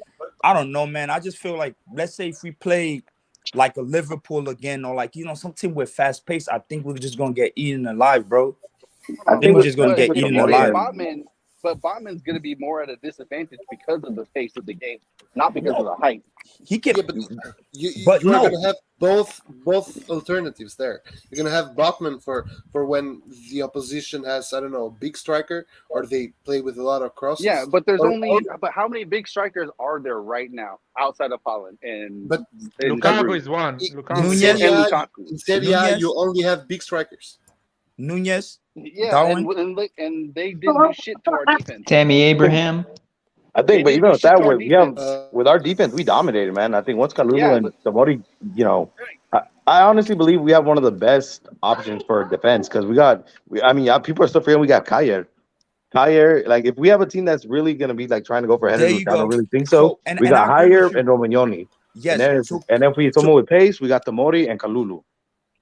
[SPEAKER 16] I don't know, man. I just feel like, let's say if we play like a Liverpool again, or like some team with fast pace, I think we're just gonna get eaten alive, bro. I think we're just gonna get eaten alive.
[SPEAKER 4] But Botman's going to be more at a disadvantage because of the pace of the game, not because of the height.
[SPEAKER 16] He can,
[SPEAKER 11] you're going to have both alternatives there. You're going to have Botman for when the opposition has, I don't know, a big striker, or they play with a lot of crosses.
[SPEAKER 4] Yeah, but but how many big strikers are there right now outside of Holland?
[SPEAKER 11] But
[SPEAKER 1] Lukaku is one.
[SPEAKER 11] In Serie A, you only have big strikers.
[SPEAKER 16] Nunez.
[SPEAKER 4] Yeah, and they didn't do shit to our defense.
[SPEAKER 5] Tammy Abraham.
[SPEAKER 15] I think, but
[SPEAKER 4] did.
[SPEAKER 15] even
[SPEAKER 4] We
[SPEAKER 15] with
[SPEAKER 4] shipped
[SPEAKER 15] that,
[SPEAKER 4] our
[SPEAKER 15] we have
[SPEAKER 4] defense.
[SPEAKER 15] with our defense, we dominated, man. I think once Kalulu
[SPEAKER 4] Yeah,
[SPEAKER 15] and
[SPEAKER 4] but
[SPEAKER 15] Samori, I honestly believe we have one of the best options for defense because I mean, people are still forgetting we got Kaya. Kaya, like if we have a team that's really gonna be like trying to go for a header,
[SPEAKER 16] There
[SPEAKER 15] which
[SPEAKER 16] you
[SPEAKER 15] I don't
[SPEAKER 16] go.
[SPEAKER 15] really think so.
[SPEAKER 16] So and
[SPEAKER 15] We
[SPEAKER 16] I
[SPEAKER 15] got
[SPEAKER 16] agree
[SPEAKER 15] Higher
[SPEAKER 16] with you.
[SPEAKER 15] and Romagnoli, and
[SPEAKER 16] Yes.
[SPEAKER 15] then if we
[SPEAKER 16] So
[SPEAKER 15] someone with pace, we got Tamori and Kalulu.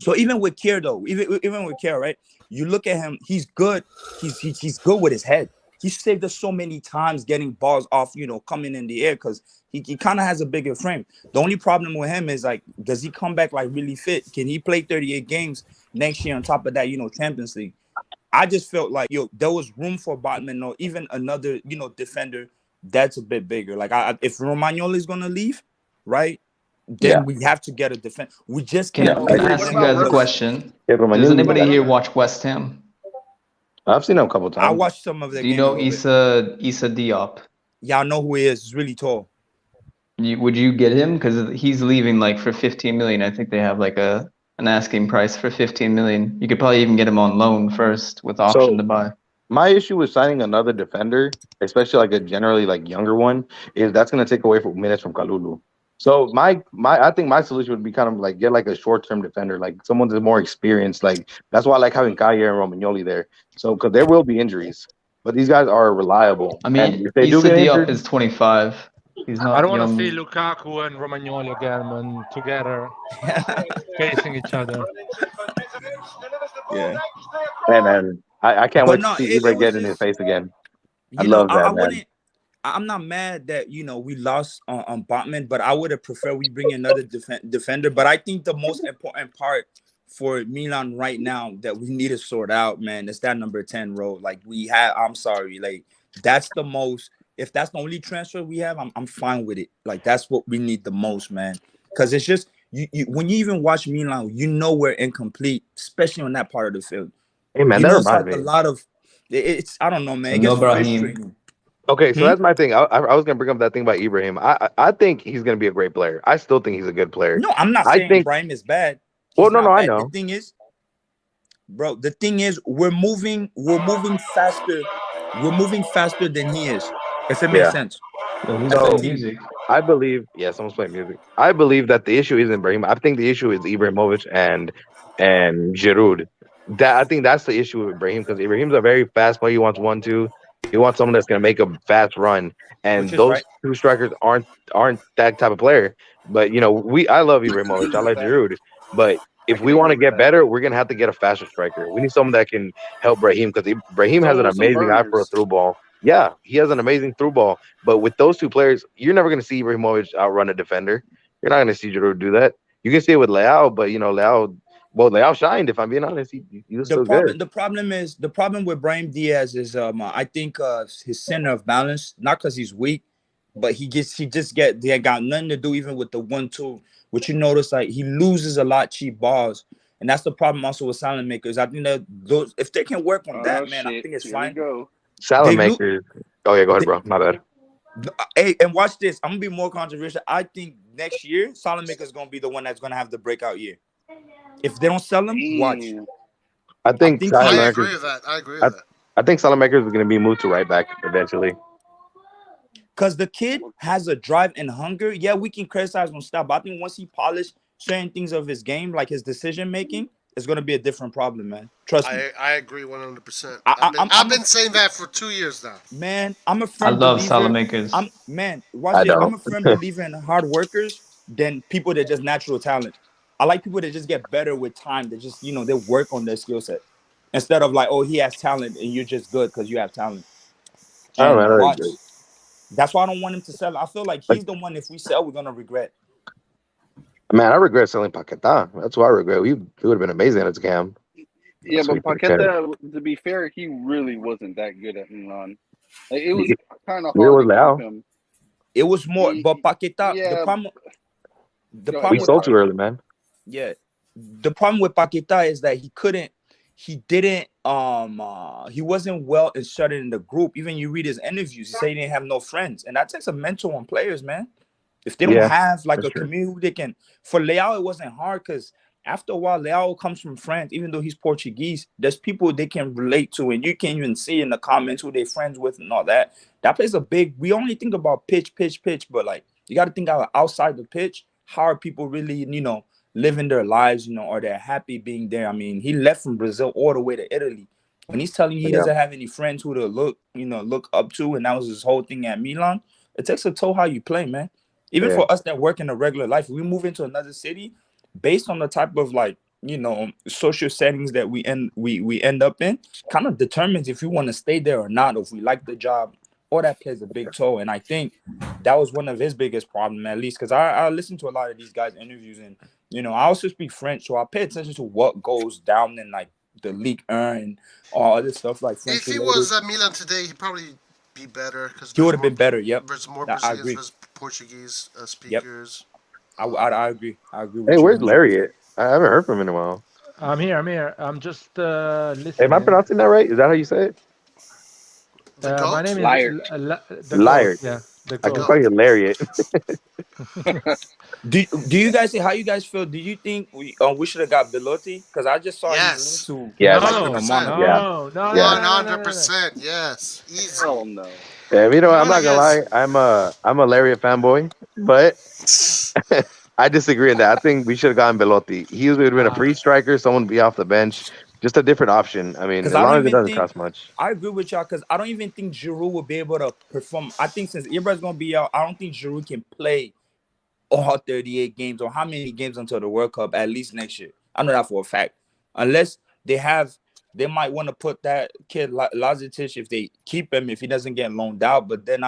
[SPEAKER 16] So even with Kier though, even with Kier, right? You look at him, he's good. He's good with his head. He saved us so many times getting balls off, coming in the air because he kind of has a bigger frame. The only problem with him is like, does he come back like really fit? Can he play 38 games next year on top of that, Champions League? I just felt like there was room for Botman or even another, defender that's a bit bigger. Like if Romagnoli is gonna leave, right? Then we have to get a defense. We just
[SPEAKER 5] Can
[SPEAKER 16] can't.
[SPEAKER 5] I ask you guys a question? Does anybody here watch West Ham?
[SPEAKER 15] I've seen him a couple times.
[SPEAKER 16] I watched some of their
[SPEAKER 5] Do you
[SPEAKER 16] games a
[SPEAKER 5] know
[SPEAKER 16] little bit.
[SPEAKER 5] Issa Diop?
[SPEAKER 16] Yeah, I know who he is. He's really tall.
[SPEAKER 5] Would you get him? Because he's leaving like for 15 million. I think they have like an asking price for 15 million. You could probably even get him on loan first with option to buy.
[SPEAKER 15] My issue with signing another defender, especially like a generally like younger one, is that's going to take away minutes from Kalulu. So I think my solution would be kind of like get like a short-term defender, like someone that's more experienced. Like that's why I like having Kaya and Romagnoli there. So because there will be injuries, but these guys are reliable.
[SPEAKER 5] I mean,
[SPEAKER 15] and if they do
[SPEAKER 5] Issa
[SPEAKER 15] get
[SPEAKER 5] Diop
[SPEAKER 15] injured,
[SPEAKER 5] is 25. He's not
[SPEAKER 1] I don't
[SPEAKER 5] young.
[SPEAKER 1] want to see Lukaku and Romagnoli again and together facing each other.
[SPEAKER 16] Yeah.
[SPEAKER 15] Hey man, I can't
[SPEAKER 16] But
[SPEAKER 15] wait
[SPEAKER 16] no,
[SPEAKER 15] to see
[SPEAKER 16] it
[SPEAKER 15] Ibra
[SPEAKER 16] was
[SPEAKER 15] get in his
[SPEAKER 16] just,
[SPEAKER 15] face again. I love that,
[SPEAKER 16] I
[SPEAKER 15] man.
[SPEAKER 16] wouldn't. I'm not mad that we lost on Botman, but I would have preferred we bring another defender. But I think the most important part for Milan right now that we need to sort out, man, is that number 10 role. Like I'm sorry, like that's the most. If that's the only transfer we have, I'm fine with it. Like that's what we need the most, man. Because it's just when you even watch Milan, we're incomplete, especially on that part of the field.
[SPEAKER 15] Hey man, that
[SPEAKER 16] It's
[SPEAKER 15] reminds
[SPEAKER 16] like
[SPEAKER 15] me.
[SPEAKER 16] a lot of. It's I don't know, man.
[SPEAKER 5] So
[SPEAKER 16] It gets
[SPEAKER 5] no Brahim.
[SPEAKER 16] frustrating.
[SPEAKER 15] Okay, so that's my thing. I was gonna bring up that thing about Ibrahim. I think he's gonna be a great player. I still think he's a good player.
[SPEAKER 16] No, I'm not
[SPEAKER 15] I
[SPEAKER 16] saying
[SPEAKER 15] think.
[SPEAKER 16] Brahim is bad.
[SPEAKER 15] Well, no, I
[SPEAKER 16] Bad.
[SPEAKER 15] know.
[SPEAKER 16] The thing is, bro, we're moving faster. We're moving faster than he is. If it makes sense.
[SPEAKER 5] Who's
[SPEAKER 15] So
[SPEAKER 5] playing music?
[SPEAKER 15] I believe, someone's playing music. I believe that the issue isn't Ibrahim. I think the issue is Ibrahimovic and Giroud. I think that's the issue with Ibrahim because Ibrahim's a very fast player. He wants 1-2. He wants someone that's gonna make a fast run, and those two strikers aren't that type of player. But I love Ibrahimovic. I like Giroud, but if we want to get better, we're gonna have to get a faster striker. We need someone that can help Brahim because Brahim has an
[SPEAKER 4] Someone with some
[SPEAKER 15] amazing eye for a
[SPEAKER 4] burners.
[SPEAKER 15] through ball. Yeah, he has an amazing through ball. But with those two players, you're never gonna see Ibrahimovic outrun a defender. You're not gonna see Giroud do that. You can see it with Leao, but Leao shined. If I'm being honest, he was still good.
[SPEAKER 16] The problem with Brahim Diaz is I think his center of balance, not because he's weak, but they got nothing to do even with the 1-2. Which you notice like he loses a lot cheap balls. And that's the problem also with silent makers. I think that if they can work on that, man, I think it's fine.
[SPEAKER 15] Salad makers. Oh yeah, go ahead, bro. My bad.
[SPEAKER 16] Hey, and watch this. I'm gonna be more controversial. I think next year, Salad Maker is gonna be the one that's gonna have the breakout year. If they don't sell him, watch.
[SPEAKER 15] I think
[SPEAKER 10] I agree with that. I agree with that.
[SPEAKER 15] I think Salamakers is going to be moved to right back eventually.
[SPEAKER 16] Because the kid has a drive and hunger. Yeah, we can criticize on stuff, but I think once he polished certain things of his game, like his decision making, it's going to be a different problem, man. Trust me.
[SPEAKER 10] I agree 100%. I've been saying that for 2 years now.
[SPEAKER 16] Man, I'm a firm
[SPEAKER 5] I love
[SPEAKER 16] believer.
[SPEAKER 5] Salamakers.
[SPEAKER 16] Watch this. I'm a firm believer in hard workers than people that just natural talent. I like people that just get better with time. That just they work on their skill set instead of like, oh, he has talent and you're just good because you have talent. That's why I don't want him to sell. I feel like he's the one. If we sell, we're gonna regret.
[SPEAKER 15] Man, I regret selling Paquetá. That's what I regret. He would have been amazing at Cam.
[SPEAKER 4] Yeah, but Paquetá, to be fair, he really wasn't that good at Milan. Like, it was kind of hard to keep him.
[SPEAKER 16] It was more, but Paquetá. The problem.
[SPEAKER 15] We sold too early, man.
[SPEAKER 16] Yeah, the problem with Paquetá is that he wasn't well inserted in the group. Even you read his interviews, he said he didn't have no friends, and that takes a mental on players, man. If they don't have like a community, they can. For Leao, it wasn't hard because after a while, Leao comes from France, even though he's Portuguese. There's people they can relate to, and you can even see in the comments who they're friends with and all that. That plays a big. We only think about pitch, but like you got to think outside the pitch. How are people really, living their lives? Are they happy being there? I mean, he left from Brazil all the way to Italy. When he's telling you he doesn't have any friends who to look up to, and that was his whole thing at Milan. It takes a toll how you play, man. Even for us that work in a regular life, if we move into another city, based on the type of social settings that we end up in, kind of determines if we want to stay there or not, or if we like the job. All that plays a big toll, and I think that was one of his biggest problems, at least, because I listen to a lot of these guys' interviews, and I also speak French, so I pay attention to what goes down in like the Ligue 1 and all other stuff like French.
[SPEAKER 10] If he was at Milan today, he'd probably be better because
[SPEAKER 16] he would have been better. Yep,
[SPEAKER 10] there's more Brazilians versus Portuguese speakers.
[SPEAKER 16] Yep. I agree. I agree with
[SPEAKER 15] Hey,
[SPEAKER 16] you.
[SPEAKER 15] where's Lariat? I haven't heard from him in a while.
[SPEAKER 1] I'm here. I'm just listening.
[SPEAKER 15] Am I pronouncing that right? Is that how you say it?
[SPEAKER 1] My name is
[SPEAKER 15] Liar.
[SPEAKER 1] Yeah, the
[SPEAKER 15] I can call you Lariat.
[SPEAKER 16] Do you guys see how you guys feel? Do you think we should have got Belotti? Because I just saw
[SPEAKER 10] yes.
[SPEAKER 16] To
[SPEAKER 15] yes.
[SPEAKER 1] No,
[SPEAKER 10] 100%. Yes. Easy.
[SPEAKER 4] Hell no.
[SPEAKER 15] Yeah, I'm not gonna lie. I'm a Lariat fanboy, but I disagree in that. I think we should have gotten Belotti. He would have been a free striker. Someone would be off the bench. Just a different option. I mean, as long as it doesn't cost much.
[SPEAKER 16] I agree with y'all because I don't even think Giroud will be able to perform. I think since Ibra's going to be out, I don't think Giroud can play all 38 games or how many games until the World Cup, at least next year. I know that for a fact. Unless they might want to put that kid Lazic if they keep him, if he doesn't get loaned out, but then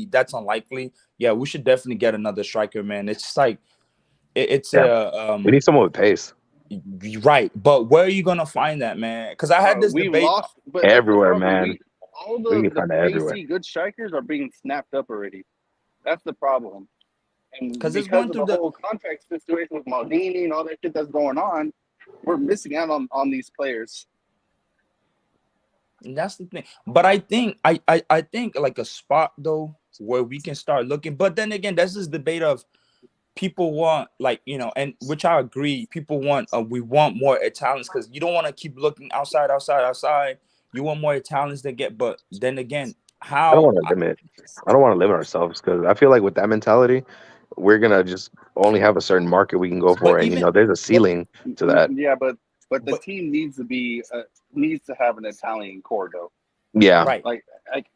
[SPEAKER 16] that's unlikely. Yeah, we should definitely get another striker, man. It's just like, we
[SPEAKER 15] need someone with pace.
[SPEAKER 16] Right, but where are you gonna find that, man? Because I had this debate
[SPEAKER 15] everywhere, man.
[SPEAKER 4] All the crazy good strikers are being snapped up already. That's the problem. And because of the whole contract situation with Maldini and all that shit that's going on, we're missing out on these players.
[SPEAKER 16] And that's the thing. But I think I think like a spot though where we can start looking. But then again, that's this debate of people want and which I agree. People want we want more Italians because you don't want to keep looking outside. You want more Italians to get. But then again, how
[SPEAKER 15] I don't want to limit. I don't want to limit ourselves because I feel like with that mentality, we're gonna just only have a certain market we can go for, and there's a ceiling to that.
[SPEAKER 4] Yeah, but the team needs to have an Italian core though.
[SPEAKER 15] Yeah,
[SPEAKER 16] right.
[SPEAKER 4] Like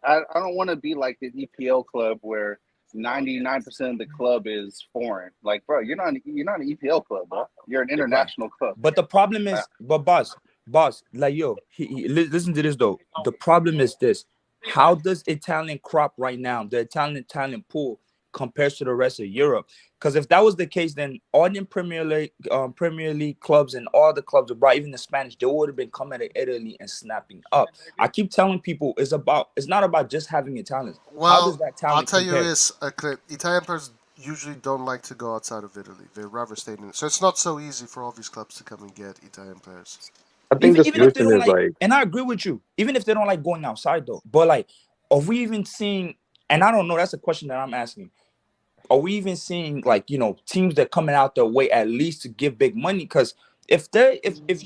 [SPEAKER 4] I don't want to be like the EPL club where 99% of the club is foreign. Like, bro, you're not an EPL club, bro. You're an international club.
[SPEAKER 16] But the problem is, boss, like listen to this though. The problem is this: how does Italian crop right now? The Italian talent pool compares to the rest of Europe? Because if that was the case, then all the Premier League clubs and all the clubs abroad, even the Spanish, they would have been coming to Italy and snapping up. I keep telling people it's not about just having Italians.
[SPEAKER 10] Well,
[SPEAKER 16] how does that talent
[SPEAKER 10] I'll tell
[SPEAKER 16] compare?
[SPEAKER 10] you this: Italian players usually don't like to go outside of Italy. They rather stay in it. So it's not so easy for all these clubs to come and get Italian players.
[SPEAKER 15] I think the
[SPEAKER 16] even if they
[SPEAKER 15] solution
[SPEAKER 16] don't
[SPEAKER 15] is
[SPEAKER 16] and I agree with you, even if they don't like going outside though, but like, are we even seeing? And I don't know. That's a question that I'm asking. Are we even seeing teams that coming out their way at least to give big money? Because if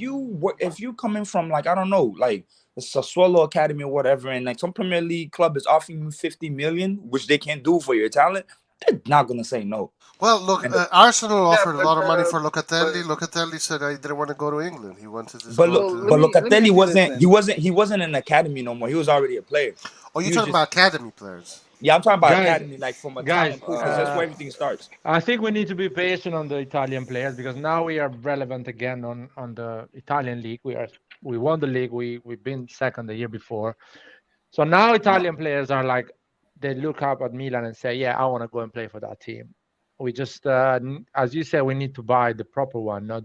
[SPEAKER 16] you coming from I don't know the Sassuolo Academy or whatever, and some Premier League club is offering you 50 million, which they can't do for your talent, they're not gonna say no.
[SPEAKER 10] Well, look, Arsenal offered a lot of money for Locatelli. Locatelli said I didn't want to go to England. He wanted to.
[SPEAKER 16] But Locatelli wasn't an academy no more. He was already a player.
[SPEAKER 10] Oh, you're talking about academy players.
[SPEAKER 16] Yeah, I'm talking about academy, from a talent pool, because that's where everything starts.
[SPEAKER 1] I think we need to be patient on the Italian players because now we are relevant again on the Italian league. We won the league. We've been second the year before. So now Italian players are they look up at Milan and say, yeah, I want to go and play for that team. We just, as you said, we need to buy the proper one, not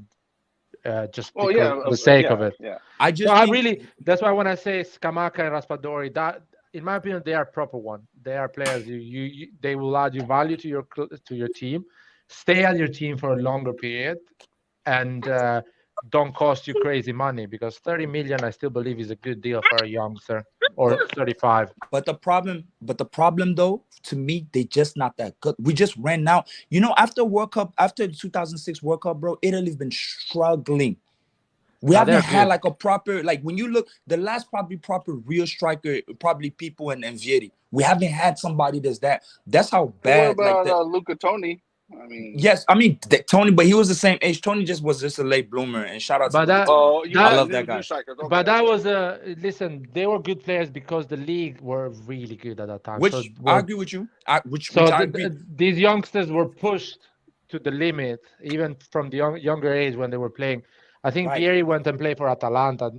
[SPEAKER 1] just because the sake of it.
[SPEAKER 4] Yeah.
[SPEAKER 1] That's why when I say Scamacca and Raspadori, that in my opinion, they are proper one. They are players. They will add you value to your team, stay at your team for a longer period, and don't cost you crazy money because 30 million, I still believe, is a good deal for a youngster. or 35.
[SPEAKER 16] But the problem though, to me, they just not that good. We just ran out. You know, after the 2006 World Cup, bro, Italy's been struggling. We
[SPEAKER 1] No,
[SPEAKER 16] haven't
[SPEAKER 1] they're
[SPEAKER 16] had
[SPEAKER 1] good.
[SPEAKER 16] like a proper, like when you look, the last probably proper real striker, probably people and Vieri. We haven't had somebody that's how
[SPEAKER 4] What
[SPEAKER 16] bad.
[SPEAKER 4] about
[SPEAKER 16] Like
[SPEAKER 4] Luca Toni? I mean,
[SPEAKER 16] yes, I mean Tony, but he was the same age. Tony was just a late bloomer. And shout out to
[SPEAKER 1] But
[SPEAKER 16] Luka
[SPEAKER 1] that
[SPEAKER 16] Toni.
[SPEAKER 4] you
[SPEAKER 16] I
[SPEAKER 4] got
[SPEAKER 16] love that guy.
[SPEAKER 4] new strikers. Okay,
[SPEAKER 1] But that was listen. They were good players because the league were really good at that time.
[SPEAKER 16] Which
[SPEAKER 1] So
[SPEAKER 16] I agree with you. Which I agree.
[SPEAKER 1] These youngsters were pushed to the limit, even from the younger age when they were playing. I think
[SPEAKER 16] Right.
[SPEAKER 1] Vieri went and played for Atalanta.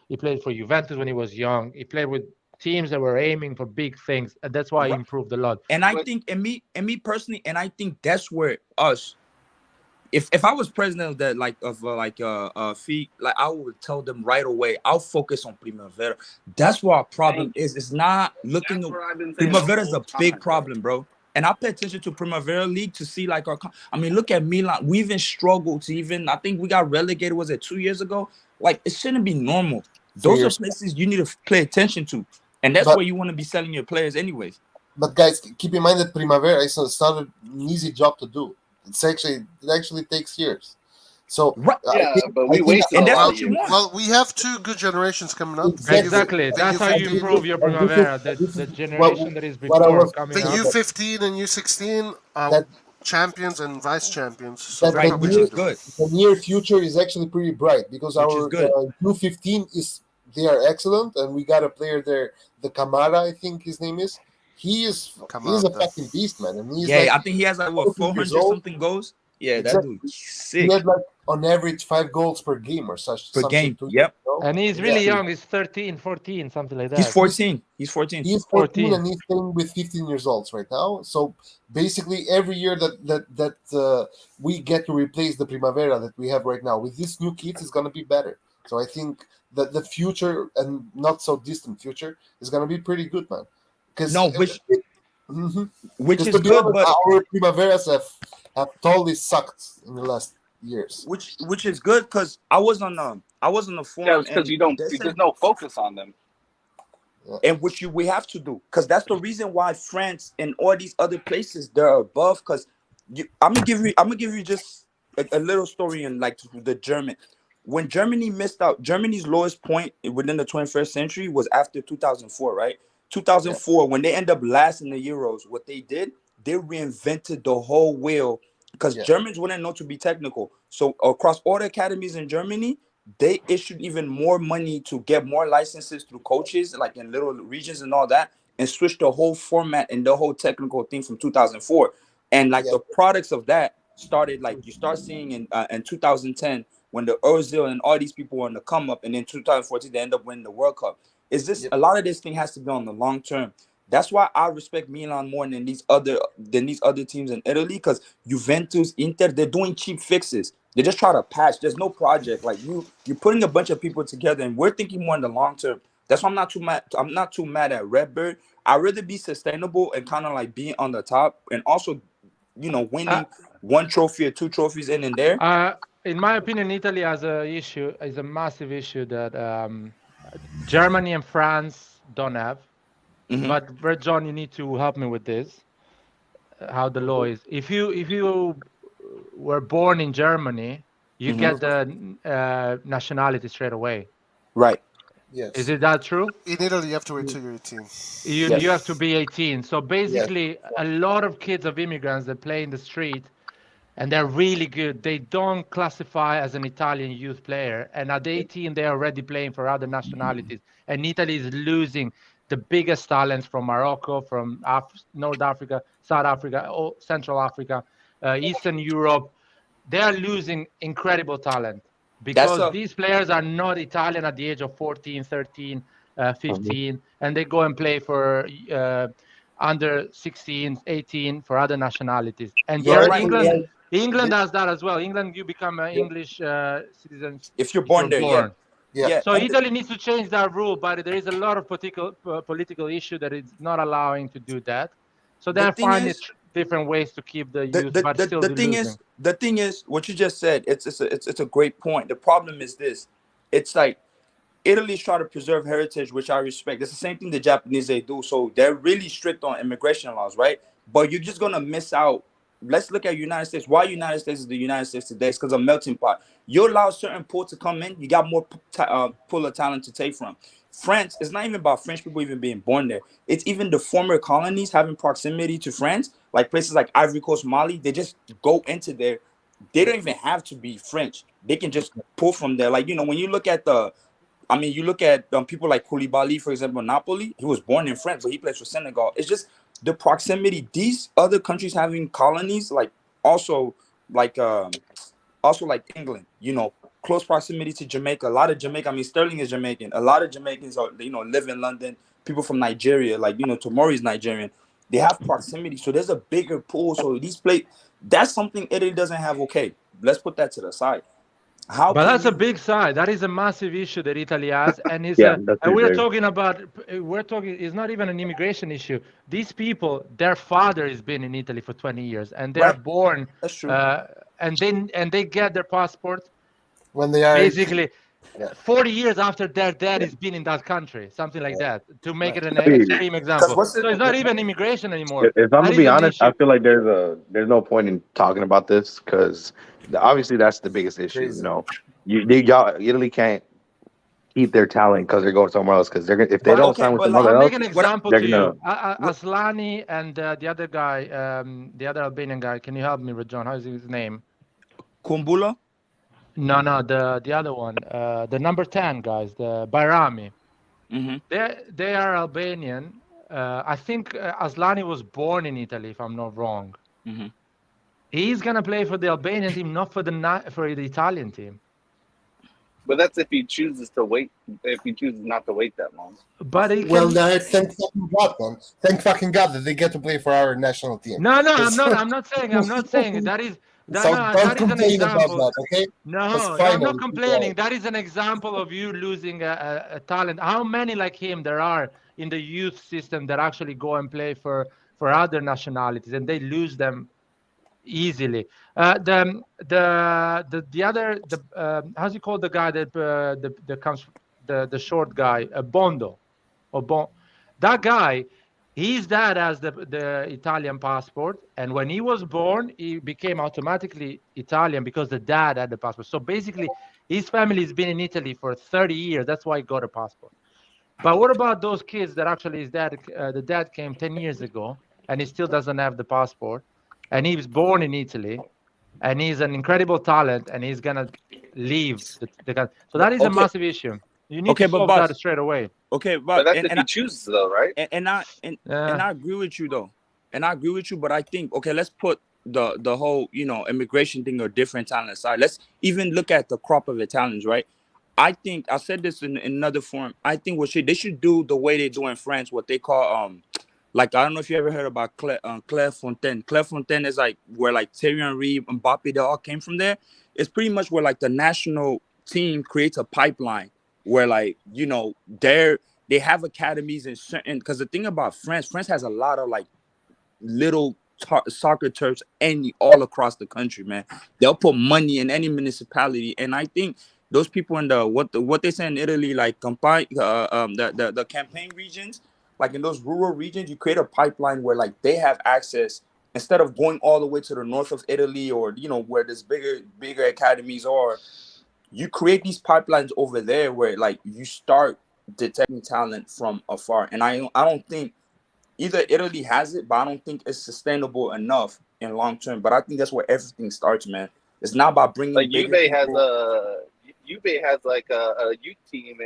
[SPEAKER 1] He played for Juventus when he was young. He played with teams that were aiming for big things, and that's why he improved a lot.
[SPEAKER 16] And I think, and me personally, and I think that's where us. If I was president of that, like FEE, like I would tell them right away, I'll focus on Primavera. That's what our problem is. It's not looking. Primavera is a big problem, bro. And I pay attention to Primavera League to see like I mean, look at Milan. We even struggled to even. I think we got relegated. Was it 2 years ago? Like it shouldn't be normal. Those are places you need to pay attention to, and that's where you want to be selling your players, anyways.
[SPEAKER 11] But guys, keep in mind that Primavera is not an easy job to do. It actually takes years. So
[SPEAKER 4] but we wasted
[SPEAKER 16] and
[SPEAKER 4] a
[SPEAKER 16] that's
[SPEAKER 4] lot
[SPEAKER 16] what
[SPEAKER 4] of
[SPEAKER 16] you
[SPEAKER 4] years.
[SPEAKER 16] want.
[SPEAKER 10] Well, we have 2 good generations coming up.
[SPEAKER 1] Exactly. That's how you improve your Primavera. The generation that is before coming
[SPEAKER 10] the
[SPEAKER 1] up.
[SPEAKER 10] U15 and U16 are champions and vice champions. So
[SPEAKER 11] That the near future is actually pretty bright because our U15 they are excellent, and we got a player there, the Camara, I think his name is. He's a fucking beast, man. And he's
[SPEAKER 16] I think he has like what 400 something goals. Yeah,
[SPEAKER 11] exactly.
[SPEAKER 16] that dude's sick.
[SPEAKER 11] He had like on average 5 goals per game or such.
[SPEAKER 16] Per game. Yep.
[SPEAKER 1] And he's really young. He's 13, 14, something like that.
[SPEAKER 16] He's 14. He's 14.
[SPEAKER 11] He's 14 and he's playing with 15 years old right now. So basically, every year that we get to replace the Primavera that we have right now with these new kids is going to be better. So I think that the future and not so distant future is going to be pretty good, man.
[SPEAKER 16] Which is
[SPEAKER 11] to be
[SPEAKER 16] good,
[SPEAKER 11] honest,
[SPEAKER 16] but
[SPEAKER 11] our Primaveras have totally sucked in the last years.
[SPEAKER 16] Which is good because I was on the forum.
[SPEAKER 4] Because there's no focus on them.
[SPEAKER 16] And we have to do, because that's the reason why France and all these other places they're above. Because I'm gonna give you just a little story in like the German. When Germany missed out, Germany's lowest point within the 21st century was after 2004, right? 2004, when they end up last in the Euros, what they did, they reinvented the whole wheel because Germans wouldn't know to be technical. So across all the academies in Germany, they issued even more money to get more licenses through coaches, like in little regions and all that, and switched the whole format and the whole technical thing from 2004. And like the products of that started, like you start seeing in 2010 when the Ozil and all these people were on the come up, and then 2014 they end up winning the World Cup. Is this a lot of this thing has to be on the long term? That's why I respect Milan more than these other teams in Italy, because Juventus, Inter, they're doing cheap fixes. They just try to patch. There's no project. Like you're putting a bunch of people together, and we're thinking more in the long term. That's why I'm not too mad at RedBird. I'd rather be sustainable and kind of like being on the top, and also, winning 1 trophy or 2 trophies in and there.
[SPEAKER 1] In my opinion, Italy has a massive issue that Germany and France don't have. Mm-hmm. But Red John, you need to help me with this. How the law is? If you were born in Germany, you get the nationality straight away.
[SPEAKER 16] Right.
[SPEAKER 11] Yes.
[SPEAKER 1] Is it that true?
[SPEAKER 10] In Italy, you have to wait till you're 18.
[SPEAKER 1] You have to be 18. So basically, a lot of kids of immigrants that play in the street, and they're really good. They don't classify as an Italian youth player, and at 18, they're already playing for other nationalities. And Italy is losing the biggest talents from Morocco, from North Africa, South Africa, Central Africa, Eastern Europe. They are losing incredible talent because these players are not Italian at the age of 14, 13, 15, and they go and play for under 16, 18 for other nationalities. And England does that as well. England, you become an English citizen
[SPEAKER 16] if you're born there. Yeah.
[SPEAKER 1] So Italy needs to change that rule, but there is a lot of political issue that is not allowing to do that. So they're finding different ways to keep the youth, but still losing.
[SPEAKER 16] The thing is, what you just said, it's a great point. The problem is this: it's like Italy's trying to preserve heritage, which I respect. It's the same thing the Japanese they do. So they're really strict on immigration laws, right? But you're just gonna miss out. Let's look at United States. Why United States is the United States today? It's because of melting pot. You allow a certain pool to come in, you got more pool of talent to take from. France, it's not even about French people even being born there. It's even the former colonies having proximity to France, like places like Ivory Coast, Mali. They just go into there. They don't even have to be French. They can just pull from there. Like, when you look at you look at people like Koulibaly, for example, Napoli. He was born in France, but he plays for Senegal. It's just the proximity. These other countries having colonies, like also like England. Close proximity to Jamaica. A lot of Jamaica. Sterling is Jamaican. A lot of Jamaicans are live in London. People from Nigeria, like Tomori's Nigerian. They have proximity, so there's a bigger pool. So that's something Italy doesn't have. Okay, let's put that to the side.
[SPEAKER 1] But that's a big side. That is a massive issue that Italy has, and we're talking about. It's not even an immigration issue. These people, their father has been in Italy for 20 years, and they're born.
[SPEAKER 16] That's true.
[SPEAKER 1] And they get their passport
[SPEAKER 11] when they are
[SPEAKER 1] basically 40 years after their dad has been in that country, something like that. To make it an extreme example, so it's not even immigration anymore.
[SPEAKER 15] If I'm gonna be honest, I feel like there's no point in talking about this because obviously that's the biggest issue. Y'all Italy can't keep their talent because they're going somewhere else. Because if they don't sign with somewhere else,
[SPEAKER 1] I'll make an example to you. Aslani and the other guy, the other Albanian guy. Can you help me with John? How is his name?
[SPEAKER 16] Kumbula?
[SPEAKER 1] No, the other one. The number 10 guys, the Bayrami.
[SPEAKER 16] Mm-hmm.
[SPEAKER 1] They are Albanian. I think Aslani was born in Italy, if I'm not wrong.
[SPEAKER 16] Mm-hmm.
[SPEAKER 1] He's gonna play for the Albanian team, not for the Italian team.
[SPEAKER 4] But that's if he chooses to wait. If he chooses not to wait that long.
[SPEAKER 1] But
[SPEAKER 11] thank fucking God, man. Thank fucking God that they get to play for our national team.
[SPEAKER 1] No, I'm not saying that is. That is an example.
[SPEAKER 11] That, okay?
[SPEAKER 1] No, I'm not complaining. That is an example of you losing a talent. How many like him there are in the youth system that actually go and play for other nationalities and they lose them easily? The other how's he called, the guy that comes, the short guy, Bondo, that guy. His dad has the Italian passport, and when he was born, he became automatically Italian because the dad had the passport. So basically, his family has been in Italy for 30 years. That's why he got a passport. But what about those kids that actually the dad came 10 years ago, and he still doesn't have the passport, and he was born in Italy, and he's an incredible talent, and he's gonna leave the country. So that is a massive issue. You need to solve that straight away.
[SPEAKER 16] Okay,
[SPEAKER 4] but that's if he chooses, though, right?
[SPEAKER 16] And I agree with you, though. And I agree with you, but I think, okay, let's put the whole, immigration thing or different talent aside. Let's even look at the crop of Italians, right? I think, I said this in another form, I think they should do the way they do in France, what they call, like, I don't know if you ever heard about Claire Fontaine. Claire Fontaine is like where like Thierry Henry, Mbappe, they all came from there. It's pretty much where like the national team creates a pipeline where like, they have academies in certain, because the thing about France has a lot of like little soccer turfs all across the country, man. They'll put money in any municipality, and I think those people in what they say in Italy, like the campaign regions, like in those rural regions, you create a pipeline where like they have access instead of going all the way to the north of Italy or where there's bigger academies are. You create these pipelines over there where like you start detecting talent from afar, and I don't think either Italy has it, but I don't think it's sustainable enough in long term. But I think that's where everything starts, man. It's not about bringing.
[SPEAKER 4] Like Juve has like a youth team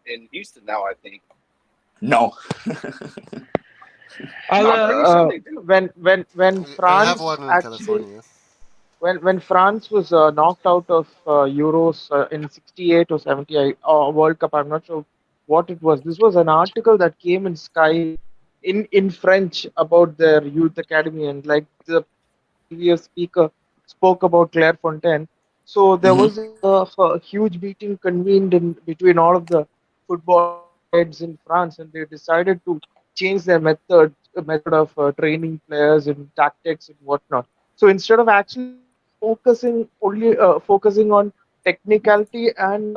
[SPEAKER 4] in Houston now, I think.
[SPEAKER 16] No.
[SPEAKER 18] When France actually, when France was knocked out of Euros in '68 or '70 World Cup, I'm not sure what it was. This was an article that came in Sky in French about their youth academy, and like the previous speaker spoke about Claire Fontaine. So there was a huge meeting convened between all of the football heads in France, and they decided to change their method of training players and tactics and whatnot. So instead of actually focusing on technicality and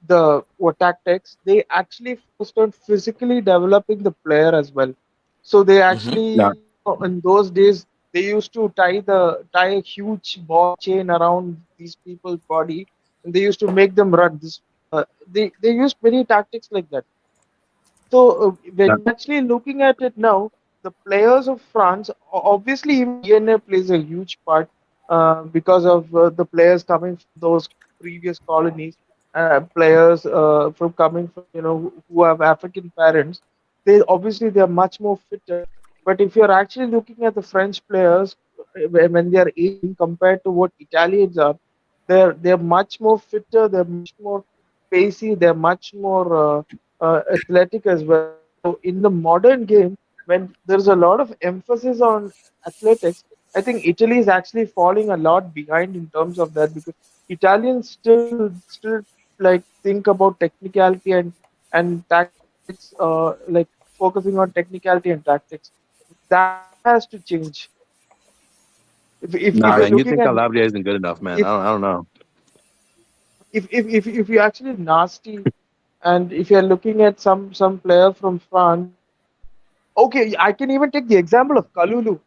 [SPEAKER 18] the what tactics, they actually focused on physically developing the player as well. So they
[SPEAKER 15] Yeah.
[SPEAKER 18] actually in those days they used to tie a huge ball chain around these people's body, and they used to make them run. They used many tactics like that. So when
[SPEAKER 15] Yeah.
[SPEAKER 18] you're actually looking at it now, the players of France, obviously even DNA plays a huge part because of the players coming from those previous colonies, players from coming from who have African parents. They're much more fitter. But if you're actually looking at the French players when they are aging compared to what Italians are, they're much more fitter. They're much more pacey. They're much more athletic as well. So in the modern game, when there's a lot of emphasis on athletics, I think Italy is actually falling a lot behind in terms of that because Italians still like think about technicality and tactics, like focusing on technicality and tactics. That has to change. If
[SPEAKER 15] Nah,
[SPEAKER 18] you're
[SPEAKER 15] man, you
[SPEAKER 18] looking
[SPEAKER 15] think
[SPEAKER 18] at
[SPEAKER 15] Calabria isn't good enough, man?
[SPEAKER 18] if
[SPEAKER 15] I don't know.
[SPEAKER 18] if you're actually nasty and if you're looking at some player from France. Okay, I can even take the example of Kalulu.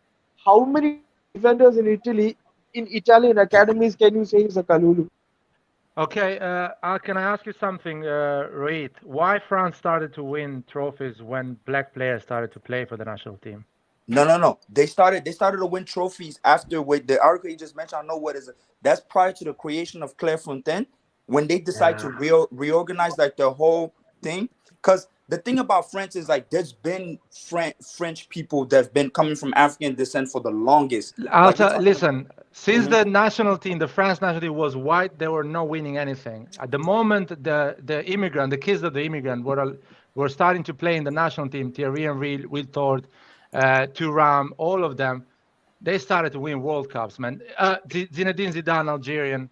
[SPEAKER 18] How many defenders in Italy, in Italian academies, can you say is a Kalulu?
[SPEAKER 1] Okay, can I ask you something, Reed? Why France started to win trophies when black players started to play for the national team?
[SPEAKER 16] No. They started to win trophies after with the article you just mentioned. I know what is it. That's prior to the creation of Clairefontaine when they decide to reorganize like the whole thing. Because the thing about France is like there's been French people that've been coming from African descent for the longest. Like we're talking.
[SPEAKER 1] Listen, since
[SPEAKER 16] Mhm.
[SPEAKER 1] the national team, the France national team was white, they were not winning anything. At the moment, the kids of the immigrant were starting to play in the national team. Thierry Henry, Will Tord, Thuram, all of them, they started to win World Cups, man. Zinedine Zidane, Algerian.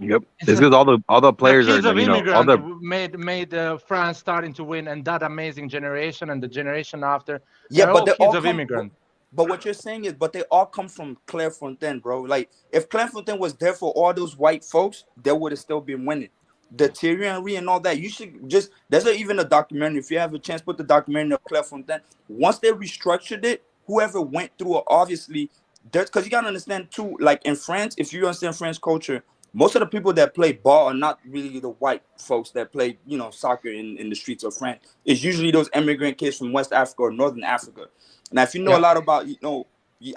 [SPEAKER 15] Yep.
[SPEAKER 1] It's
[SPEAKER 15] It's
[SPEAKER 1] just
[SPEAKER 15] because all the
[SPEAKER 1] the
[SPEAKER 15] players are
[SPEAKER 1] kids of
[SPEAKER 15] like, all
[SPEAKER 1] immigrant
[SPEAKER 15] the
[SPEAKER 1] made France starting to win, and that amazing generation and the generation after,
[SPEAKER 16] Yeah,
[SPEAKER 1] they're
[SPEAKER 16] but
[SPEAKER 1] all
[SPEAKER 16] they all
[SPEAKER 1] kids of
[SPEAKER 16] come.
[SPEAKER 1] immigrant.
[SPEAKER 16] But what you're saying is, but they all come from Clairefontaine, bro. Like, if Clairefontaine was there for all those white folks, they would have still been winning. The Thierry Henry and all that. You should just, there's even a documentary. If you have a chance, put the documentary of Clairefontaine. Once they restructured it, whoever went through it, obviously, because you got to understand too, like in France, if you understand French culture, most of the people that play ball are not really the white folks that play, soccer in the streets of France. It's usually those immigrant kids from West Africa or Northern Africa. Now, if you know a
[SPEAKER 1] Yeah.
[SPEAKER 16] lot about, I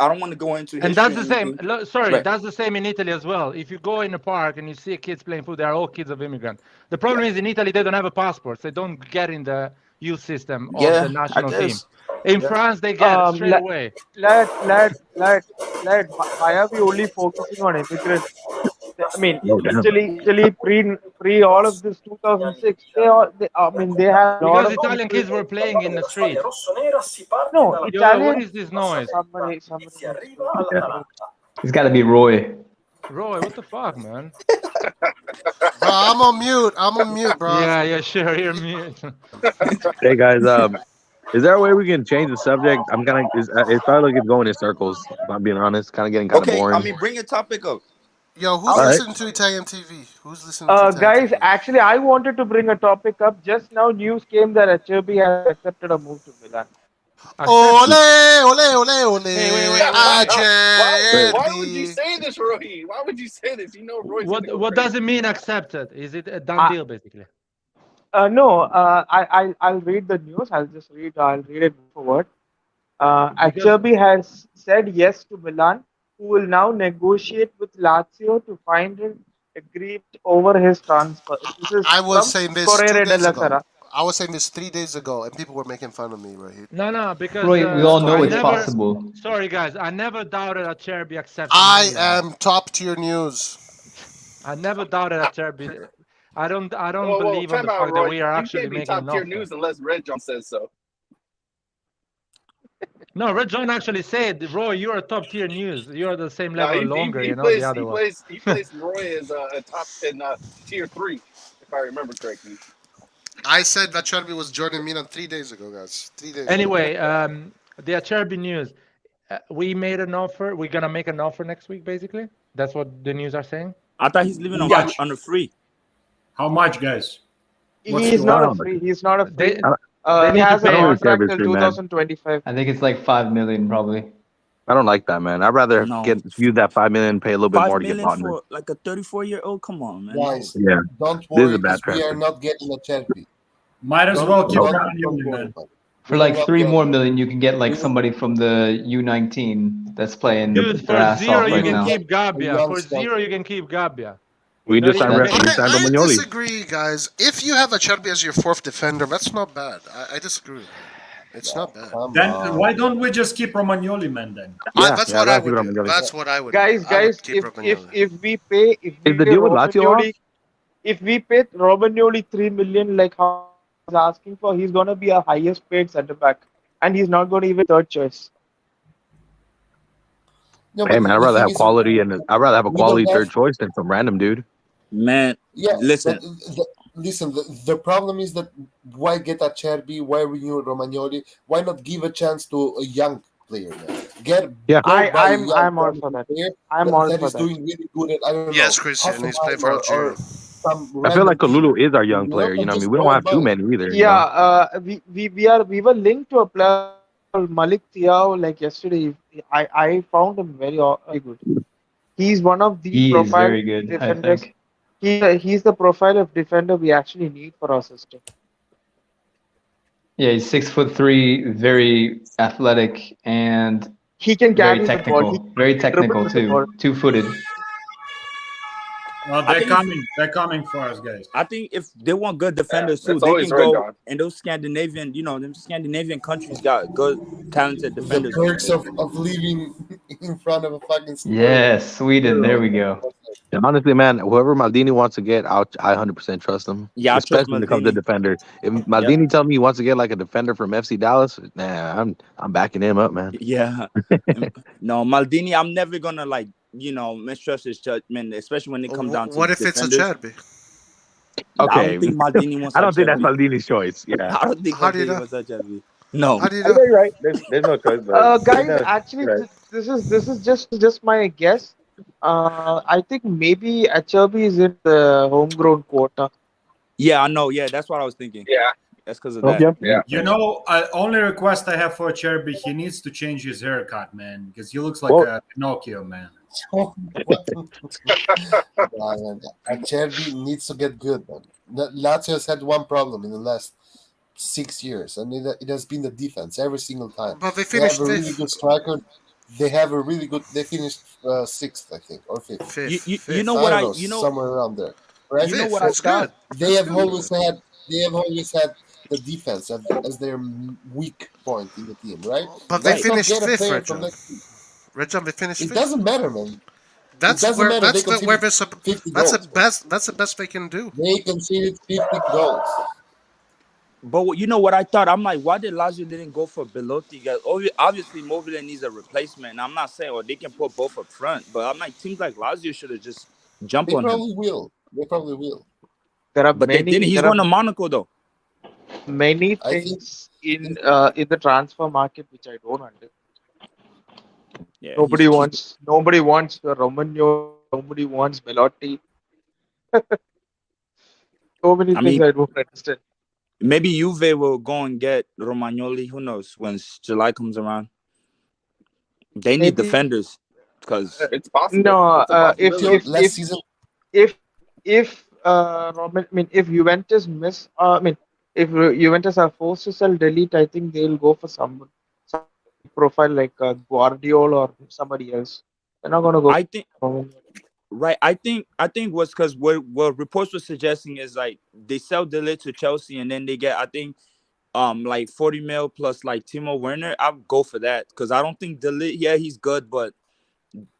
[SPEAKER 16] don't want to go into
[SPEAKER 1] And
[SPEAKER 16] history
[SPEAKER 1] that's
[SPEAKER 16] or
[SPEAKER 1] the same.
[SPEAKER 16] anything.
[SPEAKER 1] Sorry,
[SPEAKER 16] Right.
[SPEAKER 1] that's the same in Italy as well. If you go in a park and you see kids playing football, they are all kids of immigrant. The problem is in Italy they don't have a passport. They don't get in the youth system of the
[SPEAKER 16] Yeah, I
[SPEAKER 1] national team.
[SPEAKER 16] guess.
[SPEAKER 1] In
[SPEAKER 16] Yeah.
[SPEAKER 1] France, they get it straight
[SPEAKER 18] Let
[SPEAKER 1] away.
[SPEAKER 18] why are we only focusing on immigrants? I mean,
[SPEAKER 15] oh damn.
[SPEAKER 18] Italy pre all of this 2006. I mean, they have a lot
[SPEAKER 1] Because
[SPEAKER 18] of
[SPEAKER 1] Italian
[SPEAKER 18] people.
[SPEAKER 1] kids were playing in the street.
[SPEAKER 18] No,
[SPEAKER 1] Yo, what
[SPEAKER 18] Italian.
[SPEAKER 1] is this noise?
[SPEAKER 18] Somebody needs to mute.
[SPEAKER 5] It's got to be Roy.
[SPEAKER 1] Roy, what the fuck, man?
[SPEAKER 10] Bro, I'm on mute, bro.
[SPEAKER 1] Yeah, sure. You're mute.
[SPEAKER 15] Hey guys, is there a way we can change the subject? I'm kind of. It felt like it's going in circles. If I'm being honest, kind of getting kind of
[SPEAKER 16] Okay, I
[SPEAKER 15] boring.
[SPEAKER 16] mean, bring your topic up.
[SPEAKER 10] Yo, who's
[SPEAKER 15] All right.
[SPEAKER 10] listening to Italian TV? Who's listening to Italian
[SPEAKER 18] Guys,
[SPEAKER 10] TV?
[SPEAKER 18] actually, I wanted to bring a topic up. Just now, news came that Acerbi has accepted a move to Milan.
[SPEAKER 10] Ole, ole, ole, ole.
[SPEAKER 1] Wait.
[SPEAKER 4] Why would you say this, Roy? Why would you say this? You know Roy's gonna go
[SPEAKER 1] What
[SPEAKER 4] crazy.
[SPEAKER 1] does it mean accepted? Is it a done deal basically?
[SPEAKER 18] No, I'll read the news. I'll read it forward. Acerbi has said yes to Milan, who will now negotiate with Lazio to find an agreement over his transfer. This is
[SPEAKER 10] I was
[SPEAKER 18] from
[SPEAKER 10] saying this 2
[SPEAKER 18] Corriere
[SPEAKER 10] days
[SPEAKER 18] della
[SPEAKER 10] ago.
[SPEAKER 18] Sera.
[SPEAKER 10] I was saying this 3 days ago, and people were making fun of me right here.
[SPEAKER 1] No, because
[SPEAKER 5] Roy, we all know it's possible.
[SPEAKER 1] Sorry, guys, I never doubted Acerbi accepting.
[SPEAKER 10] I
[SPEAKER 1] Milan.
[SPEAKER 10] am top tier news.
[SPEAKER 1] I never doubted Acerbi. I don't believe on
[SPEAKER 4] time
[SPEAKER 1] the
[SPEAKER 4] out,
[SPEAKER 1] fact that
[SPEAKER 4] Roy.
[SPEAKER 1] we are
[SPEAKER 4] You
[SPEAKER 1] actually
[SPEAKER 4] can't be
[SPEAKER 1] making
[SPEAKER 4] top
[SPEAKER 1] an
[SPEAKER 4] tier
[SPEAKER 1] offer.
[SPEAKER 4] news unless Red John says so.
[SPEAKER 1] No, Red John actually said, Roy, you are top tier news. You are the same level or longer,
[SPEAKER 4] he
[SPEAKER 1] the
[SPEAKER 4] plays
[SPEAKER 1] other one.
[SPEAKER 4] he plays Roy as a top in tier 3, if I remember correctly.
[SPEAKER 10] I said that Acerbi was joining Milan 3 days ago, guys. 3 days.
[SPEAKER 1] Anyway, the Acerbi news. We made an offer. We're gonna make an offer next week, basically. That's what the news are saying.
[SPEAKER 16] I thought he's living on a free.
[SPEAKER 7] How much, guys?
[SPEAKER 18] He's not a free. He's not a free.
[SPEAKER 1] They
[SPEAKER 18] He
[SPEAKER 1] need to
[SPEAKER 18] has a
[SPEAKER 1] pay him.
[SPEAKER 18] contract till 2025.
[SPEAKER 5] I think it's like 5 million probably.
[SPEAKER 15] I don't like that, man. I'd rather
[SPEAKER 16] No.
[SPEAKER 15] use that 5 million and pay a little bit
[SPEAKER 16] 5
[SPEAKER 15] more to get
[SPEAKER 16] million
[SPEAKER 15] Botman.
[SPEAKER 16] for like a 34-year-old? Come on, man.
[SPEAKER 11] Guys,
[SPEAKER 15] Yeah,
[SPEAKER 11] don't
[SPEAKER 15] this is
[SPEAKER 11] worry
[SPEAKER 15] a bad
[SPEAKER 11] because we are
[SPEAKER 15] transfer.
[SPEAKER 11] not getting a Cherby.
[SPEAKER 7] Might as
[SPEAKER 11] Don't-
[SPEAKER 7] well keep
[SPEAKER 11] don't-
[SPEAKER 7] Romagnoli,
[SPEAKER 11] don't worry
[SPEAKER 7] man.
[SPEAKER 11] about it.
[SPEAKER 5] For
[SPEAKER 11] We
[SPEAKER 5] like
[SPEAKER 11] will not
[SPEAKER 5] 3
[SPEAKER 11] get
[SPEAKER 5] more
[SPEAKER 11] him.
[SPEAKER 5] million, you can get like somebody from the U19 that's playing
[SPEAKER 1] Dude,
[SPEAKER 5] their
[SPEAKER 1] for
[SPEAKER 5] ass
[SPEAKER 1] zero
[SPEAKER 5] off
[SPEAKER 1] you
[SPEAKER 5] right
[SPEAKER 1] can
[SPEAKER 5] now.
[SPEAKER 1] keep Gabbia.
[SPEAKER 11] young
[SPEAKER 1] For
[SPEAKER 11] striker.
[SPEAKER 1] zero you can keep Gabbia.
[SPEAKER 15] We
[SPEAKER 1] Not
[SPEAKER 15] just
[SPEAKER 1] even
[SPEAKER 15] signed,
[SPEAKER 1] paying.
[SPEAKER 15] we signed
[SPEAKER 10] I
[SPEAKER 15] Romagnoli.
[SPEAKER 10] disagree, guys. If you have a Cherby as your fourth defender, that's not bad. I disagree. It's not bad.
[SPEAKER 7] Then why don't we just keep Romagnoli, man? Then
[SPEAKER 10] That's what I would do. That's what I would do.
[SPEAKER 18] Guys,
[SPEAKER 10] I would keep
[SPEAKER 18] if
[SPEAKER 10] Romagnoli.
[SPEAKER 18] we pay
[SPEAKER 15] Is the deal with Lazio off?
[SPEAKER 18] Romagnoli, if we pay Romagnoli 3 million like how he's asking for, he's gonna be a highest paid centre back, and he's not gonna even third choice.
[SPEAKER 11] No,
[SPEAKER 15] Hey
[SPEAKER 11] but
[SPEAKER 15] man, I'd
[SPEAKER 11] the
[SPEAKER 15] rather
[SPEAKER 11] thing
[SPEAKER 15] have
[SPEAKER 11] is,
[SPEAKER 15] quality and I'd rather have a
[SPEAKER 11] we don't
[SPEAKER 15] quality
[SPEAKER 11] have-
[SPEAKER 15] third choice than some random dude.
[SPEAKER 16] Man,
[SPEAKER 11] Yeah,
[SPEAKER 16] listen.
[SPEAKER 11] but listen. The problem is that why get a Cherby? Why renew Romagnoli? Why not give a chance to a young player? Man?
[SPEAKER 18] I'm all for that. I'm all
[SPEAKER 11] that
[SPEAKER 18] for
[SPEAKER 11] is
[SPEAKER 18] that.
[SPEAKER 11] doing really good at I don't
[SPEAKER 10] Yes,
[SPEAKER 11] know.
[SPEAKER 10] Christian, he's
[SPEAKER 11] Hoffenheim
[SPEAKER 10] playing for
[SPEAKER 11] or
[SPEAKER 10] Algeria.
[SPEAKER 11] some
[SPEAKER 15] I feel like
[SPEAKER 11] random team.
[SPEAKER 15] Kalulu is our young player. You know what I mean? We don't have too many either. you
[SPEAKER 18] Yeah,
[SPEAKER 15] know?
[SPEAKER 18] we were linked to a player called Malik Thiaw like yesterday. I found him very good. He's one of the
[SPEAKER 5] He is
[SPEAKER 18] profile
[SPEAKER 5] very good, I
[SPEAKER 18] defenders.
[SPEAKER 5] think.
[SPEAKER 18] He's the profile of defender we actually need for our system.
[SPEAKER 5] Yeah, he's 6'3", very athletic and
[SPEAKER 18] He can
[SPEAKER 5] very
[SPEAKER 18] carry the ball.
[SPEAKER 5] technical. Very technical
[SPEAKER 18] dribble the ball.
[SPEAKER 5] too. 2-footed.
[SPEAKER 7] well,
[SPEAKER 16] I
[SPEAKER 7] they're
[SPEAKER 16] think-
[SPEAKER 7] coming. They're coming for us, guys.
[SPEAKER 16] I think if they want good defenders too,
[SPEAKER 4] that's
[SPEAKER 16] they
[SPEAKER 4] always
[SPEAKER 16] can
[SPEAKER 4] right,
[SPEAKER 16] go
[SPEAKER 4] Don.
[SPEAKER 16] and those Scandinavian, them Scandinavian countries got good, talented
[SPEAKER 11] The
[SPEAKER 16] defenders.
[SPEAKER 11] perks of living in front of a fucking store.
[SPEAKER 5] Yes, Sweden. There we go.
[SPEAKER 15] And honestly, man, whoever Maldini wants to get, I 100% trust him.
[SPEAKER 16] Yeah, I trust
[SPEAKER 15] especially when it comes to
[SPEAKER 16] Maldini.
[SPEAKER 15] defender. If Maldini tell me he wants to get like a defender from FC Dallas, nah, I'm backing him up, man.
[SPEAKER 16] Yeah. No, Maldini, I'm never gonna mistrust his judgment, especially when it comes down to
[SPEAKER 10] What if it's a
[SPEAKER 16] defenders.
[SPEAKER 10] Cherby?
[SPEAKER 16] I
[SPEAKER 15] Okay.
[SPEAKER 16] don't think Maldini wants.
[SPEAKER 15] I don't think that's
[SPEAKER 16] Acerbi.
[SPEAKER 15] Maldini's choice. Yeah.
[SPEAKER 16] I don't think
[SPEAKER 10] How do you
[SPEAKER 16] Maldini
[SPEAKER 10] know?
[SPEAKER 16] wants Acerbi. No.
[SPEAKER 10] How do you
[SPEAKER 15] I
[SPEAKER 10] know?
[SPEAKER 15] think you're right. There's no choice, but
[SPEAKER 18] Guys,
[SPEAKER 15] yeah,
[SPEAKER 18] actually,
[SPEAKER 15] right.
[SPEAKER 18] this is just my guess. I think maybe Acerbi is in the homegrown quota.
[SPEAKER 16] Yeah, I know. Yeah, that's what I was thinking.
[SPEAKER 4] Yeah.
[SPEAKER 16] That's because of that.
[SPEAKER 4] Yeah.
[SPEAKER 7] You know, only request I have for Cherby, he needs to change his haircut, man, because he looks like
[SPEAKER 15] Well-
[SPEAKER 7] a Pinocchio, man.
[SPEAKER 11] Cherby needs to get good, man. Lazio has had one problem in the last 6 years, and it has been the defense every single time.
[SPEAKER 10] But they
[SPEAKER 11] They
[SPEAKER 10] finished
[SPEAKER 11] have a really
[SPEAKER 10] fifth.
[SPEAKER 11] good striker. They have a really good. They finished sixth, I think, or fifth.
[SPEAKER 16] You know
[SPEAKER 11] I
[SPEAKER 16] what
[SPEAKER 11] don't
[SPEAKER 16] I
[SPEAKER 11] know,
[SPEAKER 16] you know
[SPEAKER 11] somewhere around there. Right?
[SPEAKER 16] You know what I
[SPEAKER 10] That's
[SPEAKER 16] thought?
[SPEAKER 10] good.
[SPEAKER 11] They have always had the defense as their weak point in the team, right?
[SPEAKER 10] But they
[SPEAKER 11] Let's not
[SPEAKER 10] finished
[SPEAKER 11] get a
[SPEAKER 10] fifth,
[SPEAKER 11] player
[SPEAKER 10] Red
[SPEAKER 11] from
[SPEAKER 10] John.
[SPEAKER 11] that team.
[SPEAKER 10] Red John, they finished
[SPEAKER 11] It
[SPEAKER 10] fifth.
[SPEAKER 11] doesn't matter, man.
[SPEAKER 10] That's
[SPEAKER 11] It doesn't
[SPEAKER 10] where
[SPEAKER 11] matter.
[SPEAKER 10] that's
[SPEAKER 11] They
[SPEAKER 10] the where
[SPEAKER 11] conceded
[SPEAKER 10] they're
[SPEAKER 11] 50
[SPEAKER 10] that's the
[SPEAKER 11] goals.
[SPEAKER 10] best. That's the best they can do.
[SPEAKER 11] They conceded 50 goals.
[SPEAKER 16] But you know what I thought? I'm like, why did Lazio didn't go for Belotti? Guys, obviously, Mobile needs a replacement. I'm not saying, or they can put both up front. But I'm like, teams like Lazio should have just jumped
[SPEAKER 11] They
[SPEAKER 16] on him.
[SPEAKER 11] probably will. They probably will.
[SPEAKER 18] There are
[SPEAKER 16] But they didn't. He's going to Monaco though.
[SPEAKER 18] many
[SPEAKER 11] I think
[SPEAKER 18] things in the transfer market which I don't understand.
[SPEAKER 16] Yeah,
[SPEAKER 18] Nobody wants Romagno. Nobody wants Belotti. So many things I don't understand.
[SPEAKER 16] Maybe Juve will go and get Romagnoli. Who knows when July comes around? They need
[SPEAKER 18] Maybe-
[SPEAKER 16] defenders because
[SPEAKER 4] It's possible.
[SPEAKER 18] No,
[SPEAKER 4] It's a
[SPEAKER 18] if
[SPEAKER 4] possibility.
[SPEAKER 11] Last season,
[SPEAKER 18] if Juventus miss, if Juventus are forced to sell Delete, I think they'll go for some profile like Guardiola or somebody else. They're not gonna go.
[SPEAKER 16] I think right. I think what's because what reports were suggesting is like they sell Delete to Chelsea and then they get like 40 mil plus like Timo Werner. I'll go for that because I don't think Delete. Yeah, he's good, but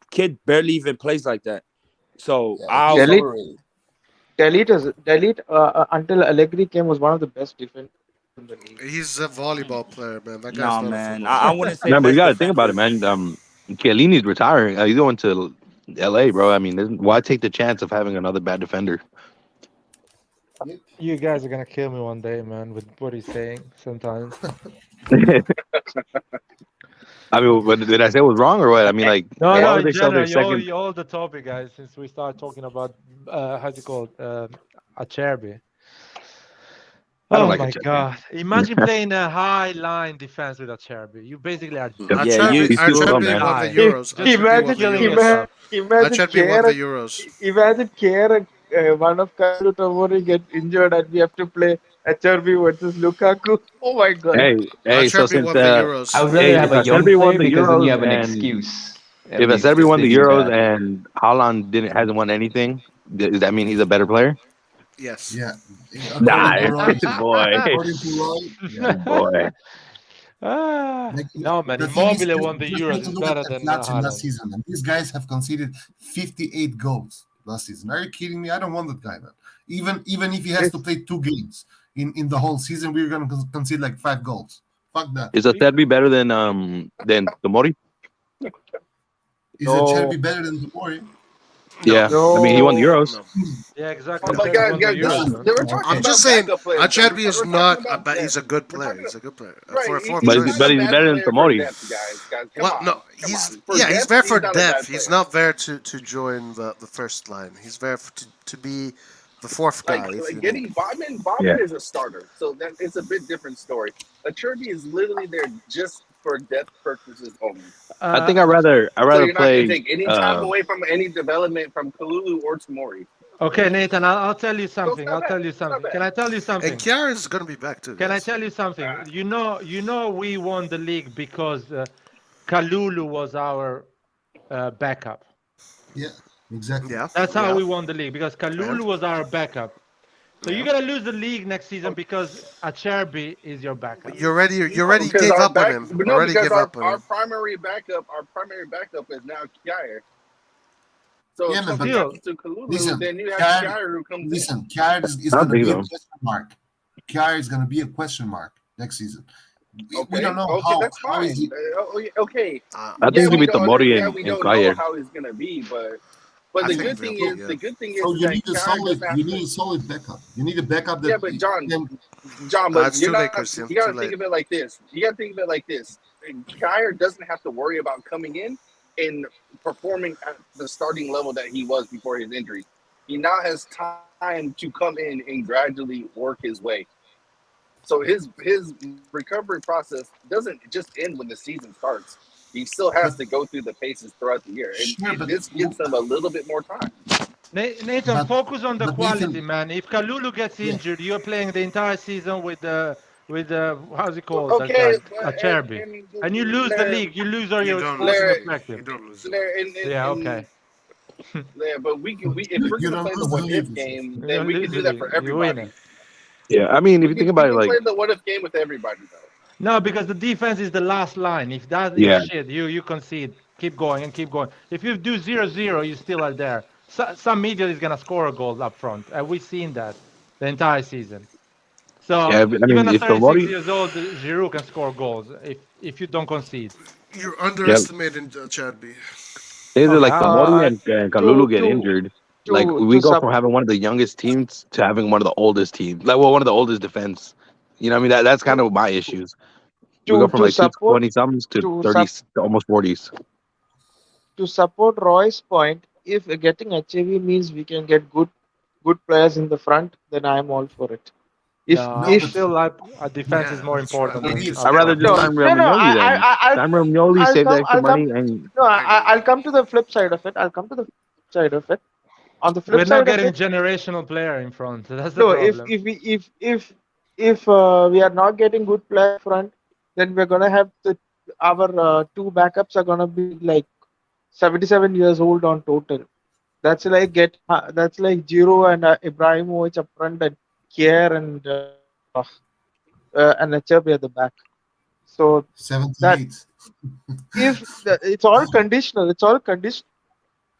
[SPEAKER 16] kid barely even plays like that. So I'll
[SPEAKER 18] Delete until Allegri came was one of the best defenders in the league.
[SPEAKER 10] He's a volleyball player, man. That guy's
[SPEAKER 16] Nah,
[SPEAKER 10] not
[SPEAKER 16] man.
[SPEAKER 10] a footballer.
[SPEAKER 16] I wouldn't say.
[SPEAKER 15] Man, but you
[SPEAKER 16] best
[SPEAKER 15] got to think about it, man. Chiellini's retiring. He's going to LA, bro. I mean, why take the chance of having another bad defender?
[SPEAKER 1] You guys are gonna kill me one day, man, with what he's saying sometimes.
[SPEAKER 15] I mean, but did I say it was wrong or what? I mean, like,
[SPEAKER 1] No,
[SPEAKER 15] why
[SPEAKER 1] no,
[SPEAKER 15] would
[SPEAKER 1] in
[SPEAKER 15] they sell their
[SPEAKER 1] general,
[SPEAKER 15] second?
[SPEAKER 1] you hold the topic, guys, since we start talking about how's it called, Acerbi.
[SPEAKER 12] I don't
[SPEAKER 1] Oh
[SPEAKER 12] like
[SPEAKER 1] my
[SPEAKER 12] Acerbi.
[SPEAKER 1] God! Imagine playing a high line defense with Acerbi. You basically are done.
[SPEAKER 16] Yeah, you
[SPEAKER 12] He's too slow,
[SPEAKER 10] Acerbi
[SPEAKER 12] man.
[SPEAKER 10] won the
[SPEAKER 1] High.
[SPEAKER 10] Euros.
[SPEAKER 1] Just
[SPEAKER 10] Acerbi won the
[SPEAKER 1] killing
[SPEAKER 10] Euros.
[SPEAKER 1] yourself.
[SPEAKER 18] Imagine
[SPEAKER 10] Acerbi won the
[SPEAKER 18] Kieran,
[SPEAKER 10] Euros.
[SPEAKER 18] imagine Kieran, one of Kalu Tomori get injured and we have to play Acerbi versus Lukaku. Oh my God.
[SPEAKER 12] Hey, so
[SPEAKER 10] Acerbi
[SPEAKER 12] since
[SPEAKER 10] won the Euros.
[SPEAKER 5] I would rather have
[SPEAKER 12] if
[SPEAKER 5] a young
[SPEAKER 12] Acerbi won
[SPEAKER 5] player
[SPEAKER 12] the
[SPEAKER 5] because then you
[SPEAKER 12] Euros
[SPEAKER 5] have an
[SPEAKER 12] and
[SPEAKER 5] excuse. At
[SPEAKER 12] if
[SPEAKER 5] least
[SPEAKER 12] Acerbi
[SPEAKER 5] if
[SPEAKER 12] won
[SPEAKER 5] they
[SPEAKER 12] the
[SPEAKER 5] do
[SPEAKER 12] Euros
[SPEAKER 5] bad.
[SPEAKER 12] and Haaland hasn't won anything, does that mean he's a better player?
[SPEAKER 10] Yes.
[SPEAKER 3] Yeah,
[SPEAKER 12] Nah,
[SPEAKER 3] according to Roy,
[SPEAKER 12] boy,
[SPEAKER 3] according to Roy, yeah.
[SPEAKER 12] boy.
[SPEAKER 3] Like
[SPEAKER 1] No, man.
[SPEAKER 3] the thing is,
[SPEAKER 1] Immobile won the
[SPEAKER 3] just
[SPEAKER 1] Euros.
[SPEAKER 3] take a
[SPEAKER 1] It's
[SPEAKER 3] look at
[SPEAKER 1] better than
[SPEAKER 3] Lazio last
[SPEAKER 1] Haaland.
[SPEAKER 3] season, and these guys have conceded 58 goals last season. Are you kidding me? I don't want that guy, man. Even if he has to play 2 games in the whole season, we're gonna concede like 5 goals. Fuck that.
[SPEAKER 12] Is Acerbi better than Tomori?
[SPEAKER 3] Is Acerbi better than Tomori?
[SPEAKER 12] Yeah, I mean he won the Euros.
[SPEAKER 1] Yeah, exactly.
[SPEAKER 4] But
[SPEAKER 1] Acerbi
[SPEAKER 4] guys,
[SPEAKER 1] won the
[SPEAKER 4] guys,
[SPEAKER 1] Euros,
[SPEAKER 4] they
[SPEAKER 1] man.
[SPEAKER 4] were talking
[SPEAKER 10] I'm
[SPEAKER 4] about
[SPEAKER 10] just saying,
[SPEAKER 4] backup players.
[SPEAKER 10] Acerbi is
[SPEAKER 4] We're talking
[SPEAKER 10] not,
[SPEAKER 4] about
[SPEAKER 10] but he's a
[SPEAKER 4] depth.
[SPEAKER 10] good
[SPEAKER 4] We're
[SPEAKER 10] player.
[SPEAKER 4] talking
[SPEAKER 10] He's a good player.
[SPEAKER 4] Right,
[SPEAKER 10] For
[SPEAKER 4] he's
[SPEAKER 12] But
[SPEAKER 4] not a
[SPEAKER 12] he's
[SPEAKER 4] bad
[SPEAKER 12] better than
[SPEAKER 4] player for
[SPEAKER 12] Tomori.
[SPEAKER 4] depth, guys. Come
[SPEAKER 10] Well,
[SPEAKER 4] on,
[SPEAKER 10] no,
[SPEAKER 4] come
[SPEAKER 10] he's
[SPEAKER 4] on. For
[SPEAKER 10] yeah, he's
[SPEAKER 4] depth,
[SPEAKER 10] there for
[SPEAKER 4] he's not a bad
[SPEAKER 10] depth. He's
[SPEAKER 4] player.
[SPEAKER 10] not there to join the first line. He's there to be the fourth guy.
[SPEAKER 4] Like,
[SPEAKER 10] if
[SPEAKER 4] like
[SPEAKER 10] you
[SPEAKER 4] getting
[SPEAKER 10] need.
[SPEAKER 4] Botman
[SPEAKER 12] Yeah.
[SPEAKER 4] is a starter, so that it's a bit different story. Acerbi is literally there just for depth purposes only.
[SPEAKER 12] I think I'd rather
[SPEAKER 4] So you're not going to
[SPEAKER 12] play.
[SPEAKER 4] take any time away from any development from Kalulu or Tomori.
[SPEAKER 1] Okay, Nathan, I'll tell you something.
[SPEAKER 4] not
[SPEAKER 1] I'll tell
[SPEAKER 4] bad.
[SPEAKER 1] you
[SPEAKER 4] It's not
[SPEAKER 1] something.
[SPEAKER 4] bad.
[SPEAKER 1] Can I tell you
[SPEAKER 10] And
[SPEAKER 1] something?
[SPEAKER 10] Kiara is gonna be back too.
[SPEAKER 1] Can I
[SPEAKER 10] guys.
[SPEAKER 1] tell you something? You know, we won the league because Kalulu was our backup.
[SPEAKER 3] Yeah, exactly.
[SPEAKER 10] Yeah.
[SPEAKER 1] That's how
[SPEAKER 10] yeah.
[SPEAKER 1] we won the league because Kalulu
[SPEAKER 10] And?
[SPEAKER 1] was our backup. So you're gonna lose the league next season because Acerbi is your backup.
[SPEAKER 10] You already
[SPEAKER 4] Because
[SPEAKER 10] gave
[SPEAKER 4] our
[SPEAKER 10] up on
[SPEAKER 4] back,
[SPEAKER 10] him.
[SPEAKER 4] but no,
[SPEAKER 10] Already
[SPEAKER 4] because
[SPEAKER 10] gave up on
[SPEAKER 4] our
[SPEAKER 10] him.
[SPEAKER 4] primary backup is now Kier. So
[SPEAKER 3] Yeah,
[SPEAKER 4] if
[SPEAKER 3] man, but
[SPEAKER 4] something happens to Kalulu,
[SPEAKER 3] listen,
[SPEAKER 4] then you have
[SPEAKER 3] Kier,
[SPEAKER 4] Kier who comes
[SPEAKER 3] listen, Kier is
[SPEAKER 12] I
[SPEAKER 3] going
[SPEAKER 12] don't
[SPEAKER 3] to
[SPEAKER 12] think
[SPEAKER 3] be a
[SPEAKER 12] so.
[SPEAKER 3] question mark. Kier is going to be a question mark next season.
[SPEAKER 4] in.
[SPEAKER 3] We
[SPEAKER 4] Okay,
[SPEAKER 3] don't know
[SPEAKER 4] okay, that's
[SPEAKER 3] how
[SPEAKER 4] fine.
[SPEAKER 3] is he.
[SPEAKER 4] Okay,
[SPEAKER 12] I think
[SPEAKER 4] yeah,
[SPEAKER 12] it's gonna
[SPEAKER 4] we
[SPEAKER 12] be
[SPEAKER 4] don't,
[SPEAKER 12] Tomori
[SPEAKER 4] yeah, we
[SPEAKER 12] and
[SPEAKER 4] don't know
[SPEAKER 12] Kjaer.
[SPEAKER 4] how he's gonna be, but
[SPEAKER 10] I
[SPEAKER 4] the
[SPEAKER 10] think
[SPEAKER 4] good thing
[SPEAKER 10] they'll
[SPEAKER 4] is
[SPEAKER 10] be,
[SPEAKER 4] the good thing is
[SPEAKER 3] So you
[SPEAKER 4] that
[SPEAKER 3] need a
[SPEAKER 4] Kier
[SPEAKER 3] solid.
[SPEAKER 4] doesn't have
[SPEAKER 3] You
[SPEAKER 4] to.
[SPEAKER 3] need a solid backup. You need a backup that.
[SPEAKER 4] Yeah, but John,
[SPEAKER 10] It's
[SPEAKER 4] but you're
[SPEAKER 10] too late,
[SPEAKER 4] not.
[SPEAKER 10] Christian.
[SPEAKER 4] You gotta
[SPEAKER 10] Too
[SPEAKER 4] think
[SPEAKER 10] late.
[SPEAKER 4] of it like this. Kier doesn't have to worry about coming in and performing at the starting level that he was before his injury. He now has time to come in and gradually work his way. So his recovery process doesn't just end when the season starts. He still has to go through the paces throughout the year, and this gives him a little bit more time.
[SPEAKER 1] Nathan,
[SPEAKER 3] But-
[SPEAKER 1] focus on the
[SPEAKER 3] but
[SPEAKER 1] quality,
[SPEAKER 3] Nathan-
[SPEAKER 1] man. If Kalulu gets injured, you're playing the entire season with how's it called?
[SPEAKER 4] Okay,
[SPEAKER 1] Acerbi. And you lose the
[SPEAKER 4] Larry-
[SPEAKER 1] league. You lose all your
[SPEAKER 10] don't
[SPEAKER 1] sporting
[SPEAKER 4] lose it.
[SPEAKER 1] objectives.
[SPEAKER 10] You don't lose it.
[SPEAKER 1] Yeah, okay.
[SPEAKER 4] Yeah, but if we're
[SPEAKER 3] You
[SPEAKER 4] gonna
[SPEAKER 3] don't
[SPEAKER 4] play the
[SPEAKER 3] lose the
[SPEAKER 4] what if
[SPEAKER 3] league.
[SPEAKER 4] game,
[SPEAKER 1] You
[SPEAKER 4] then
[SPEAKER 1] don't
[SPEAKER 4] we can
[SPEAKER 1] lose
[SPEAKER 4] do
[SPEAKER 1] the
[SPEAKER 4] that
[SPEAKER 1] league.
[SPEAKER 4] for
[SPEAKER 1] You win
[SPEAKER 4] everybody.
[SPEAKER 1] it.
[SPEAKER 12] Yeah, I mean, if you
[SPEAKER 4] We
[SPEAKER 12] think
[SPEAKER 4] can
[SPEAKER 12] about it,
[SPEAKER 4] play
[SPEAKER 12] like
[SPEAKER 4] the what if game with everybody though.
[SPEAKER 1] No, because the defense is the last line. If that is
[SPEAKER 12] Yeah.
[SPEAKER 1] shit, you concede. Keep going and keep going. If you do 0-0, you still are there. Some media is gonna score a goal up front, and we've seen that the entire season. So
[SPEAKER 12] yeah, I mean,
[SPEAKER 1] even at
[SPEAKER 12] if
[SPEAKER 1] 36
[SPEAKER 12] Tomori,
[SPEAKER 1] years old, Giroud can score goals if you don't concede.
[SPEAKER 10] You're underestimating Chadby.
[SPEAKER 12] either like Tomori
[SPEAKER 1] Uh,
[SPEAKER 12] and Kalulu get
[SPEAKER 18] to-
[SPEAKER 12] injured, like we go from having one of the youngest teams to having one of the oldest teams, like one of the oldest defense. You know, what I mean that's kind of my issues. We go from
[SPEAKER 18] to
[SPEAKER 12] like
[SPEAKER 18] support
[SPEAKER 12] 20 somethings to
[SPEAKER 18] to
[SPEAKER 12] 30, to almost 40s.
[SPEAKER 18] to support Roy's point, if getting HAV means we can get good players in the front, then I'm all for it. If
[SPEAKER 1] No,
[SPEAKER 18] if
[SPEAKER 1] still like a defense is more
[SPEAKER 10] that's right.
[SPEAKER 1] important
[SPEAKER 10] We
[SPEAKER 1] than
[SPEAKER 10] need
[SPEAKER 1] up
[SPEAKER 10] to
[SPEAKER 12] I'd rather
[SPEAKER 1] front.
[SPEAKER 12] just
[SPEAKER 18] no
[SPEAKER 12] sign
[SPEAKER 18] no no
[SPEAKER 12] Romagnoli then.
[SPEAKER 18] I'll
[SPEAKER 12] Sign Romagnoli,
[SPEAKER 18] I'll
[SPEAKER 12] save the
[SPEAKER 18] come
[SPEAKER 12] extra
[SPEAKER 18] I'll come
[SPEAKER 12] money, and
[SPEAKER 18] no I'll come to the flip side of it. I'll come to the flip side of it. On the flip
[SPEAKER 1] We're not
[SPEAKER 18] side of
[SPEAKER 1] getting
[SPEAKER 18] it,
[SPEAKER 1] generational player in front. That's the
[SPEAKER 18] no.
[SPEAKER 1] problem.
[SPEAKER 18] If we are not getting good player front, then we're gonna have our two backups are gonna be like 77 years old on total. That's like Giro and Ibrahimovic up front and Kier and Acerbi at the back. So
[SPEAKER 3] 78.
[SPEAKER 18] it's all conditional. It's all conditional.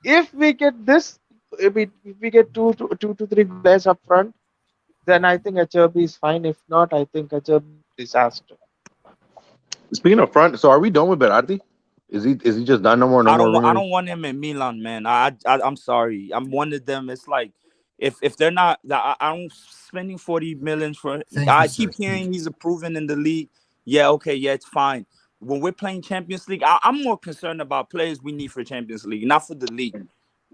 [SPEAKER 18] If we get this, if we get two to three players up front, then I think Acerbi is fine. If not, I think Acerbi is disaster.
[SPEAKER 12] speaking of front, so are we done with Berardi? Is he just done? No more
[SPEAKER 16] I
[SPEAKER 12] rumors?
[SPEAKER 16] don't want him in Milan, man. I'm sorry. I'm one of them. It's like if they're not, I'm spending 40 million for. I keep hearing he's proven in the league. Yeah, okay, yeah, it's fine. When we're playing Champions League, I'm more concerned about players we need for Champions League, not for the league.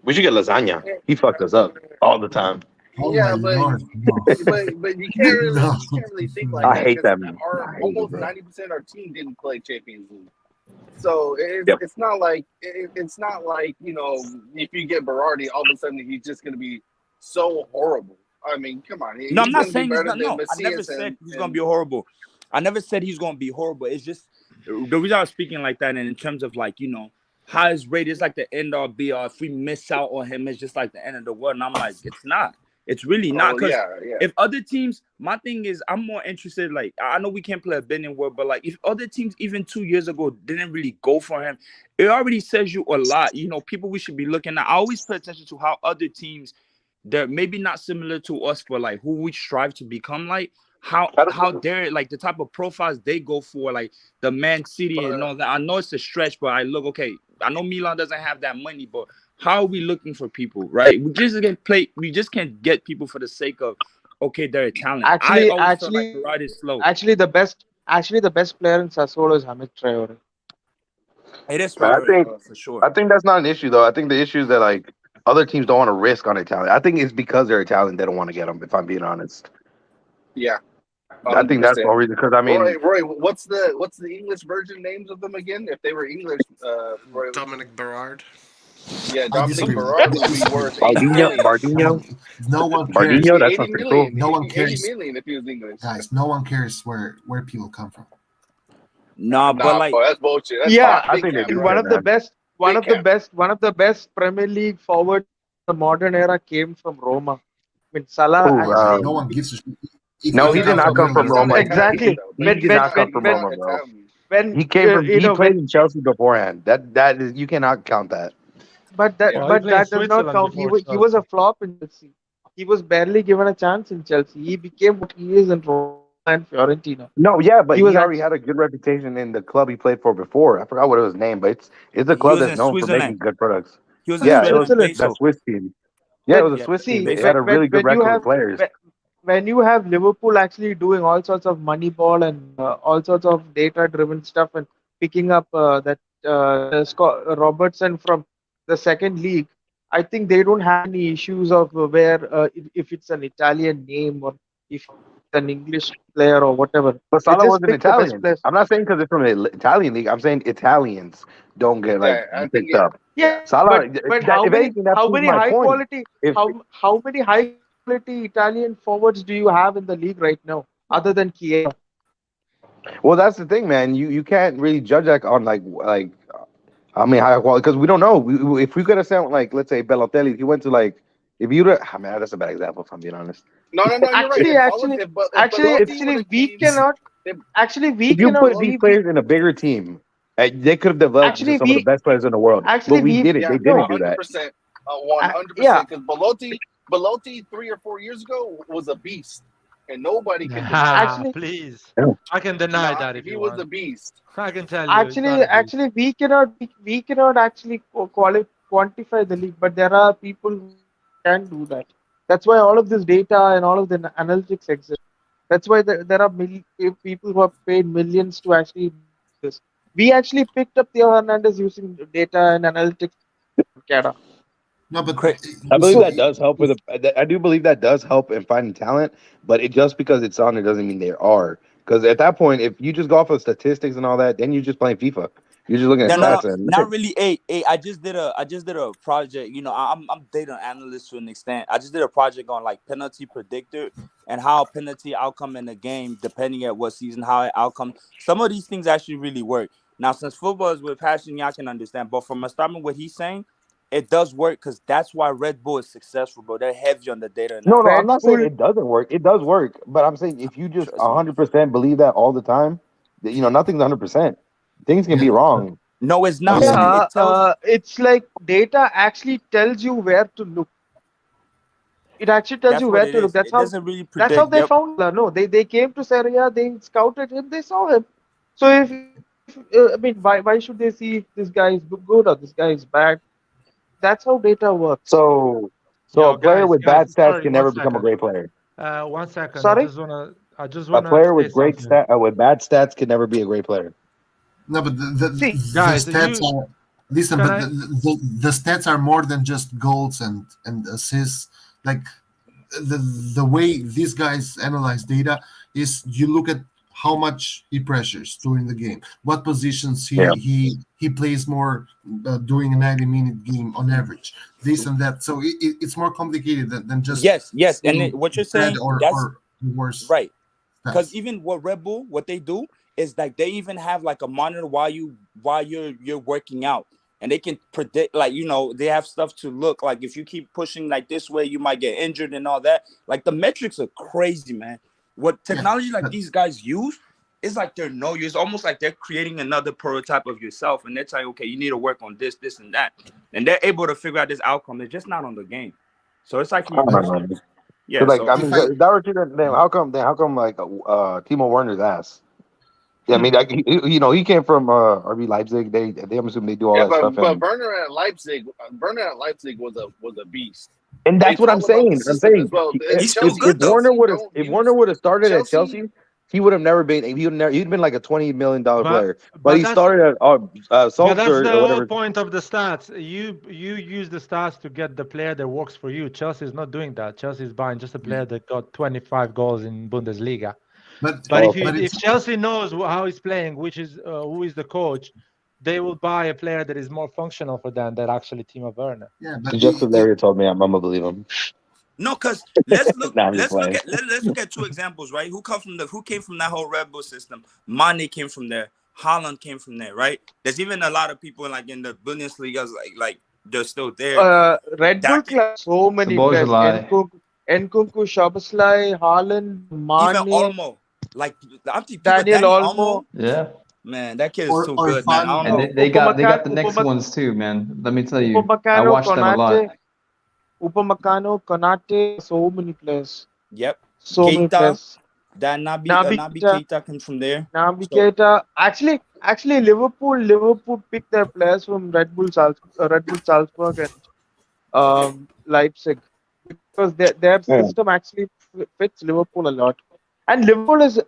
[SPEAKER 12] We should get Lasagna. He fucked us up all the time.
[SPEAKER 3] Oh
[SPEAKER 4] Yeah,
[SPEAKER 3] my
[SPEAKER 4] but
[SPEAKER 3] lord, no.
[SPEAKER 4] but you can't really
[SPEAKER 3] No.
[SPEAKER 4] like
[SPEAKER 15] I
[SPEAKER 4] that
[SPEAKER 15] hate
[SPEAKER 4] because
[SPEAKER 15] them.
[SPEAKER 4] our
[SPEAKER 15] I hate it,
[SPEAKER 4] almost
[SPEAKER 15] bro.
[SPEAKER 4] 90% of our team didn't play Champions League. So
[SPEAKER 15] Yep.
[SPEAKER 4] it's not like it's not like if you get Berardi, all of a sudden he's just going to be so horrible. I mean, come on,
[SPEAKER 16] No,
[SPEAKER 4] he's
[SPEAKER 16] I'm not
[SPEAKER 4] going to be
[SPEAKER 16] saying he's
[SPEAKER 4] better
[SPEAKER 16] not.
[SPEAKER 4] than
[SPEAKER 16] No, I never
[SPEAKER 4] Macias
[SPEAKER 16] said he's gonna
[SPEAKER 4] and
[SPEAKER 16] be horrible. I never said he's gonna be horrible. It's just the reason I was speaking like that, and in terms of like how his rate is like the end all be all. If we miss out on him, it's just like the end of the world. And I'm like, it's not. It's really not. Because if other teams, my thing is, I'm more interested. Like, I know we can't play a bidding war, but like, if other teams even 2 years ago didn't really go for him, it already says you a lot. People we should be looking at. I always pay attention to how other teams, they're maybe not similar to us, but like who we strive to become like. How they're like the type of profiles they go for, like the Man City and all that. I know it's a stretch, but I look okay. I know Milan doesn't have that money, but how are we looking for people, right? We just can't get people for the sake of they're Italian. I always feel like Berardi is slow.
[SPEAKER 18] Actually, the best player in Sassuolo is Hamid Traore.
[SPEAKER 16] It is
[SPEAKER 15] But
[SPEAKER 16] for sure.
[SPEAKER 15] I think that's not an issue though. I think the issue is that like other teams don't want to risk on Italian. I think it's because they're Italian they don't want to get them. If I'm being honest.
[SPEAKER 4] yeah. 100%.
[SPEAKER 15] I think that's the whole reason. Because I mean,
[SPEAKER 4] Roy, what's the English version names of them again? If they were English, Roy,
[SPEAKER 9] Dominic Berard.
[SPEAKER 4] Yeah, Dominic Berard would be worth
[SPEAKER 15] Bardino.
[SPEAKER 3] No one cares.
[SPEAKER 15] Bardino, that sounds pretty cool.
[SPEAKER 3] No one cares.
[SPEAKER 4] 80 million if he was English.
[SPEAKER 3] Guys, no one cares where people come from.
[SPEAKER 16] Nah, but like
[SPEAKER 4] bro, that's bullshit. That's
[SPEAKER 18] I
[SPEAKER 4] think
[SPEAKER 18] think one of the best Premier League forward in the modern era came from Roma. I mean, Salah actually.
[SPEAKER 3] No one gives a shit.
[SPEAKER 15] No, he did not come from Roma.
[SPEAKER 18] Exactly.
[SPEAKER 15] He did not come from Roma, bro. He came from. He played in Chelsea beforehand. That is, you cannot count that.
[SPEAKER 18] But that does not count. He was a flop in Chelsea. He was barely given a chance in Chelsea. He became what he is in Roma and Fiorentina.
[SPEAKER 15] No, yeah, but he already had a good reputation in the club he played for before. I forgot what it was named, but it's a club that's known for making good products.
[SPEAKER 16] He was
[SPEAKER 15] that Swiss team. Yeah, it was a Swiss team. They had a really good record of players.
[SPEAKER 18] When you have Liverpool actually doing all sorts of money ball and all sorts of data-driven stuff and picking up Robertson from the second league, I think they don't have any issues of where if it's an Italian name or if it's an English player or whatever.
[SPEAKER 15] But Salah wasn't Italian. I'm not saying because it's from the Italian league. I'm saying Italians don't get picked up.
[SPEAKER 18] Yeah,
[SPEAKER 15] Salah.
[SPEAKER 18] But how many high quality Italian forwards do you have in the league right now, other than Chiesa?
[SPEAKER 15] Well, that's the thing, man. You can't really judge that on like I mean high quality because we don't know. If we could have sound like let's say Balotelli, he went to like if you I mean that's a bad example if I'm being honest.
[SPEAKER 4] No,
[SPEAKER 18] Actually, we cannot.
[SPEAKER 15] If you put these players in a bigger team, they could have developed into some of the best players in the world. But we didn't. They didn't do that.
[SPEAKER 4] 100%. Because Belotti 3 or 4 years ago was a beast, and nobody can.
[SPEAKER 1] Please, I can deny that if
[SPEAKER 4] he
[SPEAKER 1] you
[SPEAKER 4] was
[SPEAKER 1] want.
[SPEAKER 4] a beast.
[SPEAKER 1] I can tell you.
[SPEAKER 18] Actually, we cannot actually quantify the league, but there are people who can do that. That's why all of this data and all of the analytics exist. That's why there are people who have paid millions to actually do this. We actually picked up Theo Hernandez using data and analytics.
[SPEAKER 3] No, but
[SPEAKER 15] I believe that does help with. I do believe that does help in finding talent, but it just because it's on it doesn't mean there are. Because at that point, if you just go off of statistics and all that, then you're just playing FIFA. You're just looking at stats.
[SPEAKER 16] Not really. I just did a project. I'm data analyst to an extent. I just did a project on like penalty predictor and how penalty outcome in the game, depending at what season, how it outcome. Some of these things actually really work. Now, since football is with passion, y'all can understand. But from starting what he's saying, it does work because that's why Red Bull is successful, bro. They're heavy on the data.
[SPEAKER 15] No, I'm not saying it doesn't work. It does work, but I'm saying if you just 100% believe that all the time, nothing's 100%. Things can be wrong.
[SPEAKER 16] No, it's not.
[SPEAKER 18] It's like data actually tells you where to look. It actually tells you where to look. That's how they found. No, they came to Serie A, they scouted him, they saw him. So if why should they see if this guy is good or this guy is bad? That's how data works.
[SPEAKER 15] So a player with bad stats can never become a great player.
[SPEAKER 1] 1 second.
[SPEAKER 18] Sorry?
[SPEAKER 1] I just wanna
[SPEAKER 15] a player with
[SPEAKER 1] say
[SPEAKER 15] with bad stats can never be a great player.
[SPEAKER 3] No, but the
[SPEAKER 1] guys,
[SPEAKER 3] stats are listen. But the stats are more than just goals and assists. Like the way these guys analyze data is you look at how much he pressures during the game, what positions
[SPEAKER 15] Yeah.
[SPEAKER 3] he plays more during a 90-minute game on average, this and that. So it's more complicated than just
[SPEAKER 16] Yes, and
[SPEAKER 3] seeing
[SPEAKER 16] what you're
[SPEAKER 3] bad
[SPEAKER 16] saying, that's
[SPEAKER 3] or worse
[SPEAKER 16] right. Because
[SPEAKER 3] stats.
[SPEAKER 16] even what Red Bull, what they do is like they even have like a monitor while you're working out, and they can predict, like, they have stuff to look like if you keep pushing like this way, you might get injured and all that. Like the metrics are crazy, man. What technology like these guys use is like they're no use. It's almost like they're creating another prototype of yourself, and they're telling you, okay, you need to work on this, and that, and they're able to figure out this outcome. They're just not on the game, so it's like
[SPEAKER 15] I don't know, man.
[SPEAKER 16] yeah.
[SPEAKER 15] Like,
[SPEAKER 16] So
[SPEAKER 15] I mean, if that were true, then how come like Timo Werner's ass? Yeah, I mean, like, he came from RB Leipzig. I'm assuming they do all
[SPEAKER 4] Yeah,
[SPEAKER 15] that stuff,
[SPEAKER 4] but
[SPEAKER 15] and
[SPEAKER 4] Werner at Leipzig was a beast. They
[SPEAKER 15] that's what I'm
[SPEAKER 4] told him about the
[SPEAKER 15] saying. I'm
[SPEAKER 4] system as
[SPEAKER 15] saying
[SPEAKER 4] well. At
[SPEAKER 16] he's still
[SPEAKER 4] Chelsea,
[SPEAKER 16] good though.
[SPEAKER 15] If Werner would have started at
[SPEAKER 4] Chelsea.
[SPEAKER 15] Chelsea, he would have never been. He'd been like a $20 million player. But
[SPEAKER 1] but
[SPEAKER 15] he
[SPEAKER 1] that's
[SPEAKER 15] started at
[SPEAKER 1] but that's
[SPEAKER 15] Salzburg
[SPEAKER 1] the
[SPEAKER 15] or
[SPEAKER 1] whole
[SPEAKER 15] whatever.
[SPEAKER 1] point of the stats. You use the stats to get the player that works for you. Chelsea is not doing that. Chelsea is buying just a player that got 25 goals in Bundesliga.
[SPEAKER 3] But
[SPEAKER 1] if Chelsea knows how he's playing, which is who is the coach, they will buy a player that is more functional for them than actually Timo Werner.
[SPEAKER 3] Yeah, but
[SPEAKER 15] Just because Larry told me, I'm gonna believe him.
[SPEAKER 16] No, because let's look.
[SPEAKER 15] Nah, I'm just
[SPEAKER 16] Let's look at two examples, right? Who came from that whole Red Bull system? Mane came from there. Haaland came from there, right? There's even a lot of people like in the Bundesliga, like they're still there.
[SPEAKER 18] Red Bull Club, so many players. Nkunku, Szoboszlai, Haaland,
[SPEAKER 16] Even
[SPEAKER 18] Mane,
[SPEAKER 16] Olmo, like
[SPEAKER 18] Daniel
[SPEAKER 16] Daniel
[SPEAKER 18] Olmo.
[SPEAKER 5] Yeah.
[SPEAKER 16] Man, that kid is
[SPEAKER 3] or
[SPEAKER 16] too good, man. I don't
[SPEAKER 5] And
[SPEAKER 16] know.
[SPEAKER 5] they got the next ones too, man. Let me tell you, I
[SPEAKER 18] Upamecano,
[SPEAKER 5] watched them a lot.
[SPEAKER 18] Upamecano, Konate, so many players.
[SPEAKER 16] Yep.
[SPEAKER 18] So many
[SPEAKER 16] Keita,
[SPEAKER 18] players.
[SPEAKER 16] that Nabi
[SPEAKER 18] Naby
[SPEAKER 16] Keita comes from there.
[SPEAKER 18] Naby
[SPEAKER 16] So,
[SPEAKER 18] Keita. Actually, Liverpool picked their players from Red Bull Salzburg and Leipzig because their system actually fits Liverpool a lot. And Liverpool's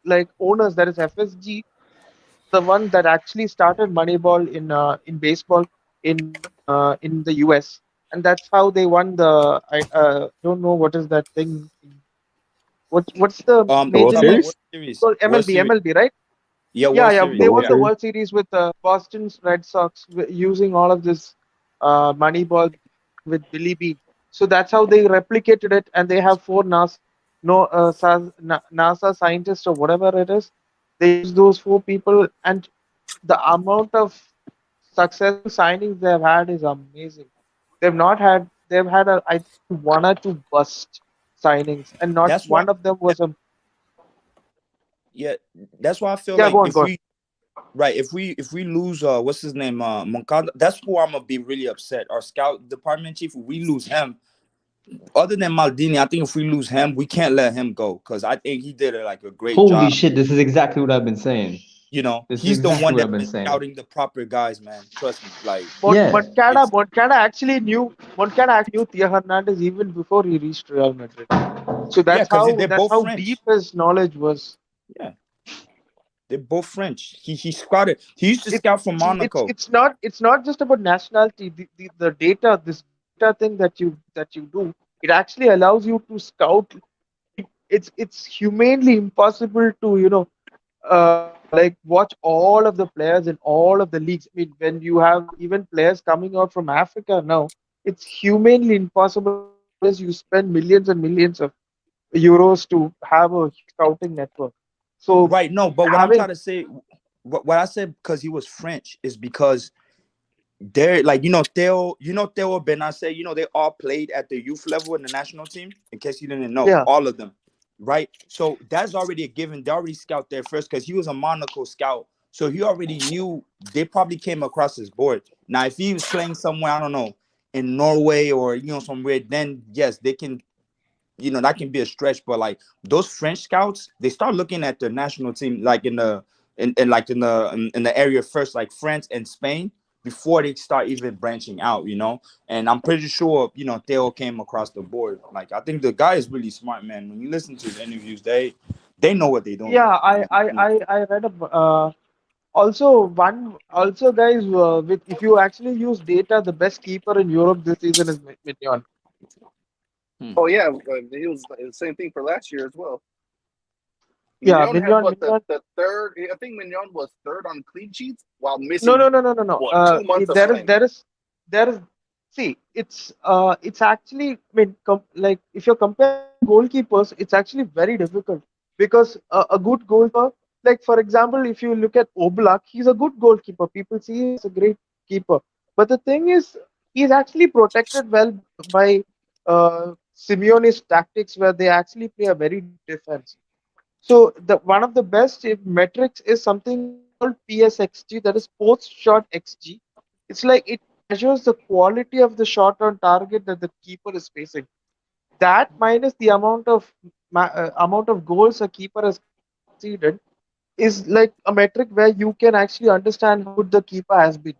[SPEAKER 18] like owners, that is FSG, the one that actually started Moneyball in baseball in the US, and that's how they won the I don't know what is that thing. What's the major league?
[SPEAKER 16] World Series.
[SPEAKER 18] Well,
[SPEAKER 16] World Series.
[SPEAKER 18] MLB, right?
[SPEAKER 16] Yeah,
[SPEAKER 18] Yeah,
[SPEAKER 16] World
[SPEAKER 18] yeah.
[SPEAKER 16] Series.
[SPEAKER 18] They won
[SPEAKER 16] Yeah.
[SPEAKER 18] the World Series with Boston Red Sox using all of this Moneyball with Billy B. So that's how they replicated it, and they have four NASA scientists or whatever it is. They use those four people, and the amount of successful signings they've had is amazing. They've had I think one or two bust signings, and not
[SPEAKER 16] That's why.
[SPEAKER 18] one of them was a
[SPEAKER 16] Yeah, that's why I feel
[SPEAKER 18] yeah.
[SPEAKER 16] like
[SPEAKER 18] Go on,
[SPEAKER 16] if
[SPEAKER 18] go on.
[SPEAKER 16] if we lose what's his name, Moncada, that's who I'm gonna be really upset. Our scout department chief, if we lose him, other than Maldini, I think if we lose him, we can't let him go because I think he did a great
[SPEAKER 5] Holy
[SPEAKER 16] job.
[SPEAKER 5] shit, this is exactly what I've been saying.
[SPEAKER 16] He's the
[SPEAKER 5] exactly
[SPEAKER 16] one
[SPEAKER 5] what
[SPEAKER 16] that's
[SPEAKER 5] I've been
[SPEAKER 16] been
[SPEAKER 5] saying.
[SPEAKER 16] scouting the proper guys, man. Trust me, like
[SPEAKER 18] Moncada actually knew Theo Hernandez even before he reached Real Madrid. So
[SPEAKER 16] yeah, because they're
[SPEAKER 18] that's
[SPEAKER 16] both
[SPEAKER 18] how
[SPEAKER 16] French.
[SPEAKER 18] deep his knowledge was.
[SPEAKER 16] Yeah, they're both French. He scouted. He used to scout for Monaco.
[SPEAKER 18] It's not just about nationality. The data, this data thing that you do, it actually allows you to scout. It's humanly impossible to like watch all of the players in all of the leagues. I mean, when you have even players coming out from Africa now, it's humanly impossible unless you spend millions and millions of euros to have a scouting network. So
[SPEAKER 16] Right, no, but what I'm trying to say, what I said because he was French is because they're like Theo Benacer, they all played at the youth level in the national team. In case you didn't know,
[SPEAKER 18] Yeah.
[SPEAKER 16] all of them, right? So that's already a given. They already scout there first because he was a Monaco scout, so he already knew. They probably came across his board. Now, if he was playing somewhere, I don't know, in Norway or somewhere, then yes, they can. That can be a stretch, but like those French scouts, they start looking at the national team, like in the area first, like France and Spain, before they start even branching out. And I'm pretty sure Theo came across the board. Like I think the guy is really smart, man. When you listen to his interviews, they know what they're doing.
[SPEAKER 18] Yeah, I read also guys with if you actually use data, the best keeper in Europe this season is Mignon.
[SPEAKER 4] Oh yeah, he was the same thing for last year as well.
[SPEAKER 18] Yeah,
[SPEAKER 4] Mignon had what
[SPEAKER 18] Mignon.
[SPEAKER 4] the third? I think Mignon was third on clean sheets while
[SPEAKER 18] No,
[SPEAKER 4] missing
[SPEAKER 18] no, no, no, no, no.
[SPEAKER 4] what 2 months of
[SPEAKER 18] There is,
[SPEAKER 4] playing.
[SPEAKER 18] there is. See, it's actually. I mean, like if you're comparing goalkeepers, it's actually very difficult because a good goalkeeper, like for example, if you look at Oblak, he's a good goalkeeper. People see him as a great keeper, but the thing is, he's actually protected well by Simeone's tactics, where they actually play a very deep defense. So the one of the best metrics is something called PSXG, that is post shot XG. It's like it measures the quality of the shot on target that the keeper is facing. That minus the amount of goals a keeper has conceded is like a metric where you can actually understand how good the keeper has been.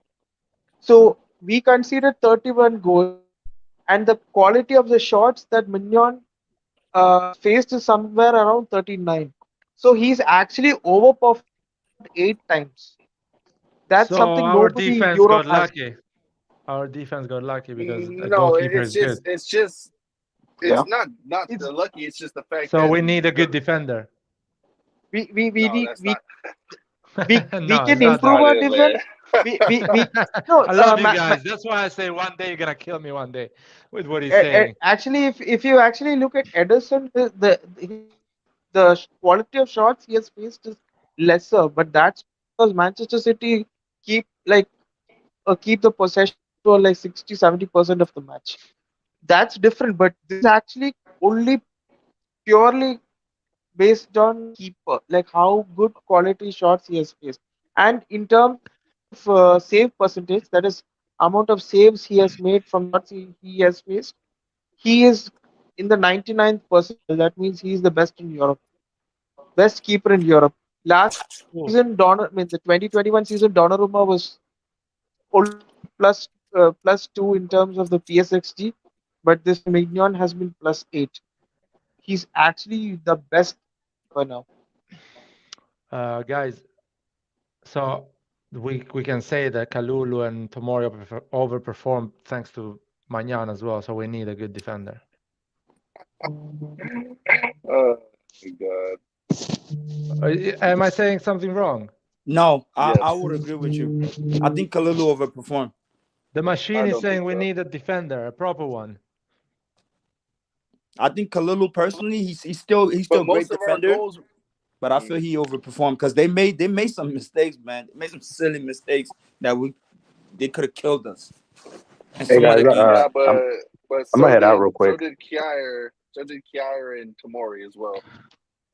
[SPEAKER 18] So we conceded 31 goals, and the quality of the shots that Mignon faced is somewhere around 39. So he's actually overperformed 8 times. That's
[SPEAKER 1] So
[SPEAKER 18] something
[SPEAKER 1] our
[SPEAKER 18] nobody in
[SPEAKER 1] defense
[SPEAKER 18] Europe
[SPEAKER 1] got
[SPEAKER 18] has.
[SPEAKER 1] lucky. Our defense got lucky because the
[SPEAKER 4] No,
[SPEAKER 1] goalkeeper is good.
[SPEAKER 4] it's
[SPEAKER 1] Yeah.
[SPEAKER 4] not
[SPEAKER 18] It's
[SPEAKER 4] the lucky. It's just the fact
[SPEAKER 1] So
[SPEAKER 4] that
[SPEAKER 1] we need a good defender.
[SPEAKER 18] we
[SPEAKER 4] no,
[SPEAKER 18] need
[SPEAKER 4] that's not.
[SPEAKER 18] we
[SPEAKER 1] No, it's
[SPEAKER 18] can
[SPEAKER 1] not
[SPEAKER 18] improve
[SPEAKER 1] that.
[SPEAKER 18] our defense. We no
[SPEAKER 1] I love you guys. That's why I say one day you're gonna kill me one day with what he's saying.
[SPEAKER 18] actually, if you actually look at Ederson, the quality of shots he has faced is lesser, but that's because Manchester City keep like keep the possession for like 60-70% of the match. That's different, but this is actually only purely based on keeper, like how good quality shots he has faced. And in terms of save percentage, that is amount of saves he has made from shots he has faced, he is in the 99th percentile. That means he is the best in Europe, best keeper in Europe. Last season, the 2021 season, Donnarumma was only plus 2 in terms of the PSXG, but this Mignon has been +8. He's actually the best for now.
[SPEAKER 1] Guys, so we can say that Kalulu and Tomori overperformed thanks to Magnan as well. So we need a good defender.
[SPEAKER 4] Oh my God.
[SPEAKER 1] Am I saying something wrong?
[SPEAKER 16] No,
[SPEAKER 4] Yes.
[SPEAKER 16] I would agree with you. I think Kalulu overperformed.
[SPEAKER 1] The machine
[SPEAKER 4] I
[SPEAKER 1] is
[SPEAKER 4] don't
[SPEAKER 1] saying
[SPEAKER 4] think
[SPEAKER 1] we
[SPEAKER 4] so.
[SPEAKER 1] need a defender, a proper one.
[SPEAKER 16] I think Kalulu personally, he's still
[SPEAKER 4] But
[SPEAKER 16] a great
[SPEAKER 4] most of our
[SPEAKER 16] defender.
[SPEAKER 4] goals.
[SPEAKER 16] But I feel he overperformed because they made some mistakes, man. They made some silly mistakes that they could have killed us. And
[SPEAKER 15] Hey
[SPEAKER 16] some
[SPEAKER 15] guys,
[SPEAKER 16] other games.
[SPEAKER 4] Yeah, but
[SPEAKER 15] I'm
[SPEAKER 4] so
[SPEAKER 15] gonna head out
[SPEAKER 4] did
[SPEAKER 15] real quick.
[SPEAKER 4] Kjaer and Tomori as well.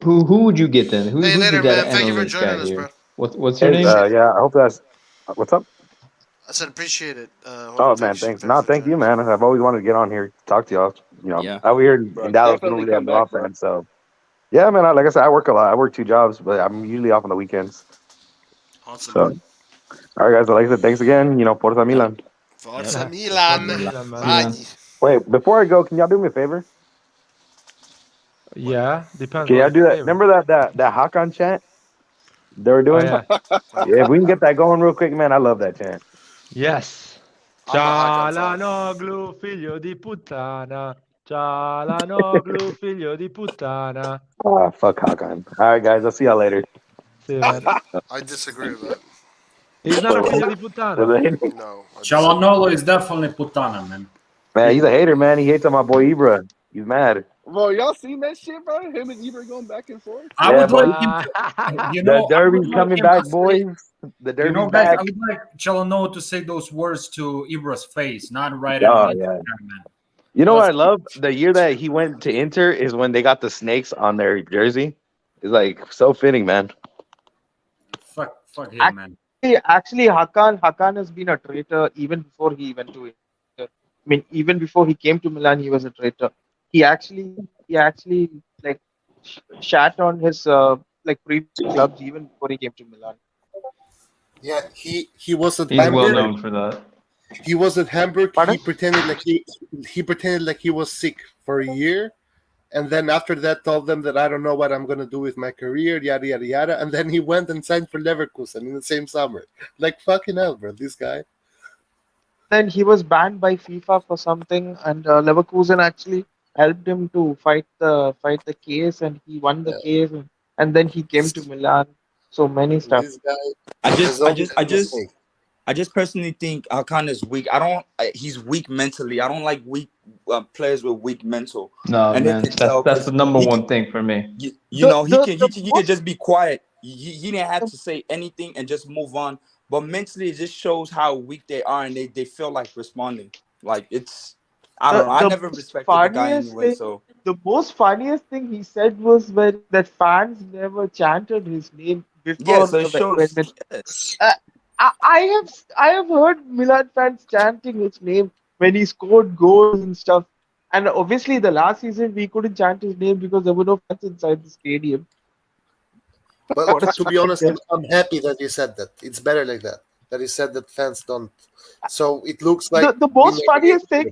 [SPEAKER 5] Who would you get then? Who's
[SPEAKER 10] later,
[SPEAKER 5] the data
[SPEAKER 10] man. Thank you for
[SPEAKER 5] analyst
[SPEAKER 10] joining
[SPEAKER 5] guy
[SPEAKER 10] us,
[SPEAKER 5] here?
[SPEAKER 10] bro.
[SPEAKER 5] What's your
[SPEAKER 15] Hey,
[SPEAKER 5] name?
[SPEAKER 15] yeah, I hope that's what's up.
[SPEAKER 10] I said appreciate it.
[SPEAKER 15] Oh man, thanks. No, thank you, man. I've always wanted to get on here, talk to y'all. You know,
[SPEAKER 16] Yeah.
[SPEAKER 15] out here in
[SPEAKER 4] Bro,
[SPEAKER 15] Dallas, we don't
[SPEAKER 4] definitely
[SPEAKER 15] really have
[SPEAKER 4] come
[SPEAKER 15] Milan
[SPEAKER 4] back, bro.
[SPEAKER 15] fans, so yeah, man. Like I said, I work a lot. I work 2 jobs, but I'm usually off on the weekends.
[SPEAKER 10] Awesome.
[SPEAKER 15] So, all right, guys. Like I said, thanks again. You know, Forza Milan.
[SPEAKER 10] Forza
[SPEAKER 1] Forza
[SPEAKER 10] Milan.
[SPEAKER 1] Milan, man.
[SPEAKER 10] Bye.
[SPEAKER 15] Wait, before I go, can y'all do me a favor?
[SPEAKER 1] Yeah, depends
[SPEAKER 15] Can y'all
[SPEAKER 1] what
[SPEAKER 15] do that?
[SPEAKER 1] favor.
[SPEAKER 15] Remember that Hakan chant they were
[SPEAKER 1] Oh
[SPEAKER 15] doing?
[SPEAKER 1] yeah.
[SPEAKER 15] Yeah, if we can get that going real quick, man, I love that chant.
[SPEAKER 1] Yes.
[SPEAKER 10] I'm a Hakan fan.
[SPEAKER 1] Cialanoglu, figlio di puttana. Cialanoglu, figlio di puttana.
[SPEAKER 15] Ah, fuck Hakan. All right, guys. I'll see y'all later.
[SPEAKER 1] See you, man.
[SPEAKER 10] I disagree with that.
[SPEAKER 1] He's not a
[SPEAKER 15] Wait,
[SPEAKER 1] figlio di
[SPEAKER 15] what?
[SPEAKER 1] puttana.
[SPEAKER 10] No.
[SPEAKER 7] Chalanolo is definitely putana, man.
[SPEAKER 15] Man, he's a hater, man. He hates on my boy Ibra. He's mad.
[SPEAKER 4] Bro, y'all seen that shit, bro? Him and Ibra going back and forth.
[SPEAKER 7] I
[SPEAKER 15] Yeah,
[SPEAKER 7] would
[SPEAKER 15] boy.
[SPEAKER 7] like him to, you
[SPEAKER 15] The
[SPEAKER 7] know, I would
[SPEAKER 15] derby's
[SPEAKER 7] like
[SPEAKER 15] coming
[SPEAKER 7] him
[SPEAKER 15] back,
[SPEAKER 7] to say,
[SPEAKER 15] boys. The
[SPEAKER 7] you
[SPEAKER 15] derby's
[SPEAKER 7] know, guys,
[SPEAKER 15] back.
[SPEAKER 7] I would like Chalano to say those words to Ibra's face, not write it
[SPEAKER 15] Oh,
[SPEAKER 7] on
[SPEAKER 15] yeah.
[SPEAKER 7] Instagram, man.
[SPEAKER 15] You know what I love? The year that he went to Inter is when they got the snakes on their jersey. It's like so fitting, man.
[SPEAKER 7] Fuck him, man.
[SPEAKER 18] Actually, Hakan has been a traitor even before he went to Inter. I mean, even before he came to Milan, he was a traitor. He actually like shat on his like previous clubs even before he came to Milan.
[SPEAKER 11] Yeah, he wasn't
[SPEAKER 5] He's well
[SPEAKER 11] Hamburg.
[SPEAKER 5] known for that.
[SPEAKER 11] He wasn't Hamburg.
[SPEAKER 18] Pardon?
[SPEAKER 11] He pretended like he was sick for a year, and then after that told them that I don't know what I'm gonna do with my career, yada yada yada. And then he went and signed for Leverkusen in the same summer. Like fucking hell, bro, this guy.
[SPEAKER 18] Then he was banned by FIFA for something, and Leverkusen actually helped him to fight the case, and he won the case, and then he came to Milan. So many stuff.
[SPEAKER 11] This guy
[SPEAKER 16] I
[SPEAKER 11] has always
[SPEAKER 16] I
[SPEAKER 11] been a
[SPEAKER 16] just
[SPEAKER 11] snake.
[SPEAKER 16] I just personally think Alcon is weak. He's weak mentally. I don't like weak players with weak mental.
[SPEAKER 5] No,
[SPEAKER 16] And they
[SPEAKER 5] man,
[SPEAKER 16] can tell
[SPEAKER 5] that's the
[SPEAKER 16] because
[SPEAKER 5] number one thing for me.
[SPEAKER 16] you know he can
[SPEAKER 18] most
[SPEAKER 16] just be quiet. He didn't have to say anything and just move on. But mentally, it just shows how weak they are, and they feel like responding. Like I don't know. I
[SPEAKER 18] the
[SPEAKER 16] never
[SPEAKER 18] most
[SPEAKER 16] respected the guy
[SPEAKER 18] funniest
[SPEAKER 16] anyway.
[SPEAKER 18] thing
[SPEAKER 16] So
[SPEAKER 18] the most funniest thing he said was when that fans never chanted his name
[SPEAKER 16] yeah,
[SPEAKER 18] before
[SPEAKER 16] so it shows.
[SPEAKER 18] uh, I have heard Milan fans chanting his name when he scored goals and stuff. And obviously, the last season we couldn't chant his name because there were no fans inside the stadium.
[SPEAKER 11] But
[SPEAKER 18] What a
[SPEAKER 11] to be honest,
[SPEAKER 18] stupid
[SPEAKER 11] I'm happy that you said that. It's better like that. That you said that fans don't. So it looks
[SPEAKER 18] the
[SPEAKER 11] like
[SPEAKER 18] the
[SPEAKER 11] we
[SPEAKER 18] most
[SPEAKER 11] never gave
[SPEAKER 18] funniest thing,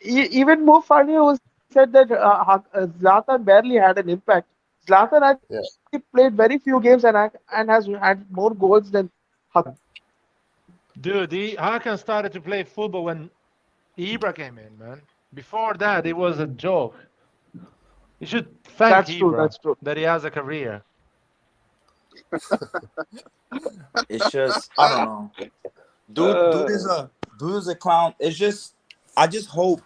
[SPEAKER 18] even more funnier was he said that Zlatan barely had an impact. Zlatan
[SPEAKER 11] Yeah.
[SPEAKER 18] actually played very few games and has had more goals than Hakan.
[SPEAKER 1] Dude, Hakan started to play football when Ibra came in, man. Before that, it was a joke. You should thank
[SPEAKER 18] That's true.
[SPEAKER 1] Ibra
[SPEAKER 18] That's true.
[SPEAKER 1] that he has a career.
[SPEAKER 16] It's just I don't know. Dude is a clown. It's just I just hope,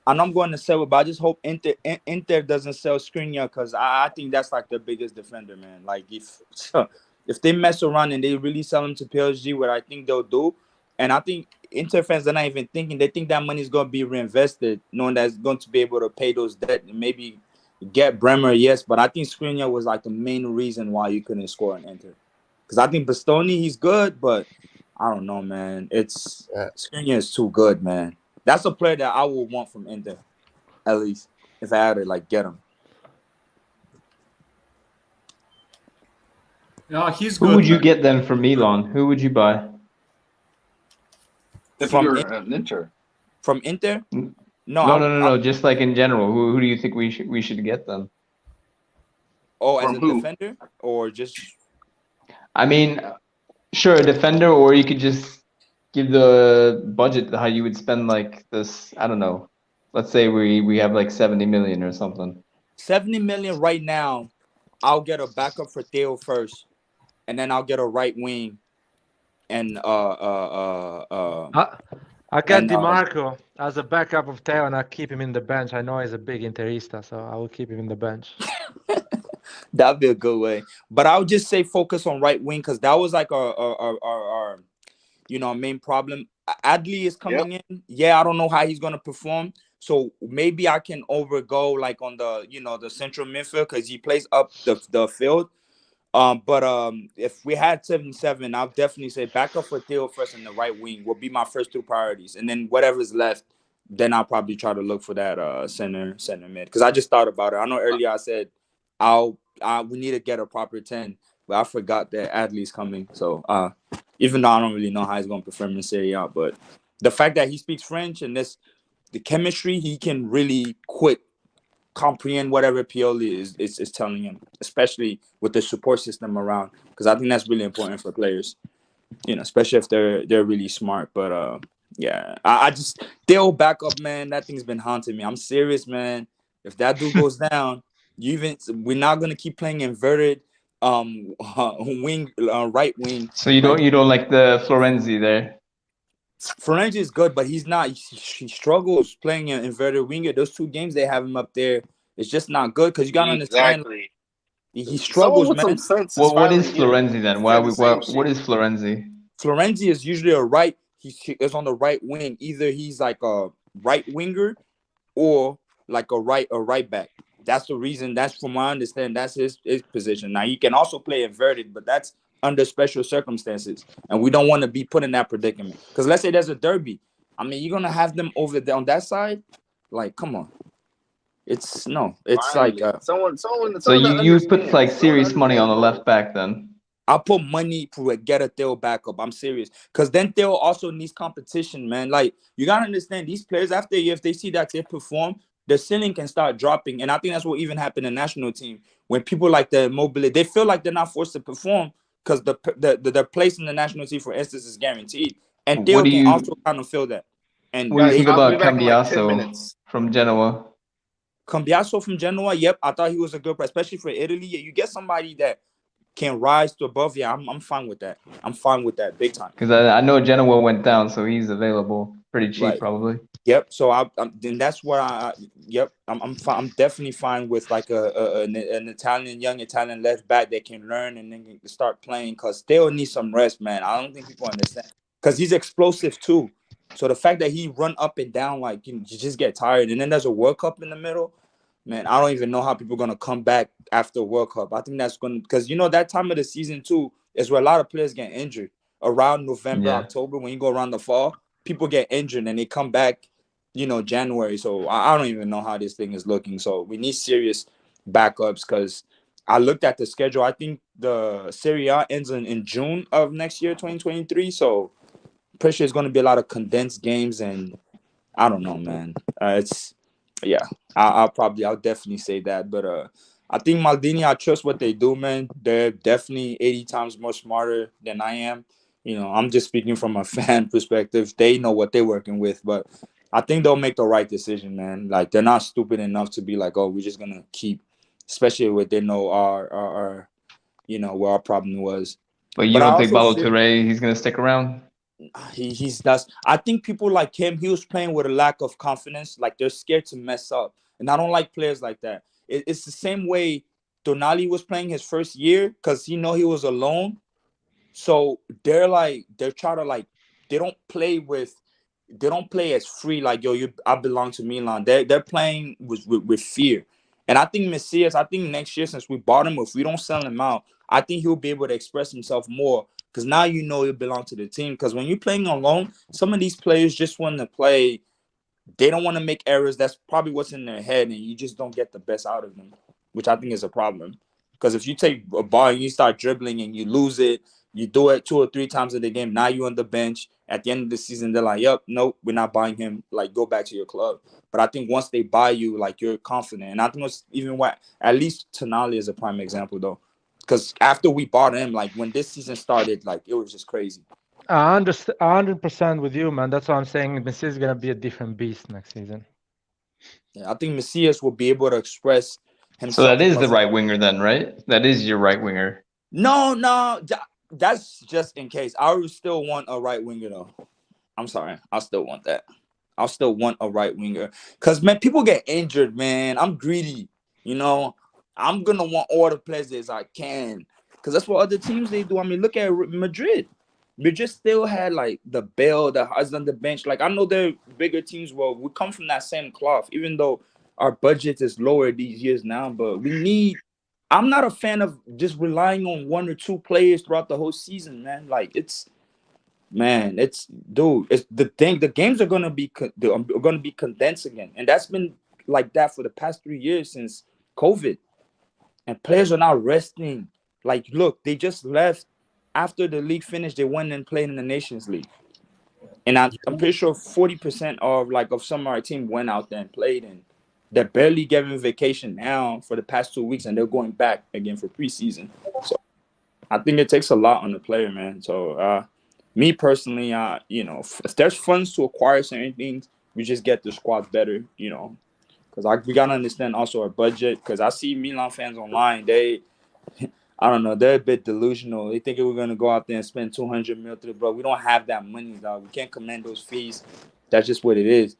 [SPEAKER 16] and I'm going to sell it, but I just hope Inter doesn't sell Skriniar because I think that's like the biggest defender, man. Like if they mess around and they really sell him to PSG, what I think they'll do, and I think Inter fans are not even thinking. They think that money is going to be reinvested, knowing that it's going to be able to pay those debt and maybe get Bremer, yes, but I think Skriniar was like the main reason why you couldn't score an Inter. Because I think Bastoni, he's good, but I don't know, man. Skriniar is too good, man. That's a player that I would want from Inter, at least, if I had to like get him.
[SPEAKER 7] Yeah, he's
[SPEAKER 5] Who
[SPEAKER 7] good.
[SPEAKER 5] would you get then from Milan? Who would you buy?
[SPEAKER 4] If
[SPEAKER 16] From
[SPEAKER 4] you're an Inter.
[SPEAKER 16] From Inter?
[SPEAKER 5] No. Just like in general, who do you think we should get then?
[SPEAKER 16] Oh, as
[SPEAKER 4] From
[SPEAKER 16] a
[SPEAKER 4] who?
[SPEAKER 16] defender or just?
[SPEAKER 5] I mean, sure, a defender, or you could just give the budget how you would spend like this. I don't know. Let's say we have like 70 million or something.
[SPEAKER 16] 70 million right now. I'll get a backup for Theo first, and then I'll get a right wing, and
[SPEAKER 1] I got DiMarco as a backup of Theo, and I keep him in the bench. I know he's a big Interista, so I will keep him in the bench.
[SPEAKER 16] That'd be a good way. But I would just say focus on right wing because that was like our main problem. Adley is coming in. Yeah, I don't know how he's gonna perform. So maybe I can overgo like on the central midfield because he plays up the field. But if we had 77, I'll definitely say backup for Theo first and the right wing will be my first two priorities. And then whatever's left, then I'll probably try to look for that center mid. Because I just thought about it. I know earlier I said we need to get a proper 10, but I forgot that Adley's coming. So even though I don't really know how he's going to perform in Serie A, but the fact that he speaks French and the chemistry, he can really quick comprehend whatever Pioli is telling him, especially with the support system around, because I think that's really important for players, especially if they're really smart. But yeah, I just Theo back up, man. That thing's been haunting me. I'm serious, man. If that dude goes down, we're not gonna keep playing inverted wing right wing.
[SPEAKER 5] So you don't like the Florenzi there?
[SPEAKER 16] Florenzi is good, but he's not. He struggles playing an inverted winger. Those 2 games they have him up there, it's just not good because you gotta understand.
[SPEAKER 4] Exactly.
[SPEAKER 16] He struggles, man.
[SPEAKER 5] Well, what is Florenzi then? What is Florenzi?
[SPEAKER 16] Florenzi is usually a right. He is on the right wing. Either he's like a right winger, or like a right back. That's the reason. That's from what I understand. That's his position. Now he can also play inverted, but that's under special circumstances, and we don't want to be put in that predicament. Because let's say there's a derby. I mean, you're gonna have them over there on that side. Like, come on. It's
[SPEAKER 4] Finally.
[SPEAKER 16] like
[SPEAKER 4] someone.
[SPEAKER 5] So you put like serious money on the left back then?
[SPEAKER 16] I'll put money to get a Theo backup. I'm serious. Because then Theo also needs competition, man. Like, you got to understand, these players, after a year, if they see that they perform, the ceiling can start dropping. And I think that's what even happened in the national team. When people like the mobility, they feel like they're not forced to perform because the place in the national team, for instance, is guaranteed. And Theo can also kind of feel that. And
[SPEAKER 5] what do you think about
[SPEAKER 4] I'll be back in like 10
[SPEAKER 5] Cambiaso?
[SPEAKER 4] minutes.
[SPEAKER 5] from Genoa.
[SPEAKER 16] Cambiaso from Genoa. Yep, I thought he was a good price, especially for Italy. You get somebody that can rise to above. Yeah, I'm fine with that. I'm fine with that big time.
[SPEAKER 5] Because I know Genoa went down, so he's available pretty cheap,
[SPEAKER 16] Right.
[SPEAKER 5] probably.
[SPEAKER 16] Yep. So then that's where I'm definitely fine with like an Italian, young Italian left back that can learn and then start playing, because they'll need some rest, man. I don't think people understand, because he's explosive too. So the fact that he run up and down, like, you just get tired, and then there's a World Cup in the middle. Man, I don't even know how people are gonna come back after World Cup. I think that's gonna, because that time of the season too is where a lot of players get injured around November, October. When you go around the fall, people get injured and they come back, January. So I don't even know how this thing is looking. So we need serious backups, because I looked at the schedule. I think the Serie A ends in June of next year, 2023. So pretty sure it's going to be a lot of condensed games, and I don't know, man. I'll definitely say that. But I think Maldini, I trust what they do, man. They're definitely 80 times more smarter than I am. I'm just speaking from a fan perspective. They know what they're working with, but I think they'll make the right decision, man. Like, they're not stupid enough to be like, oh, we're just gonna keep, especially when they know our where our problem was.
[SPEAKER 5] But you don't think Balotelli, he's gonna stick around?
[SPEAKER 16] I think people like him, he was playing with a lack of confidence. Like, they're scared to mess up, and I don't like players like that. It's the same way Tonali was playing his first year, because he was alone. So they're trying to, like, they don't play as free, like, yo, I belong to Milan. They're playing with fear. And I think Messias, next year, since we bought him, if we don't sell him out, I think he'll be able to express himself more, because now he'll belong to the team. Because when you're playing alone, some of these players just want to play. They don't want to make errors. That's probably what's in their head, and you just don't get the best out of them, which I think is a problem. Because if you take a ball and you start dribbling and you lose it, you do it 2 or 3 times in the game, now you're on the bench. At the end of the season, they're like, yep, nope, we're not buying him. Like, go back to your club. But I think once they buy you, like, you're confident. And I think it's even what, at least Tonali is a prime example, though. Because after we bought him, like, when this season started, like, it was just crazy.
[SPEAKER 1] 100% with you, man. That's what I'm saying. Messias is gonna be a different beast next season.
[SPEAKER 16] Yeah, I think Messias will be able to express himself.
[SPEAKER 5] So that is the right winger then, right? That is your right winger.
[SPEAKER 16] No, that's just in case. I would still want a right winger, though. I'm sorry, I still want that. I'll still want a right winger, because, man, people get injured, man. I'm greedy, I'm gonna want all the players as I can, because that's what other teams they do. I mean, look at Madrid. Madrid still had, like, the Bale that has on the bench. Like, I know they're bigger teams. Well, we come from that same cloth, even though our budget is lower these years now. But I'm not a fan of just relying on 1 or 2 players throughout the whole season, man. Like, it's the thing. The games are gonna be condensed again, and that's been like that for the past 3 years since COVID. And players are not resting. Like, look, they just left after the league finished. They went and played in the Nations League, and I'm pretty sure 40% of some of our team went out there and played, and they're barely getting vacation now for the past 2 weeks, and they're going back again for preseason. So I think it takes a lot on the player, man. So me personally, if there's funds to acquire certain things, we just get the squad better, because we gotta understand also our budget. Because I see Milan fans online, I don't know, they're a bit delusional. They think we're gonna go out there and spend 200 mil to the bro. We don't have that money, dog. We can't command those fees. That's just what it is.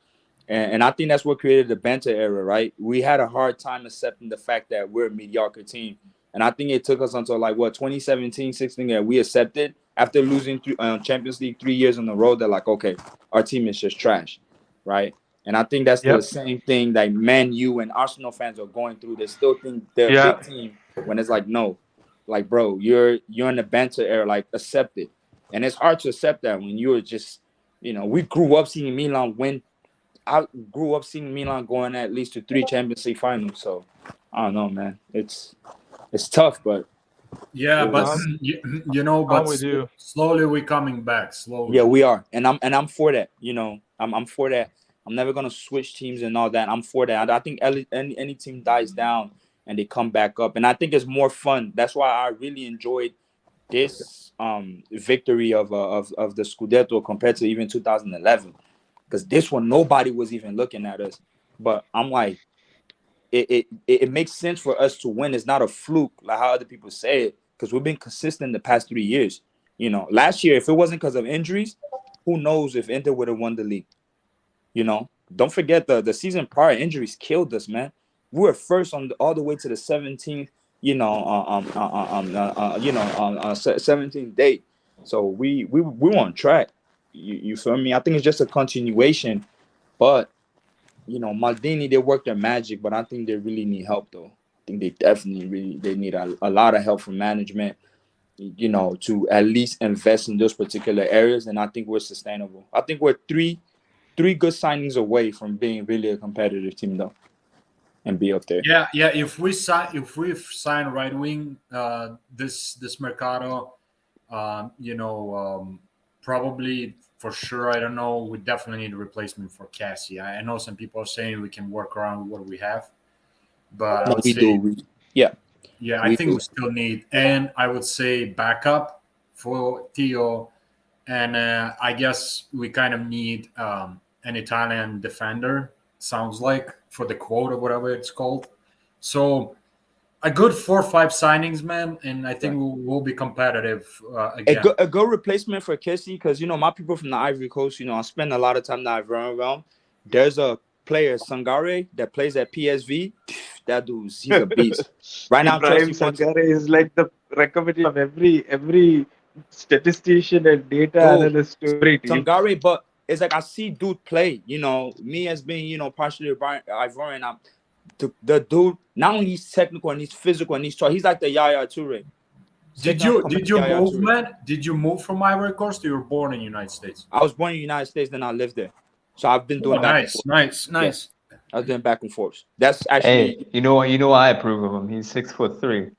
[SPEAKER 16] And I think that's what created the banter era, right? We had a hard time accepting the fact that we're a mediocre team. And I think it took us until 2017, 16 that we accepted after losing Champions League 3 years in a row. They're like, okay, our team is just trash, right? And I think that's the same thing that Man U and Arsenal fans are going through. They still think they're a big team when it's like, no, like, bro, you're in the banter era, like, accept it. And it's hard to accept that when you're just, we grew up seeing Milan win. I grew up seeing Milan going at least to 3 Champions League finals. So I don't know, man. It's tough, but
[SPEAKER 7] but slowly we're coming back. Slowly.
[SPEAKER 16] Yeah, we are, and I'm for that. I'm for that. I'm never gonna switch teams and all that. I'm for that. I think any team dies down and they come back up, and I think it's more fun. That's why I really enjoyed this victory of the Scudetto compared to even 2011, because this one nobody was even looking at us. but I'm like, it makes sense for us to win. It's not a fluke like how other people say it, because we've been consistent the past 3 years. You know, last year, if it wasn't because of injuries, who knows if Inter would have won the league. You know, don't forget the season prior, injuries killed us, man. We were first all the way to the 17th, 17th date. So we were on track. You feel me? I think it's just a continuation, but Maldini, they work their magic, but I think they really need help though. I think they definitely they need a lot of help from management, to at least invest in those particular areas, and I think we're sustainable. I think we're three good signings away from being really a competitive team though, and be up there.
[SPEAKER 7] Yeah. If we sign right wing this Mercado, probably for sure. I don't know. We definitely need a replacement for Cassie. I know some people are saying we can work around what we have, but I would say,
[SPEAKER 16] yeah,
[SPEAKER 7] I think we still need, and I would say backup for Theo, and I guess we kind of need an Italian defender. Sounds like, for the quote or whatever it's called. So a good 4 or 5 signings, man, and I think we'll be competitive again.
[SPEAKER 16] A good replacement for Kessie, because my people from the Ivory Coast, I spend a lot of time in the Ivorian realm. There's a player, Sangare, that plays at PSV. That dude's he's a beast. Right now,
[SPEAKER 18] Ibrahim Sangare is like the recommendation of every statistician and data analyst to every team.
[SPEAKER 16] Sangare, but it's like I see dude play. Me as being partially Ivorian, the dude, not only he's technical and he's physical and he's tall, he's like the Yaya Toure.
[SPEAKER 7] Did you move, man? Did you move from Ivory Coast, or you were born in the United States?
[SPEAKER 16] I was born in the United States, then I lived there. So I've been doing
[SPEAKER 7] nice.
[SPEAKER 16] Yeah. I was doing back and forth. That's actually.
[SPEAKER 5] Hey, you know I approve of him. He's 6'3".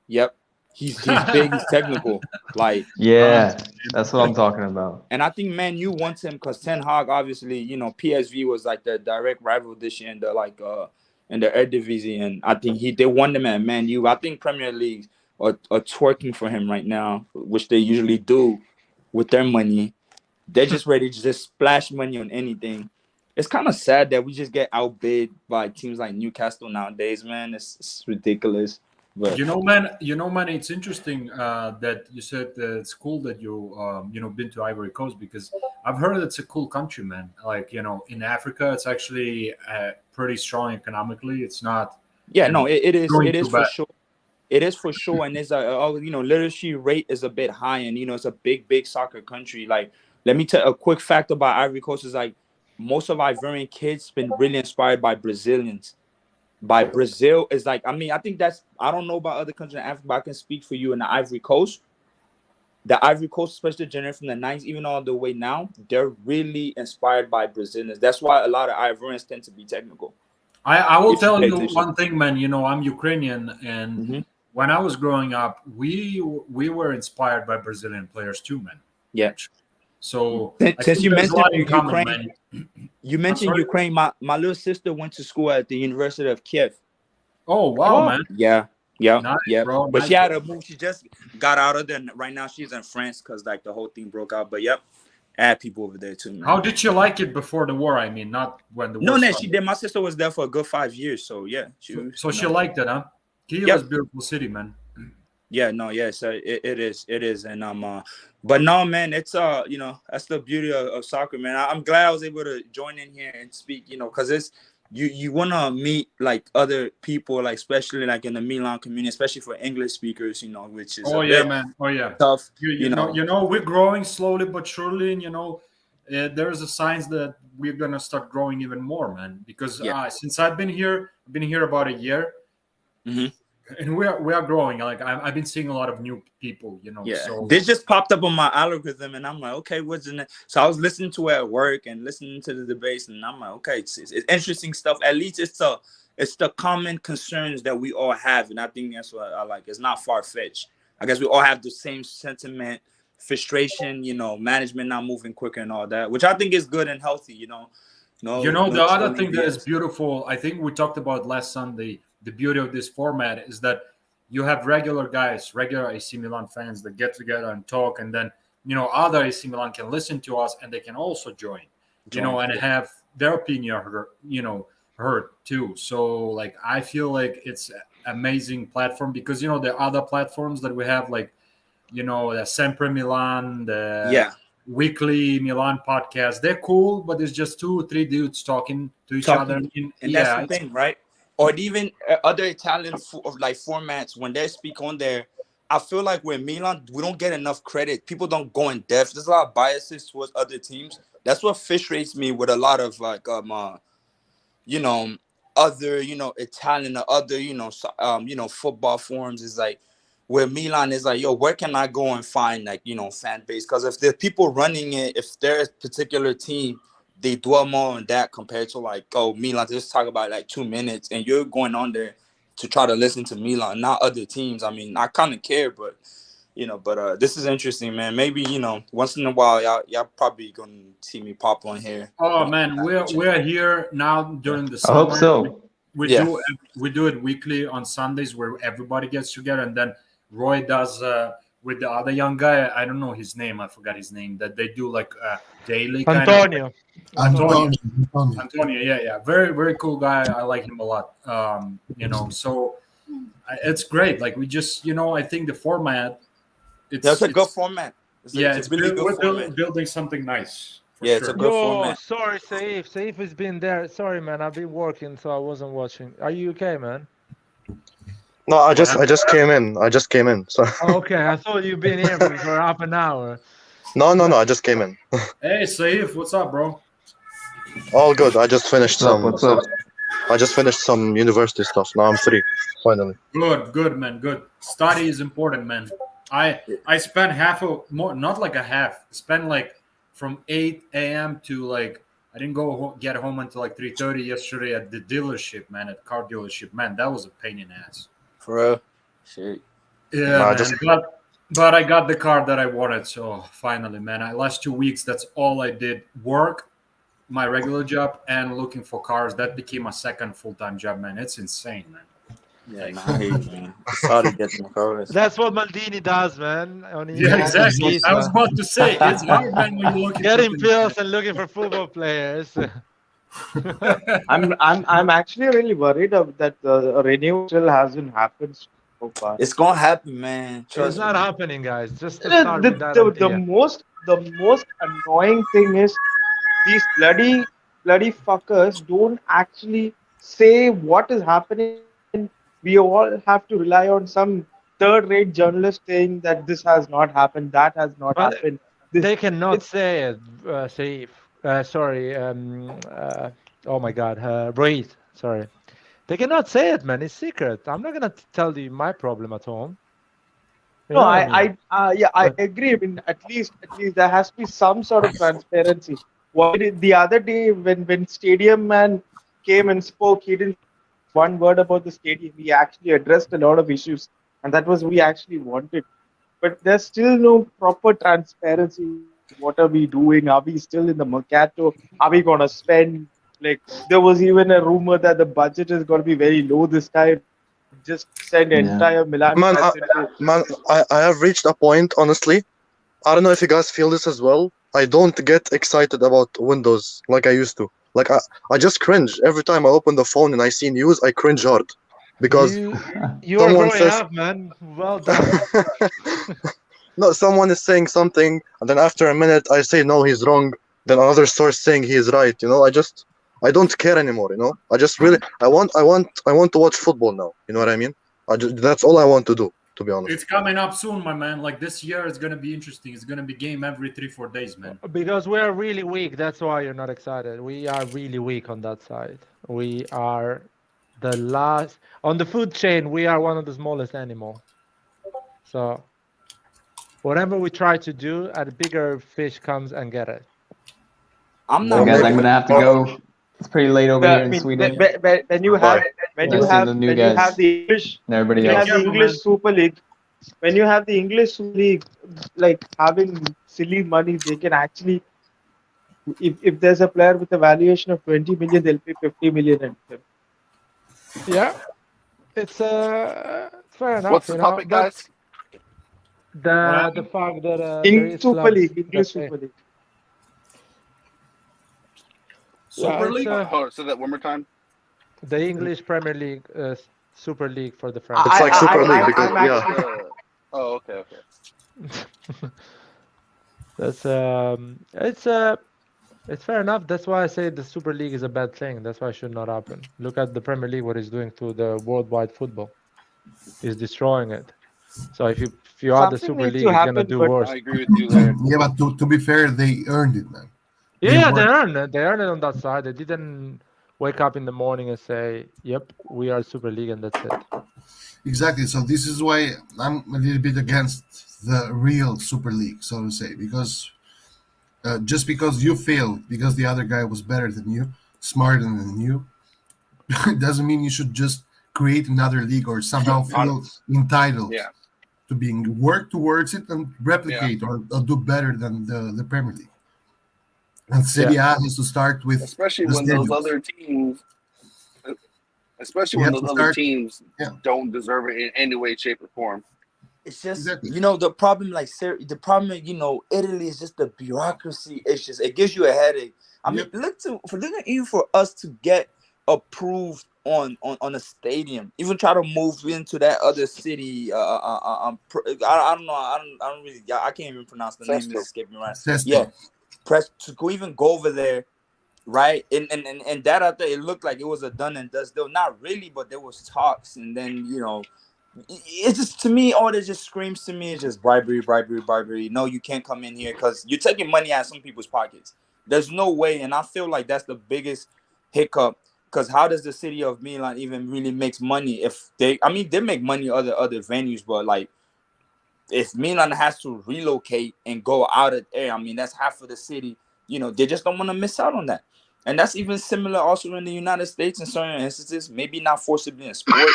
[SPEAKER 16] Yep. He's big, he's technical. Like,
[SPEAKER 5] yeah, that's what I'm talking about.
[SPEAKER 16] And I think Man U wants him because Ten Hag, obviously, PSV was like the direct rival this year in the Eredivisie, and I think they won them at Man U. I think Premier League are twerking for him right now, which they usually do with their money. They're just ready to just splash money on anything. It's kind of sad that we just get outbid by teams like Newcastle nowadays, man. It's ridiculous. But
[SPEAKER 7] man, it's interesting that you said that it's cool that you been to Ivory Coast, because I've heard it's a cool country, man. Like, in Africa, it's actually pretty strong economically. It's not.
[SPEAKER 16] Yeah, no, it is for sure. It is for sure, and it's literacy rate is a bit high, and it's a big soccer country. Like, let me tell a quick fact about Ivory Coast is like most of Ivorian kids been really inspired by Brazilians. By Brazil is like, I think that's, I don't know about other countries in Africa, but I can speak for you in the Ivory Coast. The Ivory Coast, especially the generation from the 90s, even all the way now, they're really inspired by Brazilians. That's why a lot of Ivorians tend to be technical.
[SPEAKER 7] I will tell you one thing, man. I'm Ukrainian, and when I was growing up, we were inspired by Brazilian players too, man.
[SPEAKER 16] Yeah.
[SPEAKER 7] So
[SPEAKER 16] since you mentioned Ukraine, Ukraine. My little sister went to school at the University of Kiev.
[SPEAKER 7] Oh wow, man!
[SPEAKER 16] Yeah,
[SPEAKER 7] nice, bro.
[SPEAKER 16] But she had a move. She just got out of there. Right now, she's in France because like the whole thing broke out. But yep, I had people over there too, man.
[SPEAKER 7] How did you like it before the war? I mean, not when the war.
[SPEAKER 16] No, she did. My sister was there for a good 5 years. So yeah,
[SPEAKER 7] she liked it, huh? Kiev is a beautiful city, man.
[SPEAKER 16] Yeah, no, yes, it is, and but no, man, it's that's the beauty of soccer, man. I'm glad I was able to join in here and speak, because it's you want to meet like other people, like especially like in the Milan community, especially for English speakers, which is
[SPEAKER 7] man,
[SPEAKER 16] tough.
[SPEAKER 7] You know, we're growing slowly but surely, and there's a signs that we're gonna start growing even more, man. Because since I've been here about a year.
[SPEAKER 16] Mm-hmm.
[SPEAKER 7] And we are growing. Like I've been seeing a lot of new people,
[SPEAKER 16] Yeah,
[SPEAKER 7] So
[SPEAKER 16] this just popped up on my algorithm, and I'm like, okay, what's in it? So I was listening to it at work and listening to the debates, and I'm like, okay, it's interesting stuff. At least it's the common concerns that we all have, and I think that's what I like. It's not far fetched. I guess we all have the same sentiment, frustration, management not moving quicker and all that, which I think is good and healthy.
[SPEAKER 7] The other thing that is beautiful, I think we talked about last Sunday. The beauty of this format is that you have regular guys, regular AC Milan fans that get together and talk, and then other AC Milan can listen to us and they can also join, and have their opinion hurt too. So like I feel like it's an amazing platform because the other platforms that we have, like the Sempre Milan, the weekly Milan podcast, they're cool, but it's just 2 or 3 dudes talking to each other.
[SPEAKER 16] And that's the thing, right? Or even other Italian like formats when they speak on there. I feel like with Milan, we don't get enough credit. People don't go in depth. There's a lot of biases towards other teams. That's what frustrates me with a lot of like other Italian or other football forums is like where Milan is like, yo, where can I go and find like fan base? Because if the people running it, if there's a particular team, they dwell more on that compared to like, oh, Milan, just talk about like 2 minutes and you're going on there to try to listen to Milan, not other teams. I mean, I kind of care, but this is interesting, man. Maybe once in a while, y'all probably gonna see me pop on here.
[SPEAKER 7] Oh man, we're here now during the
[SPEAKER 5] I
[SPEAKER 7] summer.
[SPEAKER 5] hope so.
[SPEAKER 7] We do it weekly on Sundays where everybody gets together, and then Roy does with the other young guy. I don't know his name. I forgot his name. That they do like daily.
[SPEAKER 1] Antonio.
[SPEAKER 7] Antonio. Yeah. Very very cool guy. I like him a lot. So it's great. Like we just I think the format.
[SPEAKER 16] That's a good format.
[SPEAKER 7] It's really good. Building something nice.
[SPEAKER 16] Yeah, it's a good format.
[SPEAKER 1] Sorry, Saif. Saif has been there. Sorry, man. I've been working, so I wasn't watching. Are you okay, man?
[SPEAKER 12] No, I just came in. So.
[SPEAKER 1] Okay, I thought you've been here for half an hour.
[SPEAKER 12] No. I just came in.
[SPEAKER 7] Hey, Saif, what's up, bro?
[SPEAKER 12] All good. I just finished
[SPEAKER 5] What's up?
[SPEAKER 12] I just finished some university stuff. Now I'm free, finally.
[SPEAKER 7] Good, man. Good. Study is important, man. I spent not like a half. Spent like from 8 a.m. to like I didn't get home until like 3:30 yesterday at the dealership, man. At car dealership, man. That was a pain in the ass.
[SPEAKER 16] For real? Shit.
[SPEAKER 7] Yeah, man. But I got the car that I wanted, so finally, man. Last 2 weeks, that's all I did: work, my regular job, and looking for cars. That became my second full-time job, man. It's insane, man.
[SPEAKER 16] Yeah, man. It's hard to get some cars.
[SPEAKER 1] That's what Maldini does, man.
[SPEAKER 7] Exactly. I was about to say it's hard, man, when you're looking
[SPEAKER 1] getting pills and looking for football players.
[SPEAKER 18] I'm actually really worried that the renewal still hasn't happened so far.
[SPEAKER 16] It's gonna happen, man.
[SPEAKER 1] It's not happening, guys. Just to start with that
[SPEAKER 18] the most annoying thing is these bloody fuckers don't actually say what is happening. We all have to rely on some third-rate journalist saying that this has not happened, that has not happened.
[SPEAKER 1] They cannot say it, Saif. Sorry. Oh my God. Breathe. Sorry. They cannot say it, man. It's secret. I'm not gonna tell you my problem at home.
[SPEAKER 18] I agree. I mean, at least there has to be some sort of transparency. Why did the other day when Stadium Man came and spoke, he didn't say one word about the stadium. He actually addressed a lot of issues, and that was what we actually wanted. But there's still no proper transparency. What are we doing? Are we still in the mercato? Are we gonna spend? Like there was even a rumor that the budget is gonna be very low this time. Just send entire Milan.
[SPEAKER 12] Man, I have reached a point, honestly. I don't know if you guys feel this as well. I don't get excited about Windows like I used to. Like I just cringe every time I open the phone and I see news. I cringe hard because
[SPEAKER 1] you are growing up, man. Well done.
[SPEAKER 12] No, someone is saying something, and then after a minute I say no, he's wrong. Then another source saying he is right. I don't care anymore. I just really I want to watch football now. You know what I mean? That's all I want to do. To be honest,
[SPEAKER 7] it's coming up soon, my man. Like this year, it's gonna be interesting. It's gonna be game every 3-4 days, man.
[SPEAKER 1] Because we're really weak. That's why you're not excited. We are really weak on that side. We are the last on the food chain. We are one of the smallest anymore. So whatever we try to do, a bigger fish comes and get it.
[SPEAKER 5] I'm gonna have to go. It's pretty late over here in Sweden.
[SPEAKER 18] When you have the English,
[SPEAKER 5] everybody else.
[SPEAKER 18] The English Super League, when you have the English Super League, like having silly money, they can actually, if there's a player with a valuation of 20 million, they'll pay 50 million and him.
[SPEAKER 1] Yeah, it's fair enough.
[SPEAKER 4] What's the topic, guys?
[SPEAKER 1] The fact that
[SPEAKER 18] English Super League.
[SPEAKER 7] Super League.
[SPEAKER 4] Say that one more time.
[SPEAKER 1] The English Premier League, Super League for the French.
[SPEAKER 12] It's like Super League because
[SPEAKER 18] I'm actually,
[SPEAKER 4] Oh, okay.
[SPEAKER 1] That's it's fair enough. That's why I say the Super League is a bad thing. That's why it should not happen. Look at the Premier League, what it's doing to the worldwide football. It's destroying it. So if you add the
[SPEAKER 18] something
[SPEAKER 1] Super
[SPEAKER 18] needs
[SPEAKER 1] League,
[SPEAKER 18] to
[SPEAKER 1] it's gonna
[SPEAKER 18] happen,
[SPEAKER 1] do
[SPEAKER 18] but
[SPEAKER 1] worse.
[SPEAKER 4] I agree with you there.
[SPEAKER 3] Yeah, but to be fair, they earned it, man.
[SPEAKER 1] Yeah, they
[SPEAKER 3] worked.
[SPEAKER 1] earned it. They earned it on that side. They didn't wake up in the morning and say, "Yep, we are Super League," and that's it.
[SPEAKER 3] Exactly. So this is why I'm a little bit against the real Super League, so to say, because just because you failed because the other guy was better than you, smarter than you, it doesn't mean you should just create another league or somehow feel entitled
[SPEAKER 4] Yeah.
[SPEAKER 3] to being work towards it and replicate or do better than the Premier League. And Serie A has to start with
[SPEAKER 4] Especially
[SPEAKER 3] the
[SPEAKER 4] when those
[SPEAKER 3] stadiums.
[SPEAKER 4] other teams, especially
[SPEAKER 3] You
[SPEAKER 4] when
[SPEAKER 3] have
[SPEAKER 4] those
[SPEAKER 3] to
[SPEAKER 4] other
[SPEAKER 3] start.
[SPEAKER 4] teams
[SPEAKER 3] Yeah.
[SPEAKER 4] don't deserve it in any way, shape, or form.
[SPEAKER 16] It's just
[SPEAKER 3] Exactly.
[SPEAKER 16] the problem. Like the problem, Italy is just the bureaucracy. It's just it gives you a headache. I mean, look even for us to get approved on a stadium, even try to move into that other city. I don't know. I don't really. I can't even pronounce the name. It's escaping me right.
[SPEAKER 3] Sesto.
[SPEAKER 16] Yeah, even go over there. Right, and that out there, it looked like it was a done and dust deal. Not really, but there was talks, and then it's just, to me, all that just screams to me is just bribery. No, you can't come in here because you're taking money out of some people's pockets. There's no way, and I feel like that's the biggest hiccup. Because how does the city of Milan even really makes money if they make money other venues, but like if Milan has to relocate and go out of there, that's half of the city. They just don't want to miss out on that. And that's even similar also in the United States in certain instances, maybe not forcibly in sport,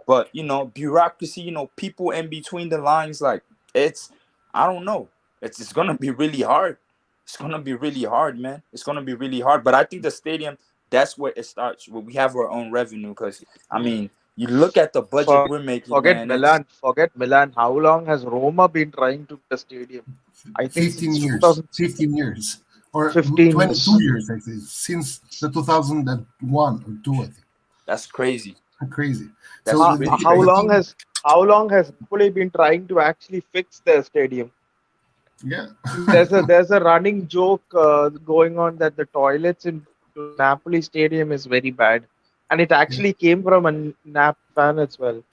[SPEAKER 16] but bureaucracy, people in between the lines, like I don't know. It's gonna be really hard. It's gonna be really hard, man. It's gonna be really hard. But I think the stadium, that's where it starts, where we have our own revenue. Because you look at the budget we're making,
[SPEAKER 18] forget
[SPEAKER 16] man.
[SPEAKER 18] Milan. How long has Roma been trying to get a stadium? I think
[SPEAKER 3] 15
[SPEAKER 18] since
[SPEAKER 3] years.
[SPEAKER 18] 2000,
[SPEAKER 3] 15 years. Or
[SPEAKER 18] 15
[SPEAKER 3] 22 years, I think, since the 2001 or 2, I think.
[SPEAKER 16] That's crazy.
[SPEAKER 3] Crazy.
[SPEAKER 16] That's
[SPEAKER 3] So
[SPEAKER 16] really
[SPEAKER 18] how long has Napoli been trying to actually fix their stadium?
[SPEAKER 3] Yeah.
[SPEAKER 18] there's a running joke going on that the toilets in Napoli stadium is very bad, and it actually came from a Nap fan as well.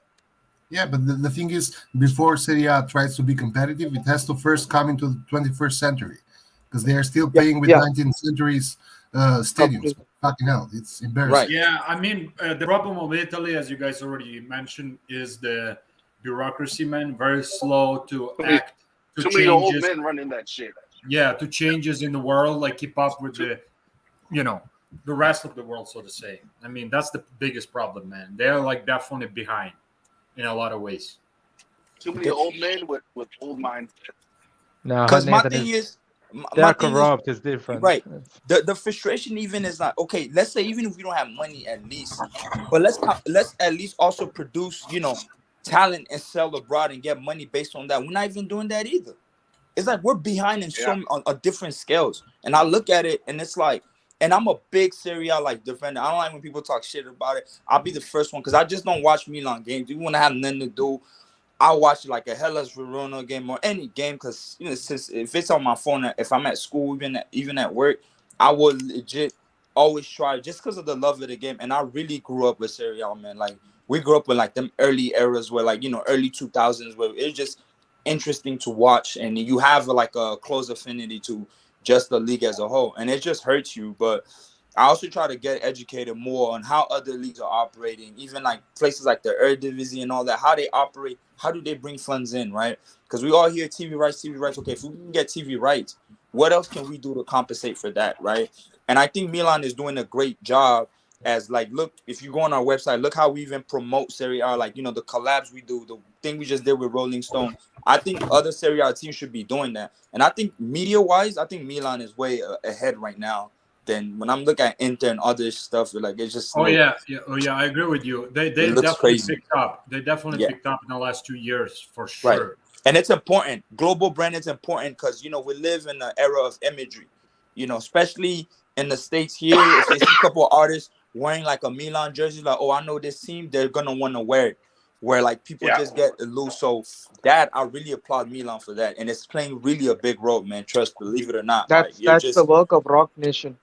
[SPEAKER 3] Yeah, but the thing is, before Serie A tries to be competitive, it has to first come into the 21st century, because they are still playing with 19th century's stadiums. Fucking hell, it's embarrassing.
[SPEAKER 7] Right. Yeah, the problem of Italy, as you guys already mentioned, is the bureaucracy, man. Very slow to act.
[SPEAKER 4] Too many old men running that shit.
[SPEAKER 7] Yeah, to changes in the world, like keep up with the rest of the world, so to say. That's the biggest problem, man. They're like definitely behind in a lot of ways.
[SPEAKER 4] Too many old men with old mindsets.
[SPEAKER 1] No,
[SPEAKER 16] because my thing is,
[SPEAKER 1] they're corrupt. Is different,
[SPEAKER 16] right? The frustration even is not okay. Let's say even if we don't have money, at least, but let's at least also produce, talent and sell abroad and get money based on that. We're not even doing that either. It's like we're behind in on different scales. And I look at it and it's like, and I'm a big Serie A defender. I don't like when people talk shit about it. I'll be the first one because I just don't watch Milan games. Even when I have nothing to do, I watch like a Hellas Verona game or any game because since if it's on my phone, if I'm at school, even at work, I would legit always try just because of the love of the game. And I really grew up with Serie A, man. Like we grew up with like them early eras where early 2000s where it's just interesting to watch and you have like a close affinity to just the league as a whole, and it just hurts you. But I also try to get educated more on how other leagues are operating, even like places like the Eredivisie and all that, how they operate, how do they bring funds in, right? Because we all hear TV rights. Okay, if we can get TV rights, what else can we do to compensate for that, right? And I think Milan is doing a great job as like, look, if you go on our website, look how we even promote Serie A, like, the collabs we do, the thing we just did with Rolling Stone. I think other Serie A teams should be doing that. And I think media-wise, I think Milan is way ahead right now than when I'm looking at Inter and other stuff. Like, it's just...
[SPEAKER 7] I agree with you. They definitely
[SPEAKER 16] crazy.
[SPEAKER 7] picked up. They definitely picked up in the last 2 years, for sure.
[SPEAKER 16] Right. And it's important. Global brand is important because, we live in an era of imagery, especially in the States here. If you see a couple of artists wearing like a Milan jersey, like, oh, I know this team, they're gonna want to wear it. Where like people just get loose. So that I really applaud Milan for that, and it's playing really a big role, man. Trust, believe it or not, like you're
[SPEAKER 18] That's the
[SPEAKER 16] just
[SPEAKER 18] work of Rock Nation.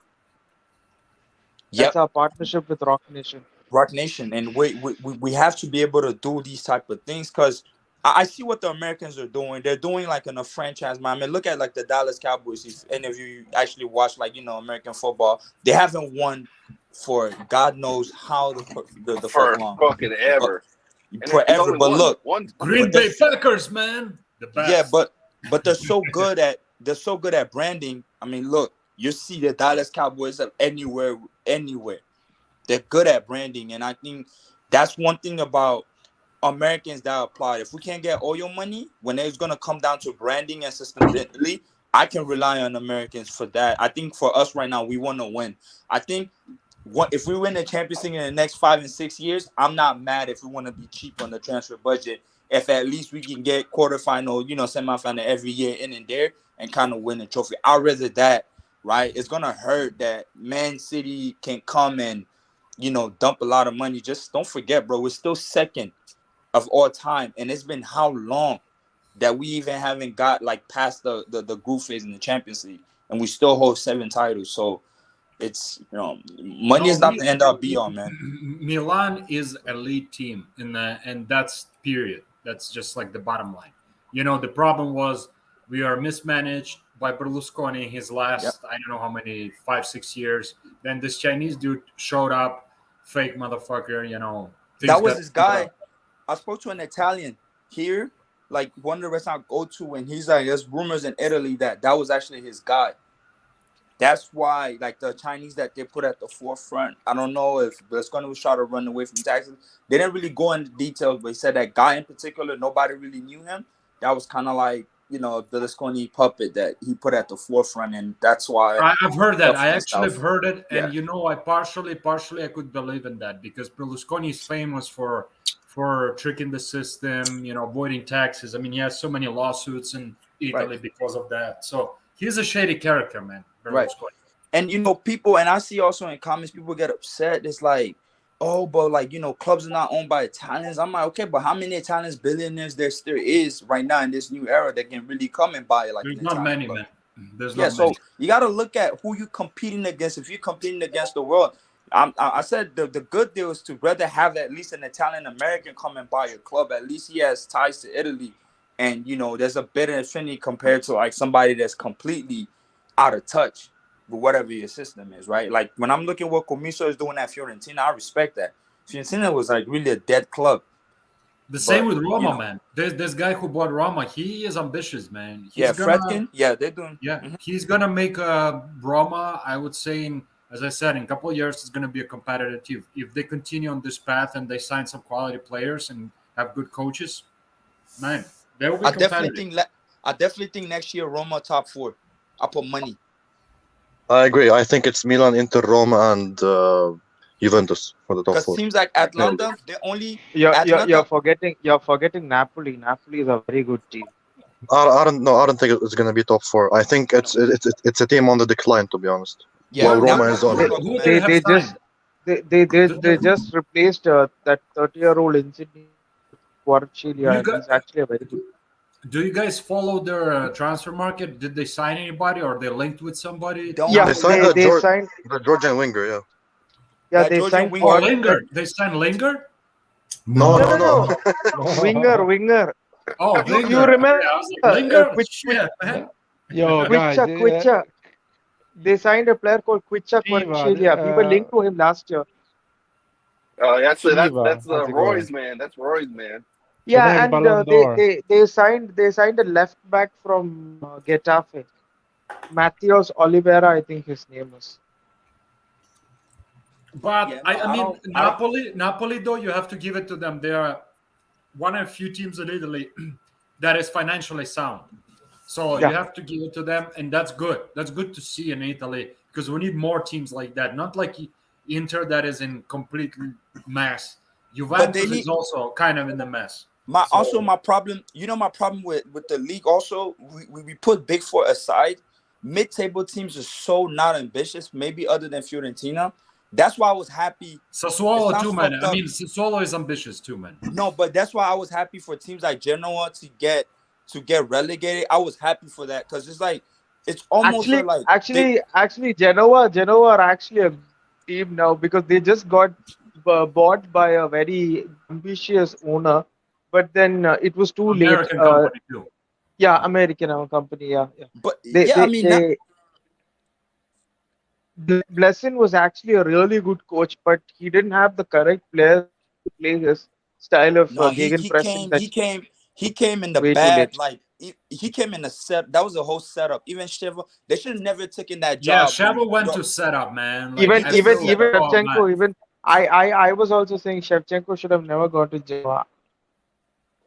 [SPEAKER 18] That's
[SPEAKER 16] yep.
[SPEAKER 18] our partnership with Rock Nation.
[SPEAKER 16] Rock Nation, and we have to be able to do these type of things because I see what the Americans are doing. They're doing like in a franchise, man. I mean, look at like the Dallas Cowboys. If any of you actually watch like American football, they haven't won for God knows how the fuck
[SPEAKER 4] For
[SPEAKER 16] long,
[SPEAKER 4] fucking ever. And there's
[SPEAKER 16] forever.
[SPEAKER 4] only
[SPEAKER 16] But look,
[SPEAKER 7] Green Bay Packers, man, the best.
[SPEAKER 16] yeah, but they're so good at branding. I mean, look, you see the Dallas Cowboys are anywhere. They're good at branding, and I think that's one thing about Americans that apply. If we can't get oil money, when it's gonna come down to branding and sustainability, I can rely on Americans for that. I think for us right now, we want to win. I think if we win the Champions League in the next 5 and 6 years, I'm not mad if we want to be cheap on the transfer budget. If at least we can get quarterfinal, semifinal every year in and there and kind of win a trophy. I'd rather that, right? It's gonna hurt that Man City can come and dump a lot of money. Just don't forget, bro, we're still second of all time, and it's been how long that we even haven't got like past the group phase in the Champions League, and we still hold 7 titles. So it's money is not the end all be all, man.
[SPEAKER 7] Milan is elite team and that's period. That's just like the bottom line. The problem was we are mismanaged by Berlusconi in his last I don't know how many 5-6 years. Then this Chinese dude showed up, fake motherfucker.
[SPEAKER 16] That was this guy. I spoke to an Italian here, like one of the restaurants I go to, and he's like, there's rumors in Italy that was actually his guy. That's why, like the Chinese that they put at the forefront. I don't know if Berlusconi was trying to run away from taxes. They didn't really go into details, but he said that guy in particular, nobody really knew him. That was kind of like Berlusconi puppet that he put at the forefront, and that's why
[SPEAKER 7] I've heard that. I actually have heard it,
[SPEAKER 16] Yeah.
[SPEAKER 7] and I partially I could believe in that because Berlusconi is famous for tricking the system, avoiding taxes. I mean, he has so many lawsuits in Italy because of that. So he's a shady character, man.
[SPEAKER 16] Right. And people, and I see also in comments, people get upset. It's like, oh, but like clubs are not owned by Italians. I'm like, okay, but how many Italians billionaires there still is right now in this new era that can really come and buy like
[SPEAKER 7] There's
[SPEAKER 16] an
[SPEAKER 7] not
[SPEAKER 16] Italian
[SPEAKER 7] many,
[SPEAKER 16] club?
[SPEAKER 7] man. There's
[SPEAKER 16] Yeah,
[SPEAKER 7] not
[SPEAKER 16] so
[SPEAKER 7] many.
[SPEAKER 16] you got to look at who you're competing against. If you're competing against the world, I said the good deal is to rather have at least an Italian American come and buy your club. At least he has ties to Italy, and there's a better affinity compared to like somebody that's completely out of touch with whatever your system is, right? Like when I'm looking what Comiso is doing at Fiorentina, I respect that. Fiorentina was like really a dead club.
[SPEAKER 7] The same with Roma, man. There's this guy who bought Roma. He is ambitious, man. He's
[SPEAKER 16] Fredkin. Yeah, they're doing.
[SPEAKER 7] Yeah, he's gonna make Roma. I would say, as I said, in a couple of years, it's gonna be a competitive team. If they continue on this path and they sign some quality players and have good coaches, man, they will be competitive.
[SPEAKER 16] I definitely think next year Roma top 4. I put money.
[SPEAKER 12] I agree. I think it's Milan, Inter, Roma, and Juventus for the top 4.
[SPEAKER 16] Because teams like Atlanta, they only.
[SPEAKER 18] You're forgetting Napoli. Napoli is a very good team.
[SPEAKER 12] I don't know. I don't think it's going to be top 4. I think it's a team on the decline, to be honest.
[SPEAKER 16] Yeah,
[SPEAKER 12] while Roma is on.
[SPEAKER 18] They just replaced that 30-year-old Insigne Kvaratskhelia, and he's actually a very good.
[SPEAKER 7] Do you guys follow their transfer market? Did they sign anybody, or they linked with somebody?
[SPEAKER 18] Yeah,
[SPEAKER 12] they signed
[SPEAKER 18] the
[SPEAKER 12] Georgian winger. Yeah.
[SPEAKER 18] Yeah, they signed
[SPEAKER 7] Linger. They signed Linger.
[SPEAKER 12] No.
[SPEAKER 18] Winger.
[SPEAKER 7] Oh,
[SPEAKER 18] you remember?
[SPEAKER 7] Yeah, I was like, Linger?
[SPEAKER 18] Kvicha. They signed a player called Kvicha Kvaratskhelia. We were linked to him last year.
[SPEAKER 4] That's Roy's man. That's Roy's man.
[SPEAKER 18] Yeah, and they signed a left back from Getafe, Matheus Oliveira, I think his name was.
[SPEAKER 7] But I mean, Napoli though, you have to give it to them. They are one of a few teams in Italy that is financially sound. So you have to give it to them, and that's good. That's good to see in Italy because we need more teams like that. Not like Inter that is in complete mess. Juventus is also kind of in the mess.
[SPEAKER 16] My problem with the league also, we put Big Four aside. Mid-table teams are so not ambitious, maybe other than Fiorentina. That's why I was happy.
[SPEAKER 7] Sassuolo too, man. I mean, Sassuolo is ambitious too, man.
[SPEAKER 16] No, but that's why I was happy for teams like Genoa to get relegated. I was happy for that because it's like it's almost like
[SPEAKER 18] Actually, Genoa are actually a team now because they just got bought by a very ambitious owner, but then it was too late.
[SPEAKER 7] American company too.
[SPEAKER 18] Yeah, American company. Yeah, yeah.
[SPEAKER 16] But
[SPEAKER 18] They Blessin was actually a really good coach, but he didn't have the correct players to play his style of
[SPEAKER 16] no,
[SPEAKER 18] gegenpressing.
[SPEAKER 16] He came in the
[SPEAKER 18] Way too
[SPEAKER 16] bad,
[SPEAKER 18] late.
[SPEAKER 16] like he came in the set. That was a whole setup. Even Shiva, they should have never taken that
[SPEAKER 7] Yeah,
[SPEAKER 16] job.
[SPEAKER 7] Sheva went to setup, man. Like,
[SPEAKER 18] Even
[SPEAKER 7] oh,
[SPEAKER 18] Shevchenko,
[SPEAKER 7] man.
[SPEAKER 18] even I was also saying Shevchenko should have never gone to Genoa.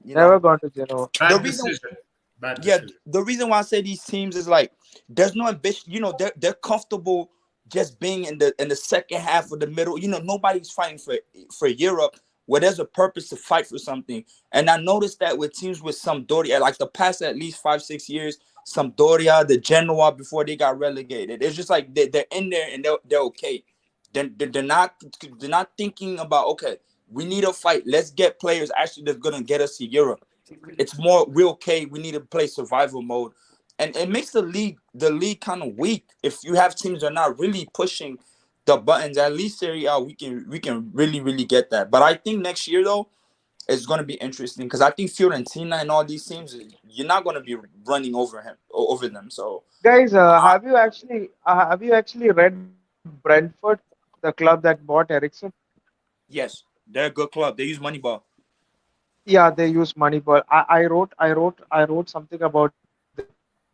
[SPEAKER 16] You
[SPEAKER 18] Never
[SPEAKER 16] know,
[SPEAKER 18] gone to Genoa.
[SPEAKER 7] Bad decision. Bad decision.
[SPEAKER 16] The reason why I say these teams is like there's no ambition. You know, they're comfortable just being in the second half of the middle. You know, nobody's fighting for Europe where there's a purpose to fight for something. And I noticed that with teams with Sampdoria, like the past at least 5-6 years, Sampdoria, the Genoa before they got relegated, it's just like they're in there and they're okay. They're not thinking about, okay, we need a fight. Let's get players actually that's gonna get us to Europe. It's more we're okay. We need to play survival mode, and it makes the league kind of weak if you have teams that are not really pushing the buttons. At least Serie A, we can really get that. But I think next year though, it's going to be interesting because I think Fiorentina and all these teams, you're not going to be running over them. So
[SPEAKER 18] Guys, have you actually read Brentford, the club that bought Ericsson?
[SPEAKER 16] yes, they're a good club. They use Moneyball.
[SPEAKER 18] Yeah, they use Moneyball. I wrote something about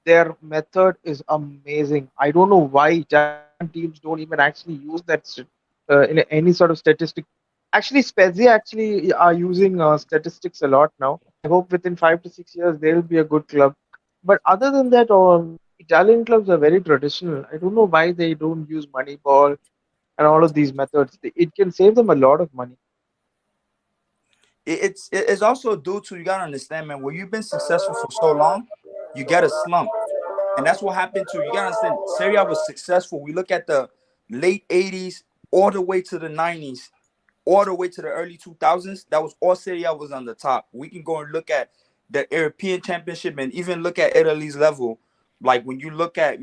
[SPEAKER 18] their method is amazing. I don't know why Italian teams don't even actually use that in any sort of statistic. Actually, Spezia actually are using statistics a lot now. I hope within 5 to 6 years they'll be a good club. But other than that, Italian clubs are very traditional. I don't know why they don't use Moneyball and all of these methods. It can save them a lot of money.
[SPEAKER 16] It's also due to, you gotta understand, man, when you've been successful for so long, you get a slump. And that's what happened to, you gotta understand, Serie A was successful. We look at the late 80s all the way to the 90s, all the way to the early 2000s. That was all Serie A was on the top. We can go and look at the European Championship and even look at Italy's level. Like when you look at,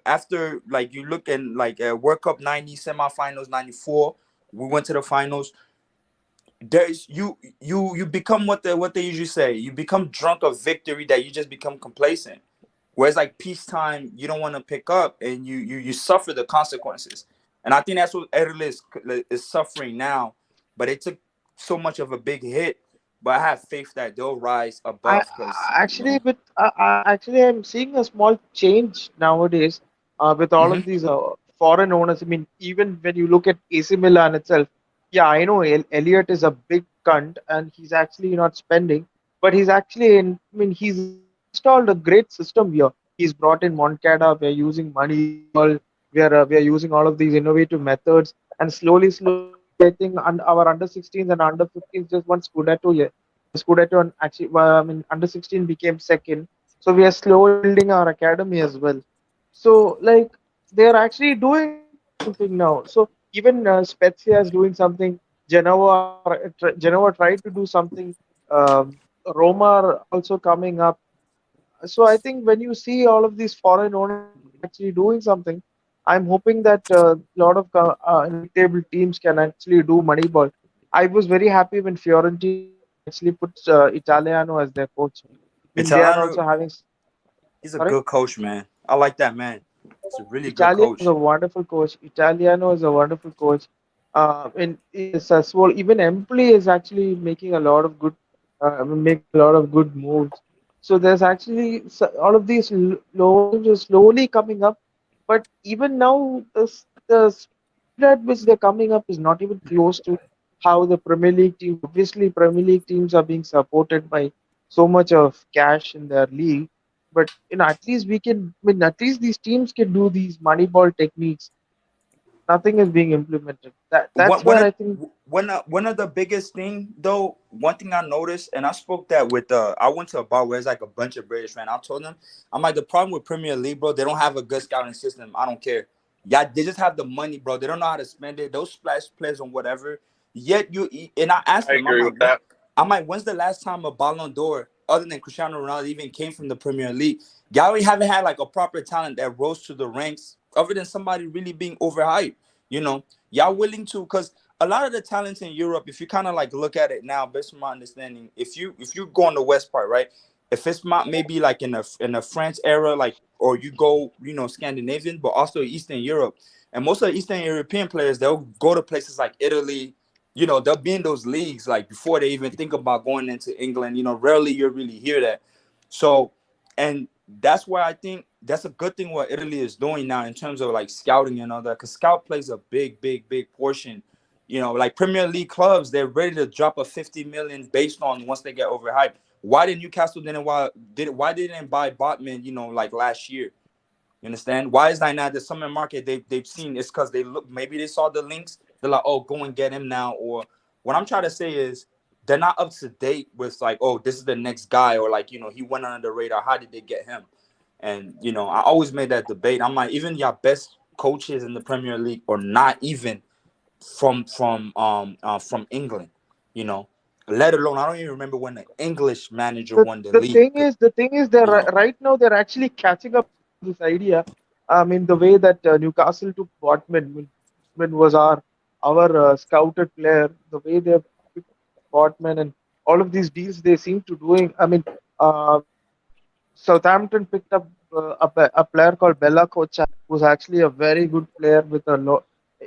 [SPEAKER 16] after, like you look in like World Cup 90 semifinals, 94, we went to the finals. There's you become what they usually say. You become drunk of victory that you just become complacent. Whereas like peacetime, you don't want to pick up and you suffer the consequences. And I think that's what Italy is suffering now. But it took so much of a big hit. But I have faith that they'll rise above.
[SPEAKER 18] Actually, I'm seeing a small change nowadays with all of these foreign owners. I mean, even when you look at AC Milan itself, yeah, I know Elliot is a big cunt and he's actually not spending, but he's actually he's installed a great system here. He's brought in Moncada. We're using money. We are using all of these innovative methods, and slowly, I think our under 16s and under 15s just won Scudetto here. Scudetto, and actually, under 16 became second. So we are slowly building our academy as well. So like they're actually doing something now. So even Spezia is doing something. Genoa tried to do something. Roma are also coming up. So I think when you see all of these foreign owners actually doing something, I'm hoping that a lot of table teams can actually do Moneyball. I was very happy when Fiorentina actually put Italiano as their coach. I mean, they are also
[SPEAKER 16] Italiano,
[SPEAKER 18] having.
[SPEAKER 16] he's a good coach, man. I like that man. He's a really good
[SPEAKER 18] Italiano is
[SPEAKER 16] coach.
[SPEAKER 18] a wonderful coach. Italiano is a wonderful coach. In Sassuolo, even Empoli is actually making a lot of good moves. So there's actually all of these loans are slowly coming up, but even now the speed at which they're coming up is not even close to how the Premier League teams. Obviously, Premier League teams are being supported by so much of cash in their league, but at least we can. I mean, at least these teams can do these Moneyball techniques. Nothing is being implemented. That's where I think.
[SPEAKER 16] One of the biggest thing though, one thing I noticed, and I spoke that with I went to a bar where it's like a bunch of British fans. I told them, I'm like, the problem with Premier League, bro, they don't have a good scouting system. I don't care. Yeah, they just have the money, bro. They don't know how to spend it. Those splash plays and whatever. Yet and I asked
[SPEAKER 4] I
[SPEAKER 16] them, I'm
[SPEAKER 4] agree
[SPEAKER 16] like,
[SPEAKER 4] with that.
[SPEAKER 16] when's the last time a Ballon d'Or other than Cristiano Ronaldo even came from the Premier League? Y'all really haven't had like a proper talent that rose to the ranks other than somebody really being overhyped. You know, y'all willing to, because a lot of the talents in Europe, if you kind of like look at it now, based on my understanding, if you go on the west part, right? If it's not maybe like in a France era, like, or you go, Scandinavian, but also Eastern Europe, and most of the Eastern European players, they'll go to places like Italy. They'll be in those leagues like before they even think about going into England. Rarely you really hear that. So, and that's why I think that's a good thing what Italy is doing now in terms of like scouting and all that, because scout plays a big, big, big portion. Like Premier League clubs, they're ready to drop a 50 million based on once they get overhyped. Why didn't Newcastle why didn't buy Botman, like last year? You understand? Why is that not the summer market they've seen? It's because maybe they saw the links. They're like, oh, go and get him now. Or what I'm trying to say is they're not up to date with like, oh, this is the next guy, or like, he went under the radar. How did they get him? And I always made that debate. I'm like, even your best coaches in the Premier League are not even from England, Let alone, I don't even remember when the English manager
[SPEAKER 18] The
[SPEAKER 16] won the
[SPEAKER 18] the
[SPEAKER 16] league.
[SPEAKER 18] thing is, right now they're actually catching up to this idea. I mean, the way that Newcastle took Botman, when Botman was our scouted player, the way they picked Botman and all of these deals they seem to doing. I mean, Southampton picked up a player called Bella Kotchap, who's actually a very good player with a lot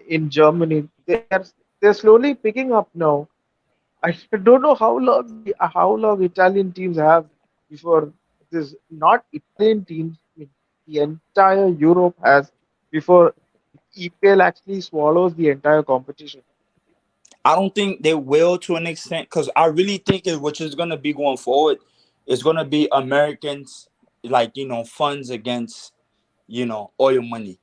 [SPEAKER 18] in Germany. They're slowly picking up now. I don't know how long Italian teams have before this. Not Italian teams, I mean, the entire Europe has before EPL actually swallows the entire competition.
[SPEAKER 16] I don't think they will to an extent, because I really think which is going to be going forward is going to be Americans, like, funds against, oil money,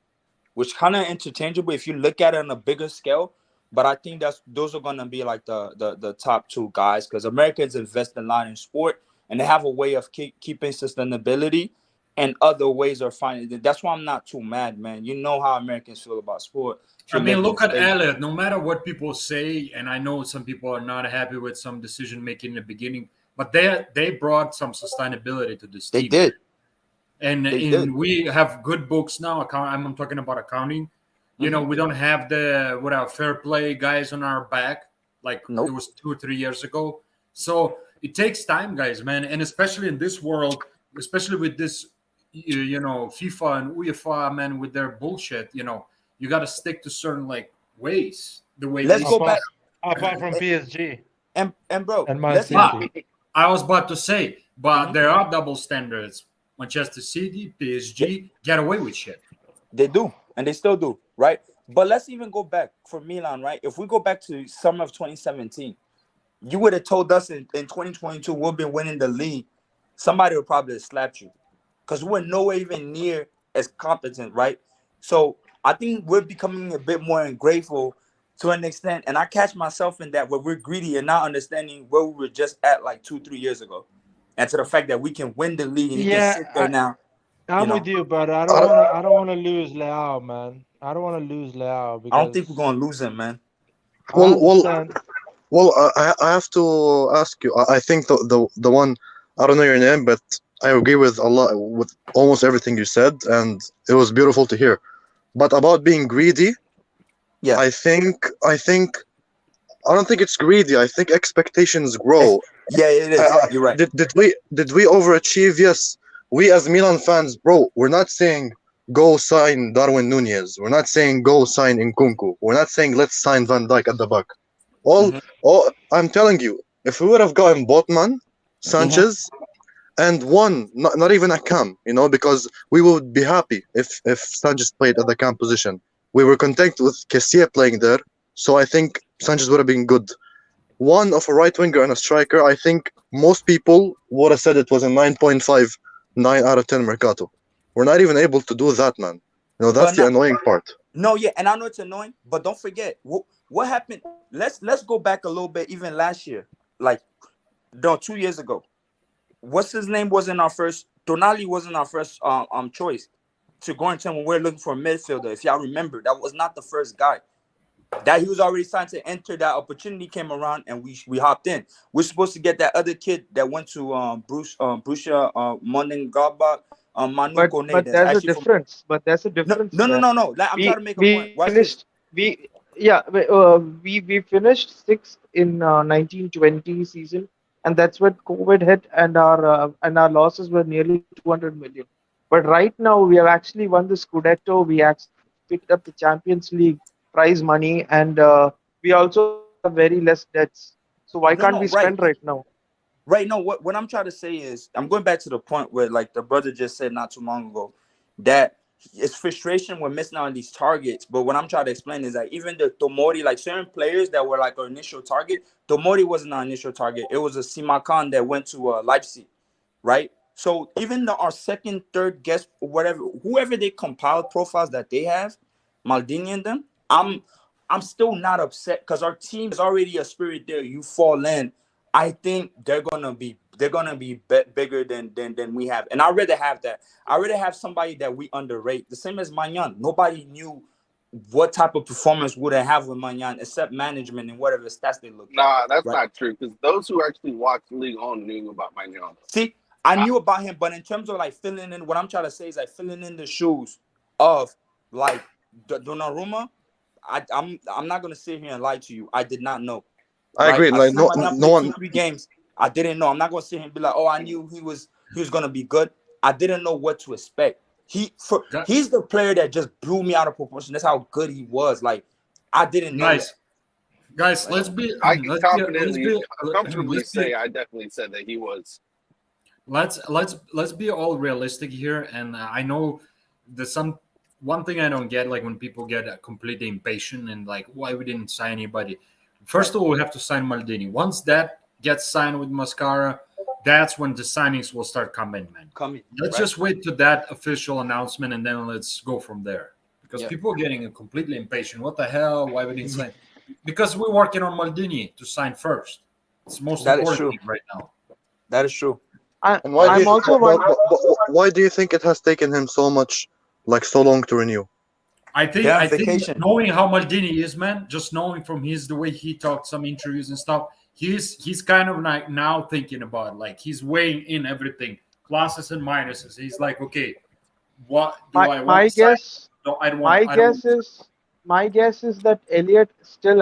[SPEAKER 16] which kind of interchangeable if you look at it on a bigger scale. But I think those are going to be like the top two guys, because Americans invest a lot in sport and they have a way of keeping sustainability, and other ways are finding. That's why I'm not too mad, man. You know how Americans feel about sport. If
[SPEAKER 7] I
[SPEAKER 16] you
[SPEAKER 7] mean,
[SPEAKER 16] live in
[SPEAKER 7] look
[SPEAKER 16] the
[SPEAKER 7] at
[SPEAKER 16] States.
[SPEAKER 7] Elliot. No matter what people say, and I know some people are not happy with some decision making in the beginning, but they brought some sustainability to this
[SPEAKER 16] They
[SPEAKER 7] team.
[SPEAKER 16] did.
[SPEAKER 7] And we have good books now. I'm talking about accounting. We don't have without fair play guys on our back like it was 2 or 3 years ago. So it takes time, guys, man, and especially in this world, especially with this, FIFA and UEFA, man, with their bullshit. You got to stick to certain like ways. The way
[SPEAKER 16] Let's
[SPEAKER 7] they
[SPEAKER 16] go back.
[SPEAKER 1] Apart from PSG
[SPEAKER 16] and bro,
[SPEAKER 1] and Man
[SPEAKER 16] let's
[SPEAKER 1] City.
[SPEAKER 7] I was about to say, but there are double standards. Manchester City, PSG get away with shit.
[SPEAKER 16] They do, and they still do, right? But let's even go back for Milan, right? If we go back to summer of 2017, you would have told us in 2022 we'll be winning the league. Somebody would probably have slapped you, because we're nowhere even near as competent, right? So I think we're becoming a bit more ungrateful to an extent, and I catch myself in that where we're greedy and not understanding where we were just at like 2-3 years ago, and to the fact that we can win the league and he can sit there now.
[SPEAKER 1] I'm with you, but I don't wanna lose Leao, man. I don't wanna lose Leao
[SPEAKER 16] I don't
[SPEAKER 1] because
[SPEAKER 16] think we're gonna lose him, man.
[SPEAKER 1] I understand.
[SPEAKER 12] I have to ask you. I think the one, I don't know your name, but I agree with a lot with almost everything you said, and it was beautiful to hear. But about being greedy,
[SPEAKER 16] yeah,
[SPEAKER 12] I don't think it's greedy. I think expectations grow.
[SPEAKER 16] Yeah, it is. You're right.
[SPEAKER 12] Did we overachieve? Yes. We as Milan fans, bro, we're not saying go sign Darwin Nunez. We're not saying go sign Nkunku. We're not saying let's sign Van Dijk at the back. All I'm telling you, if we would have gotten Botman, Sanchez, and one, not even a cam, because we would be happy if Sanchez played at the cam position. We were content with Kessié playing there, so I think Sanchez would have been good. One of a right winger and a striker, I think most people would have said it was a 9.5, 9 out of 10 Mercato. We're not even able to do that, man. That's the annoying part.
[SPEAKER 16] No, yeah, and I know it's annoying, but don't forget what happened. Let's go back a little bit, even last year, like 2 years ago. What's his name wasn't our first. Tonali wasn't our first choice. to Gorrington when we were looking for a midfielder. If y'all remember, that was not the first guy. That he was already signed to enter. That opportunity came around, and we hopped in. We're supposed to get that other kid that went to Borussia Mönchengladbach, Manu Kone.
[SPEAKER 18] But
[SPEAKER 16] That's
[SPEAKER 18] there's a
[SPEAKER 16] actually from
[SPEAKER 18] difference. But there's a difference there.
[SPEAKER 16] no. Like, I'm trying to make a point.
[SPEAKER 18] We
[SPEAKER 16] Watch this.
[SPEAKER 18] finished we finished sixth in 1920 season, and that's when COVID hit, and our losses were nearly 200 million. But right now we have actually won the Scudetto. We actually picked up the Champions League prize money, and we also have very less debts. So why can't we
[SPEAKER 16] Right.
[SPEAKER 18] spend right now?
[SPEAKER 16] Right. No, what I'm trying to say is, I'm going back to the point where, like, the brother just said not too long ago, that it's frustration we're missing on these targets. But what I'm trying to explain is that even the Tomori, like certain players that were like our initial target, Tomori wasn't our initial target. It was a Simakan that went to Leipzig, right? So even our second, third guest, whatever, whoever they compiled profiles that they have, Maldini and them, I'm still not upset because our team is already a spirit there. You fall in, I think they're gonna be bigger than we have, and I'd rather have that. I'd rather have somebody that we underrate. The same as Magnan. Nobody knew what type of performance would I have with Magnan except management and whatever stats they look at.
[SPEAKER 4] Nah, that's
[SPEAKER 16] right?
[SPEAKER 4] not true. Because those who actually watched League On knew about Magnan.
[SPEAKER 16] See, I knew about him, but in terms of like filling in, what I'm trying to say is like filling in the shoes of like Donnarumma. I'm not gonna sit here and lie to you. I did not know.
[SPEAKER 12] I agree. Like no one.
[SPEAKER 16] 2-3 games. I didn't know. I'm not gonna sit here and be like, oh, I knew he was gonna be good. I didn't know what to expect. He's the player that just blew me out of proportion. That's how good he was. Like I didn't know.
[SPEAKER 7] Guys, let's be.
[SPEAKER 4] I can comfortably say I definitely said that he was.
[SPEAKER 7] Let's be all realistic here, and I know there's one thing I don't get, like when people get completely impatient and like why we didn't sign anybody. First of all, we have to sign Maldini. Once that gets signed with Mascara, that's when the signings will start coming, man. Let's just wait to that official announcement and then let's go from there. Because people are getting completely impatient. What the hell? Why we didn't sign? Because we're working on Maldini to sign first. It's the most important thing right now.
[SPEAKER 16] That is true.
[SPEAKER 12] And why do you think it has taken him so long to renew?
[SPEAKER 7] I think knowing how Maldini is, man, just knowing from the way he talked some interviews and stuff, he's kind of like now thinking about like he's weighing in everything, pluses and minuses. He's like, okay, what do I want to sign? No, I don't want.
[SPEAKER 18] My guess is that Elliot still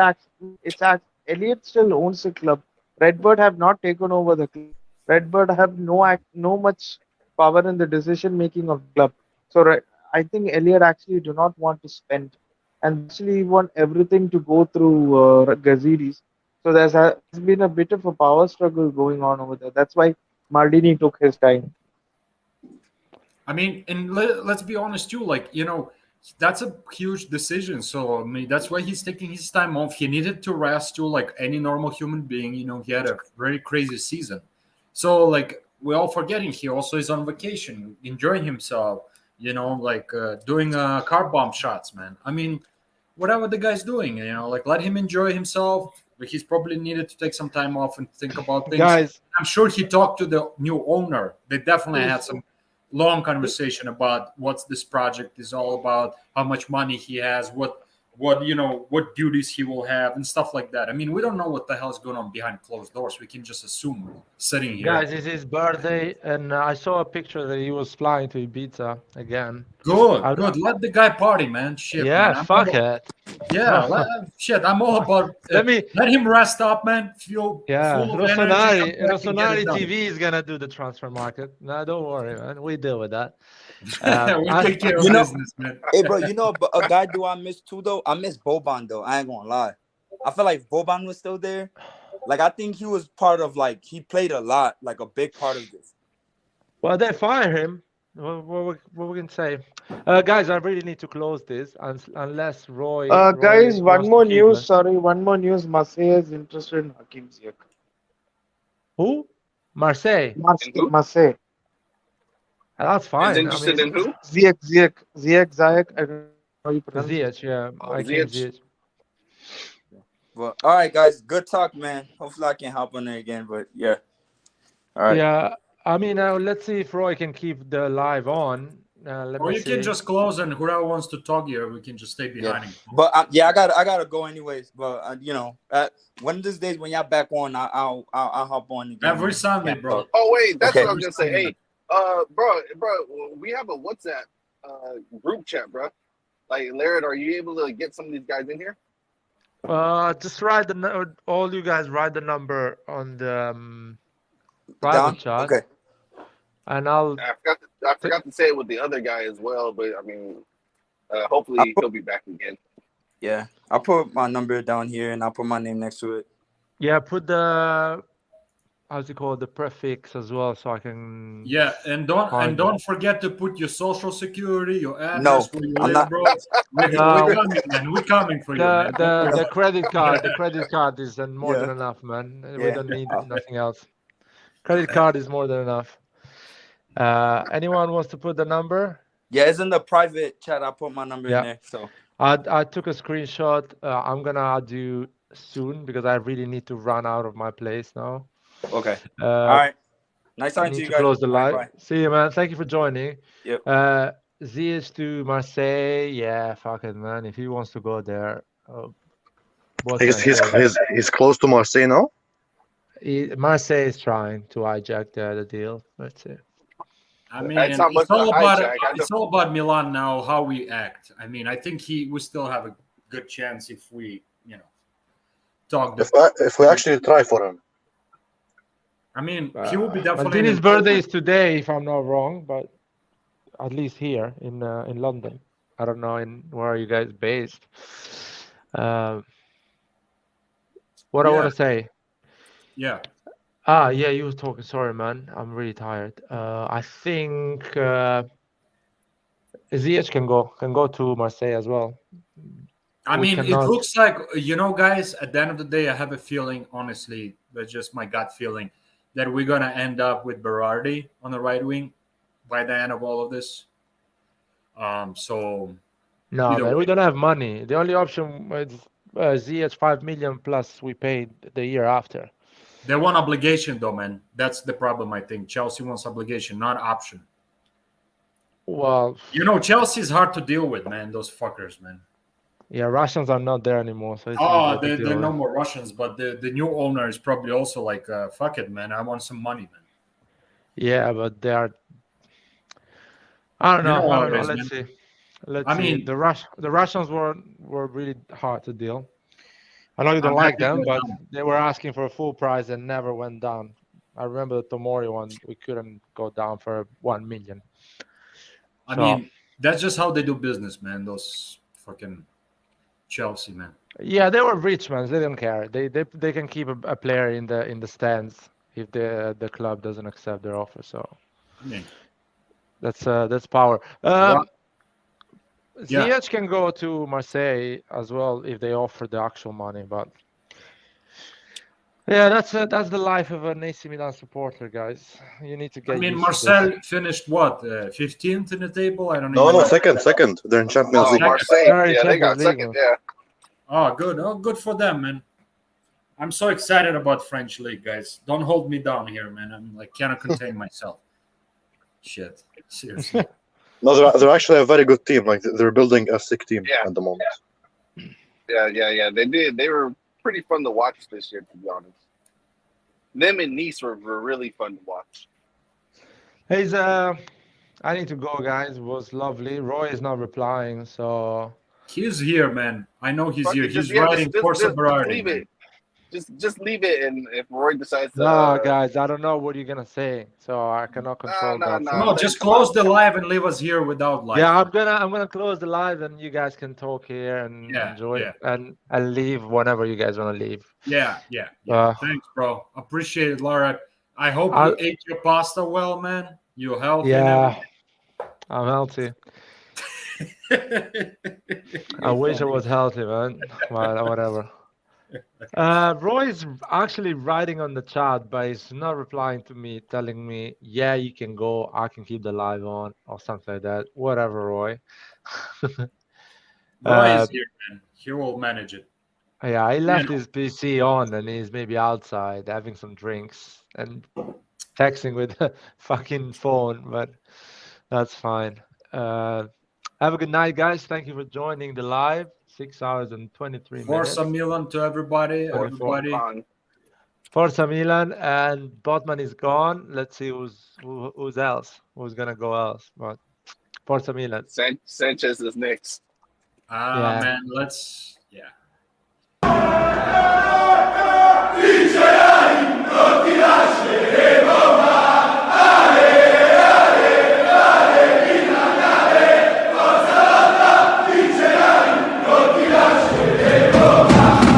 [SPEAKER 18] Elliot still owns the club. RedBird have not taken over the club. RedBird have no much power in the decision making of the club. So I think Elliot actually do not want to spend, and actually want everything to go through Gazidis. So there's been a bit of a power struggle going on over there. That's why Maldini took his time.
[SPEAKER 7] I mean, and let's be honest too. Like, you know, that's a huge decision. So I mean, that's why he's taking his time off. He needed to rest too, like any normal human being. You know, he had a very crazy season. So like we're all forgetting, he also is on vacation, enjoying himself. You know, like doing car bomb shots, man. I mean, whatever the guy's doing, you know, like let him enjoy himself. He's probably needed to take some time off and think about things.
[SPEAKER 1] Guys,
[SPEAKER 7] I'm sure he talked to the new owner. They definitely had some long conversation about what this project is all about, how much money he has, what duties he will have and stuff like that. I mean, we don't know what the hell is going on behind closed doors. We can just assume sitting here.
[SPEAKER 1] Guys, it's his birthday, and I saw a picture that he was flying to Ibiza again.
[SPEAKER 7] Good. Let the guy party, man. Shit,
[SPEAKER 1] yeah,
[SPEAKER 7] man.
[SPEAKER 1] fuck it.
[SPEAKER 7] Yeah, shit. I'm all about. Let him rest up, man. Feel full of energy.
[SPEAKER 1] Rossoneri TV is gonna do the transfer market. No, don't worry, man. We deal with that.
[SPEAKER 7] We take care of business, man.
[SPEAKER 16] Hey, bro, you know, but a guy do I miss too though? I miss Boban though. I ain't gonna lie. I feel like if Boban was still there, like I think he was part of like he played a lot, like a big part of this.
[SPEAKER 1] Well, they fire him. What we can say, guys? I really need to close this unless Roy.
[SPEAKER 18] Guys, one more news. Sorry, one more news. Marseille is interested in Hakim Ziyech.
[SPEAKER 1] Who? Marseille.
[SPEAKER 18] Marseille.
[SPEAKER 1] That's fine.
[SPEAKER 4] Is interested in who?
[SPEAKER 18] Ziyech. I don't know how you pronounce
[SPEAKER 1] Ziyech, yeah. Ziyech.
[SPEAKER 16] Well, all right, guys. Good talk, man. Hopefully I can hop on there again, but yeah. All right.
[SPEAKER 1] Yeah, I mean, let's see if Roy can keep the live on. Let
[SPEAKER 7] Or
[SPEAKER 1] me
[SPEAKER 7] you
[SPEAKER 1] see.
[SPEAKER 7] can just close, and whoever wants to talk here, we can just stay behind him.
[SPEAKER 16] But I gotta go anyways. But one of these days when y'all back on, I'll hop on again.
[SPEAKER 7] Every Sunday, bro.
[SPEAKER 4] Oh wait, that's
[SPEAKER 16] Okay.
[SPEAKER 4] what I was gonna say. Hey, bro, we have a WhatsApp group chat, bro. Like, Laird, are you able to get some of these guys in here?
[SPEAKER 1] Just write all you guys write the number on the private chat.
[SPEAKER 16] Okay.
[SPEAKER 1] And I'll.
[SPEAKER 4] I forgot to say it with the other guy as well, but I mean, hopefully he'll be back again.
[SPEAKER 16] Yeah, I'll put my number down here and I'll put my name next to it.
[SPEAKER 1] Yeah, put the how's it called, the prefix as well, so I can.
[SPEAKER 7] Yeah, and don't forget to put your social security, your address,
[SPEAKER 16] No,
[SPEAKER 7] where you
[SPEAKER 16] I'm
[SPEAKER 7] live,
[SPEAKER 16] not.
[SPEAKER 7] bro. We're coming, man. We're coming for you, man.
[SPEAKER 1] The credit card, the credit card is more
[SPEAKER 16] Yeah.
[SPEAKER 1] than enough, man. We
[SPEAKER 16] Yeah.
[SPEAKER 1] don't need nothing else. Credit card is more than enough. Anyone wants to put the number?
[SPEAKER 16] Yeah, it's in the private chat. I put my number in there. So
[SPEAKER 1] I took a screenshot. I'm gonna add you soon because I really need to run out of my place now.
[SPEAKER 16] okay. All right. Nice
[SPEAKER 1] I
[SPEAKER 16] talking to
[SPEAKER 1] need
[SPEAKER 16] you
[SPEAKER 1] to
[SPEAKER 16] guys.
[SPEAKER 1] close the live.
[SPEAKER 16] Bye.
[SPEAKER 1] See you, man. Thank you for joining.
[SPEAKER 16] Yep.
[SPEAKER 1] Ziyech to Marseille. Yeah, fuck it, man. If he wants to go there,
[SPEAKER 12] He's close to Marseille now.
[SPEAKER 1] Marseille is trying to hijack the deal. Let's see.
[SPEAKER 7] I mean,
[SPEAKER 4] It's not much
[SPEAKER 7] it's all
[SPEAKER 4] of a
[SPEAKER 7] about
[SPEAKER 4] hijack.
[SPEAKER 7] it's all about Milan now, how we act. I mean, I think we still have a good chance if we, talk.
[SPEAKER 12] If we actually try for him.
[SPEAKER 7] I mean, he will be definitely.
[SPEAKER 1] Maldini's birthday is today, if I'm not wrong, but at least here in London. I don't know where are you guys based. What I want to say.
[SPEAKER 7] Yeah.
[SPEAKER 1] Yeah, you were talking. Sorry, man. I'm really tired. I think Ziyech can go to Marseille as well.
[SPEAKER 7] I mean, it looks like, guys, at the end of the day, I have a feeling, honestly, that's just my gut feeling, that we're going to end up with Berardi on the right wing by the end of all of this.
[SPEAKER 1] No, man, we don't have money. The only option is Ziyech 5 million plus we paid the year after.
[SPEAKER 7] They want obligation, though, man. That's the problem, I think. Chelsea wants obligation, not option.
[SPEAKER 1] Well,
[SPEAKER 7] Chelsea is hard to deal with, man. Those fuckers, man.
[SPEAKER 1] Yeah, Russians are not there anymore. So
[SPEAKER 7] they're no more Russians, but the new owner is probably also like, fuck it, man. I want some money, man.
[SPEAKER 1] Yeah, but they are. I don't know. Let's see. Let's see. The Russians were really hard to deal. I know you don't like them, but they were asking for a full price and never went down. I remember the Tomori one. We couldn't go down for 1 million.
[SPEAKER 7] I mean, that's just how they do business, man. Those fucking Chelsea, man.
[SPEAKER 1] Yeah, they were rich, man. They don't care. They can keep a player in the stands if the club doesn't accept their offer. So that's power. Ziyech can go to Marseille as well if they offer the actual money, but yeah, that's the life of an AC Milan supporter, guys. You need to get.
[SPEAKER 7] I mean, Marseille finished what 15th in the table. I don't know.
[SPEAKER 12] No, second. They're in Champions League.
[SPEAKER 4] Marseille, yeah, they got second. Yeah.
[SPEAKER 7] Oh, good. Oh, good for them, man. I'm so excited about French league, guys. Don't hold me down here, man. I'm like cannot contain myself. Shit, seriously.
[SPEAKER 12] No, they're actually a very good team. Like they're building a sick team at the moment.
[SPEAKER 4] Yeah. They did. They were pretty fun to watch this year, to be honest. Them and Nice were really fun to watch.
[SPEAKER 1] Hey, I need to go, guys. It was lovely. Roy is not replying, so
[SPEAKER 7] he's here, man. I know he's here. He's writing Corsa Berardi.
[SPEAKER 4] Leave it. Just leave it, and if Roy decides to...
[SPEAKER 1] No, guys, I don't know what you're gonna say, so I cannot control that.
[SPEAKER 7] No, just close the live and leave us here without live.
[SPEAKER 1] Yeah, I'm gonna close the live, and you guys can talk here and enjoy it, and leave whenever you guys want to leave.
[SPEAKER 7] Yeah. Thanks, bro. Appreciate it, Laura. I hope you ate your pasta well, man. You're healthy.
[SPEAKER 1] Yeah, I'm healthy. I wish I was healthy, man. Well, whatever. Roy's actually writing on the chat, but he's not replying to me, telling me, yeah, you can go, I can keep the live on, or something like that. Whatever, Roy.
[SPEAKER 7] Roy is here, man. He will manage it.
[SPEAKER 1] Yeah, he left his PC on, and he's maybe outside having some drinks and texting with a fucking phone, but that's fine. Have a good night, guys. Thank you for joining the live. 6 hours and 23 minutes.
[SPEAKER 7] Forza Milan to everybody.
[SPEAKER 1] Forza Milan, and Botman is gone. Let's see who's else. Who's gonna go else? But Forza Milan.
[SPEAKER 4] Sanchez is next.
[SPEAKER 1] Yeah.
[SPEAKER 7] Man, let's